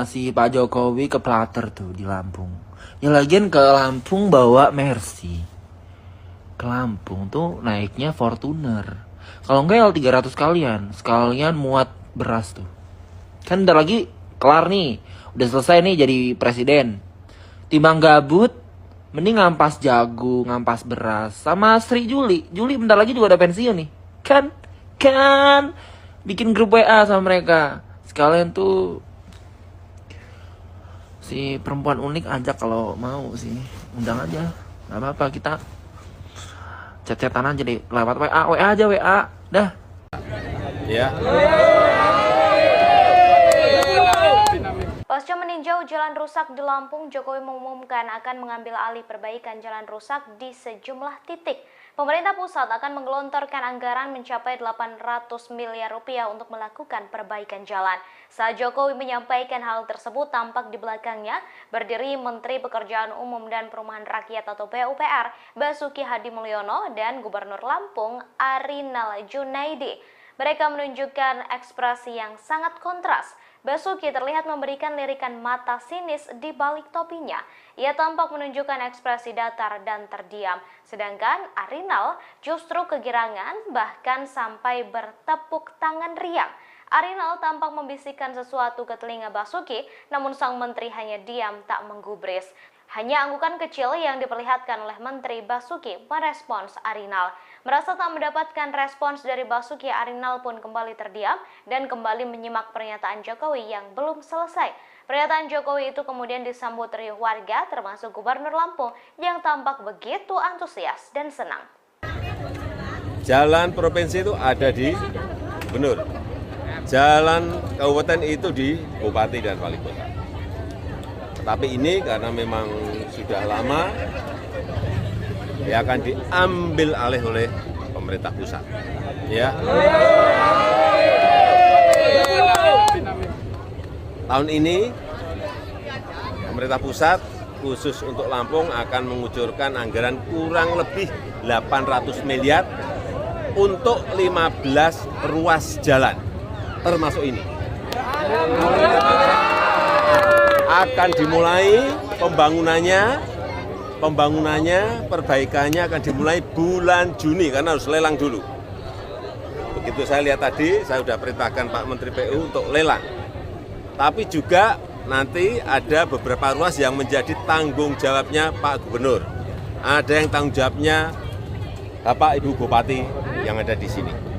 si Pak Jokowi keplater tuh di Lampung. Ya lagian ke Lampung bawa Mercy. Ke Lampung tuh naiknya Fortuner. Kalau enggak L300 sekalian muat beras tuh. Kan udah lagi kelar nih. Udah selesai nih jadi presiden. Timbang gabut, mending ngampas jagung, ngampas beras. Sama Sri Juli. Juli bentar lagi juga udah pensiun nih. Kan bikin grup WA sama mereka. Sekalian tuh si perempuan unik ajak kalau mau sih. Undang aja. Gak apa-apa, kita chat-chatan aja deh. Lewat WA aja WA. Dah.
Ya.
Pasca meninjau jalan rusak di Lampung, Jokowi mengumumkan akan mengambil alih perbaikan jalan rusak di sejumlah titik. Pemerintah pusat akan menggelontorkan anggaran mencapai 800 miliar rupiah untuk melakukan perbaikan jalan. Saat Jokowi menyampaikan hal tersebut, tampak di belakangnya berdiri Menteri Pekerjaan Umum dan Perumahan Rakyat atau PUPR, Basuki Hadi Mulyono, dan Gubernur Lampung, Arinal Junaidi. Mereka menunjukkan ekspresi yang sangat kontras. Basuki terlihat memberikan lirikan mata sinis di balik topinya. Ia tampak menunjukkan ekspresi datar dan terdiam. Sedangkan Arinal justru kegirangan, bahkan sampai bertepuk tangan riang. Arinal tampak membisikkan sesuatu ke telinga Basuki, namun sang menteri hanya diam tak menggubris. Hanya anggukan kecil yang diperlihatkan oleh Menteri Basuki merespons Arinal. Merasa tak mendapatkan respons dari Basuki, Arinal pun kembali terdiam dan kembali menyimak pernyataan Jokowi yang belum selesai. Pernyataan Jokowi itu kemudian disambut riuh warga termasuk Gubernur Lampung yang tampak begitu antusias dan senang.
Jalan provinsi itu ada di Gubernur. Jalan kabupaten itu di Bupati dan Wali Kota. Tapi ini karena memang sudah lama, ya akan diambil alih oleh pemerintah pusat. Ya. Tahun ini pemerintah pusat khusus untuk Lampung akan mengucurkan anggaran kurang lebih 800 miliar untuk 15 ruas jalan, termasuk ini. Akan dimulai pembangunannya, perbaikannya akan dimulai bulan Juni karena harus lelang dulu. Begitu saya lihat tadi, saya sudah perintahkan Pak Menteri PU untuk lelang. Tapi juga nanti ada beberapa ruas yang menjadi tanggung jawabnya Pak Gubernur. Ada yang tanggung jawabnya Bapak Ibu Bupati yang ada di sini.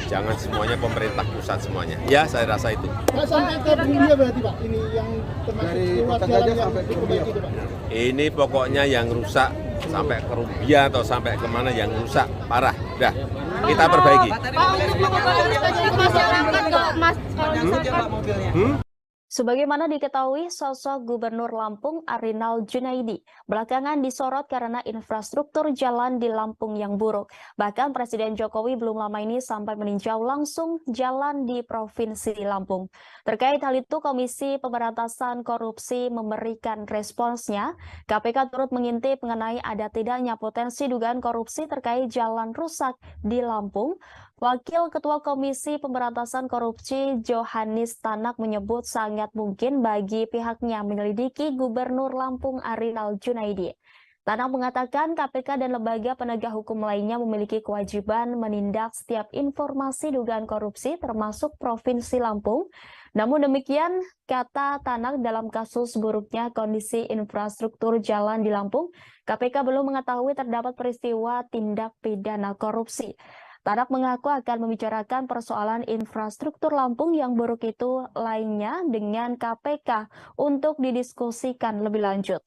Jangan semuanya pemerintah pusat semuanya. Ya, saya rasa itu.
Pak, sampai ke Bumbia berarti Pak, ini yang termasuk ruas jalan yang diperbaiki itu Pak?
Ini pokoknya yang rusak sampai ke Rumbia atau sampai kemana yang rusak parah. Udah, kita perbaiki.
Pak, untuk mengubah masyarakat nggak mas?
Sebagaimana diketahui, sosok Gubernur Lampung Arinal Junaidi belakangan disorot karena infrastruktur jalan di Lampung yang buruk. Bahkan Presiden Jokowi belum lama ini sampai meninjau langsung jalan di Provinsi Lampung. Terkait hal itu, Komisi Pemberantasan Korupsi memberikan responsnya. KPK turut mengintip mengenai ada tidaknya potensi dugaan korupsi terkait jalan rusak di Lampung. Wakil Ketua Komisi Pemberantasan Korupsi Johanis Tanak menyebut sangat mungkin bagi pihaknya menyelidiki Gubernur Lampung Arinal Junaidi. Tanak mengatakan KPK dan lembaga penegak hukum lainnya memiliki kewajiban menindak setiap informasi dugaan korupsi termasuk Provinsi Lampung. Namun demikian, kata Tanak, dalam kasus buruknya kondisi infrastruktur jalan di Lampung, KPK belum mengetahui terdapat peristiwa tindak pidana korupsi. Tanak mengaku akan membicarakan persoalan infrastruktur Lampung yang buruk itu lainnya dengan KPK untuk didiskusikan lebih lanjut.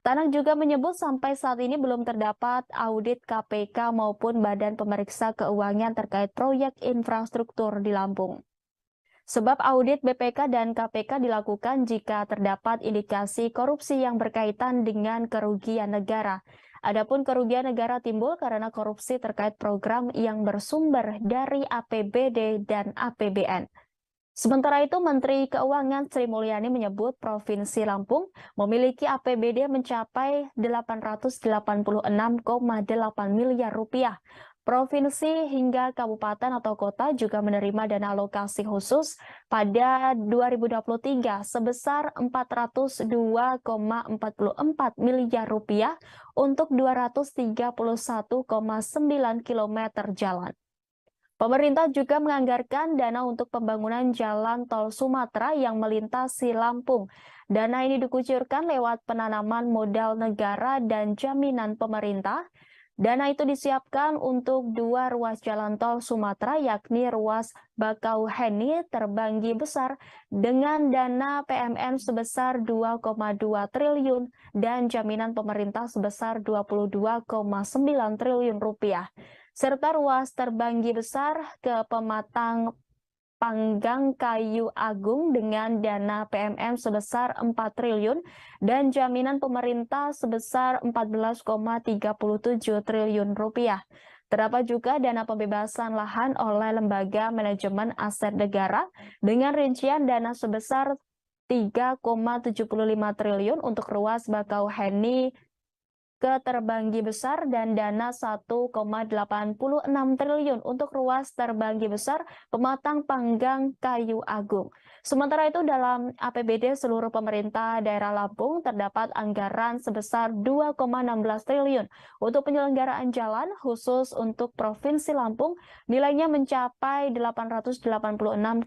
Tanak juga menyebut sampai saat ini belum terdapat audit KPK maupun Badan Pemeriksa Keuangan terkait proyek infrastruktur di Lampung. Sebab audit BPK dan KPK dilakukan jika terdapat indikasi korupsi yang berkaitan dengan kerugian negara. Adapun kerugian negara timbul karena korupsi terkait program yang bersumber dari APBD dan APBN. Sementara itu, Menteri Keuangan Sri Mulyani menyebut Provinsi Lampung memiliki APBD mencapai 886,8 miliar rupiah. Provinsi hingga kabupaten atau kota juga menerima dana alokasi khusus pada 2023 sebesar 402,44 miliar rupiah untuk 231,9 kilometer jalan. Pemerintah juga menganggarkan dana untuk pembangunan jalan tol Sumatera yang melintasi Lampung. Dana ini dikucurkan lewat penanaman modal negara dan jaminan pemerintah. Dana itu disiapkan untuk 2 ruas jalan tol Sumatera, yakni ruas Bakauheni Terbanggi Besar dengan dana PMN sebesar 2,2 triliun dan jaminan pemerintah sebesar 22,9 triliun rupiah. Serta ruas Terbanggi Besar ke Pematang Panggang Kayu Agung dengan dana PMM sebesar 4 triliun dan jaminan pemerintah sebesar 14,37 triliun rupiah. Terdapat juga dana pembebasan lahan oleh Lembaga Manajemen Aset Negara dengan rincian dana sebesar 3,75 triliun untuk ruas Bakauheni ke Terbanggi Besar dan dana 1,86 triliun untuk ruas Terbanggi Besar Pematang Panggang Kayu Agung. Sementara itu dalam APBD seluruh pemerintah daerah Lampung terdapat anggaran sebesar 2,16 triliun untuk penyelenggaraan jalan khusus untuk Provinsi Lampung nilainya mencapai 886,8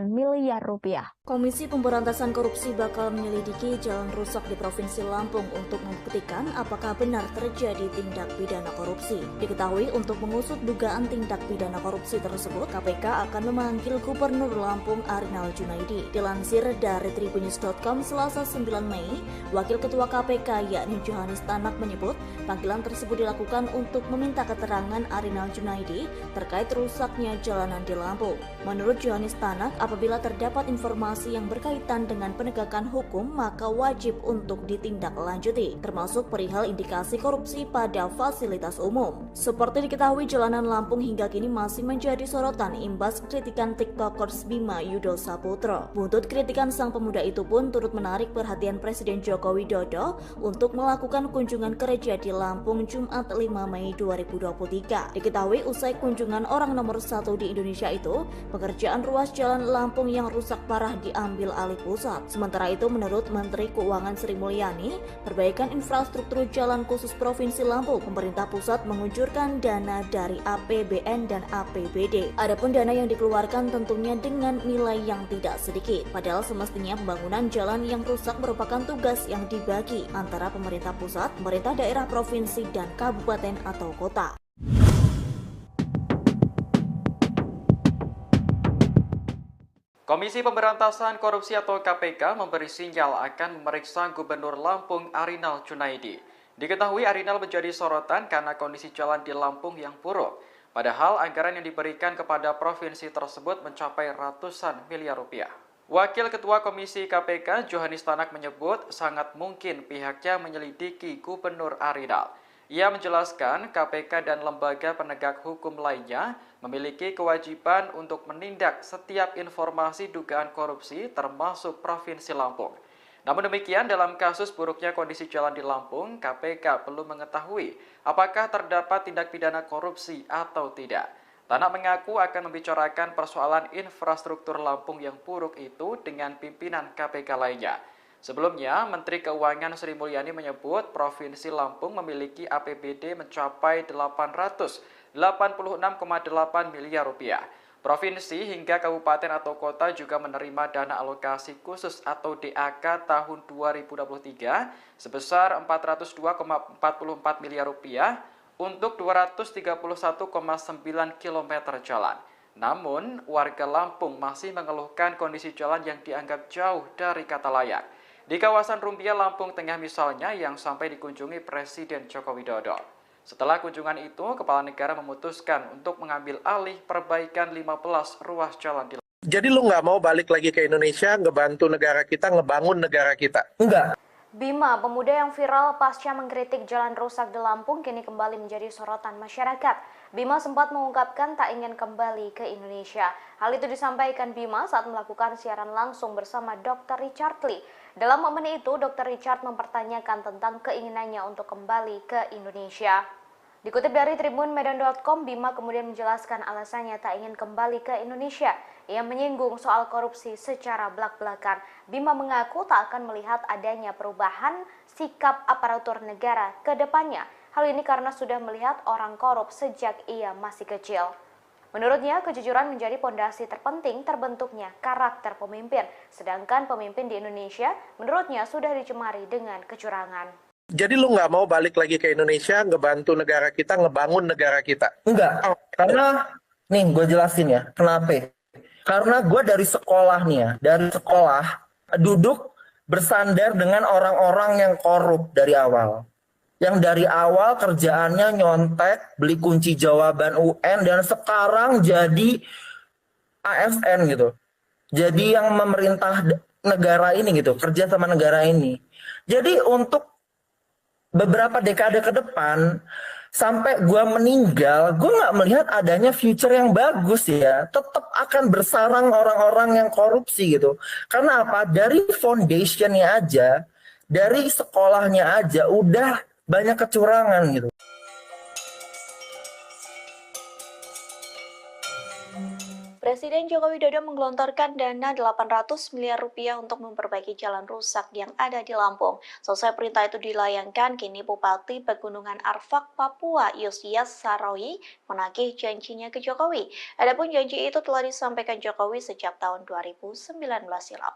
miliar rupiah.
Komisi Pemberantasan Korupsi bakal menyelidiki jalan rusak di Provinsi Lampung untuk membuktikan apakah benar terjadi tindak pidana korupsi. Diketahui untuk mengusut dugaan tindak pidana korupsi tersebut, KPK akan memanggil Gubernur Lampung Arinal Junaidi. Dilansir dari Tribunnews.com Selasa 9 Mei, Wakil Ketua KPK yakni Johanis Tanak menyebut panggilan tersebut dilakukan untuk meminta keterangan Arinal Junaidi terkait rusaknya jalanan di Lampung. Menurut Johanis Tanak, apabila terdapat informasi yang berkaitan dengan penegakan hukum maka wajib untuk ditindaklanjuti, termasuk perihal indikasi korupsi pada fasilitas umum. Seperti diketahui, jalanan Lampung hingga kini masih menjadi sorotan imbas kritikan TikTokers Bima Yudho Saputro. Buntut kritikan sang pemuda itu pun turut menarik perhatian Presiden Joko Widodo untuk melakukan kunjungan kerja di Lampung Jumat 5 Mei 2023. Diketahui usai kunjungan orang nomor 1 di Indonesia itu, pekerjaan ruas jalan Lampung yang rusak parah diambil alih pusat. Sementara itu, menurut Menteri Keuangan Sri Mulyani, perbaikan infrastruktur jalan khusus Provinsi Lampung, pemerintah pusat mengucurkan dana dari APBN dan APBD. Adapun dana yang dikeluarkan tentunya dengan nilai yang tidak sedikit. Padahal semestinya pembangunan jalan yang rusak merupakan tugas yang dibagi antara pemerintah pusat, pemerintah daerah, provinsi, dan kabupaten atau kota.
Komisi Pemberantasan Korupsi atau KPK memberi sinyal akan memeriksa Gubernur Lampung Arinal Junaidi. Diketahui Arinal menjadi sorotan karena kondisi jalan di Lampung yang buruk. Padahal anggaran yang diberikan kepada provinsi tersebut mencapai ratusan miliar rupiah. Wakil Ketua Komisi KPK Johanis Tanak menyebut sangat mungkin pihaknya menyelidiki Gubernur Arinal. Ia menjelaskan KPK dan lembaga penegak hukum lainnya memiliki kewajiban untuk menindak setiap informasi dugaan korupsi termasuk Provinsi Lampung. Namun demikian, dalam kasus buruknya kondisi jalan di Lampung, KPK belum mengetahui apakah terdapat tindak pidana korupsi atau tidak. Tanak mengaku akan membicarakan persoalan infrastruktur Lampung yang buruk itu dengan pimpinan KPK lainnya. Sebelumnya, Menteri Keuangan Sri Mulyani menyebut Provinsi Lampung memiliki APBD mencapai 886,8 miliar rupiah. Provinsi hingga kabupaten atau kota juga menerima dana alokasi khusus atau DAK tahun 2023 sebesar 402,44 miliar rupiah untuk 231,9 km jalan. Namun, warga Lampung masih mengeluhkan kondisi jalan yang dianggap jauh dari kata layak. Di kawasan Rumbia, Lampung Tengah misalnya, yang sampai dikunjungi Presiden Joko Widodo. Setelah kunjungan itu, Kepala Negara memutuskan untuk mengambil alih perbaikan 15 ruas jalan di Lampung.
Jadi lu nggak mau balik lagi ke Indonesia, ngebantu negara kita, ngebangun negara kita?
Enggak.
Bima, pemuda yang viral pasca mengkritik jalan rusak di Lampung, kini kembali menjadi sorotan masyarakat. Bima sempat mengungkapkan tak ingin kembali ke Indonesia. Hal itu disampaikan Bima saat melakukan siaran langsung bersama Dr. Richard Lee. Dalam momen itu, Dr. Richard mempertanyakan tentang keinginannya untuk kembali ke Indonesia. Dikutip dari tribunmedan.com, Bima kemudian menjelaskan alasannya tak ingin kembali ke Indonesia. Ia menyinggung soal korupsi secara belak-belakan. Bima mengaku tak akan melihat adanya perubahan sikap aparatur negara ke depannya. Hal ini karena sudah melihat orang korup sejak ia masih kecil. Menurutnya, kejujuran menjadi pondasi terpenting terbentuknya karakter pemimpin. Sedangkan pemimpin di Indonesia, menurutnya sudah dicemari dengan kecurangan.
Jadi lu nggak mau balik lagi ke Indonesia, ngebantu negara kita, ngebangun negara kita?
Enggak. Karena, nih gue jelasin ya, kenapa? Karena gue dari sekolah nih ya, dari sekolah duduk bersandar dengan orang-orang yang korup dari awal. Yang dari awal kerjaannya nyontek, beli kunci jawaban UN, dan sekarang jadi ASN gitu. Jadi yang memerintah negara ini gitu, kerja sama negara ini. Jadi untuk beberapa dekade ke depan, sampai gue meninggal, gue nggak melihat adanya future yang bagus ya. Tetap akan bersarang orang-orang yang korupsi gitu. Karena apa? Dari foundationnya aja, dari sekolahnya aja, udah banyak kecurangan gitu.
Presiden Joko Widodo menggelontorkan dana 800 miliar rupiah untuk memperbaiki jalan rusak yang ada di Lampung. Selesai perintah itu dilayangkan, kini Bupati Pegunungan Arfak, Papua, Yosias Sarawi menagih janjinya ke Jokowi. Adapun janji itu telah disampaikan Jokowi sejak tahun 2019 silam.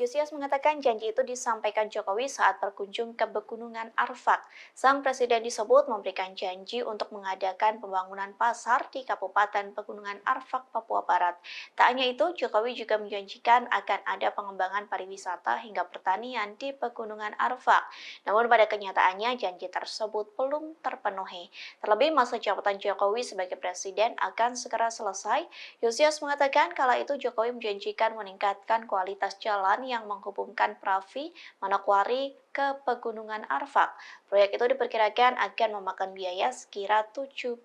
Yosias mengatakan janji itu disampaikan Jokowi saat berkunjung ke Pegunungan Arfak. Sang presiden disebut memberikan janji untuk mengadakan pembangunan pasar di Kabupaten Pegunungan Arfak, Papua Barat. Tak hanya itu, Jokowi juga menjanjikan akan ada pengembangan pariwisata hingga pertanian di Pegunungan Arfak. Namun pada kenyataannya janji tersebut belum terpenuhi. Terlebih masa jabatan Jokowi sebagai presiden akan segera selesai. Yosias mengatakan kala itu Jokowi menjanjikan meningkatkan kualitas jalan yang menghubungkan Pravi, Manokwari ke Pegunungan Arfak. Proyek itu diperkirakan akan memakan biaya sekira 70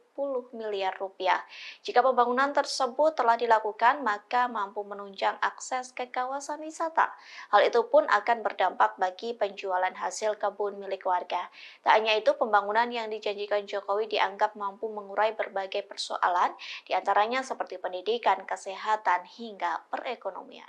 miliar rupiah. Jika pembangunan tersebut telah dilakukan, maka mampu menunjang akses ke kawasan wisata. Hal itu pun akan berdampak bagi penjualan hasil kebun milik warga. Tak hanya itu, pembangunan yang dijanjikan Jokowi dianggap mampu mengurai berbagai persoalan, diantaranya seperti pendidikan, kesehatan, hingga perekonomian.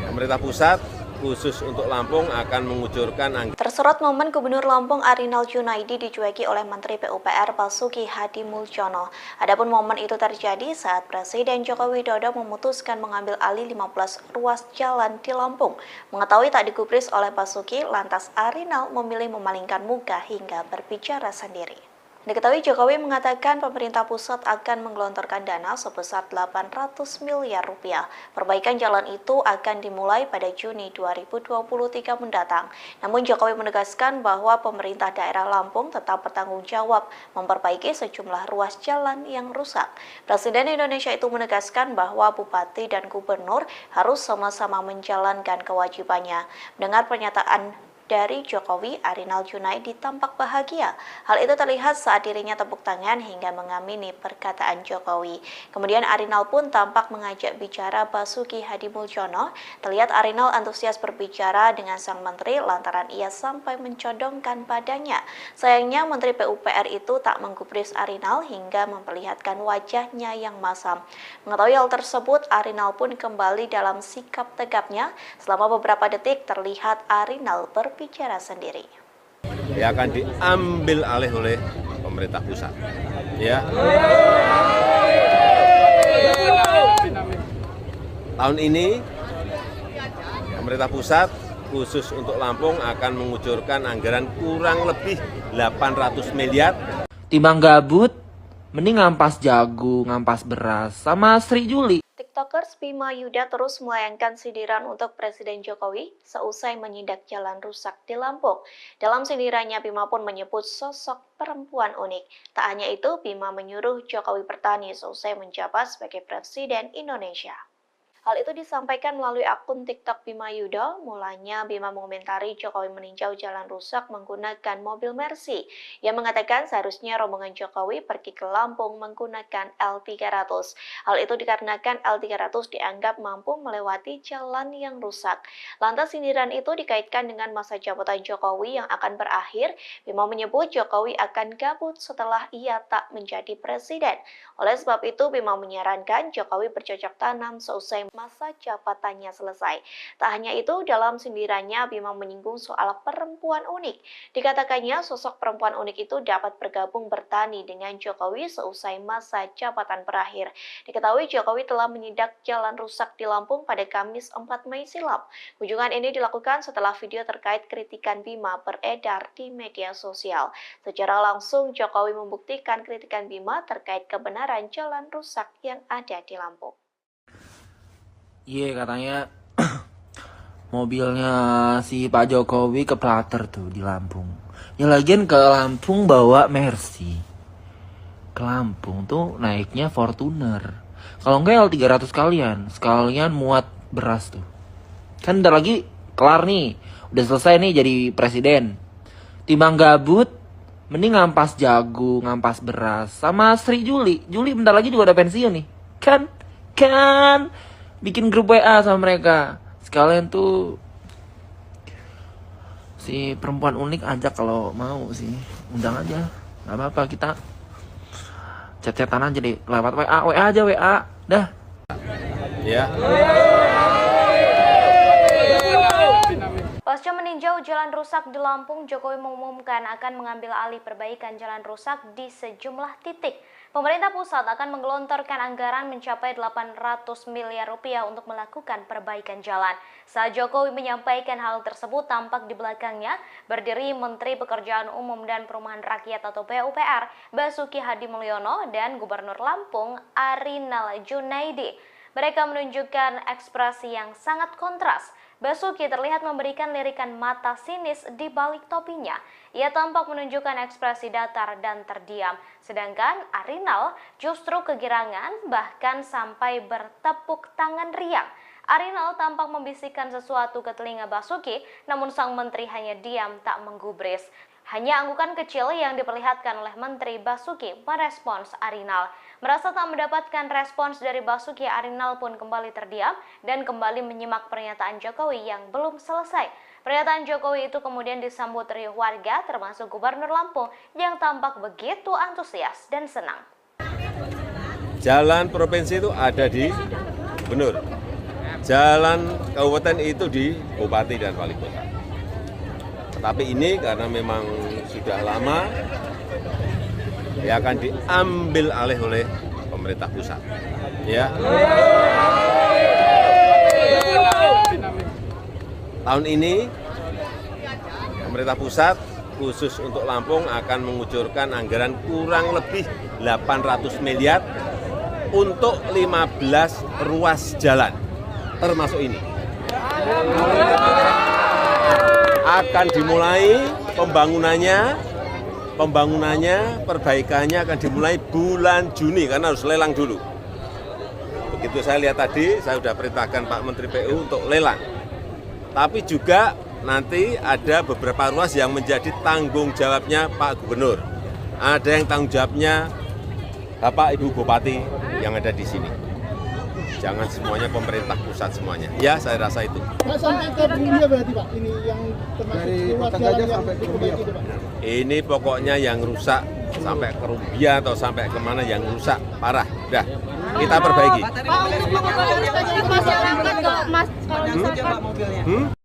Pemerintah pusat khusus untuk Lampung akan mengucurkan anggaran.
Tersorot momen Gubernur Lampung Arinal Junaidi dicueki oleh Menteri PUPR Basuki Hadi Muljono. Adapun momen itu terjadi saat Presiden Joko Widodo memutuskan mengambil alih 15 ruas jalan di Lampung. Mengetahui tak digubris oleh Basuki, lantas Arinal memilih memalingkan muka hingga berbicara sendiri. Diketahui Jokowi mengatakan pemerintah pusat akan menggelontorkan dana sebesar 800 miliar rupiah. Perbaikan jalan itu akan dimulai pada Juni 2023 mendatang. Namun Jokowi menegaskan bahwa pemerintah daerah Lampung tetap bertanggung jawab memperbaiki sejumlah ruas jalan yang rusak. Presiden Indonesia itu menegaskan bahwa bupati dan gubernur harus sama-sama menjalankan kewajibannya. Mendengar pernyataan dari Jokowi, Arinal Junaidi tampak bahagia. Hal itu terlihat saat dirinya tepuk tangan hingga mengamini perkataan Jokowi. Kemudian Arinal pun tampak mengajak bicara Basuki Hadimulyono. Terlihat Arinal antusias berbicara dengan sang menteri lantaran ia sampai mencodongkan badannya. Sayangnya Menteri PUPR itu tak menggubris Arinal hingga memperlihatkan wajahnya yang masam. Mengetahui hal tersebut, Arinal pun kembali dalam sikap tegapnya. Selama beberapa detik terlihat Arinal berbicara sendiri.
Ya akan diambil alih oleh pemerintah pusat. Ya. Tahun ini pemerintah pusat khusus untuk Lampung akan mengucurkan anggaran kurang lebih 800 miliar.
Timbang gabut, mending ngampas jagung, ngampas beras, sama Sri Juli.
TikTokers Bima Yuda terus melayangkan sindiran untuk Presiden Jokowi seusai menyidak jalan rusak di Lampung. Dalam sindirannya, Bima pun menyebut sosok perempuan unik. Tak hanya itu, Bima menyuruh Jokowi bertani seusai menjabat sebagai Presiden Indonesia. Hal itu disampaikan melalui akun TikTok Bima Yuda. Mulanya Bima mengomentari Jokowi meninjau jalan rusak menggunakan mobil Mercy. Ia mengatakan seharusnya rombongan Jokowi pergi ke Lampung menggunakan L300. Hal itu dikarenakan L300 dianggap mampu melewati jalan yang rusak. Lantas sindiran itu dikaitkan dengan masa jabatan Jokowi yang akan berakhir. Bima menyebut Jokowi akan gabut setelah ia tak menjadi presiden. Oleh sebab itu, Bima menyarankan Jokowi bercocok tanam seusai masa jabatannya selesai. Tak hanya itu, dalam sindirannya Bima menyinggung soal perempuan unik. Dikatakannya sosok perempuan unik itu dapat bergabung bertani dengan Jokowi seusai masa jabatan berakhir. Diketahui Jokowi telah menyidak jalan rusak di Lampung pada Kamis 4 Mei silam. Kunjungan ini dilakukan setelah video terkait kritikan Bima beredar di media sosial. Secara langsung Jokowi membuktikan kritikan Bima terkait kebenaran jalan rusak yang ada di Lampung.
Iya, katanya mobilnya si Pak Jokowi keplater tuh di Lampung. Ya lagian ke Lampung bawa Mercy. Ke Lampung tuh naiknya Fortuner. Kalau enggak L300 sekalian muat beras tuh. Kan bentar lagi kelar nih. Udah selesai nih jadi presiden. Timbang gabut, mending ngampas jagung, ngampas beras. Sama Sri Juli. Juli bentar lagi juga udah pensiun nih. Kan bikin grup WA sama mereka. Sekalian tuh si perempuan unik ajak kalau mau sih. Undang aja. Gak apa-apa, kita chat-chatan aja deh. Lewat WA aja WA. Dah.
Ya.
Pasca meninjau jalan rusak di Lampung, Jokowi mengumumkan akan mengambil alih perbaikan jalan rusak di sejumlah titik. Pemerintah pusat akan menggelontorkan anggaran mencapai 800 miliar rupiah untuk melakukan perbaikan jalan. Saat Jokowi menyampaikan hal tersebut, tampak di belakangnya berdiri Menteri Pekerjaan Umum dan Perumahan Rakyat atau PUPR, Basuki Hadimulyono, dan Gubernur Lampung, Arinal Junaidi. Mereka menunjukkan ekspresi yang sangat kontras. Basuki terlihat memberikan lirikan mata sinis di balik topinya. Ia tampak menunjukkan ekspresi datar dan terdiam. Sedangkan Arinal justru kegirangan, bahkan sampai bertepuk tangan riang. Arinal tampak membisikkan sesuatu ke telinga Basuki, namun sang menteri hanya diam tak menggubris. Hanya anggukan kecil yang diperlihatkan oleh Menteri Basuki merespons Arinal. Merasa tak mendapatkan respons dari Basuki, Arinal pun kembali terdiam dan kembali menyimak pernyataan Jokowi yang belum selesai. Pernyataan Jokowi itu kemudian disambut riuh warga, termasuk Gubernur Lampung yang tampak begitu antusias dan senang.
Jalan provinsi itu ada di Gubernur. Jalan kabupaten itu di Bupati dan Wali Kota. Tapi ini karena memang sudah lama, ya akan diambil alih oleh pemerintah pusat. Ya. Tahun ini pemerintah pusat khusus untuk Lampung akan mengucurkan anggaran kurang lebih 800 miliar untuk 15 ruas jalan, termasuk ini. Akan dimulai pembangunannya, perbaikannya akan dimulai bulan Juni karena harus lelang dulu. Begitu saya lihat tadi, saya sudah perintahkan Pak Menteri PU untuk lelang. Tapi juga nanti ada beberapa ruas yang menjadi tanggung jawabnya Pak Gubernur. Ada yang tanggung jawabnya Bapak Ibu Bupati yang ada di sini. Jangan semuanya pemerintah pusat semuanya. Ya, saya rasa itu.
Pak, sampai ke Bumbia berarti Pak, ini yang termasuk
dari
ruas
Kota
jalan
Gajah
yang
sampai ke Bumbia.
diperbaiki itu, Pak.
Ini pokoknya yang rusak sampai ke Rumbia atau sampai kemana yang rusak parah. Udah, kita perbaiki.
Pak, untuk mengevakuasi masyarakat kalau misalkan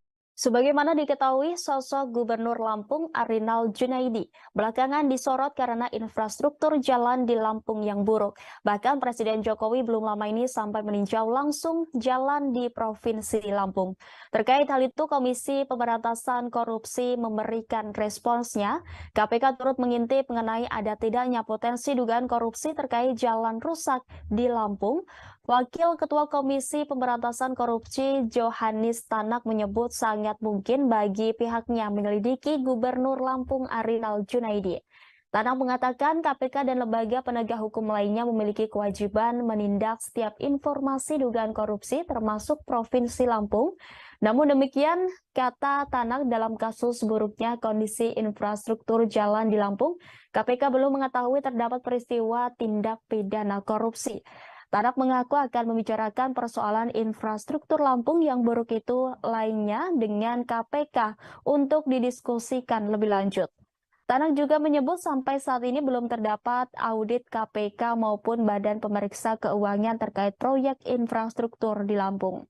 Sebagaimana diketahui, sosok Gubernur Lampung Arinal Junaidi belakangan disorot karena infrastruktur jalan di Lampung yang buruk. Bahkan Presiden Jokowi belum lama ini sampai meninjau langsung jalan di Provinsi Lampung. Terkait hal itu, Komisi Pemberantasan Korupsi memberikan responsnya. KPK turut mengintip mengenai ada tidaknya potensi dugaan korupsi terkait jalan rusak di Lampung. Wakil Ketua Komisi Pemberantasan Korupsi Johanis Tanak menyebut sangat mungkin bagi pihaknya menyelidiki Gubernur Lampung Arinal Junaidi. Tanak mengatakan KPK dan lembaga penegak hukum lainnya memiliki kewajiban menindak setiap informasi dugaan korupsi termasuk Provinsi Lampung. Namun demikian, kata Tanak, dalam kasus buruknya kondisi infrastruktur jalan di Lampung, KPK belum mengetahui terdapat peristiwa tindak pidana korupsi. Tanak mengaku akan membicarakan persoalan infrastruktur Lampung yang buruk itu lainnya dengan KPK untuk didiskusikan lebih lanjut. Tanak juga menyebut sampai saat ini belum terdapat audit KPK maupun Badan Pemeriksa Keuangan terkait proyek infrastruktur di Lampung.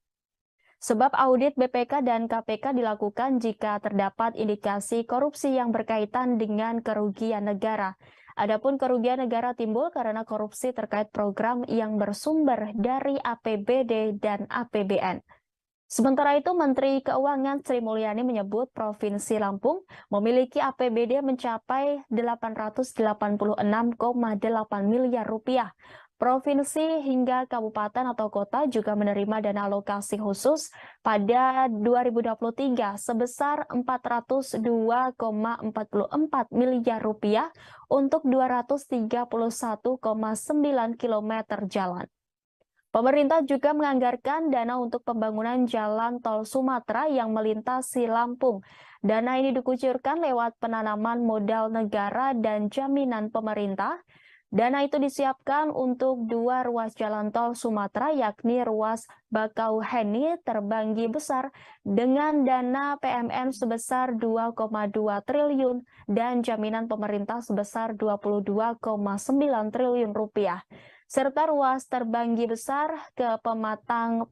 Sebab audit BPK dan KPK dilakukan jika terdapat indikasi korupsi yang berkaitan dengan kerugian negara. Adapun kerugian negara timbul karena korupsi terkait program yang bersumber dari APBD dan APBN. Sementara itu, Menteri Keuangan Sri Mulyani menyebut Provinsi Lampung memiliki APBD mencapai 886,8 miliar rupiah. Provinsi hingga kabupaten atau kota juga menerima dana alokasi khusus pada 2023 sebesar 402,44 miliar rupiah untuk 231,9 km jalan. Pemerintah juga menganggarkan dana untuk pembangunan jalan tol Sumatera yang melintasi Lampung. Dana ini dikucurkan lewat penanaman modal negara dan jaminan pemerintah. Dana itu disiapkan untuk 2 ruas jalan tol Sumatera, yakni ruas Bakauheni Terbanggi Besar dengan dana PMN sebesar 2,2 triliun dan jaminan pemerintah sebesar 22,9 triliun rupiah, serta ruas Terbanggi Besar ke Pematang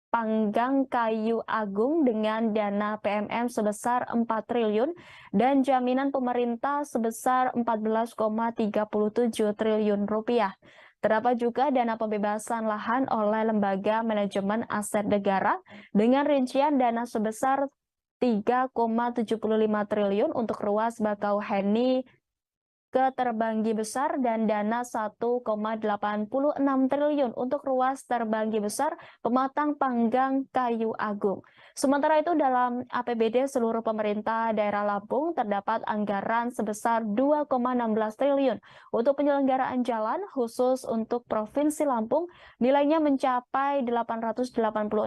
Panggang Kayu Agung dengan dana PMN sebesar 4 triliun dan jaminan pemerintah sebesar 14,37 triliun rupiah. Terdapat juga dana pembebasan lahan oleh Lembaga Manajemen Aset Negara dengan rincian dana sebesar 3,75 triliun untuk ruas Bakauheni ke Terbanggi Besar dan dana 1,86 triliun untuk ruas Terbanggi Besar Pematang Panggang Kayu Agung. Sementara itu dalam APBD seluruh pemerintah daerah Lampung terdapat anggaran sebesar 2,16 triliun untuk penyelenggaraan jalan khusus untuk Provinsi Lampung nilainya mencapai 886,8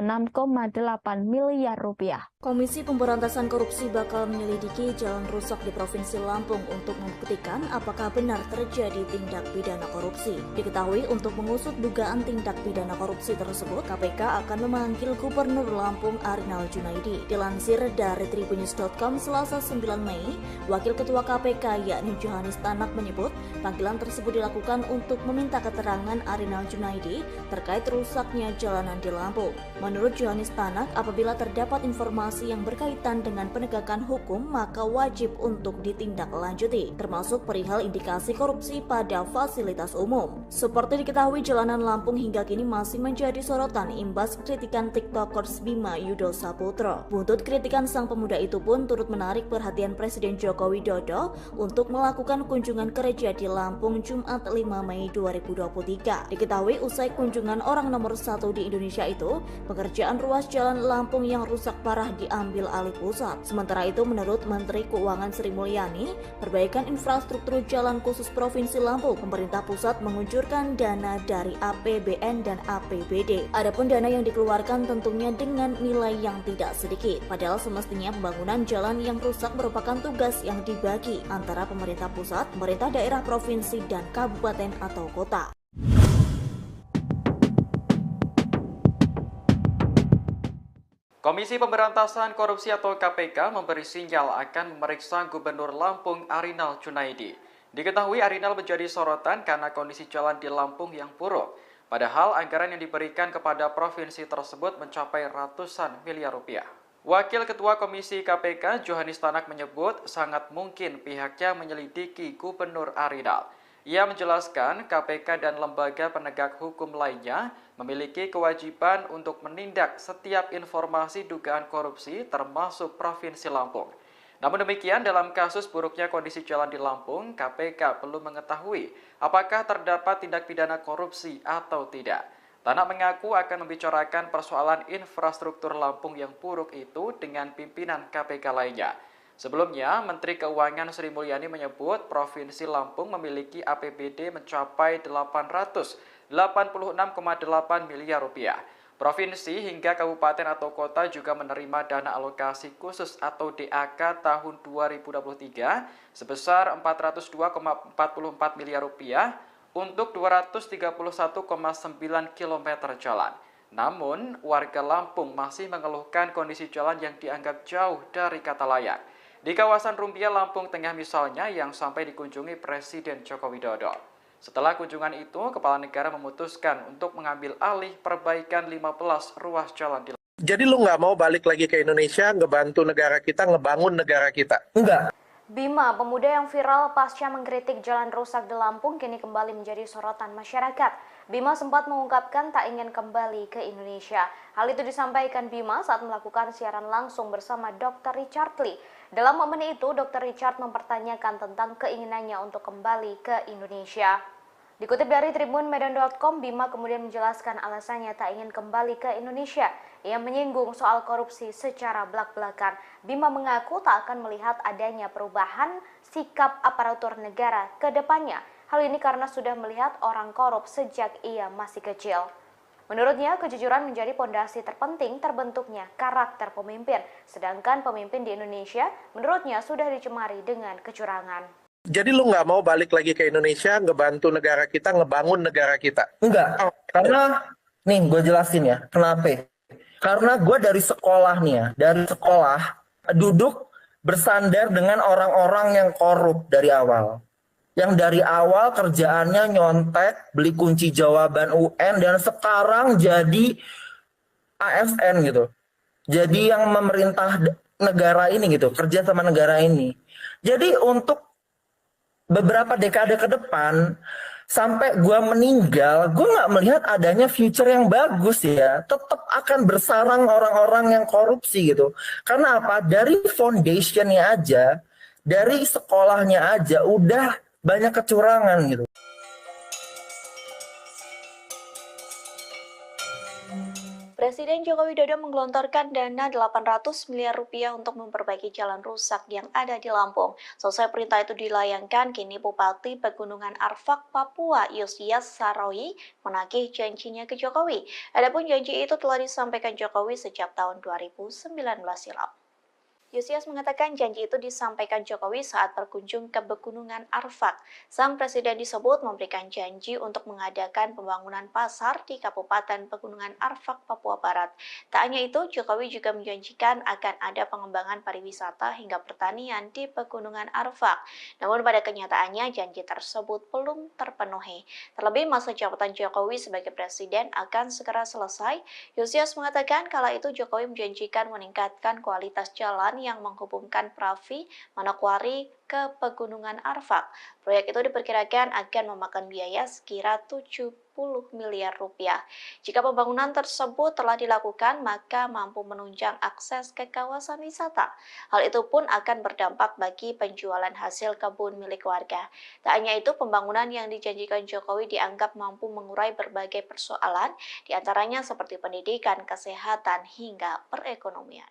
miliar rupiah.
Komisi Pemberantasan Korupsi bakal menyelidiki jalan rusak di Provinsi Lampung untuk membuktikan apakah benar terjadi tindak pidana korupsi. Diketahui untuk mengusut dugaan tindak pidana korupsi tersebut, KPK akan memanggil Gubernur Lampung Arinal Junaidi. Dilansir dari tribunnews.com Selasa 9 Mei, Wakil Ketua KPK yakni Johanis Tanak menyebut panggilan tersebut dilakukan untuk meminta keterangan Arinal Junaidi terkait rusaknya jalanan di Lampung. Menurut Johanis Tanak, apabila terdapat informasi yang berkaitan dengan penegakan hukum, maka wajib untuk ditindaklanjuti, termasuk perihal indikasi korupsi pada fasilitas umum. Seperti diketahui, jalanan Lampung hingga kini masih menjadi sorotan imbas kritikan TikTokers Bima Yudo Saputro. Buntut kritikan sang pemuda itu pun turut menarik perhatian Presiden Joko Widodo untuk melakukan kunjungan kerja di Lampung Jumat 5 Mei 2023. Diketahui usai kunjungan orang nomor 1 di Indonesia itu, pekerjaan ruas jalan Lampung yang rusak parah diambil alih pusat. Sementara itu, menurut Menteri Keuangan Sri Mulyani, perbaikan infrastruktur Infrastruktur Jalan Khusus Provinsi Lampung, pemerintah pusat menguncurkan dana dari APBN dan APBD. Adapun dana yang dikeluarkan tentunya dengan nilai yang tidak sedikit. Padahal semestinya pembangunan jalan yang rusak merupakan tugas yang dibagi antara pemerintah pusat, pemerintah daerah, provinsi, dan kabupaten atau kota.
Komisi Pemberantasan Korupsi atau KPK memberi sinyal akan memeriksa Gubernur Lampung Arinal Junaidi. Diketahui Arinal menjadi sorotan karena kondisi jalan di Lampung yang buruk. Padahal anggaran yang diberikan kepada provinsi tersebut mencapai ratusan miliar rupiah. Wakil Ketua Komisi KPK Johanis Tanak menyebut sangat mungkin pihaknya menyelidiki Gubernur Arinal. Ia menjelaskan KPK dan lembaga penegak hukum lainnya memiliki kewajiban untuk menindak setiap informasi dugaan korupsi termasuk Provinsi Lampung. Namun demikian, dalam kasus buruknya kondisi jalan di Lampung, KPK belum mengetahui apakah terdapat tindak pidana korupsi atau tidak. Tanak mengaku akan membicarakan persoalan infrastruktur Lampung yang buruk itu dengan pimpinan KPK lainnya. Sebelumnya, Menteri Keuangan Sri Mulyani menyebut Provinsi Lampung memiliki APBD mencapai 886,8 miliar rupiah. Provinsi hingga kabupaten atau kota juga menerima dana alokasi khusus atau DAK tahun 2023 sebesar 402,44 miliar rupiah untuk 231,9 km jalan. Namun, warga Lampung masih mengeluhkan kondisi jalan yang dianggap jauh dari kata layak. Di kawasan Rumbia, Lampung Tengah misalnya yang sampai dikunjungi Presiden Joko Widodo. Setelah kunjungan itu, Kepala Negara memutuskan untuk mengambil alih perbaikan 15 ruas jalan di Lampung.
Jadi lu nggak mau balik lagi ke Indonesia, ngebantu negara kita, ngebangun negara kita?
Enggak.
Bima, pemuda yang viral pasca mengkritik jalan rusak di Lampung, kini kembali menjadi sorotan masyarakat. Bima sempat mengungkapkan tak ingin kembali ke Indonesia. Hal itu disampaikan Bima saat melakukan siaran langsung bersama Dr. Richard Lee. Dalam momen itu, Dr. Richard mempertanyakan tentang keinginannya untuk kembali ke Indonesia. Dikutip dari tribunmedan.com, Bima kemudian menjelaskan alasannya tak ingin kembali ke Indonesia. Ia menyinggung soal korupsi secara belak-belakan. Bima mengaku tak akan melihat adanya perubahan sikap aparatur negara ke depannya. Hal ini karena sudah melihat orang korup sejak ia masih kecil. Menurutnya, kejujuran menjadi pondasi terpenting terbentuknya karakter pemimpin. Sedangkan pemimpin di Indonesia, menurutnya sudah dicemari dengan kecurangan.
Jadi lu nggak mau balik lagi ke Indonesia, ngebantu negara kita, ngebangun negara kita?
Enggak. Karena, nih gue jelasin ya, kenapa? Karena gue dari sekolah nih ya, dari sekolah duduk bersandar dengan orang-orang yang korup dari awal. Yang dari awal kerjaannya nyontek, beli kunci jawaban UN, dan sekarang jadi ASN gitu. Jadi yang memerintah negara ini gitu, kerja sama negara ini. Jadi untuk beberapa dekade ke depan, sampai gue meninggal, gue nggak melihat adanya future yang bagus ya. Tetap akan bersarang orang-orang yang korupsi gitu. Karena apa? Dari foundationnya aja, dari sekolahnya aja, udah banyak kecurangan gitu.
Presiden Joko Widodo menggelontorkan dana 800 miliar rupiah untuk memperbaiki jalan rusak yang ada di Lampung. Selesai perintah itu dilayangkan, kini Bupati Pegunungan Arfak, Papua, Yosias Saroyi menagih janjinya ke Jokowi. Adapun janji itu telah disampaikan Jokowi sejak tahun 2019 silam. Yosias mengatakan janji itu disampaikan Jokowi saat berkunjung ke Pegunungan Arfak. Sang presiden disebut memberikan janji untuk mengadakan pembangunan pasar di Kabupaten Pegunungan Arfak, Papua Barat. Tak hanya itu, Jokowi juga menjanjikan akan ada pengembangan pariwisata hingga pertanian di Pegunungan Arfak. Namun pada kenyataannya janji tersebut belum terpenuhi. Terlebih masa jabatan Jokowi sebagai presiden akan segera selesai. Yosias mengatakan kala itu Jokowi menjanjikan meningkatkan kualitas jalan yang menghubungkan Pravi, Manokwari ke Pegunungan Arfak. Proyek itu diperkirakan akan memakan biaya sekira 70 miliar rupiah. Jika pembangunan tersebut telah dilakukan, maka mampu menunjang akses ke kawasan wisata. Hal itu pun akan berdampak bagi penjualan hasil kebun milik warga. Tak hanya itu, pembangunan yang dijanjikan Jokowi dianggap mampu mengurai berbagai persoalan, diantaranya seperti pendidikan, kesehatan, hingga perekonomian.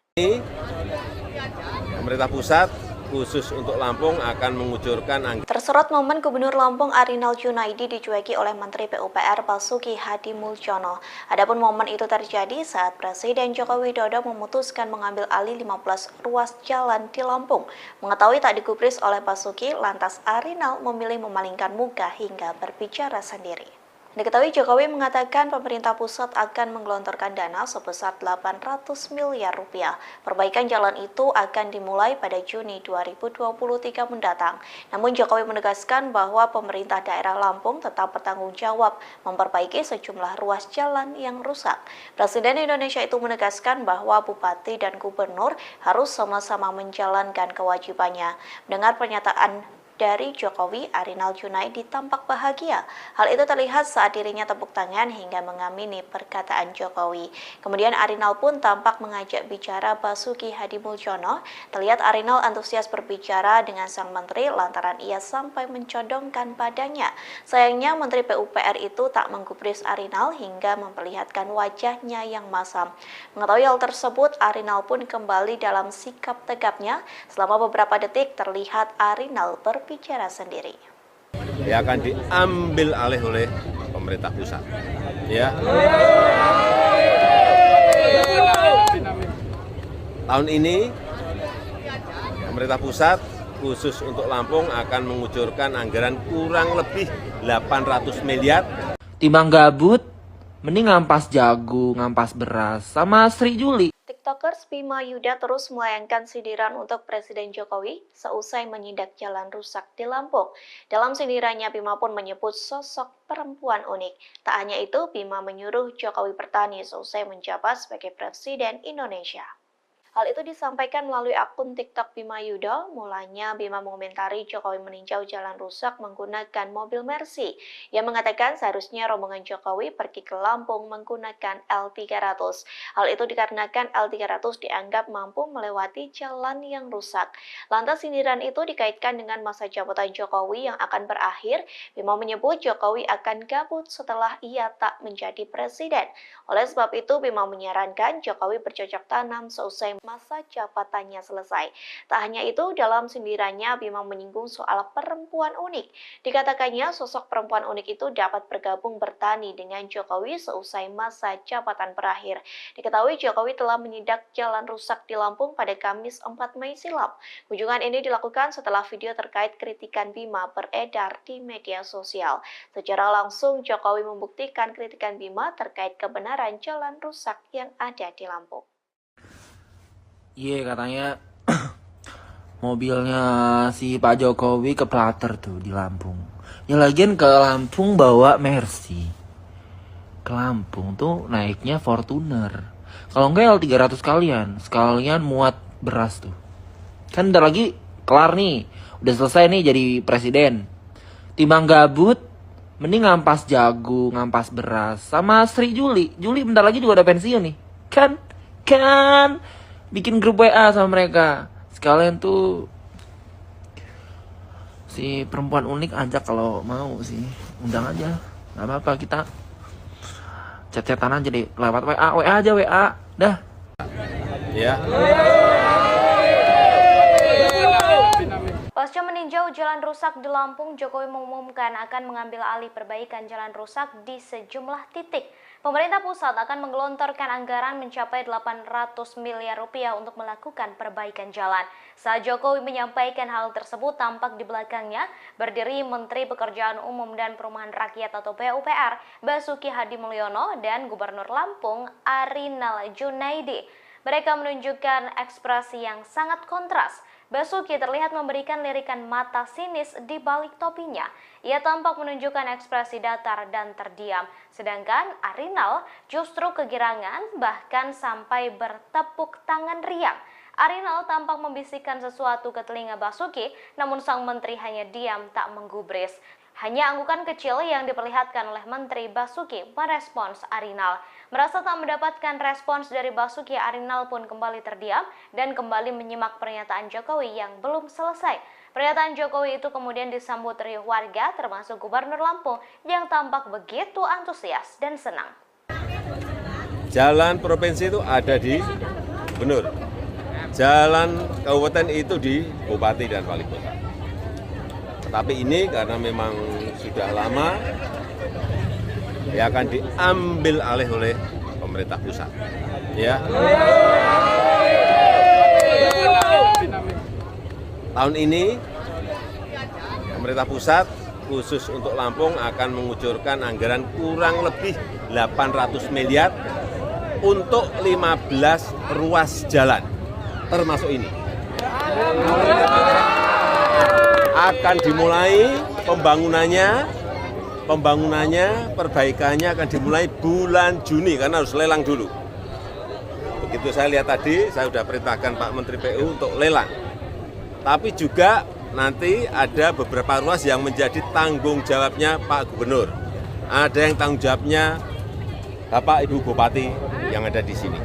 Pemerintah pusat khusus untuk Lampung akan mengucurkan
Tersorot momen Gubernur Lampung Arinal Junaidi dicueki oleh Menteri PUPR Basuki Hadi Mulyono. Adapun momen itu terjadi saat Presiden Joko Widodo memutuskan mengambil alih 15 ruas jalan di Lampung. Mengetahui tak digubris oleh Basuki, lantas Arinal memilih memalingkan muka hingga berbicara sendiri. Diketahui Jokowi mengatakan pemerintah pusat akan menggelontorkan dana sebesar 800 miliar rupiah. Perbaikan jalan itu akan dimulai pada Juni 2023 mendatang. Namun Jokowi menegaskan bahwa pemerintah daerah Lampung tetap bertanggung jawab memperbaiki sejumlah ruas jalan yang rusak. Presiden Indonesia itu menegaskan bahwa bupati dan gubernur harus sama-sama menjalankan kewajibannya. Mendengar pernyataan dari Jokowi, Arinal Junaidi tampak bahagia. Hal itu terlihat saat dirinya tepuk tangan hingga mengamini perkataan Jokowi. Kemudian Arinal pun tampak mengajak bicara Basuki Hadi Mulyono. Terlihat Arinal antusias berbicara dengan sang menteri lantaran ia sampai mencodongkan badannya. Sayangnya Menteri PUPR itu tak menggubris Arinal hingga memperlihatkan wajahnya yang masam. Mengetahui hal tersebut, Arinal pun kembali dalam sikap tegapnya. Selama beberapa detik terlihat Arinal berbicara sendiri.
Ya akan diambil alih oleh pemerintah pusat. Ya. Tahun ini pemerintah pusat khusus untuk Lampung akan mengucurkan anggaran kurang lebih 800 miliar.
Timbang gabut, mending ngampas jagung, ngampas beras, sama Sri Juli.
TikTokers Bima Yuda terus melayangkan sindiran untuk Presiden Jokowi seusai menyidak jalan rusak di Lampung. Dalam sindirannya, Bima pun menyebut sosok perempuan unik. Tak hanya itu, Bima menyuruh Jokowi bertani seusai menjabat sebagai Presiden Indonesia. Hal itu disampaikan melalui akun TikTok Bima Yuda. Mulanya Bima mengomentari Jokowi meninjau jalan rusak menggunakan mobil Mercy. Ia mengatakan seharusnya rombongan Jokowi pergi ke Lampung menggunakan L300. Hal itu dikarenakan L300 dianggap mampu melewati jalan yang rusak. Lantas sindiran itu dikaitkan dengan masa jabatan Jokowi yang akan berakhir. Bima menyebut Jokowi akan gabut setelah ia tak menjadi presiden. Oleh sebab itu, Bima menyarankan Jokowi bercocok tanam seusai masa jabatannya selesai. Tak hanya itu, dalam sindirannya Bima menyinggung soal perempuan unik. Dikatakannya sosok perempuan unik itu dapat bergabung bertani dengan Jokowi seusai masa jabatan berakhir. Diketahui Jokowi telah menyidak jalan rusak di Lampung pada Kamis 4 Mei silam. Kunjungan ini dilakukan setelah video terkait kritikan Bima beredar di media sosial. Secara langsung Jokowi membuktikan kritikan Bima terkait kebenaran jalan rusak yang ada di Lampung.
Iya, katanya mobilnya si Pak Jokowi keplater tuh di Lampung. Ya lagian ke Lampung bawa Mercy. Ke Lampung tuh naiknya Fortuner. Kalau enggak L300 sekalian muat beras tuh. Kan bentar lagi kelar nih. Udah selesai nih jadi presiden. Timbang gabut, mending ngampas jagung, ngampas beras. Sama Sri Juli. Juli bentar lagi juga udah pensiun nih. Kan bikin grup WA sama mereka. Sekalian tuh si perempuan unik ajak kalau mau sih. Undang aja. Gak apa-apa, kita chat-chatan aja deh. Lewat WA aja WA. Dah.
Ya.
Pasca meninjau jalan rusak di Lampung, Jokowi mengumumkan akan mengambil alih perbaikan jalan rusak di sejumlah titik. Pemerintah pusat akan menggelontorkan anggaran mencapai 800 miliar rupiah untuk melakukan perbaikan jalan. Saat Jokowi menyampaikan hal tersebut, tampak di belakangnya berdiri Menteri Pekerjaan Umum dan Perumahan Rakyat atau PUPR, Basuki Hadi Mulyono, dan Gubernur Lampung, Arinal Junaidi. Mereka menunjukkan ekspresi yang sangat kontras. Basuki terlihat memberikan lirikan mata sinis di balik topinya. Ia tampak menunjukkan ekspresi datar dan terdiam. Sedangkan Arinal justru kegirangan, bahkan sampai bertepuk tangan riang. Arinal tampak membisikkan sesuatu ke telinga Basuki, namun sang menteri hanya diam tak menggubris. Hanya anggukan kecil yang diperlihatkan oleh Menteri Basuki merespons Arinal. Merasa tak mendapatkan respons dari Basuki, Arinal pun kembali terdiam dan kembali menyimak pernyataan Jokowi yang belum selesai. Pernyataan Jokowi itu kemudian disambut riuh warga termasuk Gubernur Lampung yang tampak begitu antusias dan senang.
Jalan provinsi itu ada di Gubernur. jalan kabupaten itu di bupati dan wali kota. Tetapi ini karena memang sudah lama, ya akan diambil alih oleh pemerintah pusat. Ya. Tahun ini pemerintah pusat khusus untuk Lampung akan mengucurkan anggaran kurang lebih 800 miliar untuk 15 ruas jalan, termasuk ini. Akan dimulai pembangunannya, perbaikannya akan dimulai bulan Juni karena harus lelang dulu. Begitu saya lihat tadi, saya sudah perintahkan Pak Menteri PU untuk lelang. Tapi juga nanti ada beberapa ruas yang menjadi tanggung jawabnya Pak Gubernur. Ada yang tanggung jawabnya Bapak Ibu Bupati yang ada di sini.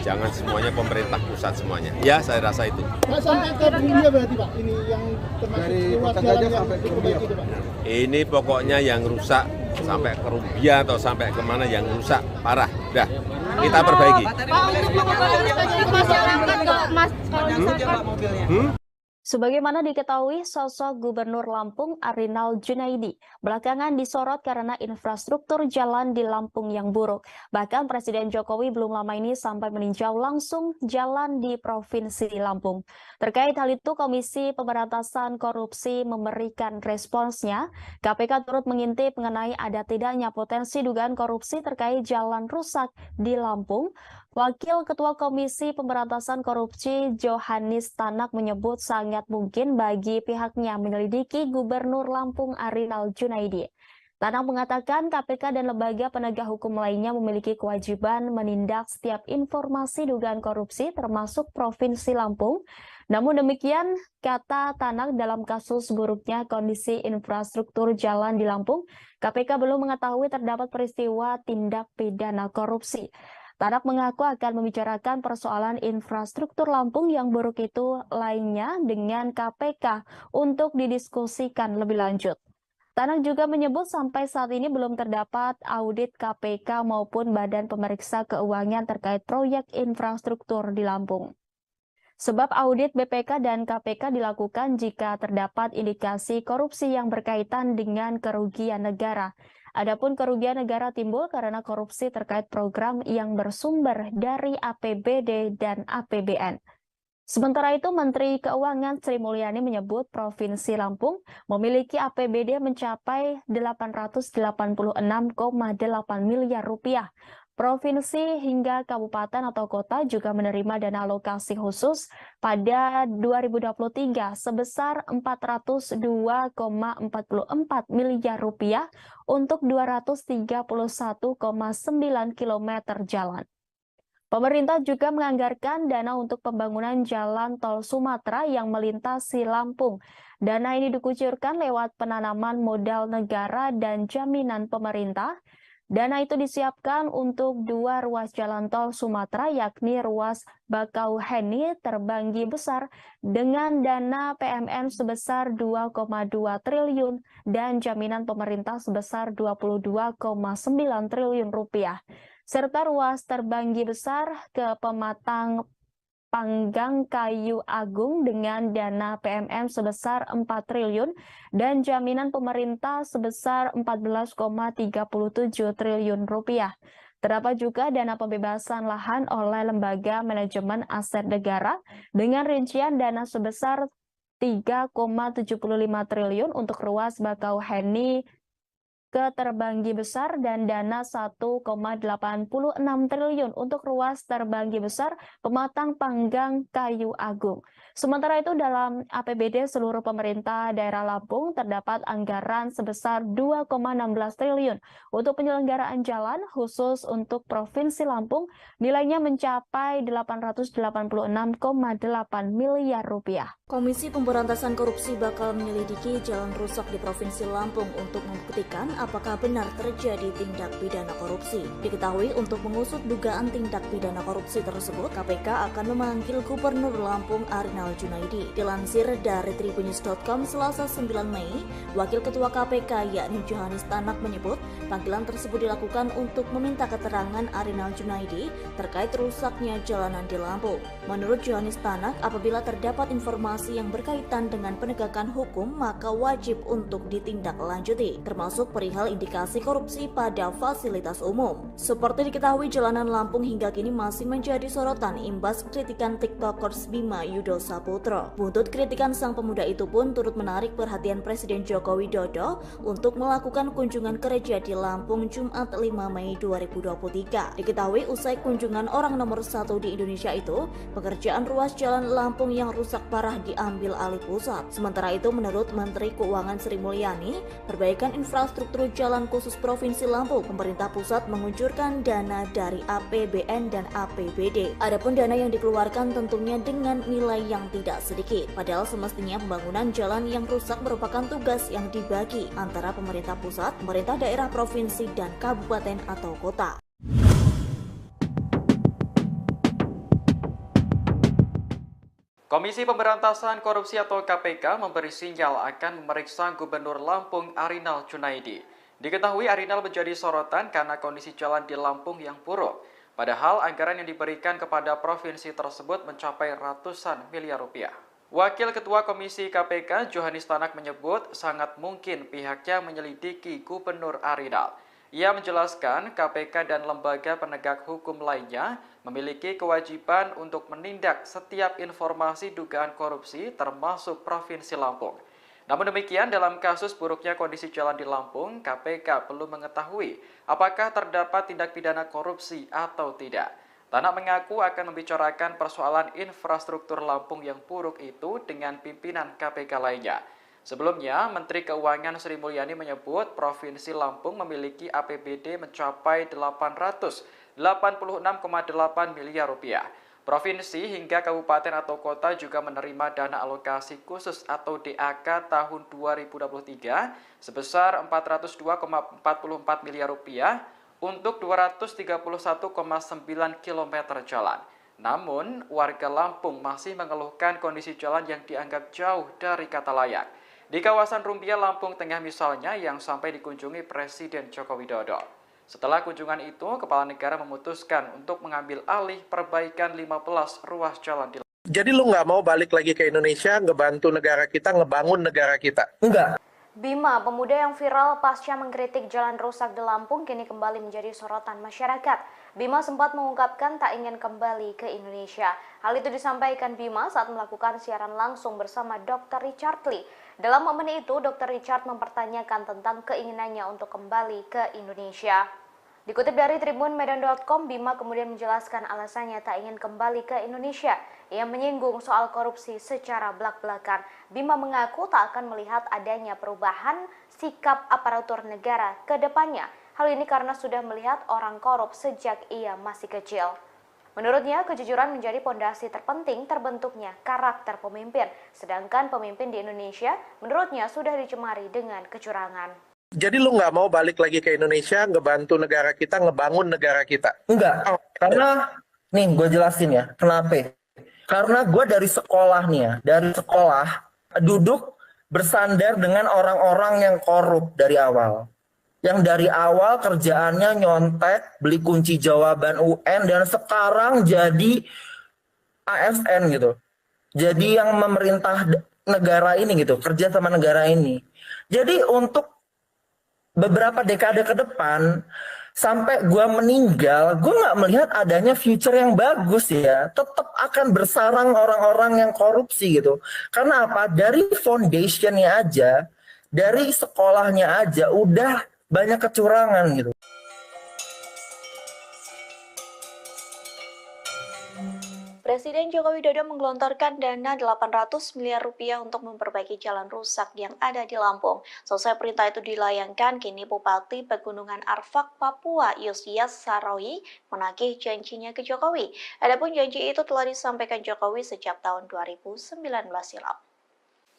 Jangan semuanya pemerintah pusat semuanya. Ya, saya rasa itu.
Pak, sampai ke Bumbia berarti Pak, ini yang termasuk ruas jalan yang diperbaiki itu Pak?
Ini pokoknya yang rusak sampai ke Rumbia atau sampai kemana yang rusak parah. Dah, kita perbaiki.
Pak, untuk mengetahui masyarakat nggak Mas kalau misalkan
Sebagaimana diketahui, sosok Gubernur Lampung Arinal Junaidi belakangan disorot karena infrastruktur jalan di Lampung yang buruk. Bahkan Presiden Jokowi belum lama ini sampai meninjau langsung jalan di Provinsi Lampung. Terkait hal itu, Komisi Pemberantasan Korupsi memberikan responsnya. KPK turut mengintip mengenai ada tidaknya potensi dugaan korupsi terkait jalan rusak di Lampung. Wakil Ketua Komisi Pemberantasan Korupsi Johannes Tanak menyebut sangat mungkin bagi pihaknya menyelidiki Gubernur Lampung Arinal Junaidi. Tanak mengatakan KPK dan lembaga penegak hukum lainnya memiliki kewajiban menindak setiap informasi dugaan korupsi termasuk Provinsi Lampung. Namun demikian, kata Tanak, dalam kasus buruknya kondisi infrastruktur jalan di Lampung, KPK belum mengetahui terdapat peristiwa tindak pidana korupsi. Tanak mengaku akan membicarakan persoalan infrastruktur Lampung yang buruk itu lainnya dengan KPK untuk didiskusikan lebih lanjut. Tanak juga menyebut sampai saat ini belum terdapat audit KPK maupun Badan Pemeriksa Keuangan terkait proyek infrastruktur di Lampung. Sebab audit BPK dan KPK dilakukan jika terdapat indikasi korupsi yang berkaitan dengan kerugian negara. Adapun kerugian negara timbul karena korupsi terkait program yang bersumber dari APBD dan APBN. Sementara itu, Menteri Keuangan Sri Mulyani menyebut Provinsi Lampung memiliki APBD mencapai 886,8 miliar rupiah. Provinsi hingga kabupaten atau kota juga menerima dana alokasi khusus pada 2023 sebesar 402,44 miliar rupiah untuk 231,9 km jalan. Pemerintah juga menganggarkan dana untuk pembangunan jalan tol Sumatera yang melintasi Lampung. Dana ini dikucurkan lewat penanaman modal negara dan jaminan pemerintah. Dana itu disiapkan untuk 2 ruas jalan tol Sumatera, yakni ruas Bakauheni Terbanggi Besar dengan dana PMN sebesar 2,2 triliun dan jaminan pemerintah sebesar 22,9 triliun rupiah, serta ruas Terbanggi Besar ke Pematang Panggang Kayu Agung dengan dana PMN sebesar 4 triliun dan jaminan pemerintah sebesar 14,37 triliun rupiah. Terdapat juga dana pembebasan lahan oleh Lembaga Manajemen Aset Negara dengan rincian dana sebesar 3,75 triliun untuk ruas Bakauheni ke Terbanggi Besar dan dana 1,86 triliun untuk ruas Terbanggi Besar Pematang Panggang Kayu Agung. Sementara itu, dalam APBD seluruh pemerintah daerah Lampung terdapat anggaran sebesar 2,16 triliun untuk penyelenggaraan jalan khusus untuk Provinsi Lampung, nilainya mencapai 886,8 miliar rupiah.
Komisi Pemberantasan Korupsi bakal menyelidiki jalan rusak di Provinsi Lampung untuk membuktikan apakah benar terjadi tindak pidana korupsi. Diketahui untuk mengusut dugaan tindak pidana korupsi tersebut, KPK akan memanggil Gubernur Lampung Arinal Junaidi. Dilansir dari tribunnews.com Selasa 9 Mei, Wakil Ketua KPK yakni Johannes Tanak menyebut panggilan tersebut dilakukan untuk meminta keterangan Arinal Junaidi terkait rusaknya jalanan di Lampung. Menurut Johannes Tanak, apabila terdapat informasi yang berkaitan dengan penegakan hukum, maka wajib untuk ditindaklanjuti, termasuk perihal indikasi korupsi pada fasilitas umum. Seperti diketahui, jalanan Lampung hingga kini masih menjadi sorotan imbas kritikan tiktokers Bima Yudo Saputro. Buntut kritikan sang pemuda itu pun turut menarik perhatian Presiden Joko Widodo untuk melakukan kunjungan kerja di Lampung Jumat 5 Mei 2023. Diketahui usai kunjungan orang nomor 1 di Indonesia itu, pekerjaan ruas jalan Lampung yang rusak parah diambil alih pusat. Sementara itu, menurut Menteri Keuangan Sri Mulyani, perbaikan infrastruktur jalan khusus Provinsi Lampung, pemerintah pusat menguncurkan dana dari APBN dan APBD. Adapun dana yang dikeluarkan tentunya dengan nilai yang tidak sedikit. Padahal semestinya pembangunan jalan yang rusak merupakan tugas yang dibagi antara pemerintah pusat, pemerintah daerah, provinsi, dan kabupaten atau kota.
Komisi Pemberantasan Korupsi atau KPK memberi sinyal akan memeriksa Gubernur Lampung Arinal Junaidi. Diketahui Arinal menjadi sorotan karena kondisi jalan di Lampung yang buruk. Padahal anggaran yang diberikan kepada provinsi tersebut mencapai ratusan miliar rupiah. Wakil Ketua Komisi KPK Johannes Tanak menyebut sangat mungkin pihaknya menyelidiki Gubernur Arinal. Ia menjelaskan KPK dan lembaga penegak hukum lainnya memiliki kewajiban untuk menindak setiap informasi dugaan korupsi termasuk Provinsi Lampung. Namun demikian, dalam kasus buruknya kondisi jalan di Lampung, KPK belum mengetahui apakah terdapat tindak pidana korupsi atau tidak. Tanak mengaku akan membicarakan persoalan infrastruktur Lampung yang buruk itu dengan pimpinan KPK lainnya. Sebelumnya, Menteri Keuangan Sri Mulyani menyebut Provinsi Lampung memiliki APBD mencapai 886,8 miliar rupiah. Provinsi hingga kabupaten atau kota juga menerima dana alokasi khusus atau DAK tahun 2023 sebesar 402,44 miliar rupiah untuk 231,9 km jalan. Namun, warga Lampung masih mengeluhkan kondisi jalan yang dianggap jauh dari kata layak. Di kawasan Rumbia, Lampung Tengah misalnya, yang sampai dikunjungi Presiden Joko Widodo. Setelah kunjungan itu, Kepala Negara memutuskan untuk mengambil alih perbaikan 15 ruas jalan di Lampung.
Jadi lu nggak mau balik lagi ke Indonesia, ngebantu negara kita, ngebangun negara kita?
Enggak.
Bima, pemuda yang viral pasca mengkritik jalan rusak di Lampung, kini kembali menjadi sorotan masyarakat. Bima sempat mengungkapkan tak ingin kembali ke Indonesia. Hal itu disampaikan Bima saat melakukan siaran langsung bersama Dr. Richard Lee. Dalam momen itu, Dr. Richard mempertanyakan tentang keinginannya untuk kembali ke Indonesia. Dikutip dari tribunmedan.com, Bima kemudian menjelaskan alasannya tak ingin kembali ke Indonesia. Ia menyinggung soal korupsi secara belak-belakan. Bima mengaku tak akan melihat adanya perubahan sikap aparatur negara ke depannya. Hal ini karena sudah melihat orang korup sejak ia masih kecil. Menurutnya, kejujuran menjadi pondasi terpenting terbentuknya karakter pemimpin. Sedangkan pemimpin di Indonesia, menurutnya sudah dicemari dengan kecurangan.
Jadi lu nggak mau balik lagi ke Indonesia, ngebantu negara kita, ngebangun negara kita?
Enggak. Karena, nih gue jelasin ya, kenapa? Karena gue dari sekolah nih ya, dari sekolah duduk bersandar dengan orang-orang yang korup dari awal. Yang dari awal kerjaannya nyontek, beli kunci jawaban UN, dan sekarang jadi ASN gitu. Jadi yang memerintah negara ini gitu, kerja sama negara ini. Jadi untuk beberapa dekade ke depan, sampai gue meninggal, gue nggak melihat adanya future yang bagus ya. Tetap akan bersarang orang-orang yang korupsi gitu. Karena apa? Dari foundationnya aja, dari sekolahnya aja, udah banyak kecurangan gitu.
Presiden Joko Widodo menggelontorkan dana 800 miliar rupiah untuk memperbaiki jalan rusak yang ada di Lampung. Selesai perintah itu dilayangkan, kini Bupati Pegunungan Arfak, Papua, Yosias Sarawi menagih janjinya ke Jokowi. Adapun janji itu telah disampaikan Jokowi sejak tahun 2019 silam.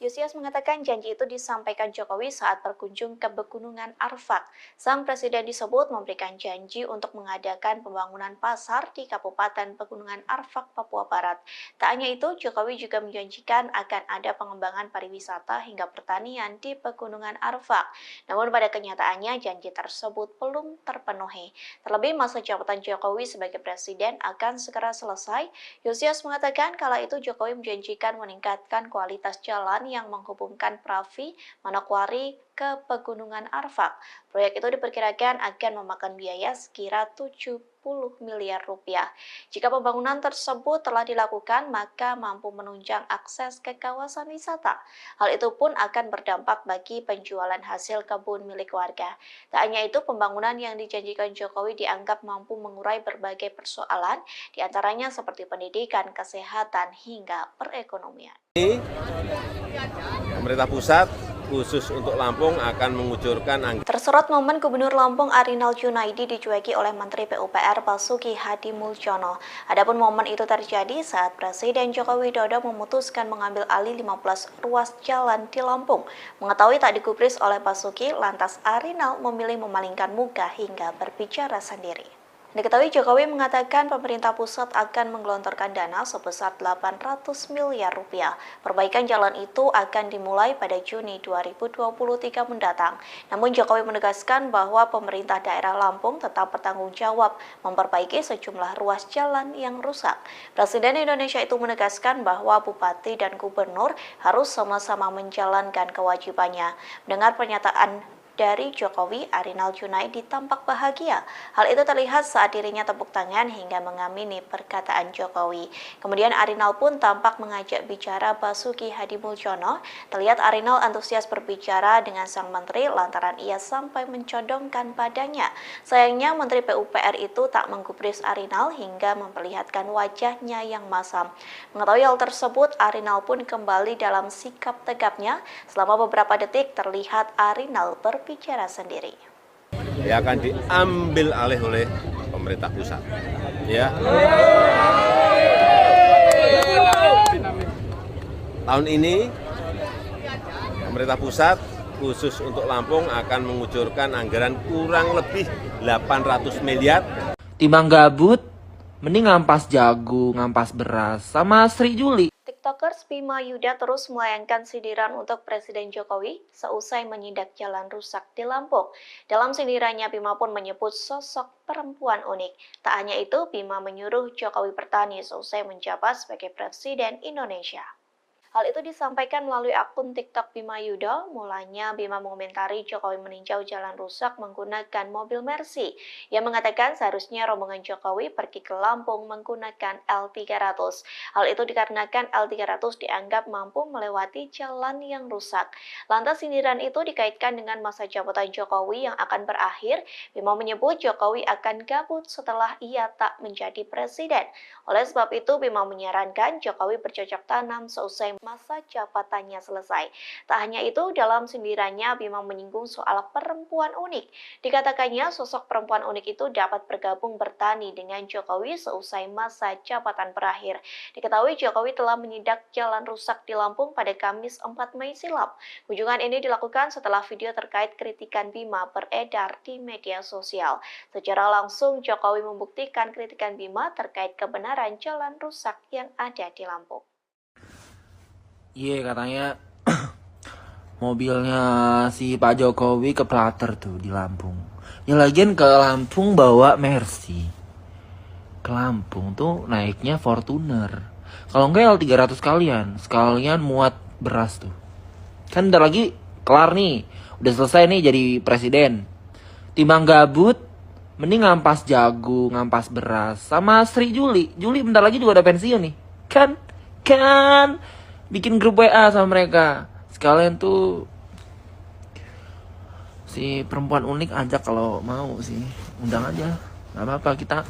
Yosias mengatakan janji itu disampaikan Jokowi saat berkunjung ke Pegunungan Arfak. Sang presiden disebut memberikan janji untuk mengadakan pembangunan pasar di Kabupaten Pegunungan Arfak, Papua Barat. Tak hanya itu, Jokowi juga menjanjikan akan ada pengembangan pariwisata hingga pertanian di Pegunungan Arfak. Namun pada kenyataannya janji tersebut belum terpenuhi. Terlebih masa jabatan Jokowi sebagai presiden akan segera selesai. Yosias mengatakan kala itu Jokowi menjanjikan meningkatkan kualitas jalan yang menghubungkan Pravi, Manokwari ke Pegunungan Arfak. Proyek itu diperkirakan akan memakan biaya sekira 70 miliar rupiah. Jika pembangunan tersebut telah dilakukan, maka mampu menunjang akses ke kawasan wisata. Hal itu pun akan berdampak bagi penjualan hasil kebun milik warga. Tak hanya itu, pembangunan yang dijanjikan Jokowi dianggap mampu mengurai berbagai persoalan, diantaranya seperti pendidikan, kesehatan, hingga perekonomian.
Pemerintah pusat khusus untuk Lampung akan mengucurkan anggaran.
Tersorot momen Gubernur Lampung Arinal Junaidi dicueki oleh Menteri PUPR Basuki Hadimuljono. Adapun momen itu terjadi saat Presiden Joko Widodo memutuskan mengambil alih 15 ruas jalan di Lampung. Mengetahui tak digubris oleh Basuki, lantas Arinal memilih memalingkan muka hingga berbicara sendiri. Diketahui Jokowi mengatakan pemerintah pusat akan menggelontorkan dana sebesar 800 miliar rupiah. Perbaikan jalan itu akan dimulai pada Juni 2023 mendatang. Namun Jokowi menegaskan bahwa pemerintah daerah Lampung tetap bertanggung jawab memperbaiki sejumlah ruas jalan yang rusak. Presiden Indonesia itu menegaskan bahwa bupati dan gubernur harus sama-sama menjalankan kewajibannya. Mendengar pernyataan dari Jokowi, Arinal Junaidi tampak bahagia. Hal itu terlihat saat dirinya tepuk tangan hingga mengamini perkataan Jokowi. Kemudian Arinal pun tampak mengajak bicara Basuki Hadimuljono. Terlihat Arinal antusias berbicara dengan sang menteri lantaran ia sampai mencodongkan badannya. Sayangnya Menteri PUPR itu tak menggubris Arinal hingga memperlihatkan wajahnya yang masam. Mengetahui hal tersebut, Arinal pun kembali dalam sikap tegapnya. Selama beberapa detik terlihat Arinal berbicara sendiri.
Ya akan diambil alih oleh pemerintah pusat. Ya. Tahun ini pemerintah pusat khusus untuk Lampung akan mengucurkan anggaran kurang lebih 800 miliar.
Timbang gabut, mending ngampas jagung, ngampas beras, sama Sri Juli.
TikTokers Bima Yuda terus melayangkan sindiran untuk Presiden Jokowi seusai menyidak jalan rusak di Lampung. Dalam sindirannya, Bima pun menyebut sosok perempuan unik. Tak hanya itu, Bima menyuruh Jokowi bertani seusai menjabat sebagai Presiden Indonesia. Hal itu disampaikan melalui akun TikTok Bima Yuda. Mulanya Bima mengomentari Jokowi meninjau jalan rusak menggunakan mobil Mercy. Ia mengatakan seharusnya rombongan Jokowi pergi ke Lampung menggunakan L300. Hal itu dikarenakan L300 dianggap mampu melewati jalan yang rusak. Lantas sindiran itu dikaitkan dengan masa jabatan Jokowi yang akan berakhir. Bima menyebut Jokowi akan gabut setelah ia tak menjadi presiden. Oleh sebab itu, Bima menyarankan Jokowi bercocok tanam seusai masa jabatannya selesai. Tak hanya itu, dalam sindirannya Bima menyinggung soal perempuan unik. Dikatakannya sosok perempuan unik itu dapat bergabung bertani dengan Jokowi seusai masa jabatan berakhir. Diketahui Jokowi telah menyidak jalan rusak di Lampung pada Kamis 4 Mei silam. Kunjungan ini dilakukan setelah video terkait kritikan Bima beredar di media sosial. Secara langsung Jokowi membuktikan kritikan Bima terkait kebenaran jalan rusak yang ada di Lampung.
Iya, katanya mobilnya si Pak Jokowi keplater tuh di Lampung. Ya lagian ke Lampung bawa Mercy. Ke Lampung tuh naiknya Fortuner. Kalau enggak L300 sekalian muat beras tuh. Kan bentar lagi kelar nih. Udah selesai nih jadi presiden. Timbang gabut, mending ngampas jagung, ngampas beras. Sama Sri Juli. Juli bentar lagi juga udah pensiun nih. Kan bikin grup WA sama mereka. Sekalian tuh si perempuan unik ajak kalau mau sih. Undang aja. Gak apa-apa, kita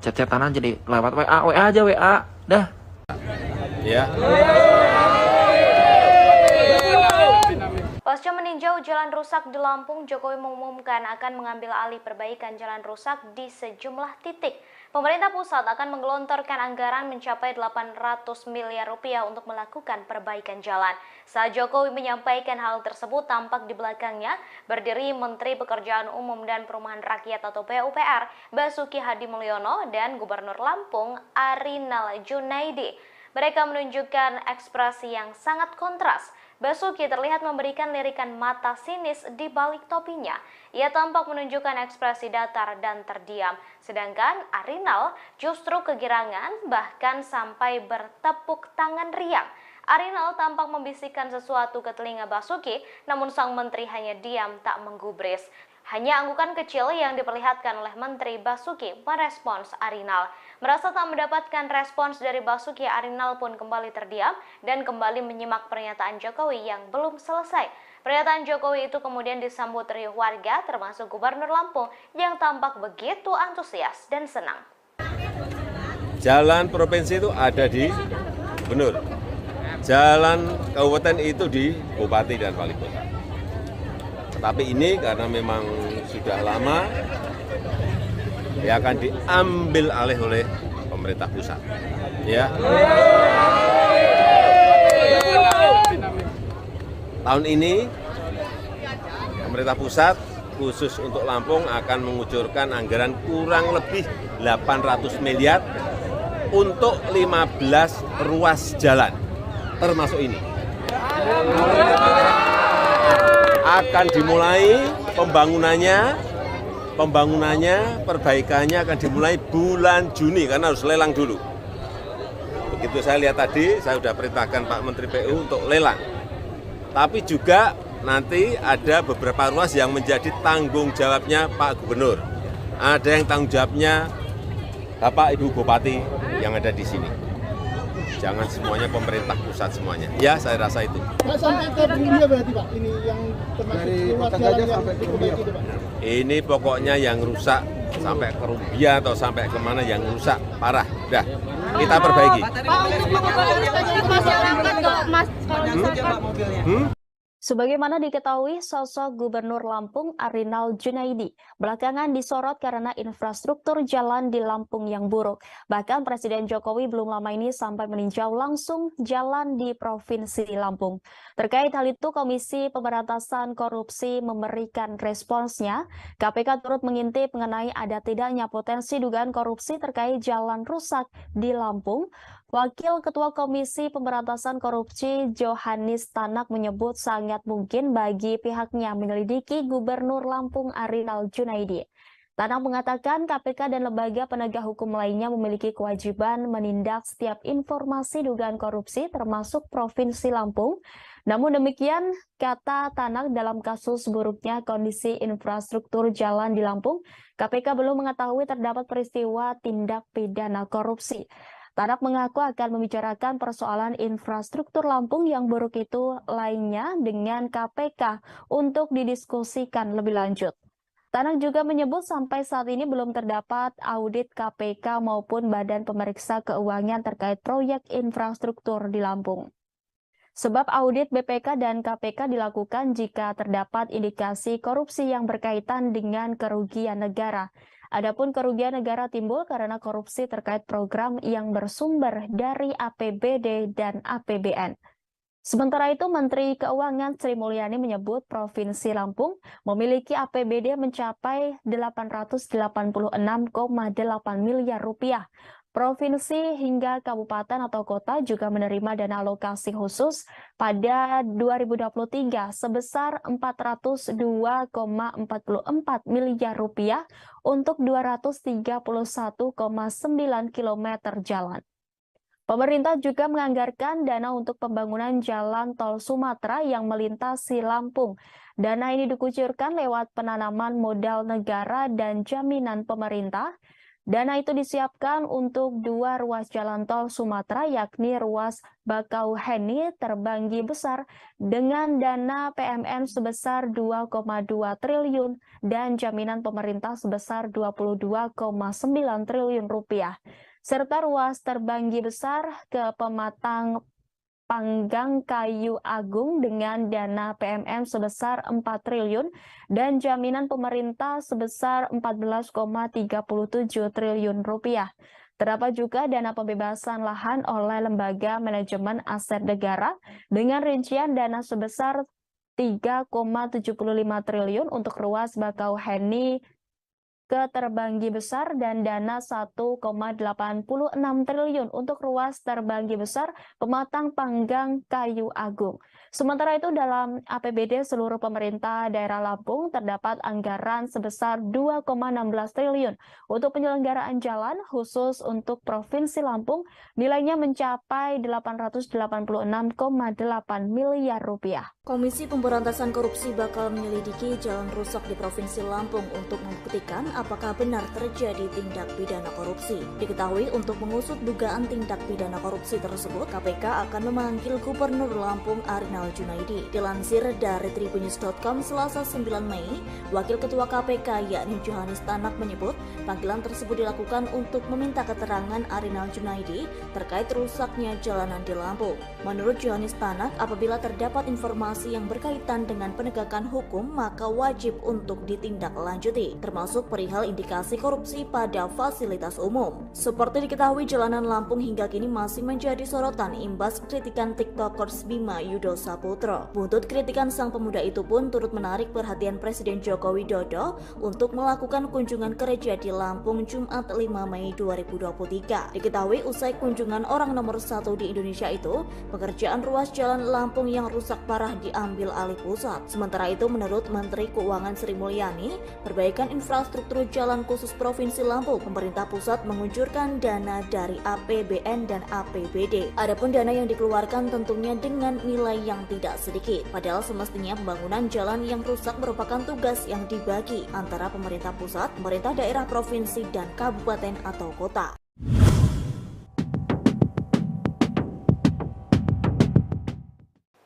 chat-chatan aja deh. Lewat WA aja WA. Dah.
Ya.
Pasca meninjau jalan rusak di Lampung, Jokowi mengumumkan akan mengambil alih perbaikan jalan rusak di sejumlah titik. Pemerintah pusat akan menggelontorkan anggaran mencapai 800 miliar rupiah untuk melakukan perbaikan jalan. Saat Jokowi menyampaikan hal tersebut, tampak di belakangnya berdiri Menteri Pekerjaan Umum dan Perumahan Rakyat atau PUPR, Basuki Hadi Mulyono, dan Gubernur Lampung, Arinal Junaidi. Mereka menunjukkan ekspresi yang sangat kontras. Basuki terlihat memberikan lirikan mata sinis di balik topinya. Ia tampak menunjukkan ekspresi datar dan terdiam. Sedangkan Arinal justru kegirangan, bahkan sampai bertepuk tangan riang. Arinal tampak membisikkan sesuatu ke telinga Basuki, namun sang menteri hanya diam tak menggubris. Hanya anggukan kecil yang diperlihatkan oleh Menteri Basuki merespons Arinal. Merasa tak mendapatkan respons dari Basuki, Arinal pun kembali terdiam dan kembali menyimak pernyataan Jokowi yang belum selesai. Pernyataan Jokowi itu kemudian disambut riuh warga, termasuk Gubernur Lampung yang tampak begitu antusias dan senang.
Jalan provinsi itu ada di Gubernur. Jalan kabupaten itu di Bupati dan Wali Kota. Tapi ini karena memang sudah lama, ya akan diambil alih oleh pemerintah pusat. Ya. Tahun ini pemerintah pusat khusus untuk Lampung akan mengucurkan anggaran kurang lebih 800 miliar untuk 15 ruas jalan, termasuk ini. Akan dimulai pembangunannya, perbaikannya akan dimulai bulan Juni karena harus lelang dulu. Begitu saya lihat tadi, saya sudah perintahkan Pak Menteri PU untuk lelang. Tapi juga nanti ada beberapa ruas yang menjadi tanggung jawabnya Pak Gubernur. Ada yang tanggung jawabnya Bapak Ibu Bupati yang ada di sini. Jangan semuanya pemerintah pusat semuanya. Ya, saya rasa itu.
Pak, sampai ke Rumbia berarti Pak, ini yang termasuk ruas jalan yang diperbaiki itu Pak?
Ini pokoknya yang rusak sampai ke Rumbia atau sampai kemana yang rusak parah. Udah, kita perbaiki.
Pak, untuk mengobati masyarakat nggak Mas kalau misalkan
Sebagaimana diketahui, sosok Gubernur Lampung Arinal Junaidi belakangan disorot karena infrastruktur jalan di Lampung yang buruk. Bahkan Presiden Jokowi belum lama ini sampai meninjau langsung jalan di Provinsi Lampung. Terkait hal itu, Komisi Pemberantasan Korupsi memberikan responsnya. KPK turut mengintip mengenai ada tidaknya potensi dugaan korupsi terkait jalan rusak di Lampung. Wakil Ketua Komisi Pemberantasan Korupsi Johannes Tanak menyebut sangat mungkin bagi pihaknya menyelidiki Gubernur Lampung Arinal Junaidi. Tanak mengatakan KPK dan lembaga penegak hukum lainnya memiliki kewajiban menindak setiap informasi dugaan korupsi termasuk Provinsi Lampung. Namun demikian, kata Tanak, dalam kasus buruknya kondisi infrastruktur jalan di Lampung, KPK belum mengetahui terdapat peristiwa tindak pidana korupsi. Tanak mengaku akan membicarakan persoalan infrastruktur Lampung yang buruk itu lainnya dengan KPK untuk didiskusikan lebih lanjut. Tanak juga menyebut sampai saat ini belum terdapat audit KPK maupun Badan Pemeriksa Keuangan terkait proyek infrastruktur di Lampung. Sebab audit BPK dan KPK dilakukan jika terdapat indikasi korupsi yang berkaitan dengan kerugian negara. Adapun kerugian negara timbul karena korupsi terkait program yang bersumber dari APBD dan APBN. Sementara itu, Menteri Keuangan Sri Mulyani menyebut Provinsi Lampung memiliki APBD mencapai 886,8 miliar rupiah. Provinsi hingga kabupaten atau kota juga menerima dana alokasi khusus pada 2023 sebesar 402,44 miliar rupiah untuk 231,9 km jalan. Pemerintah juga menganggarkan dana untuk pembangunan jalan tol Sumatera yang melintasi Lampung. Dana ini dikucurkan lewat penanaman modal negara dan jaminan pemerintah. Dana itu disiapkan untuk 2 ruas jalan tol Sumatera, yakni ruas Bakauheni Terbanggi Besar dengan dana PMN sebesar 2,2 triliun dan jaminan pemerintah sebesar 22,9 triliun rupiah, serta ruas Terbanggi Besar ke Pematang Panggang Kayu Agung dengan dana PMM sebesar 4 triliun dan jaminan pemerintah sebesar 14,37 triliun rupiah. Terdapat juga dana pembebasan lahan oleh Lembaga Manajemen Aset Negara dengan rincian dana sebesar 3,75 triliun untuk ruas Bakauheni ke Terbanggi Besar dan dana 1,86 triliun untuk ruas Terbanggi Besar Pematang Panggang Kayu Agung. Sementara itu dalam APBD seluruh pemerintah daerah Lampung terdapat anggaran sebesar 2,16 triliun untuk penyelenggaraan jalan khusus untuk Provinsi Lampung nilainya mencapai 886,8 miliar rupiah.
Komisi Pemberantasan Korupsi bakal menyelidiki jalan rusak di Provinsi Lampung untuk membuktikan apakah benar terjadi tindak pidana korupsi. Diketahui untuk mengusut dugaan tindak pidana korupsi tersebut, KPK akan memanggil Gubernur Lampung Arinal Junaidi. Dilansir dari tribunnews.com Selasa 9 Mei, Wakil Ketua KPK yakni Johannes Tanak menyebut panggilan tersebut dilakukan untuk meminta keterangan Arinal Junaidi terkait rusaknya jalanan di Lampung. Menurut Johannes Tanak, apabila terdapat informasi yang berkaitan dengan penegakan hukum maka wajib untuk ditindaklanjuti, termasuk perihal indikasi korupsi pada fasilitas umum. Seperti diketahui, jalanan Lampung hingga kini masih menjadi sorotan imbas kritikan tiktokers Bima Yudo Saputro. Buntut kritikan sang pemuda itu pun turut menarik perhatian Presiden Joko Widodo untuk melakukan kunjungan kerja di Lampung Jumat 5 Mei 2023. Diketahui usai kunjungan orang nomor 1 di Indonesia itu, pekerjaan ruas jalan Lampung yang rusak parah diambil alih pusat. Sementara itu, menurut Menteri Keuangan Sri Mulyani, perbaikan infrastruktur jalan khusus Provinsi Lampung, pemerintah pusat menguncurkan dana dari APBN dan APBD. Adapun dana yang dikeluarkan tentunya dengan nilai yang tidak sedikit. Padahal semestinya pembangunan jalan yang rusak merupakan tugas yang dibagi antara pemerintah pusat, pemerintah daerah, provinsi, dan kabupaten atau kota.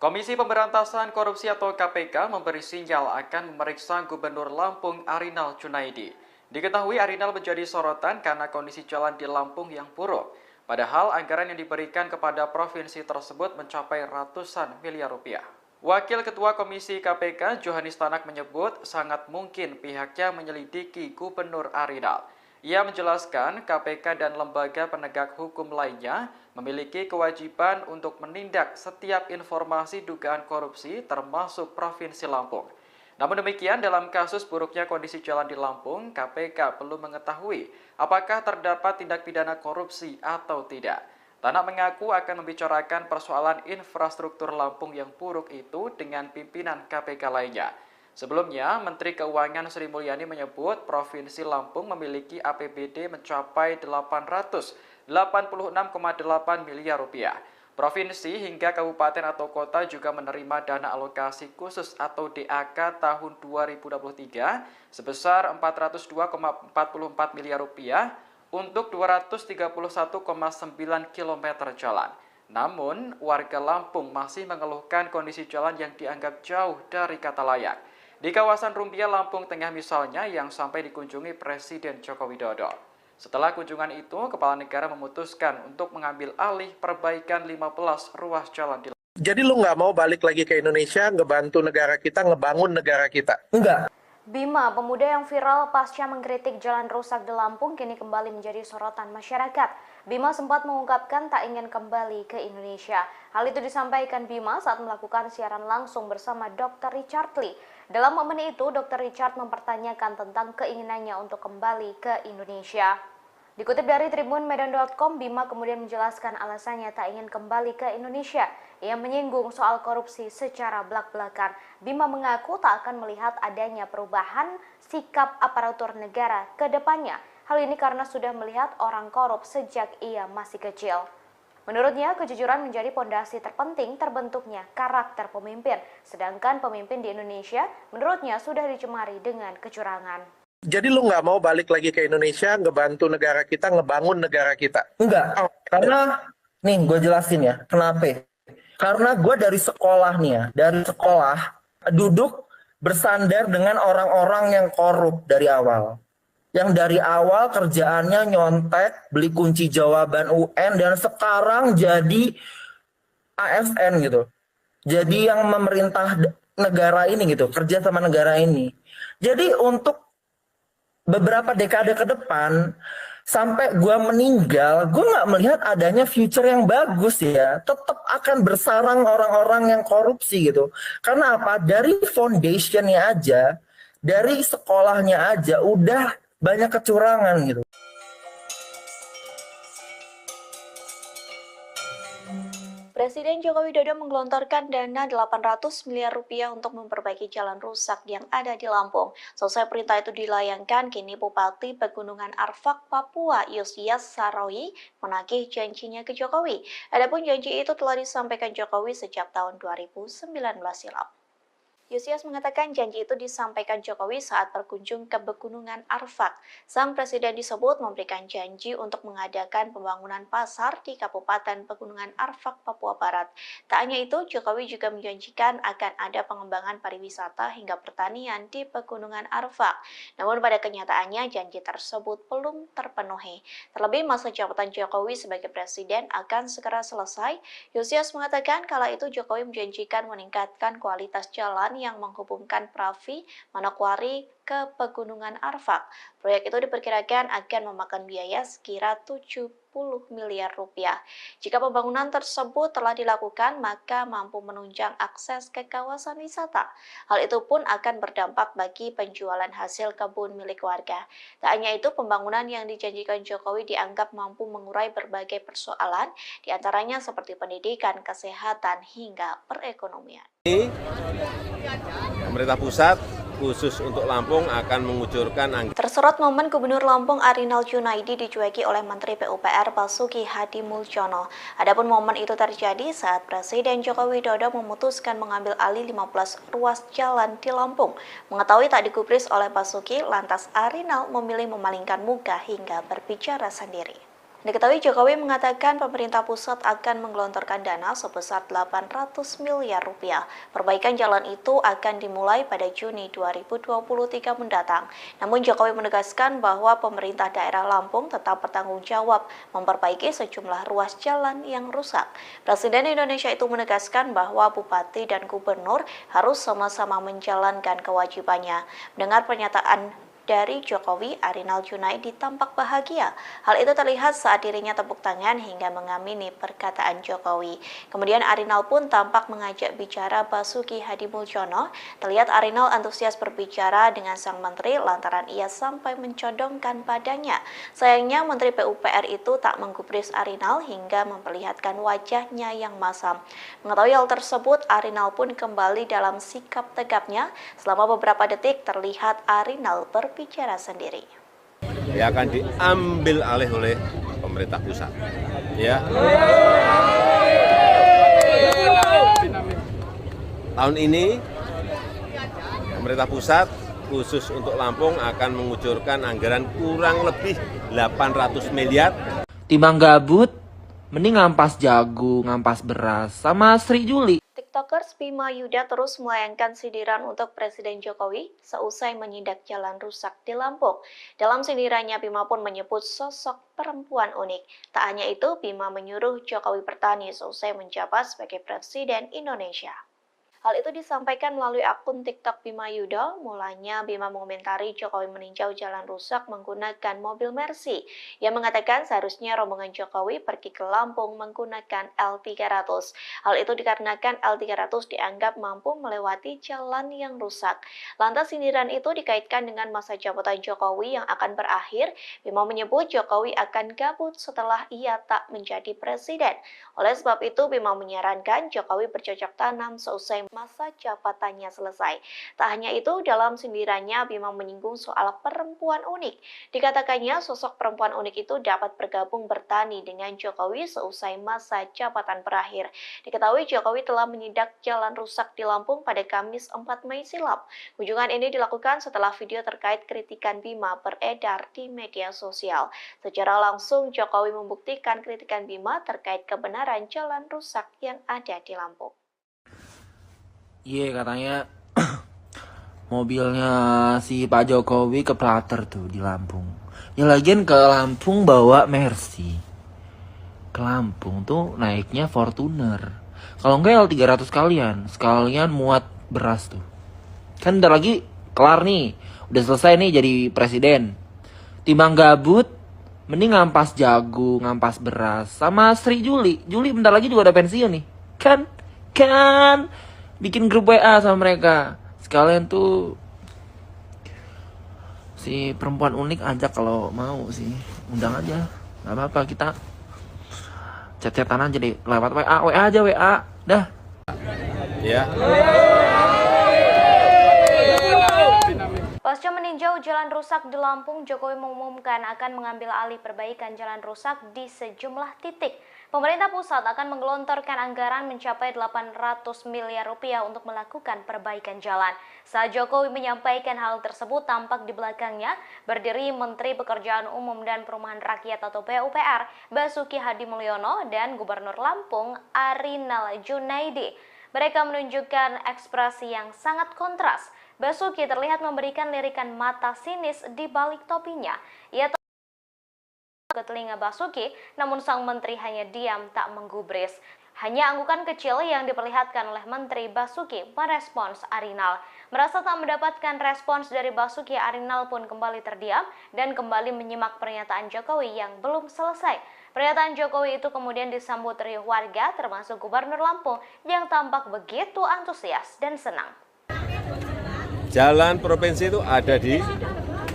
Komisi Pemberantasan Korupsi atau KPK memberi sinyal akan memeriksa Gubernur Lampung Arinal Junaidi. Diketahui Arinal menjadi sorotan karena kondisi jalan di Lampung yang buruk. Padahal anggaran yang diberikan kepada provinsi tersebut mencapai ratusan miliar rupiah. Wakil Ketua Komisi KPK Johannes Tanak menyebut sangat mungkin pihaknya menyelidiki Gubernur Arinal. Ia menjelaskan KPK dan lembaga penegak hukum lainnya memiliki kewajiban untuk menindak setiap informasi dugaan korupsi termasuk Provinsi Lampung. Namun demikian, dalam kasus buruknya kondisi jalan di Lampung, KPK perlu mengetahui apakah terdapat tindak pidana korupsi atau tidak. Tanak mengaku akan membicarakan persoalan infrastruktur Lampung yang buruk itu dengan pimpinan KPK lainnya. Sebelumnya, Menteri Keuangan Sri Mulyani menyebut Provinsi Lampung memiliki APBD mencapai 886,8 miliar rupiah. Provinsi hingga kabupaten atau kota juga menerima dana alokasi khusus atau DAK tahun 2023 sebesar 402,44 miliar rupiah untuk 231,9 km jalan. Namun, warga Lampung masih mengeluhkan kondisi jalan yang dianggap jauh dari kata layak. Di kawasan Rumbia, Lampung Tengah misalnya, yang sampai dikunjungi Presiden Joko Widodo. Setelah kunjungan itu, Kepala Negara memutuskan untuk mengambil alih perbaikan 15 ruas jalan di Lampung.
Jadi lu nggak mau balik lagi ke Indonesia, ngebantu negara kita, ngebangun negara kita?
Enggak.
Bima, pemuda yang viral pasca mengkritik jalan rusak di Lampung, kini kembali menjadi sorotan masyarakat. Bima sempat mengungkapkan tak ingin kembali ke Indonesia. Hal itu disampaikan Bima saat melakukan siaran langsung bersama Dr. Richard Lee. Dalam momen itu, Dr. Richard mempertanyakan tentang keinginannya untuk kembali ke Indonesia. Dikutip dari tribunmedan.com, Bima kemudian menjelaskan alasannya tak ingin kembali ke Indonesia. Ia menyinggung soal korupsi secara belak-belakan. Bima mengaku tak akan melihat adanya perubahan sikap aparatur negara ke depannya. Hal ini karena sudah melihat orang korup sejak ia masih kecil. Menurutnya, kejujuran menjadi pondasi terpenting terbentuknya karakter pemimpin. Sedangkan pemimpin di Indonesia, menurutnya sudah dicemari dengan kecurangan.
Jadi lu nggak mau balik lagi ke Indonesia, ngebantu negara kita, ngebangun negara kita?
Enggak. Karena, nih gue jelasin ya, kenapa? Karena gue dari sekolah nih ya, dari sekolah duduk bersandar dengan orang-orang yang korup dari awal. Yang dari awal kerjaannya nyontek, beli kunci jawaban UN, dan sekarang jadi ASN gitu. Jadi yang memerintah negara ini gitu, kerja sama negara ini. Jadi untuk beberapa dekade ke depan, sampai gue meninggal, gue nggak melihat adanya future yang bagus ya. Tetap akan bersarang orang-orang yang korupsi gitu. Karena apa? Dari foundationnya aja, dari sekolahnya aja, udah banyak kecurangan gitu.
Presiden Joko Widodo menggelontorkan dana 800 miliar rupiah untuk memperbaiki jalan rusak yang ada di Lampung. Selesai perintah itu dilayangkan, kini Bupati Pegunungan Arfak, Papua, Yosias Sarawi menagih janjinya ke Jokowi. Adapun janji itu telah disampaikan Jokowi sejak tahun 2019 silam. Yosias mengatakan janji itu disampaikan Jokowi saat berkunjung ke Pegunungan Arfak. Sang presiden disebut memberikan janji untuk mengadakan pembangunan pasar di Kabupaten Pegunungan Arfak, Papua Barat. Tak hanya itu, Jokowi juga menjanjikan akan ada pengembangan pariwisata hingga pertanian di Pegunungan Arfak. Namun pada kenyataannya janji tersebut belum terpenuhi. Terlebih masa jabatan Jokowi sebagai presiden akan segera selesai. Yosias mengatakan kala itu Jokowi menjanjikan meningkatkan kualitas jalan yang menghubungkan Pravi, Manokwari ke Pegunungan Arfak. Proyek itu diperkirakan akan memakan biaya sekira 70 miliar rupiah. Jika pembangunan tersebut telah dilakukan, maka mampu menunjang akses ke kawasan wisata. Hal itu pun akan berdampak bagi penjualan hasil kebun milik warga. Tak hanya itu, pembangunan yang dijanjikan Jokowi dianggap mampu mengurai berbagai persoalan, diantaranya seperti pendidikan, kesehatan, hingga perekonomian.
Pemerintah pusat khusus untuk Lampung akan mengucurkan anggaran.
Tersorot momen Gubernur Lampung Arinal Junaidi dicueki oleh Menteri PUPR Basuki Hadi Muljono. Adapun momen itu terjadi saat Presiden Joko Widodo memutuskan mengambil alih 15 ruas jalan di Lampung. Mengetahui tak digubris oleh Basuki, lantas Arinal memilih memalingkan muka hingga berbicara sendiri. Diketahui Jokowi mengatakan pemerintah pusat akan menggelontorkan dana sebesar 800 miliar rupiah. Perbaikan jalan itu akan dimulai pada Juni 2023 mendatang. Namun Jokowi menegaskan bahwa pemerintah daerah Lampung tetap bertanggung jawab memperbaiki sejumlah ruas jalan yang rusak. Presiden Indonesia itu menegaskan bahwa bupati dan gubernur harus sama-sama menjalankan kewajibannya. Mendengar pernyataan dari Jokowi, Arinal Junaidi tampak bahagia. Hal itu terlihat saat dirinya tepuk tangan hingga mengamini perkataan Jokowi. Kemudian Arinal pun tampak mengajak bicara Basuki Hadi Muljono. Terlihat Arinal antusias berbicara dengan sang menteri lantaran ia sampai mencodongkan badannya. Sayangnya Menteri PUPR itu tak menggubris Arinal hingga memperlihatkan wajahnya yang masam. Mengetahui hal tersebut, Arinal pun kembali dalam sikap tegapnya. Selama beberapa detik terlihat Arinal berbicara sendiri.
Ya akan diambil alih oleh pemerintah pusat. Ya. Tahun ini pemerintah pusat khusus untuk Lampung akan mengucurkan anggaran kurang lebih 800 miliar.
Timbang gabut, mending ngampas jagung, ngampas beras, sama Sri Juli.
TikTokers Bima Yuda terus melayangkan sindiran untuk Presiden Jokowi seusai menyidak jalan rusak di Lampung. Dalam sindirannya, Bima pun menyebut sosok perempuan unik. Tak hanya itu, Bima menyuruh Jokowi bertani seusai menjabat sebagai Presiden Indonesia. Hal itu disampaikan melalui akun TikTok Bima Yuda. Mulanya Bima mengomentari Jokowi meninjau jalan rusak menggunakan mobil Mercy. Ia mengatakan seharusnya rombongan Jokowi pergi ke Lampung menggunakan L300. Hal itu dikarenakan L300 dianggap mampu melewati jalan yang rusak. Lantas sindiran itu dikaitkan dengan masa jabatan Jokowi yang akan berakhir. Bima menyebut Jokowi akan gabut setelah ia tak menjadi presiden. Oleh sebab itu, Bima menyarankan Jokowi bercocok tanam seusai masa jabatannya selesai. Tak hanya itu, dalam sindirannya Bima menyinggung soal perempuan unik. Dikatakannya sosok perempuan unik itu dapat bergabung bertani dengan Jokowi seusai masa jabatan berakhir. Diketahui Jokowi telah menyidak jalan rusak di Lampung pada Kamis 4 Mei silam. Kunjungan ini dilakukan setelah video terkait kritikan Bima beredar di media sosial. Secara langsung Jokowi membuktikan kritikan Bima terkait kebenaran jalan rusak yang ada di Lampung.
Iya, katanya mobilnya si Pak Jokowi keplater tuh di Lampung. Ya lagian ke Lampung bawa Mercy. Ke Lampung tuh naiknya Fortuner. Kalau enggak L300 sekalian muat beras tuh. Kan bentar lagi kelar nih, udah selesai nih jadi presiden. Timbang gabut, mending ngampas jagung, ngampas beras. Sama Sri Juli bentar lagi juga udah pensiun nih. Kan bikin grup WA sama mereka. Sekalian tuh si perempuan unik ajak kalau mau sih, undang aja, nggak apa-apa, kita chat-chatan aja deh lewat WA aja, WA dah
Ya.
Pasca meninjau jalan rusak di Lampung, Jokowi mengumumkan akan mengambil alih perbaikan jalan rusak di sejumlah titik. Pemerintah pusat akan menggelontorkan anggaran mencapai 800 miliar rupiah untuk melakukan perbaikan jalan. Saat Jokowi menyampaikan hal tersebut, tampak di belakangnya berdiri Menteri Pekerjaan Umum dan Perumahan Rakyat atau PUPR, Basuki Hadi Mulyono, dan Gubernur Lampung, Arinal Junaidi. Mereka menunjukkan ekspresi yang sangat kontras. Basuki terlihat memberikan lirikan mata sinis di balik topinya. Ia ke telinga Basuki, namun sang menteri hanya diam tak menggubris. Hanya anggukan kecil yang diperlihatkan oleh Menteri Basuki merespons Arinal. Merasa tak mendapatkan respons dari Basuki, Arinal pun kembali terdiam dan kembali menyimak pernyataan Jokowi yang belum selesai. Pernyataan Jokowi itu kemudian disambut riuh warga termasuk Gubernur Lampung yang tampak begitu antusias dan senang.
Jalan provinsi itu ada di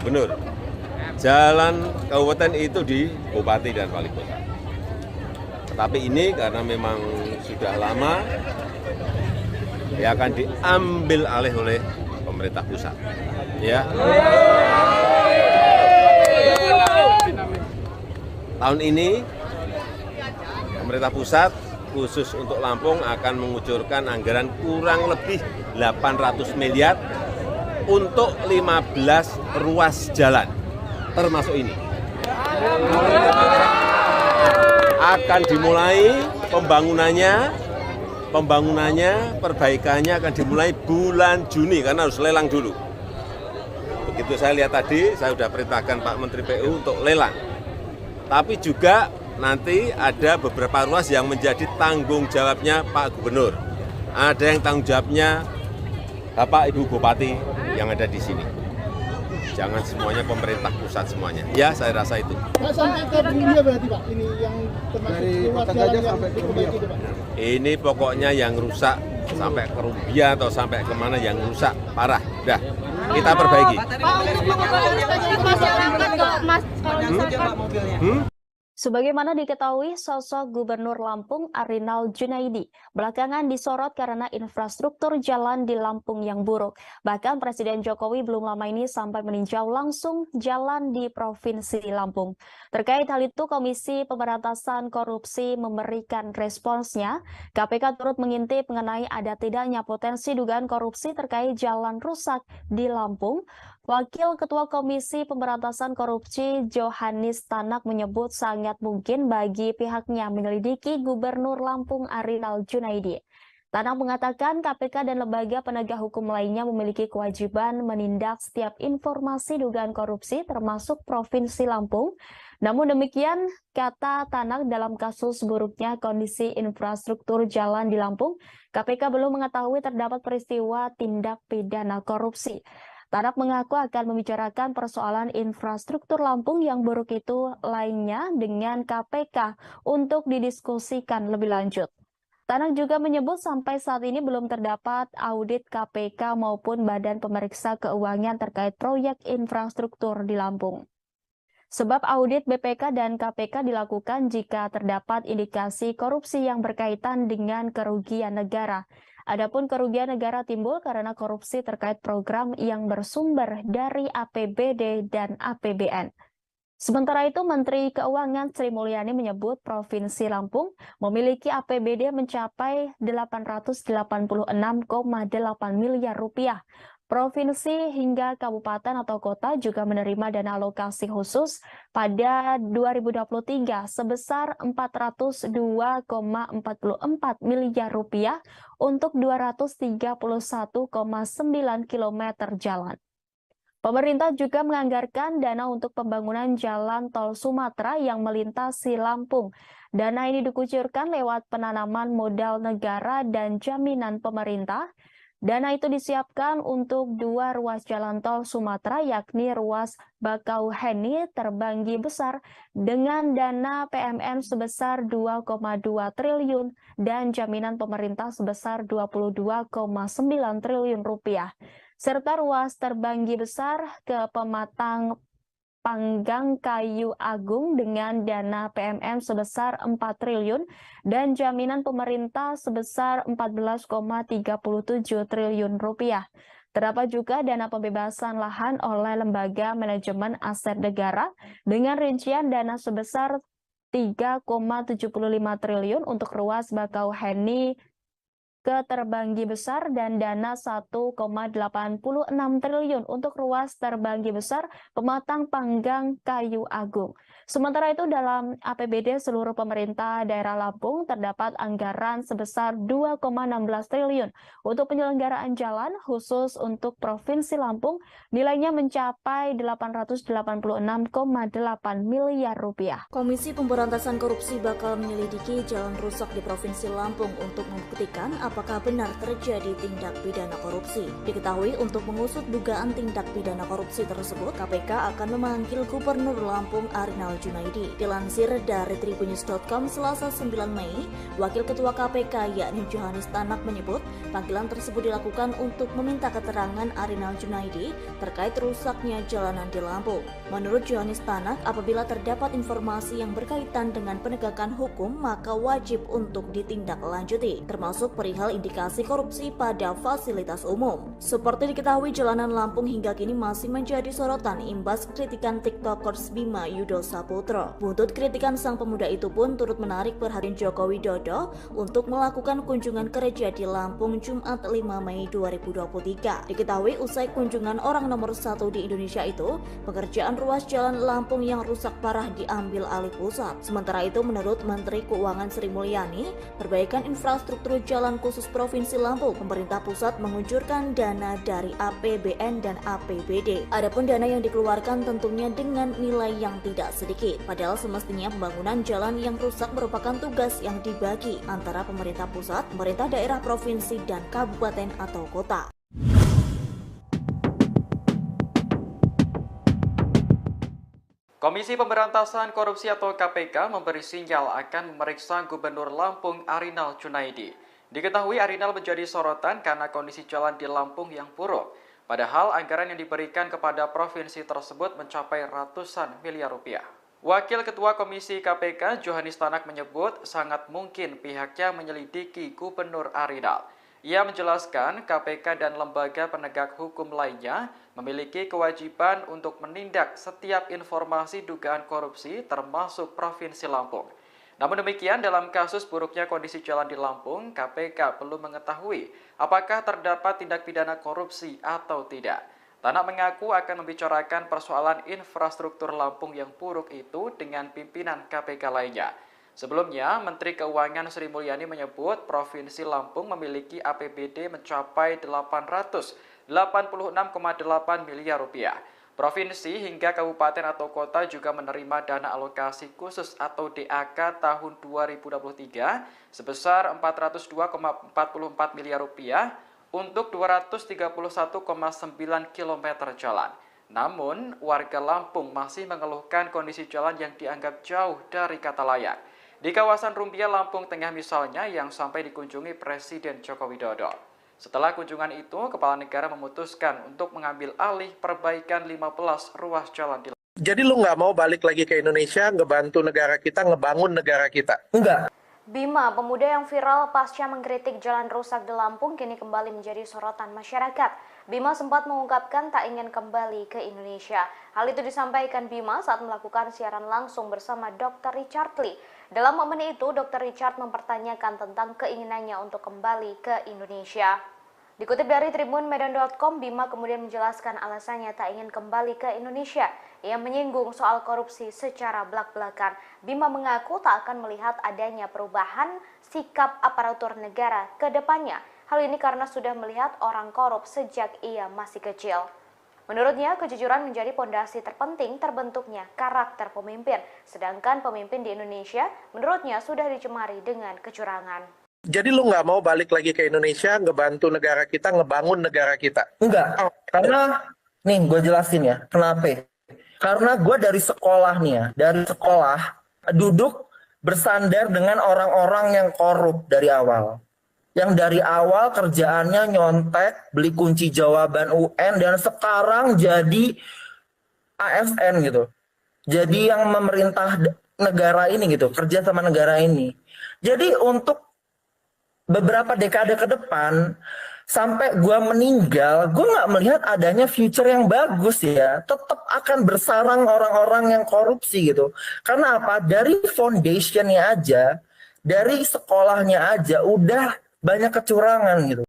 Gubernur. Jalan kabupaten itu di bupati dan wali kota. Tetapi ini karena memang sudah lama, ya akan diambil alih oleh pemerintah pusat. Ya. Tahun ini pemerintah pusat khusus untuk Lampung akan mengucurkan anggaran kurang lebih 800 miliar untuk 15 ruas jalan. Termasuk ini akan dimulai pembangunannya, perbaikannya akan dimulai bulan Juni karena harus lelang dulu. Begitu saya lihat tadi, saya sudah perintahkan Pak Menteri PU untuk lelang. Tapi juga nanti ada beberapa ruas yang menjadi tanggung jawabnya Pak Gubernur. Ada yang tanggung jawabnya Bapak Ibu Bupati yang ada di sini. Jangan semuanya pemerintah pusat semuanya. Ya, saya rasa itu.
Pak, sampai ke Bumbia berarti Pak, ini yang termasuk ruas jalan yang diperbaiki itu Pak?
Ini pokoknya yang rusak sampai ke Rumbia atau sampai kemana yang rusak parah. Dah, kita perbaiki.
Pak, untuk mengobati masyarakat nggak Mas kalau misalkan
Sebagaimana diketahui, sosok Gubernur Lampung Arinal Junaidi belakangan disorot karena infrastruktur jalan di Lampung yang buruk. Bahkan Presiden Jokowi belum lama ini sampai meninjau langsung jalan di Provinsi Lampung. Terkait hal itu, Komisi Pemberantasan Korupsi memberikan responsnya. KPK turut mengintip mengenai ada tidaknya potensi dugaan korupsi terkait jalan rusak di Lampung. Wakil Ketua Komisi Pemberantasan Korupsi Johannes Tanak menyebut sangat mungkin bagi pihaknya menyelidiki Gubernur Lampung Arinal Junaidi. Tanak mengatakan KPK dan lembaga penegak hukum lainnya memiliki kewajiban menindak setiap informasi dugaan korupsi termasuk Provinsi Lampung. Namun demikian, kata Tanak, dalam kasus buruknya kondisi infrastruktur jalan di Lampung, KPK belum mengetahui terdapat peristiwa tindak pidana korupsi. Tanak mengaku akan membicarakan persoalan infrastruktur Lampung yang buruk itu lainnya dengan KPK untuk didiskusikan lebih lanjut. Tanak juga menyebut sampai saat ini belum terdapat audit KPK maupun Badan Pemeriksa Keuangan terkait proyek infrastruktur di Lampung. Sebab audit BPK dan KPK dilakukan jika terdapat indikasi korupsi yang berkaitan dengan kerugian negara. Adapun kerugian negara timbul karena korupsi terkait program yang bersumber dari APBD dan APBN. Sementara itu, Menteri Keuangan Sri Mulyani menyebut Provinsi Lampung memiliki APBD mencapai 886,8 miliar rupiah. Provinsi hingga kabupaten atau kota juga menerima dana alokasi khusus pada 2023 sebesar 402,44 miliar rupiah untuk 231,9 km jalan. Pemerintah juga menganggarkan dana untuk pembangunan jalan tol Sumatera yang melintasi Lampung. Dana ini dikucurkan lewat penanaman modal negara dan jaminan pemerintah. Dana itu disiapkan untuk 2 ruas jalan tol Sumatera, yakni ruas Bakauheni Terbanggi Besar dengan dana PMN sebesar 2,2 triliun dan jaminan pemerintah sebesar 22,9 triliun rupiah. Serta ruas Terbanggi Besar ke Pematang Panggang Kayu Agung dengan dana PMN sebesar 4 triliun dan jaminan pemerintah sebesar 14,37 triliun rupiah. Terdapat juga dana pembebasan lahan oleh Lembaga Manajemen Aset Negara dengan rincian dana sebesar 3,75 triliun untuk ruas Bakauheni ke Terbanggi Besar dan dana 1,86 triliun untuk ruas Terbanggi Besar Pematang Panggang Kayu Agung. Sementara itu dalam APBD seluruh pemerintah daerah Lampung terdapat anggaran sebesar 2,16 triliun untuk penyelenggaraan jalan khusus untuk Provinsi Lampung nilainya mencapai 886,8 miliar rupiah.
Komisi Pemberantasan Korupsi bakal menyelidiki jalan rusak di Provinsi Lampung untuk membuktikan apakah benar terjadi tindak pidana korupsi. Diketahui untuk mengusut dugaan tindak pidana korupsi tersebut, KPK akan memanggil Gubernur Lampung Arinal Junaidi. Dilansir dari tribunnews.com Selasa 9 Mei, Wakil Ketua KPK yakni Johannes Tanak menyebut panggilan tersebut dilakukan untuk meminta keterangan Arinal Junaidi terkait rusaknya jalanan di Lampung. Menurut Johannes Tanak, apabila terdapat informasi yang berkaitan dengan penegakan hukum, maka wajib untuk ditindaklanjuti, termasuk perihal indikasi korupsi pada fasilitas umum. Seperti diketahui, jalanan Lampung hingga kini masih menjadi sorotan imbas kritikan TikTokers Bima Yudo Saputro. Buntut kritikan sang pemuda itu pun turut menarik perhatian Joko Widodo untuk melakukan kunjungan kerja di Lampung Jumat 5 Mei 2023. Diketahui usai kunjungan orang nomor 1 di Indonesia itu, pekerjaan ruas jalan Lampung yang rusak parah diambil alih pusat. Sementara itu, menurut Menteri Keuangan Sri Mulyani, perbaikan infrastruktur jalan khusus Provinsi Lampung, pemerintah pusat mengucurkan dana dari APBN dan APBD. Adapun dana yang dikeluarkan tentunya dengan nilai yang tidak sedikit. Padahal semestinya pembangunan jalan yang rusak merupakan tugas yang dibagi antara pemerintah pusat, pemerintah daerah, provinsi, dan kabupaten atau kota.
Komisi Pemberantasan Korupsi atau KPK memberi sinyal akan memeriksa Gubernur Lampung Arinal Junaidi. Diketahui Arinal menjadi sorotan karena kondisi jalan di Lampung yang buruk. Padahal anggaran yang diberikan kepada provinsi tersebut mencapai ratusan miliar rupiah. Wakil Ketua Komisi KPK Johannes Tanak menyebut sangat mungkin pihaknya menyelidiki Gubernur Arinal. Ia menjelaskan KPK dan lembaga penegak hukum lainnya memiliki kewajiban untuk menindak setiap informasi dugaan korupsi termasuk Provinsi Lampung. Namun demikian, dalam kasus buruknya kondisi jalan di Lampung, KPK belum mengetahui apakah terdapat tindak pidana korupsi atau tidak. Tanak mengaku akan membicarakan persoalan infrastruktur Lampung yang buruk itu dengan pimpinan KPK lainnya. Sebelumnya, Menteri Keuangan Sri Mulyani menyebut Provinsi Lampung memiliki APBD mencapai 886,8 miliar rupiah. Provinsi hingga kabupaten atau kota juga menerima dana alokasi khusus atau DAK tahun 2023 sebesar 402,44 miliar rupiah untuk 231,9 km jalan. Namun, warga Lampung masih mengeluhkan kondisi jalan yang dianggap jauh dari kata layak. Di kawasan Rumbia, Lampung Tengah misalnya, yang sampai dikunjungi Presiden Joko Widodo. Setelah kunjungan itu, Kepala Negara memutuskan untuk mengambil alih perbaikan 15 ruas jalan di Lampung.
Jadi lu nggak mau balik lagi ke Indonesia, ngebantu negara kita, ngebangun negara kita?
Enggak.
Bima, pemuda yang viral pasca mengkritik jalan rusak di Lampung, kini kembali menjadi sorotan masyarakat. Bima sempat mengungkapkan tak ingin kembali ke Indonesia. Hal itu disampaikan Bima saat melakukan siaran langsung bersama Dr. Richard Lee. Dalam momen itu, Dr. Richard mempertanyakan tentang keinginannya untuk kembali ke Indonesia. Dikutip dari tribunmedan.com, Bima kemudian menjelaskan alasannya tak ingin kembali ke Indonesia. Ia menyinggung soal korupsi secara belak-belakan. Bima mengaku tak akan melihat adanya perubahan sikap aparatur negara ke depannya. Hal ini karena sudah melihat orang korup sejak ia masih kecil. Menurutnya, kejujuran menjadi pondasi terpenting terbentuknya karakter pemimpin, sedangkan pemimpin di Indonesia menurutnya sudah dicemari dengan kecurangan.
Jadi lu nggak mau balik lagi ke Indonesia, ngebantu negara kita, ngebangun negara kita?
Enggak, karena nih gue jelasin ya, kenapa? Karena gue dari sekolah nih ya, dari sekolah duduk bersandar dengan orang-orang yang korup dari awal. Yang dari awal kerjaannya nyontek, beli kunci jawaban UN, dan sekarang jadi ASN gitu. Jadi yang memerintah negara ini gitu, kerja sama negara ini. Jadi untuk beberapa dekade ke depan, sampai gue meninggal, gue nggak melihat adanya future yang bagus ya. Tetap akan bersarang orang-orang yang korupsi gitu. Karena apa? Dari foundationnya aja, dari sekolahnya aja, udah banyak kecurangan gitu.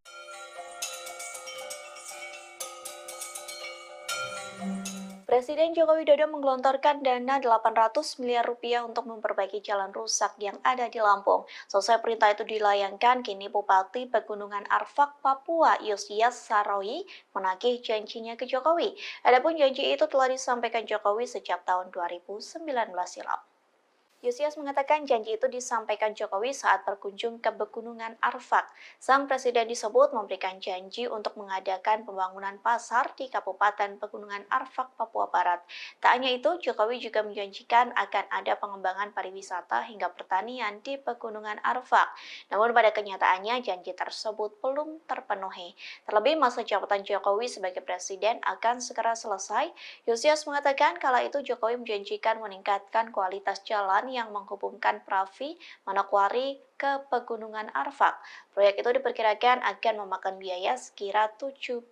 Presiden Joko Widodo menggelontorkan dana 800 miliar rupiah untuk memperbaiki jalan rusak yang ada di Lampung. Selesai perintah itu dilayangkan, kini Bupati Pegunungan Arfak, Papua, Yosias Saroyi menagih janjinya ke Jokowi. Adapun janji itu telah disampaikan Jokowi sejak tahun 2019 silam. Yosias mengatakan janji itu disampaikan Jokowi saat berkunjung ke Pegunungan Arfak. Sang presiden disebut memberikan janji untuk mengadakan pembangunan pasar di Kabupaten Pegunungan Arfak, Papua Barat. Tak hanya itu, Jokowi juga menjanjikan akan ada pengembangan pariwisata hingga pertanian di Pegunungan Arfak. Namun pada kenyataannya janji tersebut belum terpenuhi. Terlebih masa jabatan Jokowi sebagai presiden akan segera selesai. Yosias mengatakan kala itu Jokowi menjanjikan meningkatkan kualitas jalan yang menghubungkan Pravi, Manokwari ke Pegunungan Arfak. Proyek itu diperkirakan akan memakan biaya sekira 70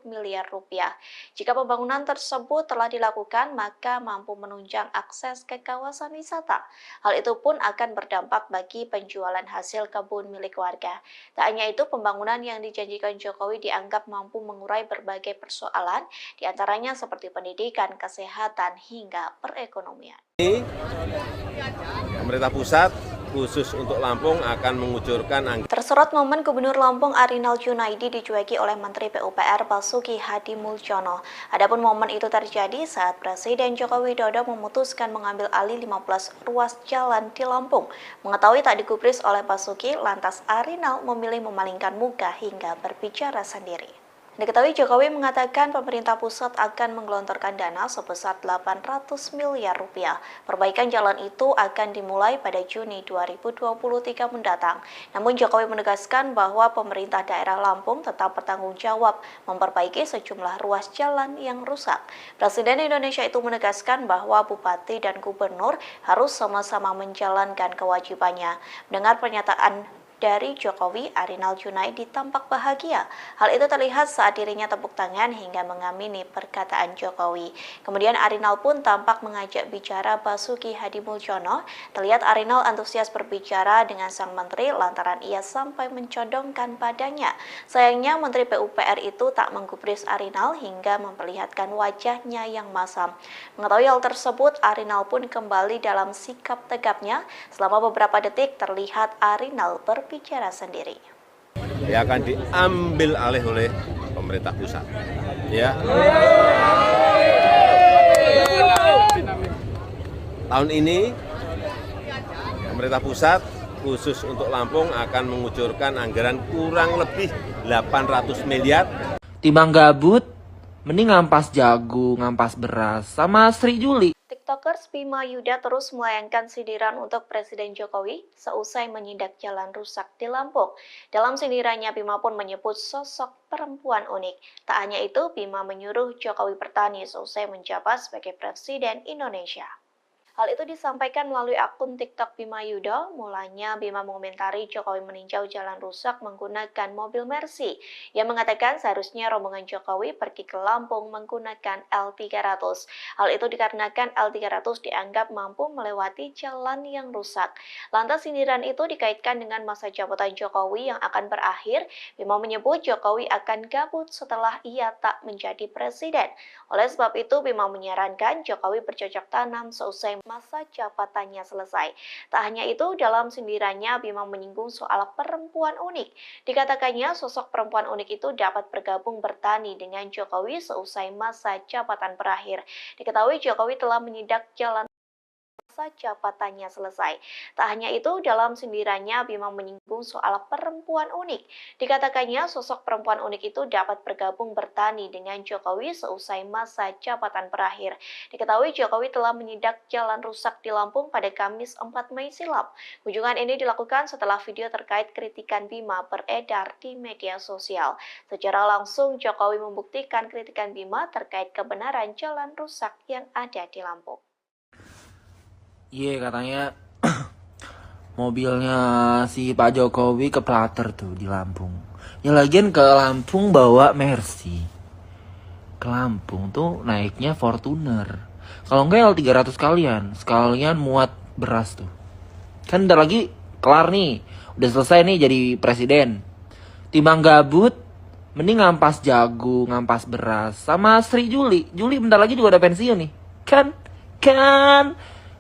miliar rupiah. Jika pembangunan tersebut telah dilakukan, maka mampu menunjang akses ke kawasan wisata. Hal itu pun akan berdampak bagi penjualan hasil kebun milik warga. Tak hanya itu, pembangunan yang dijanjikan Jokowi dianggap mampu mengurai berbagai persoalan, diantaranya seperti pendidikan, kesehatan, hingga perekonomian.
Pemerintah pusat khusus untuk Lampung akan mengucurkan
Tersorot momen Gubernur Lampung Arinal Junaidi dicueki oleh Menteri PUPR Basuki Hadi Muljono. Adapun momen itu terjadi saat Presiden Joko Widodo memutuskan mengambil alih 15 ruas jalan di Lampung. Mengetahui tak digubris oleh Basuki, lantas Arinal memilih memalingkan muka hingga berbicara sendiri. Diketahui Jokowi mengatakan pemerintah pusat akan menggelontorkan dana sebesar 800 miliar rupiah. Perbaikan jalan itu akan dimulai pada Juni 2023 mendatang. Namun Jokowi menegaskan bahwa pemerintah daerah Lampung tetap bertanggung jawab memperbaiki sejumlah ruas jalan yang rusak. Presiden Indonesia itu menegaskan bahwa bupati dan gubernur harus sama-sama menjalankan kewajibannya. Mendengar pernyataan dari Jokowi, Arinal Junaidi tampak bahagia. Hal itu terlihat saat dirinya tepuk tangan hingga mengamini perkataan Jokowi. Kemudian Arinal pun tampak mengajak bicara Basuki Hadi Muljono. Terlihat Arinal antusias berbicara dengan sang menteri lantaran ia sampai mencodongkan padanya. Sayangnya Menteri PUPR itu tak menggubris Arinal hingga memperlihatkan wajahnya yang masam. Mengetahui hal tersebut, Arinal pun kembali dalam sikap tegapnya. Selama beberapa detik terlihat Arinal berbicara sendiri.
Ya akan diambil alih oleh pemerintah pusat. Ya. Tahun ini pemerintah pusat khusus untuk Lampung akan mengucurkan anggaran kurang lebih 800 miliar.
Timbang gabut, mending ngampas jagung, ngampas beras, sama Sri Juli.
TikTokers Bima Yuda terus melayangkan sindiran untuk Presiden Jokowi seusai menyidak jalan rusak di Lampung. Dalam sindirannya, Bima pun menyebut sosok perempuan unik. Tak hanya itu, Bima menyuruh Jokowi bertani seusai menjabat sebagai Presiden Indonesia. Hal itu disampaikan melalui akun TikTok Bima Yuda. Mulanya Bima mengomentari Jokowi meninjau jalan rusak menggunakan mobil Mercy. Ia mengatakan seharusnya rombongan Jokowi pergi ke Lampung menggunakan L300. Hal itu dikarenakan L300 dianggap mampu melewati jalan yang rusak. Lantas sindiran itu dikaitkan dengan masa jabatan Jokowi yang akan berakhir. Bima menyebut Jokowi akan gabut setelah ia tak menjadi presiden. Oleh sebab itu, Bima menyarankan Jokowi bercocok tanam seusai masa jabatannya selesai. Tak hanya itu, dalam sindirannya Bima menyinggung soal perempuan unik. Dikatakannya sosok perempuan unik itu dapat bergabung bertani dengan Jokowi seusai masa jabatan berakhir. Diketahui Jokowi telah menyidak jalan masa jabatannya selesai. Tak hanya itu, dalam sindirannya Bima menyinggung soal perempuan unik. Dikatakannya sosok perempuan unik itu dapat bergabung bertani dengan Jokowi seusai masa jabatan berakhir. Diketahui Jokowi telah menyidak jalan rusak di Lampung pada Kamis 4 Mei silam. Kunjungan ini dilakukan setelah video terkait kritikan Bima beredar di media sosial. Secara langsung Jokowi membuktikan kritikan Bima terkait kebenaran jalan rusak yang ada di Lampung.
Iya, katanya mobilnya si Pak Jokowi keplater tuh di Lampung. Ya lagian ke Lampung bawa Mercy. Ke Lampung tuh naiknya Fortuner. Kalau enggak L300 sekalian muat beras tuh. Kan udah lagi kelar nih. Udah selesai nih jadi presiden. Timbang gabut, mending ngampas jagung, ngampas beras. Sama Sri Juli bentar lagi juga udah pensiun nih. Kan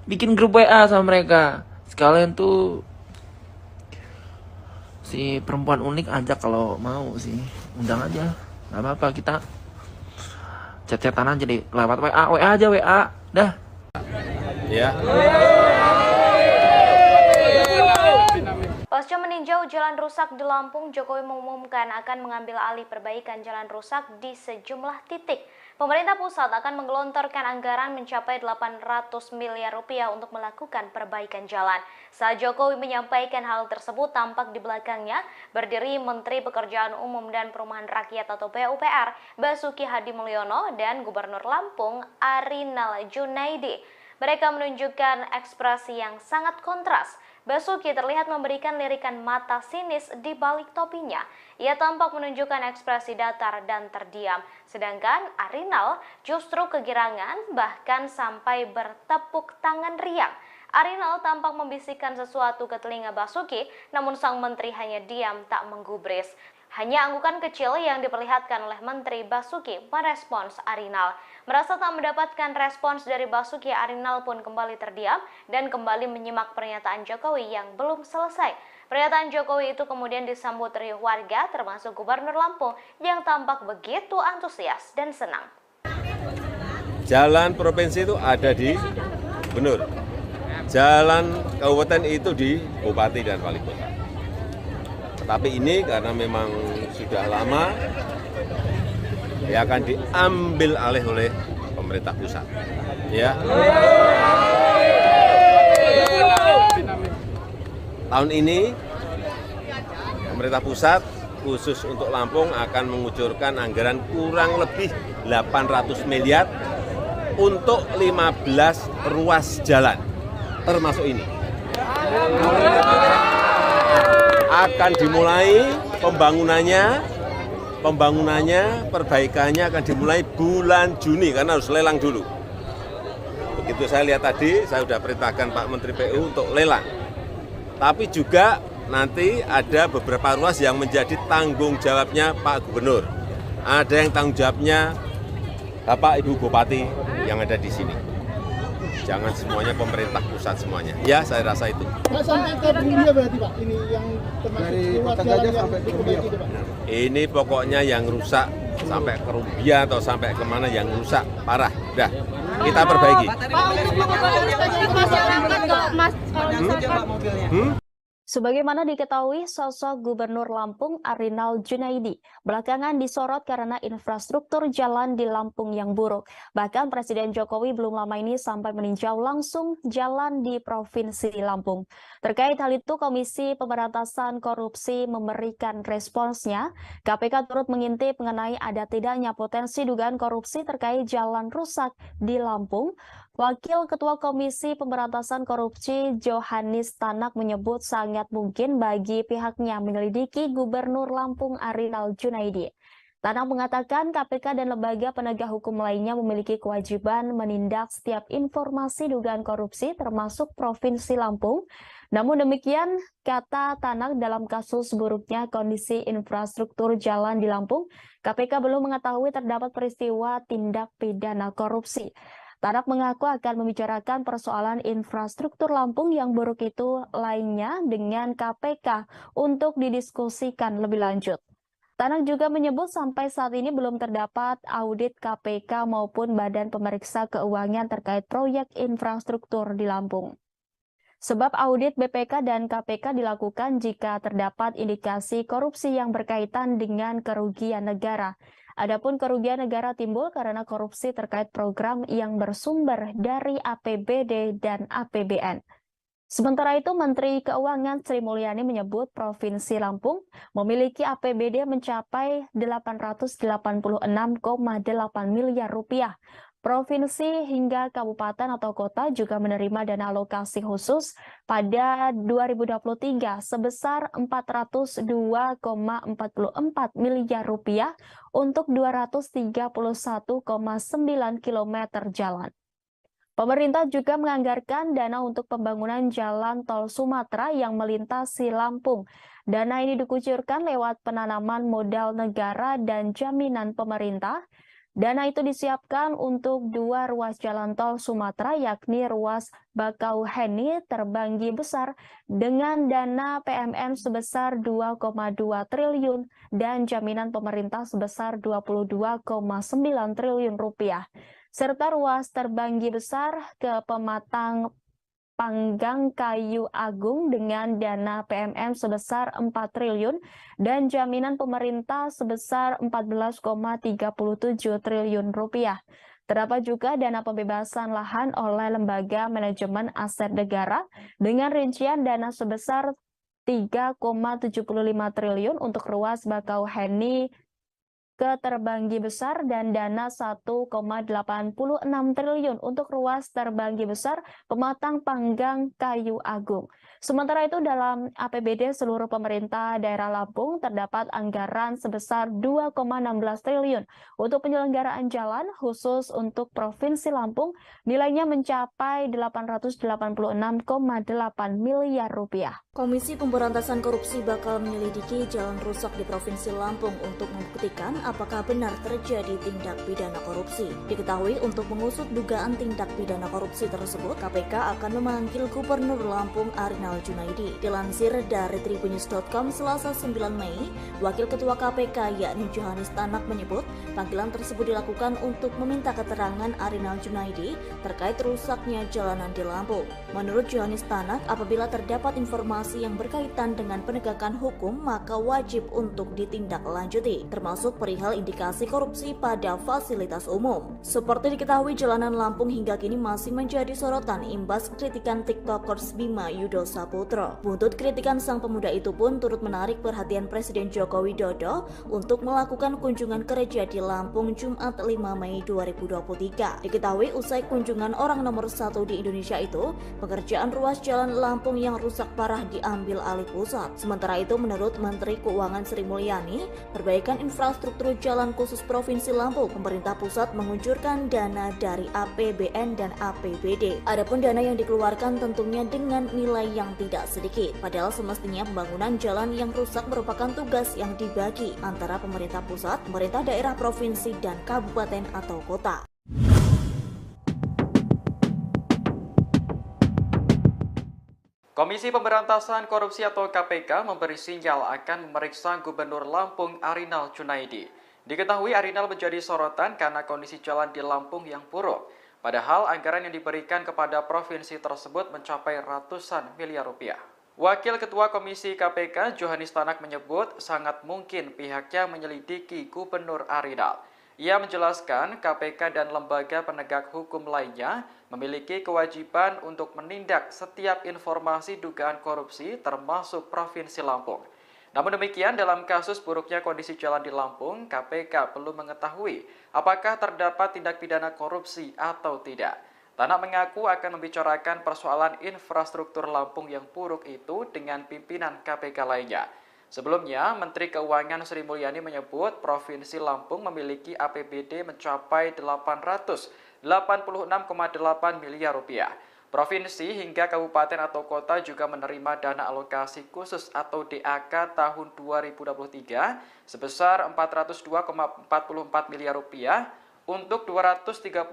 bikin grup WA sama mereka. Sekalian tuh si perempuan unik ajak kalau mau sih. Undang aja. Gak apa-apa, kita chat-chatan aja deh. Lewat WA aja WA. Dah.
Ya.
Pasca meninjau jalan rusak di Lampung, Jokowi mengumumkan akan mengambil alih perbaikan jalan rusak di sejumlah titik. Pemerintah pusat akan menggelontorkan anggaran mencapai 800 miliar rupiah untuk melakukan perbaikan jalan. Saat Jokowi menyampaikan hal tersebut, tampak di belakangnya berdiri Menteri Pekerjaan Umum dan Perumahan Rakyat atau PUPR, Basuki Hadi Mulyono, dan Gubernur Lampung, Arinal Junaidi. Mereka menunjukkan ekspresi yang sangat kontras. Basuki terlihat memberikan lirikan mata sinis di balik topinya. Ia tampak menunjukkan ekspresi datar dan terdiam. Sedangkan Arinal justru kegirangan, bahkan sampai bertepuk tangan riang. Arinal tampak membisikkan sesuatu ke telinga Basuki, namun sang menteri hanya diam tak menggubris. Hanya anggukan kecil yang diperlihatkan oleh Menteri Basuki merespons Arinal. Merasa tak mendapatkan respons dari Basuki, Arinal pun kembali terdiam dan kembali menyimak pernyataan Jokowi yang belum selesai. Pernyataan Jokowi itu kemudian disambut riuh warga termasuk Gubernur Lampung yang tampak begitu antusias dan senang.
Jalan provinsi itu ada di Gubernur. Jalan kabupaten itu di Bupati dan Wali Kota. Tapi ini karena memang sudah lama, ya akan diambil alih oleh pemerintah pusat. Ya. Tahun ini pemerintah pusat khusus untuk Lampung akan mengucurkan anggaran kurang lebih 800 miliar untuk 15 ruas jalan, termasuk ini. Akan dimulai pembangunannya, perbaikannya akan dimulai bulan Juni karena harus lelang dulu. Begitu saya lihat tadi, saya sudah perintahkan Pak Menteri PU untuk lelang. Tapi juga nanti ada beberapa ruas yang menjadi tanggung jawabnya Pak Gubernur. Ada yang tanggung jawabnya Bapak Ibu Bupati yang ada di sini. Jangan semuanya pemerintah pusat semuanya. Ya, saya rasa itu.
Pak, sampai ke Bumbia berarti Pak, ini yang termasuk ruas jalan yang diperbaiki itu Pak?
Ini pokoknya yang rusak sampai ke Rumbia atau sampai kemana yang rusak parah. Udah, kita perbaiki.
Pak, untuk mengobati masyarakat nggak Mas?
Sebagaimana diketahui, sosok Gubernur Lampung Arinal Junaidi belakangan disorot karena infrastruktur jalan di Lampung yang buruk. Bahkan Presiden Jokowi belum lama ini sampai meninjau langsung jalan di Provinsi Lampung. Terkait hal itu, Komisi Pemberantasan Korupsi memberikan responsnya. KPK turut mengintip mengenai ada tidaknya potensi dugaan korupsi terkait jalan rusak di Lampung. Wakil Ketua Komisi Pemberantasan Korupsi Johannes Tanak menyebut sangat mungkin bagi pihaknya menyelidiki Gubernur Lampung Arinal Junaidi. Tanak mengatakan KPK dan lembaga penegak hukum lainnya memiliki kewajiban menindak setiap informasi dugaan korupsi termasuk Provinsi Lampung. Namun demikian, kata Tanak, dalam kasus buruknya kondisi infrastruktur jalan di Lampung, KPK belum mengetahui terdapat peristiwa tindak pidana korupsi. Tanak mengaku akan membicarakan persoalan infrastruktur Lampung yang buruk itu lainnya dengan KPK untuk didiskusikan lebih lanjut. Tanak juga menyebut sampai saat ini belum terdapat audit KPK maupun Badan Pemeriksa Keuangan terkait proyek infrastruktur di Lampung. Sebab audit BPK dan KPK dilakukan jika terdapat indikasi korupsi yang berkaitan dengan kerugian negara. Adapun kerugian negara timbul karena korupsi terkait program yang bersumber dari APBD dan APBN. Sementara itu, Menteri Keuangan Sri Mulyani menyebut Provinsi Lampung memiliki APBD mencapai 886,8 miliar rupiah. Provinsi hingga kabupaten atau kota juga menerima dana alokasi khusus pada 2023 sebesar 402,44 miliar rupiah untuk 231,9 km jalan. Pemerintah juga menganggarkan dana untuk pembangunan jalan tol Sumatera yang melintasi Lampung. Dana ini dikucurkan lewat penanaman modal negara dan jaminan pemerintah. Dana itu disiapkan untuk 2 ruas jalan tol Sumatera, yakni ruas Bakauheni Terbanggi Besar dengan dana PMN sebesar 2,2 triliun dan jaminan pemerintah sebesar 22,9 triliun rupiah. Serta ruas Terbanggi Besar ke Pematang Panggang Kayu Agung dengan dana PMN sebesar 4 triliun dan jaminan pemerintah sebesar 14,37 triliun rupiah. Terdapat juga dana pembebasan lahan oleh Lembaga Manajemen Aset Negara dengan rincian dana sebesar 3,75 triliun untuk ruas Bakauheni ke Terbanggi Besar dan dana 1,86 triliun untuk ruas Terbanggi Besar Pematang Panggang Kayu Agung. Sementara itu dalam APBD seluruh pemerintah daerah Lampung terdapat anggaran sebesar 2,16 triliun untuk penyelenggaraan jalan khusus untuk Provinsi Lampung nilainya mencapai 886,8 miliar rupiah.
Komisi Pemberantasan Korupsi bakal menyelidiki jalan rusak di Provinsi Lampung untuk membuktikan apakah benar terjadi tindak pidana korupsi. Diketahui untuk mengusut dugaan tindak pidana korupsi tersebut, KPK akan memanggil Gubernur Lampung Arinal Junaidi. Dilansir dari tribunnews.com Selasa 9 Mei, Wakil Ketua KPK yakni Johannes Tanak menyebut panggilan tersebut dilakukan untuk meminta keterangan Arinal Junaidi terkait rusaknya jalanan di Lampung. Menurut Johannes Tanak, apabila terdapat informasi yang berkaitan dengan penegakan hukum, maka wajib untuk ditindaklanjuti, termasuk perihal indikasi korupsi pada fasilitas umum. Seperti diketahui, jalanan Lampung hingga kini masih menjadi sorotan imbas kritikan TikTokers Bima Yudo Saputro. Buntut kritikan sang pemuda itu pun turut menarik perhatian Presiden Joko Widodo untuk melakukan kunjungan kerja di Lampung Jumat 5 Mei 2023. Diketahui usai kunjungan orang nomor 1 di Indonesia itu, pekerjaan ruas jalan Lampung yang rusak parah diambil alih pusat. Sementara itu, menurut Menteri Keuangan Sri Mulyani, perbaikan infrastruktur jalan khusus Provinsi Lampung, pemerintah pusat mengucurkan dana dari APBN dan APBD. Adapun dana yang dikeluarkan tentunya dengan nilai yang tidak sedikit. Padahal semestinya pembangunan jalan yang rusak merupakan tugas yang dibagi antara pemerintah pusat, pemerintah daerah, provinsi, dan kabupaten atau kota.
Komisi Pemberantasan Korupsi atau KPK memberi sinyal akan memeriksa Gubernur Lampung Arinal Junaidi. Diketahui Arinal menjadi sorotan karena kondisi jalan di Lampung yang buruk. Padahal anggaran yang diberikan kepada provinsi tersebut mencapai ratusan miliar rupiah. Wakil Ketua Komisi KPK Johannes Tanak menyebut sangat mungkin pihaknya menyelidiki Gubernur Arinal. Ia menjelaskan KPK dan lembaga penegak hukum lainnya memiliki kewajiban untuk menindak setiap informasi dugaan korupsi termasuk Provinsi Lampung. Namun demikian, dalam kasus buruknya kondisi jalan di Lampung, KPK belum mengetahui apakah terdapat tindak pidana korupsi atau tidak. Tanak mengaku akan membicarakan persoalan infrastruktur Lampung yang buruk itu dengan pimpinan KPK lainnya. Sebelumnya, Menteri Keuangan Sri Mulyani menyebut Provinsi Lampung memiliki APBD mencapai 886,8 miliar rupiah. Provinsi hingga kabupaten atau kota juga menerima dana alokasi khusus atau DAK tahun 2023 sebesar 402,44 miliar rupiah untuk 231,9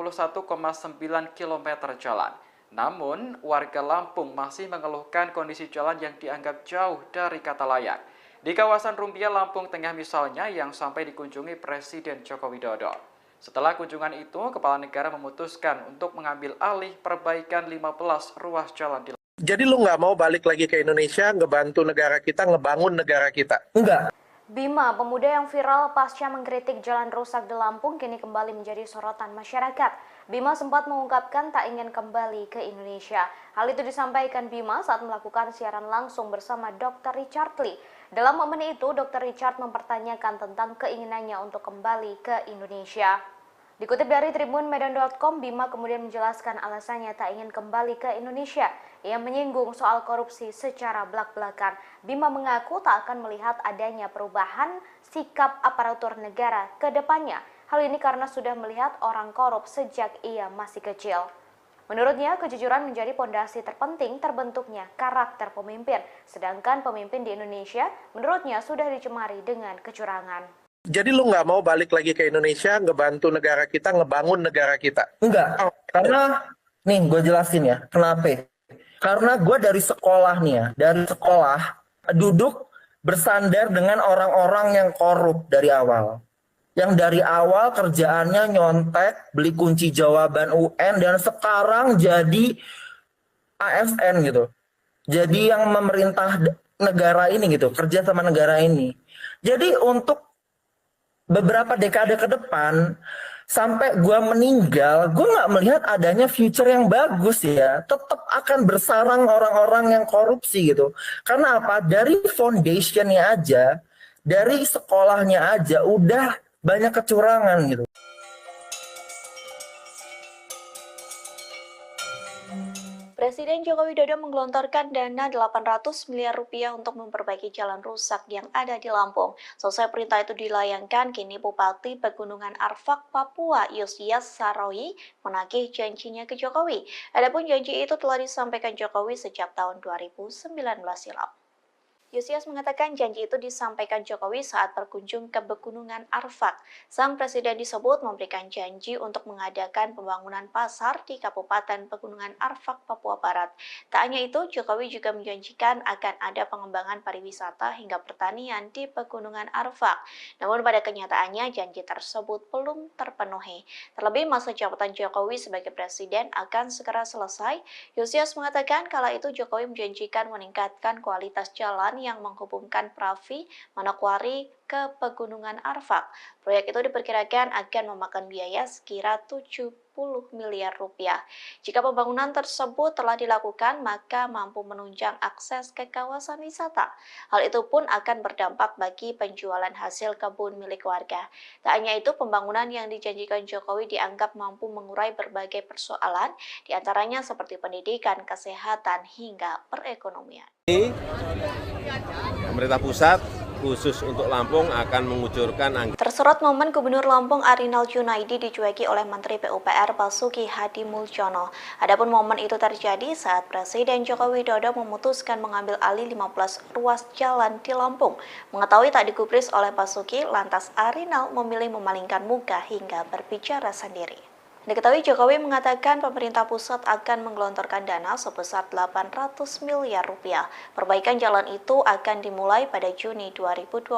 km jalan. Namun, warga Lampung masih mengeluhkan kondisi jalan yang dianggap jauh dari kata layak. Di kawasan Rumbia, Lampung Tengah misalnya, yang sampai dikunjungi Presiden Joko Widodo. Setelah kunjungan itu, Kepala Negara memutuskan untuk mengambil alih perbaikan 15 ruas jalan di Lampung.
Jadi lu nggak mau balik lagi ke Indonesia, ngebantu negara kita, ngebangun negara kita?
Enggak.
Bima, pemuda yang viral pasca mengkritik jalan rusak di Lampung, kini kembali menjadi sorotan masyarakat. Bima sempat mengungkapkan tak ingin kembali ke Indonesia. Hal itu disampaikan Bima saat melakukan siaran langsung bersama Dr. Richard Lee. Dalam momen itu, Dr. Richard mempertanyakan tentang keinginannya untuk kembali ke Indonesia. Dikutip dari tribunmedan.com, Bima kemudian menjelaskan alasannya tak ingin kembali ke Indonesia. Ia menyinggung soal korupsi secara belak-belakan. Bima mengaku tak akan melihat adanya perubahan sikap aparatur negara ke depannya. Hal ini karena sudah melihat orang korup sejak ia masih kecil. Menurutnya, kejujuran menjadi pondasi terpenting terbentuknya karakter pemimpin. Sedangkan pemimpin di Indonesia, menurutnya sudah dicemari dengan kecurangan.
Jadi lu nggak mau balik lagi ke Indonesia, ngebantu negara kita, ngebangun negara kita?
Enggak. Karena, nih gue jelasin ya, kenapa? Karena gue dari sekolah nih ya, dari sekolah duduk bersandar dengan orang-orang yang korup dari awal. Yang dari awal kerjaannya nyontek, beli kunci jawaban UN, dan sekarang jadi ASN gitu. Jadi yang memerintah negara ini gitu, kerja sama negara ini. Jadi untuk beberapa dekade ke depan, sampai gue meninggal, gue nggak melihat adanya future yang bagus ya. Tetap akan bersarang orang-orang yang korupsi gitu. Karena apa? Dari foundationnya aja, dari sekolahnya aja, udah banyak kecurangan gitu.
Presiden Joko Widodo menggelontorkan dana 800 miliar rupiah untuk memperbaiki jalan rusak yang ada di Lampung. Selesai perintah itu dilayangkan, kini Bupati Pegunungan Arfak, Papua, Yusias Sarawi menagih janjinya ke Jokowi. Adapun janji itu telah disampaikan Jokowi sejak tahun 2019 silam. Yusias mengatakan janji itu disampaikan Jokowi saat berkunjung ke Pegunungan Arfak. Sang presiden disebut memberikan janji untuk mengadakan pembangunan pasar di Kabupaten Pegunungan Arfak, Papua Barat. Tak hanya itu, Jokowi juga menjanjikan akan ada pengembangan pariwisata hingga pertanian di Pegunungan Arfak. Namun pada kenyataannya janji tersebut belum terpenuhi. Terlebih masa jabatan Jokowi sebagai presiden akan segera selesai. Yusias mengatakan kala itu Jokowi menjanjikan meningkatkan kualitas jalan yang menghubungkan Pravi, Manokwari ke Pegunungan Arfak. Proyek itu diperkirakan akan memakan biaya sekira 70 miliar rupiah. Jika pembangunan tersebut telah dilakukan, maka mampu menunjang akses ke kawasan wisata. Hal itu pun akan berdampak bagi penjualan hasil kebun milik warga. Tak hanya itu, pembangunan yang dijanjikan Jokowi dianggap mampu mengurai berbagai persoalan, diantaranya seperti pendidikan, kesehatan, hingga perekonomian.
Pemerintah pusat khusus untuk Lampung akan mengucurkan anggaran.
Tersorot momen Gubernur Lampung Arinal Junaidi dicueki oleh Menteri PUPR Basuki Hadi Muljono. Adapun momen itu terjadi saat Presiden Joko Widodo memutuskan mengambil alih 15 ruas jalan di Lampung. Mengetahui tak digubris oleh Basuki, lantas Arinal memilih memalingkan muka hingga berbicara sendiri. Diketahui Jokowi mengatakan pemerintah pusat akan menggelontorkan dana sebesar 800 miliar rupiah. Perbaikan jalan itu akan dimulai pada Juni 2023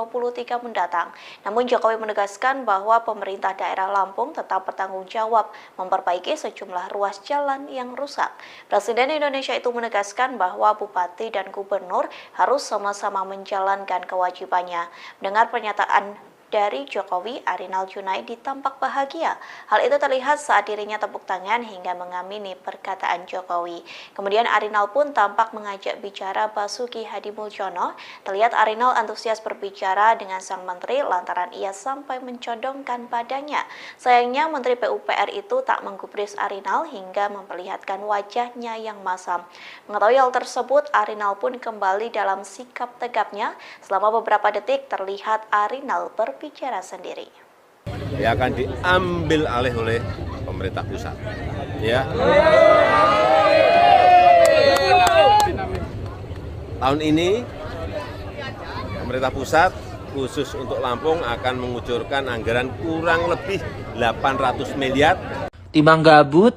mendatang. Namun Jokowi menegaskan bahwa pemerintah daerah Lampung tetap bertanggung jawab memperbaiki sejumlah ruas jalan yang rusak. Presiden Indonesia itu menegaskan bahwa bupati dan gubernur harus sama-sama menjalankan kewajibannya. Mendengar pernyataan dari Jokowi, Arinal Junaidi tampak bahagia. Hal itu terlihat saat dirinya tepuk tangan hingga mengamini perkataan Jokowi. Kemudian Arinal pun tampak mengajak bicara Basuki Hadi Muljono. Terlihat Arinal antusias berbicara dengan sang menteri lantaran ia sampai mencodongkan badannya. Sayangnya Menteri PUPR itu tak menggubris Arinal hingga memperlihatkan wajahnya yang masam. Mengetahui hal tersebut, Arinal pun kembali dalam sikap tegapnya. Selama beberapa detik terlihat Arinal berbicara sendiri.
Ya akan diambil alih oleh pemerintah pusat. Ya. Tahun ini pemerintah pusat khusus untuk Lampung akan mengucurkan anggaran kurang lebih 800 miliar.
Timbang gabut,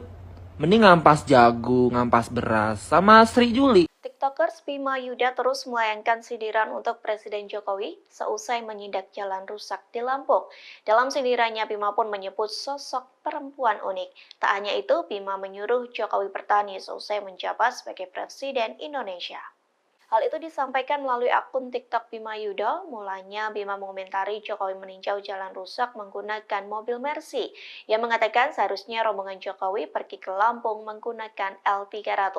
mending ngampas jagung, ngampas beras, sama Sri Juli.
TikTokers Bima Yuda terus melayangkan sindiran untuk Presiden Jokowi seusai menyidak jalan rusak di Lampung. Dalam sindirannya, Bima pun menyebut sosok perempuan unik. Tak hanya itu, Bima menyuruh Jokowi bertani seusai menjabat sebagai Presiden Indonesia. Hal itu disampaikan melalui akun TikTok Bima Yuda. Mulanya Bima mengomentari Jokowi meninjau jalan rusak menggunakan mobil Mercy. Ia mengatakan seharusnya rombongan Jokowi pergi ke Lampung menggunakan L300.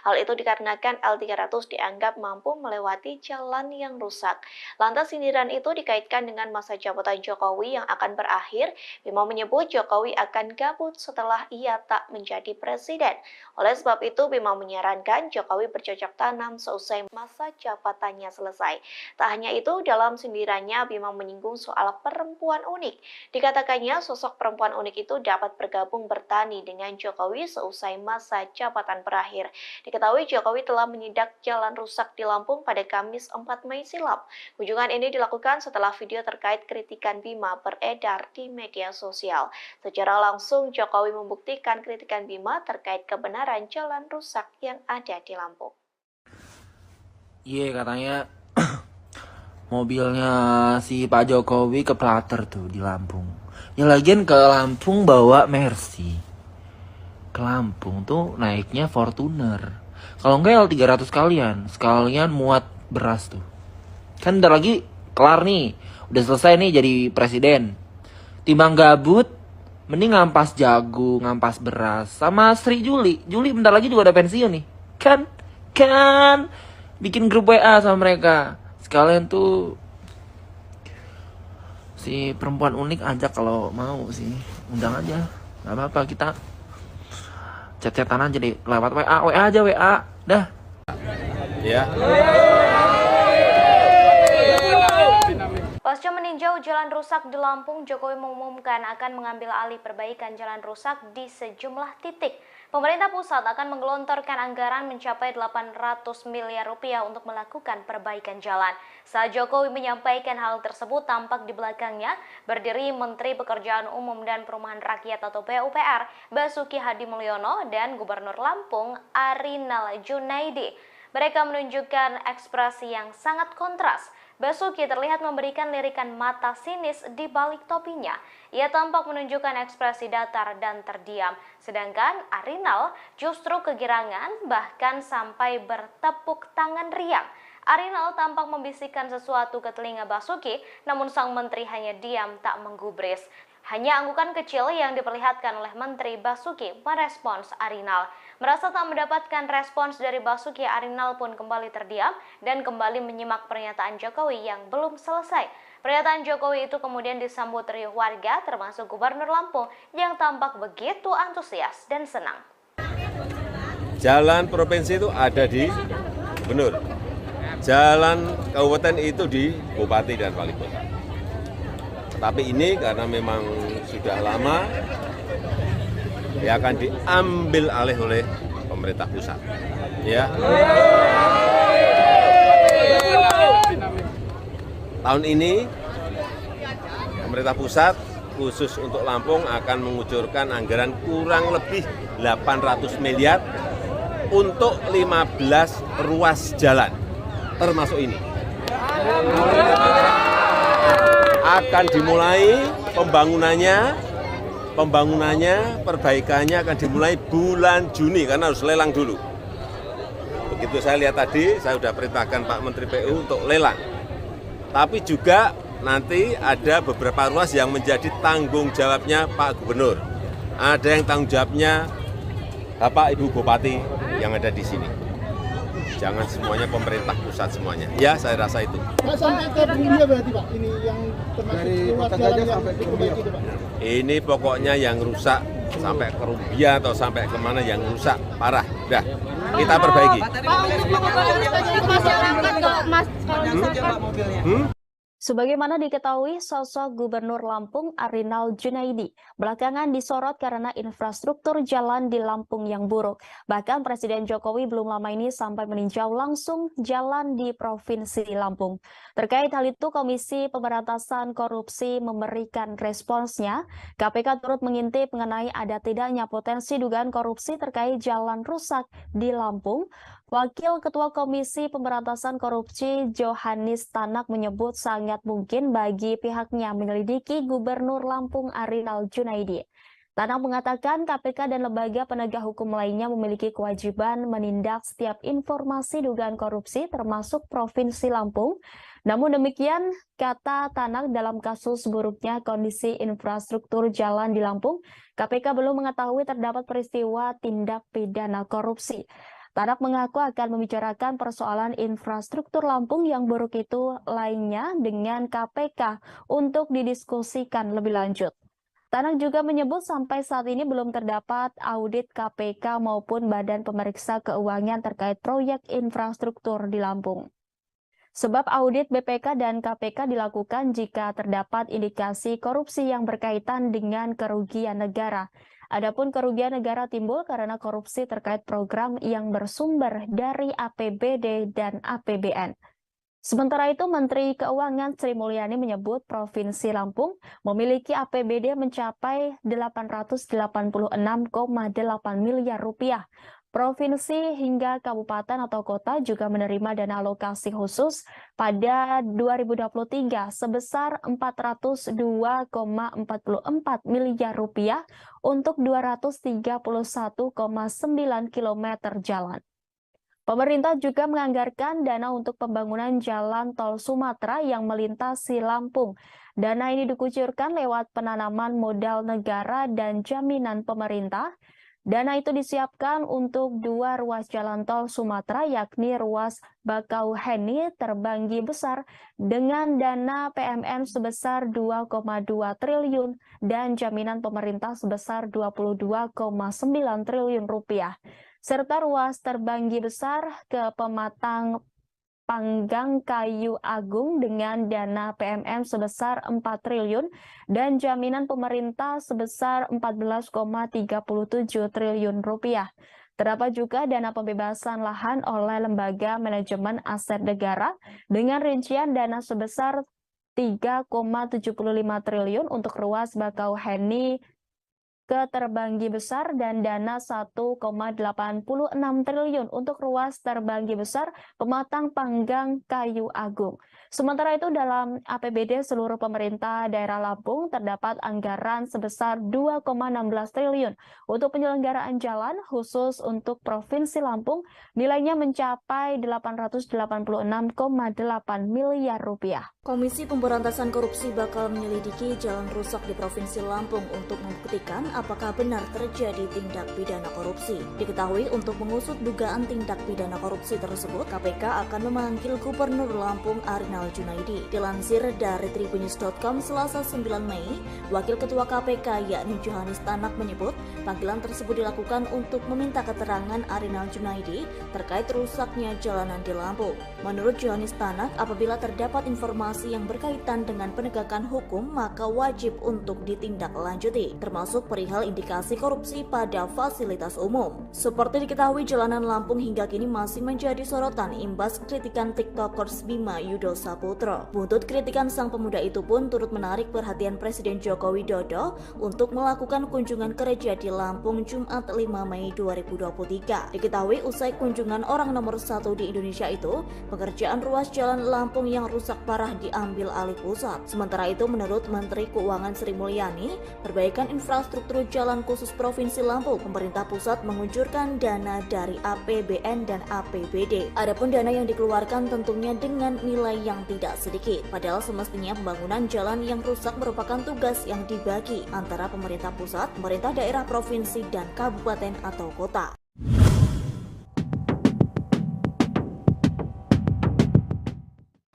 Hal itu dikarenakan L300 dianggap mampu melewati jalan yang rusak. Lantas sindiran itu dikaitkan dengan masa jabatan Jokowi yang akan berakhir. Bima menyebut Jokowi akan gabut setelah ia tak menjadi presiden. Oleh sebab itu, Bima menyarankan Jokowi bercocok tanam seusai masa jabatannya selesai. Tak hanya itu, dalam sindirannya Bima menyinggung soal perempuan unik. Dikatakannya sosok perempuan unik itu dapat bergabung bertani dengan Jokowi seusai masa jabatan berakhir. Diketahui Jokowi telah menyidak jalan rusak di Lampung pada Kamis 4 Mei silam. Kunjungan ini dilakukan setelah video terkait kritikan Bima beredar di media sosial. Secara langsung Jokowi membuktikan kritikan Bima terkait kebenaran jalan rusak yang ada di Lampung.
Iya, katanya mobilnya si Pak Jokowi keplater tuh di Lampung. Ya lagian ke Lampung bawa Mercy. Ke Lampung tuh naiknya Fortuner. Kalau enggak L300 sekalian muat beras tuh. Kan bentar lagi kelar nih. Udah selesai nih jadi presiden. Timbang gabut, mending ngampas jagung, ngampas beras, sama Sri Juli. Juli bentar lagi juga ada pensiun nih. Kan bikin grup WA sama mereka. Sekalian tuh si perempuan unik ajak kalau mau sih. Undang aja. Gak apa-apa, kita chat-chatan aja deh. Lewat WA aja WA. Dah.
Ya.
Pasca meninjau jalan rusak di Lampung, Jokowi mengumumkan akan mengambil alih perbaikan jalan rusak di sejumlah titik. Pemerintah pusat akan menggelontorkan anggaran mencapai 800 miliar rupiah untuk melakukan perbaikan jalan. Saat Jokowi menyampaikan hal tersebut, tampak di belakangnya berdiri Menteri Pekerjaan Umum dan Perumahan Rakyat atau PUPR, Basuki Hadi Mulyono, dan Gubernur Lampung, Arinal Junaidi. Mereka menunjukkan ekspresi yang sangat kontras. Basuki terlihat memberikan lirikan mata sinis di balik topinya. Ia tampak menunjukkan ekspresi datar dan terdiam. Sedangkan Arinal justru kegirangan, bahkan sampai bertepuk tangan riang. Arinal tampak membisikkan sesuatu ke telinga Basuki, namun sang menteri hanya diam tak menggubris. Hanya anggukan kecil yang diperlihatkan oleh Menteri Basuki merespons Arinal. Merasa tak mendapatkan respons dari Basuki, Arinal pun kembali terdiam dan kembali menyimak pernyataan Jokowi yang belum selesai. Pernyataan Jokowi itu kemudian disambut riuh warga, termasuk Gubernur Lampung yang tampak begitu antusias dan senang.
Jalan provinsi itu ada di Gubernur. Jalan kabupaten itu di Bupati dan Wali Kota. Tapi ini karena memang sudah lama, ya akan diambil alih oleh pemerintah pusat. Ya. Tahun ini pemerintah pusat khusus untuk Lampung akan mengucurkan anggaran kurang lebih 800 miliar untuk 15 ruas jalan, termasuk ini. Akan dimulai pembangunannya, perbaikannya akan dimulai bulan Juni karena harus lelang dulu. Begitu saya lihat tadi, saya sudah perintahkan Pak Menteri PU untuk lelang. Tapi juga nanti ada beberapa ruas yang menjadi tanggung jawabnya Pak Gubernur. Ada yang tanggung jawabnya Bapak Ibu Bupati yang ada di sini. Jangan semuanya pemerintah pusat semuanya. Ya, saya rasa itu.
Pak, sampai ke Rumbia berarti Pak? Ini yang termasuk dari Kota Gajah sampai ke Rumbia.
Ini pokoknya yang rusak sampai ke Rumbia atau sampai kemana yang rusak parah. Udah, kita perbaiki.
Pak, untuk masyarakat kalau masyarakat
Sebagaimana diketahui, sosok Gubernur Lampung Arinal Junaidi belakangan disorot karena infrastruktur jalan di Lampung yang buruk. Bahkan Presiden Jokowi belum lama ini sampai meninjau langsung jalan di Provinsi Lampung. Terkait hal itu, Komisi Pemberantasan Korupsi memberikan responsnya. KPK turut mengintip mengenai ada tidaknya potensi dugaan korupsi terkait jalan rusak di Lampung. Wakil Ketua Komisi Pemberantasan Korupsi Johannes Tanak menyebut sangat mungkin bagi pihaknya menyelidiki Gubernur Lampung Arinal Junaidi. Tanak mengatakan KPK dan lembaga penegak hukum lainnya memiliki kewajiban menindak setiap informasi dugaan korupsi termasuk Provinsi Lampung. Namun demikian, kata Tanak, dalam kasus buruknya kondisi infrastruktur jalan di Lampung, KPK belum mengetahui terdapat peristiwa tindak pidana korupsi. Tanak mengaku akan membicarakan persoalan infrastruktur Lampung yang buruk itu lainnya dengan KPK untuk didiskusikan lebih lanjut. Tanak juga menyebut sampai saat ini belum terdapat audit KPK maupun Badan Pemeriksa Keuangan terkait proyek infrastruktur di Lampung. Sebab audit BPK dan KPK dilakukan jika terdapat indikasi korupsi yang berkaitan dengan kerugian negara. Adapun kerugian negara timbul karena korupsi terkait program yang bersumber dari APBD dan APBN. Sementara itu, Menteri Keuangan Sri Mulyani menyebut Provinsi Lampung memiliki APBD mencapai 886,8 miliar rupiah. Provinsi hingga kabupaten atau kota juga menerima dana alokasi khusus pada 2023 sebesar 402,44 miliar rupiah untuk 231,9 km jalan. Pemerintah juga menganggarkan dana untuk pembangunan jalan tol Sumatera yang melintasi Lampung. Dana ini dikucurkan lewat penanaman modal negara dan jaminan pemerintah. Dana itu disiapkan untuk 2 ruas jalan tol Sumatera, yakni ruas Bakauheni Terbanggi Besar dengan dana PMN sebesar 2,2 triliun dan jaminan pemerintah sebesar 22,9 triliun rupiah, serta ruas Terbanggi Besar ke Pematang Panggang Kayu Agung dengan dana PMN sebesar 4 triliun dan jaminan pemerintah sebesar 14,37 triliun rupiah. Terdapat juga dana pembebasan lahan oleh Lembaga Manajemen Aset Negara dengan rincian dana sebesar 3,75 triliun untuk ruas Bakauheni ke Terbanggi Besar dan dana 1,86 triliun untuk ruas Terbanggi Besar Pematang Panggang Kayu Agung. Sementara itu dalam APBD seluruh pemerintah daerah Lampung terdapat anggaran sebesar 2,16 triliun untuk penyelenggaraan jalan khusus untuk Provinsi Lampung nilainya mencapai 886,8 miliar rupiah.
Komisi Pemberantasan Korupsi bakal menyelidiki jalan rusak di Provinsi Lampung untuk membuktikan apakah benar terjadi tindak pidana korupsi. Diketahui untuk mengusut dugaan tindak pidana korupsi tersebut, KPK akan memanggil Gubernur Lampung Arinal Junaidi. Dilansir dari Tribunnews.com Selasa 9 Mei, Wakil Ketua KPK yakni Johannes Tanak menyebut panggilan tersebut dilakukan untuk meminta keterangan Arinal Junaidi terkait rusaknya jalanan di Lampung. Menurut Johannes Tanak, apabila terdapat informasi yang berkaitan dengan penegakan hukum, maka wajib untuk ditindaklanjuti, termasuk perihal indikasi korupsi pada fasilitas umum. Seperti diketahui, jalanan Lampung hingga kini masih menjadi sorotan imbas kritikan TikTokers Bima Yudo Saputro. Buntut kritikan sang pemuda itu pun turut menarik perhatian Presiden Joko Widodo untuk melakukan kunjungan kerja di Lampung Jumat 5 Mei 2023. Diketahui usai kunjungan orang nomor 1 di Indonesia itu, pengerjaan ruas jalan Lampung yang rusak parah diambil alih pusat. Sementara itu, menurut Menteri Keuangan Sri Mulyani, perbaikan infrastruktur jalan khusus Provinsi Lampung, pemerintah pusat mengucurkan dana dari APBN dan APBD. Adapun dana yang dikeluarkan tentunya dengan nilai yang tidak sedikit. Padahal semestinya pembangunan jalan yang rusak merupakan tugas yang dibagi antara pemerintah pusat, pemerintah daerah, provinsi, dan kabupaten atau kota.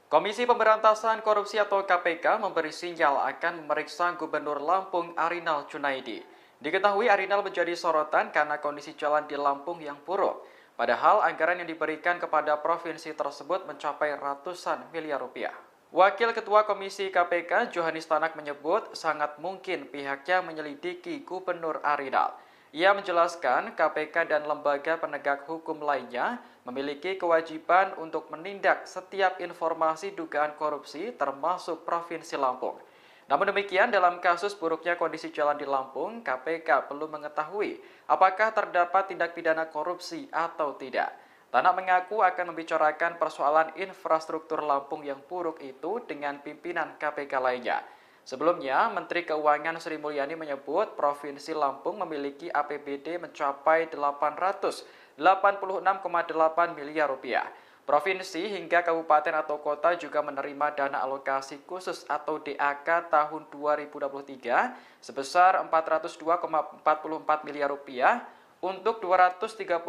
Komisi Pemberantasan Korupsi atau KPK memberi sinyal akan memeriksa Gubernur Lampung Arinal Junaidi. Diketahui Arinal menjadi sorotan karena kondisi jalan di Lampung yang buruk. Padahal anggaran yang diberikan kepada provinsi tersebut mencapai ratusan miliar rupiah. Wakil Ketua Komisi KPK Johanis Tanak menyebut sangat mungkin pihaknya menyelidiki Gubernur Arinal. Ia menjelaskan KPK dan lembaga penegak hukum lainnya memiliki kewajiban untuk menindak setiap informasi dugaan korupsi termasuk Provinsi Lampung. Namun demikian, dalam kasus buruknya kondisi jalan di Lampung, KPK belum mengetahui apakah terdapat tindak pidana korupsi atau tidak. Tanak mengaku akan membicarakan persoalan infrastruktur Lampung yang buruk itu dengan pimpinan KPK lainnya. Sebelumnya, Menteri Keuangan Sri Mulyani menyebut Provinsi Lampung memiliki APBD mencapai 886,8 miliar rupiah. Provinsi hingga kabupaten atau kota juga menerima dana alokasi khusus atau DAK tahun 2023 sebesar 402,44 miliar rupiah untuk 231,9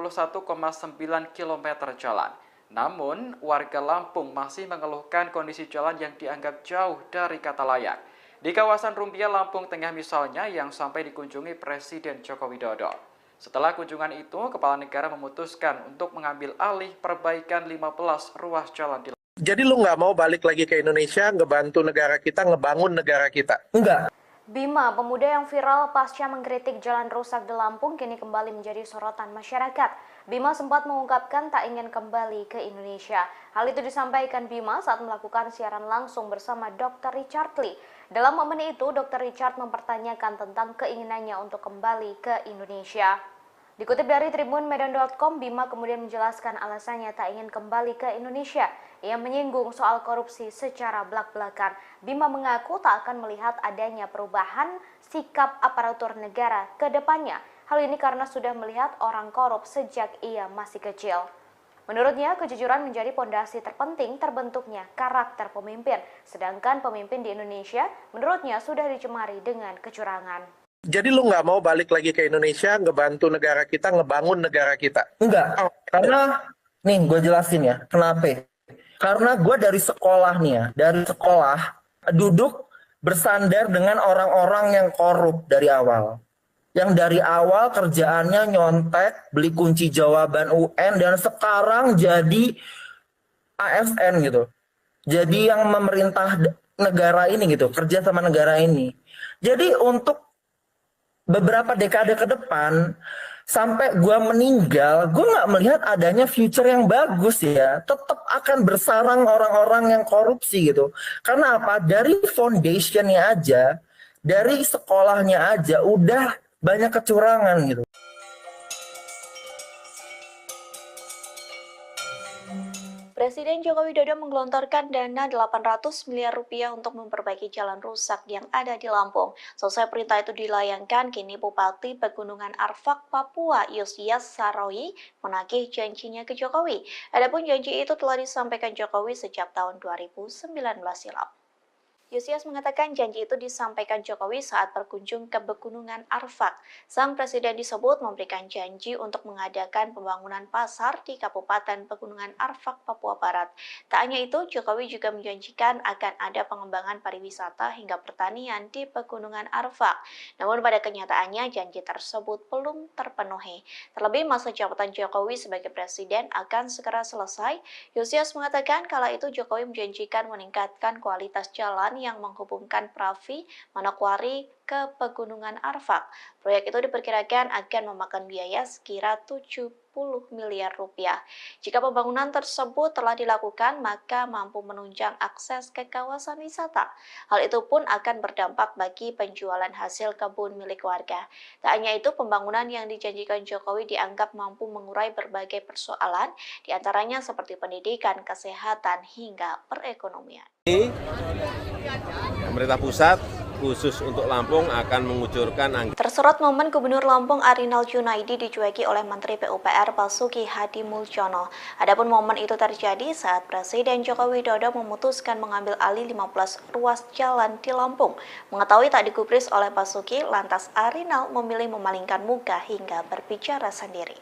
km jalan. Namun, warga Lampung masih mengeluhkan kondisi jalan yang dianggap jauh dari kata layak. Di kawasan Rumbia, Lampung Tengah misalnya, yang sampai dikunjungi Presiden Joko Widodo. Setelah kunjungan itu, Kepala Negara memutuskan untuk mengambil alih perbaikan 15 ruas jalan di Lampung.
Jadi lu nggak mau balik lagi ke Indonesia, ngebantu negara kita, ngebangun negara kita?
Enggak.
Bima, pemuda yang viral pasca mengkritik jalan rusak di Lampung, kini kembali menjadi sorotan masyarakat. Bima sempat mengungkapkan tak ingin kembali ke Indonesia. Hal itu disampaikan Bima saat melakukan siaran langsung bersama Dr. Richard Lee. Dalam momen itu, Dr. Richard mempertanyakan tentang keinginannya untuk kembali ke Indonesia. Dikutip dari tribunmedan.com, Bima kemudian menjelaskan alasannya tak ingin kembali ke Indonesia. Ia menyinggung soal korupsi secara belak-belakan. Bima mengaku tak akan melihat adanya perubahan sikap aparatur negara ke depannya. Hal ini karena sudah melihat orang korup sejak ia masih kecil. Menurutnya, kejujuran menjadi pondasi terpenting terbentuknya karakter pemimpin. Sedangkan pemimpin di Indonesia, menurutnya sudah dicemari dengan kecurangan.
Jadi lu nggak mau balik lagi ke Indonesia, ngebantu negara kita, ngebangun negara kita?
Enggak. Karena, nih gue jelasin ya, kenapa? Karena gue dari sekolah nih ya, dari sekolah duduk bersandar dengan orang-orang yang korup dari awal. Yang dari awal kerjaannya nyontek, beli kunci jawaban UN, dan sekarang jadi ASN gitu. Jadi yang memerintah negara ini gitu, kerja sama negara ini. Jadi untuk beberapa dekade ke depan, sampai gue meninggal, gue nggak melihat adanya future yang bagus ya. Tetap akan bersarang orang-orang yang korupsi gitu. Karena apa? Dari foundationnya aja, dari sekolahnya aja, udah banyak kecurangan gitu.
Presiden Joko Widodo menggelontorkan dana 800 miliar rupiah untuk memperbaiki jalan rusak yang ada di Lampung. Selesai perintah itu dilayangkan, kini Bupati Pegunungan Arfak, Papua, Yosias Saroyi menagih janjinya ke Jokowi. Adapun janji itu telah disampaikan Jokowi sejak tahun 2019 silam. Yosias mengatakan janji itu disampaikan Jokowi saat berkunjung ke Pegunungan Arfak. Sang presiden disebut memberikan janji untuk mengadakan pembangunan pasar di Kabupaten Pegunungan Arfak, Papua Barat. Tak hanya itu, Jokowi juga menjanjikan akan ada pengembangan pariwisata hingga pertanian di Pegunungan Arfak. Namun pada kenyataannya janji tersebut belum terpenuhi. Terlebih masa jabatan Jokowi sebagai presiden akan segera selesai. Yosias mengatakan kala itu Jokowi menjanjikan meningkatkan kualitas jalan yang menghubungkan Pravi, Manokwari ke Pegunungan Arfak. Proyek itu diperkirakan akan memakan biaya sekira 70 miliar rupiah. Jika pembangunan tersebut telah dilakukan, maka mampu menunjang akses ke kawasan wisata. Hal itu pun akan berdampak bagi penjualan hasil kebun milik warga. Tak hanya itu, pembangunan yang dijanjikan Jokowi dianggap mampu mengurai berbagai persoalan, diantaranya seperti pendidikan, kesehatan, hingga perekonomian.
Pemerintah pusat khusus untuk Lampung akan mengucurkan anggaran.
Tersorot momen Gubernur Lampung Arinal Junaidi dicueki oleh Menteri PUPR Basuki Hadi Mulyono. Adapun momen itu terjadi saat Presiden Joko Widodo memutuskan mengambil alih 15 ruas jalan di Lampung. Mengetahui tak digubris oleh Basuki, lantas Arinal memilih memalingkan muka hingga berbicara sendiri.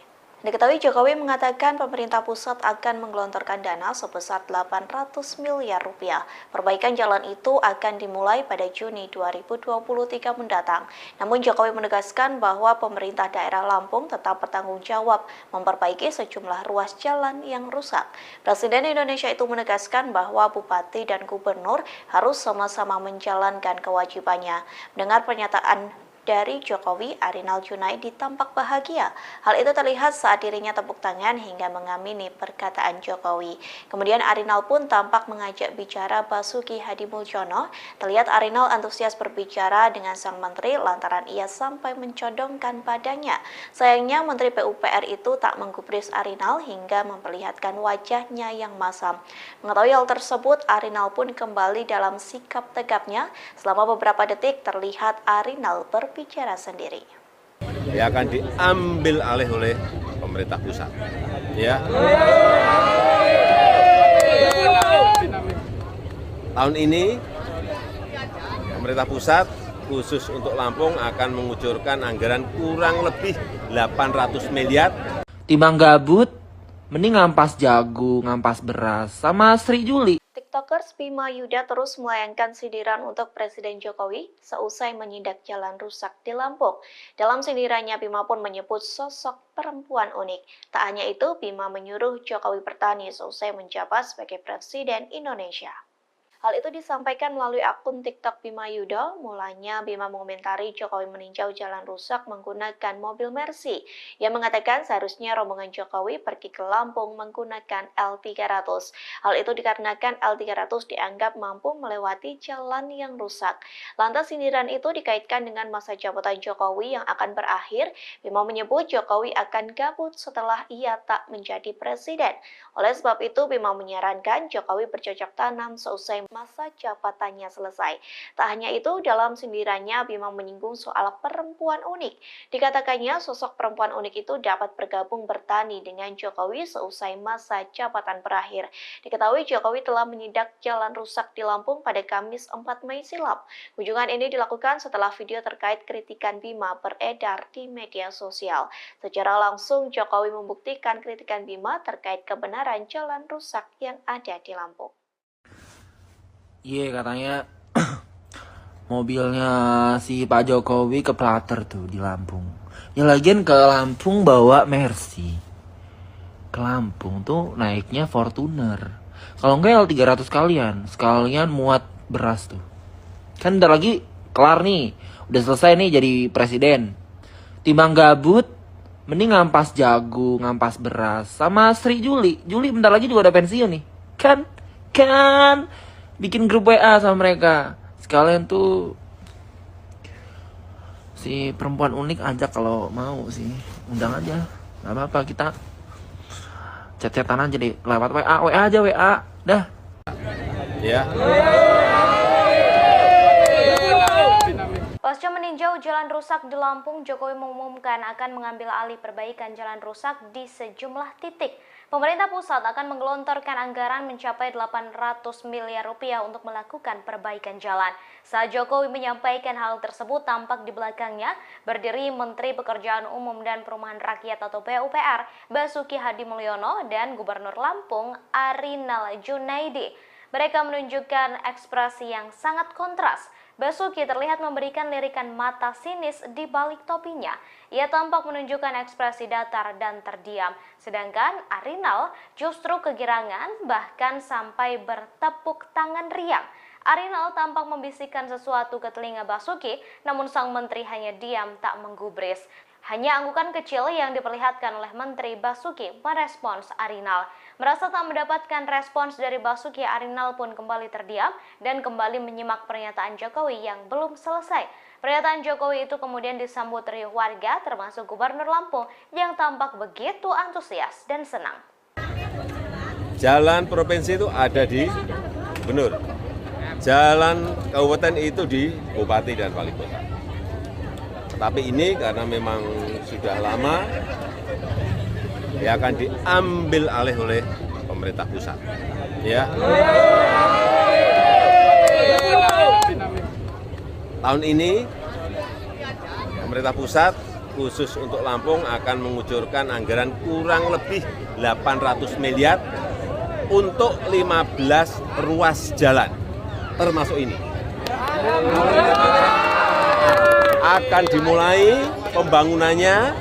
Diketahui Jokowi mengatakan pemerintah pusat akan menggelontorkan dana sebesar 800 miliar rupiah. Perbaikan jalan itu akan dimulai pada Juni 2023 mendatang. Namun Jokowi menegaskan bahwa pemerintah daerah Lampung tetap bertanggung jawab memperbaiki sejumlah ruas jalan yang rusak. Presiden Indonesia itu menegaskan bahwa bupati dan gubernur harus sama-sama menjalankan kewajibannya. Mendengar pernyataan dari Jokowi, Arinal Junaidi tampak bahagia. Hal itu terlihat saat dirinya tepuk tangan hingga mengamini perkataan Jokowi. Kemudian Arinal pun tampak mengajak bicara Basuki Hadimulyono. Terlihat Arinal antusias berbicara dengan sang menteri lantaran ia sampai mencodongkan padanya. Sayangnya Menteri PUPR itu tak menggubris Arinal hingga memperlihatkan wajahnya yang masam. Mengetahui hal tersebut, Arinal pun kembali dalam sikap tegapnya. Selama beberapa detik terlihat Arinal berbicara sendiri.
Ya akan diambil alih oleh pemerintah pusat. Ya. Tahun ini pemerintah pusat khusus untuk Lampung akan mengucurkan anggaran kurang lebih 800 miliar.
Timbang gabut, mending ngampas jagung, ngampas beras, sama Sri Juli.
TikTokers Bima Yuda terus melayangkan sindiran untuk Presiden Jokowi seusai menindak jalan rusak di Lampung. Dalam sindirannya, Bima pun menyebut sosok perempuan unik. Tak hanya itu, Bima menyuruh Jokowi bertani seusai menjabat sebagai Presiden Indonesia. Hal itu disampaikan melalui akun TikTok Bima Yuda. Mulanya Bima mengomentari Jokowi meninjau jalan rusak menggunakan mobil Mercy. Ia mengatakan seharusnya rombongan Jokowi pergi ke Lampung menggunakan L300. Hal itu dikarenakan L300 dianggap mampu melewati jalan yang rusak. Lantas sindiran itu dikaitkan dengan masa jabatan Jokowi yang akan berakhir. Bima menyebut Jokowi akan gabut setelah ia tak menjadi presiden. Oleh sebab itu, Bima menyarankan Jokowi bercocok tanam seusai masa jabatannya selesai. Tak hanya itu, dalam sindirannya Bima menyinggung soal perempuan unik. Dikatakannya sosok perempuan unik itu dapat bergabung bertani dengan Jokowi seusai masa jabatan berakhir. Diketahui Jokowi telah menindak jalan rusak di Lampung pada Kamis 4 Mei silam. Kunjungan ini dilakukan setelah video terkait kritikan Bima beredar di media sosial. Secara langsung Jokowi membuktikan kritikan Bima terkait kebenaran jalan rusak yang ada di Lampung.
Iya, katanya mobilnya si Pak Jokowi keplater tuh di Lampung. Ya lagian ke Lampung bawa Mercy. Ke Lampung tuh naiknya Fortuner. Kalau enggak L300 sekalian muat beras tuh. Kan bentar lagi kelar nih. Udah selesai nih jadi presiden. Timbang gabut, mending ngampas jagung, ngampas beras. Sama Sri Juli. Juli bentar lagi juga udah pensiun nih. Kan bikin grup WA sama mereka. Sekalian tuh si perempuan unik ajak kalau mau sih. Undang aja. Gak apa-apa, kita chat-chatan aja deh. Lewat WA aja WA. Dah.
Ya.
Pasca meninjau jalan rusak di Lampung, Jokowi mengumumkan akan mengambil alih perbaikan jalan rusak di sejumlah titik. Pemerintah pusat akan menggelontorkan anggaran mencapai 800 miliar rupiah untuk melakukan perbaikan jalan. Saat Jokowi menyampaikan hal tersebut, tampak di belakangnya berdiri Menteri Pekerjaan Umum dan Perumahan Rakyat atau PUPR, Basuki Hadimulyono, dan Gubernur Lampung, Arinal Junaidi. Mereka menunjukkan ekspresi yang sangat kontras. Basuki terlihat memberikan lirikan mata sinis di balik topinya. Ia tampak menunjukkan ekspresi datar dan terdiam. Sedangkan Arinal justru kegirangan, bahkan sampai bertepuk tangan riang. Arinal tampak membisikkan sesuatu ke telinga Basuki, namun sang menteri hanya diam tak menggubris. Hanya anggukan kecil yang diperlihatkan oleh Menteri Basuki merespons Arinal. Merasa tak mendapatkan respons dari Basuki, Arinal pun kembali terdiam dan kembali menyimak pernyataan Jokowi yang belum selesai. Pernyataan Jokowi itu kemudian disambut riuh warga termasuk Gubernur Lampung yang tampak begitu antusias dan senang.
Jalan provinsi itu ada di gubernur. Jalan kabupaten itu di bupati dan wali kota. Tapi ini karena memang sudah lama, ya akan diambil alih oleh pemerintah pusat. Ya. Tahun ini pemerintah pusat khusus untuk Lampung akan mengucurkan anggaran kurang lebih 800 miliar untuk 15 ruas jalan, termasuk ini. Akan dimulai pembangunannya,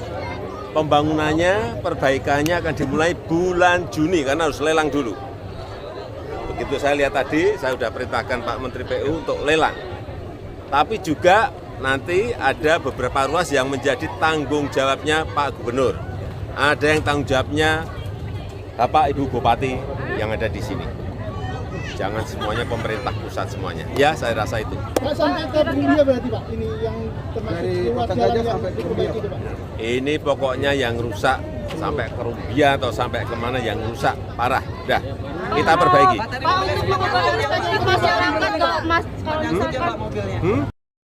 perbaikannya akan dimulai bulan Juni karena harus lelang dulu. Begitu saya lihat tadi, saya sudah perintahkan Pak Menteri PU untuk lelang. Tapi juga nanti ada beberapa ruas yang menjadi tanggung jawabnya Pak Gubernur. Ada yang tanggung jawabnya Bapak Ibu Bupati yang ada di sini. Jangan semuanya pemerintah pusat semuanya. Ya, saya rasa itu.
Pak, sampai ke Bumbia berarti Pak, ini yang termasuk ruas jalan yang diperbaiki itu Pak?
Ini pokoknya yang rusak sampai ke Rumbia atau sampai kemana yang rusak parah. Udah, kita perbaiki.
Pak, untuk mengembalikan masyarakat nggak Mas?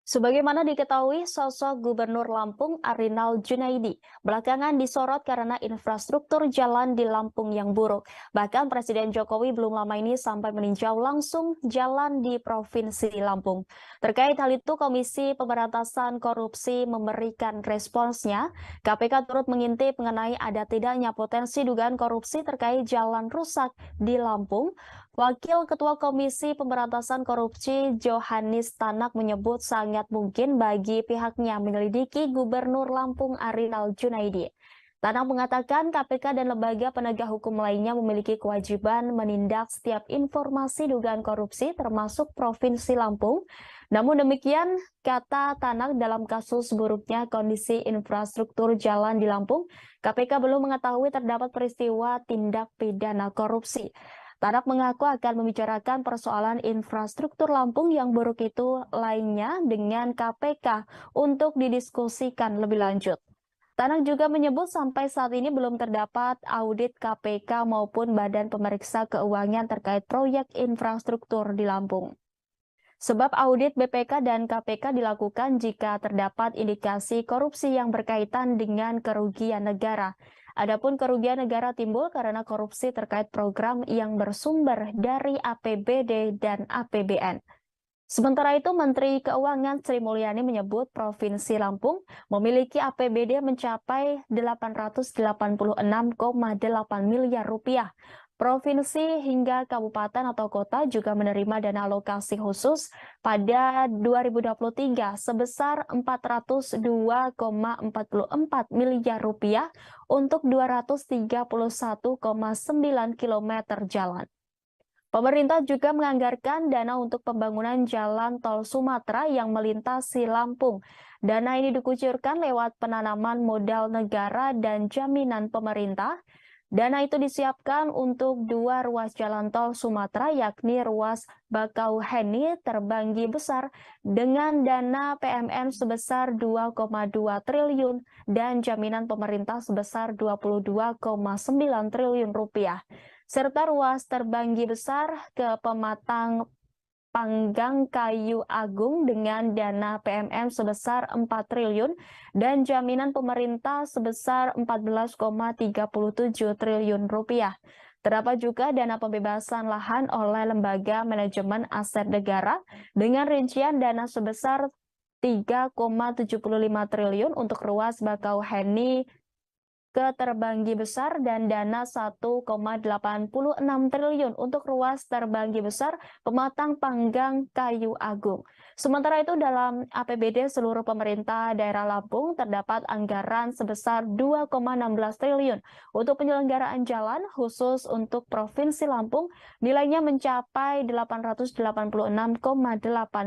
Sebagaimana diketahui, sosok Gubernur Lampung Arinal Junaidi belakangan disorot karena infrastruktur jalan di Lampung yang buruk. Bahkan Presiden Jokowi belum lama ini sampai meninjau langsung jalan di Provinsi Lampung. Terkait hal itu, Komisi Pemberantasan Korupsi memberikan responsnya. KPK turut mengintip mengenai ada tidaknya potensi dugaan korupsi terkait jalan rusak di Lampung. Wakil Ketua Komisi Pemberantasan Korupsi Johanis Tanak menyebut sangat mungkin bagi pihaknya menyelidiki Gubernur Lampung Arinal Junaidi. Tanak mengatakan KPK dan lembaga penegak hukum lainnya memiliki kewajiban menindak setiap informasi dugaan korupsi termasuk Provinsi Lampung. Namun demikian, kata Tanak, dalam kasus buruknya kondisi infrastruktur jalan di Lampung, KPK belum mengetahui terdapat peristiwa tindak pidana korupsi. Tanak mengaku akan membicarakan persoalan infrastruktur Lampung yang buruk itu lainnya dengan KPK untuk didiskusikan lebih lanjut. Tanak juga menyebut sampai saat ini belum terdapat audit KPK maupun Badan Pemeriksa Keuangan terkait proyek infrastruktur di Lampung. Sebab audit BPK dan KPK dilakukan jika terdapat indikasi korupsi yang berkaitan dengan kerugian negara. Adapun kerugian negara timbul karena korupsi terkait program yang bersumber dari APBD dan APBN. Sementara itu, Menteri Keuangan Sri Mulyani menyebut Provinsi Lampung memiliki APBD mencapai 886,8 miliar rupiah. Provinsi hingga kabupaten atau kota juga menerima dana alokasi khusus pada 2023 sebesar 402,44 miliar rupiah untuk 231,9 km jalan. Pemerintah juga menganggarkan dana untuk pembangunan jalan tol Sumatera yang melintasi Lampung. Dana ini dikucurkan lewat penanaman modal negara dan jaminan pemerintah. Dana itu disiapkan untuk 2 ruas jalan tol Sumatera, yakni ruas Bakauheni Terbanggi Besar dengan dana PMN sebesar 2,2 triliun dan jaminan pemerintah sebesar 22,9 triliun rupiah. Serta ruas Terbanggi Besar ke Pematang Panggang Kayu Agung dengan dana PMN sebesar 4 triliun dan jaminan pemerintah sebesar 14,37 triliun rupiah. Terdapat juga dana pembebasan lahan oleh Lembaga Manajemen Aset Negara dengan rincian dana sebesar 3,75 triliun untuk ruas Bakauheni ke Terbanggi Besar dan dana 1,86 triliun untuk ruas Terbanggi Besar Pematang Panggang Kayu Agung. Sementara itu dalam APBD seluruh pemerintah daerah Lampung terdapat anggaran sebesar 2,16 triliun untuk penyelenggaraan jalan khusus untuk Provinsi Lampung nilainya mencapai 886,8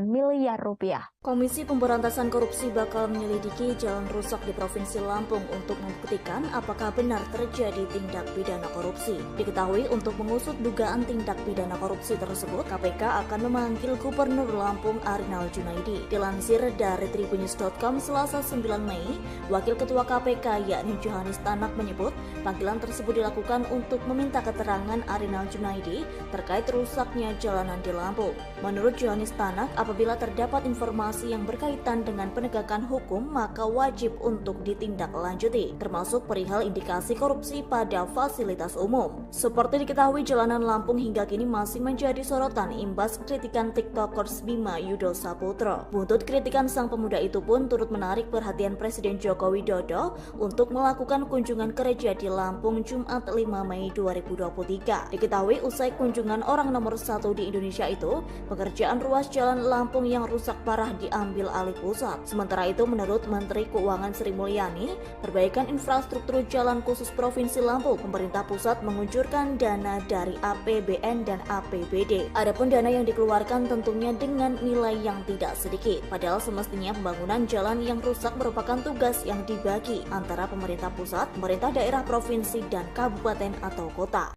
miliar rupiah.
Komisi Pemberantasan Korupsi bakal menyelidiki jalan rusak di Provinsi Lampung untuk membuktikan apakah benar terjadi tindak pidana korupsi. Diketahui untuk mengusut dugaan tindak pidana korupsi tersebut, KPK akan memanggil Gubernur Lampung Arinal Junaidi. Dilansir dari tribunnews.com Selasa 9 Mei, Wakil Ketua KPK yakni Johanis Tanak menyebut panggilan tersebut dilakukan untuk meminta keterangan Arinal Junaidi terkait rusaknya jalanan di Lampung. Menurut Johanis Tanak, apabila terdapat informasi yang berkaitan dengan penegakan hukum, maka wajib untuk ditindaklanjuti, termasuk perihal perihal indikasi korupsi pada fasilitas umum. Seperti diketahui, jalanan Lampung hingga kini masih menjadi sorotan imbas kritikan tiktokers Bima Yudho Saputro. Buntut kritikan sang pemuda itu pun turut menarik perhatian Presiden Joko Widodo untuk melakukan kunjungan kerja di Lampung Jumat 5 Mei 2023. Diketahui usai kunjungan orang nomor 1 di Indonesia itu, pekerjaan ruas jalan Lampung yang rusak parah diambil alih pusat. Sementara itu, menurut Menteri Keuangan Sri Mulyani, perbaikan infrastruktur jalan khusus Provinsi Lampung, pemerintah pusat menguncurkan dana dari APBN dan APBD. Adapun dana yang dikeluarkan tentunya dengan nilai yang tidak sedikit. Padahal semestinya pembangunan jalan yang rusak merupakan tugas yang dibagi antara pemerintah pusat, pemerintah daerah, provinsi, dan kabupaten atau kota.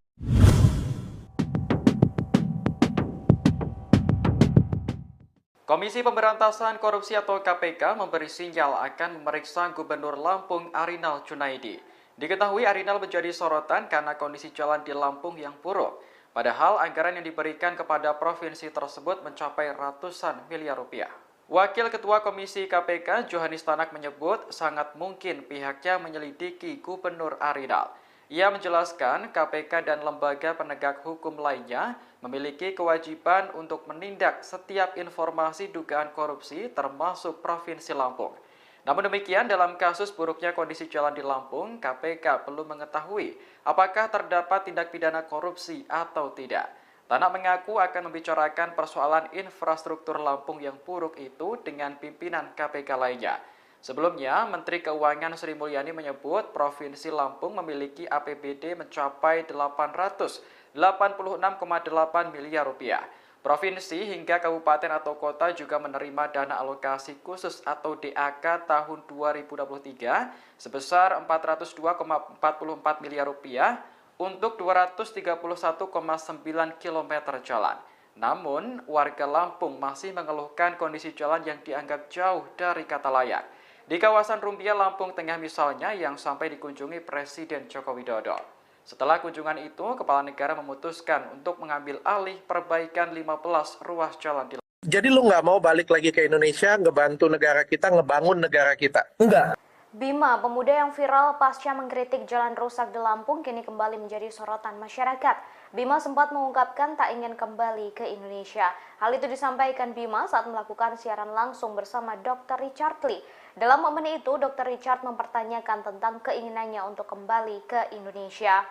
Komisi Pemberantasan Korupsi atau KPK memberi sinyal akan memeriksa Gubernur Lampung Arinal Junaidi. Diketahui Arinal menjadi sorotan karena kondisi jalan di Lampung yang buruk. Padahal anggaran yang diberikan kepada provinsi tersebut mencapai ratusan miliar rupiah. Wakil Ketua Komisi KPK Johanis Tanak menyebut sangat mungkin pihaknya menyelidiki Gubernur Arinal. Ia menjelaskan KPK dan lembaga penegak hukum lainnya memiliki kewajiban untuk menindak setiap informasi dugaan korupsi termasuk Provinsi Lampung. Namun demikian, dalam kasus buruknya kondisi jalan di Lampung, KPK belum mengetahui apakah terdapat tindak pidana korupsi atau tidak. Tanak mengaku akan membicarakan persoalan infrastruktur Lampung yang buruk itu dengan pimpinan KPK lainnya. Sebelumnya, Menteri Keuangan Sri Mulyani menyebut Provinsi Lampung memiliki APBD mencapai 886,8 miliar rupiah. Provinsi hingga kabupaten atau kota juga menerima dana alokasi khusus atau DAK tahun 2023 sebesar 402,44 miliar rupiah untuk 231,9 km jalan. Namun, warga Lampung masih mengeluhkan kondisi jalan yang dianggap jauh dari kata layak. Di kawasan Rumbia, Lampung Tengah misalnya, yang sampai dikunjungi Presiden Joko Widodo. Setelah kunjungan itu, Kepala Negara memutuskan untuk mengambil alih perbaikan 15 ruas jalan di Lampung.
Jadi lu nggak mau balik lagi ke Indonesia, ngebantu negara kita, ngebangun negara kita?
Enggak.
Bima, pemuda yang viral pasca mengkritik jalan rusak di Lampung, kini kembali menjadi sorotan masyarakat. Bima sempat mengungkapkan tak ingin kembali ke Indonesia. Hal itu disampaikan Bima saat melakukan siaran langsung bersama Dr. Richard Lee. Dalam momen itu, Dr. Richard mempertanyakan tentang keinginannya untuk kembali ke Indonesia.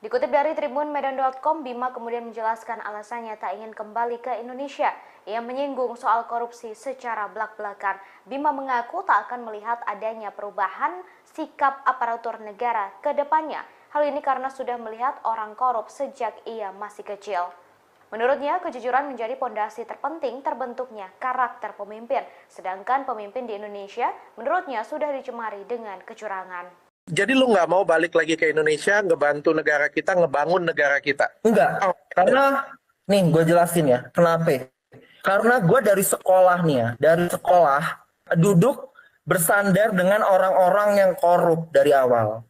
Dikutip dari tribunmedan.com, Bima kemudian menjelaskan alasannya tak ingin kembali ke Indonesia. Ia menyinggung soal korupsi secara belak-belakan. Bima mengaku tak akan melihat adanya perubahan sikap aparatur negara ke depannya. Hal ini karena sudah melihat orang korup sejak ia masih kecil. Menurutnya, kejujuran menjadi pondasi terpenting terbentuknya karakter pemimpin. Sedangkan pemimpin di Indonesia, menurutnya sudah dicemari dengan kecurangan.
Jadi lu nggak mau balik lagi ke Indonesia, ngebantu negara kita, ngebangun negara kita?
Enggak. Karena, nih gue jelasin ya, kenapa? Karena gue dari sekolah nih ya, dari sekolah duduk bersandar dengan orang-orang yang korup dari awal.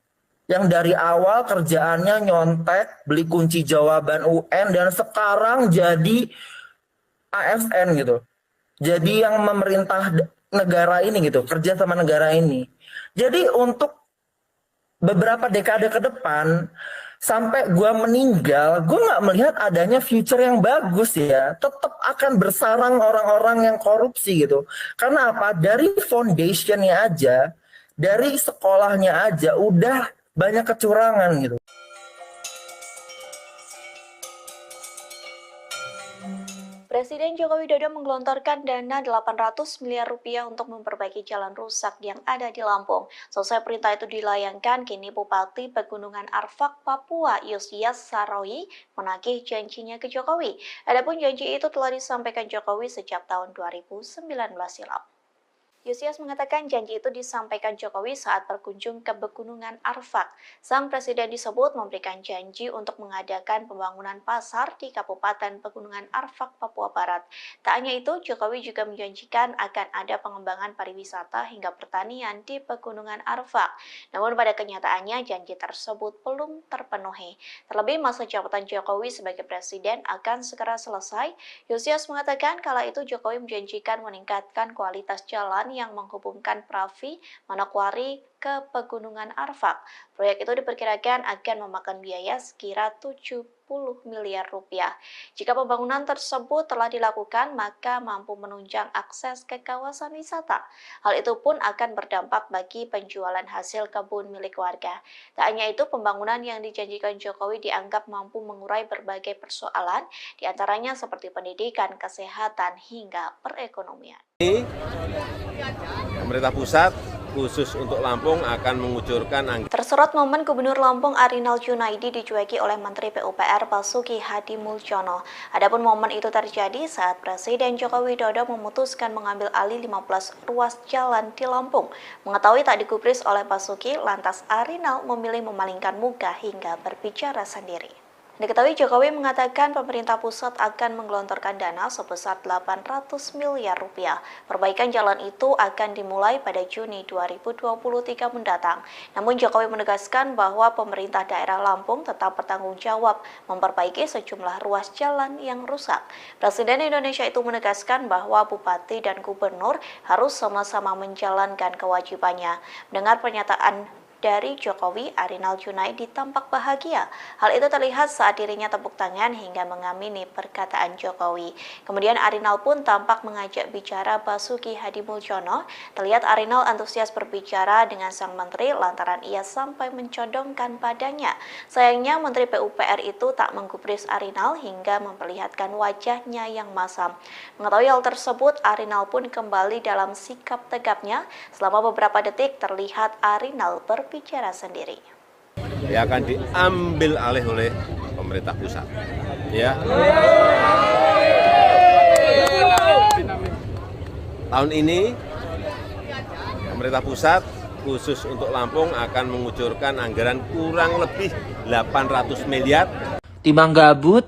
Yang dari awal kerjaannya nyontek, beli kunci jawaban UN, dan sekarang jadi ASN gitu. Jadi yang memerintah negara ini gitu, kerja sama negara ini. Jadi untuk beberapa dekade ke depan, sampai gue meninggal, gue nggak melihat adanya future yang bagus ya. Tetap akan bersarang orang-orang yang korupsi gitu. Karena apa? Dari foundationnya aja, dari sekolahnya aja, udah banyak kecurangan gitu.
Presiden Joko Widodo menggelontorkan dana 800 miliar rupiah untuk memperbaiki jalan rusak yang ada di Lampung. Selesai perintah itu dilayangkan, kini Bupati Pegunungan Arfak, Papua, Yusias Sarawi menagih janjinya ke Jokowi. Adapun janji itu telah disampaikan Jokowi sejak tahun 2019 silam. Yusias mengatakan janji itu disampaikan Jokowi saat berkunjung ke Pegunungan Arfak. Sang presiden disebut memberikan janji untuk mengadakan pembangunan pasar di Kabupaten Pegunungan Arfak, Papua Barat. Tak hanya itu, Jokowi juga menjanjikan akan ada pengembangan pariwisata hingga pertanian di Pegunungan Arfak. Namun pada kenyataannya janji tersebut belum terpenuhi. Terlebih masa jabatan Jokowi sebagai presiden akan segera selesai. Yusias mengatakan kala itu Jokowi menjanjikan meningkatkan kualitas jalan yang menghubungkan Pravi, Manokwari, ke Pegunungan Arfak. Proyek itu diperkirakan akan memakan biaya sekira 70 miliar rupiah. Jika pembangunan tersebut telah dilakukan, maka mampu menunjang akses ke kawasan wisata. Hal itu pun akan berdampak bagi penjualan hasil kebun milik warga. Tak hanya itu, pembangunan yang dijanjikan Jokowi dianggap mampu mengurai berbagai persoalan, diantaranya seperti pendidikan, kesehatan, hingga perekonomian.
Pemerintah pusat khusus untuk Lampung akan mengucurkan
Tersorot momen Gubernur Lampung Arinal Junaidi dicueki oleh Menteri PUPR Basuki Hadi Mulyono. Adapun momen itu terjadi saat Presiden Joko Widodo memutuskan mengambil alih 15 ruas jalan di Lampung. Mengetahui tak digubris oleh Basuki, lantas Arinal memilih memalingkan muka hingga berbicara sendiri. Diketahui Jokowi mengatakan pemerintah pusat akan menggelontorkan dana sebesar 800 miliar rupiah. Perbaikan jalan itu akan dimulai pada Juni 2023 mendatang. Namun Jokowi menegaskan bahwa pemerintah daerah Lampung tetap bertanggung jawab memperbaiki sejumlah ruas jalan yang rusak. Presiden Indonesia itu menegaskan bahwa bupati dan gubernur harus sama-sama menjalankan kewajibannya. Mendengar pernyataan dari Jokowi, Arinal Junaidi tampak bahagia. Hal itu terlihat saat dirinya tepuk tangan hingga mengamini perkataan Jokowi. Kemudian Arinal pun tampak mengajak bicara Basuki Hadi Mulyono. Terlihat Arinal antusias berbicara dengan sang menteri lantaran ia sampai mencodongkan padanya. Sayangnya Menteri PUPR itu tak menggubris Arinal hingga memperlihatkan wajahnya yang masam. Mengetahui hal tersebut, Arinal pun kembali dalam sikap tegapnya. Selama beberapa detik terlihat Arinal berbicara sendiri.
Ya akan diambil alih oleh pemerintah pusat. Ya. Tahun ini pemerintah pusat khusus untuk Lampung akan mengucurkan anggaran kurang lebih 800 miliar.
Timbang gabut,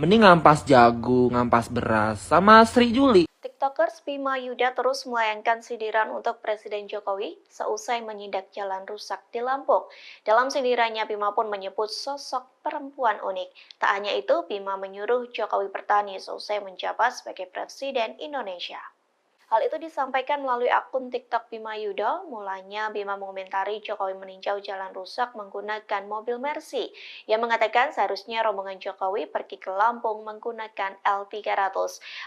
mending ngampas jagung, ngampas beras, sama Sri Juli.
TikTokers Bima Yuda terus melayangkan sindiran untuk Presiden Jokowi seusai menyidak jalan rusak di Lampung. Dalam sindirannya, Bima pun menyebut sosok perempuan unik. Tak hanya itu, Bima menyuruh Jokowi bertani seusai menjabat sebagai Presiden Indonesia. Hal itu disampaikan melalui akun TikTok Bima Yuda. Mulanya Bima mengomentari Jokowi meninjau jalan rusak menggunakan mobil Mercy. Ia mengatakan seharusnya rombongan Jokowi pergi ke Lampung menggunakan L300.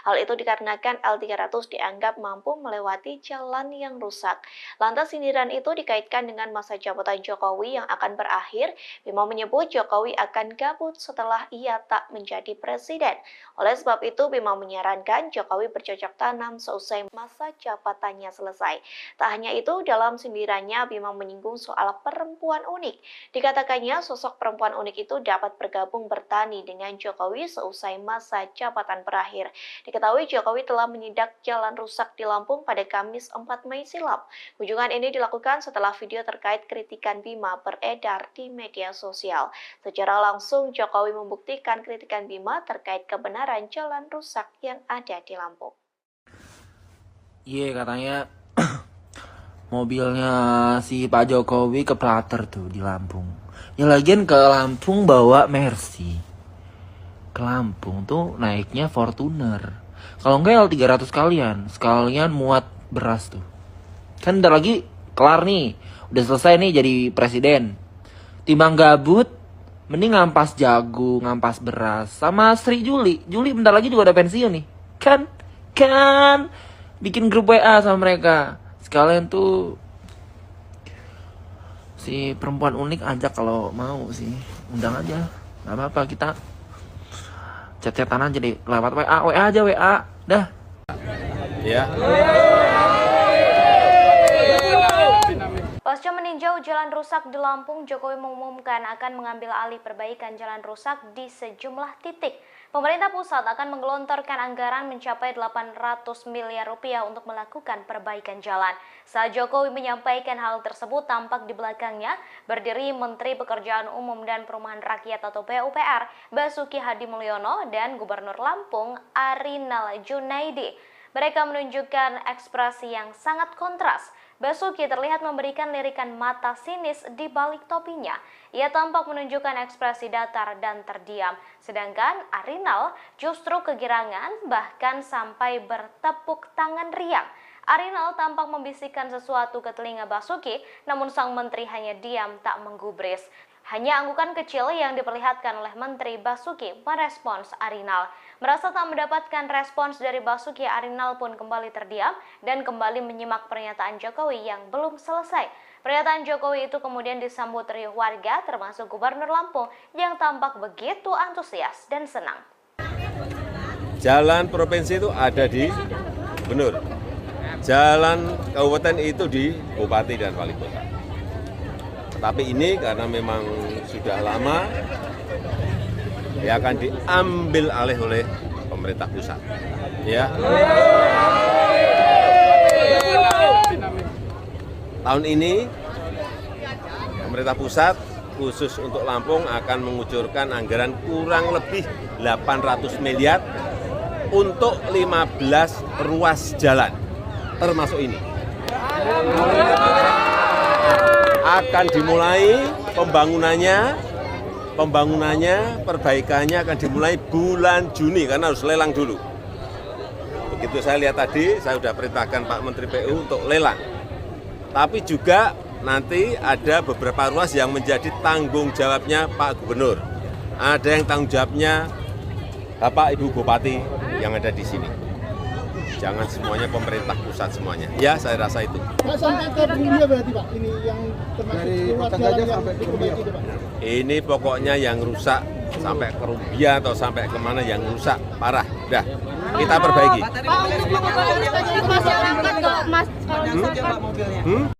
Hal itu dikarenakan L300 dianggap mampu melewati jalan yang rusak. Lantas sindiran itu dikaitkan dengan masa jabatan Jokowi yang akan berakhir. Bima menyebut Jokowi akan gabut setelah ia tak menjadi presiden. Oleh sebab itu, Bima menyarankan Jokowi bercocok tanam seusai masa jabatannya selesai. Tak hanya itu, dalam sindirannya Bima menyinggung soal perempuan unik. Dikatakannya sosok perempuan unik itu dapat bergabung bertani dengan Jokowi seusai masa jabatan berakhir. Diketahui Jokowi telah menyidak jalan rusak di Lampung pada Kamis 4 Mei silam. Kunjungan ini dilakukan setelah video terkait kritikan Bima beredar di media sosial. Secara langsung Jokowi membuktikan kritikan Bima terkait kebenaran jalan rusak yang ada di Lampung.
Iya, katanya mobilnya si Pak Jokowi keplater tuh di Lampung. Ya lagian ke Lampung bawa Mercy. Ke Lampung tuh naiknya Fortuner. Kalau enggak L300 sekalian muat beras tuh. Kan bentar lagi kelar nih. Udah selesai nih jadi presiden. Timbang gabut, mending ngampas jagung, ngampas beras. Sama Sri Juli. Juli bentar lagi juga udah pensiun nih. Kan bikin grup WA sama mereka. Sekalian tuh si perempuan unik ajak kalau mau sih. Undang aja. Gak apa-apa, kita chat-chatan aja deh. Lewat WA aja WA. Dah.
Ya.
Pasca meninjau jalan rusak di Lampung, Jokowi mengumumkan akan mengambil alih perbaikan jalan rusak di sejumlah titik. Pemerintah pusat akan menggelontorkan anggaran mencapai 800 miliar rupiah untuk melakukan perbaikan jalan. Saat Jokowi menyampaikan hal tersebut, tampak di belakangnya berdiri Menteri Pekerjaan Umum dan Perumahan Rakyat atau PUPR, Basuki Hadi Mulyono, dan Gubernur Lampung, Arinal Junaidi. Mereka menunjukkan ekspresi yang sangat kontras. Basuki terlihat memberikan lirikan mata sinis di balik topinya. Ia tampak menunjukkan ekspresi datar dan terdiam. Sedangkan Arinal justru kegirangan bahkan sampai bertepuk tangan riang. Arinal tampak membisikkan sesuatu ke telinga Basuki, namun sang menteri hanya diam tak menggubris. Hanya anggukan kecil yang diperlihatkan oleh Menteri Basuki merespons Arinal. Merasa tak mendapatkan respons dari Basuki, Arinal pun kembali terdiam dan kembali menyimak pernyataan Jokowi yang belum selesai. Pernyataan Jokowi itu kemudian disambut riuh warga, termasuk Gubernur Lampung yang tampak begitu antusias dan senang.
Jalan provinsi itu ada di gubernur, jalan kabupaten itu di bupati dan wali kota. Tapi ini karena memang sudah lama, ya akan diambil alih oleh pemerintah pusat. Ya. Tahun ini pemerintah pusat khusus untuk Lampung akan mengucurkan anggaran kurang lebih 800 miliar untuk 15 ruas jalan, termasuk ini. Akan dimulai pembangunannya, perbaikannya akan dimulai bulan Juni karena harus lelang dulu. Begitu saya lihat tadi, saya sudah perintahkan Pak Menteri PU untuk lelang. Tapi juga nanti ada beberapa ruas yang menjadi tanggung jawabnya Pak Gubernur. Ada yang tanggung jawabnya Bapak Ibu Bupati yang ada di sini. Jangan semuanya pemerintah pusat semuanya. Ya, saya rasa itu.
Pak, sampai ke Kerumbia berarti Pak, ini yang termasuk ruas jalan yang diperbaiki itu Pak?
Ini pokoknya yang rusak sampai Kerumbia atau sampai kemana yang rusak parah. Udah, kita perbaiki.
Pak, untuk mengobati masyarakat kalau masyarakat.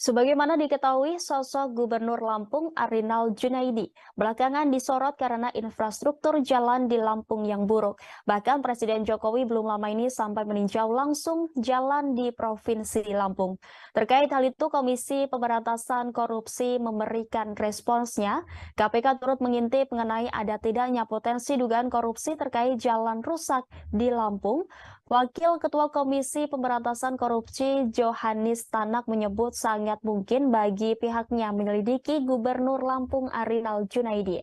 Sebagaimana diketahui, sosok Gubernur Lampung Arinal Junaidi belakangan disorot karena infrastruktur jalan di Lampung yang buruk. Bahkan Presiden Jokowi belum lama ini sampai meninjau langsung jalan di Provinsi Lampung. Terkait hal itu, Komisi Pemberantasan Korupsi memberikan responsnya. KPK turut mengintip mengenai ada tidaknya potensi dugaan korupsi terkait jalan rusak di Lampung. Wakil Ketua Komisi Pemberantasan Korupsi Johannes Tanak menyebut sangat mungkin bagi pihaknya menyelidiki Gubernur Lampung Arinal Junaidi.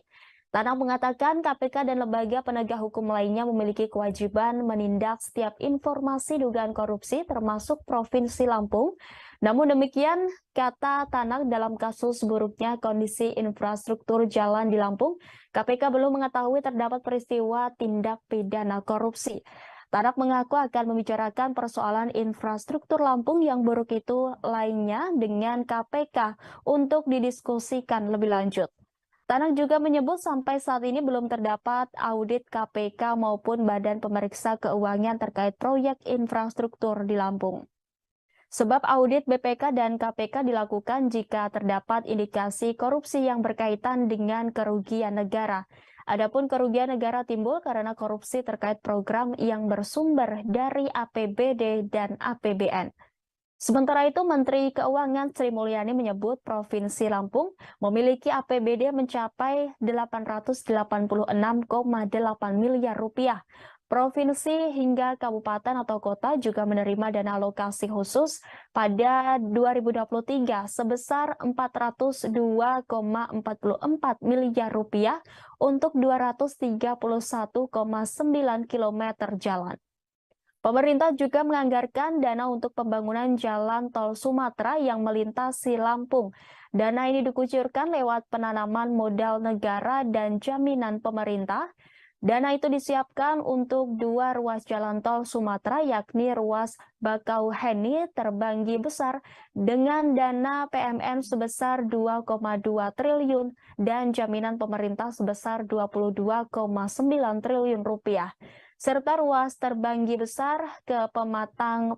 Tanak mengatakan KPK dan lembaga penegak hukum lainnya memiliki kewajiban menindak setiap informasi dugaan korupsi termasuk Provinsi Lampung. Namun demikian, kata Tanak, dalam kasus buruknya kondisi infrastruktur jalan di Lampung, KPK belum mengetahui terdapat peristiwa tindak pidana korupsi. Tanak mengaku akan membicarakan persoalan infrastruktur Lampung yang buruk itu lainnya dengan KPK untuk didiskusikan lebih lanjut. Tanak juga menyebut sampai saat ini belum terdapat audit KPK maupun Badan Pemeriksa Keuangan terkait proyek infrastruktur di Lampung. Sebab audit BPK dan KPK dilakukan jika terdapat indikasi korupsi yang berkaitan dengan kerugian negara. Adapun kerugian negara timbul karena korupsi terkait program yang bersumber dari APBD dan APBN. Sementara itu, Menteri Keuangan Sri Mulyani menyebut Provinsi Lampung memiliki APBD mencapai 886,8 miliar rupiah. Provinsi hingga kabupaten atau kota juga menerima dana alokasi khusus pada 2023 sebesar 402,44 miliar rupiah untuk 231,9 km jalan. Pemerintah juga menganggarkan dana untuk pembangunan jalan tol Sumatera yang melintasi Lampung. Dana ini dikucurkan lewat penanaman modal negara dan jaminan pemerintah. Dana itu disiapkan untuk 2 ruas jalan tol Sumatera, yakni ruas Bakauheni Terbanggi Besar dengan dana PMN sebesar 2,2 triliun dan jaminan pemerintah sebesar 22,9 triliun rupiah, serta ruas Terbanggi Besar ke Pematang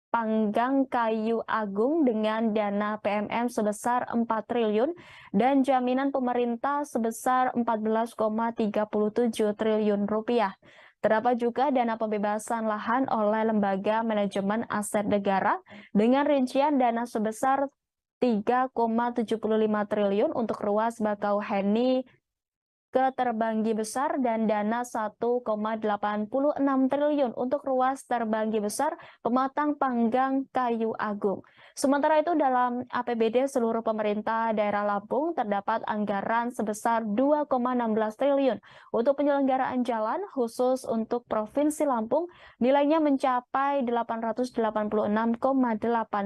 Panggang Kayu Agung dengan dana PMN sebesar 4 triliun dan jaminan pemerintah sebesar 14,37 triliun rupiah. Terdapat juga dana pembebasan lahan oleh Lembaga Manajemen Aset Negara dengan rincian dana sebesar 3,75 triliun untuk ruas Bakauheni ke Terbanggi Besar dan dana 1,86 triliun untuk ruas Terbanggi Besar Pematang Panggang Kayu Agung. Sementara itu dalam APBD seluruh pemerintah daerah Lampung terdapat anggaran sebesar 2,16 triliun untuk penyelenggaraan jalan khusus untuk Provinsi Lampung, nilainya mencapai 886,8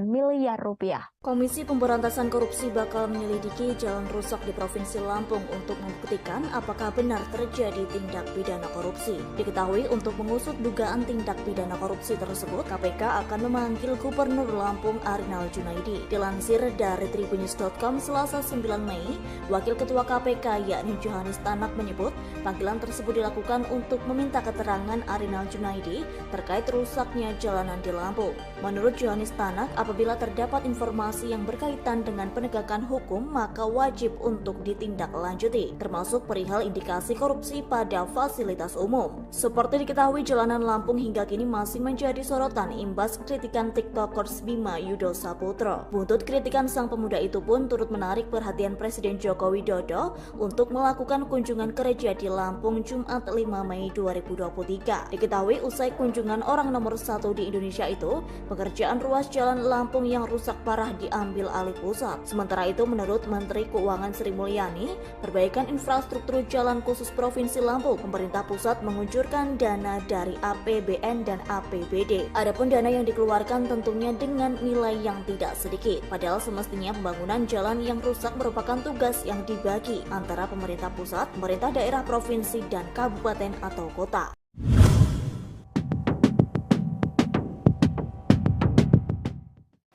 miliar rupiah.
Komisi Pemberantasan Korupsi bakal menyelidiki jalan rusak di Provinsi Lampung untuk membuktikan apakah benar terjadi tindak pidana korupsi. Diketahui untuk mengusut dugaan tindak pidana korupsi tersebut, KPK akan memanggil Gubernur Lampung Arinal Junaidi. Dilansir dari Tribunnews.com Selasa 9 Mei, Wakil Ketua KPK yakni Johannes Tanak menyebut panggilan tersebut dilakukan untuk meminta keterangan Arinal Junaidi terkait rusaknya jalanan di Lampung. Menurut Johannes Tanak, apabila terdapat informasi yang berkaitan dengan penegakan hukum, maka wajib untuk ditindaklanjuti, termasuk perihal indikasi korupsi pada fasilitas umum. Seperti diketahui, jalanan Lampung hingga kini masih menjadi sorotan imbas kritikan TikTokers Bima Yudo Saputro. Buntut kritikan sang pemuda itu pun turut menarik perhatian Presiden Joko Widodo untuk melakukan kunjungan kerja di Lampung Jumat 5 Mei 2023. Diketahui usai kunjungan orang nomor 1 di Indonesia itu, pengerjaan ruas jalan Lampung yang rusak parah diambil alih pusat. Sementara itu, menurut Menteri Keuangan Sri Mulyani, perbaikan infrastruktur jalan khusus Provinsi Lampung, pemerintah pusat menguncurkan dana dari APBN dan APBD. Adapun dana yang dikeluarkan tentunya dengan nilai yang tidak sedikit. Padahal semestinya pembangunan jalan yang rusak merupakan tugas yang dibagi antara pemerintah pusat, pemerintah daerah, provinsi, dan kabupaten atau kota.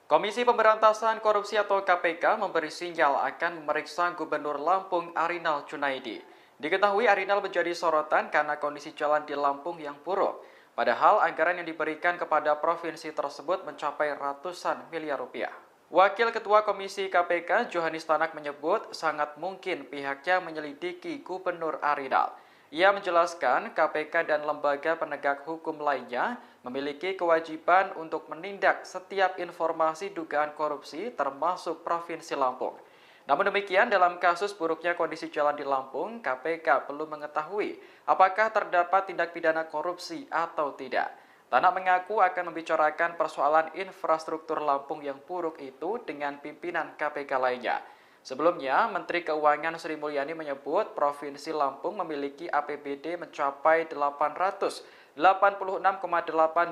Komisi Pemberantasan Korupsi atau KPK memberi sinyal akan memeriksa Gubernur Lampung Arinal Junaidi. Diketahui Arinal menjadi sorotan karena kondisi jalan di Lampung yang buruk. Padahal anggaran yang diberikan kepada provinsi tersebut mencapai ratusan miliar rupiah. Wakil Ketua Komisi KPK Johannes Tanak menyebut sangat mungkin pihaknya menyelidiki Gubernur Arinal. Ia menjelaskan KPK dan lembaga penegak hukum lainnya memiliki kewajiban untuk menindak setiap informasi dugaan korupsi termasuk Provinsi Lampung. Namun demikian, dalam kasus buruknya kondisi jalan di Lampung, KPK belum mengetahui apakah terdapat tindak pidana korupsi atau tidak. Tanak mengaku akan membicarakan persoalan infrastruktur Lampung yang buruk itu dengan pimpinan KPK lainnya. Sebelumnya, Menteri Keuangan Sri Mulyani menyebut Provinsi Lampung memiliki APBD mencapai 886,8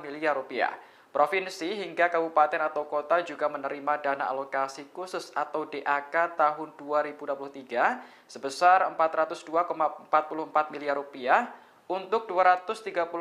miliar rupiah. Provinsi hingga kabupaten atau kota juga menerima dana alokasi khusus atau DAK tahun 2023 sebesar 402,44 miliar rupiah untuk 231,9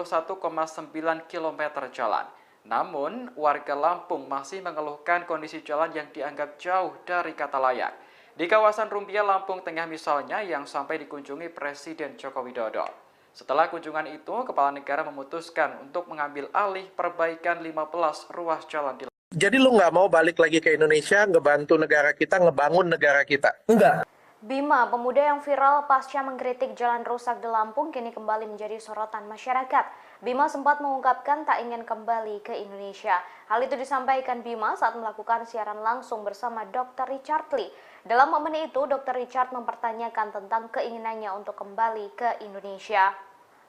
km jalan. Namun, warga Lampung masih mengeluhkan kondisi jalan yang dianggap jauh dari kata layak. Di kawasan Rumbia, Lampung Tengah misalnya, yang sampai dikunjungi Presiden Joko Widodo. Setelah kunjungan itu, Kepala Negara memutuskan untuk mengambil alih perbaikan 15 ruas jalan di Lampung.
Jadi lu nggak mau balik lagi ke Indonesia, ngebantu negara kita, ngebangun negara kita?
Enggak.
Bima, pemuda yang viral pasca mengkritik jalan rusak di Lampung, kini kembali menjadi sorotan masyarakat. Bima sempat mengungkapkan tak ingin kembali ke Indonesia. Hal itu disampaikan Bima saat melakukan siaran langsung bersama Dr. Richard Lee. Dalam momen itu, Dr. Richard mempertanyakan tentang keinginannya untuk kembali ke Indonesia.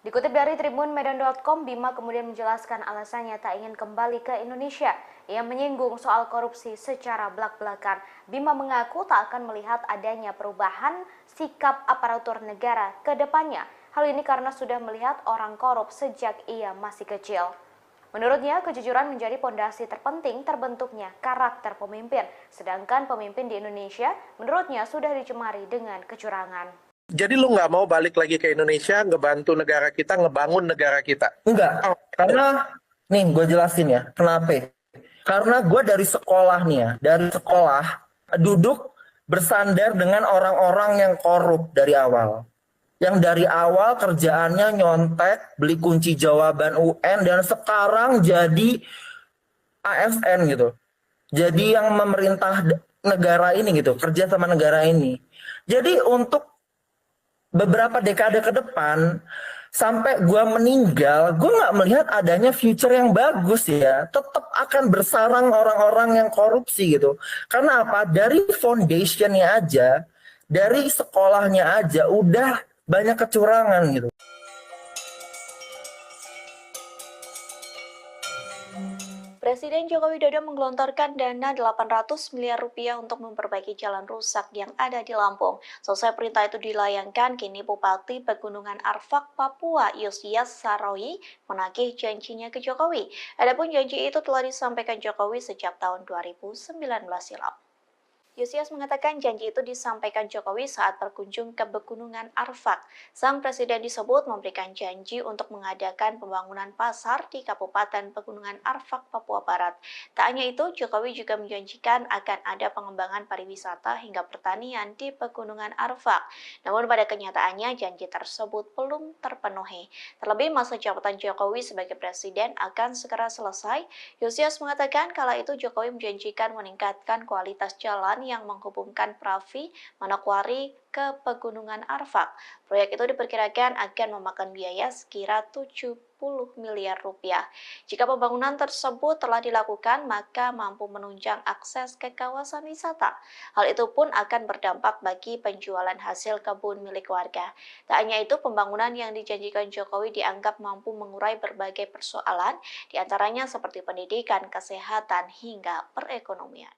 Dikutip dari tribunmedan.com, Bima kemudian menjelaskan alasannya tak ingin kembali ke Indonesia. Ia menyinggung soal korupsi secara belak-belakan. Bima mengaku tak akan melihat adanya perubahan sikap aparatur negara ke depannya. Hal ini karena sudah melihat orang korup sejak ia masih kecil. Menurutnya, kejujuran menjadi pondasi terpenting terbentuknya karakter pemimpin. Sedangkan pemimpin di Indonesia, menurutnya sudah dicemari dengan kecurangan.
Jadi lu nggak mau balik lagi ke Indonesia, ngebantu negara kita, ngebangun negara kita?
Enggak. Karena, nih gue jelasin ya, kenapa? Karena gue dari sekolah nih ya, dari sekolah duduk bersandar dengan orang-orang yang korup dari awal. Yang dari awal kerjaannya nyontek, beli kunci jawaban UN, dan sekarang jadi ASN gitu. Jadi yang memerintah negara ini gitu, kerja sama negara ini. Jadi untuk beberapa dekade ke depan, sampai gue meninggal, gue nggak melihat adanya future yang bagus ya. Tetap akan bersarang orang-orang yang korupsi gitu. Karena apa? Dari foundationnya aja, dari sekolahnya aja udah banyak kecurangan gitu.
Presiden Joko Widodo menggelontorkan dana 800 miliar rupiah untuk memperbaiki jalan rusak yang ada di Lampung. Selesai perintah itu dilayangkan, kini Bupati Pegunungan Arfak, Papua, Yosias Saroyi menagih janjinya ke Jokowi. Adapun janji itu telah disampaikan Jokowi sejak tahun 2019 silam. Yosias mengatakan janji itu disampaikan Jokowi saat berkunjung ke Pegunungan Arfak. Sang presiden disebut memberikan janji untuk mengadakan pembangunan pasar di Kabupaten Pegunungan Arfak, Papua Barat. Tak hanya itu, Jokowi juga menjanjikan akan ada pengembangan pariwisata hingga pertanian di Pegunungan Arfak. Namun pada kenyataannya janji tersebut belum terpenuhi. Terlebih masa jabatan Jokowi sebagai presiden akan segera selesai. Yosias mengatakan kala itu Jokowi menjanjikan meningkatkan kualitas jalan yang menghubungkan Pravi, Manokwari ke Pegunungan Arfak. Proyek itu diperkirakan akan memakan biaya sekira 70 miliar rupiah. Jika pembangunan tersebut telah dilakukan, maka mampu menunjang akses ke kawasan wisata. Hal itu pun akan berdampak bagi penjualan hasil kebun milik warga. Tak hanya itu, pembangunan yang dijanjikan Jokowi dianggap mampu mengurai berbagai persoalan, diantaranya seperti pendidikan, kesehatan, hingga perekonomian.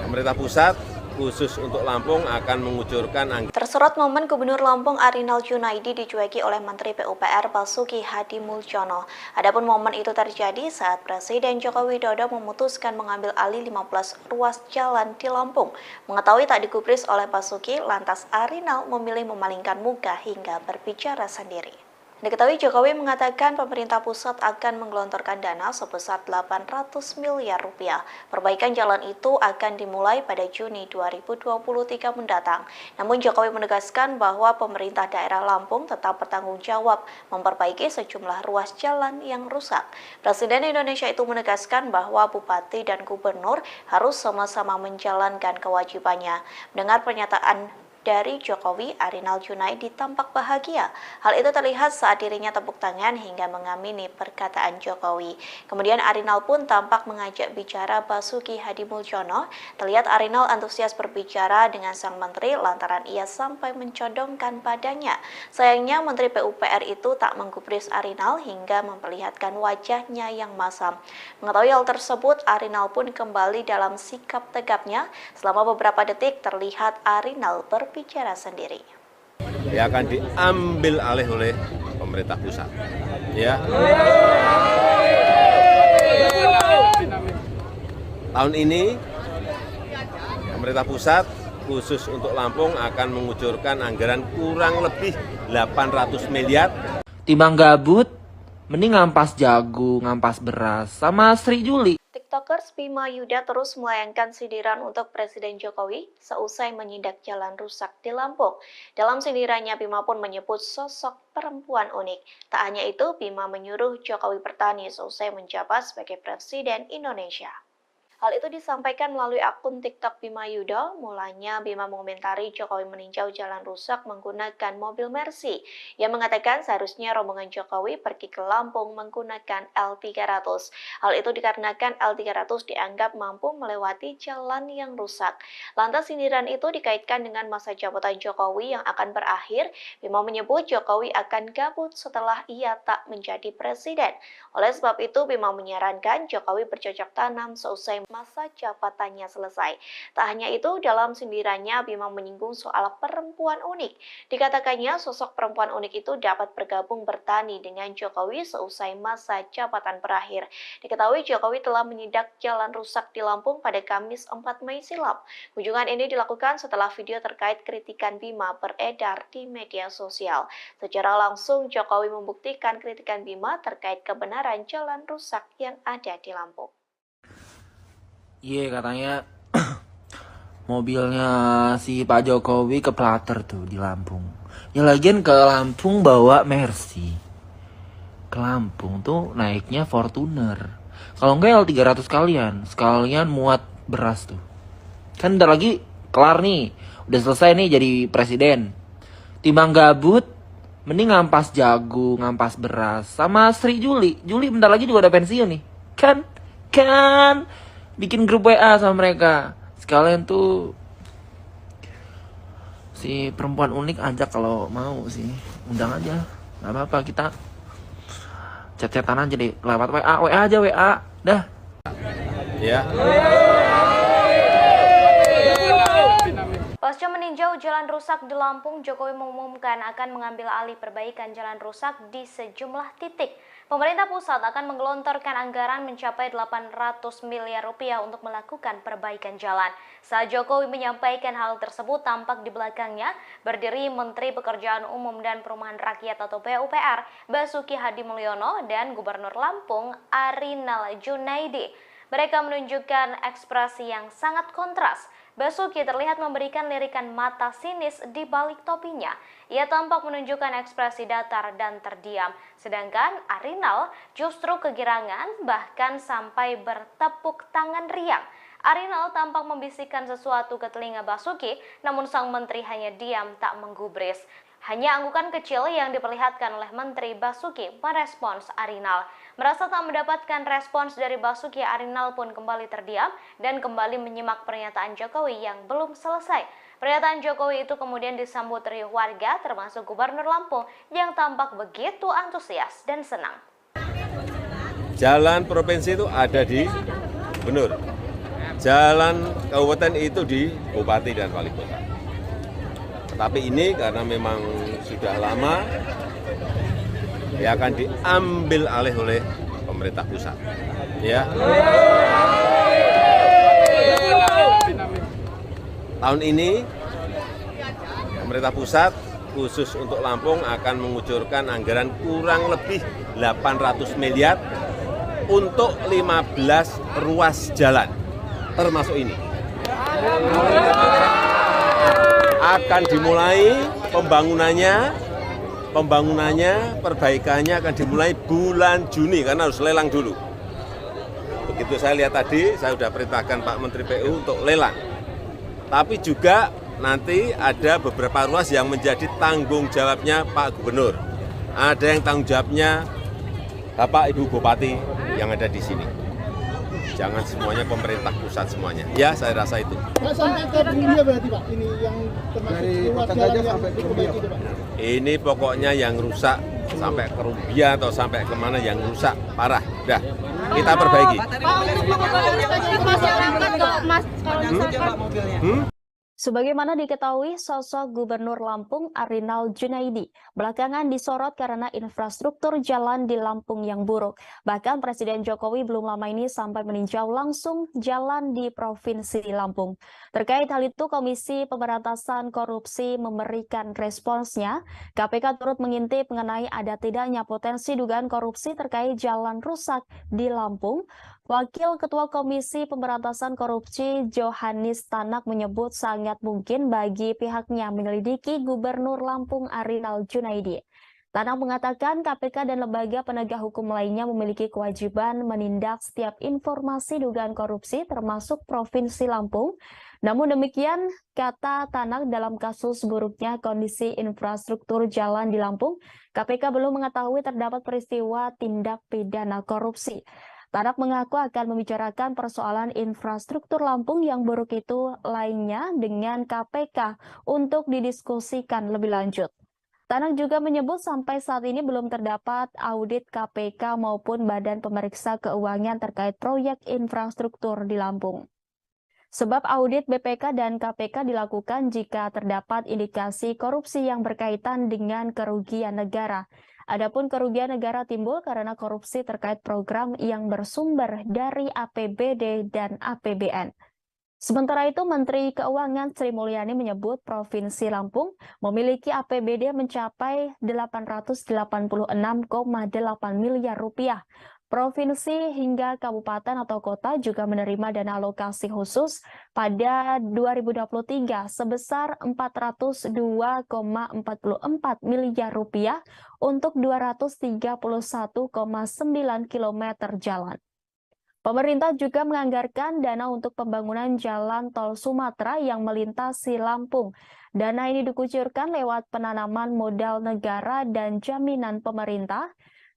Pemerintah pusat khusus untuk Lampung akan mengucurkan anggaran.
Tersorot momen Gubernur Lampung Arinal Junaidi dicueki oleh Menteri PUPR Basuki Hadi Muljono. Adapun momen itu terjadi saat Presiden Joko Widodo memutuskan mengambil alih 15 ruas jalan di Lampung. Mengetahui tak digubris oleh Basuki, lantas Arinal memilih memalingkan muka hingga berbicara sendiri. Diketahui Jokowi mengatakan pemerintah pusat akan menggelontorkan dana sebesar 800 miliar rupiah. Perbaikan jalan itu akan dimulai pada Juni 2023 mendatang. Namun Jokowi menegaskan bahwa pemerintah daerah Lampung tetap bertanggung jawab memperbaiki sejumlah ruas jalan yang rusak. Presiden Indonesia itu menegaskan bahwa bupati dan gubernur harus sama-sama menjalankan kewajibannya. Mendengar pernyataan dari Jokowi, Arinal Junaidi tampak bahagia. Hal itu terlihat saat dirinya tepuk tangan hingga mengamini perkataan Jokowi. Kemudian Arinal pun tampak mengajak bicara Basuki Hadi Muljono. Terlihat Arinal antusias berbicara dengan sang menteri lantaran ia sampai mencodongkan padanya. Sayangnya Menteri PUPR itu tak menggubris Arinal hingga memperlihatkan wajahnya yang masam. Mengetahui hal tersebut, Arinal pun kembali dalam sikap tegapnya. Selama beberapa detik terlihat Arinal berbicara sendiri.
Ya akan diambil alih oleh pemerintah pusat. Ya. Tahun ini pemerintah pusat khusus untuk Lampung akan mengucurkan anggaran kurang lebih 800 miliar.
Timbang gabut, mending ngampas jagung, ngampas beras, sama Sri Juli.
TikTokers Bima Yuda terus melayangkan sindiran untuk Presiden Jokowi seusai menindak jalan rusak di Lampung. Dalam sindirannya, Bima pun menyebut sosok perempuan unik. Tak hanya itu, Bima menyuruh Jokowi bertani seusai menjabat sebagai Presiden Indonesia. Hal itu disampaikan melalui akun TikTok Bima Yuda. Mulanya Bima mengomentari Jokowi meninjau jalan rusak menggunakan mobil Mercy. Ia mengatakan seharusnya rombongan Jokowi pergi ke Lampung menggunakan L300. Hal itu dikarenakan L300 dianggap mampu melewati jalan yang rusak. Lantas sindiran itu dikaitkan dengan masa jabatan Jokowi yang akan berakhir. Bima menyebut Jokowi akan gabut setelah ia tak menjadi presiden. Oleh sebab itu, Bima menyarankan Jokowi bercocok tanam seusai masa jabatannya selesai. Tak hanya itu, dalam sindirannya Bima menyinggung soal perempuan unik. Dikatakannya sosok perempuan unik itu dapat bergabung bertani dengan Jokowi seusai masa jabatan berakhir. Diketahui Jokowi telah menindak jalan rusak di Lampung pada Kamis 4 Mei silam. Kunjungan ini dilakukan setelah video terkait kritikan Bima beredar di media sosial. Secara langsung Jokowi membuktikan kritikan Bima terkait kebenaran jalan rusak yang ada di Lampung.
Iya, katanya mobilnya si Pak Jokowi keplater tuh di Lampung. Ya lagian ke Lampung bawa Mercy. Ke Lampung tuh naiknya Fortuner. Kalau enggak L300 sekalian muat beras tuh. Kan bentar lagi kelar nih. Udah selesai nih jadi presiden. Timbang gabut, mending ngampas jagung, ngampas beras. Sama Sri Juli. Juli bentar lagi juga udah pensiun nih. Kan bikin grup WA sama mereka. Sekalian tuh Si perempuan unik ajak kalau mau sih, undang aja, nggak apa-apa, kita chat-chatan aja deh lewat WA aja, WA dah.
Ya.
Pasca meninjau jalan rusak di Lampung, Jokowi mengumumkan akan mengambil alih perbaikan jalan rusak di sejumlah titik. Pemerintah pusat akan menggelontorkan anggaran mencapai 800 miliar rupiah untuk melakukan perbaikan jalan. Saat Jokowi menyampaikan hal tersebut, tampak di belakangnya berdiri Menteri Pekerjaan Umum dan Perumahan Rakyat atau PUPR, Basuki Hadi Mulyono, dan Gubernur Lampung, Arinal Junaidi. Mereka menunjukkan ekspresi yang sangat kontras. Basuki terlihat memberikan lirikan mata sinis di balik topinya. Ia tampak menunjukkan ekspresi datar dan terdiam. Sedangkan Arinal justru kegirangan, bahkan sampai bertepuk tangan riang. Arinal tampak membisikkan sesuatu ke telinga Basuki, namun sang menteri hanya diam tak menggubris. Hanya anggukan kecil yang diperlihatkan oleh Menteri Basuki merespons Arinal. Merasa tak mendapatkan respons dari Basuki, Arinal pun kembali terdiam dan kembali menyimak pernyataan Jokowi yang belum selesai. Pernyataan Jokowi itu kemudian disambut riuh warga, termasuk Gubernur Lampung yang tampak begitu antusias dan senang.
Jalan provinsi itu ada di Gubernur. Jalan kabupaten itu di Bupati dan Wali Kota. Tapi ini karena memang sudah lama, ya akan diambil alih oleh pemerintah pusat. Ya. Tahun ini pemerintah pusat khusus untuk Lampung akan mengucurkan anggaran kurang lebih 800 miliar untuk 15 ruas jalan, termasuk ini. Akan dimulai pembangunannya, perbaikannya akan dimulai bulan Juni karena harus lelang dulu. Begitu saya lihat tadi, saya sudah perintahkan Pak Menteri PU untuk lelang. Tapi juga nanti ada beberapa ruas yang menjadi tanggung jawabnya Pak Gubernur. Ada yang tanggung jawabnya Bapak Ibu Bupati yang ada di sini. Jangan semuanya pemerintah pusat semuanya. Ya, saya rasa itu.
Pak, sampai ke Bumbia berarti Pak, ini yang termasuk ruas jalan yang diperbaiki itu Pak?
Ini pokoknya yang rusak sampai ke Rumbia atau sampai kemana yang rusak parah. Udah, kita perbaiki.
Pak, untuk mengobati masyarakat nggak Mas kalau misalkan
Sebagaimana diketahui, sosok Gubernur Lampung Arinal Junaidi belakangan disorot karena infrastruktur jalan di Lampung yang buruk. Bahkan Presiden Jokowi belum lama ini sampai meninjau langsung jalan di Provinsi Lampung. Terkait hal itu, Komisi Pemberantasan Korupsi memberikan responsnya. KPK turut mengintip mengenai ada tidaknya potensi dugaan korupsi terkait jalan rusak di Lampung. Wakil Ketua Komisi Pemberantasan Korupsi Johannes Tanak menyebut sangat mungkin bagi pihaknya menyelidiki Gubernur Lampung Arinal Junaidi. Tanak mengatakan KPK dan lembaga penegak hukum lainnya memiliki kewajiban menindak setiap informasi dugaan korupsi termasuk Provinsi Lampung. Namun demikian, kata Tanak, dalam kasus buruknya kondisi infrastruktur jalan di Lampung, KPK belum mengetahui terdapat peristiwa tindak pidana korupsi. Tanak mengaku akan membicarakan persoalan infrastruktur Lampung yang buruk itu lainnya dengan KPK untuk didiskusikan lebih lanjut. Tanak juga menyebut sampai saat ini belum terdapat audit KPK maupun Badan Pemeriksa Keuangan terkait proyek infrastruktur di Lampung. Sebab audit BPK dan KPK dilakukan jika terdapat indikasi korupsi yang berkaitan dengan kerugian negara. Adapun kerugian negara timbul karena korupsi terkait program yang bersumber dari APBD dan APBN. Sementara itu, Menteri Keuangan Sri Mulyani menyebut Provinsi Lampung memiliki APBD mencapai 886,8 miliar rupiah. Provinsi hingga kabupaten atau kota juga menerima dana alokasi khusus pada 2023 sebesar 402,44 miliar rupiah untuk 231,9 km jalan. Pemerintah juga menganggarkan dana untuk pembangunan jalan tol Sumatera yang melintasi Lampung. Dana ini dikucurkan lewat penanaman modal negara dan jaminan pemerintah.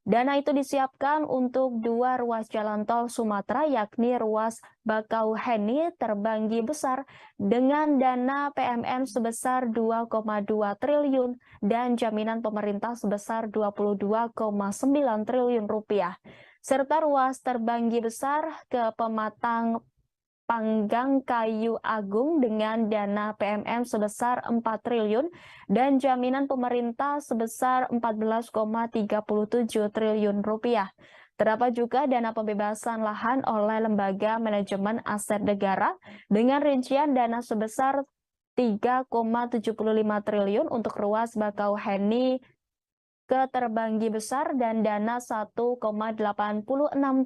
Dana itu disiapkan untuk 2 ruas jalan tol Sumatera, yakni ruas Bakauheni terbanggi besar dengan dana PMN sebesar 2,2 triliun dan jaminan pemerintah sebesar 22,9 triliun rupiah, serta ruas terbanggi besar ke Pematang Panggang Kayu Agung dengan dana PMN sebesar 4 triliun dan jaminan pemerintah sebesar 14,37 triliun rupiah. Terdapat juga dana pembebasan lahan oleh Lembaga Manajemen Aset Negara dengan rincian dana sebesar 3,75 triliun untuk ruas Bakauheni ke Terbanggi Besar dan dana 1,86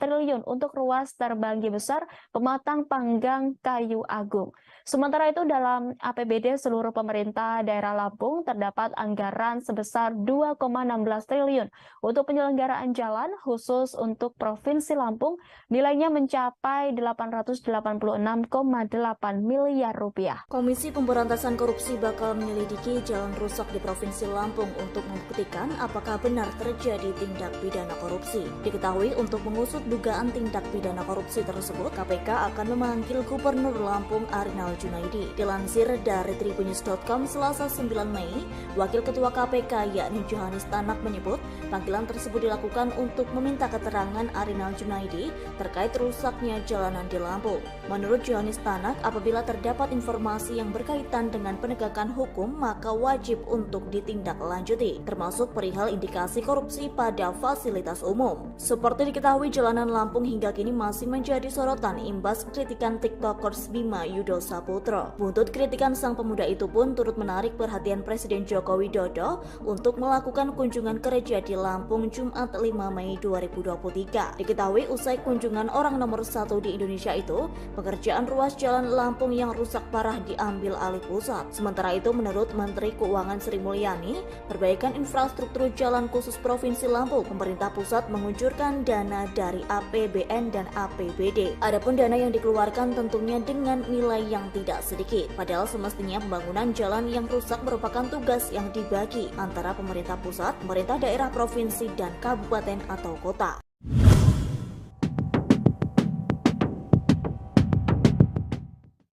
triliun untuk ruas Terbanggi Besar Pematang Panggang Kayu Agung. Sementara itu dalam APBD seluruh pemerintah daerah Lampung terdapat anggaran sebesar 2,16 triliun untuk penyelenggaraan jalan khusus untuk Provinsi Lampung nilainya mencapai 886,8 miliar rupiah.
Komisi Pemberantasan Korupsi bakal menyelidiki jalan rusak di Provinsi Lampung untuk membuktikan apakah benar terjadi tindak pidana korupsi. Diketahui untuk mengusut dugaan tindak pidana korupsi tersebut, KPK akan memanggil Gubernur Lampung Arinal Junaidi. Dilansir dari tribunnews.com Selasa 9 Mei, Wakil Ketua KPK yakni Johanis Tanak menyebut panggilan tersebut dilakukan untuk meminta keterangan Arinal Junaidi terkait rusaknya jalanan di Lampung. Menurut Johanis Tanak, apabila terdapat informasi yang berkaitan dengan penegakan hukum, maka wajib untuk ditindaklanjuti, termasuk perihal indikasi korupsi pada fasilitas umum. Seperti diketahui, jalanan Lampung hingga kini masih menjadi sorotan imbas kritikan TikTokers Bima Yudho Saputro. Buntut kritikan sang pemuda itu pun turut menarik perhatian Presiden Joko Widodo untuk melakukan kunjungan kerja di Lampung Jumat 5 Mei 2023. Diketahui usai kunjungan orang nomor 1 di Indonesia itu, pekerjaan ruas jalan Lampung yang rusak parah diambil alih pusat. Sementara itu, menurut Menteri Keuangan Sri Mulyani, perbaikan infrastruktur jalan khusus Provinsi Lampung, pemerintah pusat mengucurkan dana dari APBN dan APBD. Adapun dana yang dikeluarkan tentunya dengan nilai yang tidak sedikit. Padahal semestinya pembangunan jalan yang rusak merupakan tugas yang dibagi antara pemerintah pusat, pemerintah daerah, provinsi, dan kabupaten atau kota.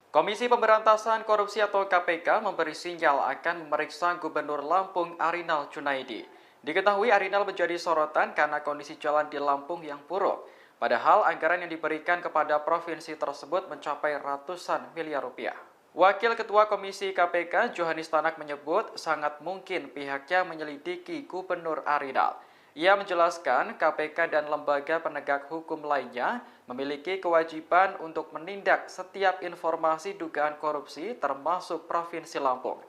Komisi Pemberantasan Korupsi atau KPK memberi sinyal akan memeriksa Gubernur Lampung Arinal Junaidi. Diketahui Arinal menjadi sorotan karena kondisi jalan di Lampung yang buruk. Padahal anggaran yang diberikan kepada provinsi tersebut mencapai ratusan miliar rupiah. Wakil Ketua Komisi KPK Johanis Tanak menyebut sangat mungkin pihaknya menyelidiki Gubernur Arinal. Ia menjelaskan KPK dan lembaga penegak hukum lainnya memiliki kewajiban untuk menindak setiap informasi dugaan korupsi termasuk Provinsi Lampung.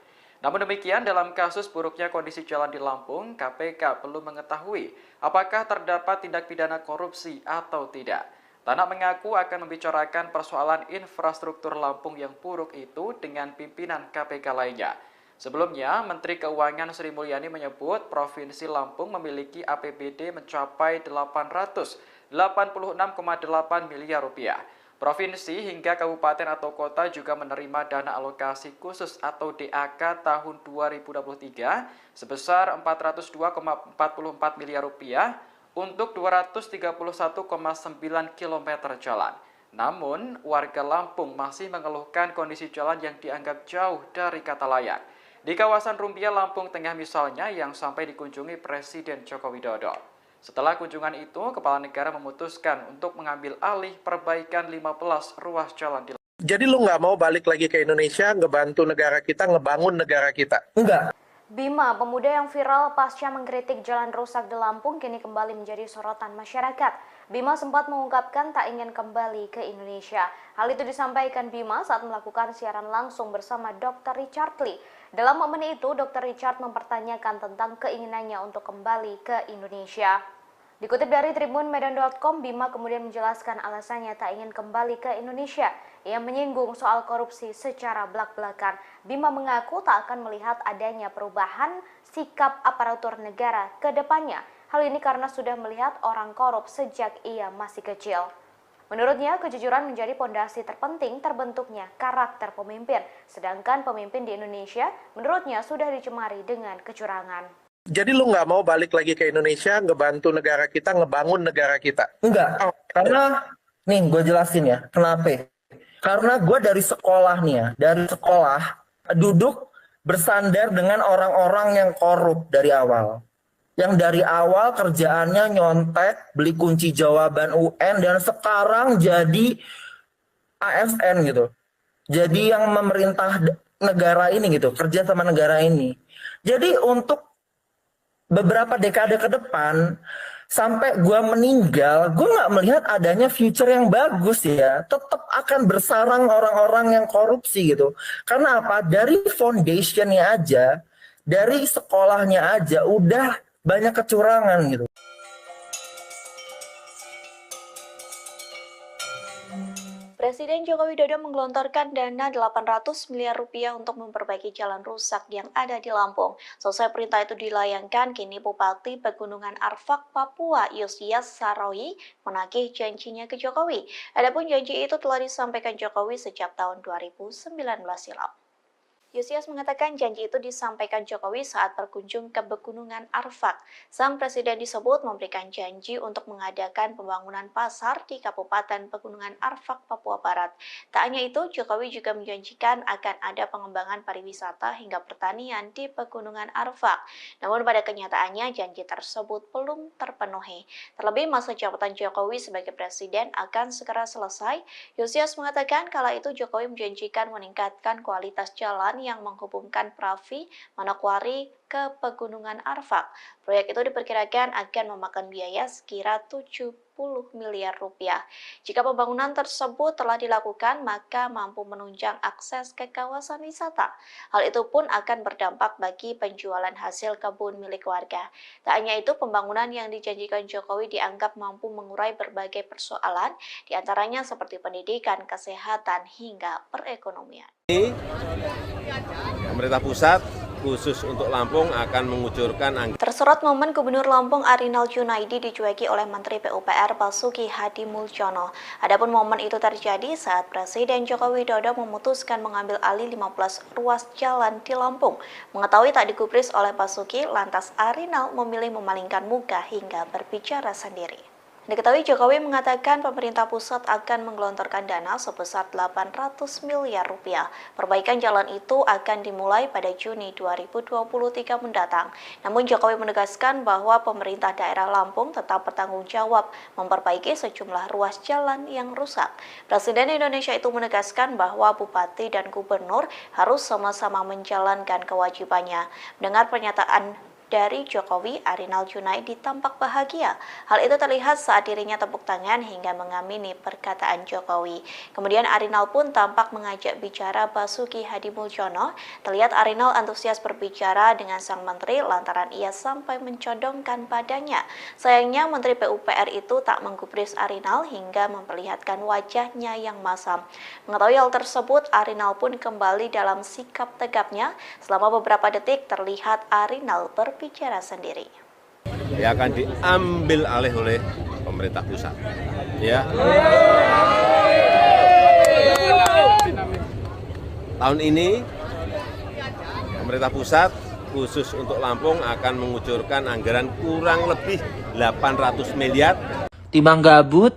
Namun demikian, dalam kasus buruknya kondisi jalan di Lampung, KPK belum mengetahui apakah terdapat tindak pidana korupsi atau tidak. Tanak mengaku akan membicarakan persoalan infrastruktur Lampung yang buruk itu dengan pimpinan KPK lainnya. Sebelumnya, Menteri Keuangan Sri Mulyani menyebut Provinsi Lampung memiliki APBD mencapai 886,8 miliar rupiah. Provinsi hingga kabupaten atau kota juga menerima dana alokasi khusus atau DAK tahun 2023 sebesar 402,44 miliar rupiah untuk 231,9 km jalan. Namun, warga Lampung masih mengeluhkan kondisi jalan yang dianggap jauh dari kata layak. Di kawasan Rumbia, Lampung Tengah misalnya, yang sampai dikunjungi Presiden Joko Widodo. Setelah kunjungan itu, Kepala Negara memutuskan untuk mengambil alih perbaikan 15 ruas jalan di Lampung.
Jadi lu nggak mau balik lagi ke Indonesia, ngebantu negara kita, ngebangun negara kita?
Enggak.
Bima, pemuda yang viral pasca mengkritik jalan rusak di Lampung, kini kembali menjadi sorotan masyarakat. Bima sempat mengungkapkan tak ingin kembali ke Indonesia. Hal itu disampaikan Bima saat melakukan siaran langsung bersama Dr. Richard Lee. Dalam momen itu, Dr. Richard mempertanyakan tentang keinginannya untuk kembali ke Indonesia. Dikutip dari tribunmedan.com, Bima kemudian menjelaskan alasannya tak ingin kembali ke Indonesia. Ia menyinggung soal korupsi secara belak-belakan. Bima mengaku tak akan melihat adanya perubahan sikap aparatur negara ke depannya. Hal ini karena sudah melihat orang korup sejak ia masih kecil. Menurutnya, kejujuran menjadi pondasi terpenting terbentuknya karakter pemimpin. Sedangkan pemimpin di Indonesia menurutnya sudah dicemari dengan kecurangan.
Jadi lu nggak mau balik lagi ke Indonesia, ngebantu negara kita, ngebangun negara kita?
Enggak, karena nih gue jelasin ya, kenapa? Karena gue dari sekolah nih ya, dari sekolah duduk bersandar dengan orang-orang yang korup dari awal. Yang dari awal kerjaannya nyontek, beli kunci jawaban UN, dan sekarang jadi ASN gitu. Jadi yang memerintah negara ini gitu, kerja sama negara ini. Jadi untuk beberapa dekade ke depan, sampai gue meninggal, gue nggak melihat adanya future yang bagus ya. Tetap akan bersarang orang-orang yang korupsi gitu. Karena apa? Dari foundationnya aja, dari sekolahnya aja, udah banyak kecurangan gitu.
Presiden Joko Widodo menggelontorkan dana 800 miliar rupiah untuk memperbaiki jalan rusak yang ada di Lampung. Selesai perintah itu dilayangkan, kini Bupati Pegunungan Arfak, Papua, Yosias Saroyi menagih janjinya ke Jokowi. Adapun janji itu telah disampaikan Jokowi sejak tahun 2019 silam. Yosias mengatakan janji itu disampaikan Jokowi saat berkunjung ke Pegunungan Arfak. Sang presiden disebut memberikan janji untuk mengadakan pembangunan pasar di Kabupaten Pegunungan Arfak, Papua Barat. Tak hanya itu, Jokowi juga menjanjikan akan ada pengembangan pariwisata hingga pertanian di Pegunungan Arfak. Namun pada kenyataannya janji tersebut belum terpenuhi. Terlebih masa jabatan Jokowi sebagai presiden akan segera selesai. Yosias mengatakan kala itu Jokowi menjanjikan meningkatkan kualitas jalan yang menghubungkan Pravi, Manokwari ke Pegunungan Arfak. Proyek itu diperkirakan akan memakan biaya sekira 70 miliar rupiah. Jika pembangunan tersebut telah dilakukan, maka mampu menunjang akses ke kawasan wisata. Hal itu pun akan berdampak bagi penjualan hasil kebun milik warga. Tak hanya itu, pembangunan yang dijanjikan Jokowi dianggap mampu mengurai berbagai persoalan, diantaranya seperti pendidikan, kesehatan, hingga perekonomian.
Pemerintah pusat khusus untuk Lampung akan mengucurkan
Tersorot momen Gubernur Lampung Arinal Junaidi dicueki oleh Menteri PUPR Basuki Hadi Mulyono. Adapun momen itu terjadi saat Presiden Joko Widodo memutuskan mengambil alih 15 ruas jalan di Lampung. Mengetahui tak digubris oleh Basuki, lantas Arinal memilih memalingkan muka hingga berbicara sendiri. Diketahui Jokowi mengatakan pemerintah pusat akan menggelontorkan dana sebesar 800 miliar rupiah. Perbaikan jalan itu akan dimulai pada Juni 2023 mendatang. Namun Jokowi menegaskan bahwa pemerintah daerah Lampung tetap bertanggung jawab memperbaiki sejumlah ruas jalan yang rusak. Presiden Indonesia itu menegaskan bahwa bupati dan gubernur harus sama-sama menjalankan kewajibannya. Mendengar pernyataan dari Jokowi, Arinal Junaidi tampak bahagia. Hal itu terlihat saat dirinya tepuk tangan hingga mengamini perkataan Jokowi. Kemudian Arinal pun tampak mengajak bicara Basuki Hadi Mulyono. Terlihat Arinal antusias berbicara dengan sang menteri lantaran ia sampai mencodongkan badannya. Sayangnya Menteri PUPR itu tak menggubris Arinal hingga memperlihatkan wajahnya yang masam. Mengetahui hal tersebut, Arinal pun kembali dalam sikap tegapnya. Selama beberapa detik terlihat Arinal berbicara sendiri.
Ya akan diambil alih oleh pemerintah pusat. Ya. Tahun ini pemerintah pusat khusus untuk Lampung akan mengucurkan anggaran kurang lebih 800 miliar.
Timbang gabut,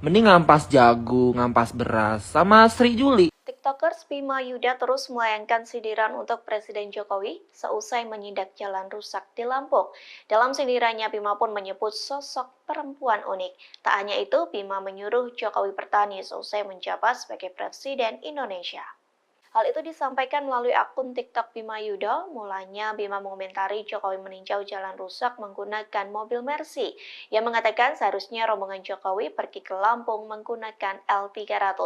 mending ngampas jagung, ngampas beras, sama Sri Juli.
TikTokers Bima Yuda terus melayangkan sindiran untuk Presiden Jokowi seusai menindak jalan rusak di Lampung. Dalam sindirannya, Bima pun menyebut sosok perempuan unik. Tak hanya itu, Bima menyuruh Jokowi bertani seusai menjabat sebagai Presiden Indonesia. Hal itu disampaikan melalui akun TikTok Bima Yuda. Mulanya Bima mengomentari Jokowi meninjau jalan rusak menggunakan mobil Mercy. Ia mengatakan seharusnya rombongan Jokowi pergi ke Lampung menggunakan L300.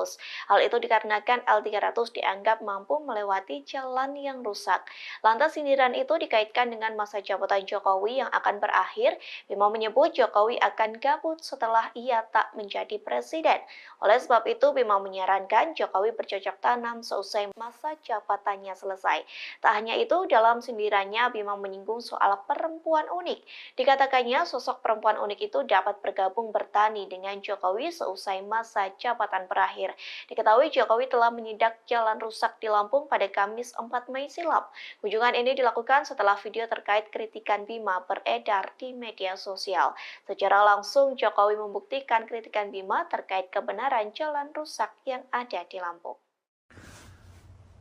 Hal itu dikarenakan L300 dianggap mampu melewati jalan yang rusak. Lantas sindiran itu dikaitkan dengan masa jabatan Jokowi yang akan berakhir. Bima menyebut Jokowi akan gabut setelah ia tak menjadi presiden. Oleh sebab itu, Bima menyarankan Jokowi bercocok tanam seusai masa jabatannya selesai. Tak hanya itu, dalam sindirannya Bima menyinggung soal perempuan unik. Dikatakannya sosok perempuan unik itu dapat bergabung bertani dengan Jokowi seusai masa jabatan berakhir. Diketahui Jokowi telah menindak jalan rusak di Lampung pada Kamis 4 Mei silam. Kunjungan ini dilakukan setelah video terkait kritikan Bima beredar di media sosial. Secara langsung Jokowi membuktikan kritikan Bima terkait kebenaran jalan rusak yang ada di Lampung.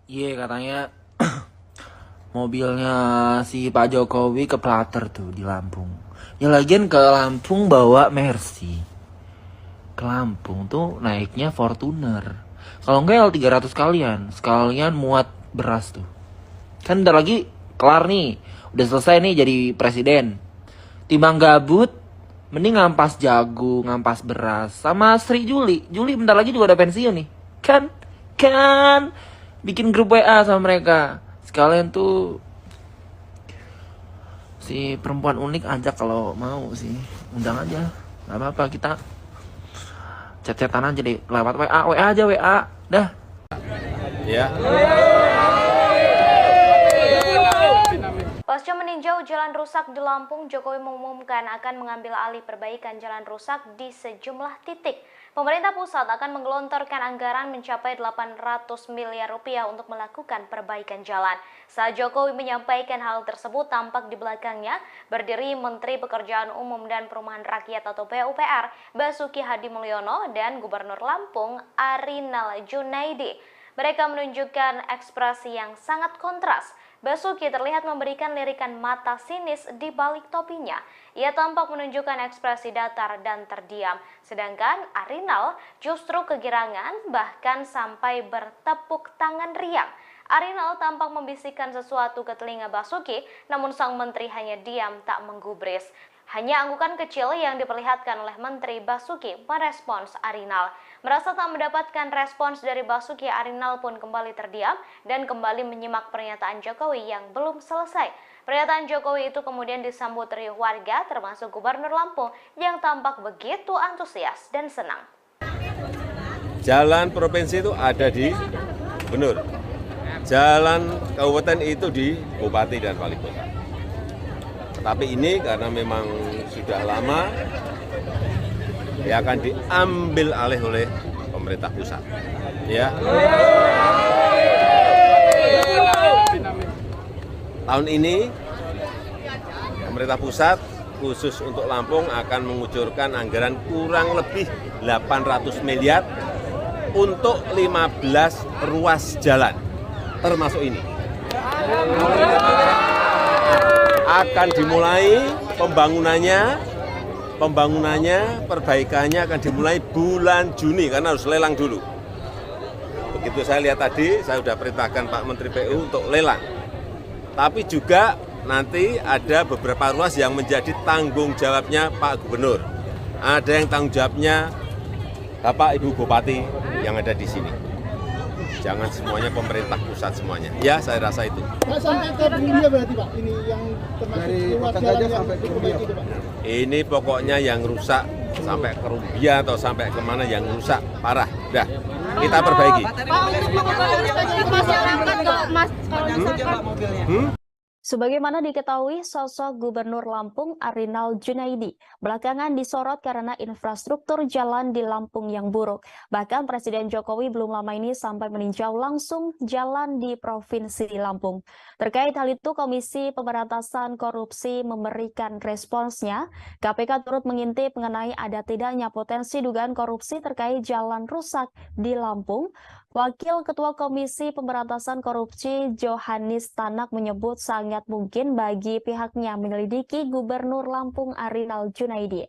Iya, katanya mobilnya si Pak Jokowi keplater tuh di Lampung. Ya lagian ke Lampung bawa Mercy. Ke Lampung tuh naiknya Fortuner. Kalau enggak L300 sekalian muat beras tuh. Kan bentar lagi kelar nih, udah selesai nih jadi presiden. Timbang gabut, mending ngampas jagung, ngampas beras. Sama Sri Juli bentar lagi juga udah pensiun nih. Kan bikin grup WA sama mereka. Sekalian tuh si perempuan unik ajak kalau mau sih. Undang aja, gak apa-apa, kita chat-chatan aja deh. Lewat WA aja, WA. Dah.
Ya.
Pasca meninjau jalan rusak di Lampung, Jokowi mengumumkan akan mengambil alih perbaikan jalan rusak di sejumlah titik. Pemerintah pusat akan menggelontorkan anggaran mencapai 800 miliar rupiah untuk melakukan perbaikan jalan. Saat Jokowi menyampaikan hal tersebut, tampak di belakangnya berdiri Menteri Pekerjaan Umum dan Perumahan Rakyat atau PUPR, Basuki Hadi Mulyono, dan Gubernur Lampung, Arinal Junaidi. Mereka menunjukkan ekspresi yang sangat kontras. Basuki terlihat memberikan lirikan mata sinis di balik topinya. Ia tampak menunjukkan ekspresi datar dan terdiam. Sedangkan Arinal justru kegirangan, bahkan sampai bertepuk tangan riang. Arinal tampak membisikkan sesuatu ke telinga Basuki, namun sang menteri hanya diam tak menggubris. Hanya anggukan kecil yang diperlihatkan oleh Menteri Basuki merespons Arinal. Merasa tak mendapatkan respons dari Basuki, Arinal pun kembali terdiam dan kembali menyimak pernyataan Jokowi yang belum selesai. Pernyataan Jokowi itu kemudian disambut riuh warga termasuk Gubernur Lampung yang tampak begitu antusias dan senang.
Jalan provinsi itu ada di Gubernur. Jalan kabupaten itu di Bupati dan Wali Kota. Tapi ini karena memang sudah lama, ya akan diambil alih oleh pemerintah pusat. Ya. Tahun ini pemerintah pusat khusus untuk Lampung akan mengucurkan anggaran kurang lebih 800 miliar untuk 15 ruas jalan, termasuk ini. Akan dimulai pembangunannya, perbaikannya akan dimulai bulan Juni karena harus lelang dulu. Begitu saya lihat tadi, saya sudah perintahkan Pak Menteri PU untuk lelang. Tapi juga nanti ada beberapa ruas yang menjadi tanggung jawabnya Pak Gubernur. Ada yang tanggung jawabnya Bapak Ibu Bupati yang ada di sini. Jangan semuanya pemerintah pusat semuanya. Ya, saya rasa itu.
Pak, sampai ke Rumbia berarti Pak, ini yang termasuk dari Kota Gajah sampai ke Rumbia.
Ini pokoknya yang rusak sampai ke Rumbia atau sampai kemana yang rusak parah. Udah, kita perbaiki.
Pak, untuk mengobati masyarakat kalau
Sebagaimana diketahui, sosok Gubernur Lampung Arinal Junaidi belakangan disorot karena infrastruktur jalan di Lampung yang buruk. Bahkan Presiden Jokowi belum lama ini sampai meninjau langsung jalan di Provinsi Lampung. Terkait hal itu, Komisi Pemberantasan Korupsi memberikan responsnya. KPK turut mengintip mengenai ada tidaknya potensi dugaan korupsi terkait jalan rusak di Lampung. Wakil Ketua Komisi Pemberantasan Korupsi Johannes Tanak menyebut sangat mungkin bagi pihaknya menyelidiki Gubernur Lampung Arinal Junaidi.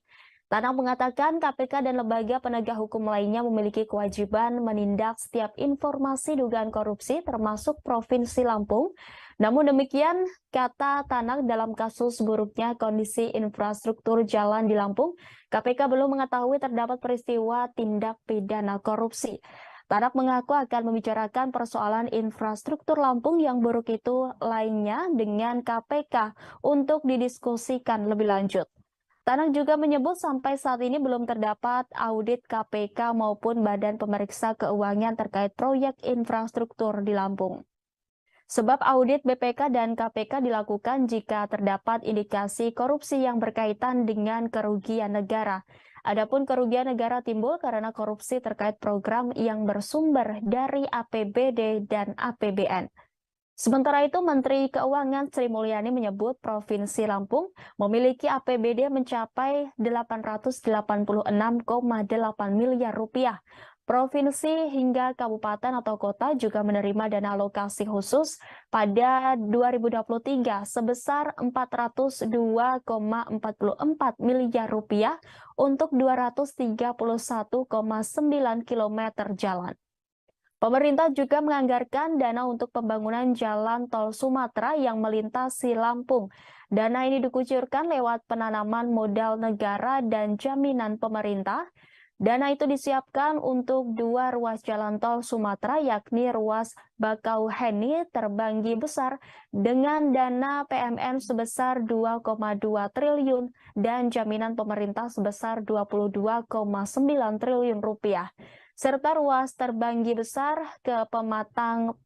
Tanak mengatakan KPK dan lembaga penegak hukum lainnya memiliki kewajiban menindak setiap informasi dugaan korupsi termasuk Provinsi Lampung. Namun demikian, kata Tanak, dalam kasus buruknya kondisi infrastruktur jalan di Lampung, KPK belum mengetahui terdapat peristiwa tindak pidana korupsi. Tanak mengaku akan membicarakan persoalan infrastruktur Lampung yang buruk itu lainnya dengan KPK untuk didiskusikan lebih lanjut. Tanak juga menyebut sampai saat ini belum terdapat audit KPK maupun Badan Pemeriksa Keuangan terkait proyek infrastruktur di Lampung. Sebab audit BPK dan KPK dilakukan jika terdapat indikasi korupsi yang berkaitan dengan kerugian negara. Adapun kerugian negara timbul karena korupsi terkait program yang bersumber dari APBD dan APBN. Sementara itu, Menteri Keuangan Sri Mulyani menyebut Provinsi Lampung memiliki APBD mencapai 886,8 miliar rupiah. Provinsi hingga kabupaten atau kota juga menerima dana alokasi khusus pada 2023 sebesar 402,44 miliar rupiah untuk 231,9 km jalan. Pemerintah juga menganggarkan dana untuk pembangunan jalan tol Sumatera yang melintasi Lampung. Dana ini dikucurkan lewat penanaman modal negara dan jaminan pemerintah. Dana itu disiapkan untuk 2 ruas jalan tol Sumatera, yakni ruas Bakauheni Terbanggi Besar dengan dana PMN sebesar 2,2 triliun dan jaminan pemerintah sebesar 22,9 triliun rupiah. Serta ruas Terbanggi Besar ke Pematang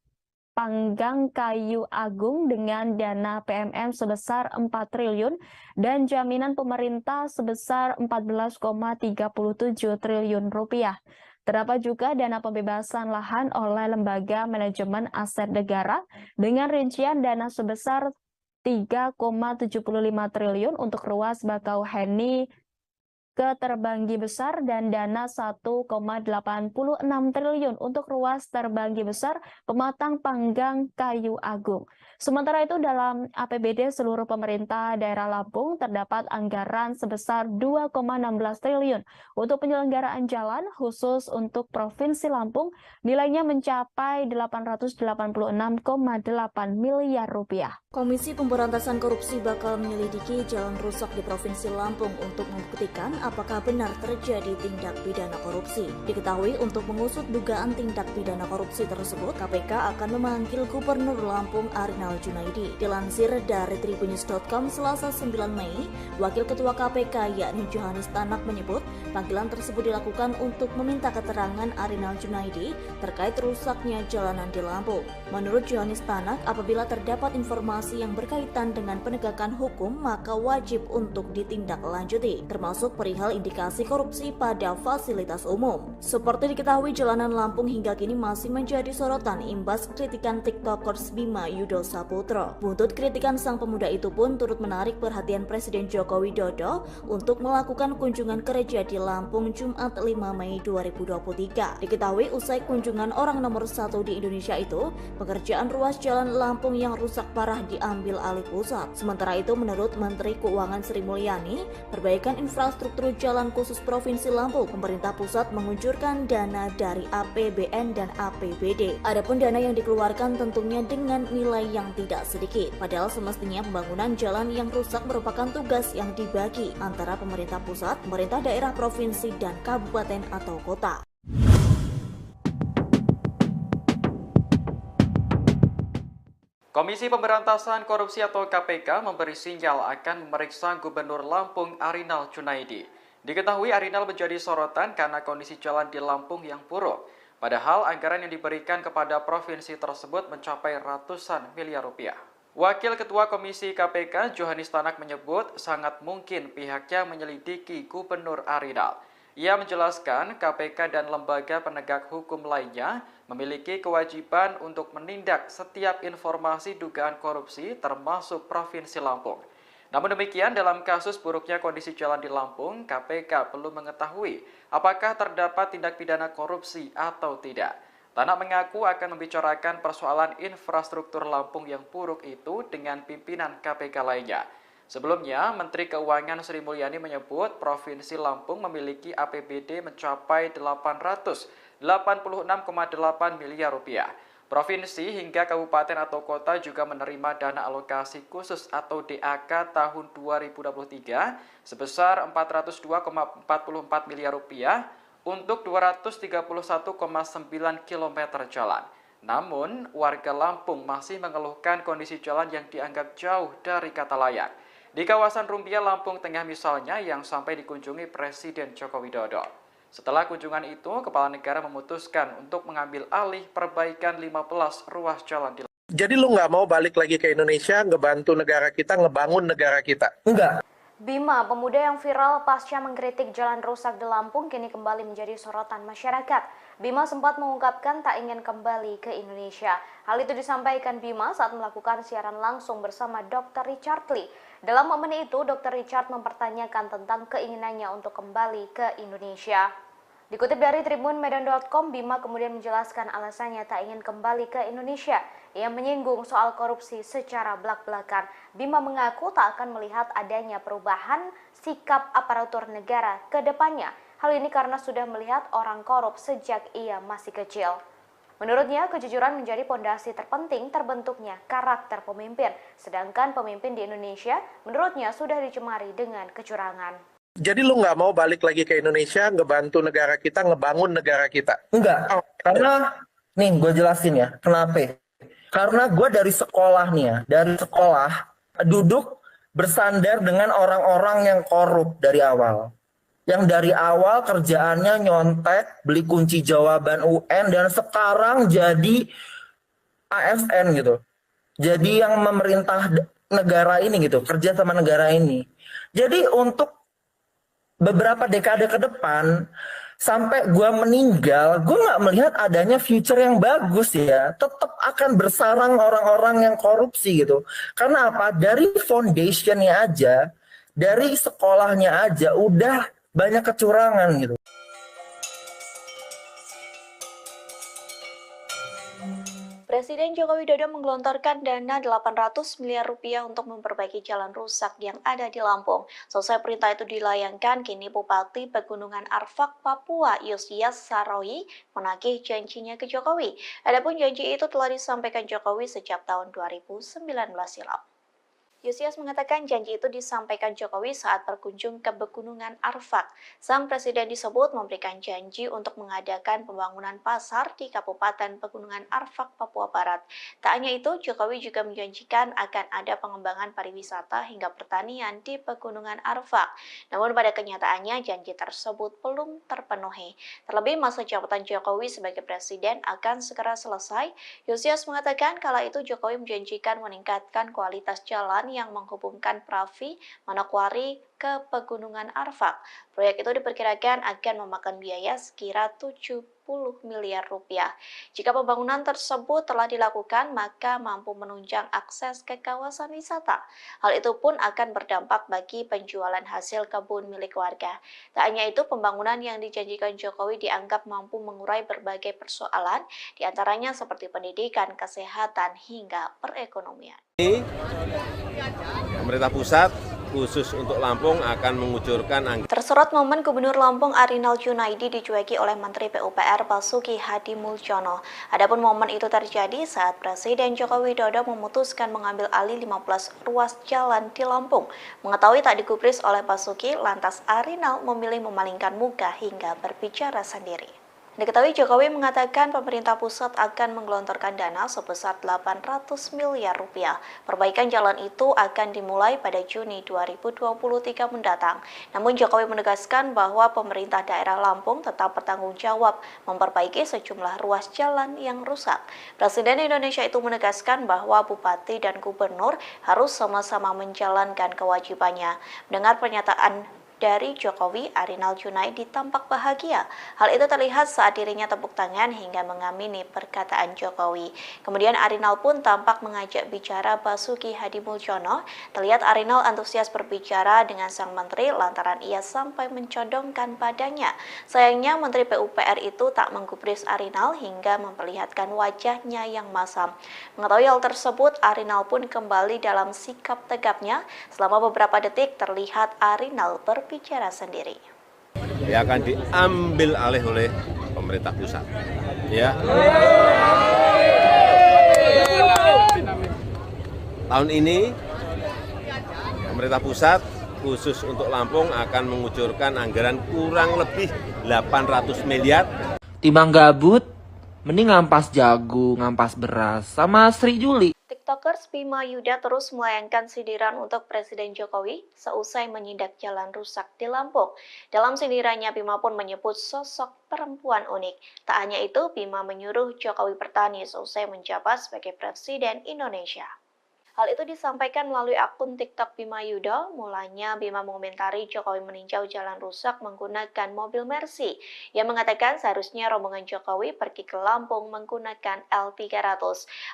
Panggang Kayu Agung dengan dana PMN sebesar 4 triliun dan jaminan pemerintah sebesar 14,37 triliun rupiah. Terdapat juga dana pembebasan lahan oleh Lembaga Manajemen Aset Negara dengan rincian dana sebesar 3,75 triliun untuk ruas Bakauheni ke Terbanggi Besar dan dana 1,86 triliun untuk ruas Terbanggi Besar Pematang Panggang Kayu Agung. Sementara itu dalam APBD seluruh pemerintah daerah Lampung terdapat anggaran sebesar 2,16 triliun untuk penyelenggaraan jalan khusus untuk Provinsi Lampung nilainya mencapai 886,8 miliar rupiah.
Komisi Pemberantasan Korupsi bakal menyelidiki jalan rusak di Provinsi Lampung untuk membuktikan apakah benar terjadi tindak pidana korupsi. Diketahui untuk mengusut dugaan tindak pidana korupsi tersebut, KPK akan memanggil Gubernur Lampung Arinal Junaidi. Dilansir dari Tribunnews.com Selasa 9 Mei, Wakil Ketua KPK yakni Johannes Tanak menyebut panggilan tersebut dilakukan untuk meminta keterangan Arinal Junaidi terkait rusaknya jalanan di Lampung. Menurut Johannes Tanak, apabila terdapat informasi yang berkaitan dengan penegakan hukum, maka wajib untuk ditindaklanjuti, termasuk perihal indikasi korupsi pada fasilitas umum. Seperti diketahui, jalanan Lampung hingga kini masih menjadi sorotan imbas kritikan TikTokers Bima Yudo Saputro. Buntut kritikan sang pemuda itu pun turut menarik perhatian Presiden Joko Widodo untuk melakukan kunjungan kerja di Lampung Jumat 5 Mei 2023. Diketahui usai kunjungan orang nomor 1 di Indonesia itu, pengerjaan ruas jalan Lampung yang rusak parah diambil alih pusat. Sementara itu, menurut Menteri Keuangan Sri Mulyani, perbaikan infrastruktur jalan khusus Provinsi Lampung, pemerintah pusat mengucurkan dana dari APBN dan APBD. Adapun dana yang dikeluarkan tentunya dengan nilai yang tidak sedikit. Padahal semestinya pembangunan jalan yang rusak merupakan tugas yang dibagi antara pemerintah pusat, pemerintah daerah, provinsi, dan kabupaten atau kota.
Komisi Pemberantasan Korupsi atau KPK memberi sinyal akan memeriksa Gubernur Lampung Arinal Junaidi. Diketahui Arinal menjadi sorotan karena kondisi jalan di Lampung yang buruk. Padahal anggaran yang diberikan kepada provinsi tersebut mencapai ratusan miliar rupiah. Wakil Ketua Komisi KPK Johannes Tanak menyebut sangat mungkin pihaknya menyelidiki Gubernur Arinal. Ia menjelaskan KPK dan lembaga penegak hukum lainnya memiliki kewajiban untuk menindak setiap informasi dugaan korupsi termasuk Provinsi Lampung. Namun demikian, dalam kasus buruknya kondisi jalan di Lampung, KPK belum mengetahui apakah terdapat tindak pidana korupsi atau tidak. Tanak mengaku akan membicarakan persoalan infrastruktur Lampung yang buruk itu dengan pimpinan KPK lainnya. Sebelumnya, Menteri Keuangan Sri Mulyani menyebut Provinsi Lampung memiliki APBD mencapai 886,8 miliar rupiah. Provinsi hingga kabupaten atau kota juga menerima dana alokasi khusus atau DAK tahun 2023 sebesar 402,44 miliar rupiah untuk 231,9 km jalan. Namun, warga Lampung masih mengeluhkan kondisi jalan yang dianggap jauh dari kata layak. Di kawasan Rumbia, Lampung Tengah misalnya yang sampai dikunjungi Presiden Joko Widodo. Setelah kunjungan itu, Kepala Negara memutuskan untuk mengambil alih perbaikan 15 ruas jalan di
Jadi lu nggak mau balik lagi ke Indonesia, ngebantu negara kita, ngebangun negara kita?
Enggak.
Bima, pemuda yang viral pasca mengkritik jalan rusak di Lampung, kini kembali menjadi sorotan masyarakat. Bima sempat mengungkapkan tak ingin kembali ke Indonesia. Hal itu disampaikan Bima saat melakukan siaran langsung bersama Dr. Richard Lee. Dalam momen itu, Dr. Richard mempertanyakan tentang keinginannya untuk kembali ke Indonesia. Dikutip dari tribunmedan.com, Bima kemudian menjelaskan alasannya tak ingin kembali ke Indonesia. Ia menyinggung soal korupsi secara belak-belakan. Bima mengaku tak akan melihat adanya perubahan sikap aparatur negara ke depannya. Hal ini karena sudah melihat orang korup sejak ia masih kecil. Menurutnya, kejujuran menjadi pondasi terpenting terbentuknya karakter pemimpin. Sedangkan pemimpin di Indonesia, menurutnya sudah dicemari dengan kecurangan.
Jadi lu nggak mau balik lagi ke Indonesia, ngebantu negara kita, ngebangun negara kita?
Enggak. Karena, nih gue jelasin ya, kenapa? Karena gue dari sekolah nih ya, dari sekolah duduk bersandar dengan orang-orang yang korup dari awal. Yang dari awal kerjaannya nyontek, beli kunci jawaban UN, dan sekarang jadi ASN gitu. Jadi yang memerintah negara ini gitu, kerja sama negara ini. Jadi untuk beberapa dekade ke depan, sampai gue meninggal, gue nggak melihat adanya future yang bagus ya. Tetap akan bersarang orang-orang yang korupsi gitu. Karena apa? Dari foundationnya aja, dari sekolahnya aja, udah banyak kecurangan gitu.
Presiden Joko Widodo menggelontorkan dana 800 miliar rupiah untuk memperbaiki jalan rusak yang ada di Lampung. Selesai perintah itu dilayangkan, kini Bupati Pegunungan Arfak, Papua, Yosias Saroyi menagih janjinya ke Jokowi. Adapun janji itu telah disampaikan Jokowi sejak tahun 2019 silam. Yosias mengatakan janji itu disampaikan Jokowi saat berkunjung ke Pegunungan Arfak. Sang presiden disebut memberikan janji untuk mengadakan pembangunan pasar di Kabupaten Pegunungan Arfak, Papua Barat. Tak hanya itu, Jokowi juga menjanjikan akan ada pengembangan pariwisata hingga pertanian di Pegunungan Arfak. Namun pada kenyataannya janji tersebut belum terpenuhi. Terlebih masa jabatan Jokowi sebagai presiden akan segera selesai. Yosias mengatakan kala itu Jokowi menjanjikan meningkatkan kualitas jalan yang menghubungkan Pravi, Manokwari ke Pegunungan Arfak. Proyek itu diperkirakan akan memakan biaya sekira 70 miliar rupiah. Jika pembangunan tersebut telah dilakukan, maka mampu menunjang akses ke kawasan wisata. Hal itu pun akan berdampak bagi penjualan hasil kebun milik warga. Tak hanya itu, pembangunan yang dijanjikan Jokowi dianggap mampu mengurai berbagai persoalan, diantaranya seperti pendidikan, kesehatan, hingga perekonomian.
Pemerintah pusat khusus untuk Lampung akan mengucurkan anggaran.
Tersorot momen Gubernur Lampung Arinal Junaidi dicueki oleh Menteri PUPR Basuki Hadi Muljono. Adapun momen itu terjadi saat Presiden Joko Widodo memutuskan mengambil alih 15 ruas jalan di Lampung. Mengetahui tak digubris oleh Basuki, lantas Arinal memilih memalingkan muka hingga berbicara sendiri. Diketahui Jokowi mengatakan pemerintah pusat akan menggelontorkan dana sebesar 800 miliar rupiah. Perbaikan jalan itu akan dimulai pada Juni 2023 mendatang. Namun Jokowi menegaskan bahwa pemerintah daerah Lampung tetap bertanggung jawab memperbaiki sejumlah ruas jalan yang rusak. Presiden Indonesia itu menegaskan bahwa bupati dan gubernur harus sama-sama menjalankan kewajibannya. Mendengar pernyataan dari Jokowi, Arinal Junaidi tampak bahagia. Hal itu terlihat saat dirinya tepuk tangan hingga mengamini perkataan Jokowi. Kemudian Arinal pun tampak mengajak bicara Basuki Hadi Muljono. Terlihat Arinal antusias berbicara dengan sang menteri lantaran ia sampai mencodongkan padanya. Sayangnya Menteri PUPR itu tak menggubris Arinal hingga memperlihatkan wajahnya yang masam. Mengetahui hal tersebut, Arinal pun kembali dalam sikap tegapnya. Selama beberapa detik terlihat Arinal berbicara sendiri.
Dia akan diambil alih oleh pemerintah pusat. Ya. Tahun ini pemerintah pusat khusus untuk Lampung akan mengucurkan anggaran kurang lebih 800 miliar.
Timbang gabut, mending ngampas jagung, ngampas beras, sama Sri Juli.
TikTokers Bima Yuda terus melayangkan sindiran untuk Presiden Jokowi seusai menindak jalan rusak di Lampung. Dalam sindirannya, Bima pun menyebut sosok perempuan unik. Tak hanya itu, Bima menyuruh Jokowi bertani seusai menjabat sebagai Presiden Indonesia. Hal itu disampaikan melalui akun TikTok Bima Yuda. Mulanya Bima mengomentari Jokowi meninjau jalan rusak menggunakan mobil Mercy. Ia mengatakan seharusnya rombongan Jokowi pergi ke Lampung menggunakan L300.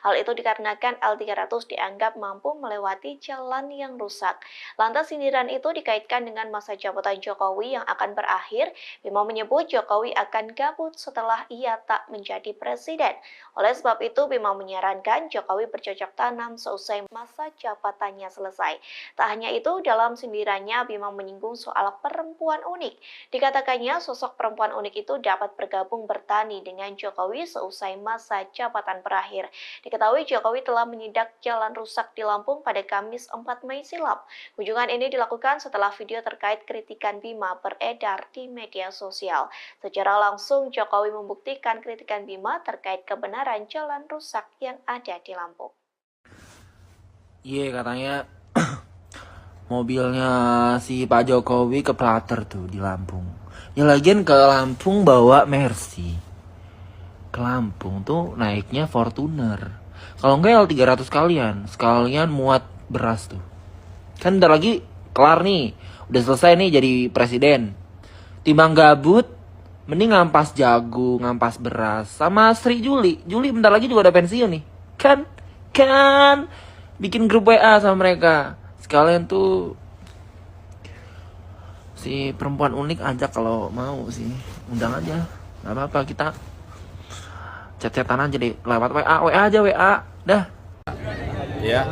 Hal itu dikarenakan L300 dianggap mampu melewati jalan yang rusak. Lantas sindiran itu dikaitkan dengan masa jabatan Jokowi yang akan berakhir. Bima menyebut Jokowi akan gabut setelah ia tak menjadi presiden. Oleh sebab itu, Bima menyarankan Jokowi bercocok tanam seusai masa jabatannya selesai. Tak hanya itu, dalam sindirannya Bima menyinggung soal perempuan unik. Dikatakannya sosok perempuan unik itu dapat bergabung bertani dengan Jokowi seusai masa jabatan berakhir. Diketahui Jokowi telah menindak jalan rusak di Lampung pada Kamis 4 Mei silam. Kunjungan ini dilakukan setelah video terkait kritikan Bima beredar di media sosial. Secara langsung Jokowi membuktikan kritikan Bima terkait kebenaran jalan rusak yang ada di Lampung.
Iya, katanya mobilnya si Pak Jokowi keplater tuh di Lampung. Ya lagian ke Lampung bawa Mercy. Ke Lampung tuh naiknya Fortuner. Kalau enggak L300 sekalian muat beras tuh. Kan bentar lagi kelar nih. Udah selesai nih jadi presiden. Timbang gabut, mending ngampas jagung, ngampas beras. Sama Sri Juli. Juli bentar lagi juga udah pensiun nih. Kan bikin grup WA sama mereka. Sekalian tuh si perempuan unik ajak kalau mau sih. Undang aja. Gak apa-apa, kita chat-chatan aja deh. Lewat WA aja WA. Dah.
Ya.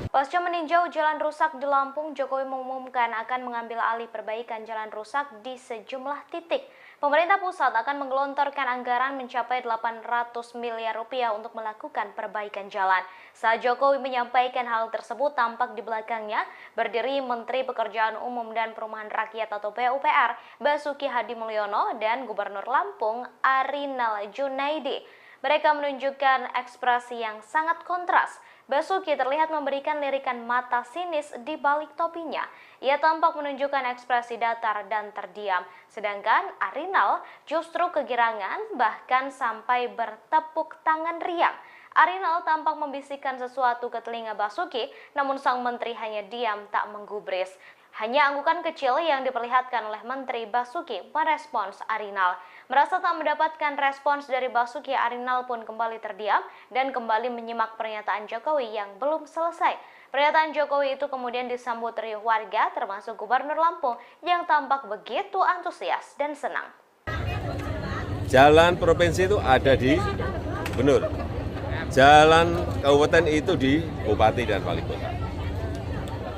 Pasca meninjau jalan rusak di Lampung, Jokowi mengumumkan akan mengambil alih perbaikan jalan rusak di sejumlah titik. Pemerintah pusat akan menggelontorkan anggaran mencapai 800 miliar rupiah untuk melakukan perbaikan jalan. Saat Jokowi menyampaikan hal tersebut, tampak di belakangnya berdiri Menteri Pekerjaan Umum dan Perumahan Rakyat atau PUPR, Basuki Hadi Mulyono, dan Gubernur Lampung, Arinal Junaidi. Mereka menunjukkan ekspresi yang sangat kontras. Basuki terlihat memberikan lirikan mata sinis di balik topinya. Ia tampak menunjukkan ekspresi datar dan terdiam. Sedangkan Arinal justru kegirangan, bahkan sampai bertepuk tangan riang. Arinal tampak membisikkan sesuatu ke telinga Basuki, namun sang menteri hanya diam tak menggubris. Hanya anggukan kecil yang diperlihatkan oleh Menteri Basuki merespons Arinal. Merasa tak mendapatkan respons dari Basuki, Arinal pun kembali terdiam dan kembali menyimak pernyataan Jokowi yang belum selesai. Pernyataan Jokowi itu kemudian disambut riuh warga, termasuk Gubernur Lampung yang tampak begitu antusias dan senang.
Jalan provinsi itu ada di Gubernur. Jalan kabupaten itu di Bupati dan Wali Kota.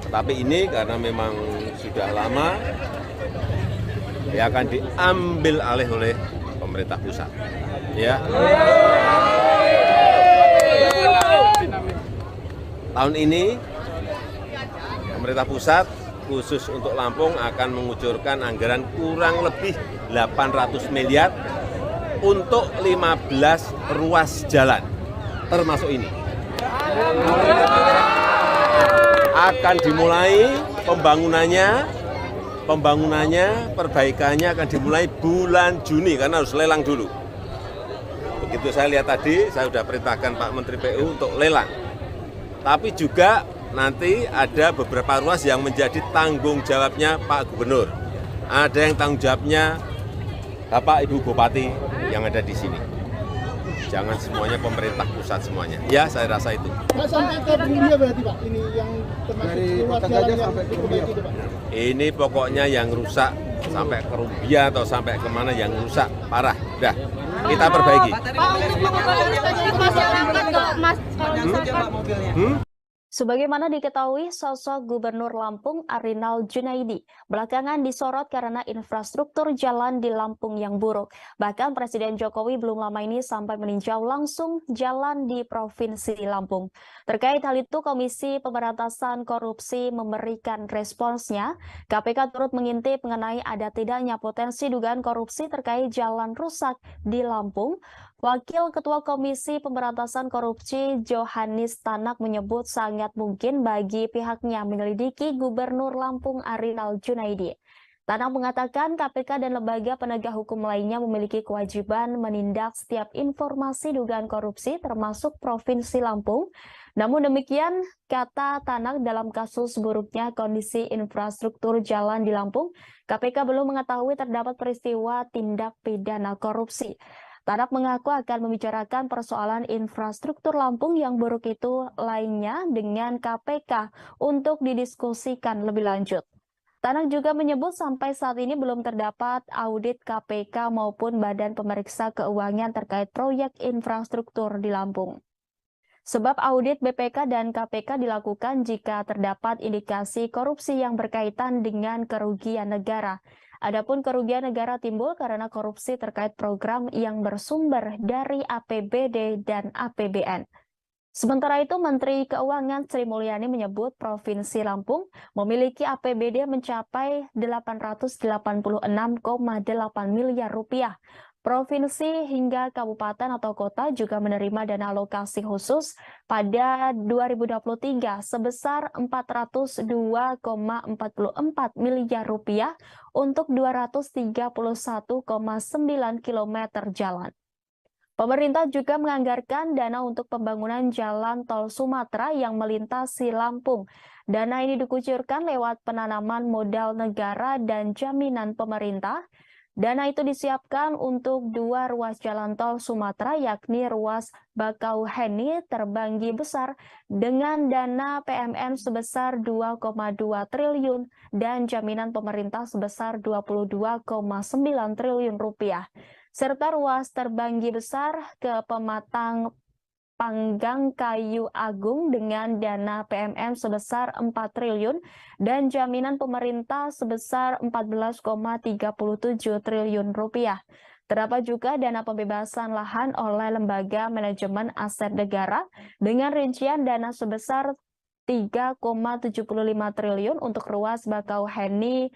Tapi ini karena memang sudah lama, ya akan diambil alih oleh pemerintah pusat. Ya. Tahun ini pemerintah pusat khusus untuk Lampung akan mengucurkan anggaran kurang lebih 800 miliar untuk 15 ruas jalan, termasuk ini. Akan dimulai pembangunannya, perbaikannya akan dimulai bulan Juni karena harus lelang dulu. Begitu saya lihat tadi, saya sudah perintahkan Pak Menteri PU untuk lelang. Tapi juga nanti ada beberapa ruas yang menjadi tanggung jawabnya Pak Gubernur. Ada yang tanggung jawabnya Bapak Ibu Bupati yang ada di sini. Jangan semuanya pemerintah pusat semuanya. Ya, saya rasa itu.
Pak, sampai ke Bumbia berarti Pak, ini yang termasuk ruas jalan yang diperbaiki itu Pak?
Ini pokoknya yang rusak sampai ke Rumbia atau sampai kemana yang rusak parah. Udah, kita perbaiki.
Pak, untuk mengembalikan masyarakat nggak mas kalau misalkan
Sebagaimana diketahui, sosok Gubernur Lampung Arinal Junaidi belakangan disorot karena infrastruktur jalan di Lampung yang buruk. Bahkan Presiden Jokowi belum lama ini sampai meninjau langsung jalan di Provinsi Lampung. Terkait hal itu, Komisi Pemberantasan Korupsi memberikan responsnya. KPK turut mengintip mengenai ada tidaknya potensi dugaan korupsi terkait jalan rusak di Lampung. Wakil Ketua Komisi Pemberantasan Korupsi Johanis Tanak menyebut sangat mungkin bagi pihaknya menyelidiki Gubernur Lampung Arinal Junaidi. Tanak mengatakan KPK dan lembaga penegak hukum lainnya memiliki kewajiban menindak setiap informasi dugaan korupsi termasuk Provinsi Lampung. Namun demikian, kata Tanak, dalam kasus buruknya kondisi infrastruktur jalan di Lampung, KPK belum mengetahui terdapat peristiwa tindak pidana korupsi. Tanak mengaku akan membicarakan persoalan infrastruktur Lampung yang buruk itu lainnya dengan KPK untuk didiskusikan lebih lanjut. Tanak juga menyebut sampai saat ini belum terdapat audit KPK maupun Badan Pemeriksa Keuangan terkait proyek infrastruktur di Lampung. Sebab audit BPK dan KPK dilakukan jika terdapat indikasi korupsi yang berkaitan dengan kerugian negara. Adapun kerugian negara timbul karena korupsi terkait program yang bersumber dari APBD dan APBN. Sementara itu, Menteri Keuangan Sri Mulyani menyebut Provinsi Lampung memiliki APBD mencapai 886,8 miliar rupiah. Provinsi hingga kabupaten atau kota juga menerima dana alokasi khusus pada 2023 sebesar 402,44 miliar rupiah untuk 231,9 km jalan. Pemerintah juga menganggarkan dana untuk pembangunan jalan tol Sumatera yang melintasi Lampung. Dana ini dikucurkan lewat penanaman modal negara dan jaminan pemerintah. Dana itu disiapkan untuk 2 ruas jalan tol Sumatera, yakni ruas Bakauheni Terbanggi Besar dengan dana PMN sebesar 2,2 triliun dan jaminan pemerintah sebesar 22,9 triliun rupiah. Serta ruas Terbanggi Besar ke Pematang Panggang Kayu Agung dengan dana PMN sebesar 4 triliun dan jaminan pemerintah sebesar 14,37 triliun rupiah. Terdapat juga dana pembebasan lahan oleh Lembaga Manajemen Aset Negara dengan rincian dana sebesar 3,75 triliun untuk ruas Bakauheni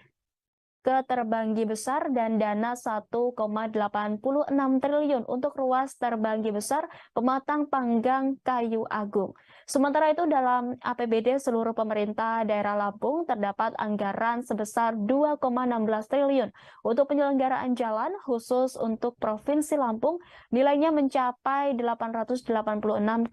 ke Terbanggi Besar dan dana 1,86 triliun untuk ruas Terbanggi Besar Pematang Panggang Kayu Agung. Sementara itu dalam APBD seluruh pemerintah daerah Lampung terdapat anggaran sebesar 2,16 triliun untuk penyelenggaraan jalan khusus untuk Provinsi Lampung nilainya mencapai 886,8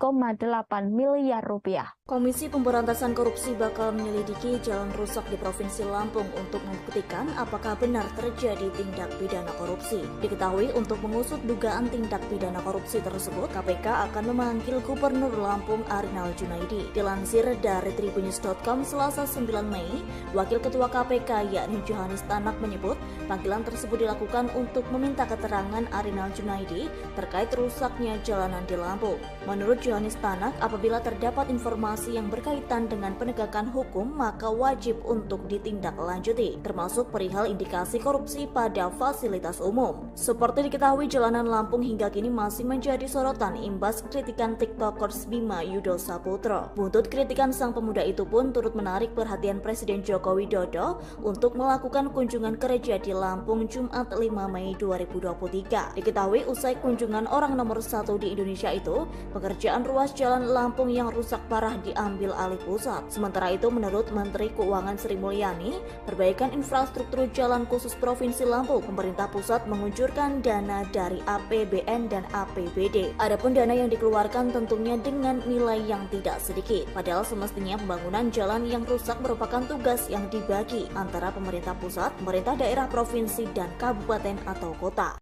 miliar rupiah.
Komisi Pemberantasan Korupsi bakal menyelidiki jalan rusak di Provinsi Lampung untuk membuktikan apakah benar terjadi tindak pidana korupsi. Diketahui untuk mengusut dugaan tindak pidana korupsi tersebut, KPK akan memanggil Gubernur Lampung Arinal Junaidi. Dilansir dari tribunnews.com Selasa 9 Mei, Wakil Ketua KPK yakni Johanis Tanak menyebut panggilan tersebut dilakukan untuk meminta keterangan Arinal Junaidi terkait rusaknya jalanan di Lampung. Menurut Johanis Tanak, apabila terdapat informasi yang berkaitan dengan penegakan hukum, maka wajib untuk ditindaklanjuti, termasuk perihal indikasi korupsi pada fasilitas umum. Seperti diketahui, jalanan Lampung hingga kini masih menjadi sorotan imbas kritikan TikTokers Bima Yudo Saputro. Buntut kritikan sang pemuda itu pun turut menarik perhatian Presiden Joko Widodo untuk melakukan kunjungan kerja di Lampung Jumat 5 Mei 2023. Diketahui usai kunjungan orang nomor 1 di Indonesia itu, pekerjaan ruas jalan Lampung yang rusak parah diambil alih pusat. Sementara itu, menurut Menteri Keuangan Sri Mulyani, perbaikan infrastruktur jalan khusus Provinsi Lampung, pemerintah pusat mengucurkan dana dari APBN dan APBD. Adapun dana yang dikeluarkan tentunya dengan nilai yang tidak sedikit. Padahal semestinya pembangunan jalan yang rusak merupakan tugas yang dibagi antara pemerintah pusat, pemerintah daerah, provinsi, dan kabupaten atau kota.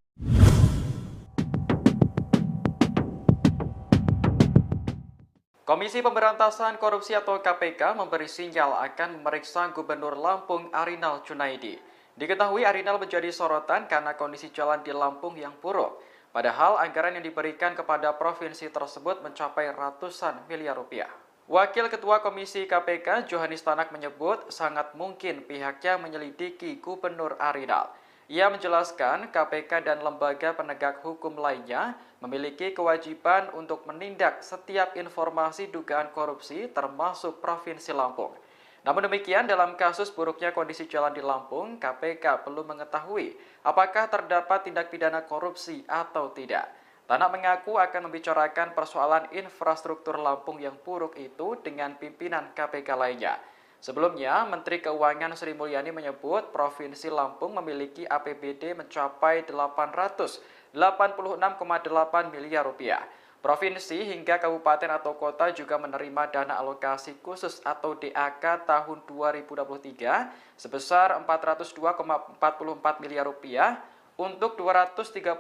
Komisi Pemberantasan Korupsi atau KPK memberi sinyal akan memeriksa Gubernur Lampung Arinal Junaidi. Diketahui Arinal menjadi sorotan karena kondisi jalan di Lampung yang buruk. Padahal anggaran yang diberikan kepada provinsi tersebut mencapai ratusan miliar rupiah. Wakil Ketua Komisi KPK Johanis Tanak menyebut sangat mungkin pihaknya menyelidiki Gubernur Arinal. Ia menjelaskan KPK dan lembaga penegak hukum lainnya memiliki kewajiban untuk menindak setiap informasi dugaan korupsi termasuk Provinsi Lampung. Namun demikian, dalam kasus buruknya kondisi jalan di Lampung, KPK belum mengetahui apakah terdapat tindak pidana korupsi atau tidak. Tanak mengaku akan membicarakan persoalan infrastruktur Lampung yang buruk itu dengan pimpinan KPK lainnya. Sebelumnya, Menteri Keuangan Sri Mulyani menyebut Provinsi Lampung memiliki APBD mencapai 886,8 miliar rupiah. Provinsi hingga kabupaten atau kota juga menerima dana alokasi khusus atau DAK tahun 2023 sebesar 402,44 miliar rupiah untuk 231,9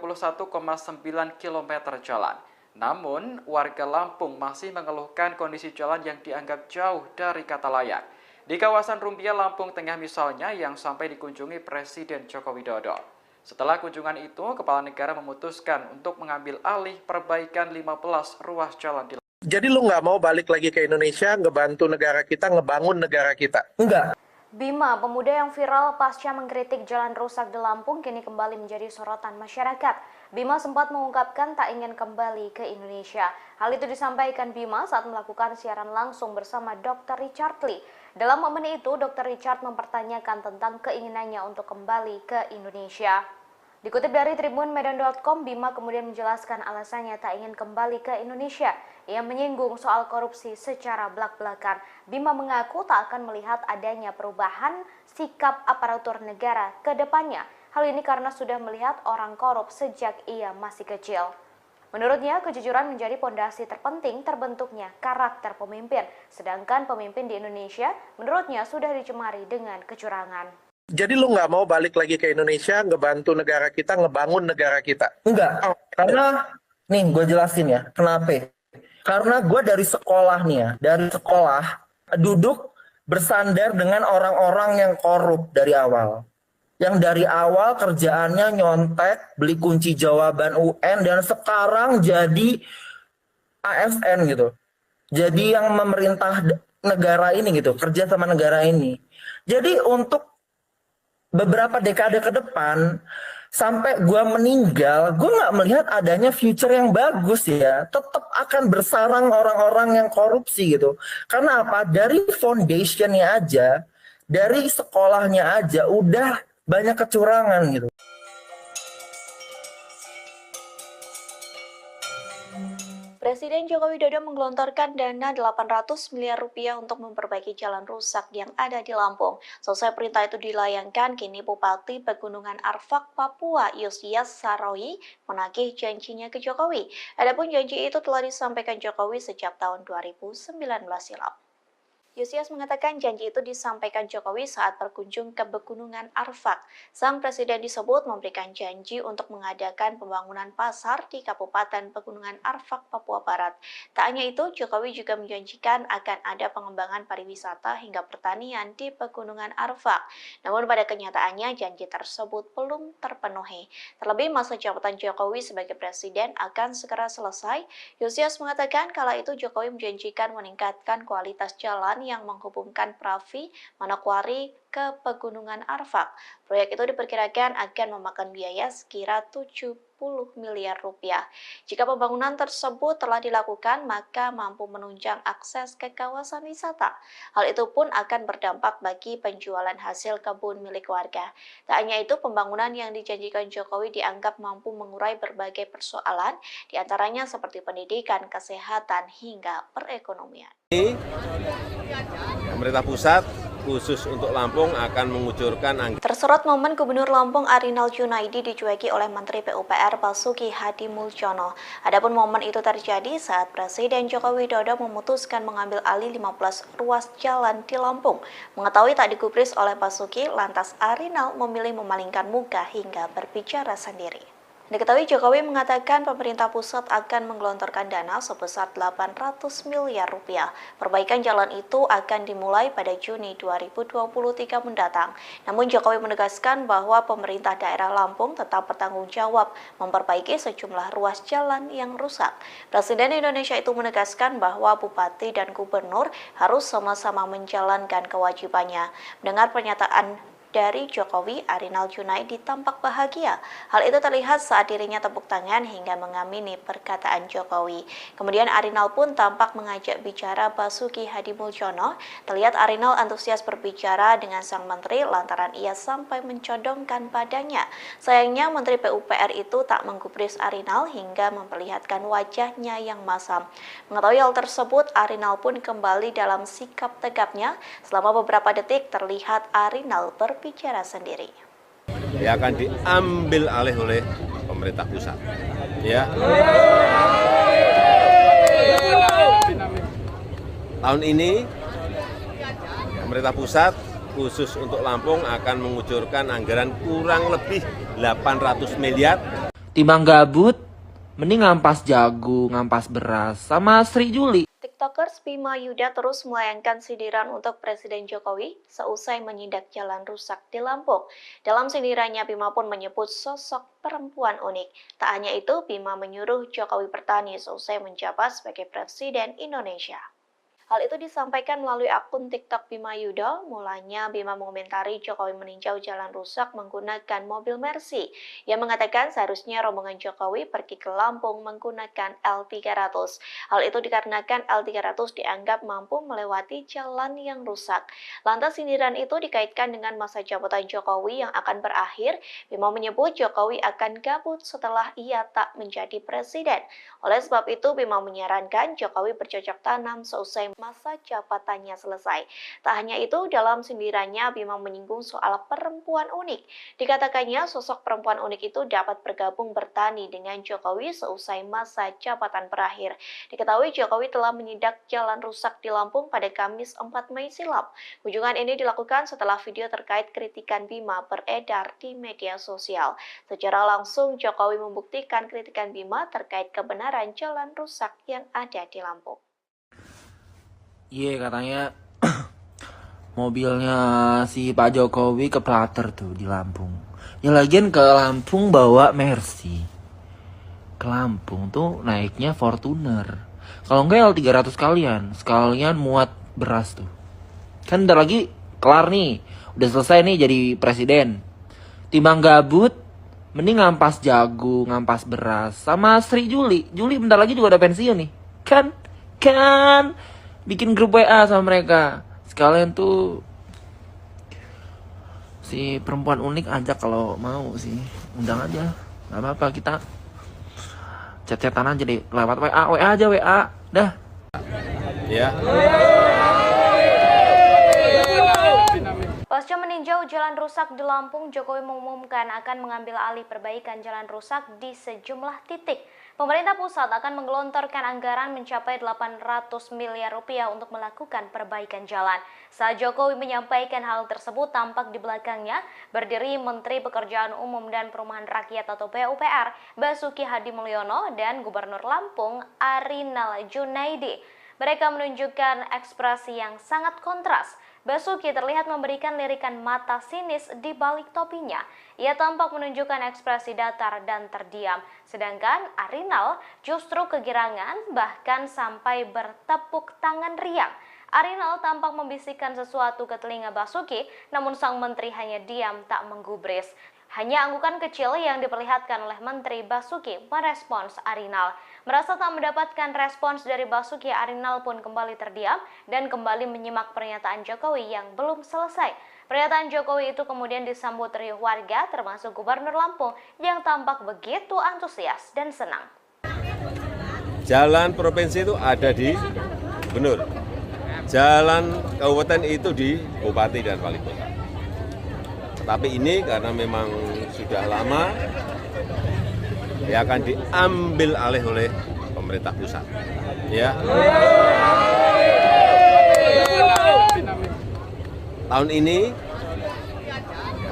km jalan. Namun, warga Lampung masih mengeluhkan kondisi jalan yang dianggap jauh dari kata layak. Di kawasan Rumbia, Lampung Tengah misalnya, yang sampai dikunjungi Presiden Joko Widodo. Setelah kunjungan itu, Kepala Negara memutuskan untuk mengambil alih perbaikan 15 ruas jalan di Lampung.
Jadi lu nggak mau balik lagi ke Indonesia, ngebantu negara kita, ngebangun negara kita?
Enggak.
Bima, pemuda yang viral pasca mengkritik jalan rusak di Lampung, kini kembali menjadi sorotan masyarakat. Bima sempat mengungkapkan tak ingin kembali ke Indonesia. Hal itu disampaikan Bima saat melakukan siaran langsung bersama Dr. Richard Lee. Dalam momen itu, Dr. Richard mempertanyakan tentang keinginannya untuk kembali ke Indonesia. Dikutip dari tribunmedan.com, Bima kemudian menjelaskan alasannya tak ingin kembali ke Indonesia. Ia menyinggung soal korupsi secara belak-belakan. Bima mengaku tak akan melihat adanya perubahan sikap aparatur negara ke depannya. Hal ini karena sudah melihat orang korup sejak ia masih kecil. Menurutnya, kejujuran menjadi pondasi terpenting terbentuknya karakter pemimpin. Sedangkan pemimpin di Indonesia, menurutnya sudah dicemari dengan kecurangan.
Jadi lu nggak mau balik lagi ke Indonesia, ngebantu negara kita, ngebangun negara kita?
Enggak. Karena, nih gue jelasin ya, kenapa? Karena gue dari sekolah nih ya, dari sekolah duduk bersandar dengan orang-orang yang korup dari awal. Yang dari awal kerjaannya nyontek, beli kunci jawaban UN, dan sekarang jadi ASN gitu. Jadi yang memerintah negara ini gitu, kerja sama negara ini. Jadi untuk beberapa dekade ke depan, sampai gue meninggal, gue nggak melihat adanya future yang bagus ya. Tetap akan bersarang orang-orang yang korupsi gitu. Karena apa? Dari foundationnya aja, dari sekolahnya aja, udah banyak kecurangan gitu.
Presiden Joko Widodo menggelontorkan dana 800 miliar rupiah untuk memperbaiki jalan rusak yang ada di Lampung. Selesai perintah itu dilayangkan, kini Bupati Pegunungan Arfak, Papua, Yusias Sarawi menagih janjinya ke Jokowi. Adapun janji itu telah disampaikan Jokowi sejak tahun 2019 silam. Yusias mengatakan janji itu disampaikan Jokowi saat berkunjung ke Pegunungan Arfak. Sang presiden disebut memberikan janji untuk mengadakan pembangunan pasar di Kabupaten Pegunungan Arfak, Papua Barat. Tak hanya itu, Jokowi juga menjanjikan akan ada pengembangan pariwisata hingga pertanian di Pegunungan Arfak. Namun pada kenyataannya janji tersebut belum terpenuhi. Terlebih masa jabatan Jokowi sebagai presiden akan segera selesai. Yusias mengatakan kala itu Jokowi menjanjikan meningkatkan kualitas jalan yang menghubungkan Pravi, Manokwari ke Pegunungan Arfak. Proyek itu diperkirakan akan memakan biaya sekira 70 miliar rupiah. Jika pembangunan tersebut telah dilakukan, maka mampu menunjang akses ke kawasan wisata. Hal itu pun akan berdampak bagi penjualan hasil kebun milik warga. Tak hanya itu, pembangunan yang dijanjikan Jokowi dianggap mampu mengurai berbagai persoalan, diantaranya seperti pendidikan, kesehatan, hingga perekonomian.
Pemerintah pusat khusus untuk Lampung akan mengucurkan anggaran.
Tersorot momen Gubernur Lampung Arinal Junaidi dicueki oleh Menteri PUPR Basuki Hadi Muljono. Adapun momen itu terjadi saat Presiden Joko Widodo memutuskan mengambil alih 15 ruas jalan di Lampung. Mengetahui tak digubris oleh Basuki, lantas Arinal memilih memalingkan muka hingga berbicara sendiri. Diketahui Jokowi mengatakan pemerintah pusat akan menggelontorkan dana sebesar 800 miliar rupiah. Perbaikan jalan itu akan dimulai pada Juni 2023 mendatang. Namun Jokowi menegaskan bahwa pemerintah daerah Lampung tetap bertanggung jawab memperbaiki sejumlah ruas jalan yang rusak. Presiden Indonesia itu menegaskan bahwa bupati dan gubernur harus sama-sama menjalankan kewajibannya. Mendengar pernyataan dari Jokowi, Arinal Junaidi tampak bahagia. Hal itu terlihat saat dirinya tepuk tangan hingga mengamini perkataan Jokowi. Kemudian Arinal pun tampak mengajak bicara Basuki Hadimulyono. Terlihat Arinal antusias berbicara dengan sang menteri lantaran ia sampai mencodongkan badannya. Sayangnya Menteri PUPR itu tak menggubris Arinal hingga memperlihatkan wajahnya yang masam. Mengetahui hal tersebut, Arinal pun kembali dalam sikap tegapnya. Selama beberapa detik terlihat Arinal berbicara sendiri.
Ya akan diambil alih oleh pemerintah pusat. Ya. Tahun ini pemerintah pusat khusus untuk Lampung akan mengucurkan anggaran kurang lebih 800 miliar.
Timbang gabut, mending ngampas jagung, ngampas beras, sama Sri Juli.
TikTokers Bima Yuda terus melayangkan sindiran untuk Presiden Jokowi seusai menyidak jalan rusak di Lampung. Dalam sindirannya, Bima pun menyebut sosok perempuan unik. Tak hanya itu, Bima menyuruh Jokowi bertani seusai menjabat sebagai Presiden Indonesia. Hal itu disampaikan melalui akun TikTok Bima Yuda. Mulanya Bima mengomentari Jokowi meninjau jalan rusak menggunakan mobil Mercy. Ia mengatakan seharusnya rombongan Jokowi pergi ke Lampung menggunakan L300. Hal itu dikarenakan L300 dianggap mampu melewati jalan yang rusak. Lantas sindiran itu dikaitkan dengan masa jabatan Jokowi yang akan berakhir. Bima menyebut Jokowi akan gabut setelah ia tak menjadi presiden. Oleh sebab itu, Bima menyarankan Jokowi bercocok tanam seusai masa jabatannya selesai. Tak hanya itu, dalam sindirannya Bima menyinggung soal perempuan unik. Dikatakannya sosok perempuan unik itu dapat bergabung bertani dengan Jokowi seusai masa jabatan berakhir. Diketahui Jokowi telah menyidak jalan rusak di Lampung pada Kamis 4 Mei silam. Kunjungan ini dilakukan setelah video terkait kritikan Bima beredar di media sosial. Secara langsung Jokowi membuktikan kritikan Bima terkait kebenaran jalan rusak yang ada di Lampung.
Iya, katanya mobilnya si Pak Jokowi keplater tuh di Lampung. Ya lagian ke Lampung bawa Mercy. Ke Lampung tuh naiknya Fortuner. Kalau enggak L300 sekalian muat beras tuh. Kan bentar lagi kelar nih. Udah selesai nih jadi presiden. Timbang gabut, mending ngampas jagung, ngampas beras. Sama Sri Juli. Juli bentar lagi juga udah pensiun nih. Kan bikin grup WA sama mereka. Sekalian tuh si perempuan unik ajak kalau mau sih. Undang aja. Gak apa-apa, kita chat-chatan aja deh. Lewat WA aja WA. Dah.
Ya.
Pasca meninjau jalan rusak di Lampung, Jokowi mengumumkan akan mengambil alih perbaikan jalan rusak di sejumlah titik. Pemerintah pusat akan menggelontorkan anggaran mencapai 800 miliar rupiah untuk melakukan perbaikan jalan. Saat Jokowi menyampaikan hal tersebut, tampak di belakangnya berdiri Menteri Pekerjaan Umum dan Perumahan Rakyat atau PUPR, Basuki Hadimulyono, dan Gubernur Lampung, Arinal Junaidi. Mereka menunjukkan ekspresi yang sangat kontras. Basuki terlihat memberikan lirikan mata sinis di balik topinya. Ia tampak menunjukkan ekspresi datar dan terdiam. Sedangkan Arinal justru kegirangan, bahkan sampai bertepuk tangan riang. Arinal tampak membisikkan sesuatu ke telinga Basuki, namun sang menteri hanya diam tak menggubris. Hanya anggukan kecil yang diperlihatkan oleh Menteri Basuki merespons Arinal. Merasa tak mendapatkan respons dari Basuki, Arinal pun kembali terdiam dan kembali menyimak pernyataan Jokowi yang belum selesai. Pernyataan Jokowi itu kemudian disambut riuh warga, termasuk Gubernur Lampung yang tampak begitu antusias dan senang.
Jalan provinsi itu ada di Gubernur. Jalan kabupaten itu di Bupati dan Wali Kota. Tapi ini karena memang sudah lama, ya akan diambil alih oleh pemerintah pusat. Ya. Tahun ini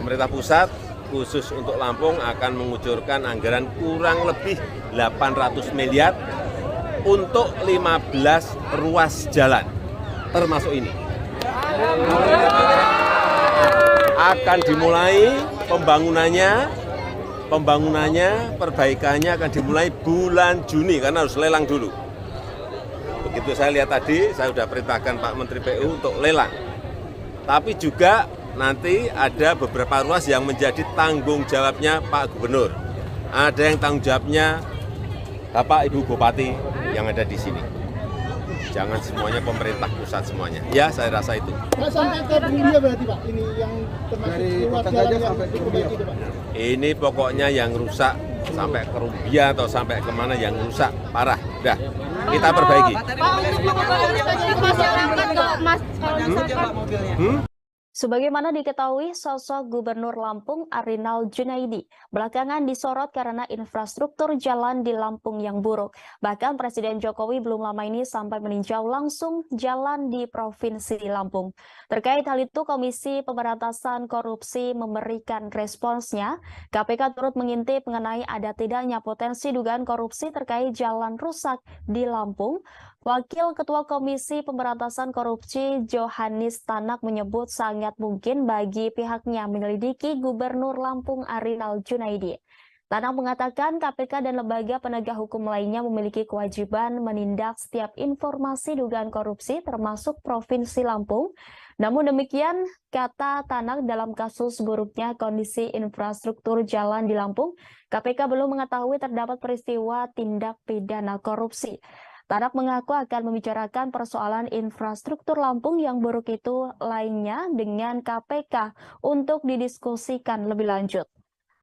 pemerintah pusat khusus untuk Lampung akan mengucurkan anggaran kurang lebih 800 miliar untuk 15 ruas jalan, termasuk ini. Akan dimulai pembangunannya, perbaikannya akan dimulai bulan Juni karena harus lelang dulu. Begitu saya lihat tadi, saya sudah perintahkan Pak Menteri PU untuk lelang. Tapi juga nanti ada beberapa ruas yang menjadi tanggung jawabnya Pak Gubernur. Ada yang tanggung jawabnya Bapak Ibu Bupati yang ada di sini. Jangan semuanya pemerintah pusat semuanya. Ya, saya rasa itu.
Pak, sampai ke Perumbia berarti Pak, ini yang termasuk ruas jalan yang diperbaiki Pak?
Ini pokoknya yang rusak sampai ke Rumbia atau sampai kemana yang rusak parah. Udah, kita perbaiki.
Pak, untuk mengurangi masyarakat kalau masyarakat.
Sebagaimana diketahui, sosok Gubernur Lampung Arinal Junaidi belakangan disorot karena infrastruktur jalan di Lampung yang buruk. Bahkan Presiden Jokowi belum lama ini sampai meninjau langsung jalan di Provinsi Lampung. Terkait hal itu, Komisi Pemberantasan Korupsi memberikan responsnya. KPK turut mengintip mengenai ada tidaknya potensi dugaan korupsi terkait jalan rusak di Lampung. Wakil Ketua Komisi Pemberantasan Korupsi Johannes Tanak menyebut sangat mungkin bagi pihaknya menyelidiki Gubernur Lampung Arinal Junaidi. Tanak mengatakan KPK dan lembaga penegak hukum lainnya memiliki kewajiban menindak setiap informasi dugaan korupsi termasuk Provinsi Lampung. Namun demikian, kata Tanak, dalam kasus buruknya kondisi infrastruktur jalan di Lampung, KPK belum mengetahui terdapat peristiwa tindak pidana korupsi. Tanak mengaku akan membicarakan persoalan infrastruktur Lampung yang buruk itu lainnya dengan KPK untuk didiskusikan lebih lanjut.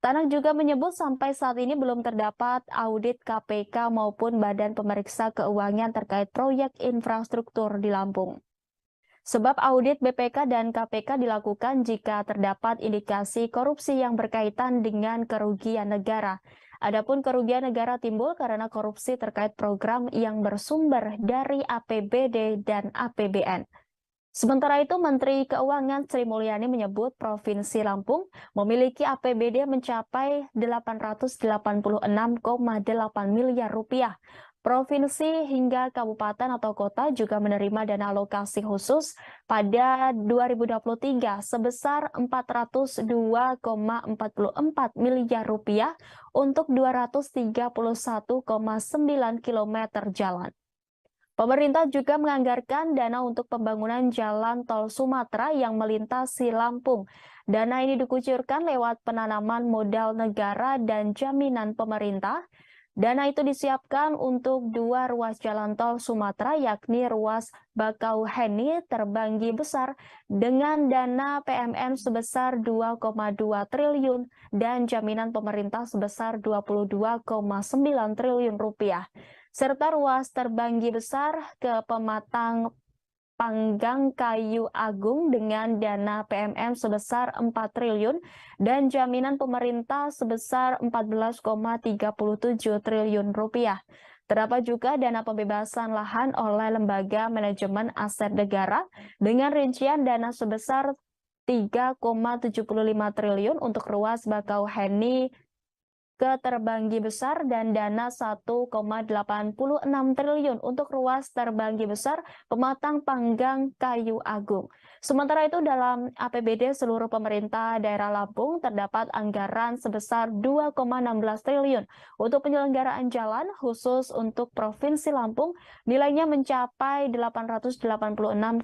Tanak juga menyebut sampai saat ini belum terdapat audit KPK maupun Badan Pemeriksa Keuangan terkait proyek infrastruktur di Lampung. Sebab audit BPK dan KPK dilakukan jika terdapat indikasi korupsi yang berkaitan dengan kerugian negara. Adapun kerugian negara timbul karena korupsi terkait program yang bersumber dari APBD dan APBN. Sementara itu, Menteri Keuangan Sri Mulyani menyebut Provinsi Lampung memiliki APBD mencapai 886,8 miliar rupiah. Provinsi hingga kabupaten atau kota juga menerima dana alokasi khusus pada 2023 sebesar 402,44 miliar rupiah untuk 231,9 km jalan. Pemerintah juga menganggarkan dana untuk pembangunan jalan tol Sumatera yang melintasi Lampung. Dana ini dikucurkan lewat penanaman modal negara dan jaminan pemerintah. Dana itu disiapkan untuk 2 ruas jalan tol Sumatera, yakni ruas Bakauheni Terbanggi Besar dengan dana PMN sebesar 2,2 triliun dan jaminan pemerintah sebesar 22,9 triliun rupiah, serta ruas Terbanggi Besar ke Pematang Panggang Kayu Agung dengan dana PMN sebesar 4 triliun dan jaminan pemerintah sebesar 14,37 triliun rupiah. Terdapat juga dana pembebasan lahan oleh Lembaga Manajemen Aset Negara dengan rincian dana sebesar 3,75 triliun untuk ruas Bakauheni ke Terbanggi Besar dan dana 1,86 triliun untuk ruas Terbanggi Besar Pematang Panggang Kayu Agung. Sementara itu, dalam APBD seluruh pemerintah daerah Lampung terdapat anggaran sebesar 2,16 triliun untuk penyelenggaraan jalan khusus untuk Provinsi Lampung, nilainya mencapai 886,8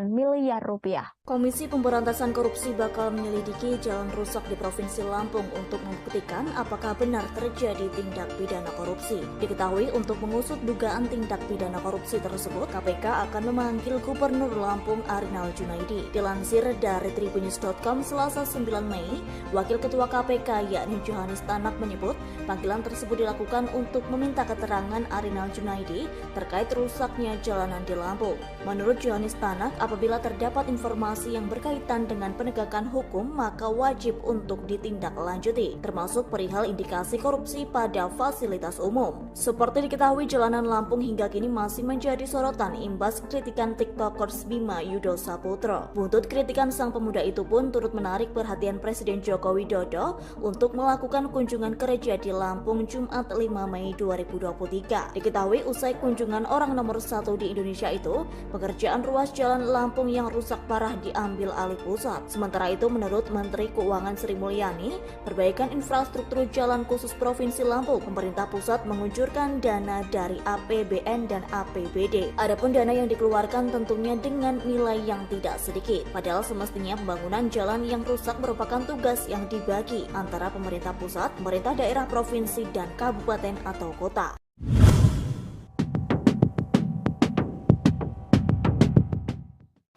miliar rupiah.
Komisi Pemberantasan Korupsi bakal menyelidiki jalan rusak di Provinsi Lampung untuk membuktikan apakah benar terjadi tindak pidana korupsi. Diketahui untuk mengusut dugaan tindak pidana korupsi tersebut, KPK akan memanggil Gubernur Lampung Arinal Junaidi. Dilansir dari Tribunnews.com Selasa 9 Mei, Wakil Ketua KPK yakni Johannes Tanak menyebut panggilan tersebut dilakukan untuk meminta keterangan Arinal Junaidi terkait rusaknya jalanan di Lampung. Menurut Johannes Tanak, apabila terdapat informasi yang berkaitan dengan penegakan hukum, maka wajib untuk ditindaklanjuti, termasuk perihal indikasi korupsi pada fasilitas umum. Seperti diketahui, jalanan Lampung hingga kini masih menjadi sorotan imbas kritikan TikTokers Bima Yudo Saputro. Buntut kritikan sang pemuda itu pun turut menarik perhatian Presiden Joko Widodo untuk melakukan kunjungan kerja di Lampung Jumat 5 Mei 2023. Diketahui usai kunjungan orang nomor 1 di Indonesia itu, pekerjaan ruas jalan Lampung yang rusak parah diambil alih pusat. Sementara itu, menurut Menteri Keuangan Sri Mulyani, perbaikan infrastruktur jalan khusus Provinsi Lampung, pemerintah pusat menguncurkan dana dari APBN dan APBD. Adapun dana yang dikeluarkan tentunya dengan nilai yang tidak sedikit. Padahal semestinya pembangunan jalan yang rusak merupakan tugas yang dibagi antara pemerintah pusat, pemerintah daerah, provinsi, dan kabupaten atau kota.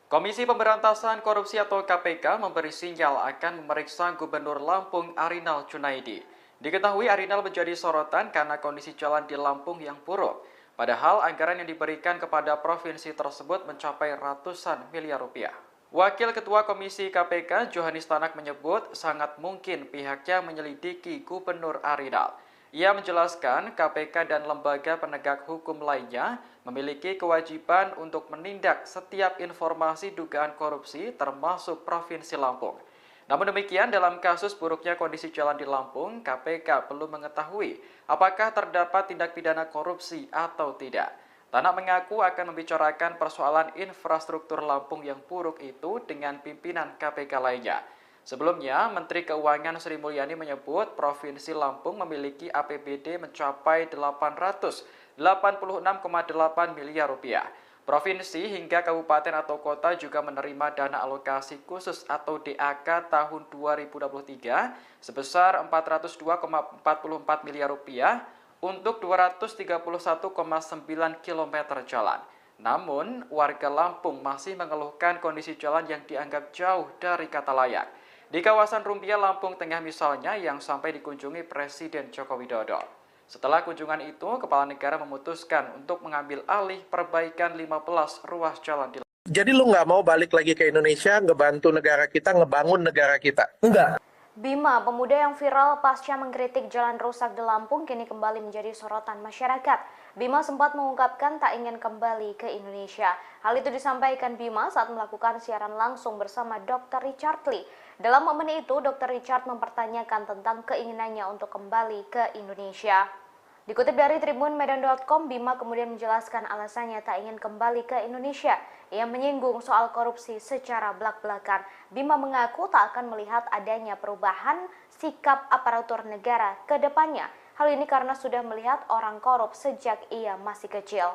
Komisi Pemberantasan Korupsi atau KPK memberi sinyal akan memeriksa Gubernur Lampung Arinal Junaidi. Diketahui Arinal menjadi sorotan karena kondisi jalan di Lampung yang buruk. Padahal anggaran yang diberikan kepada provinsi tersebut mencapai ratusan miliar rupiah. Wakil Ketua Komisi KPK Johanis Tanak menyebut sangat mungkin pihaknya menyelidiki Gubernur Arinal. Ia menjelaskan KPK dan lembaga penegak hukum lainnya memiliki kewajiban untuk menindak setiap informasi dugaan korupsi termasuk Provinsi Lampung. Namun demikian, dalam kasus buruknya kondisi jalan di Lampung, KPK belum mengetahui apakah terdapat tindak pidana korupsi atau tidak. Tanak mengaku akan membicarakan persoalan infrastruktur Lampung yang buruk itu dengan pimpinan KPK lainnya. Sebelumnya, Menteri Keuangan Sri Mulyani menyebut Provinsi Lampung memiliki APBD mencapai 886,8 miliar rupiah. Provinsi hingga kabupaten atau kota juga menerima dana alokasi khusus atau DAK tahun 2023 sebesar 402,44 miliar rupiah untuk 231,9 km jalan. Namun, warga Lampung masih mengeluhkan kondisi jalan yang dianggap jauh dari kata layak. Di kawasan Rumbia, Lampung Tengah misalnya, yang sampai dikunjungi Presiden Joko Widodo. Setelah kunjungan itu, Kepala Negara memutuskan untuk mengambil alih perbaikan 15 ruas jalan di Lampung.
Jadi lu nggak mau balik lagi ke Indonesia, ngebantu negara kita, ngebangun negara kita?
Enggak.
Bima, pemuda yang viral pasca mengkritik jalan rusak di Lampung, kini kembali menjadi sorotan masyarakat. Bima sempat mengungkapkan tak ingin kembali ke Indonesia. Hal itu disampaikan Bima saat melakukan siaran langsung bersama Dr. Richard Lee. Dalam momen itu, Dr. Richard mempertanyakan tentang keinginannya untuk kembali ke Indonesia. Dikutip dari tribunmedan.com, Bima kemudian menjelaskan alasannya tak ingin kembali ke Indonesia. Ia menyinggung soal korupsi secara belak-belakan. Bima mengaku tak akan melihat adanya perubahan sikap aparatur negara ke depannya. Hal ini karena sudah melihat orang korup sejak ia masih kecil.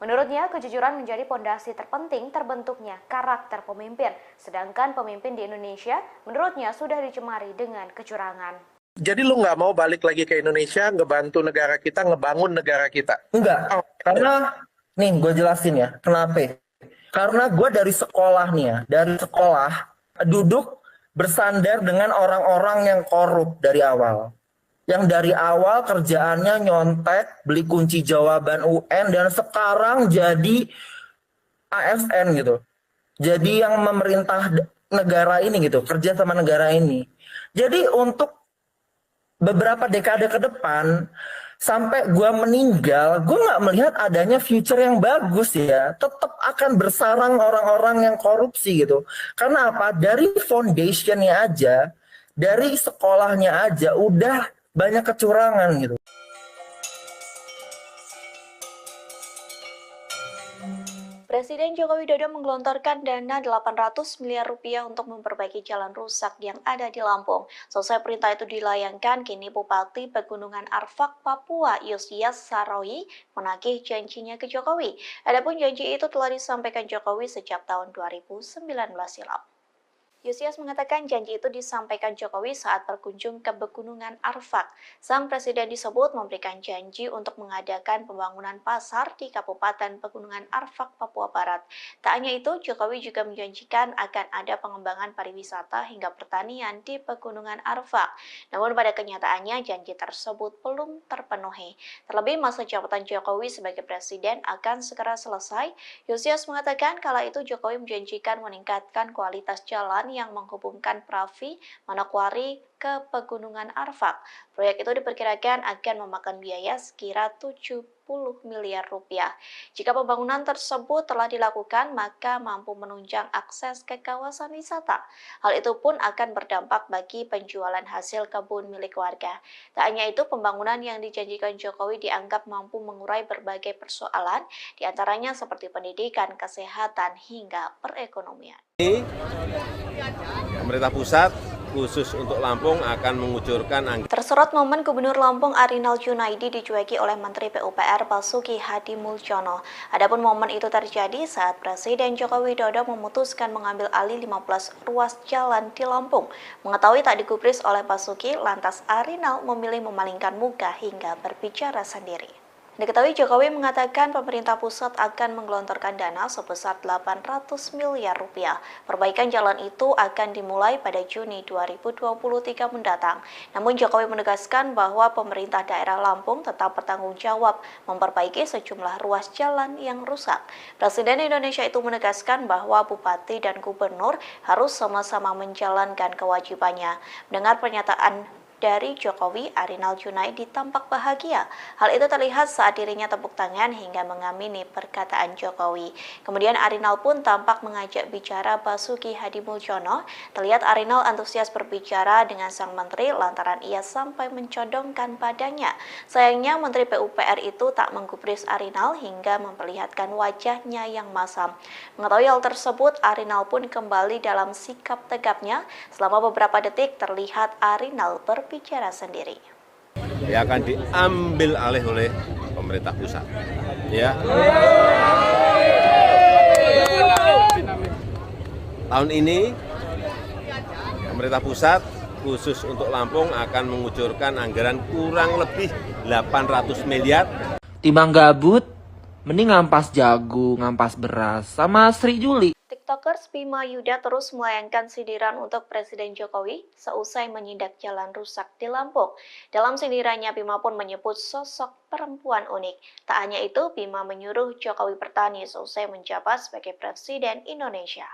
Menurutnya, kejujuran menjadi pondasi terpenting terbentuknya karakter pemimpin. Sedangkan pemimpin di Indonesia, menurutnya sudah dicemari dengan kecurangan.
Jadi lu nggak mau balik lagi ke Indonesia, ngebantu negara kita, ngebangun negara kita?
Enggak. Karena, nih gue jelasin ya, kenapa? Karena gue dari sekolah nih ya, dari sekolah duduk bersandar dengan orang-orang yang korup dari awal. Yang dari awal kerjaannya nyontek, beli kunci jawaban UN, dan sekarang jadi ASN gitu. Jadi yang memerintah negara ini gitu, kerja sama negara ini. Jadi untuk beberapa dekade ke depan, sampai gue meninggal, gue nggak melihat adanya future yang bagus ya. Tetap akan bersarang orang-orang yang korupsi gitu. Karena apa? Dari foundationnya aja, dari sekolahnya aja, udah banyak kecurangan gitu.
Presiden Joko Widodo menggelontorkan dana 800 miliar rupiah untuk memperbaiki jalan rusak yang ada di Lampung. Selesai perintah itu dilayangkan, kini Bupati Pegunungan Arfak, Papua, Yosias Saroyi menagih janjinya ke Jokowi. Adapun janji itu telah disampaikan Jokowi sejak tahun 2019 silam. Yosias mengatakan janji itu disampaikan Jokowi saat berkunjung ke Pegunungan Arfak. Sang presiden disebut memberikan janji untuk mengadakan pembangunan pasar di Kabupaten Pegunungan Arfak, Papua Barat. Tak hanya itu, Jokowi juga menjanjikan akan ada pengembangan pariwisata hingga pertanian di Pegunungan Arfak. Namun pada kenyataannya janji tersebut belum terpenuhi. Terlebih masa jabatan Jokowi sebagai presiden akan segera selesai. Yosias mengatakan kala itu Jokowi menjanjikan meningkatkan kualitas jalan yang menghubungkan Pravi, Manokwari, ke Pegunungan Arfak. Proyek itu diperkirakan akan memakan biaya sekira 70 miliar rupiah. Jika pembangunan tersebut telah dilakukan, maka mampu menunjang akses ke kawasan wisata. Hal itu pun akan berdampak bagi penjualan hasil kebun milik warga. Tak hanya itu, pembangunan yang dijanjikan Jokowi dianggap mampu mengurai berbagai persoalan, diantaranya seperti pendidikan, kesehatan, hingga perekonomian.
Pemerintah pusat khusus untuk Lampung akan mengucurkan anggaran.
Tersorot momen Gubernur Lampung Arinal Junaidi dicueki oleh Menteri PUPR Basuki Hadi Mulyono. Adapun momen itu terjadi saat Presiden Joko Widodo memutuskan mengambil alih 15 ruas jalan di Lampung. Mengetahui tak digubris oleh Basuki, lantas Arinal memilih memalingkan muka hingga berbicara sendiri. Diketahui Jokowi mengatakan pemerintah pusat akan menggelontorkan dana sebesar 800 miliar rupiah. Perbaikan jalan itu akan dimulai pada Juni 2023 mendatang. Namun Jokowi menegaskan bahwa pemerintah daerah Lampung tetap bertanggung jawab memperbaiki sejumlah ruas jalan yang rusak. Presiden Indonesia itu menegaskan bahwa bupati dan gubernur harus sama-sama menjalankan kewajibannya. Mendengar pernyataan dari Jokowi, Arinal Junaidi tampak bahagia. Hal itu terlihat saat dirinya tepuk tangan hingga mengamini perkataan Jokowi. Kemudian Arinal pun tampak mengajak bicara Basuki Hadi Mulyono. Terlihat Arinal antusias berbicara dengan sang menteri lantaran ia sampai mencodongkan padanya. Sayangnya Menteri PUPR itu tak menggubris Arinal hingga memperlihatkan wajahnya yang masam. Mengetahui hal tersebut, Arinal pun kembali dalam sikap tegapnya. Selama beberapa detik terlihat Arinal berbicara sendiri.
Ya, akan diambil alih oleh pemerintah pusat. Ya. Tahun ini pemerintah pusat khusus untuk Lampung akan mengucurkan anggaran kurang lebih 800 miliar.
Timbang gabut, mending ngampas jagung, ngampas beras, sama Sri Juli.
TikTokers Bima Yuda terus melayangkan sindiran untuk Presiden Jokowi seusai menindak jalan rusak di Lampung. Dalam sindirannya, Bima pun menyebut sosok perempuan unik. Tak hanya itu, Bima menyuruh Jokowi bertani seusai menjabat sebagai Presiden Indonesia.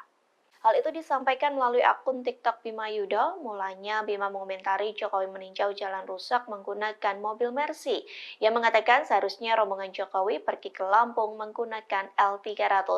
Hal itu disampaikan melalui akun TikTok Bima Yuda. Mulanya Bima mengomentari Jokowi meninjau jalan rusak menggunakan mobil Mercy. Ia mengatakan seharusnya rombongan Jokowi pergi ke Lampung menggunakan L300.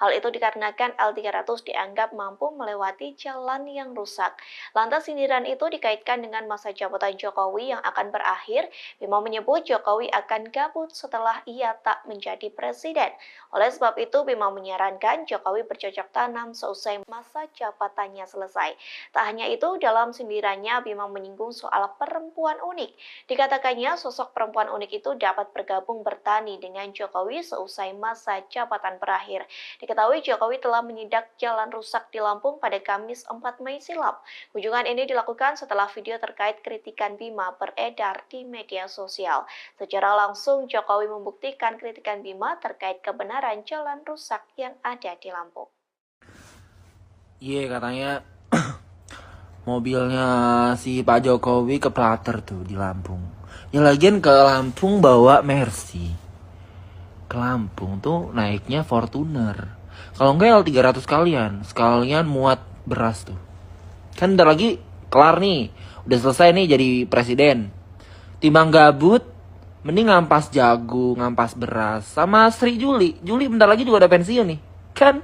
Hal itu dikarenakan L300 dianggap mampu melewati jalan yang rusak. Lantas sindiran itu dikaitkan dengan masa jabatan Jokowi yang akan berakhir. Bima menyebut Jokowi akan gabut setelah ia tak menjadi presiden. Oleh sebab itu, Bima menyarankan Jokowi bercocok tanam seusai masa jabatannya selesai. Tak hanya itu, dalam sindirannya Bima menyinggung soal perempuan unik. Dikatakannya sosok perempuan unik itu dapat bergabung bertani dengan Jokowi seusai masa jabatan berakhir. Diketahui Jokowi telah menindak jalan rusak di Lampung pada Kamis 4 Mei silam. Kunjungan ini dilakukan setelah video terkait kritikan Bima beredar di media sosial. Secara langsung Jokowi membuktikan kritikan Bima terkait kebenaran jalan rusak yang ada di Lampung.
Iya, katanya mobilnya si Pak Jokowi keplater tuh di Lampung. Ya lagian ke Lampung bawa Mercy. Ke Lampung tuh naiknya Fortuner. Kalau enggak L300 sekalian muat beras tuh. Kan bentar lagi kelar nih. Udah selesai nih jadi presiden. Timbang gabut, mending ngampas jagung, ngampas beras. Sama Sri Juli. Juli bentar lagi juga udah pensiun nih. Kan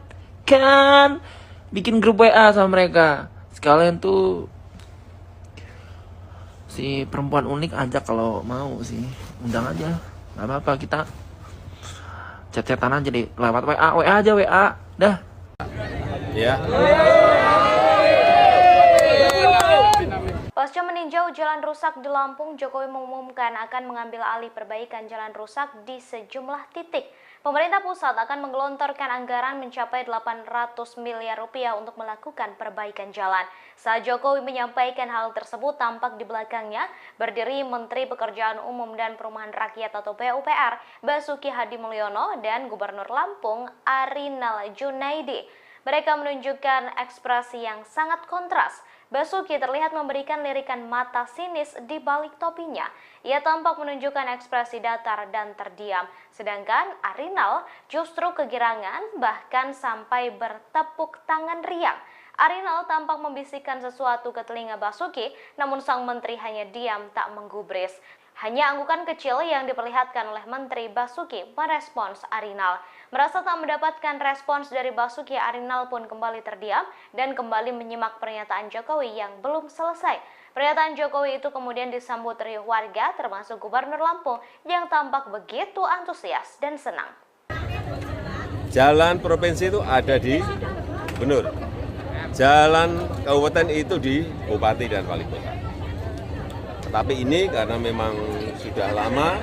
bikin grup WA sama mereka. Sekalian tuh si perempuan unik ajak kalau mau sih. Undang aja. Gak apa-apa, kita chat-chatan aja deh. Lewat WA aja WA. Dah.
Ya.
Pasca meninjau jalan rusak di Lampung, Jokowi mengumumkan akan mengambil alih perbaikan jalan rusak di sejumlah titik. Pemerintah pusat akan menggelontorkan anggaran mencapai 800 miliar rupiah untuk melakukan perbaikan jalan. Saat Jokowi menyampaikan hal tersebut, tampak di belakangnya berdiri Menteri Pekerjaan Umum dan Perumahan Rakyat atau PUPR, Basuki Hadi Mulyono, dan Gubernur Lampung, Arinal Junaidi. Mereka menunjukkan ekspresi yang sangat kontras. Basuki terlihat memberikan lirikan mata sinis di balik topinya. Ia tampak menunjukkan ekspresi datar dan terdiam. Sedangkan Arinal justru kegirangan bahkan sampai bertepuk tangan riang. Arinal tampak membisikkan sesuatu ke telinga Basuki, namun sang menteri hanya diam tak menggubris. Hanya anggukan kecil yang diperlihatkan oleh Menteri Basuki merespons Arinal. Merasa tak mendapatkan respons dari Basuki, Arinal pun kembali terdiam dan kembali menyimak pernyataan Jokowi yang belum selesai. Pernyataan Jokowi itu kemudian disambut riuh warga, termasuk Gubernur Lampung yang tampak begitu antusias dan senang.
Jalan provinsi itu ada di gubernur, jalan kabupaten itu di bupati dan wali kota. Tetapi ini karena memang sudah lama,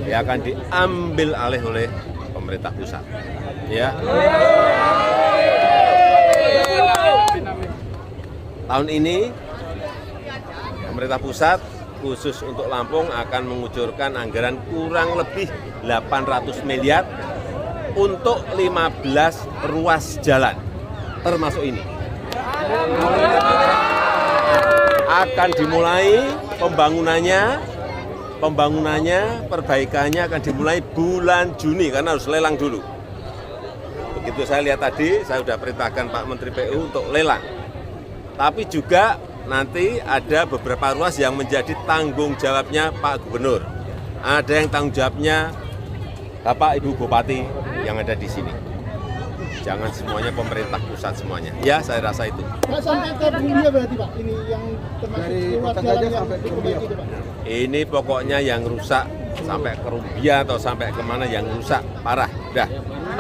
ya akan diambil alih oleh pemerintah pusat. Ya. Tahun ini pemerintah pusat khusus untuk Lampung akan mengucurkan anggaran kurang lebih 800 miliar untuk 15 ruas jalan, termasuk ini. Akan dimulai pembangunannya, perbaikannya akan dimulai bulan Juni karena harus lelang dulu. Begitu saya lihat tadi, saya sudah perintahkan Pak Menteri PU untuk lelang. Tapi juga nanti ada beberapa ruas yang menjadi tanggung jawabnya Pak Gubernur. Ada yang tanggung jawabnya Bapak Ibu Bupati yang ada di sini. Jangan semuanya pemerintah pusat semuanya. Ya, saya rasa itu.
Pak, sampai ke Bumbia berarti Pak, ini yang termasuk ruas jalan yang diperbaiki itu Pak?
Ini pokoknya yang rusak sampai ke Rumbia atau sampai kemana yang rusak parah. Udah,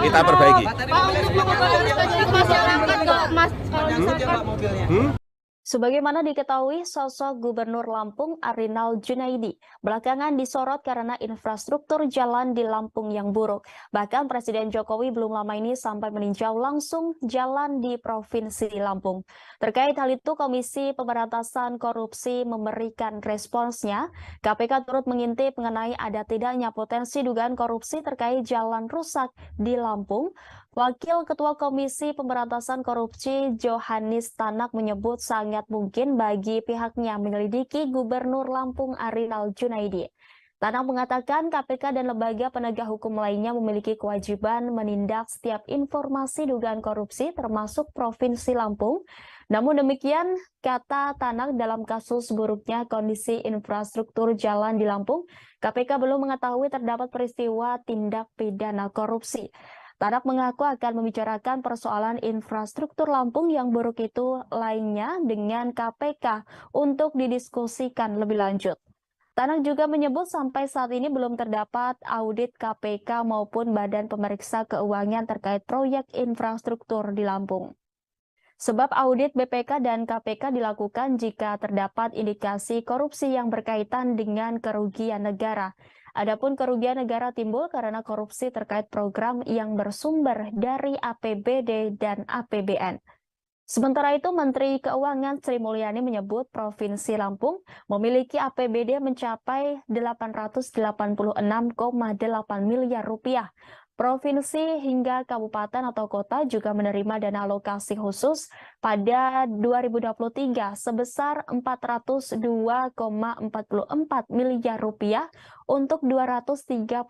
kita perbaiki.
Pak, untuk mengembalikan masyarakat nggak Mas kalau misalkan
Sebagaimana diketahui, sosok Gubernur Lampung Arinal Junaidi belakangan disorot karena infrastruktur jalan di Lampung yang buruk. Bahkan Presiden Jokowi belum lama ini sampai meninjau langsung jalan di Provinsi Lampung. Terkait hal itu, Komisi Pemberantasan Korupsi memberikan responsnya. KPK turut mengintip mengenai ada tidaknya potensi dugaan korupsi terkait jalan rusak di Lampung. Wakil Ketua Komisi Pemberantasan Korupsi Johannes Tanak menyebut sangat mungkin bagi pihaknya menyelidiki Gubernur Lampung Arinal Junaidi. Tanak mengatakan KPK dan lembaga penegak hukum lainnya memiliki kewajiban menindak setiap informasi dugaan korupsi termasuk Provinsi Lampung. Namun demikian, kata Tanak, dalam kasus buruknya kondisi infrastruktur jalan di Lampung, KPK belum mengetahui terdapat peristiwa tindak pidana korupsi. Tanak mengaku akan membicarakan persoalan infrastruktur Lampung yang buruk itu lainnya dengan KPK untuk didiskusikan lebih lanjut. Tanak juga menyebut sampai saat ini belum terdapat audit KPK maupun Badan Pemeriksa Keuangan terkait proyek infrastruktur di Lampung. Sebab audit BPK dan KPK dilakukan jika terdapat indikasi korupsi yang berkaitan dengan kerugian negara. Adapun kerugian negara timbul karena korupsi terkait program yang bersumber dari APBD dan APBN. Sementara itu, Menteri Keuangan Sri Mulyani menyebut Provinsi Lampung memiliki APBD mencapai 886,8 miliar rupiah. Provinsi hingga kabupaten atau kota juga menerima dana alokasi khusus pada 2023 sebesar 402,44 miliar rupiah untuk 231,9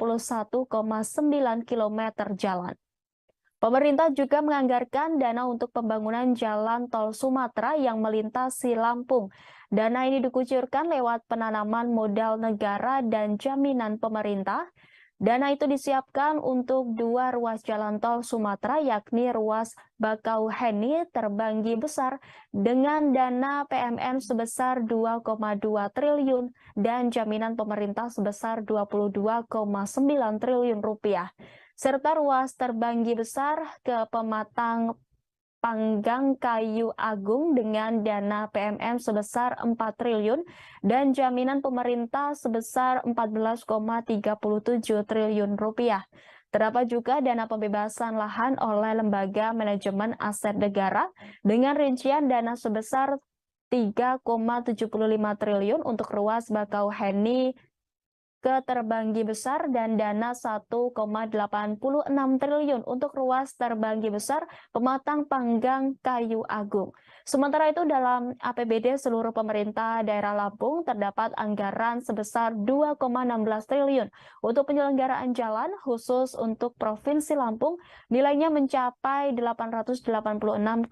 km jalan. Pemerintah juga menganggarkan dana untuk pembangunan jalan tol Sumatera yang melintasi Lampung. Dana ini dikucurkan lewat penanaman modal negara dan jaminan pemerintah. Dana itu disiapkan untuk 2 ruas jalan tol Sumatera, yakni ruas Bakauheni Terbanggi Besar dengan dana PMN sebesar 2,2 triliun dan jaminan pemerintah sebesar 22,9 triliun rupiah. Serta ruas Terbanggi Besar ke Pematang Panggang Kayu Agung dengan dana PMN sebesar 4 triliun dan jaminan pemerintah sebesar 14,37 triliun rupiah. Terdapat juga dana pembebasan lahan oleh Lembaga Manajemen Aset Negara dengan rincian dana sebesar 3,75 triliun untuk ruas Bakauheni ke terbanggi besar dan dana 1,86 triliun untuk ruas terbanggi besar Pematang Panggang Kayu Agung. Sementara itu dalam APBD seluruh pemerintah daerah Lampung terdapat anggaran sebesar 2,16 triliun untuk penyelenggaraan jalan khusus untuk Provinsi Lampung, nilainya mencapai 886,8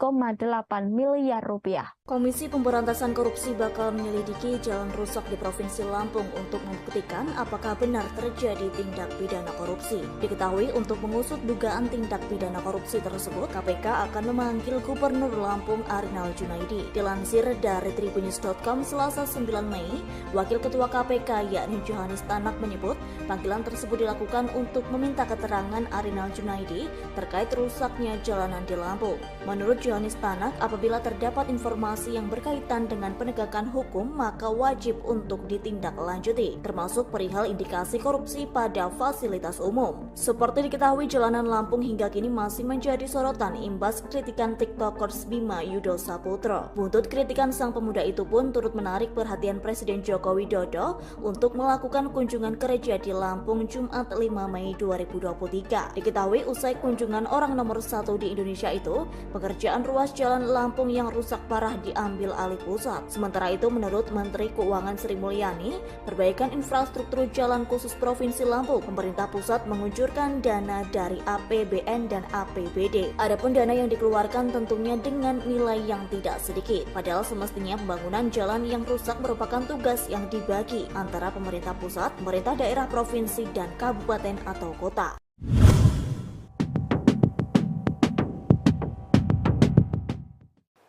miliar rupiah.
Komisi Pemberantasan Korupsi bakal menyelidiki jalan rusak di Provinsi Lampung untuk membuktikan apakah benar terjadi tindak pidana korupsi. Diketahui untuk mengusut dugaan tindak pidana korupsi tersebut, KPK akan memanggil Gubernur Lampung Arinal Junaidi. Dilansir dari tribunnews.com Selasa 9 Mei, Wakil Ketua KPK yakni Johannes Tanak menyebut panggilan tersebut dilakukan untuk meminta keterangan Arinal Junaidi terkait rusaknya jalanan di Lampung. Menurut Johannes Tanak, apabila terdapat informasi yang berkaitan dengan penegakan hukum, maka wajib untuk ditindaklanjuti, termasuk perihal indikasi korupsi pada fasilitas umum. Seperti diketahui, jalanan Lampung hingga kini masih menjadi sorotan imbas kritikan TikTokers Bima Yudo Saputro. Buntut kritikan sang pemuda itu pun turut menarik perhatian Presiden Joko Widodo untuk melakukan kunjungan kerja di Lampung Jumat 5 Mei 2023. Diketahui usai kunjungan orang nomor 1 di Indonesia itu, pekerjaan ruas jalan Lampung yang rusak parah diambil alih pusat. Sementara itu, menurut Menteri Keuangan Sri Mulyani, perbaikan infrastruktur jalan khusus Provinsi Lampung, pemerintah pusat mengucurkan dana dari APBN dan APBD. Adapun dana yang dikeluarkan tentunya dengan nilai yang tidak sedikit. Padahal semestinya pembangunan jalan yang rusak merupakan tugas yang dibagi antara pemerintah pusat, pemerintah daerah, provinsi, dan kabupaten atau kota.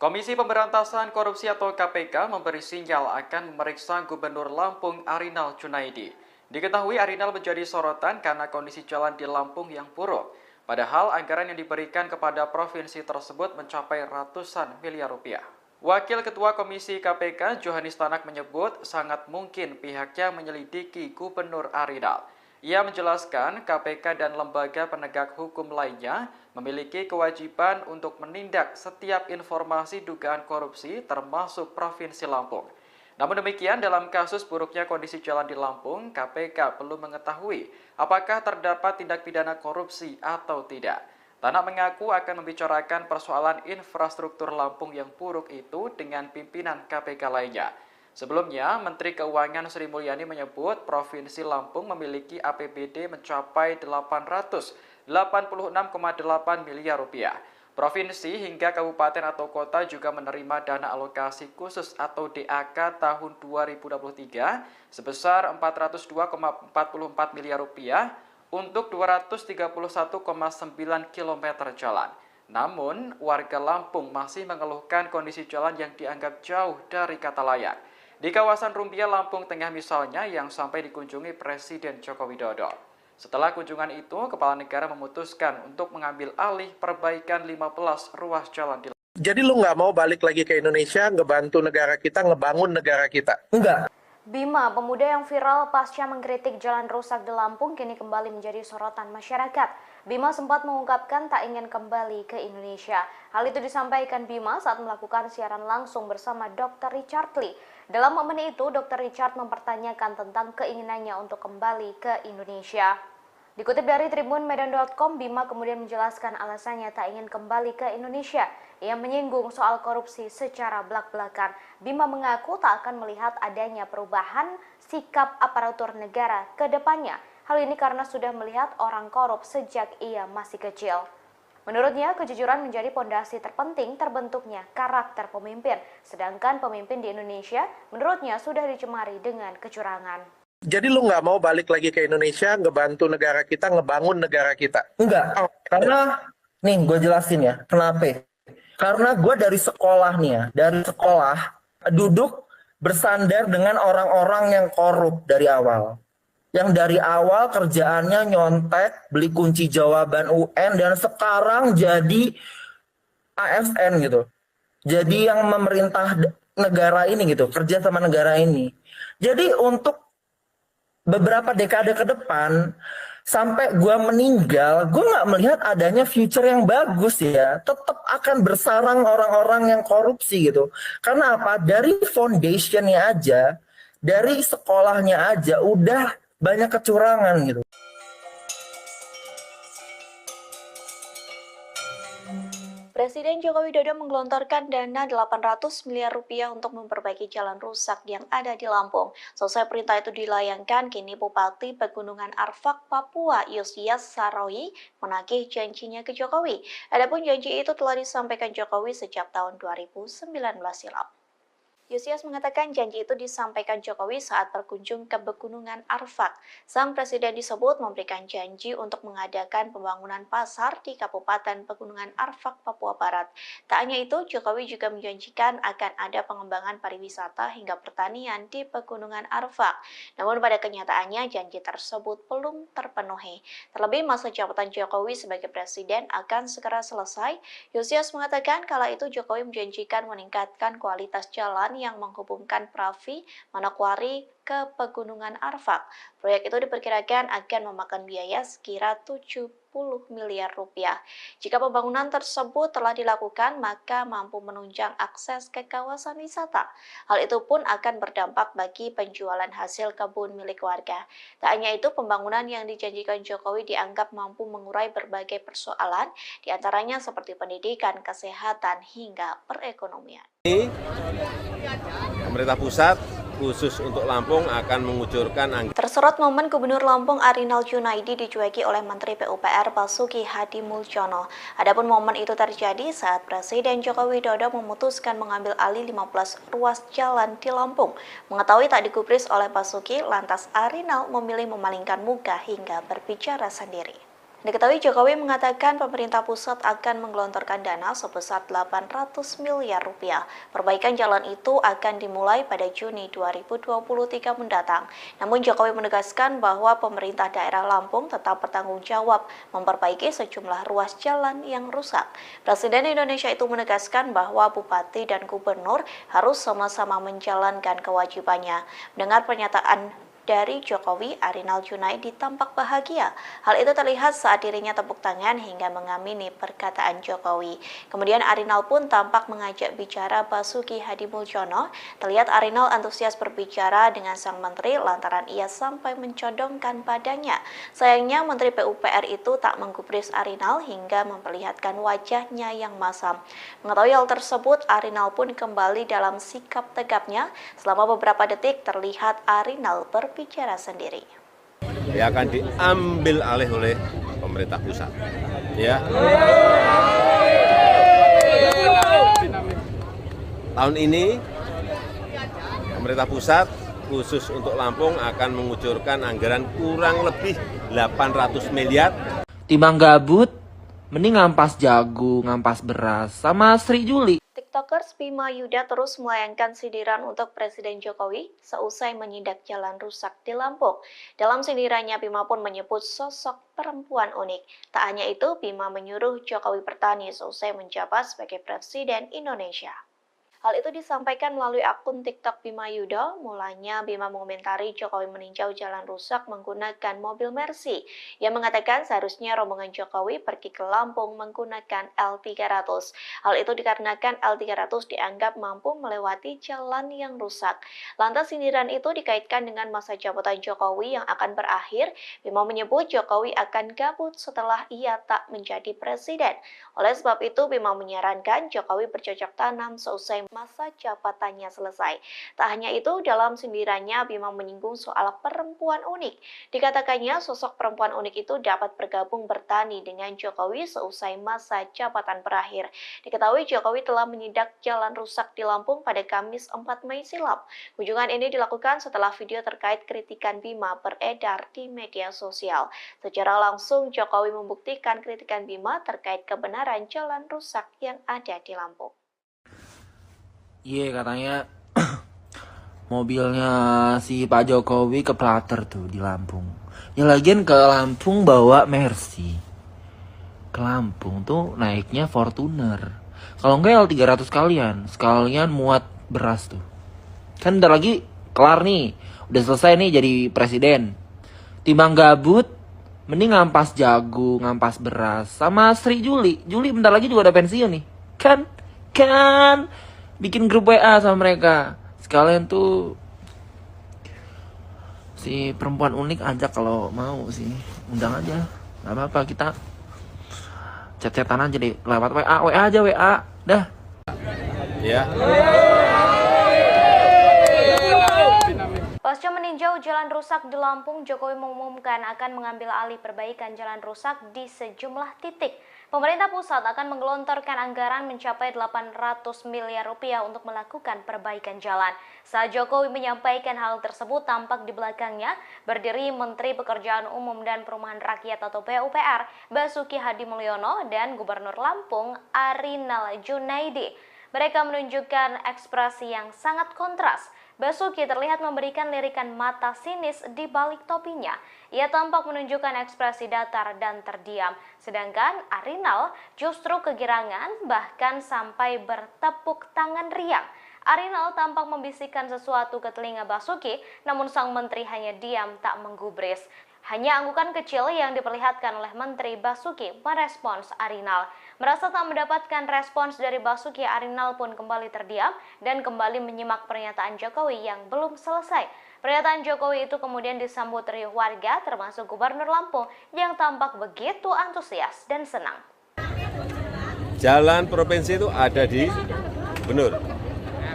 Komisi Pemberantasan Korupsi atau KPK memberi sinyal akan memeriksa Gubernur Lampung Arinal Junaidi. Diketahui Arinal menjadi sorotan karena kondisi jalan di Lampung yang buruk. Padahal anggaran yang diberikan kepada provinsi tersebut mencapai ratusan miliar rupiah. Wakil Ketua Komisi KPK Johannes Tanak menyebut sangat mungkin pihaknya menyelidiki Gubernur Arinal. Ia menjelaskan KPK dan lembaga penegak hukum lainnya memiliki kewajiban untuk menindak setiap informasi dugaan korupsi termasuk Provinsi Lampung. Namun demikian, dalam kasus buruknya kondisi jalan di Lampung, KPK belum mengetahui apakah terdapat tindak pidana korupsi atau tidak. Tanak mengaku akan membicarakan persoalan infrastruktur Lampung yang buruk itu dengan pimpinan KPK lainnya. Sebelumnya, Menteri Keuangan Sri Mulyani menyebut Provinsi Lampung memiliki APBD mencapai 886,8 miliar rupiah. Provinsi hingga kabupaten atau kota juga menerima dana alokasi khusus atau DAK tahun 2023 sebesar 402,44 miliar rupiah untuk 231,9 km jalan. Namun, warga Lampung masih mengeluhkan kondisi jalan yang dianggap jauh dari kata layak. Di kawasan Rumbia, Lampung Tengah misalnya, yang sampai dikunjungi Presiden Joko Widodo. Setelah kunjungan itu, Kepala Negara memutuskan untuk mengambil alih perbaikan 15 ruas jalan di Lampung.
Jadi lu nggak mau balik lagi ke Indonesia, ngebantu negara kita, ngebangun negara kita?
Enggak.
Bima, pemuda yang viral pasca mengkritik jalan rusak di Lampung, kini kembali menjadi sorotan masyarakat. Bima sempat mengungkapkan tak ingin kembali ke Indonesia. Hal itu disampaikan Bima saat melakukan siaran langsung bersama Dr. Richard Lee. Dalam momen itu, Dr. Richard mempertanyakan tentang keinginannya untuk kembali ke Indonesia. Dikutip dari tribunmedan.com, Bima kemudian menjelaskan alasannya tak ingin kembali ke Indonesia. Ia menyinggung soal korupsi secara belak-belakan. Bima mengaku tak akan melihat adanya perubahan sikap aparatur negara ke depannya. Hal ini karena sudah melihat orang korup sejak ia masih kecil. Menurutnya, kejujuran menjadi pondasi terpenting terbentuknya karakter pemimpin. Sedangkan pemimpin di Indonesia, menurutnya sudah dicemari dengan kecurangan.
Jadi lu nggak mau balik lagi ke Indonesia, ngebantu negara kita, ngebangun negara kita?
Enggak. Karena, nih gue jelasin ya, kenapa? Karena gue dari sekolah nih ya, dari sekolah duduk bersandar dengan orang-orang yang korup dari awal. Yang dari awal kerjaannya nyontek, beli kunci jawaban UN, dan sekarang jadi ASN gitu. Jadi yang memerintah negara ini gitu, kerja sama negara ini. Jadi untuk beberapa dekade ke depan, sampai gue meninggal, gue nggak melihat adanya future yang bagus ya. Tetap akan bersarang orang-orang yang korupsi gitu. Karena apa? Dari foundationnya aja, dari sekolahnya aja udah banyak kecurangan gitu.
Presiden Joko Widodo menggelontorkan dana 800 miliar rupiah untuk memperbaiki jalan rusak yang ada di Lampung. Selesai perintah itu dilayangkan, kini Bupati Pegunungan Arfak, Papua, Yusias Saroyi menagih janjinya ke Jokowi. Adapun janji itu telah disampaikan Jokowi sejak tahun 2019 silam. Yusias mengatakan janji itu disampaikan Jokowi saat berkunjung ke Pegunungan Arfak. Sang presiden disebut memberikan janji untuk mengadakan pembangunan pasar di Kabupaten Pegunungan Arfak, Papua Barat. Tak hanya itu, Jokowi juga menjanjikan akan ada pengembangan pariwisata hingga pertanian di Pegunungan Arfak. Namun pada kenyataannya janji tersebut belum terpenuhi. Terlebih masa jabatan Jokowi sebagai presiden akan segera selesai. Yusias mengatakan kala itu Jokowi menjanjikan meningkatkan kualitas jalan yang menghubungkan Pravi, Manokwari ke Pegunungan Arfak. Proyek itu diperkirakan akan memakan biaya sekira 70 miliar rupiah. Jika pembangunan tersebut telah dilakukan, maka mampu menunjang akses ke kawasan wisata. Hal itu pun akan berdampak bagi penjualan hasil kebun milik warga. Tak hanya itu, pembangunan yang dijanjikan Jokowi dianggap mampu mengurai berbagai persoalan, diantaranya seperti pendidikan, kesehatan, hingga perekonomian.
Pemerintah pusat khusus untuk Lampung akan mengucurkan
Tersorot momen Gubernur Lampung Arinal Junaidi dicueki oleh Menteri PUPR Basuki Hadi Muljono. Adapun momen itu terjadi saat Presiden Joko Widodo memutuskan mengambil alih 15 ruas jalan di Lampung. Mengetahui tak digubris oleh Basuki, lantas Arinal memilih memalingkan muka hingga berbicara sendiri. Diketahui Jokowi mengatakan pemerintah pusat akan menggelontorkan dana sebesar 800 miliar rupiah. Perbaikan jalan itu akan dimulai pada Juni 2023 mendatang. Namun Jokowi menegaskan bahwa pemerintah daerah Lampung tetap bertanggung jawab memperbaiki sejumlah ruas jalan yang rusak. Presiden Indonesia itu menegaskan bahwa bupati dan gubernur harus sama-sama menjalankan kewajibannya. Mendengar pernyataan dari Jokowi, Arinal Junaidi tampak bahagia. Hal itu terlihat saat dirinya tepuk tangan hingga mengamini perkataan Jokowi. Kemudian Arinal pun tampak mengajak bicara Basuki Hadi Muljono. Terlihat Arinal antusias berbicara dengan sang menteri lantaran ia sampai mencodongkan badannya. Sayangnya Menteri PUPR itu tak menggubris Arinal hingga memperlihatkan wajahnya yang masam. Mengetahui hal tersebut, Arinal pun kembali dalam sikap tegapnya. Selama beberapa detik terlihat Arinal berbicara sendiri.
Ya akan diambil alih oleh pemerintah pusat. Ya. Tahun ini pemerintah pusat khusus untuk Lampung akan mengucurkan anggaran kurang lebih 800 miliar.
Timbang gabut, mending ngampas jagung, ngampas beras, sama Sri Juli.
TikTokers Bima Yuda terus melayangkan sindiran untuk Presiden Jokowi seusai menyidak jalan rusak di Lampung. Dalam sindirannya, Bima pun menyebut sosok perempuan unik. Tak hanya itu, Bima menyuruh Jokowi bertani seusai menjabat sebagai Presiden Indonesia. Hal itu disampaikan melalui akun TikTok Bima Yuda. Mulanya Bima mengomentari Jokowi meninjau jalan rusak menggunakan mobil Mercy. Ia mengatakan seharusnya rombongan Jokowi pergi ke Lampung menggunakan L300. Hal itu dikarenakan L300 dianggap mampu melewati jalan yang rusak. Lantas sindiran itu dikaitkan dengan masa jabatan Jokowi yang akan berakhir. Bima menyebut Jokowi akan gabut setelah ia tak menjadi presiden. Oleh sebab itu, Bima menyarankan Jokowi bercocok tanam seusai masa jabatannya selesai. Tak hanya itu, dalam sindirannya Bima menyinggung soal perempuan unik. Dikatakannya sosok perempuan unik itu dapat bergabung bertani dengan Jokowi seusai masa jabatan berakhir. Diketahui Jokowi telah menyidak jalan rusak di Lampung pada Kamis 4 Mei silam. Kunjungan ini dilakukan setelah video terkait kritikan Bima beredar di media sosial. Secara langsung Jokowi membuktikan kritikan Bima terkait kebenaran jalan rusak yang ada di Lampung.
Iya, katanya mobilnya si Pak Jokowi keplater tuh di Lampung. Ya lagian ke Lampung bawa Mercy. Ke Lampung tuh naiknya Fortuner. Kalau enggak L300 sekalian muat beras tuh. Kan bentar lagi kelar nih. Udah selesai nih jadi presiden. Timbang gabut, mending ngampas jagung, ngampas beras. Sama Sri Juli. Juli bentar lagi juga udah pensiun nih. Kan bikin grup WA sama mereka. Sekalian tuh Si perempuan unik ajak kalau mau sih, undang aja, nggak apa-apa, kita chat-chatan aja deh, lewat WA aja, WA, dah.
Ya.
Pasca meninjau jalan rusak di Lampung, Jokowi mengumumkan akan mengambil alih perbaikan jalan rusak di sejumlah titik. Pemerintah pusat akan menggelontorkan anggaran mencapai 800 miliar rupiah untuk melakukan perbaikan jalan. Saat Jokowi menyampaikan hal tersebut, tampak di belakangnya berdiri Menteri Pekerjaan Umum dan Perumahan Rakyat atau PUPR, Basuki Hadi Mulyono, dan Gubernur Lampung, Arinal Junaidi. Mereka menunjukkan ekspresi yang sangat kontras. Basuki terlihat memberikan lirikan mata sinis di balik topinya. Ia tampak menunjukkan ekspresi datar dan terdiam. Sedangkan Arinal justru kegirangan, bahkan sampai bertepuk tangan riang. Arinal tampak membisikkan sesuatu ke telinga Basuki, namun sang menteri hanya diam tak menggubris. Hanya anggukan kecil yang diperlihatkan oleh Menteri Basuki merespons Arinal. Merasa tak mendapatkan respons dari Basuki, Arinal pun kembali terdiam dan kembali menyimak pernyataan Jokowi yang belum selesai. Pernyataan Jokowi itu kemudian disambut riuh warga, termasuk Gubernur Lampung yang tampak begitu antusias dan senang.
Jalan provinsi itu ada di Gubernur.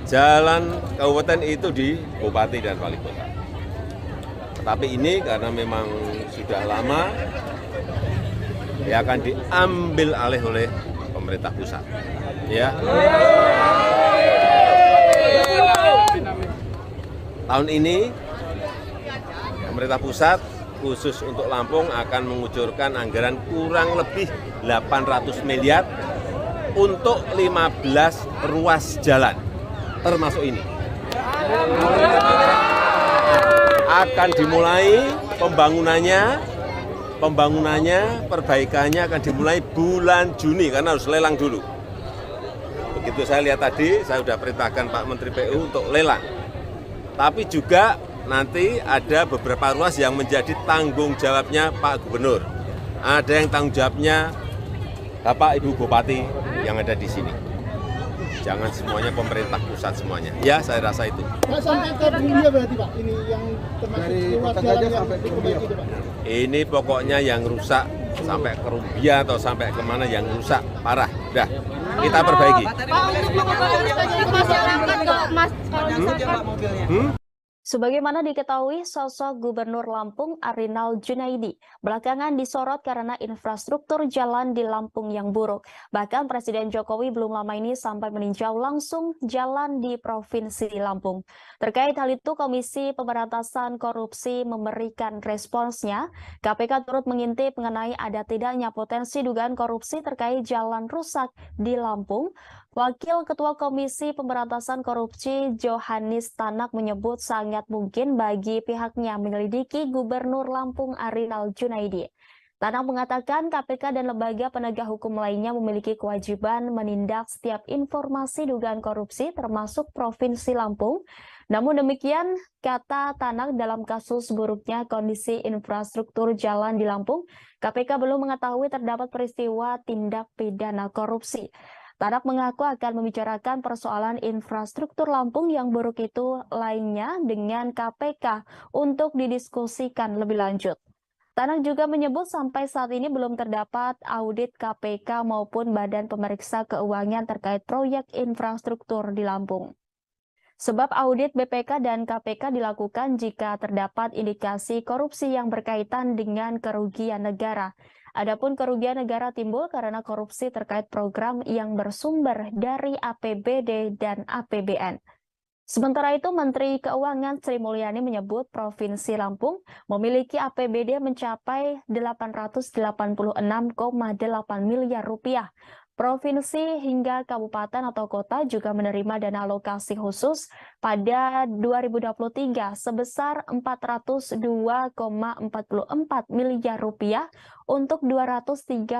Jalan kabupaten itu di Bupati dan Wali Kota. Tapi ini karena memang sudah lama, ya akan diambil alih oleh pemerintah pusat. Ya. Tahun ini pemerintah pusat khusus untuk Lampung akan mengucurkan anggaran kurang lebih 800 miliar untuk 15 ruas jalan, termasuk ini. Akan dimulai pembangunannya, perbaikannya akan dimulai bulan Juni karena harus lelang dulu. Begitu saya lihat tadi, saya sudah perintahkan Pak Menteri PU untuk lelang. Tapi juga nanti ada beberapa ruas yang menjadi tanggung jawabnya Pak Gubernur. Ada yang tanggung jawabnya Bapak Ibu Bupati yang ada di sini. Jangan semuanya pemerintah pusat semuanya. Ya, saya rasa itu.
Pak, sampai ke Rumbia berarti Pak, ini yang termasuk ruas jalan yang diperbaiki itu Pak?
Ini pokoknya yang rusak sampai ke Rumbia atau sampai kemana yang rusak parah. Udah, kita perbaiki.
Pak, untuk mengobati masyarakat nggak mas kalau misalkan
Sebagaimana diketahui, sosok Gubernur Lampung Arinal Junaidi belakangan disorot karena infrastruktur jalan di Lampung yang buruk. Bahkan Presiden Jokowi belum lama ini sampai meninjau langsung jalan di Provinsi Lampung. Terkait hal itu, Komisi Pemberantasan Korupsi memberikan responsnya. KPK turut mengintip mengenai ada tidaknya potensi dugaan korupsi terkait jalan rusak di Lampung. Wakil Ketua Komisi Pemberantasan Korupsi Johannes Tanak menyebut sangat mungkin bagi pihaknya menyelidiki Gubernur Lampung Arinal Junaidi. Tanak mengatakan KPK dan lembaga penegak hukum lainnya memiliki kewajiban menindak setiap informasi dugaan korupsi termasuk Provinsi Lampung. Namun demikian, kata Tanak, dalam kasus buruknya kondisi infrastruktur jalan di Lampung, KPK belum mengetahui terdapat peristiwa tindak pidana korupsi. Tanak mengaku akan membicarakan persoalan infrastruktur Lampung yang buruk itu lainnya dengan KPK untuk didiskusikan lebih lanjut. Tanak juga menyebut sampai saat ini belum terdapat audit KPK maupun Badan Pemeriksa Keuangan terkait proyek infrastruktur di Lampung. Sebab audit BPK dan KPK dilakukan jika terdapat indikasi korupsi yang berkaitan dengan kerugian negara. Adapun kerugian negara timbul karena korupsi terkait program yang bersumber dari APBD dan APBN. Sementara itu, Menteri Keuangan Sri Mulyani menyebut Provinsi Lampung memiliki APBD mencapai 886,8 miliar rupiah. Provinsi hingga kabupaten atau kota juga menerima dana alokasi khusus pada 2023 sebesar 402,44 miliar rupiah untuk 231,9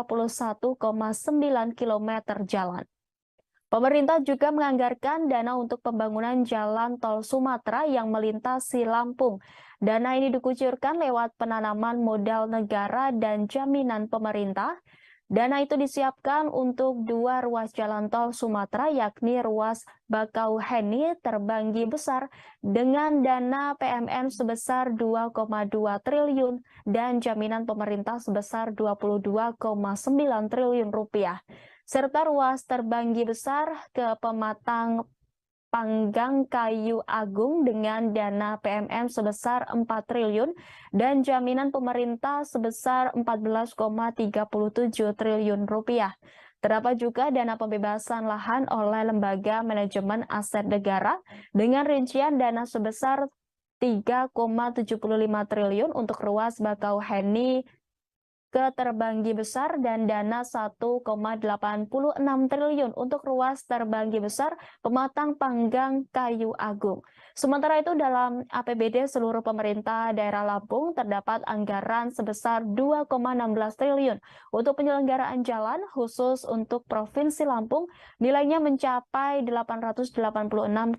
km jalan. Pemerintah juga menganggarkan dana untuk pembangunan jalan tol Sumatera yang melintasi Lampung. Dana ini dikucurkan lewat penanaman modal negara dan jaminan pemerintah. Dana itu disiapkan untuk 2 ruas jalan tol Sumatera, yakni ruas Bakauheni terbanggi besar dengan dana PMN sebesar 2,2 triliun dan jaminan pemerintah sebesar 22,9 triliun rupiah, serta ruas terbanggi besar ke Pematang Panggang Kayu Agung dengan dana PMN sebesar 4 triliun dan jaminan pemerintah sebesar 14,37 triliun rupiah. Terdapat juga dana pembebasan lahan oleh Lembaga Manajemen Aset Negara dengan rincian dana sebesar 3,75 triliun untuk ruas Bakauheni ke Terbanggi Besar dan dana 1,86 triliun untuk ruas Terbanggi Besar Pematang Panggang Kayu Agung. Sementara itu dalam APBD seluruh pemerintah daerah Lampung terdapat anggaran sebesar 2,16 triliun untuk penyelenggaraan jalan khusus untuk Provinsi Lampung, nilainya mencapai 886,8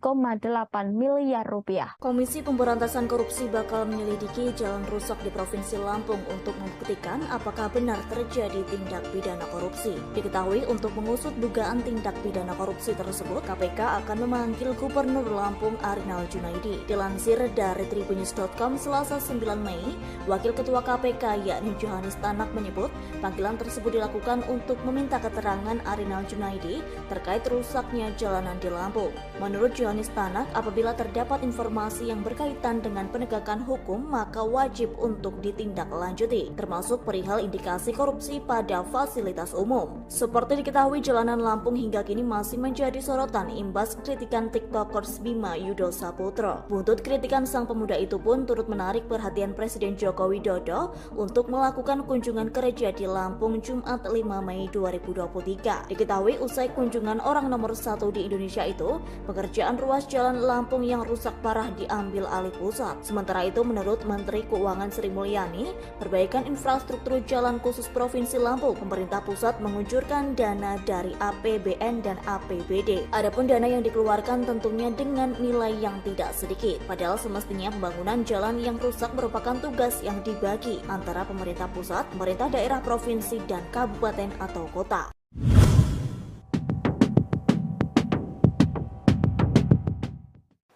miliar rupiah.
Komisi Pemberantasan Korupsi bakal menyelidiki jalan rusak di Provinsi Lampung untuk membuktikan apakah benar terjadi tindak pidana korupsi. Diketahui untuk mengusut dugaan tindak pidana korupsi tersebut, KPK akan memanggil Gubernur Lampung Arinal Junaidi. Dilansir dari tribunnews.com Selasa 9 Mei, Wakil Ketua KPK yakni Johannes Tanak menyebut panggilan tersebut dilakukan untuk meminta keterangan Arinal Junaidi terkait rusaknya jalanan di Lampung. Menurut Johannes Tanak, apabila terdapat informasi yang berkaitan dengan penegakan hukum, maka wajib untuk ditindaklanjuti, termasuk perihal indikasi korupsi pada fasilitas umum. Seperti diketahui, jalanan Lampung hingga kini masih menjadi sorotan imbas kritikan TikTokers Bima Yudo Saputro. Buntut kritikan sang pemuda itu pun turut menarik perhatian Presiden Joko Widodo untuk melakukan kunjungan kerja di Lampung Jumat 5 Mei 2023. Diketahui usai kunjungan orang nomor 1 di Indonesia itu, pekerjaan ruas jalan Lampung yang rusak parah diambil alih pusat. Sementara itu, menurut Menteri Keuangan Sri Mulyani, perbaikan infrastruktur jalan khusus Provinsi Lampung, pemerintah pusat mengucurkan dana dari APBN dan APBD. Adapun dana yang dikeluarkan tentunya dengan nilai yang tidak sedikit. Padahal semestinya pembangunan jalan yang rusak merupakan tugas yang dibagi antara pemerintah pusat, pemerintah daerah, provinsi, dan kabupaten atau kota.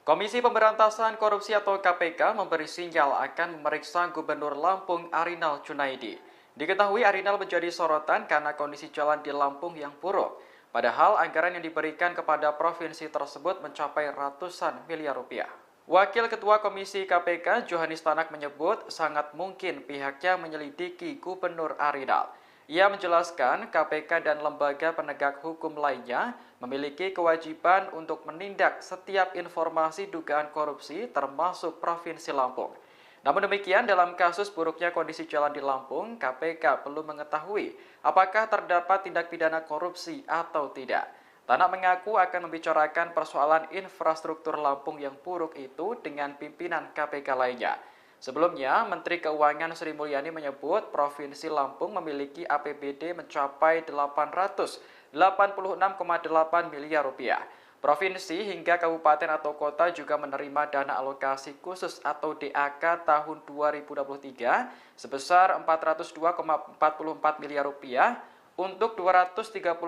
Komisi Pemberantasan Korupsi atau KPK memberi sinyal akan memeriksa Gubernur Lampung Arinal Junaidi. Diketahui Arinal menjadi sorotan karena kondisi jalan di Lampung yang buruk. Padahal anggaran yang diberikan kepada provinsi tersebut mencapai ratusan miliar rupiah. Wakil Ketua Komisi KPK Johannes Tanak menyebut sangat mungkin pihaknya menyelidiki Gubernur Arinal. Ia menjelaskan KPK dan lembaga penegak hukum lainnya memiliki kewajiban untuk menindak setiap informasi dugaan korupsi termasuk Provinsi Lampung. Namun demikian, dalam kasus buruknya kondisi jalan di Lampung, KPK perlu mengetahui apakah terdapat tindak pidana korupsi atau tidak. Tanak mengaku akan membicarakan persoalan infrastruktur Lampung yang buruk itu dengan pimpinan KPK lainnya. Sebelumnya, Menteri Keuangan Sri Mulyani menyebut Provinsi Lampung memiliki APBD mencapai 886,8 miliar rupiah. Provinsi hingga kabupaten atau kota juga menerima dana alokasi khusus atau DAK tahun 2023 sebesar 402,44 miliar rupiah untuk 231,9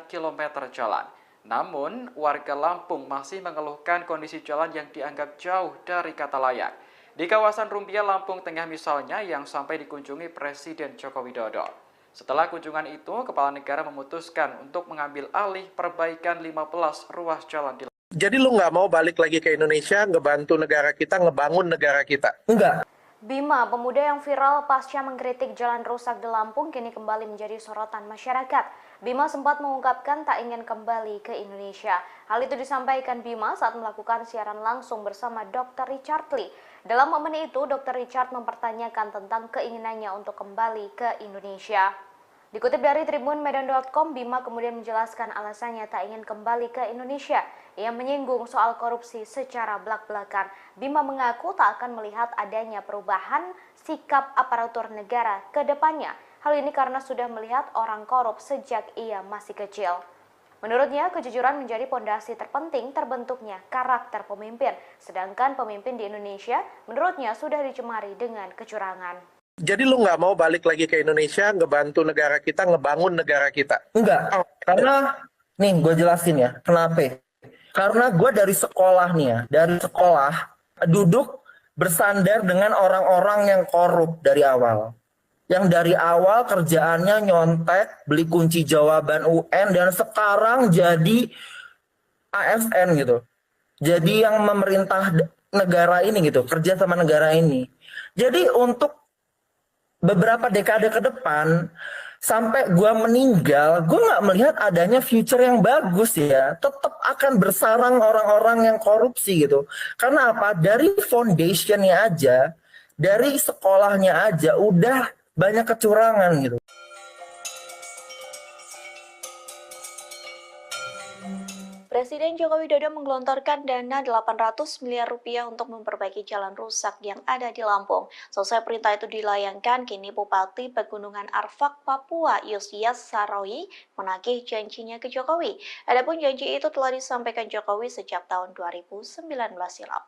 km jalan. Namun, warga Lampung masih mengeluhkan kondisi jalan yang dianggap jauh dari kata layak. Di kawasan Rumbia, Lampung Tengah misalnya, yang sampai dikunjungi Presiden Joko Widodo. Setelah kunjungan itu, Kepala Negara memutuskan untuk mengambil alih perbaikan 15 ruas jalan di Lampung.
Jadi lu nggak mau balik lagi ke Indonesia, ngebantu negara kita, ngebangun negara kita?
Enggak.
Bima, pemuda yang viral pasca mengkritik jalan rusak di Lampung, kini kembali menjadi sorotan masyarakat. Bima sempat mengungkapkan tak ingin kembali ke Indonesia. Hal itu disampaikan Bima saat melakukan siaran langsung bersama Dr. Richard Lee. Dalam momen itu, Dr. Richard mempertanyakan tentang keinginannya untuk kembali ke Indonesia. Dikutip dari tribunmedan.com, Bima kemudian menjelaskan alasannya tak ingin kembali ke Indonesia. Ia menyinggung soal korupsi secara belak-belakan. Bima mengaku tak akan melihat adanya perubahan sikap aparatur negara ke depannya. Hal ini karena sudah melihat orang korup sejak ia masih kecil. Menurutnya, kejujuran menjadi pondasi terpenting terbentuknya karakter pemimpin. Sedangkan pemimpin di Indonesia, menurutnya sudah dicemari dengan kecurangan.
Jadi lu nggak mau balik lagi ke Indonesia, ngebantu negara kita, ngebangun negara kita?
Enggak, karena nih gue jelasin ya, kenapa? Karena gue dari sekolah nih ya, dari sekolah duduk bersandar dengan orang-orang yang korup dari awal. Yang dari awal kerjaannya nyontek, beli kunci jawaban UN, dan sekarang jadi ASN gitu. Jadi yang memerintah negara ini gitu, kerja sama negara ini. Jadi untuk beberapa dekade ke depan, sampai gue meninggal, gue nggak melihat adanya future yang bagus ya. Tetap akan bersarang orang-orang yang korupsi gitu. Karena apa? Dari foundationnya aja, dari sekolahnya aja, udah banyak kecurangan gitu.
Presiden Joko Widodo menggelontorkan dana 800 miliar rupiah untuk memperbaiki jalan rusak yang ada di Lampung. Selesai perintah itu dilayangkan, kini Bupati Pegunungan Arfak, Papua, Yosias Saroyi menagih janjinya ke Jokowi. Adapun janji itu telah disampaikan Jokowi sejak tahun 2019 silam.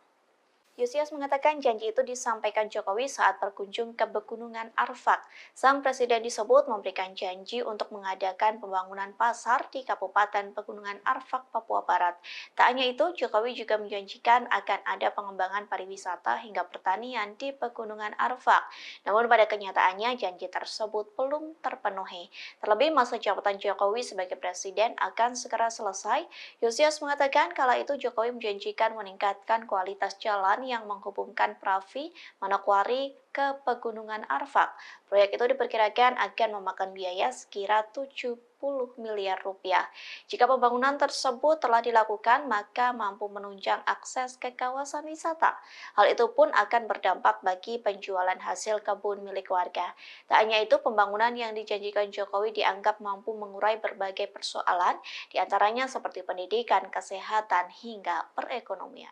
Yosias mengatakan janji itu disampaikan Jokowi saat berkunjung ke Pegunungan Arfak. Sang presiden disebut memberikan janji untuk mengadakan pembangunan pasar di Kabupaten Pegunungan Arfak, Papua Barat. Tak hanya itu, Jokowi juga menjanjikan akan ada pengembangan pariwisata hingga pertanian di Pegunungan Arfak. Namun pada kenyataannya janji tersebut belum terpenuhi. Terlebih masa jabatan Jokowi sebagai presiden akan segera selesai. Yosias mengatakan kala itu Jokowi menjanjikan meningkatkan kualitas jalan yang menghubungkan Pravi, Manokwari ke Pegunungan Arfak. Proyek itu diperkirakan akan memakan biaya sekira 70 miliar rupiah. Jika pembangunan tersebut telah dilakukan, maka mampu menunjang akses ke kawasan wisata. Hal itu pun akan berdampak bagi penjualan hasil kebun milik warga. Tak hanya itu, pembangunan yang dijanjikan Jokowi dianggap mampu mengurai berbagai persoalan, diantaranya seperti pendidikan, kesehatan, hingga perekonomian.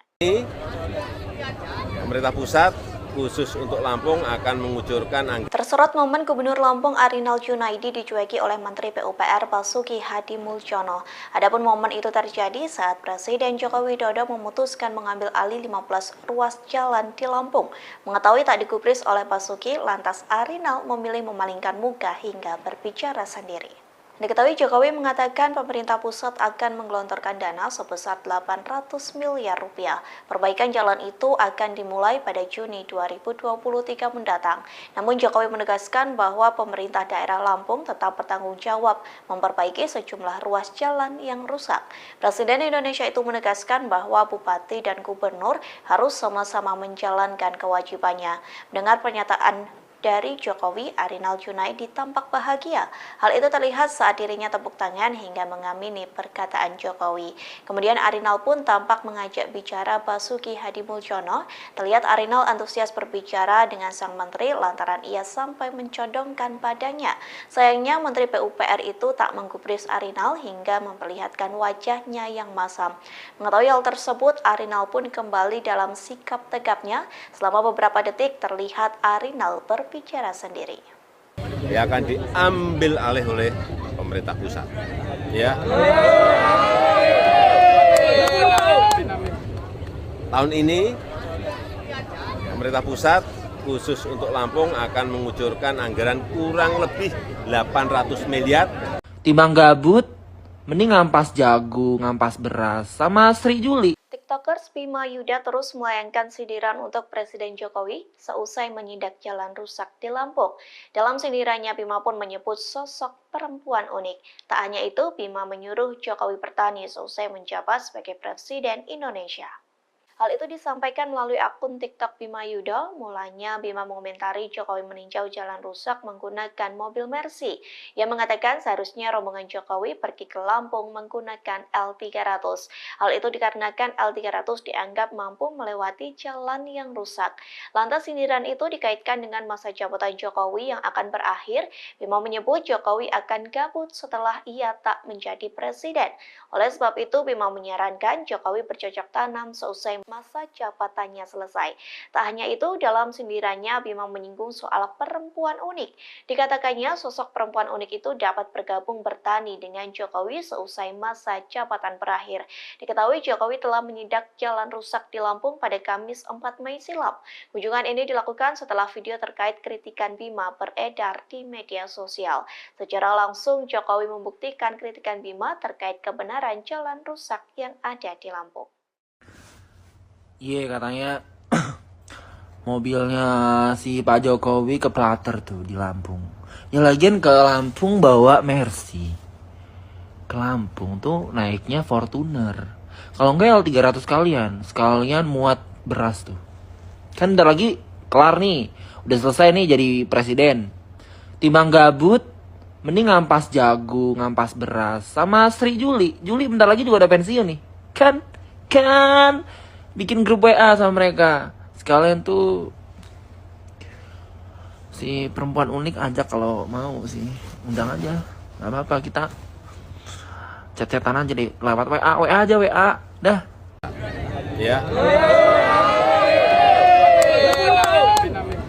Pemerintah pusat khusus untuk Lampung akan mengucurkan anggaran.
Tersorot momen Gubernur Lampung Arinal Junaidi dicueki oleh Menteri PUPR Basuki Hadi Muljono. Adapun momen itu terjadi saat Presiden Joko Widodo memutuskan mengambil alih 15 ruas jalan di Lampung. Mengetahui tak digubris oleh Basuki, lantas Arinal memilih memalingkan muka hingga berbicara sendiri. Diketahui Jokowi mengatakan pemerintah pusat akan menggelontorkan dana sebesar 800 miliar rupiah. Perbaikan jalan itu akan dimulai pada Juni 2023 mendatang. Namun Jokowi menegaskan bahwa pemerintah daerah Lampung tetap bertanggung jawab memperbaiki sejumlah ruas jalan yang rusak. Presiden Indonesia itu menegaskan bahwa bupati dan gubernur harus sama-sama menjalankan kewajibannya. Mendengar pernyataan dari Jokowi, Arinal Junaidi tampak bahagia. Hal itu terlihat saat dirinya tepuk tangan hingga mengamini perkataan Jokowi. Kemudian Arinal pun tampak mengajak bicara Basuki Hadi Muljono. Terlihat Arinal antusias berbicara dengan sang menteri lantaran ia sampai mencodongkan padanya. Sayangnya Menteri PUPR itu tak menggubris Arinal hingga memperlihatkan wajahnya yang masam. Mengetahui hal tersebut, Arinal pun kembali dalam sikap tegapnya. Selama beberapa detik terlihat Arinal berbicara sendiri.
Ya akan diambil alih oleh pemerintah pusat. Ya. Tahun ini pemerintah pusat khusus untuk Lampung akan mengucurkan anggaran kurang lebih 800 miliar.
Timbang gabut, mending ngampas jagung, ngampas beras, sama Sri Juli.
TikTokers Bima Yuda terus melayangkan sindiran untuk Presiden Jokowi seusai menindak jalan rusak di Lampung. Dalam sindirannya, Bima pun menyebut sosok perempuan unik. Tak hanya itu, Bima menyuruh Jokowi bertani seusai menjabat sebagai Presiden Indonesia. Hal itu disampaikan melalui akun TikTok Bima Yuda. Mulanya Bima mengomentari Jokowi meninjau jalan rusak menggunakan mobil Mercy. Ia mengatakan seharusnya rombongan Jokowi pergi ke Lampung menggunakan L300. Hal itu dikarenakan L300 dianggap mampu melewati jalan yang rusak. Lantas sindiran itu dikaitkan dengan masa jabatan Jokowi yang akan berakhir. Bima menyebut Jokowi akan gabut setelah ia tak menjadi presiden. Oleh sebab itu, Bima menyarankan Jokowi bercocok tanam seusai masa jabatannya selesai. Tak hanya itu, dalam sindirannya Bima menyinggung soal perempuan unik. Dikatakannya sosok perempuan unik itu dapat bergabung bertani dengan Jokowi seusai masa jabatan berakhir. Diketahui Jokowi telah menindak jalan rusak di Lampung pada Kamis 4 Mei silam. Kunjungan ini dilakukan setelah video terkait kritikan Bima beredar di media sosial. Secara langsung Jokowi membuktikan kritikan Bima terkait kebenaran jalan rusak yang ada di Lampung.
Iya, katanya mobilnya si Pak Jokowi keplater tuh di Lampung. Ya lagian ke Lampung bawa Mercy. Ke Lampung tuh naiknya Fortuner. Kalau enggak L300 sekalian muat beras tuh. Kan bentar lagi kelar nih. Udah selesai nih jadi presiden. Timbang gabut, mending ngampas jagung, ngampas beras. Sama Sri Juli. Juli bentar lagi juga udah pensiun nih. Kan bikin grup WA sama mereka. Sekalian tuh si perempuan unik ajak kalau mau sih. Undang aja. Gak apa-apa, kita chat-chatan aja deh. Lewat WA aja WA. Dah.
Ya.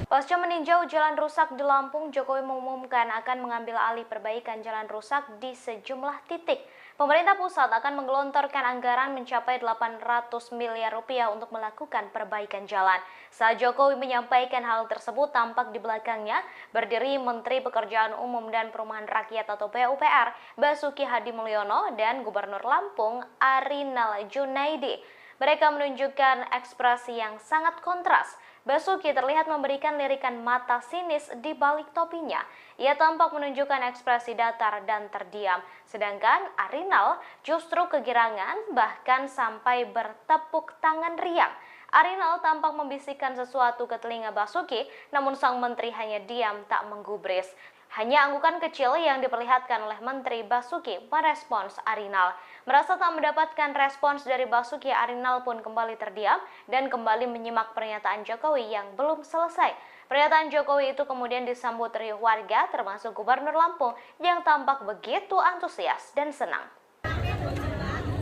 Pasca meninjau jalan rusak di Lampung, Jokowi mengumumkan akan mengambil alih perbaikan jalan rusak di sejumlah titik. Pemerintah pusat akan menggelontorkan anggaran mencapai 800 miliar rupiah untuk melakukan perbaikan jalan. Saat Jokowi menyampaikan hal tersebut, tampak di belakangnya berdiri Menteri Pekerjaan Umum dan Perumahan Rakyat atau PUPR, Basuki Hadi Mulyono, dan Gubernur Lampung, Arinal Junaidi. Mereka menunjukkan ekspresi yang sangat kontras. Basuki terlihat memberikan lirikan mata sinis di balik topinya. Ia tampak menunjukkan ekspresi datar dan terdiam. Sedangkan Arinal justru kegirangan, bahkan sampai bertepuk tangan riang. Arinal tampak membisikkan sesuatu ke telinga Basuki, namun sang menteri hanya diam tak menggubris. Hanya anggukan kecil yang diperlihatkan oleh Menteri Basuki merespons Arinal. Merasa tak mendapatkan respons dari Basuki, Arinal pun kembali terdiam dan kembali menyimak pernyataan Jokowi yang belum selesai. Pernyataan Jokowi itu kemudian disambut riuh warga termasuk Gubernur Lampung yang tampak begitu antusias dan senang.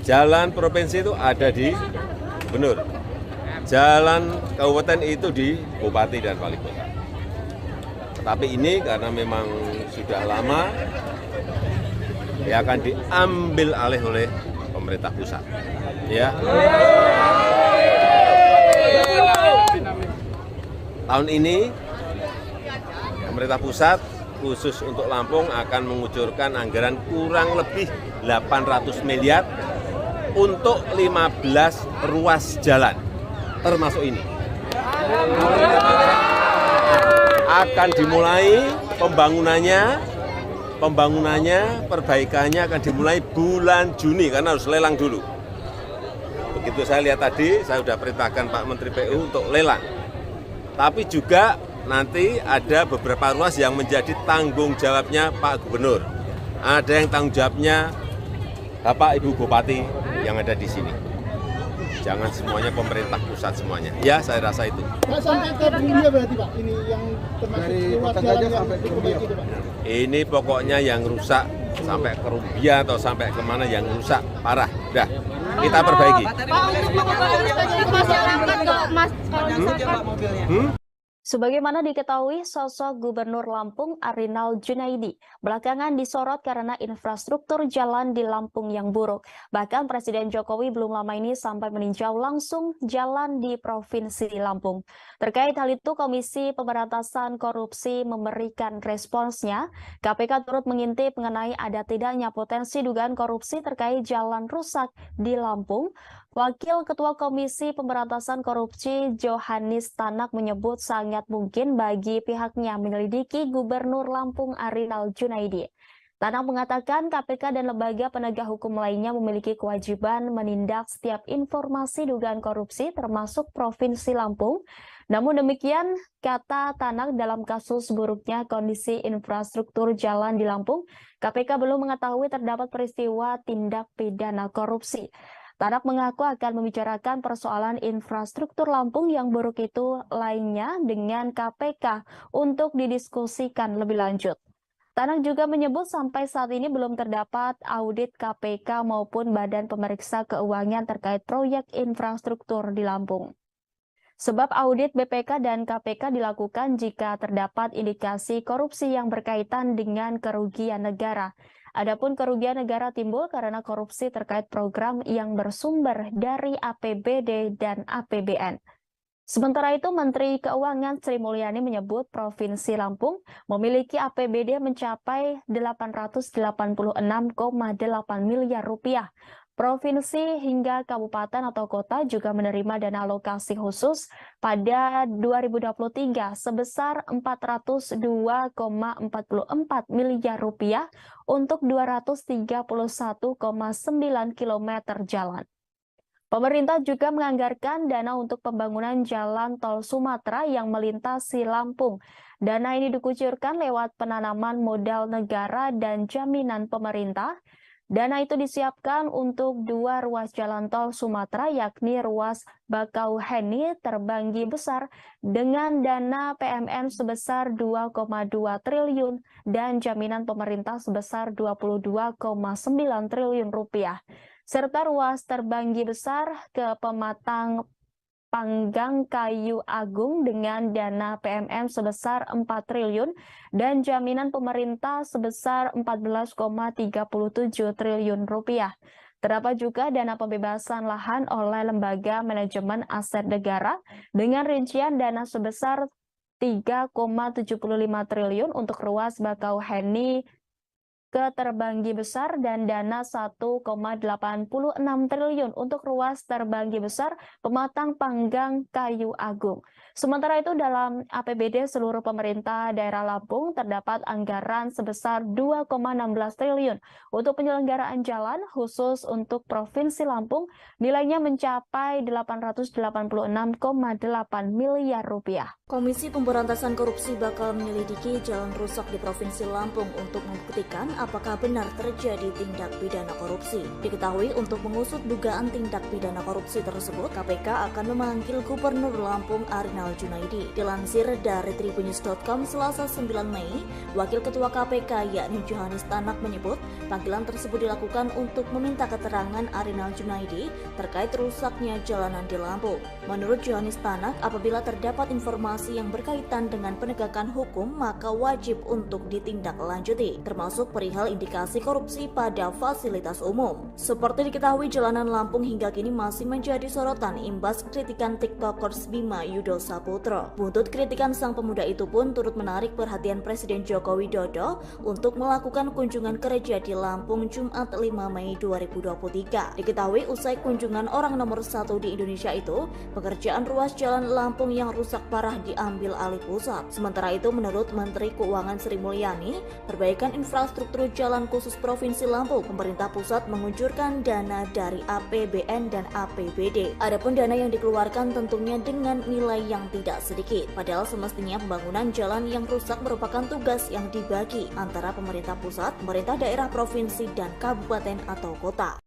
Jalan provinsi itu ada di Gubernur. Jalan kabupaten itu di Bupati dan Wali Kota. Tapi ini karena memang sudah lama, ya akan diambil alih oleh pemerintah pusat. Ya. Tahun ini pemerintah pusat khusus untuk Lampung akan mengucurkan anggaran kurang lebih 800 miliar untuk 15 ruas jalan, termasuk ini. Akan dimulai pembangunannya, perbaikannya akan dimulai bulan Juni karena harus lelang dulu. Begitu saya lihat tadi, saya sudah perintahkan Pak Menteri PU untuk lelang. Tapi juga nanti ada beberapa ruas yang menjadi tanggung jawabnya Pak Gubernur. Ada yang tanggung jawabnya Bapak Ibu Bupati yang ada di sini. Jangan semuanya pemerintah pusat semuanya. Ya, saya rasa itu.
Pak, sampai ke Bumbia berarti Pak, ini yang termasuk ruas jalan yang diperbaiki itu Pak?
Ini pokoknya yang rusak sampai ke Rumbia atau sampai kemana yang rusak parah. Udah, kita perbaiki.
Pak, untuk mengubah masyarakat nggak mas kalau misalkan
Sebagaimana diketahui, sosok Gubernur Lampung Arinal Junaidi belakangan disorot karena infrastruktur jalan di Lampung yang buruk. Bahkan Presiden Jokowi belum lama ini sampai meninjau langsung jalan di Provinsi Lampung. Terkait hal itu, Komisi Pemberantasan Korupsi memberikan responsnya. KPK turut mengintip mengenai ada tidaknya potensi dugaan korupsi terkait jalan rusak di Lampung. Wakil Ketua Komisi Pemberantasan Korupsi Johannes Tanak menyebut sangat mungkin bagi pihaknya menyelidiki Gubernur Lampung Arinal Junaidi. Tanak mengatakan KPK dan lembaga penegak hukum lainnya memiliki kewajiban menindak setiap informasi dugaan korupsi termasuk Provinsi Lampung. Namun demikian, kata Tanak, dalam kasus buruknya kondisi infrastruktur jalan di Lampung, KPK belum mengetahui terdapat peristiwa tindak pidana korupsi. Tanak mengaku akan membicarakan persoalan infrastruktur Lampung yang buruk itu lainnya dengan KPK untuk didiskusikan lebih lanjut. Tanak juga menyebut sampai saat ini belum terdapat audit KPK maupun Badan Pemeriksa Keuangan terkait proyek infrastruktur di Lampung. Sebab audit BPK dan KPK dilakukan jika terdapat indikasi korupsi yang berkaitan dengan kerugian negara. Adapun kerugian negara timbul karena korupsi terkait program yang bersumber dari APBD dan APBN. Sementara itu, Menteri Keuangan Sri Mulyani menyebut Provinsi Lampung memiliki APBD mencapai 886,8 miliar rupiah. Provinsi hingga kabupaten atau kota juga menerima dana alokasi khusus pada 2023 sebesar 402,44 miliar rupiah untuk 231,9 km jalan. Pemerintah juga menganggarkan dana untuk pembangunan jalan tol Sumatera yang melintasi Lampung. Dana ini dikucurkan lewat penanaman modal negara dan jaminan pemerintah. Dana itu disiapkan untuk 2 ruas jalan tol Sumatera, yakni ruas Bakauheni Terbanggi Besar dengan dana PMN sebesar 2,2 triliun dan jaminan pemerintah sebesar 22,9 triliun rupiah. Serta ruas Terbanggi Besar ke Pematang Panggang Kayu Agung dengan dana PMN sebesar 4 triliun dan jaminan pemerintah sebesar 14,37 triliun rupiah. Terdapat juga dana pembebasan lahan oleh Lembaga Manajemen Aset Negara dengan rincian dana sebesar 3,75 triliun untuk ruas Bakauheni ke Terbanggi Besar dan dana 1,86 triliun untuk ruas Terbanggi Besar Pematang Panggang Kayu Agung. Sementara itu dalam APBD seluruh pemerintah daerah Lampung terdapat anggaran sebesar 2,16 triliun untuk penyelenggaraan jalan khusus untuk Provinsi Lampung nilainya mencapai 886,8 miliar rupiah.
Komisi Pemberantasan Korupsi bakal menyelidiki jalan rusak di Provinsi Lampung untuk membuktikan apakah benar terjadi tindak pidana korupsi. Diketahui untuk mengusut dugaan tindak pidana korupsi tersebut, KPK akan memanggil Gubernur Lampung Arinal Junaidi. Dilansir dari tribunnews.com Selasa 9 Mei, Wakil Ketua KPK yakni Johannes Tanak menyebut panggilan tersebut dilakukan untuk meminta keterangan Arinal Junaidi terkait rusaknya jalanan di Lampung. Menurut Johannes Tanak, apabila terdapat informasi yang berkaitan dengan penegakan hukum, maka wajib untuk ditindaklanjuti, termasuk perihal indikasi korupsi pada fasilitas umum. Seperti diketahui, jalanan Lampung hingga kini masih menjadi sorotan imbas kritikan TikTokers Bima Yudo Saputro. Buntut kritikan sang pemuda itu pun turut menarik perhatian Presiden Joko Widodo untuk melakukan kunjungan kerja di Lampung Jumat 5 Mei 2023. Diketahui usai kunjungan orang nomor 1 di Indonesia itu, pekerjaan ruas jalan Lampung yang rusak parah diambil alih pusat. Sementara itu, menurut Menteri Keuangan Sri Mulyani, perbaikan infrastruktur jalan khusus Provinsi Lampung, pemerintah pusat mengucurkan dana dari APBN dan APBD. Adapun dana yang dikeluarkan tentunya dengan nilai yang tidak sedikit. Padahal semestinya pembangunan jalan yang rusak merupakan tugas yang dibagi antara pemerintah pusat, pemerintah daerah, provinsi, dan kabupaten atau kota.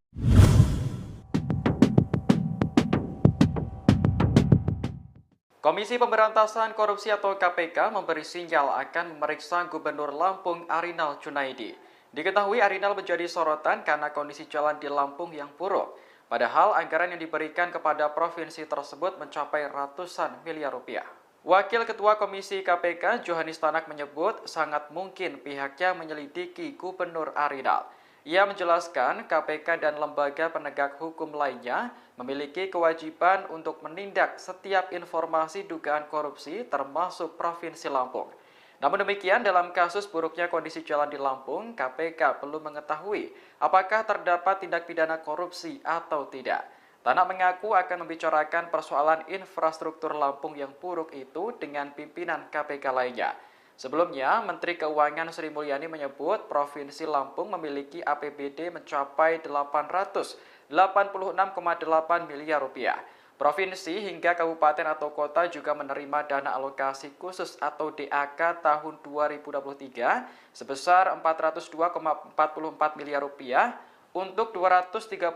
Komisi Pemberantasan Korupsi atau KPK memberi sinyal akan memeriksa Gubernur Lampung Arinal Junaidi. Diketahui Arinal menjadi sorotan karena kondisi jalan di Lampung yang buruk. Padahal anggaran yang diberikan kepada provinsi tersebut mencapai ratusan miliar rupiah. Wakil Ketua Komisi KPK Johannes Tanak menyebut sangat mungkin pihaknya menyelidiki Gubernur Arinal. Ia menjelaskan KPK dan lembaga penegak hukum lainnya memiliki kewajiban untuk menindak setiap informasi dugaan korupsi termasuk Provinsi Lampung. Namun demikian, dalam kasus buruknya kondisi jalan di Lampung, KPK belum mengetahui apakah terdapat tindak pidana korupsi atau tidak. Tanak mengaku akan membicarakan persoalan infrastruktur Lampung yang buruk itu dengan pimpinan KPK lainnya. Sebelumnya, Menteri Keuangan Sri Mulyani menyebut Provinsi Lampung memiliki APBD mencapai 886,8 miliar rupiah. Provinsi hingga kabupaten atau kota juga menerima dana alokasi khusus atau DAK tahun 2023 sebesar 402,44 miliar rupiah untuk 231,9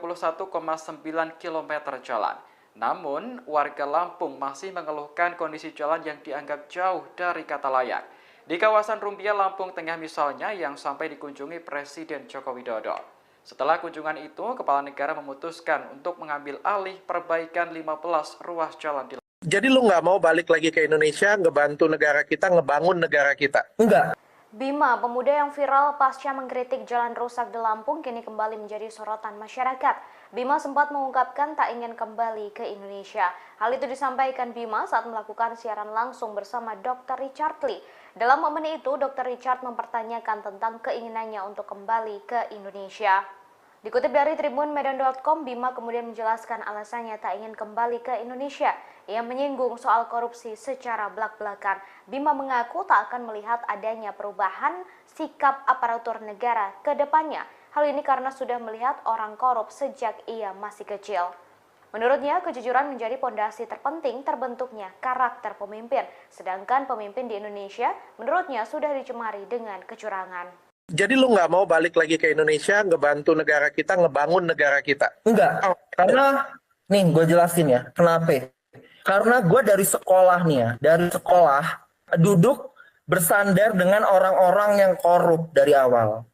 km jalan. Namun, warga Lampung masih mengeluhkan kondisi jalan yang dianggap jauh dari kata layak. Di kawasan Rumbia, Lampung Tengah misalnya yang sampai dikunjungi Presiden Joko Widodo. Setelah kunjungan itu, Kepala Negara memutuskan untuk mengambil alih perbaikan 15 ruas jalan di Lampung.
Jadi lu nggak mau balik lagi ke Indonesia, ngebantu negara kita, ngebangun negara kita?
Enggak.
Bima, pemuda yang viral pasca mengkritik jalan rusak di Lampung, kini kembali menjadi sorotan masyarakat. Bima sempat mengungkapkan tak ingin kembali ke Indonesia. Hal itu disampaikan Bima saat melakukan siaran langsung bersama Dr. Richard Lee. Dalam momen itu, Dr. Richard mempertanyakan tentang keinginannya untuk kembali ke Indonesia. Dikutip dari tribunmedan.com, Bima kemudian menjelaskan alasannya tak ingin kembali ke Indonesia. Ia menyinggung soal korupsi secara belak-belakan. Bima mengaku tak akan melihat adanya perubahan sikap aparatur negara ke depannya. Hal ini karena sudah melihat orang korup sejak ia masih kecil. Menurutnya, kejujuran menjadi pondasi terpenting terbentuknya karakter pemimpin. Sedangkan pemimpin di Indonesia, menurutnya sudah dicemari dengan kecurangan.
Jadi lu nggak mau balik lagi ke Indonesia, ngebantu negara kita, ngebangun negara kita?
Enggak. Karena, nih gue jelasin ya, kenapa? Karena gue dari sekolah nih ya, dari sekolah duduk bersandar dengan orang-orang yang korup dari awal.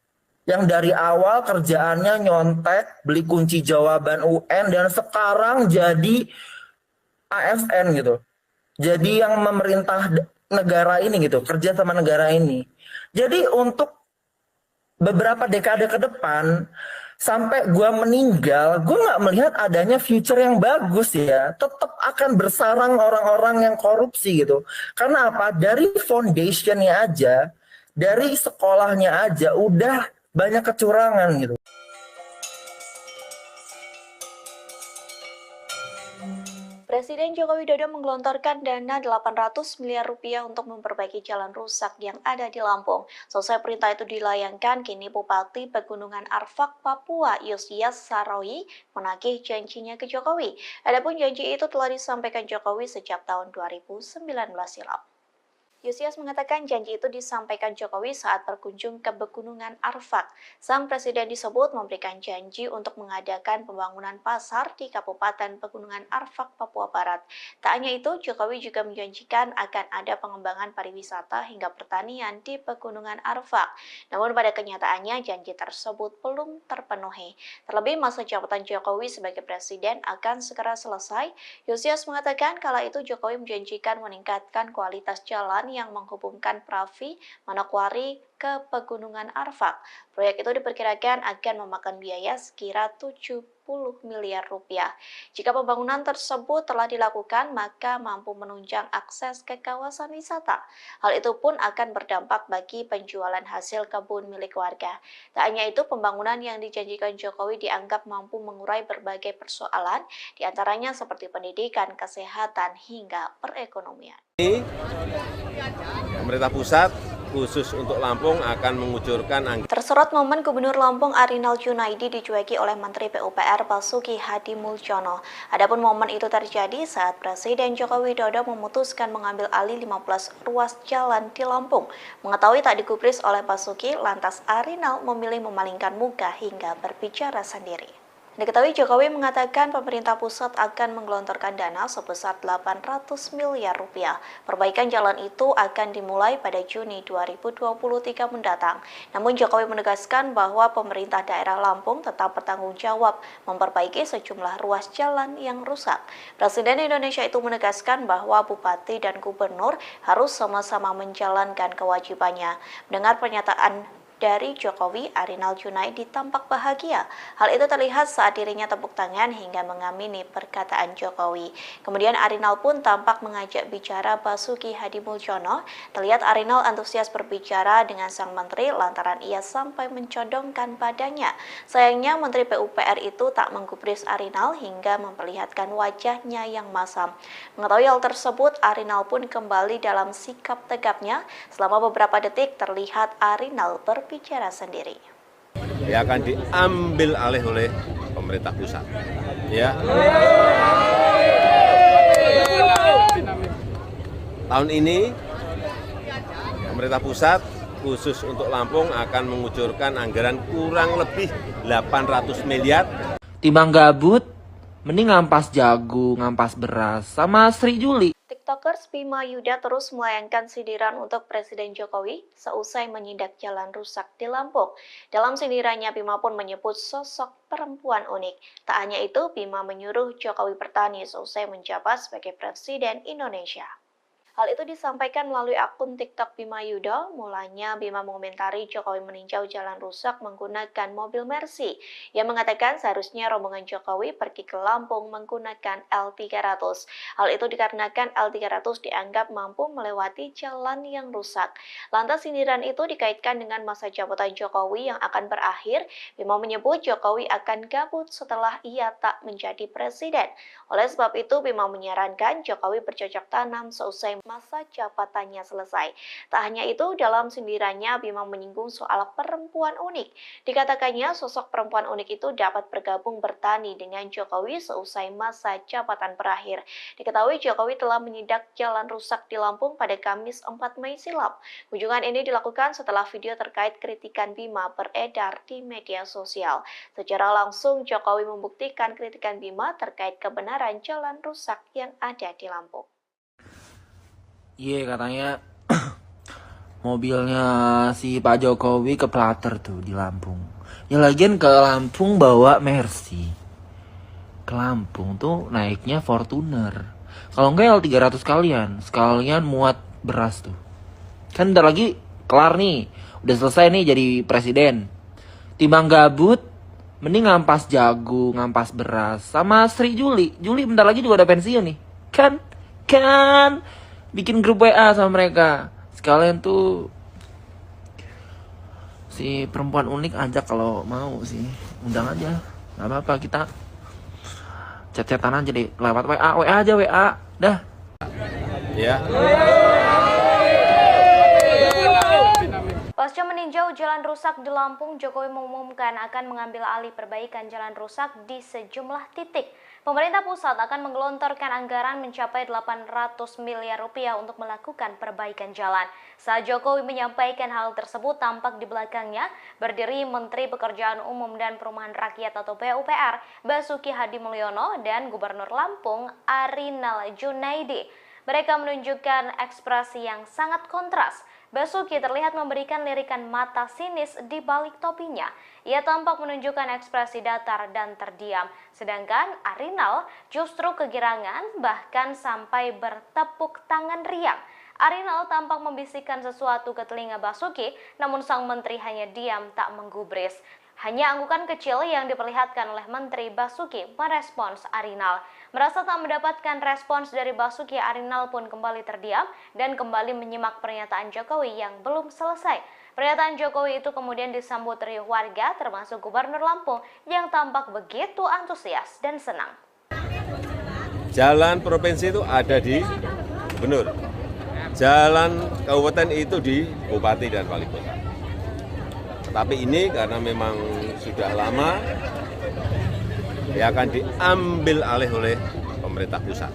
Yang dari awal kerjaannya nyontek, beli kunci jawaban UN, dan sekarang jadi ASN gitu. Jadi yang memerintah negara ini gitu, kerja sama negara ini. Jadi untuk beberapa dekade ke depan, sampai gue meninggal, gue nggak melihat adanya future yang bagus ya. Tetap akan bersarang orang-orang yang korupsi gitu. Karena apa? Dari foundationnya aja, dari sekolahnya aja, udah banyak kecurangan gitu.
Presiden Joko Widodo menggelontorkan dana 800 miliar rupiah untuk memperbaiki jalan rusak yang ada di Lampung. Selesai perintah itu dilayangkan, kini Bupati Pegunungan Arfak, Papua, Yusias Sarawi menagih janjinya ke Jokowi. Adapun janji itu telah disampaikan Jokowi sejak tahun 2019 silam. Yusias mengatakan janji itu disampaikan Jokowi saat berkunjung ke Pegunungan Arfak. Sang presiden disebut memberikan janji untuk mengadakan pembangunan pasar di Kabupaten Pegunungan Arfak, Papua Barat. Tak hanya itu, Jokowi juga menjanjikan akan ada pengembangan pariwisata hingga pertanian di Pegunungan Arfak. Namun pada kenyataannya janji tersebut belum terpenuhi. Terlebih masa jabatan Jokowi sebagai presiden akan segera selesai. Yusias mengatakan kala itu Jokowi menjanjikan meningkatkan kualitas jalan yang menghubungkan Pravi, Manokwari ke Pegunungan Arfak. Proyek itu diperkirakan akan memakan biaya sekira 70 miliar rupiah. Jika pembangunan tersebut telah dilakukan, maka mampu menunjang akses ke kawasan wisata. Hal itu pun akan berdampak bagi penjualan hasil kebun milik warga. Tak hanya itu, pembangunan yang dijanjikan Jokowi dianggap mampu mengurai berbagai persoalan, diantaranya seperti pendidikan, kesehatan, hingga perekonomian.
Pemerintah pusat khusus untuk Lampung akan mengucurkan anggaran.
Tersorot momen Gubernur Lampung Arinal Junaidi dicueki oleh Menteri PUPR Basuki Hadi Muljono. Adapun momen itu terjadi saat Presiden Joko Widodo memutuskan mengambil alih 15 ruas jalan di Lampung. Mengetahui tak digubris oleh Basuki, lantas Arinal memilih memalingkan muka hingga berbicara sendiri. Diketahui Jokowi mengatakan pemerintah pusat akan menggelontorkan dana sebesar 800 miliar rupiah. Perbaikan jalan itu akan dimulai pada Juni 2023 mendatang. Namun Jokowi menegaskan bahwa pemerintah daerah Lampung tetap bertanggung jawab memperbaiki sejumlah ruas jalan yang rusak. Presiden Indonesia itu menegaskan bahwa bupati dan gubernur harus sama-sama menjalankan kewajibannya. Mendengar pernyataan dari Jokowi, Arinal Junaidi tampak bahagia. Hal itu terlihat saat dirinya tepuk tangan hingga mengamini perkataan Jokowi. Kemudian Arinal pun tampak mengajak bicara Basuki Hadi Muljono. Terlihat Arinal antusias berbicara dengan sang menteri lantaran ia sampai mencodongkan badannya. Sayangnya Menteri PUPR itu tak menggubris Arinal hingga memperlihatkan wajahnya yang masam. Mengetahui hal tersebut, Arinal pun kembali dalam sikap tegapnya. Selama beberapa detik terlihat Arinal berbicara sendiri.
Ya akan diambil alih oleh pemerintah pusat. Ya. Tahun ini pemerintah pusat khusus untuk Lampung akan mengucurkan anggaran kurang lebih 800 miliar.
Timbang gabut, mending ngampas jagung, ngampas beras, sama Sri Juli.
TikTokers Bima Yuda terus melayangkan sindiran untuk Presiden Jokowi seusai menindak jalan rusak di Lampung. Dalam sindirannya, Bima pun menyebut sosok perempuan unik. Tak hanya itu, Bima menyuruh Jokowi bertani seusai menjabat sebagai Presiden Indonesia. Hal itu disampaikan melalui akun TikTok Bima Yuda. Mulanya Bima mengomentari Jokowi meninjau jalan rusak menggunakan mobil Mercy. Ia mengatakan seharusnya rombongan Jokowi pergi ke Lampung menggunakan L300. Hal itu dikarenakan L300 dianggap mampu melewati jalan yang rusak. Lantas sindiran itu dikaitkan dengan masa jabatan Jokowi yang akan berakhir. Bima menyebut Jokowi akan gabut setelah ia tak menjadi presiden. Oleh sebab itu, Bima menyarankan Jokowi bercocok tanam seusai masa jabatannya selesai. Tak hanya itu, dalam sindirannya Bima menyinggung soal perempuan unik. Dikatakannya sosok perempuan unik itu dapat bergabung bertani dengan Jokowi seusai masa jabatan berakhir. Diketahui Jokowi telah menindak jalan rusak di Lampung pada Kamis 4 Mei silam. Kunjungan ini dilakukan setelah video terkait kritikan Bima beredar di media sosial. Secara langsung Jokowi membuktikan kritikan Bima terkait kebenaran jalan rusak yang ada di Lampung.
Iya, katanya mobilnya si Pak Jokowi keplater tuh di Lampung. Ya lagian ke Lampung bawa Mercy. Ke Lampung tuh naiknya Fortuner. Kalau enggak L300 sekalian muat beras tuh. Kan bentar lagi kelar nih. Udah selesai nih jadi presiden. Timbang gabut, mending ngampas jagung, ngampas beras. Sama Sri Juli bentar lagi juga udah pensiun nih. Kan bikin grup WA sama mereka. Sekalian tuh si perempuan unik ajak kalau mau sih. Undang aja. Gak apa-apa, kita chat-chatan aja deh. Lewat WA aja WA. Dah.
Ya.
Pasca meninjau jalan rusak di Lampung, Jokowi mengumumkan akan mengambil alih perbaikan jalan rusak di sejumlah titik. Pemerintah pusat akan menggelontorkan anggaran mencapai 800 miliar rupiah untuk melakukan perbaikan jalan. Saat Jokowi menyampaikan hal tersebut, tampak di belakangnya berdiri Menteri Pekerjaan Umum dan Perumahan Rakyat atau PUPR, Basuki Hadi Mulyono, dan Gubernur Lampung, Arinal Junaidi. Mereka menunjukkan ekspresi yang sangat kontras. Basuki terlihat memberikan lirikan mata sinis di balik topinya. Ia tampak menunjukkan ekspresi datar dan terdiam. Sedangkan Arinal justru kegirangan, bahkan sampai bertepuk tangan riang. Arinal tampak membisikkan sesuatu ke telinga Basuki, namun sang menteri hanya diam tak menggubris. Hanya anggukan kecil yang diperlihatkan oleh Menteri Basuki merespons Arinal. Merasa tak mendapatkan respons dari Basuki, Arinal pun kembali terdiam dan kembali menyimak pernyataan Jokowi yang belum selesai. Pernyataan Jokowi itu kemudian disambut riuh warga, termasuk Gubernur Lampung yang tampak begitu antusias dan senang.
Jalan provinsi itu ada di gubernur. Jalan kabupaten itu di bupati dan wali kota. Tapi ini karena memang sudah lama, ya akan diambil alih oleh pemerintah pusat.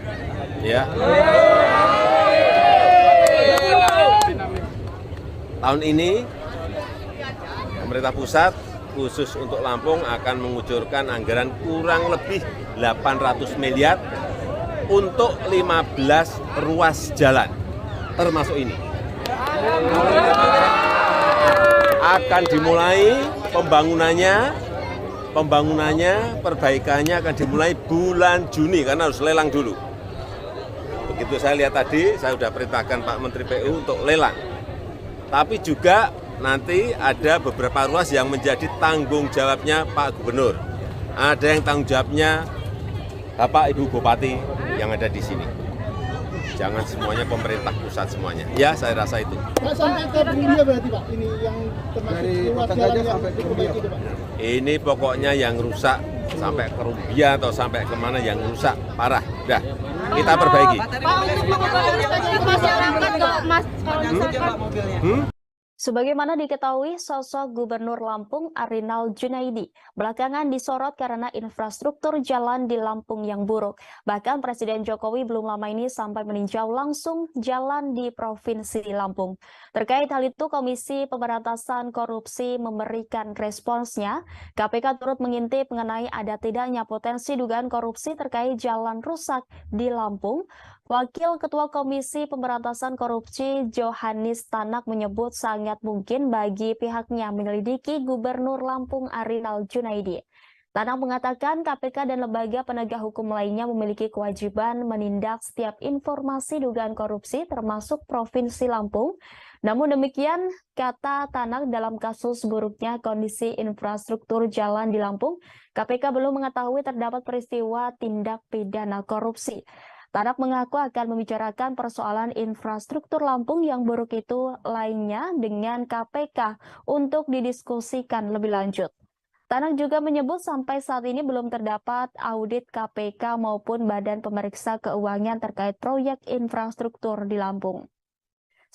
Ya. Tahun ini pemerintah pusat khusus untuk Lampung akan mengucurkan anggaran kurang lebih 800 miliar untuk 15 ruas jalan, termasuk ini. Akan dimulai pembangunannya, perbaikannya akan dimulai bulan Juni karena harus lelang dulu. Begitu saya lihat tadi, saya sudah perintahkan Pak Menteri PU untuk lelang. Tapi juga nanti ada beberapa ruas yang menjadi tanggung jawabnya Pak Gubernur. Ada yang tanggung jawabnya Bapak Ibu Bupati yang ada di sini. Jangan semuanya pemerintah pusat semuanya. Ya, saya rasa itu.
Pak, sampai ke Rumbia berarti Pak? Ini yang termasuk ruas jalan yang diperbaiki itu Pak? Ini
pokoknya yang rusak sampai ke Rumbia atau sampai kemana yang rusak parah. Udah, kita perbaiki.
Pak, untuk mengobati masyarakat kalau masyarakat.
Sebagaimana diketahui, sosok Gubernur Lampung Arinal Junaidi belakangan disorot karena infrastruktur jalan di Lampung yang buruk. Bahkan Presiden Jokowi belum lama ini sampai meninjau langsung jalan di Provinsi Lampung. Terkait hal itu, Komisi Pemberantasan Korupsi memberikan responsnya. KPK turut mengintip mengenai ada tidaknya potensi dugaan korupsi terkait jalan rusak di Lampung. Wakil Ketua Komisi Pemberantasan Korupsi Johanis Tanak menyebut sangat mungkin bagi pihaknya menyelidiki Gubernur Lampung Arinal Junaidi. Tanak mengatakan KPK dan lembaga penegak hukum lainnya memiliki kewajiban menindak setiap informasi dugaan korupsi termasuk Provinsi Lampung. Namun demikian, kata Tanak, dalam kasus buruknya kondisi infrastruktur jalan di Lampung, KPK belum mengetahui terdapat peristiwa tindak pidana korupsi. Tanak mengaku akan membicarakan persoalan infrastruktur Lampung yang buruk itu lainnya dengan KPK untuk didiskusikan lebih lanjut. Tanak juga menyebut sampai saat ini belum terdapat audit KPK maupun Badan Pemeriksa Keuangan terkait proyek infrastruktur di Lampung.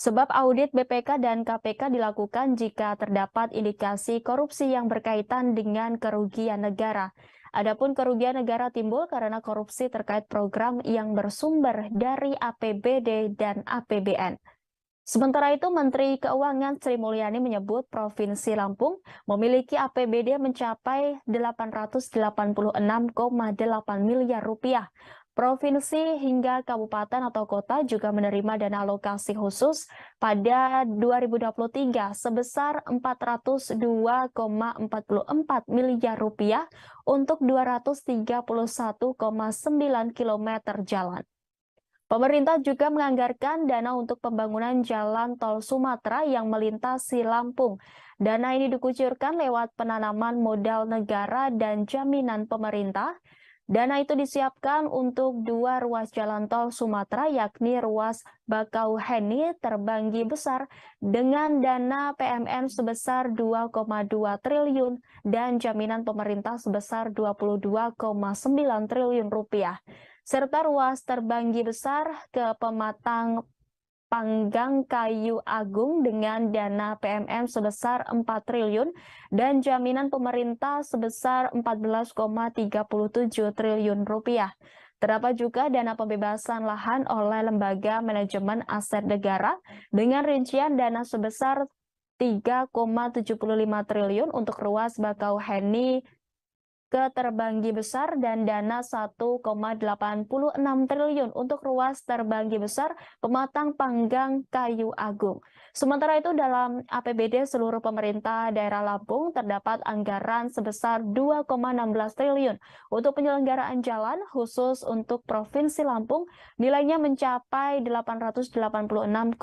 Sebab audit BPK dan KPK dilakukan jika terdapat indikasi korupsi yang berkaitan dengan kerugian negara. Adapun kerugian negara timbul karena korupsi terkait program yang bersumber dari APBD dan APBN. Sementara itu, Menteri Keuangan Sri Mulyani menyebut Provinsi Lampung memiliki APBD mencapai 886,8 miliar rupiah. Provinsi hingga kabupaten atau kota juga menerima dana alokasi khusus pada 2023 sebesar 402,44 miliar rupiah untuk 231,9 km jalan. Pemerintah juga menganggarkan dana untuk pembangunan jalan tol Sumatera yang melintasi Lampung. Dana ini dikucurkan lewat penanaman modal negara dan jaminan pemerintah. Dana itu disiapkan untuk 2 ruas jalan tol Sumatera, yakni ruas Bakauheni Terbanggi Besar dengan dana PMN sebesar 2,2 triliun dan jaminan pemerintah sebesar 22,9 triliun rupiah, serta ruas Terbanggi Besar ke Pematang Panggang Kayu Agung dengan dana PMN sebesar 4 triliun dan jaminan pemerintah sebesar 14,37 triliun rupiah. Terdapat juga dana pembebasan lahan oleh Lembaga Manajemen Aset Negara dengan rincian dana sebesar 3,75 triliun untuk ruas Bakauheni ke Terbanggi Besar dan dana 1,86 triliun untuk ruas Terbanggi Besar Pematang Panggang Kayu Agung. Sementara itu dalam APBD seluruh pemerintah daerah Lampung terdapat anggaran sebesar 2,16 triliun untuk penyelenggaraan jalan khusus untuk Provinsi Lampung nilainya mencapai 886,8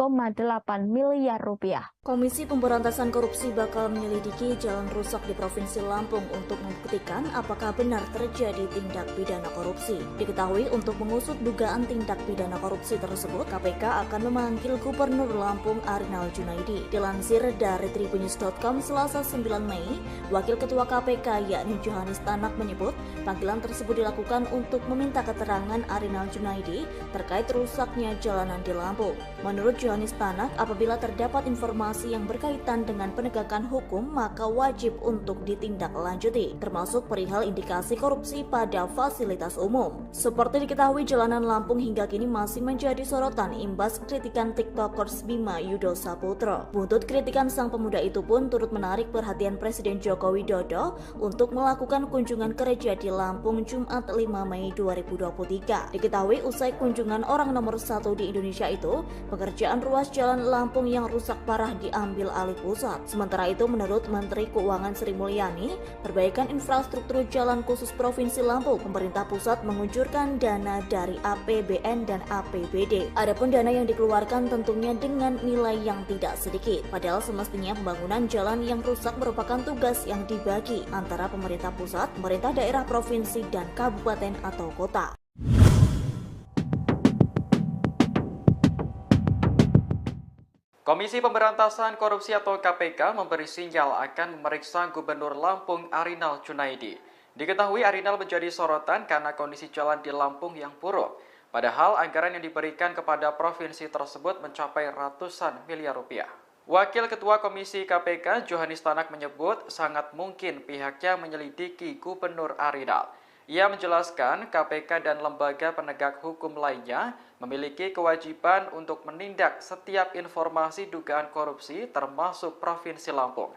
miliar rupiah.
Komisi Pemberantasan Korupsi bakal menyelidiki jalan rusak di Provinsi Lampung untuk membuktikan apakah benar terjadi tindak pidana korupsi. Diketahui untuk mengusut dugaan tindak pidana korupsi tersebut, KPK akan memanggil Gubernur Lampung Arinal Junaidi. Dilansir dari tribunnews.com Selasa 9 Mei, Wakil Ketua KPK yakni Johanis Tanak menyebut panggilan tersebut dilakukan untuk meminta keterangan Arinal Junaidi terkait rusaknya jalanan di Lampung. Menurut Johanis Tanak, apabila terdapat informasi yang berkaitan dengan penegakan hukum maka wajib untuk ditindaklanjuti, termasuk perihal indikasi korupsi pada fasilitas umum. Seperti diketahui, jalanan Lampung hingga kini masih menjadi sorotan imbas kritikan TikTokers Bima Yudo Saputro. Buntut kritikan sang pemuda itu pun turut menarik perhatian Presiden Joko Widodo untuk melakukan kunjungan kerja di Lampung Jumat 5 Mei 2023. Diketahui usai kunjungan orang nomor 1 di Indonesia itu, pengerjaan ruas jalan Lampung yang rusak parah diambil alih pusat. Sementara itu, menurut Menteri Keuangan Sri Mulyani, perbaikan infrastruktur jalan khusus Provinsi Lampung, pemerintah pusat mengucurkan dana dari APBN dan APBD. Adapun dana yang dikeluarkan tentunya dengan nilai yang tidak sedikit. Padahal semestinya pembangunan jalan yang rusak merupakan tugas yang dibagi antara pemerintah pusat, pemerintah daerah, provinsi, dan kabupaten atau kota.
Komisi Pemberantasan Korupsi atau KPK memberi sinyal akan memeriksa Gubernur Lampung Arinal Junaidi. Diketahui Arinal menjadi sorotan karena kondisi jalan di Lampung yang buruk. Padahal anggaran yang diberikan kepada provinsi tersebut mencapai ratusan miliar rupiah. Wakil Ketua Komisi KPK Johanis Tanak menyebut sangat mungkin pihaknya menyelidiki Gubernur Arinal. Ia menjelaskan KPK dan lembaga penegak hukum lainnya memiliki kewajiban untuk menindak setiap informasi dugaan korupsi termasuk Provinsi Lampung.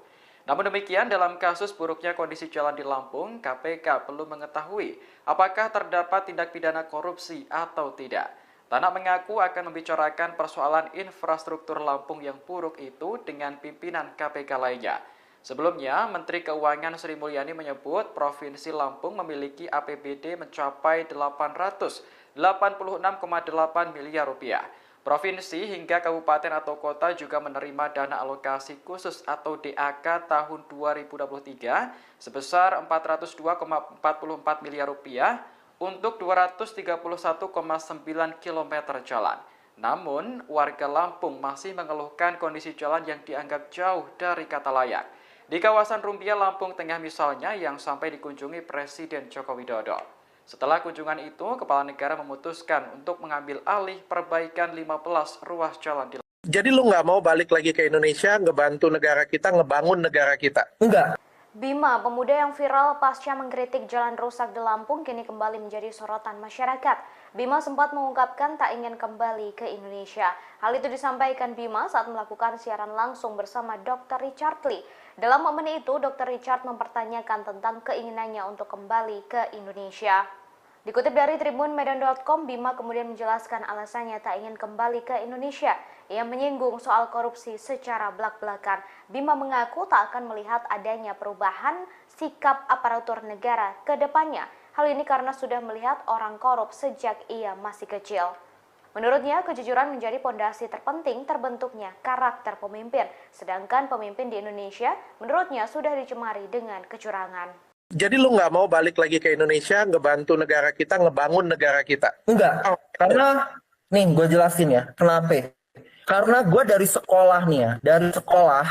Namun demikian, dalam kasus buruknya kondisi jalan di Lampung, KPK belum mengetahui apakah terdapat tindak pidana korupsi atau tidak. Tanak mengaku akan membicarakan persoalan infrastruktur Lampung yang buruk itu dengan pimpinan KPK lainnya. Sebelumnya, Menteri Keuangan Sri Mulyani menyebut Provinsi Lampung memiliki APBD mencapai 886,8 miliar rupiah. Provinsi hingga kabupaten atau kota juga menerima dana alokasi khusus atau DAK tahun 2023 sebesar 402,44 miliar rupiah untuk 231,9 km jalan. Namun, warga Lampung masih mengeluhkan kondisi jalan yang dianggap jauh dari kata layak. Di kawasan Rumbia, Lampung Tengah misalnya, yang sampai dikunjungi Presiden Joko Widodo. Setelah kunjungan itu, Kepala Negara memutuskan untuk mengambil alih perbaikan 15 ruas jalan di Lampung.
Jadi lu nggak mau balik lagi ke Indonesia, ngebantu negara kita, ngebangun negara kita?
Enggak.
Bima, pemuda yang viral pasca mengkritik jalan rusak di Lampung, kini kembali menjadi sorotan masyarakat. Bima sempat mengungkapkan tak ingin kembali ke Indonesia. Hal itu disampaikan Bima saat melakukan siaran langsung bersama Dr. Richard Lee. Dalam momen itu, Dr. Richard mempertanyakan tentang keinginannya untuk kembali ke Indonesia. Dikutip dari tribunmedan.com, Bima kemudian menjelaskan alasannya tak ingin kembali ke Indonesia. Ia menyinggung soal korupsi secara belak-belakan. Bima mengaku tak akan melihat adanya perubahan sikap aparatur negara ke depannya. Hal ini karena sudah melihat orang korup sejak ia masih kecil. Menurutnya, kejujuran menjadi pondasi terpenting terbentuknya karakter pemimpin. Sedangkan pemimpin di Indonesia, menurutnya sudah dicemari dengan kecurangan.
Jadi lu nggak mau balik lagi ke Indonesia, ngebantu negara kita, ngebangun negara kita?
Enggak. Karena, nih gue jelasin ya, kenapa? Karena gue dari sekolah nih ya, dari sekolah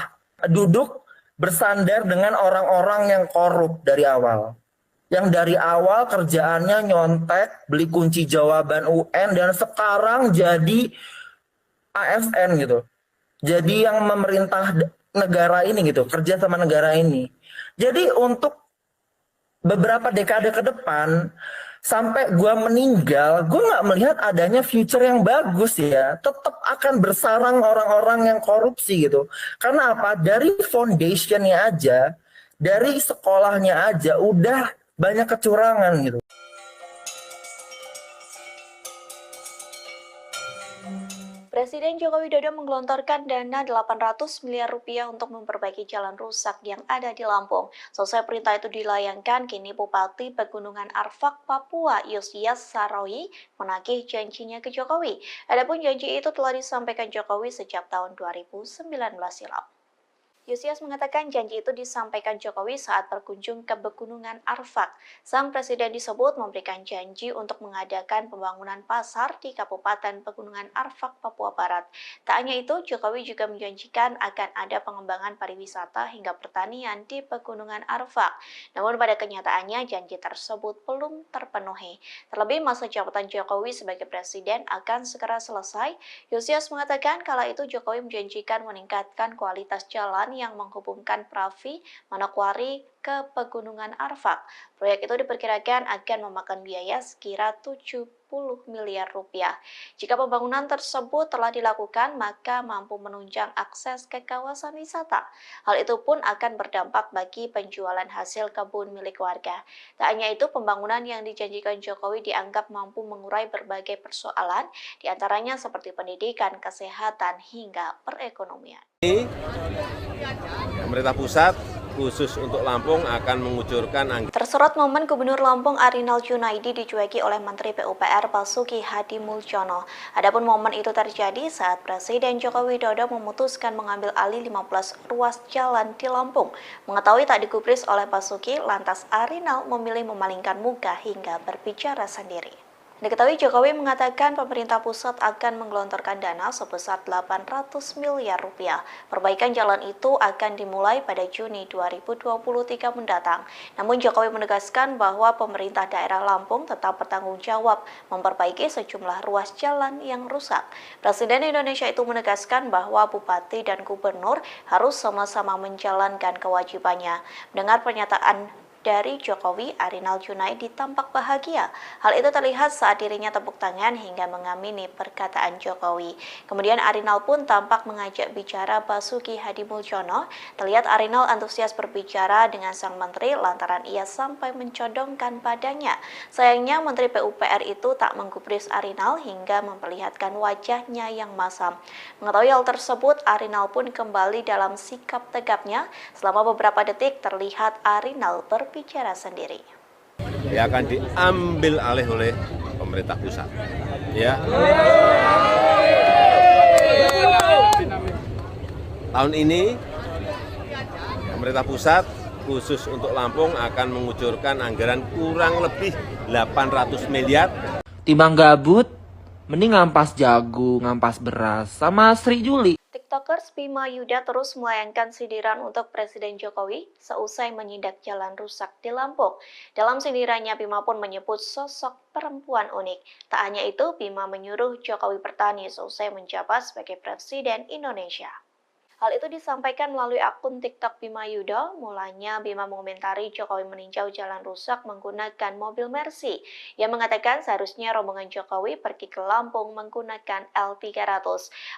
duduk bersandar dengan orang-orang yang korup dari awal. Yang dari awal kerjaannya nyontek, beli kunci jawaban UN, dan sekarang jadi ASN gitu. Jadi yang memerintah negara ini gitu, kerja sama negara ini. Jadi untuk beberapa dekade ke depan, sampai gue meninggal, gue nggak melihat adanya future yang bagus ya. Tetap akan bersarang orang-orang yang korupsi gitu. Karena apa? Dari foundationnya aja, dari sekolahnya aja, udah banyak kecurangan gitu.
Presiden Joko Widodo menggelontorkan dana 800 miliar rupiah untuk memperbaiki jalan rusak yang ada di Lampung. Selesai perintah itu dilayangkan, kini Bupati Pegunungan Arfak, Papua, Yosias Saroyi menagih janjinya ke Jokowi. Adapun janji itu telah disampaikan Jokowi sejak tahun 2019 silam. Yosias mengatakan janji itu disampaikan Jokowi saat berkunjung ke Pegunungan Arfak. Sang presiden disebut memberikan janji untuk mengadakan pembangunan pasar di Kabupaten Pegunungan Arfak, Papua Barat. Tak hanya itu, Jokowi juga menjanjikan akan ada pengembangan pariwisata hingga pertanian di Pegunungan Arfak. Namun pada kenyataannya janji tersebut belum terpenuhi. Terlebih masa jabatan Jokowi sebagai presiden akan segera selesai. Yosias mengatakan kala itu Jokowi menjanjikan meningkatkan kualitas jalan yang menghubungkan Pravi, Manokwari ke Pegunungan Arfak. Proyek itu diperkirakan akan memakan biaya sekira 70 miliar rupiah. Jika pembangunan tersebut telah dilakukan, maka mampu menunjang akses ke kawasan wisata. Hal itu pun akan berdampak bagi penjualan hasil kebun milik warga. Tak hanya itu, pembangunan yang dijanjikan Jokowi dianggap mampu mengurai berbagai persoalan, diantaranya seperti pendidikan, kesehatan, hingga perekonomian.
Pemerintah pusat khusus untuk Lampung akan mengucurkan anggaran.
Tersorot momen Gubernur Lampung Arinal Junaidi dicueki oleh Menteri PUPR Basuki Hadi Muljono. Adapun momen itu terjadi saat Presiden Joko Widodo memutuskan mengambil alih 15 ruas jalan di Lampung. Mengetahui tak digubris oleh Basuki, lantas Arinal memilih memalingkan muka hingga berbicara sendiri. Diketahui Jokowi mengatakan pemerintah pusat akan menggelontorkan dana sebesar 800 miliar rupiah. Perbaikan jalan itu akan dimulai pada Juni 2023 mendatang. Namun Jokowi menegaskan bahwa pemerintah daerah Lampung tetap bertanggung jawab memperbaiki sejumlah ruas jalan yang rusak. Presiden Indonesia itu menegaskan bahwa bupati dan gubernur harus sama-sama menjalankan kewajibannya. Mendengar pernyataan dari Jokowi, Arinal Junaidi tampak bahagia. Hal itu terlihat saat dirinya tepuk tangan hingga mengamini perkataan Jokowi. Kemudian Arinal pun tampak mengajak bicara Basuki Hadimulyono. Terlihat Arinal antusias berbicara dengan sang menteri lantaran ia sampai mencodongkan badannya. Sayangnya Menteri PUPR itu tak menggubris Arinal hingga memperlihatkan wajahnya yang masam. Mengetahui hal tersebut, Arinal pun kembali dalam sikap tegapnya. Selama beberapa detik terlihat Arinal berbicara sendiri.
Ya akan diambil alih oleh pemerintah pusat. Ya. Tahun ini pemerintah pusat khusus untuk Lampung akan mengucurkan anggaran kurang lebih 800 miliar.
Timbang gabut, mending ngampas jagung, ngampas beras, sama Sri Juli.
TikTokers Bima Yuda terus melayangkan sindiran untuk Presiden Jokowi seusai menindak jalan rusak di Lampung. Dalam sindirannya, Bima pun menyebut sosok perempuan unik. Tak hanya itu, Bima menyuruh Jokowi bertani seusai menjabat sebagai Presiden Indonesia. Hal itu disampaikan melalui akun TikTok Bima Yuda. Mulanya Bima mengomentari Jokowi meninjau jalan rusak menggunakan mobil Mercy. Ia mengatakan seharusnya rombongan Jokowi pergi ke Lampung menggunakan L300.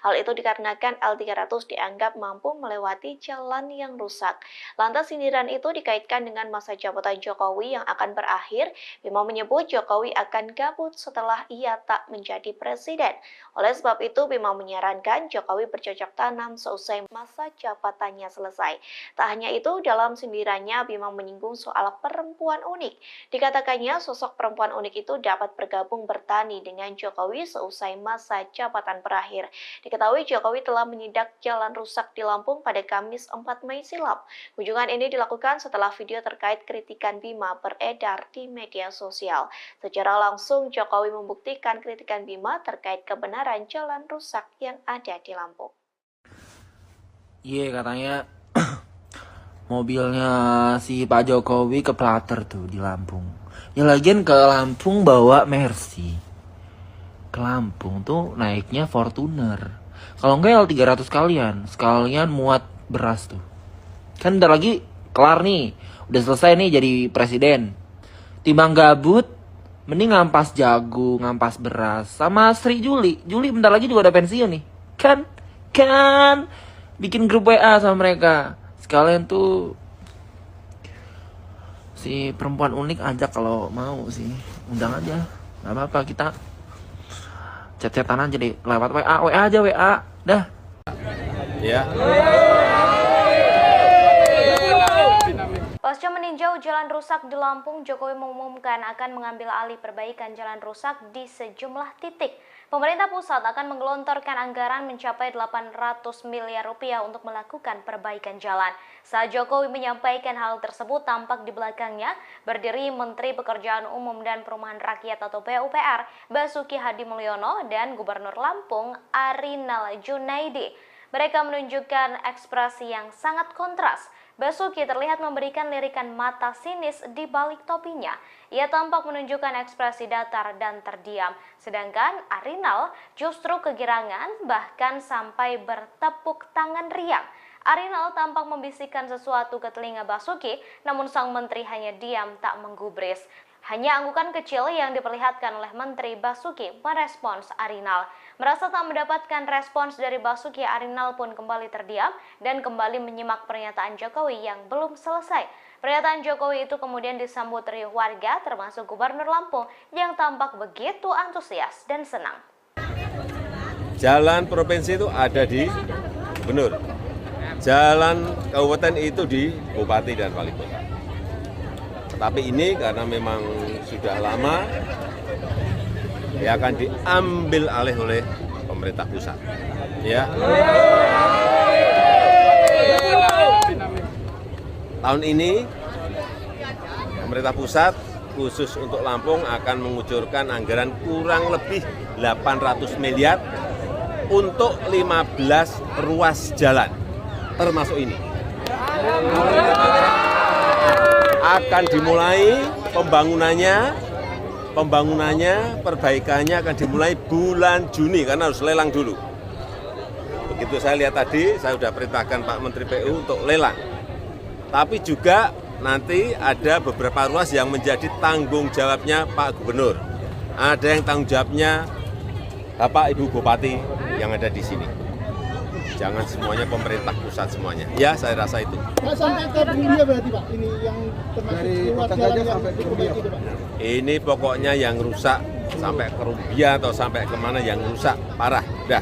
Hal itu dikarenakan L300 dianggap mampu melewati jalan yang rusak. Lantas sindiran itu dikaitkan dengan masa jabatan Jokowi yang akan berakhir. Bima menyebut Jokowi akan gabut setelah ia tak menjadi presiden. Oleh sebab itu, Bima menyarankan Jokowi bercocok tanam seusai masa jabatannya selesai. Tak hanya itu, dalam sindirannya Bima menyinggung soal perempuan unik. Dikatakannya sosok perempuan unik itu dapat bergabung bertani dengan Jokowi seusai masa jabatan berakhir. Diketahui Jokowi telah menindak jalan rusak di Lampung pada Kamis 4 Mei silam. Kunjungan ini dilakukan setelah video terkait kritikan Bima beredar di media sosial. Secara langsung Jokowi membuktikan kritikan Bima terkait kebenaran jalan rusak yang ada di Lampung.
Iya, katanya mobilnya si Pak Jokowi keplater tuh di Lampung. Ya lagian ke Lampung bawa Mercy. Ke Lampung tuh naiknya Fortuner. Kalau enggak L300 sekalian muat beras tuh. Kan bentar lagi kelar nih. Udah selesai nih jadi presiden. Timbang gabut, mending ngampas jagung, ngampas beras. Sama Sri Juli. Juli bentar lagi juga udah pensiun nih. Kan bikin grup WA sama mereka. Sekalian tuh si perempuan unik ajak kalau mau sih. Undang aja. Gak apa-apa, kita chat-chatan aja deh. Lewat WA aja WA. Dah.
Ya.
Pasca meninjau jalan rusak di Lampung, Jokowi mengumumkan akan mengambil alih perbaikan jalan rusak di sejumlah titik. Pemerintah pusat akan menggelontorkan anggaran mencapai 800 miliar rupiah untuk melakukan perbaikan jalan. Saat Jokowi menyampaikan hal tersebut, tampak di belakangnya berdiri Menteri Pekerjaan Umum dan Perumahan Rakyat atau PUPR, Basuki Hadimulyono, dan Gubernur Lampung, Arinal Junaidi. Mereka menunjukkan ekspresi yang sangat kontras. Basuki terlihat memberikan lirikan mata sinis di balik topinya. Ia tampak menunjukkan ekspresi datar dan terdiam. Sedangkan Arinal justru kegirangan, bahkan sampai bertepuk tangan riang. Arinal tampak membisikkan sesuatu ke telinga Basuki, namun sang menteri hanya diam tak menggubris. Hanya anggukan kecil yang diperlihatkan oleh Menteri Basuki merespons Arinal. Merasa tak mendapatkan respons dari Basuki, Arinal pun kembali terdiam dan kembali menyimak pernyataan Jokowi yang belum selesai. Pernyataan Jokowi itu kemudian disambut riuh warga termasuk Gubernur Lampung yang tampak begitu antusias dan senang.
Jalan provinsi itu ada di Gubernur. Jalan kabupaten itu di Bupati dan Wali Kota. Tapi ini karena memang sudah lama, ya akan diambil alih oleh pemerintah pusat. Ya. Tahun ini pemerintah pusat khusus untuk Lampung akan mengucurkan anggaran kurang lebih 800 miliar untuk 15 ruas jalan, termasuk ini. Akan dimulai pembangunannya, perbaikannya akan dimulai bulan Juni karena harus lelang dulu. Begitu saya lihat tadi, saya sudah perintahkan Pak Menteri PU untuk lelang. Tapi juga nanti ada beberapa ruas yang menjadi tanggung jawabnya Pak Gubernur. Ada yang tanggung jawabnya Bapak Ibu Bupati yang ada di sini. Jangan semuanya pemerintah pusat semuanya. Ya, saya rasa itu.
Pak, sampai ke Bumbia berarti Pak, ini yang termasuk ruas jalan yang diperbaiki itu Pak?
Ini pokoknya yang rusak sampai ke Rumbia atau sampai kemana yang rusak parah. Udah,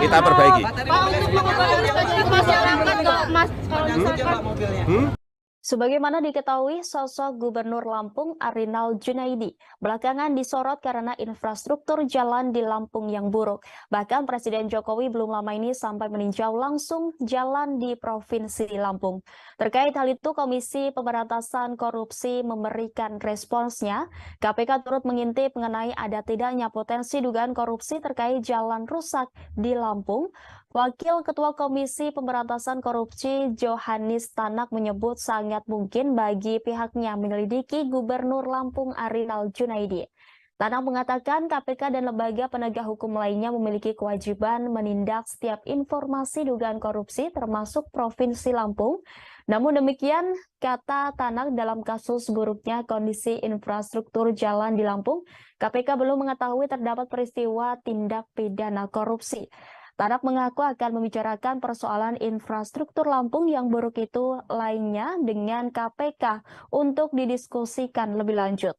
kita perbaiki.
Pak, untuk mengembalikan masyarakat nggak mas kalau misalkan
Sebagaimana diketahui, sosok Gubernur Lampung Arinal Junaidi belakangan disorot karena infrastruktur jalan di Lampung yang buruk. Bahkan Presiden Jokowi belum lama ini sampai meninjau langsung jalan di Provinsi Lampung. Terkait hal itu, Komisi Pemberantasan Korupsi memberikan responsnya. KPK turut mengintip mengenai ada tidaknya potensi dugaan korupsi terkait jalan rusak di Lampung. Wakil Ketua Komisi Pemberantasan Korupsi Johanis Tanak menyebut sangat mungkin bagi pihaknya menyelidiki Gubernur Lampung Arinal Junaidi. Tanak mengatakan KPK dan lembaga penegak hukum lainnya memiliki kewajiban menindak setiap informasi dugaan korupsi termasuk Provinsi Lampung. Namun demikian, kata Tanak, dalam kasus buruknya kondisi infrastruktur jalan di Lampung, KPK belum mengetahui terdapat peristiwa tindak pidana korupsi. Tanak mengaku akan membicarakan persoalan infrastruktur Lampung yang buruk itu lainnya dengan KPK untuk didiskusikan lebih lanjut.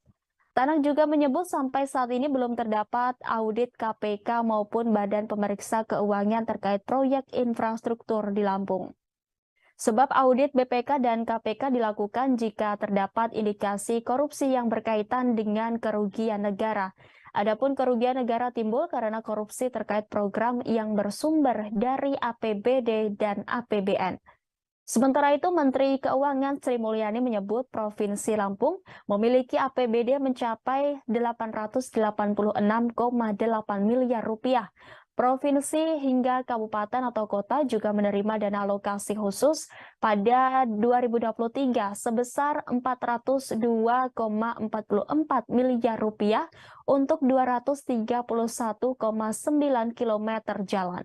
Tanak juga menyebut sampai saat ini belum terdapat audit KPK maupun Badan Pemeriksa Keuangan terkait proyek infrastruktur di Lampung. Sebab audit BPK dan KPK dilakukan jika terdapat indikasi korupsi yang berkaitan dengan kerugian negara. Adapun kerugian negara timbul karena korupsi terkait program yang bersumber dari APBD dan APBN. Sementara itu, Menteri Keuangan Sri Mulyani menyebut Provinsi Lampung memiliki APBD mencapai 886,8 miliar rupiah. Provinsi hingga kabupaten atau kota juga menerima dana alokasi khusus pada 2023 sebesar 402,44 miliar rupiah untuk 231,9 km jalan.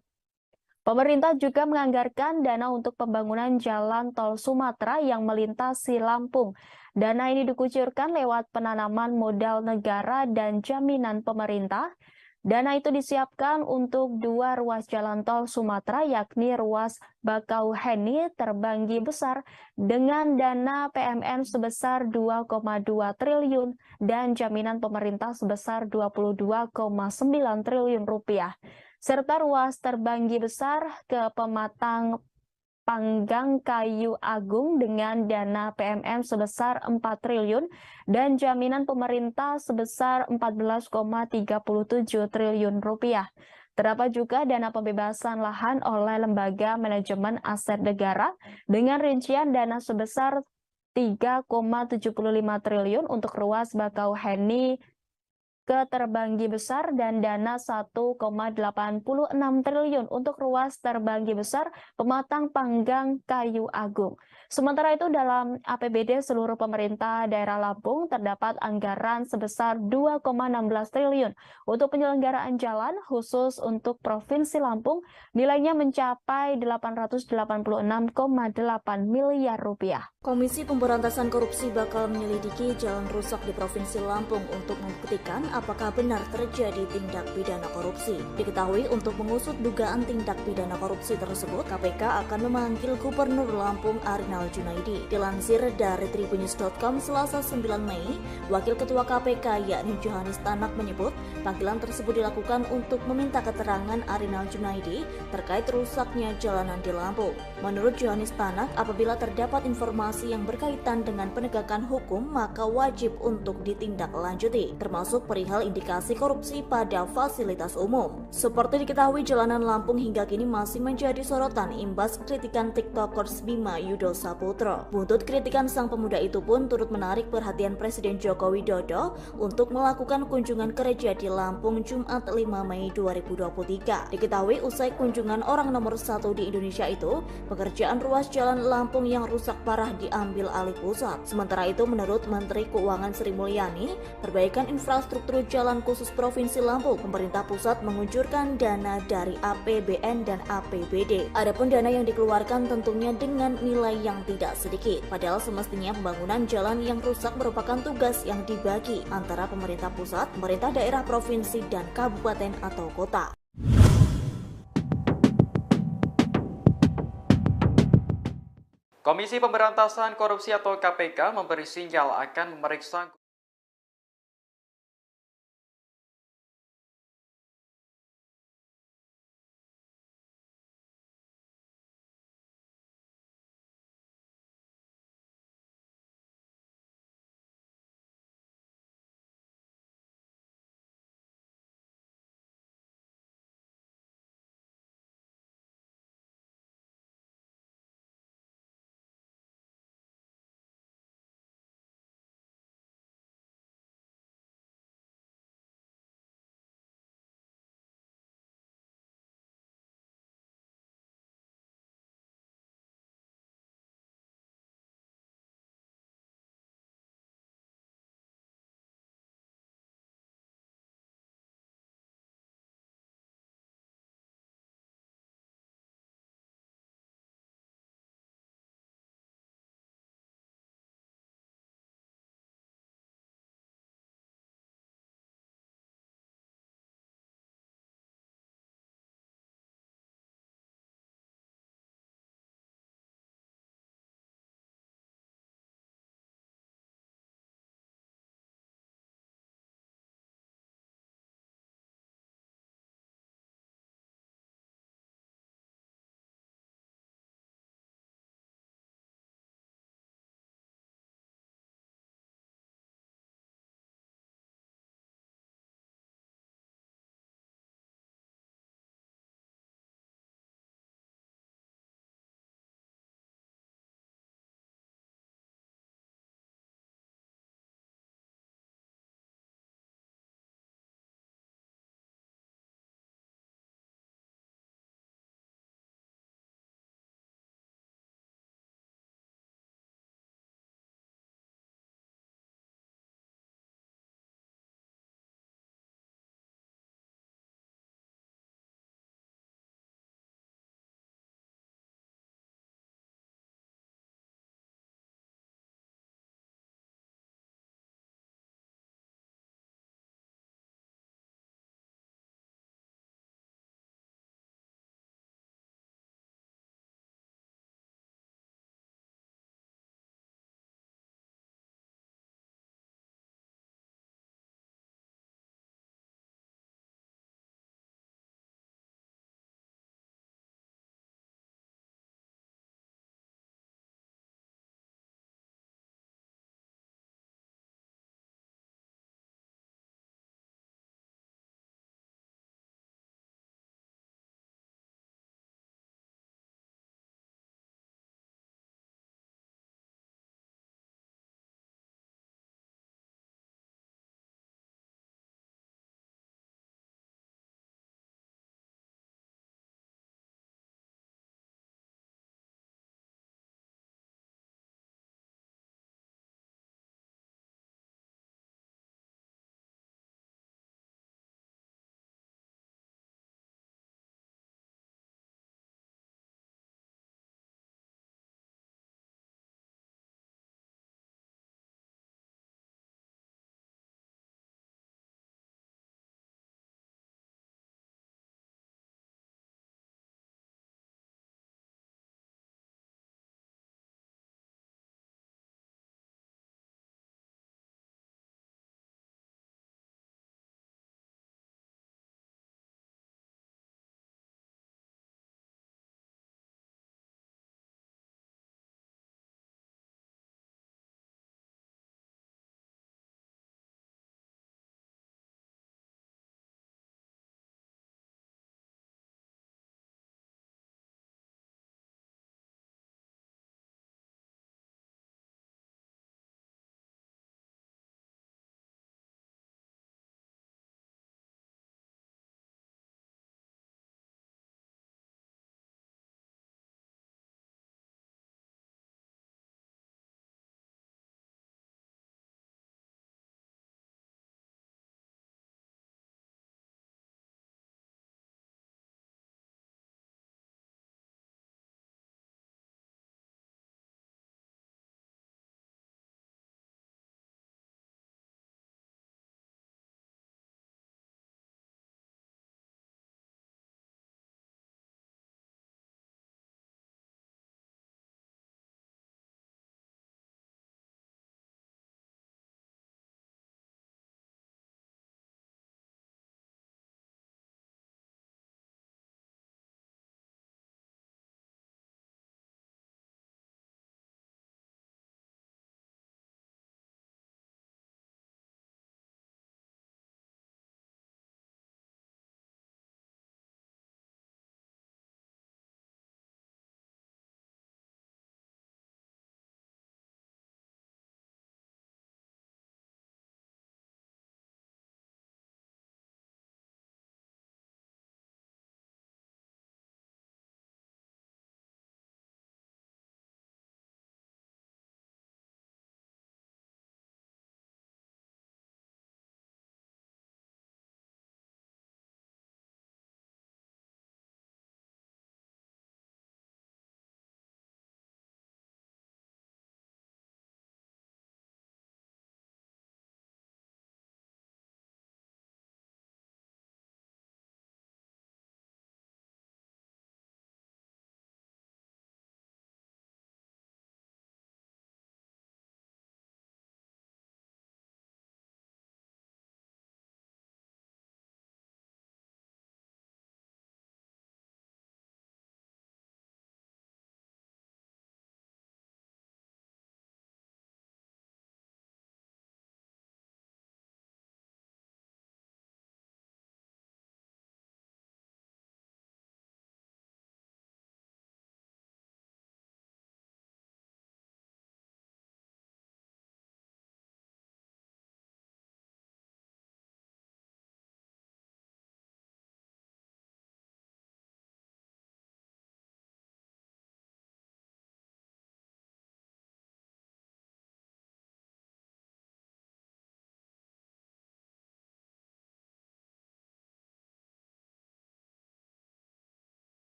Pemerintah juga menganggarkan dana untuk pembangunan jalan tol Sumatera yang melintasi Lampung. Dana ini dikucurkan lewat penanaman modal negara dan jaminan pemerintah. Dana itu disiapkan untuk 2 ruas jalan tol Sumatera, yakni ruas Bakauheni Terbanggi Besar dengan dana PMN sebesar 2,2 triliun dan jaminan pemerintah sebesar 22,9 triliun rupiah. Serta ruas Terbanggi Besar ke Pematang Panggang Kayu Agung dengan dana PMN sebesar 4 triliun dan jaminan pemerintah sebesar 14,37 triliun rupiah. Terdapat juga dana pembebasan lahan oleh Lembaga Manajemen Aset Negara dengan rincian dana sebesar 3,75 triliun untuk ruas Bakauheni ke Terbanggi Besar dan dana 1,86 triliun untuk ruas Terbanggi Besar Pematang Panggang Kayu Agung. Sementara itu dalam APBD seluruh pemerintah daerah Lampung terdapat anggaran sebesar 2,16 triliun untuk penyelenggaraan jalan khusus untuk Provinsi Lampung nilainya mencapai 886,8 miliar rupiah.
Komisi Pemberantasan Korupsi bakal menyelidiki jalan rusak di Provinsi Lampung untuk membuktikan apakah benar terjadi tindak pidana korupsi. Diketahui untuk mengusut dugaan tindak pidana korupsi tersebut, KPK akan memanggil Gubernur Lampung Arinal Junaidi. Dilansir dari tribunnews.com Selasa 9 Mei, Wakil Ketua KPK yakni Johanis Tanak menyebut panggilan tersebut dilakukan untuk meminta keterangan Arinal Junaidi terkait rusaknya jalanan di Lampung. Menurut Johanis Tanak, apabila terdapat informasi yang berkaitan dengan penegakan hukum, maka wajib untuk ditindaklanjuti, termasuk perihal indikasi korupsi pada fasilitas umum. Seperti diketahui, jalanan Lampung hingga kini masih menjadi sorotan imbas kritikan TikTokers Bima Yudo Saputro. Buntut kritikan sang pemuda itu pun turut menarik perhatian Presiden Joko Widodo untuk melakukan kunjungan kerja di Lampung Jumat 5 Mei 2023. Diketahui usai kunjungan orang nomor 1 di Indonesia itu, pekerjaan ruas jalan Lampung yang rusak parah diambil alih pusat. Sementara itu, menurut Menteri Keuangan Sri Mulyani, perbaikan infrastruktur jalan khusus Provinsi Lampung, pemerintah pusat mengucurkan dana dari APBN dan APBD. Adapun dana yang dikeluarkan tentunya dengan nilai yang tidak sedikit. Padahal semestinya pembangunan jalan yang rusak merupakan tugas yang dibagi antara pemerintah pusat, pemerintah daerah, provinsi, dan kabupaten atau kota.
Komisi Pemberantasan Korupsi atau KPK memberi sinyal akan memeriksa